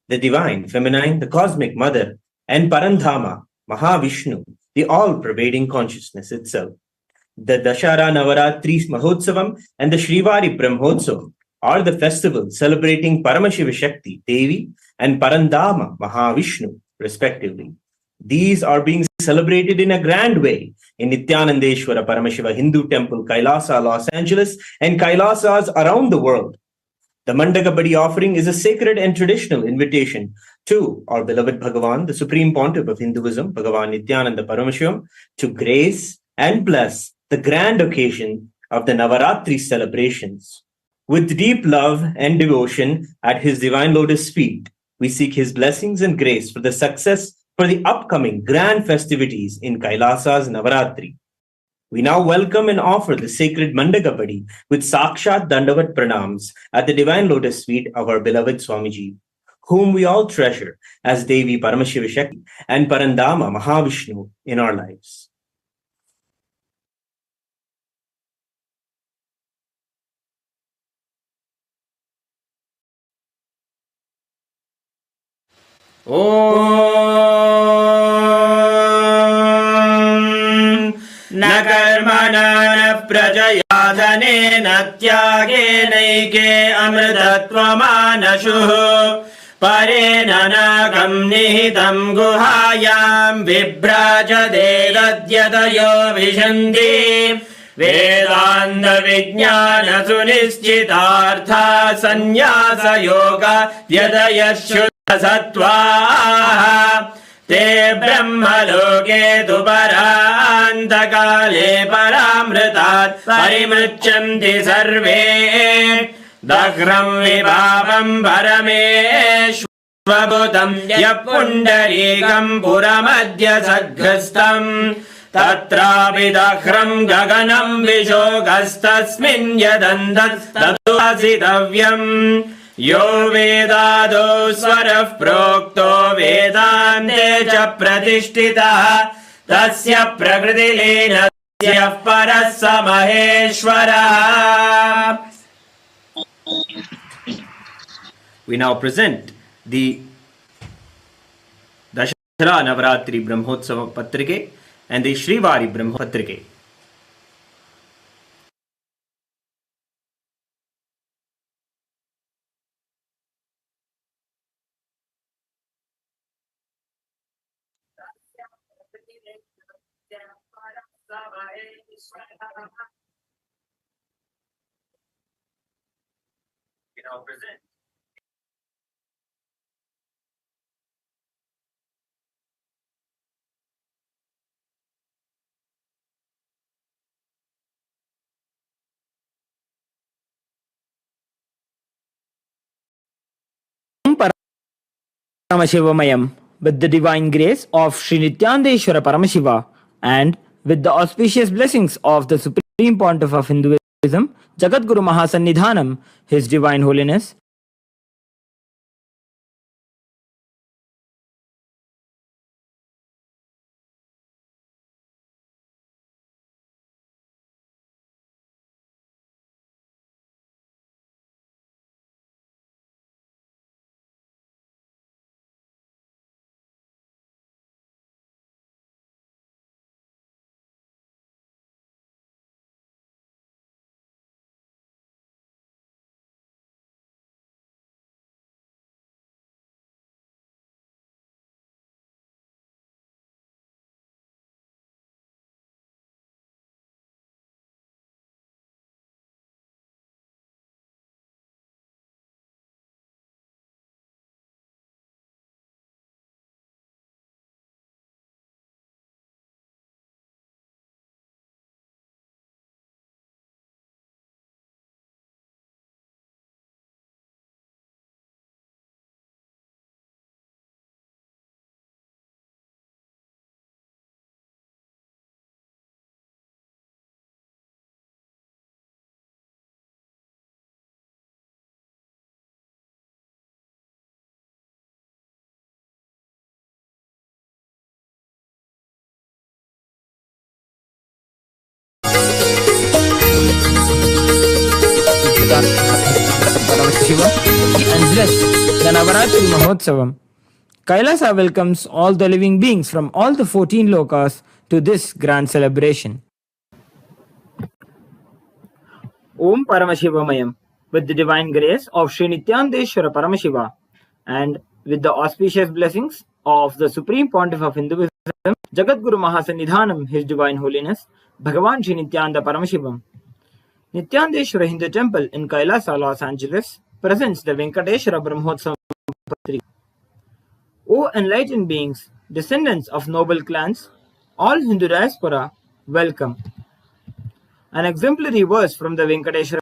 Speaker 17: the divine, feminine, the cosmic mother, and Parandhama, Mahavishnu, the all-pervading consciousness itself. The Dashara Navaratri Mahotsavam and the Srivari Brahmotsavam are the festivals celebrating Paramashiva Shakti, Devi, and Parandhama, Mahavishnu, respectively. These are being celebrated in a grand way in Nithyanandeshwara Paramashiva Hindu Temple, Kailasa, Los Angeles, and Kailasas around the world. The Mandakapadi offering is a sacred and traditional invitation to our beloved Bhagavan, the Supreme Pontiff of Hinduism, Bhagavan Nithyananda Paramashivam, to grace and bless the grand occasion of the Navaratri celebrations. With deep love and devotion at his divine lotus feet, we seek his blessings and grace for the success for the upcoming grand festivities in Kailasa's Navaratri. We now welcome and offer the sacred Mandakapadi with Sakshat Dandavat Pranams at the divine lotus feet of our beloved Swamiji, whom we all treasure as Devi Paramashiva Shakti and Parandhama Mahavishnu in our lives.
Speaker 18: न कर्मणा न प्रजया धनेन त्यागेनैके अमृतत्वमानशुः परेण नागं निहितं गुहायां विभ्राजते तद्यतयो विशन्ति वेदान्तविज्ञानसुनिश्चितार्था सन्न्यासयोगा यदयः शुद्धसत्त्वाः ते ब्रह्मलोके तु परान्तकाले परामृतात् परिमृच्छन्ति सर्वे दह्रं विभावं परमेश्वरभूतं यः पुण्डरीकं पुरमद्य सद्गस्तम् तत्रापि दह्रं गगनं विशोकस्तस्मिन् यदन्तस्तदुवासितव्यम् यो वेदादो स्वरः प्रोक्तो वेदान्ते च प्रतिष्ठितः तस्य प्रकृतिलीनस्य परः स महेश्वरः.
Speaker 17: We now present the Dashara Navaratri Brahmotsava Patrike and the Srivari Brahmo Patrike. We now present
Speaker 18: Paramashivoham with the divine grace of Sri Nithyananda Paramashiva and with the auspicious blessings of the Supreme Pontiff of Hinduism, Jagadguru Mahasannidhanam, His Divine Holiness, Paramashivoham, and bless the Navaratri Mahotsavam. Kailasa welcomes all the living beings from all the 14 lokas to this grand celebration. Om Paramashivoham, with the divine grace of Sri Nithyananda Paramashiva and with the auspicious blessings of the Supreme Pontiff of Hinduism, Jagadguru Mahasannidhanam, His Divine Holiness, Bhagavan Sri Nithyananda Paramashivam. Nithyanandeshwara Hindu Temple in Kailasa, Los Angeles presents the Venkateshwara Brahmotsavam. O enlightened beings, descendants of noble clans, all Hindu diaspora, welcome. An exemplary verse from the Venkateshwara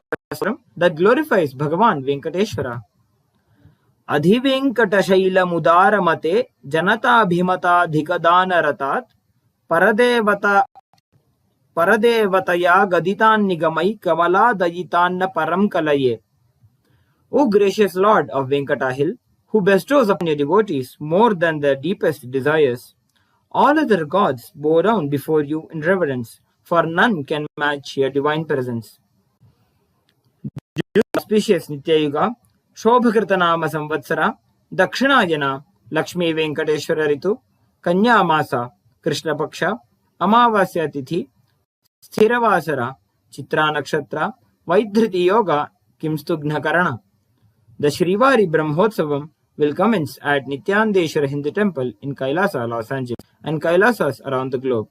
Speaker 18: that glorifies Bhagavan Venkateshwara. Adhi Venkata Shaila Mudara Mate Janata Bhimata Dhikadana Ratat Paradevataya Gaditan Nigamai Kamala Dayitanna Param Kalaye. O gracious Lord of Venkata Hill, who bestows upon your devotees more than their deepest desires, all other gods bow down before you in reverence, for none can match your divine presence. Auspicious Nityayuga, Shobhakritanama Samvatsara, Dakshinayana, Lakshmi Venkateshwara Ritu, Kanya Masa, Krishna Paksha, Amavasya Tithi, Sthiravasara, Chitra Nakshatra, Vaidhriti Yoga, Kimstugna Karana. The Shrivari Brahmotsavam will commence at Nithyanandeshwara Hindu Temple in Kailasa, Los Angeles, and Kailasas around the globe.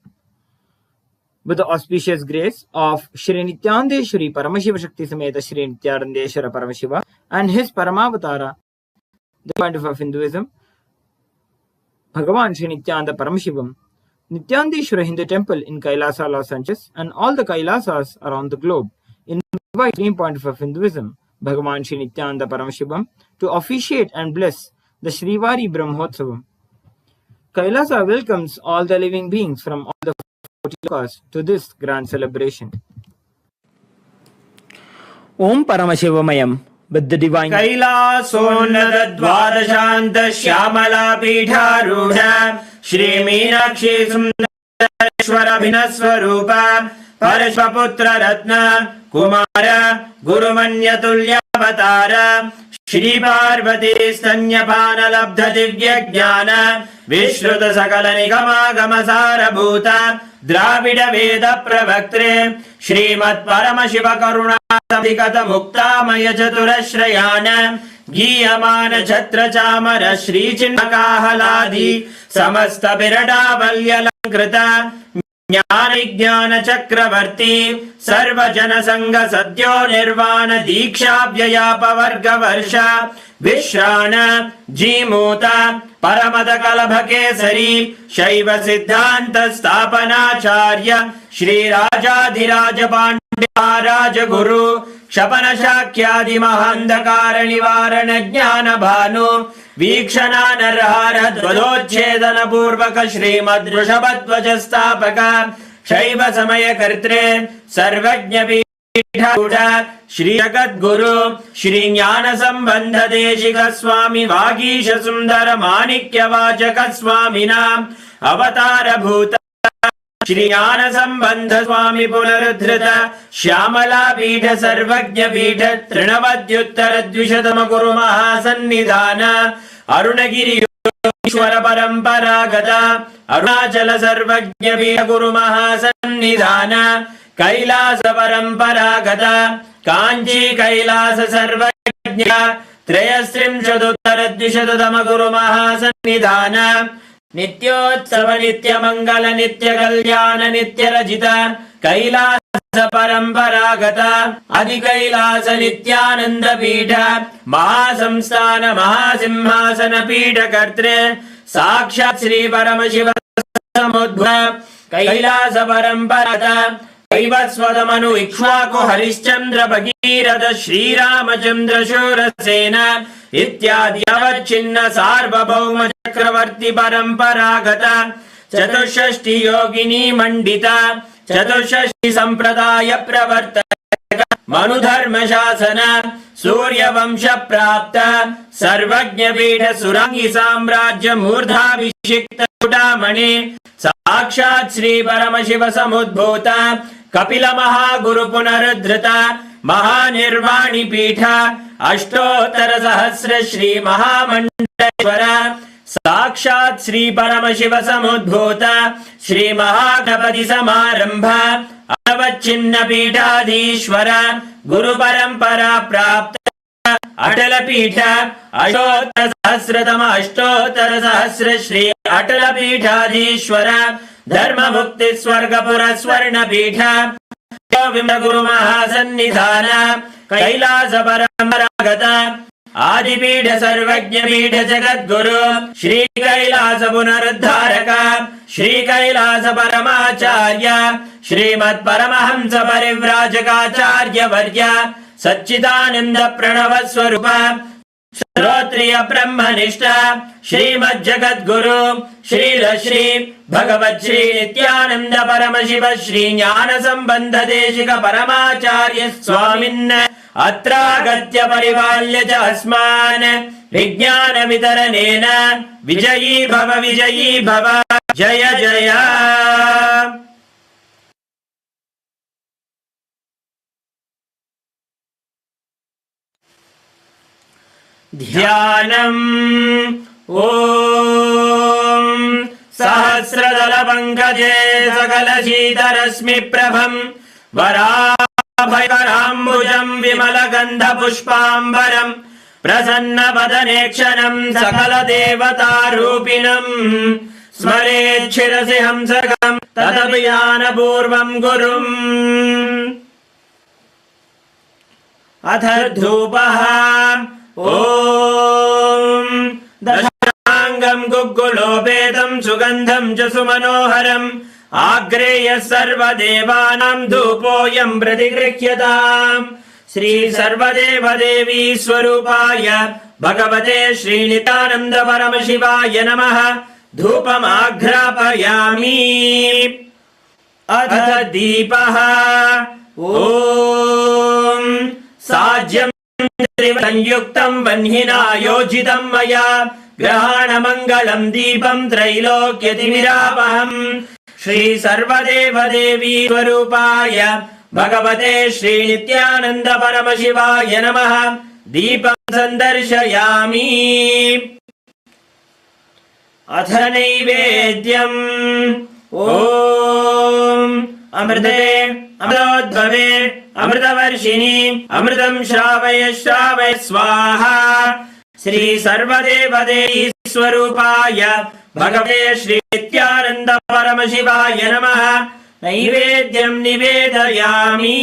Speaker 18: With the auspicious grace of Shri Nithyanandeshwari Paramashiva Shakti Sameta Shri Nithyanandeshwara Paramashiva and his Paramavatara, the Pontiff of Hinduism, Bhagavan Shri Nithyananda Paramashivam, Nithyanandeshwara Hindu Temple in Kailasa, Los Angeles, and all the Kailasas around the globe invite the Supreme Pontiff of Hinduism, Bhagavan Shri Nithyananda Paramashivam, to officiate and bless the Shrivari Brahmotsavam. Kailasa welcomes all the living beings from all the 40 lokas to this grand celebration. Om Paramashivoham, with the divine
Speaker 13: Kailasa Dvadashanta Shyamala Pidharudha Shri Meenakshi Sundareshwara Bhinaswarupa Parashvaputra Ratna Kumara Gurumanya Tulyavatara Shri Parvati Stanyapana Labdha Divya Jnana Vishruta Sakala Nigama Gamasara Bhuta Dravida Veda Pravaktre Shrimat Paramashiva Karuna Sabhikata Mukta Maya Chaturashrayana Giyamana Chatra Chamara Shri Chinnakahaladi Samasta Birada Valyalankrita Jnana Chakravarti Sarva Jana Sangha Sadyo Nirvana Diksha Vyayapa Varga Varsha Vishrana Jimuta Paramada Kalabhakesari Shaiva Siddhanta Stapanacharya Shri Rajadhiraja Pandya Raja Guru Shapana Shakyadi Mahandakara Nivarana Jnana Bhanu Vikshana Narhara Dvadochedana Purvaka Shrimad Vrishabhadvaja Stapaka Shaiva Samaya Kartre Sarvajna
Speaker 17: Shri जगद्गुरु श्री ज्ञान संबंध देशिक स्वामी वागीश सुंदर माणिक्य वाचक स्वामिनां अवतार भूत श्री ज्ञान संबंध स्वामी पुनरुद्धृत श्यामला पीठ सर्वज्ञ पीठ तृणवद्युत्तर द्विशतम गुरु महासन्निधान अरुणगिरि ईश्वर परंपरागत अरुणाचल सर्वज्ञ पीठ गुरु महासन्निधान कैलास परंपरागत कांची कैलास सर्वज्ञ त्रयस्त्रिंशदुत्तर द्विशततम गुरु महासन्निधान नित्योत्सव नित्य मंगल नित्य कल्याण नित्य रजित कैलास परंपरागत आदि कैलास नित्यानंद पीठ महासंस्थान महासिंहासन पीठ कर्तृ साक्षात् श्री परमशिव समुद्भव कैलास परंपरागत कैवस्वतमनु इक्ष्वाकु हरिश्चंद्र भगीरथ श्रीरामचंद्र शूरसेन इत्यादि अवच्छिन्न सार्वभौम चक्रवर्ती परंपरागत चतुष्षष्टि योगिनी मंडिता चतुष्षष्टि संप्रदाय प्रवर्तक मनुधर्म शासन सूर्यवंश प्राप्त सर्वज्ञ पीठ सुरंगी साम्राज्य मूर्धाभिषिक्त चूडामणि साक्षात् श्री परमशिव समुद्भूत कपिल महागुरु पुनरुद्धृत महानिर्वाणी पीठ अष्टोत्तर सहस्र श्री महामंडलेश्वर साक्षात् श्री परमशिव समुद्भूत श्री महागणपति समारंभ अवच्छिन्न पीठाधीश्वर गुरु परंपरा प्राप्त अटल पीठ अष्टोत्तर सहस्र श्री अटल पीठाधीश्वर धर्म मुक्ति स्वर्गपुर स्वर्ण पीठ गुरु महासन्निधान कैलास परंपरागत आदिपीठ सर्वज्ञ पीठ जगद्गुरु श्री कैलास पुनरुद्धारक श्री कैलास परमाचार्य श्रीमत् परमहंस परिव्राजकाचार्य वर्य सच्चिदानंद प्रणव स्वरूप श्रोत्रिय ब्रह्मनिष्ठ श्रीमद् जगद्गुरु श्री भगवत् श्री नित्यानंद परमशिव श्री ज्ञान संबंध देशिक परमाचार्य स्वामिन् अत्रागत्य परिपाल्य च अस्मान् विज्ञान वितरणेन विजयी भव जय जय। ध्यानम् ॐ सहस्रदल पंकजे सकल शीतरश्मि प्रभं वराभयकराम्बुजं विमल गंध पुष्पांबरं प्रसन्न वदनेक्षणं सकल देवतारूपिणं स्मरेत् शिरसि हंसकं तदभियानपूर्वं गुरुम्। अथ धूपः ॐ दशांगं गुग्गुलोपेतं सुगंधं च सुमनोहरम् आग्रेयः सर्वदेवानां धूपोऽयं प्रतिगृह्यताम्। श्री सर्वदेव देवी स्वरूपाय भगवते श्री नित्यानंद परमशिवाय नमः धूपमाघ्रापयामि। अथ दीपः ॐ साज्यं संयुक्तं वह्निना योजितं मया ग्रहाणमङ्गलं दीपं त्रैलोक्यतिमिरापहम्। श्री सर्वदेव देवी स्वरूपाय भगवते श्री नित्यानंद परमशिवाय नमः दीपं संदर्शयामि। अथ नैवेद्यम् ॐ अमृते अमृतोद्भवे अमृतवर्षिणि अमृतं श्रावय स्वाहा। श्री सर्वदेव देवी स्वरूपाय भगवते श्री नित्यानंद परमशिवाय नमः नैवेद्यं निवेदयामि।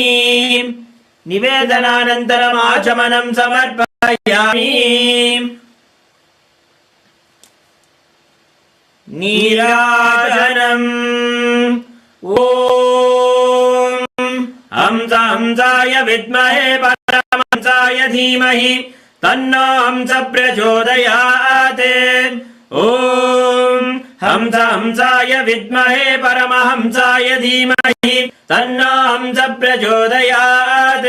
Speaker 17: निवेदनानन्तरम् आचमनं समर्पयामि। नीराजनम् ॐ हंसाय विद्महे परमहंसाय धीमहि तन्नो हंस प्रचोदयात्। ॐ हंस हंसाय विद्महे परमहंसाय धीमहि तन्नो हंस प्रचोदयात्।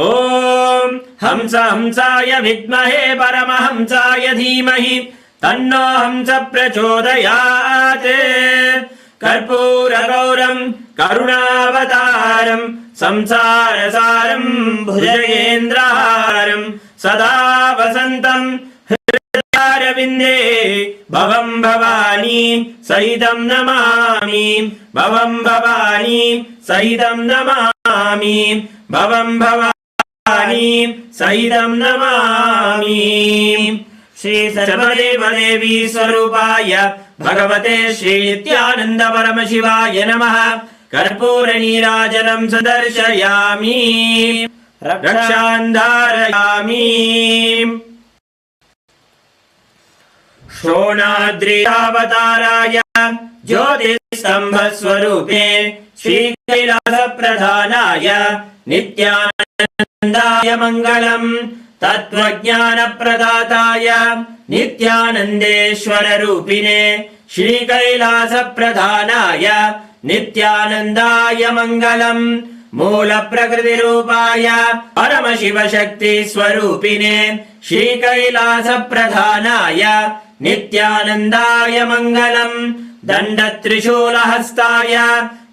Speaker 17: ॐ हंस हंसाय विद्महे परमहंसाय धीमहि तन्नो हंस प्रचोदयात्। कर्पूरगौरं करुणावतारं संसारसारं भुजगेन्द्रहारं सदा वसन्तं हृदयारविन्दे भवं भवानी सहितं नमामि। भवं भवानी सहितं नमामि। भवं भवानी सहितं नमामि। श्री सर्वदेवदेवी स्वरूपाय भगवते श्री नित्यानंद परमशिवाय नमः। कर्पूर नीराजनं सदर्शयामि रक्षान् धारयामि। शोणाद्रियावताराय ज्योतिस्तम्भस्वरूपे श्रीकैलासप्रधानाय नित्यानन्दाय मङ्गलम्। तत्त्वज्ञानप्रदाताय नित्यानन्देश्वररूपिणे श्रीकैलासप्रधानाय नित्यानन्दाय मङ्गलम्। मूलप्रकृतिरूपाय परमशिवशक्तिस्वरूपिणे श्रीकैलासप्रधानाय नित्यानन्दाय मङ्गलम्। दण्डत्रिशूलहस्ताय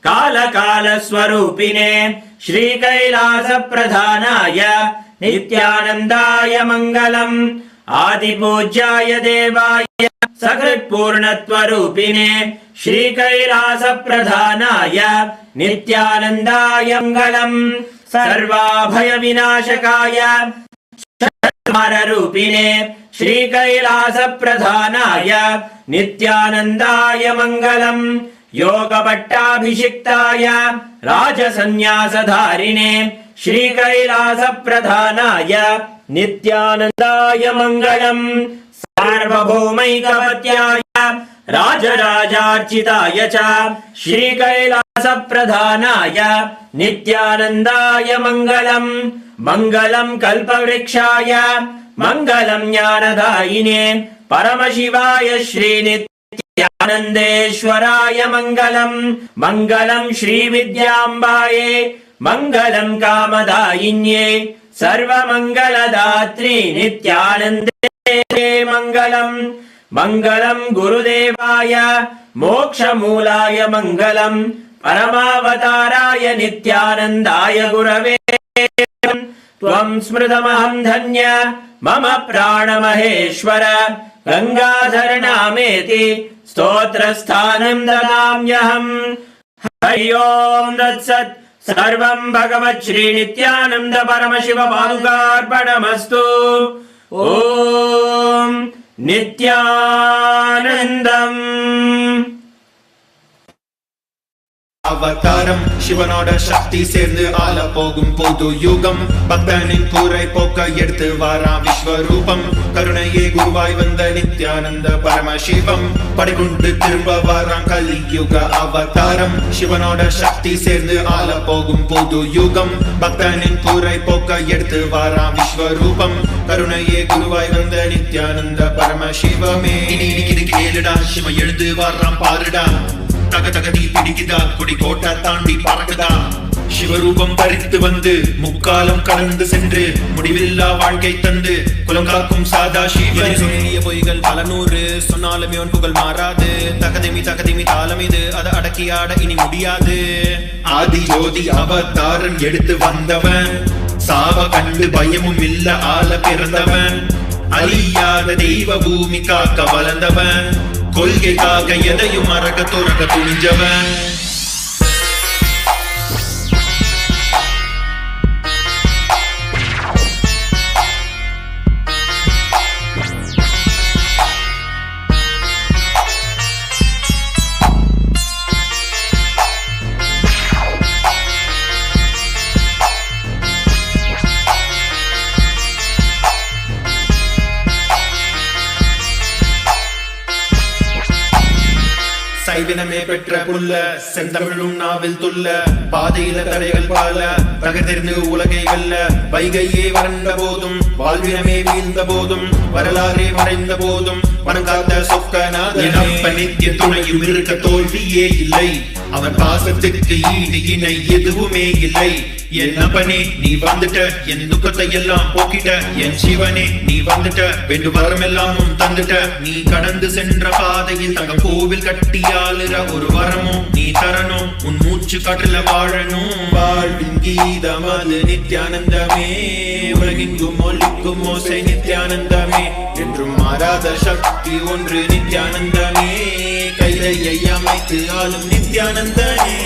Speaker 17: कालकालस्वरूपिणे श्रीकैलासप्रधानाय नित्यानन्दाय मङ्गलम्। आदिपूज्याय देवाय सकृत्पूर्णत्वरूपिणे श्रीकैलासप्रधानाय नित्यानन्दाय मङ्गलम्। सर्वाभयविनाशकाय रूपिणे श्रीकैलासप्रधानाय नित्यानन्दाय मङ्गलम्। योगपट्टाभिषिक्ताय राजसन्न्यासधारिणे श्रीकैलासप्रधानाय नित्यानन्दाय मङ्गलम्। सार्वभौमैकपत्याय राजराजार्चिताय च श्रीकैलासप्रधानाय नित्यानन्दाय मङ्गलम्। मङ्गलम् कल्पवृक्षाय मङ्गलम् ज्ञानदायिने परमशिवाय श्रीनित्यानन्देश्वराय मङ्गलम्। मङ्गलम् श्रीविद्याम्बाये मङ्गलम् कामदायिन्ये सर्वमङ्गलदात्री नित्यानन्दे मङ्गलम्। मङ्गलम् गुरुदेवाय मोक्षमूलाय मङ्गलम्। परमावताराय नित्यानन्दाय गुरवे त्वं स्मृतमहं धन्य मम प्राणमहेश्वर। गङ्गाधरनामेति स्तोत्रस्थानं ददाम्यहम्। हरि ओम् तत्सत्। सर्वं भगवत् श्री नित्यानंद परमशिव पादुकार्पणमस्तु। ओम नित्यानंदम्।
Speaker 19: அவதாரம் சிவனோட சக்தி சேர்ந்து ஆள போகும் பொது யுகம். பக்தனின் கூரை போக்க எடுத்து வாராம் விஸ்வரூபம். கருணையே குருவாய் வந்த நித்யானந்த பரமசிவம். படைகொண்டு திரும்ப வாராம் கலியுக அவதாரம். சிவனோட சக்தி சேர்ந்து ஆள போகும் பொது யுகம். பக்தனின் கூரை போக்க எடுத்து வாராம் விஸ்வரூபம். கருணையே குருவாய் வந்த நித்யானந்த பரமசிவமே. இடிக்குது கேளுடா, சிவ எழுந்து வாராம் பாருடா. தக தக தீ பிடிக்குதா, கொடி கோட்டை தாண்டி பறக்குதா. சிவரூபம் பறித்து வந்து முக்காலம் கடந்து சென்று முடிவில்லா வாழ்க்கை தந்து குலங்காக்கும் சாதா சிவன். சொல்லிய பொய்கள் பல நூறு சொன்னாலும் இவன் புகழ் மாறாது. தகதிமி தகதிமி தாளம் இது, அதை அடக்கி ஆட இனி முடியாது. ஆதி ஜோதி அவதாரன் எடுத்து வந்தவன். சாவ கண்டு பயமும் இல்ல ஆள பிறந்தவன். அழியாத தெய்வ பூமி காக்க வளர்ந்தவன். கொள்கைக்காக எதையும் மறக்க துறக்க துணிஞ்சவன். சைவ செல்வமே பெற்ற புல்ல செந்தமிழும் நாவில் துள்ள பாதையில தடைகள் பால தகர்ந்து உலகை வெல்ல வைகையே வறண்ட போதும் வாழ்வினமே வீழ்ந்த போதும் வரலாறே மறைந்த போதும் வணங்காத சொக்கநாதனப்ப நித்திய துணையும் இருக்க தோல்வியே இல்லை அவன் பாசத்துக்கு ஈடு இணை எதுவுமே இல்லை என் அப்பனே நீ வந்துட்ட என் துக்கத்தை எல்லாம் போக்கிட்ட என் சிவனே நீ வந்துட்ட வேண்டும் வரம் எல்லாம் தந்துட்ட நீ கடந்து சென்ற பாதையில் தங்க கோவில் கட்டியாளுற ஒரு வரமும் நீ தரணும் உன் மூச்சு காற்றுல வாழணும் வாழ்வின் கீதம் அது நித்யானந்தமே உலகெங்கும் ஒலிக்கும் ஓசை நித்யானந்தமே என்றும் மாறாத சக்தி ஒன்று நித்யானந்தமே கைலையை அமைத்து ஆளும் நித்யானந்தனே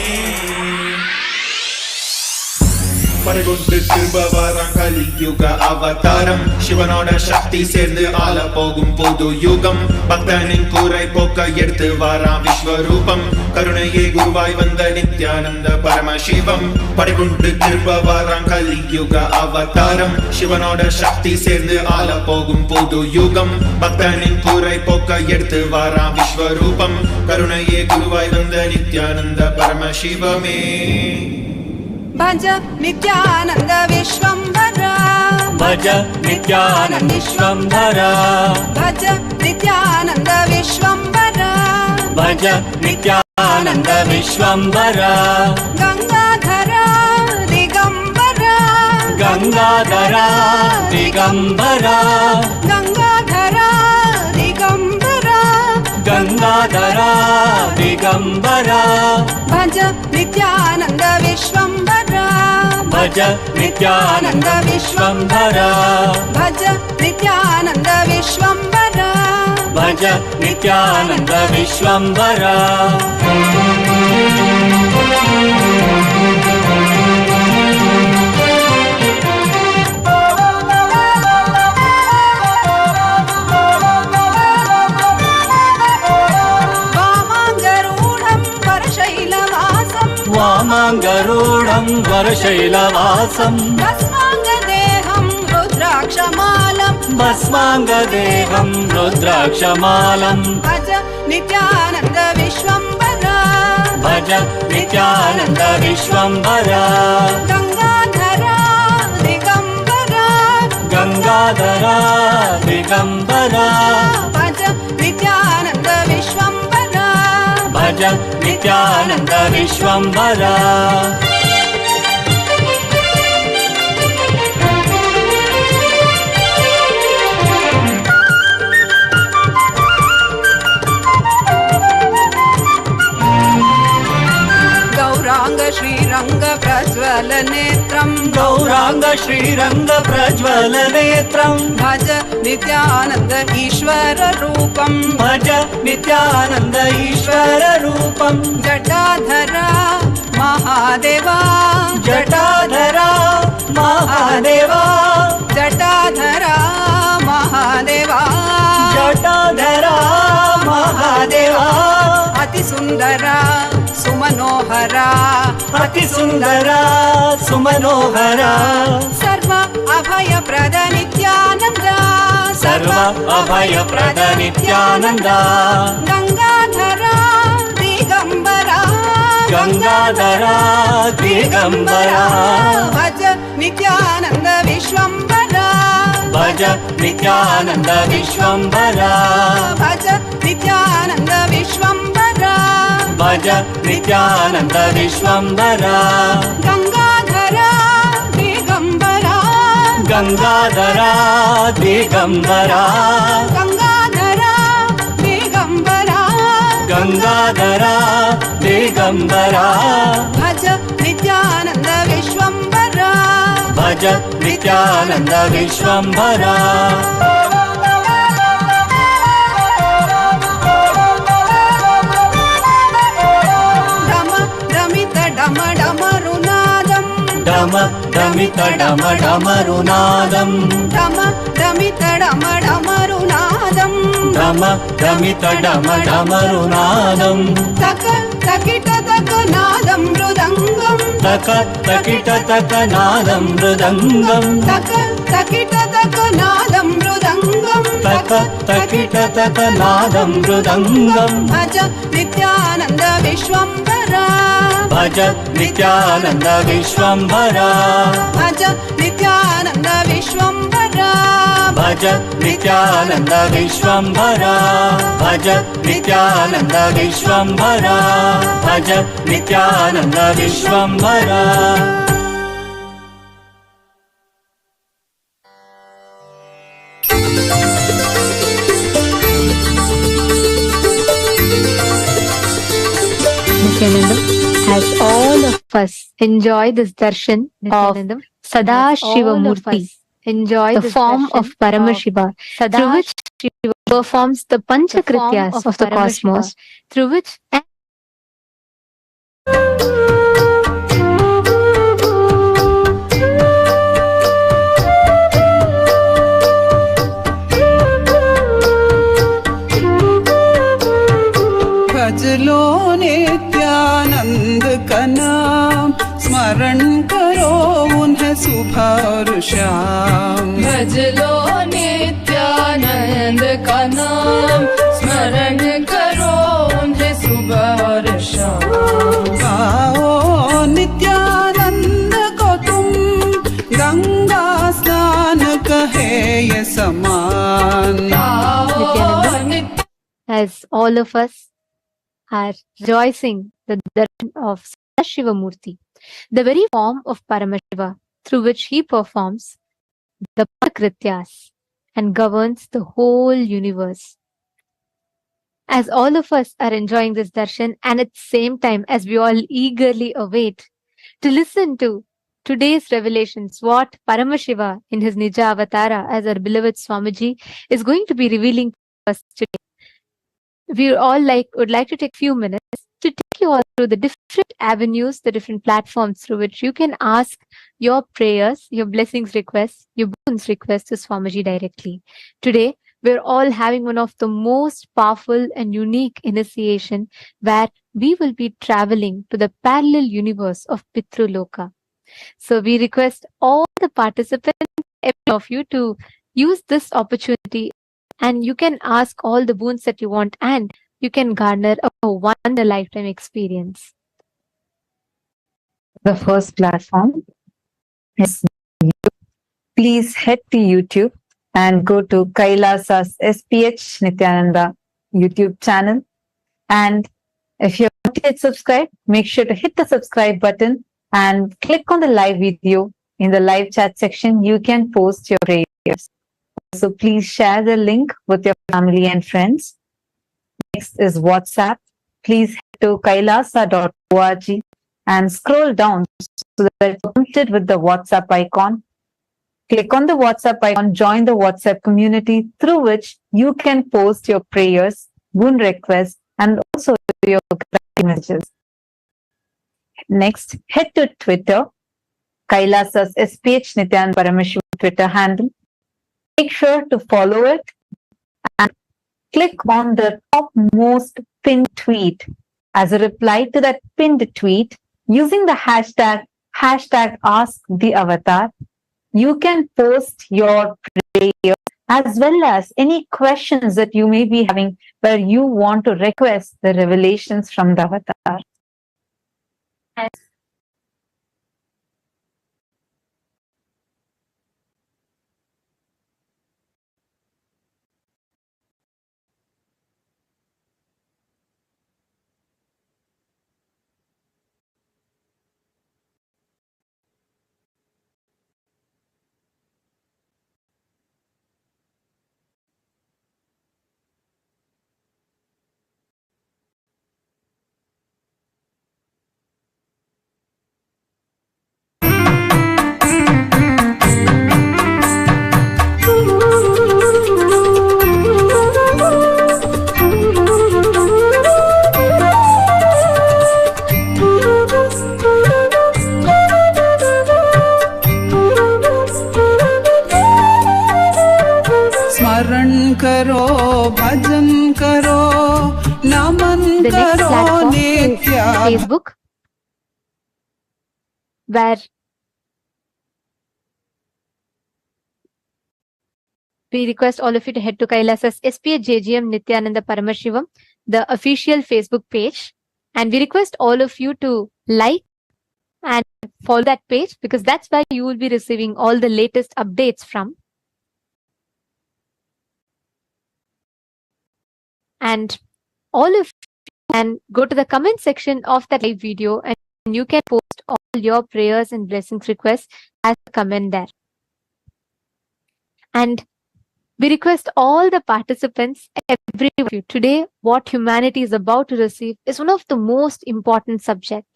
Speaker 19: படைகொண்டு திரும்ப வாரான் கலியுக அவதாரம் சிவனோட சக்தி சேர்ந்து ஆள போகும் பொது யுகம் பக்தனின் கூரை போக்க எடுத்து வாரான் விஸ்வரூபம் கருணையே குருவாய் வந்த நித்யானந்த பரமசிவம் படைகொண்டு திரும்ப வாரான் கலியுக அவதாரம் சிவனோட சக்தி சேர்ந்து ஆள போகும் பொது யுகம் பக்தனின் கூரை போக்க எடுத்து வாரான் விஸ்வரூபம் கருணையே குருவாய் வந்த நித்யானந்த பரமசிவமே
Speaker 20: भज नित्यानंद विश्वंभरा
Speaker 13: भज नित्यानंद विश्वंभरा
Speaker 20: भज नित्यानंद विश्वंभरा
Speaker 13: भज नित्यानंद विश्वंभरा
Speaker 20: गंगाधरा दिगंबरा
Speaker 13: गंगाधरा दिगंबरा
Speaker 20: गंगाधरा दिगंबरा
Speaker 13: गंगाधरा दिगंबरा
Speaker 20: भज नित्यानंद विश्वंभरा
Speaker 13: भज नित्यानंद विश्वंभरा
Speaker 20: भज नित्यानंद विश्वंभरा
Speaker 13: भज नित्यानंद विश्वंभरा वामाङ्गरूढं वरशैलवासं
Speaker 20: भस्माङ्गदेहं रुद्राक्षमालं
Speaker 13: भस्माङ्गदेहं रुद्राक्षमालं
Speaker 20: भज नित्यानंद विश्वंभरा
Speaker 13: भज नित्यानंद विश्वंभरा
Speaker 20: गंगाधरा दिगंबरा
Speaker 13: गंगाधरा दिगंबरा
Speaker 20: भज नित्यानंद विश्वंभरा
Speaker 13: भज नित्यानंद विश्वंभरा
Speaker 20: गौरांग श्रीरंग प्रज्वल नेत्रं
Speaker 13: गौरांग श्रीरंग प्रज्वल नेत्रं
Speaker 20: भज नित्यानंद ईश्वर रूपं
Speaker 13: भज नित्यानंद ईश्वर रूपं
Speaker 20: जटाधरा महादेवा
Speaker 13: जटाधरा महादेवा
Speaker 20: जटाधरा महादेवा
Speaker 13: जटाधरा महादेवा
Speaker 20: अति सुंदरा सुमनोहरा
Speaker 13: अति सुंदरा सुमनोहरा
Speaker 20: सर्व अभय प्रद नित्यानंद
Speaker 13: सर्व अभय प्रद नित्यानंद
Speaker 20: गंगाधरा दिगंबरा
Speaker 13: गंगाधरा दिगंबरा
Speaker 20: भज नित्यानंद विश्वंभरा
Speaker 13: भज नित्यानंद विश्वंभरा
Speaker 20: भज नित्यानंद विश्वंभरा
Speaker 13: भज नित्यानंद विश्वंभरा
Speaker 20: गंगाधरा दिगंबरा
Speaker 13: गंगाधरा दिगंबरा
Speaker 20: गंगाधरा दिगंबरा
Speaker 13: गंगाधरा दिगंबरा
Speaker 20: भज नित्यानंद विश्वंभरा
Speaker 13: भज नित्यानंद विश्वंभरा
Speaker 20: डम डमरुनादं
Speaker 13: डम डमित डम डमरुनादं
Speaker 20: डम डमित डम डमरुनादं
Speaker 13: डम डमित डम डमरुनादं
Speaker 20: तक तकिट तक नादं मृदंगं
Speaker 13: तक तकिट तक नादं मृदंगं
Speaker 20: तक तकिट तक नादं मृदंगं मृदङ्गं
Speaker 13: तकिटतकनादं मृदङ्गं
Speaker 20: भज नित्यानन्द विश्वम्भरा
Speaker 13: भज नित्यानन्द विश्वम्भरा
Speaker 20: भज नित्यानन्द विश्वम्भरा
Speaker 13: भज नित्यानन्द विश्वम्भरा भज नित्यानन्द विश्वम्भरा भज Nityanand Vishwambhara
Speaker 14: Nithyanandam, as all of us enjoy this darshan of Sadashiva Murti, the form of Paramashiva, through which Shiva performs the Panchakrityas of the cosmos, through which
Speaker 20: भज लो नित्यानंद का नाम स्मरण करो उन्हें सुबह और शाम
Speaker 12: भज लो नित्यानंद का नाम स्मरण करो उन्हें सुबह और शाम
Speaker 20: गाओ नित्यानंद को तुम गंगा स्नान कहे ये समान
Speaker 14: as all of us are rejoicing the darshan of Sadashiva Murti, the very form of Paramashiva through which he performs the Krityas and governs the whole universe. As all of us are enjoying this darshan and at the same time as we all eagerly await to listen to today's revelations, what Paramashiva in his Nija Avatara as our beloved Swamiji is going to be revealing to us today. We all would like to take a few minutes to take you all through the different avenues, the different platforms through which you can ask your prayers, your blessings requests, your boons requests to Swamiji directly. Today, we're all having one of the most powerful and unique initiation where we will be traveling to the parallel universe of Pitru Loka. So we request all the participants, every of you, to use this opportunity, and you can ask all the boons that you want, and you can garner a one-lifetime experience.
Speaker 4: The first platform is YouTube. Please head to YouTube and go to KAILASA's SPH Nithyananda YouTube channel. And if you're not yet subscribed, make sure to hit the subscribe button and click on the live video. In the live chat section, you can post your prayers. So please share the link with your family and friends. Next is WhatsApp. Please head to kailasa.org and scroll down so that it's prompted with the WhatsApp icon. Click on the WhatsApp icon, join the WhatsApp community through which you can post your prayers, boon requests, and also your messages. Next, head to Twitter, KAILASA's SPH Nithyananda Paramashivam Twitter handle. Make sure to follow it and click on the topmost pinned tweet. As a reply to that pinned tweet, using the hashtag #AskTheAvatar, you can post your prayers as well as any questions that you may be having where you want to request the revelations from the avatar.
Speaker 14: The next platform is Facebook, where we request all of you to head to Kailasa's SPH Nithyananda Paramashivam, the official Facebook page. And we request all of you to like and follow that page, because that's where you will be receiving all the latest updates from. And all of you can go to the comment section of that live video and you can post all your prayers and blessings requests as a comment there. And we request all the participants, every one of you, today what humanity is about to receive is one of the most important subjects.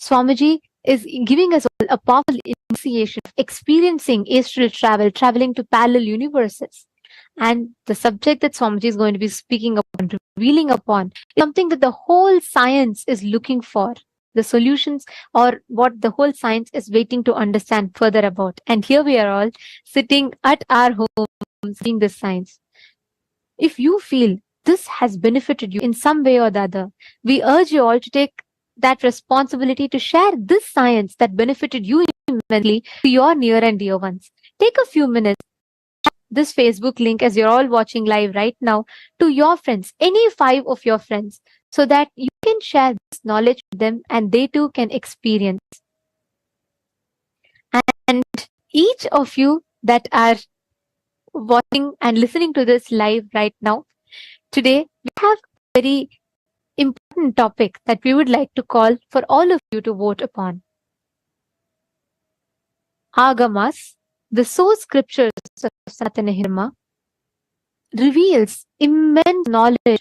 Speaker 14: Swamiji is giving us all a powerful initiation of experiencing astral travel, traveling to parallel universes. And the subject that Swamiji is going to be speaking upon, revealing upon, is something that the whole science is looking for. The solutions, or what the whole science is waiting to understand further about. And here we are all sitting at our home, seeing this science. If you feel this has benefited you in some way or the other, we urge you all to take that responsibility to share this science that benefited you immensely to your near and dear ones. Take a few minutes, this Facebook link as you're all watching live right now, to your friends, any 5 of your friends, so that you can share this knowledge with them and they too can experience. And each of you that are watching and listening to this live right now, today we have a very important topic that we would like to call for all of you to vote upon. Agamas, the source scriptures of Sanatana Dharma, reveals immense knowledge,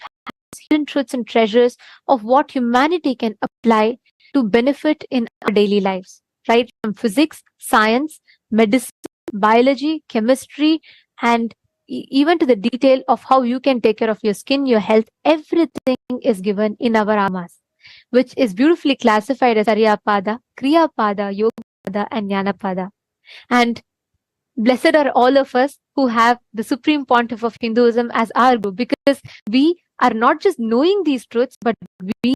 Speaker 14: hidden truths and treasures of what humanity can apply to benefit in our daily lives, right from physics, science, medicine, biology, chemistry, and even to the detail of how you can take care of your skin, your health. Everything is given in our Amas, which is beautifully classified as Aryapada, Kriyapada, Yogapada, and Jnanapada. And blessed are all of us who have the Supreme Pontiff of Hinduism as our guru, because we are not just knowing these truths, but we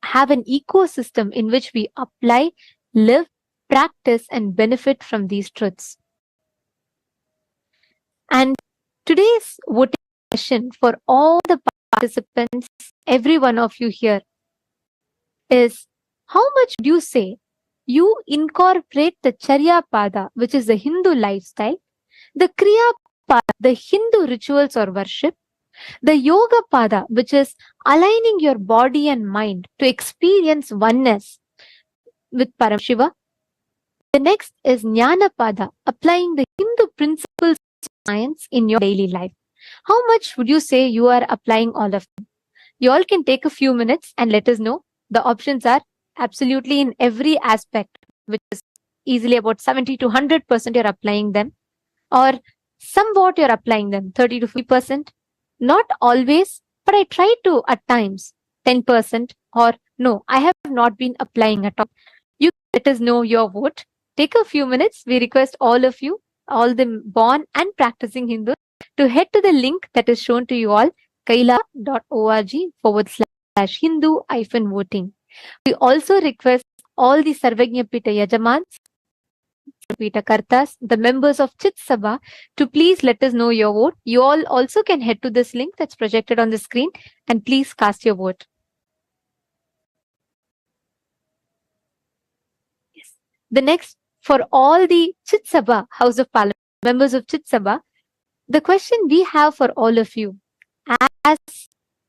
Speaker 14: have an ecosystem in which we apply, live, practice, and benefit from these truths. And today's voting question for all the participants, every one of you here, is how much do you say you incorporate the Charya Pada, which is the Hindu lifestyle, the Kriya Pada, the Hindu rituals or worship, the Yoga Pada, which is aligning your body and mind to experience oneness with Paramashiva. The next is Jnana Pada, applying the Hindu principles of science in your daily life. How much would you say you are applying all of them? You all can take a few minutes and let us know. The options are absolutely in every aspect, which is easily about 70 to 100% you're applying them, or somewhat you're applying them, 30 to 50%. Not always, but I try to at times, 10%, or no, I have not been applying at all. You let us know your vote. Take a few minutes. We request all of you, all the born and practicing Hindus, to head to the link that is shown to you all, kailasa.org/Hindu-voting. We also request all the Sarvagnya Pita Yajamans, Pita Kartas, the members of Chit Sabha, to please let us know your vote. You all also can head to this link that's projected on the screen and please cast your vote. Yes. The next, for all the Chit Sabha, House of Parliament, members of Chit Sabha, the question we have for all of you, as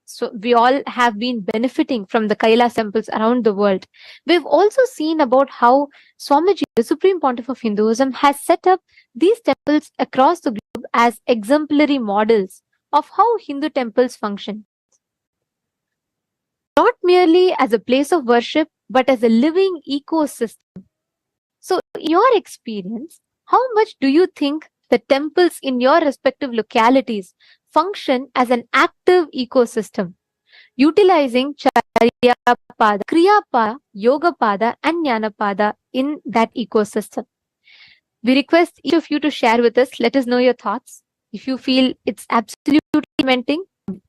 Speaker 14: so we all have been benefiting from the Kailasa temples around the world, we've also seen about how Swamiji, the Supreme Pontiff of Hinduism, has set up these temples across the globe as exemplary models of how Hindu temples function. Not merely as a place of worship, but as a living ecosystem. So, in your experience, how much do you think the temples in your respective localities function as an active ecosystem, utilizing Charya Pada, Kriya Pada, Yoga Pada, and Jnana Pada in that ecosystem? We request each of you to share with us. Let us know your thoughts. If you feel it's absolutely implementing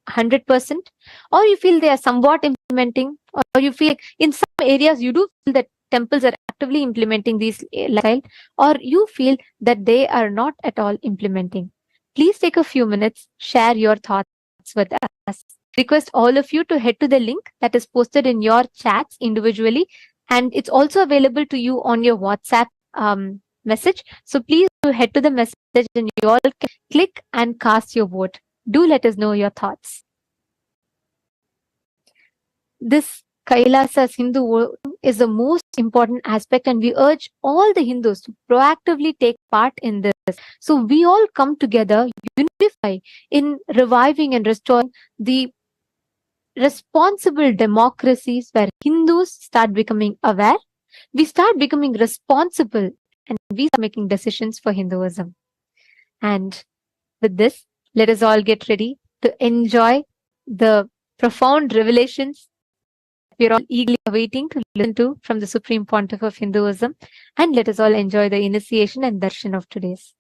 Speaker 14: 100%, or you feel they are somewhat implementing, or you feel in some areas you do feel that temples are actively implementing these lifestyle, or you feel that they are not at all implementing. please take a few minutes, share your thoughts with us. Request all of you to head to the link that is posted in your chats individually, and it's also available to you on your WhatsApp message. So please do head to the message and you all can click and cast your vote. Do let us know your thoughts. This Kailasa's Hindu world is the most important aspect, and we urge all the Hindus to proactively take part in this. So we all come together, unify in reviving and restoring the responsible democracies where Hindus start becoming aware, we start becoming responsible, and we start making decisions for Hinduism. And with this, let us all get ready to enjoy the profound revelations we are all eagerly awaiting to listen to from the Supreme Pontiff of Hinduism, and let us all enjoy the initiation and darshan of today's.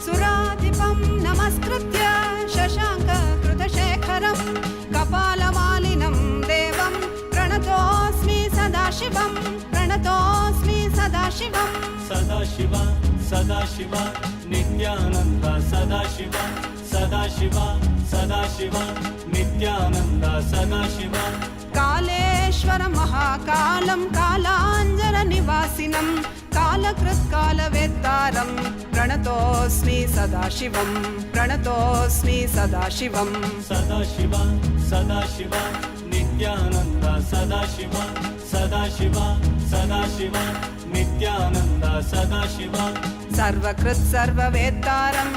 Speaker 20: सुराधिपं नमस्कृत्य शशाङ्ककृतशेखरं कपालमालिनं देवं प्रणतोऽस्मि सदाशिवं प्रणतोऽस्मि सदाशिवं
Speaker 13: सदाशिव सदाशिव नित्यानन्द सदाशिव सदाशिव सदाशिव नित्यानन्द सदाशिव
Speaker 20: कालेश्वर महाकालं कालाञ्जननिवासिनं कालकृत्कालवेत्तारं प्रणतोऽस्मि सदाशिवं प्रणतोऽस्मि सदाशिवं
Speaker 13: सदाशिव सदाशिव नित्यानन्द सदाशिव सदाशिव सदाशिव नित्यानन्द सदाशिव
Speaker 20: सर्वकृत् सर्ववेत्तारं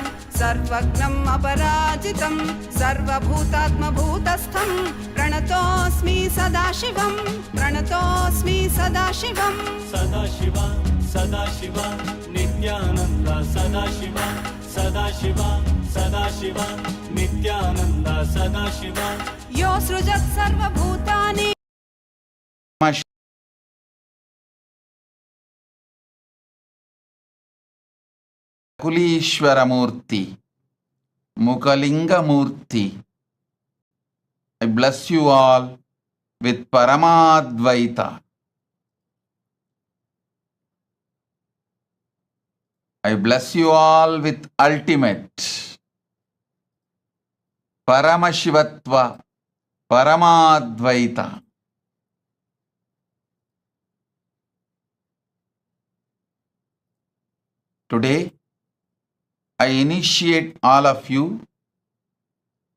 Speaker 20: सर्वज्ञम् अपराजितं सर्वभूतात्मभूतस्थं प्रणतोऽस्मि सदाशिवं प्रणतोऽस्मि सदाशिवं
Speaker 13: सदाशिव सदाशिव नित्यानन्द सदाशिव सदाशिव सदाशिव नित्यानन्द सदाशिव
Speaker 20: यो सृजत् सर्वभूतानि
Speaker 10: Kulishwaramurti, Mukalingamurti. I bless you all with Paramadvaita. I bless you all with ultimate Paramashivatva, Paramadvaita. Today, I initiate all of you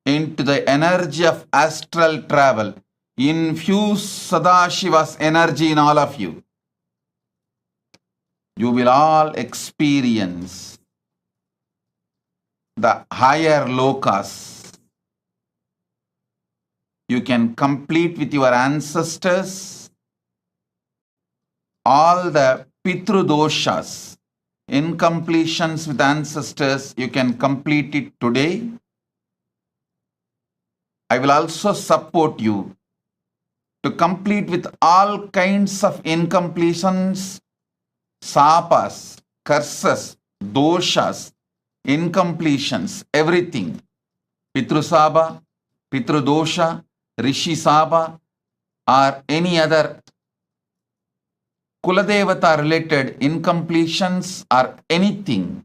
Speaker 10: into the energy of astral travel. Infuse Sadashiva's energy in all of you. You will all experience the higher lokas. You can complete with your ancestors all the Pitru doshas. Incompletions with ancestors, you can complete it today. I will also support you to complete with all kinds of incompletions, sapas, curses, doshas, incompletions, everything. Pitru Saba, Pitru Dosha, Rishi Saba, or any other Kuladevata related incompletions or anything,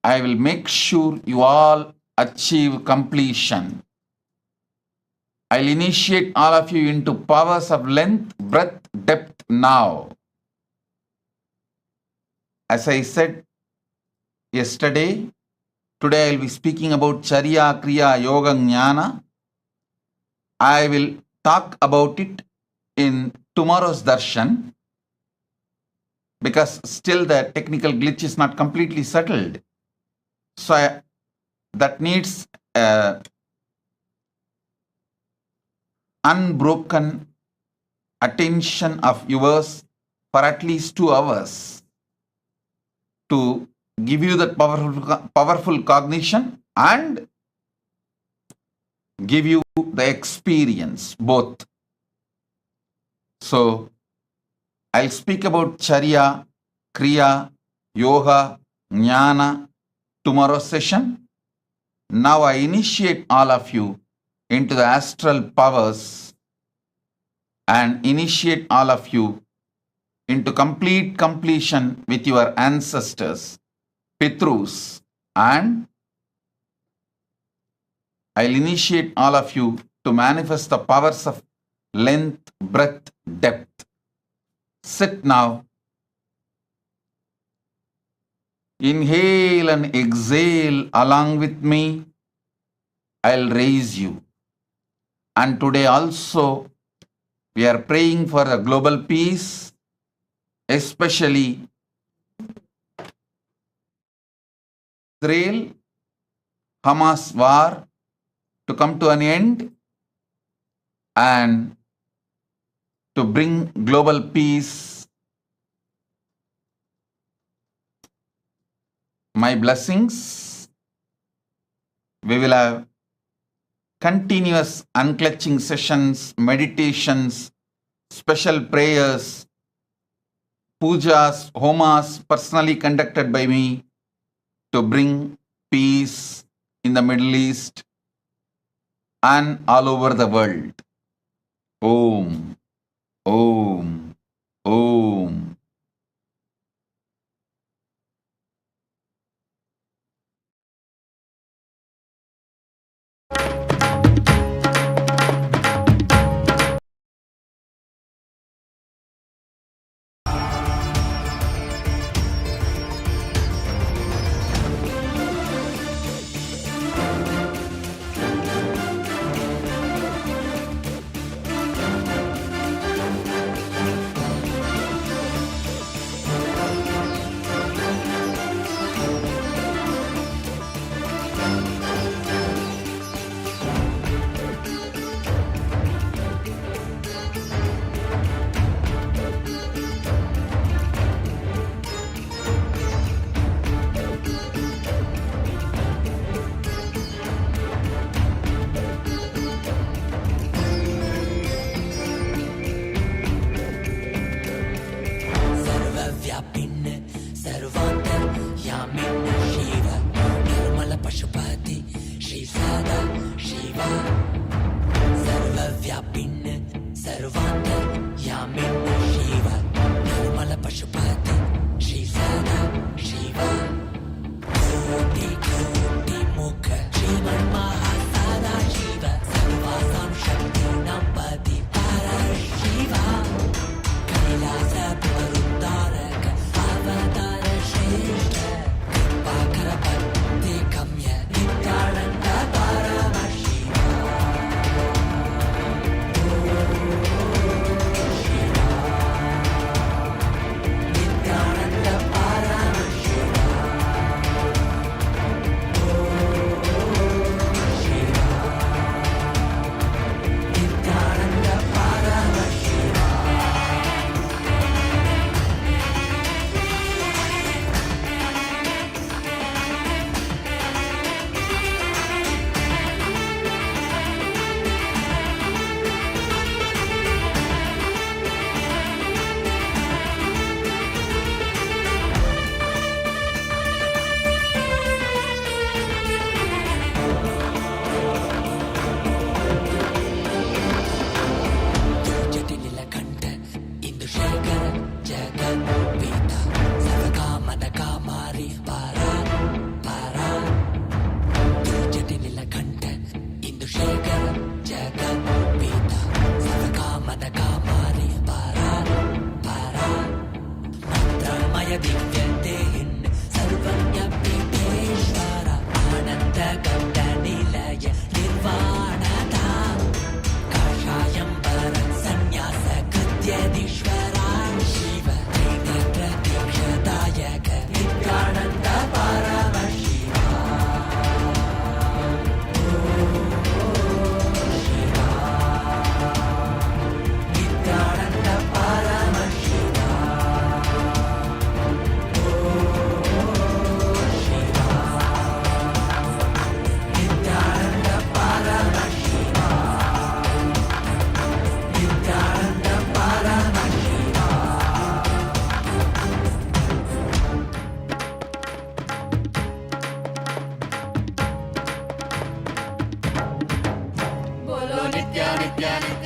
Speaker 10: I will make sure you all achieve completion. I'll initiate all of you into powers of length, breadth, depth now. As I said yesterday, today I'll be speaking about Charya, Kriya, Yoga, Jnana. I will talk about it in tomorrow's darshan because still the technical glitch is not completely settled. So that needs unbroken attention of yours for at least 2 hours to give you that powerful cognition and give you the experience, both. So, I'll speak about Charya, Kriya, Yoga, Jnana tomorrow's session. Now I initiate all of you into the astral powers and initiate all of you into complete completion with your ancestors, Pitrus, and I'll initiate all of you to manifest the powers of length, breadth, depth. Sit now. Inhale and exhale along with me. I'll raise you. And today also, we are praying for the global peace, especially Israel, Hamas war to come to an end and to bring global peace. My blessings. We will have continuous unclutching sessions, meditations, special prayers, pujas, homas personally conducted by me to bring peace in the Middle East and all over the world. Om, Om, Om.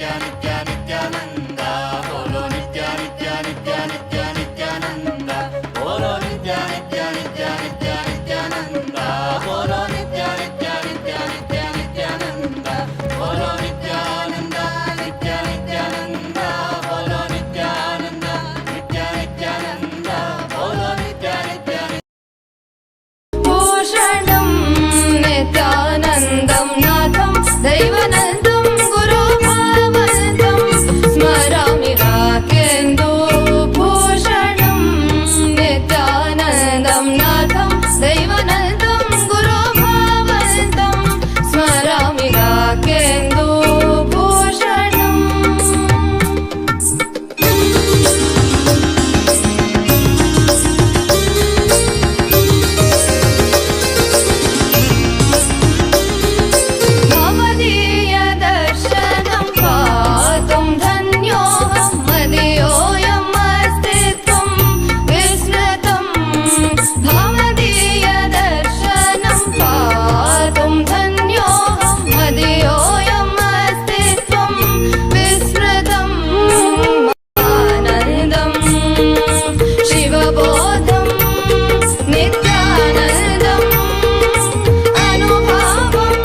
Speaker 13: nitya nitya nityananda. Bolo nitya nitya nitya nitya nityananda. Bolo nitya nitya nitya nitya nityananda. Bolo nitya nitya nitya nitya nityananda. Bolo nityananda nitya nityananda. Bolo nityananda nitya nityananda. Bolo nitya nitya
Speaker 12: भूषणं नित्यानन्दं नाथं दैवनन्दं गुरुभावन्तं स्मरामि राकेन्दु भूषणं नित्यानन्दं नाथं दैवनन्दं गुरुभावन्तं स्मरामि राकेन्दु भूषणम् भवदीय दर्शनं पातुं धन्योऽहं मदीयोऽयम् अस्तित्वं विस्मृतं भवदीय दर्शनं पातुं धन्योऽहं मदीयोऽयम् अस्तित्वं विस्मृतम् आनन्दं शिवबोधं नित्यानन्दम् अनुभवम्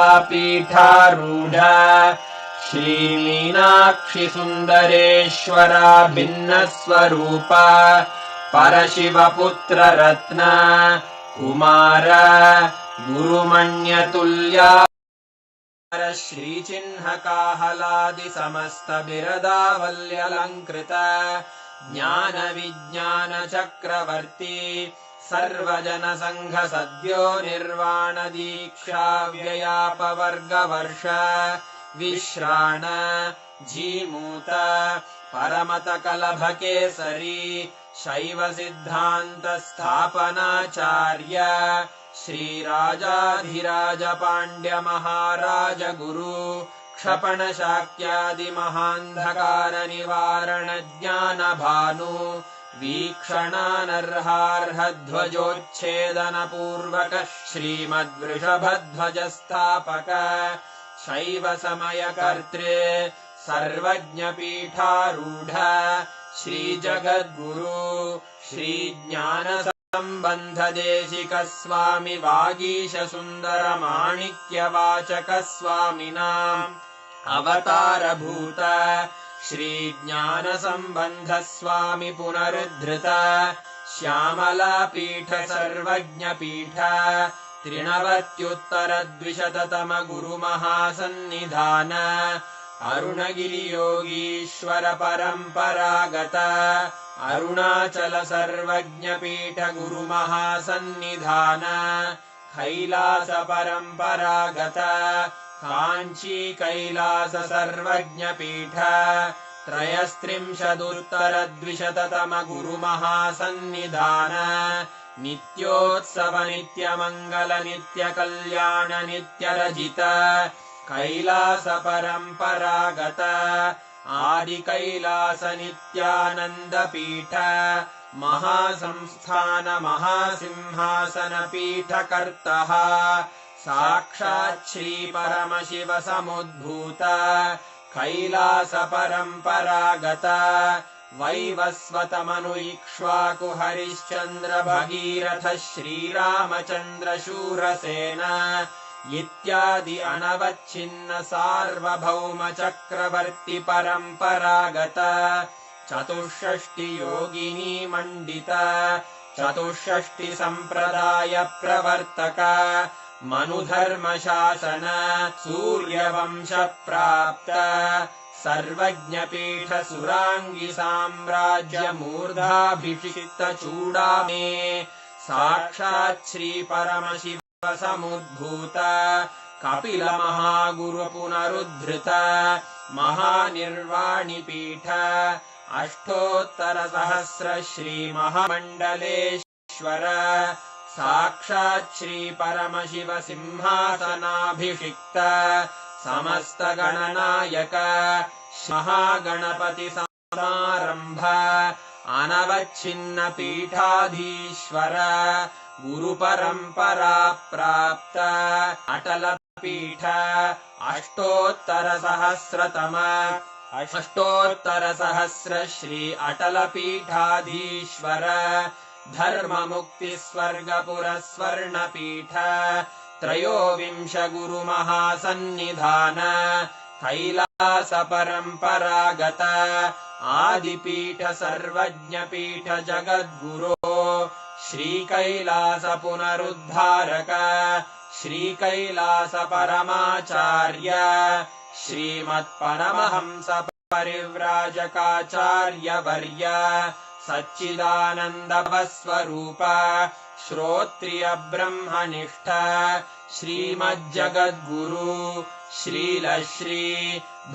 Speaker 18: श्रीकैलासोन्नतद्वादशान्तश्यामलापीठारूढ श्रीमीनाक्षिसुन्दरेश्वरा भिन्नस्वरूपा परशिवपुत्ररत्न कुमार गुरुमण्यतुल्या श्रीचिह्नकाहलादिसमस्तबिरदावल्यलङ्कृत ज्ञानविज्ञानचक्रवर्ती सर्वजनसङ्घसद्यो निर्वाणदीक्षाव्ययापवर्गवर्ष विश्राण जीमूत परमतकलभकेसरी शैवसिद्धान्तस्थापनाचार्य श्रीराजाधिराजपाण्ड्यमहाराज गुरु क्षपणशाक्यादिमहान्धकारनिवारणज्ञानभानु वीक्षणानर्हार्हध्वजोच्छेदनपूर्वक श्रीमद्वृषभध्वजस्थापक शैवसमयकर्तृ सर्वज्ञपीठारूढ श्रीजगद्गुरु श्रीज्ञानसम्बन्धदेशिकस्वामि वागीशसुन्दरमाणिक्यवाचकस्वामिनाम् अवतारभूत श्रीज्ञानसम्बन्धस्वामि पुनरुद्धृत श्यामलापीठ सर्वज्ञपीठ त्रिनवत्युत्तरद्विशततम गुरुमहासन्निधान अरुणगिरियोगीश्वर परम्परागत अरुणाचल सर्वज्ञपीठ गुरुमहासन्निधान कैलास परम्परागत काञ्ची कैलास सर्वज्ञपीठ त्रयस्त्रिंशदुत्तरद्विशततम गुरुमहासन्निधान नित्योत्सव नित्यमङ्गल नित्यकल्याण नित्यरजित कैलास परम्परागत आदिकैलास नित्यानन्दपीठ महासंस्थान महासिंहासनपीठकर्तः साक्षात् श्रीपरमशिव समुद्भूत कैलास परम्परागत वैवस्वतमनु इक्ष्वाकु हरिश्चन्द्र भगीरथ श्रीरामचन्द्र शूरसेन इत्यादि अनवच्छिन्न सार्वभौम चक्रवर्ति परम्परागत चतुष्षष्टि योगिनी मण्डित चतुष्षष्टि सम्प्रदाय प्रवर्तक मनुधर्मशासन सूर्यवंश प्राप्त सर्वज्ञपीठ सुराङ्गी साम्राज्य मूर्धाभिषिक्त चूडामे साक्षात् श्री परमशिव समुद्भूत कपिल महागुरु पुनरुद्धृत महानिर्वाणिपीठ अष्टोत्तर सहस्र श्री महामण्डलेश्वर साक्षात् श्री परमशिव सिंहासनाभिषिक्त समस्त गणनायक महागणपति समारंभ अनवच्छिन्न पीठाधीश्वर
Speaker 21: गुरुपरम्परा प्राप्त अटलपीठ अष्टोत्तरसहस्र श्री अटलपीठाधीश्वर धर्ममुक्तिस्वर्गपुरस्वर्णपीठ त्रयोविंश गुरुमहासन्निधान कैलास परम्परागत आदिपीठ सर्वज्ञपीठ जगद्गुरो श्रीकैलास पुनरुद्धारक श्रीकैलास परमाचार्य श्रीमत्परमहंस परिव्राजकाचार्यवर्य सच्चिदानन्दस्वरूप श्रोत्रिय ब्रह्मनिष्ठ श्रीमज्जगद्गुरु श्रील श्री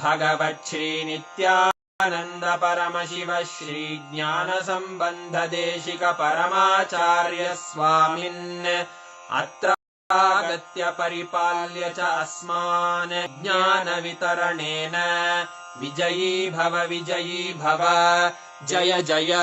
Speaker 21: भगवच्छ्री नित्यानन्द परमशिव श्री ज्ञान संबंध देशिक परमाचार्य स्वामिन् अत्र आगत्य परिपाल्य च अस्मान् ज्ञान वितरणेन विजयी भव जय जय।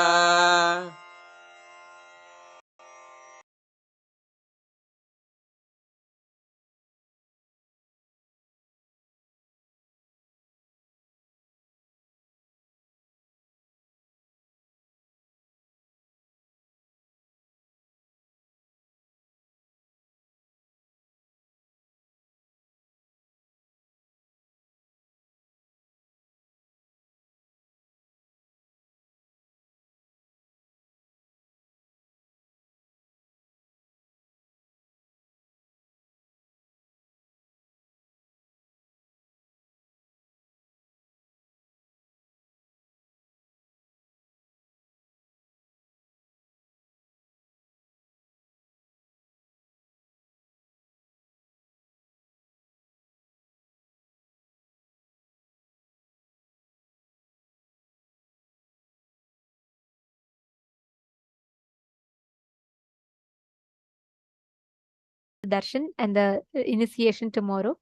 Speaker 14: Darshan and the initiation tomorrow.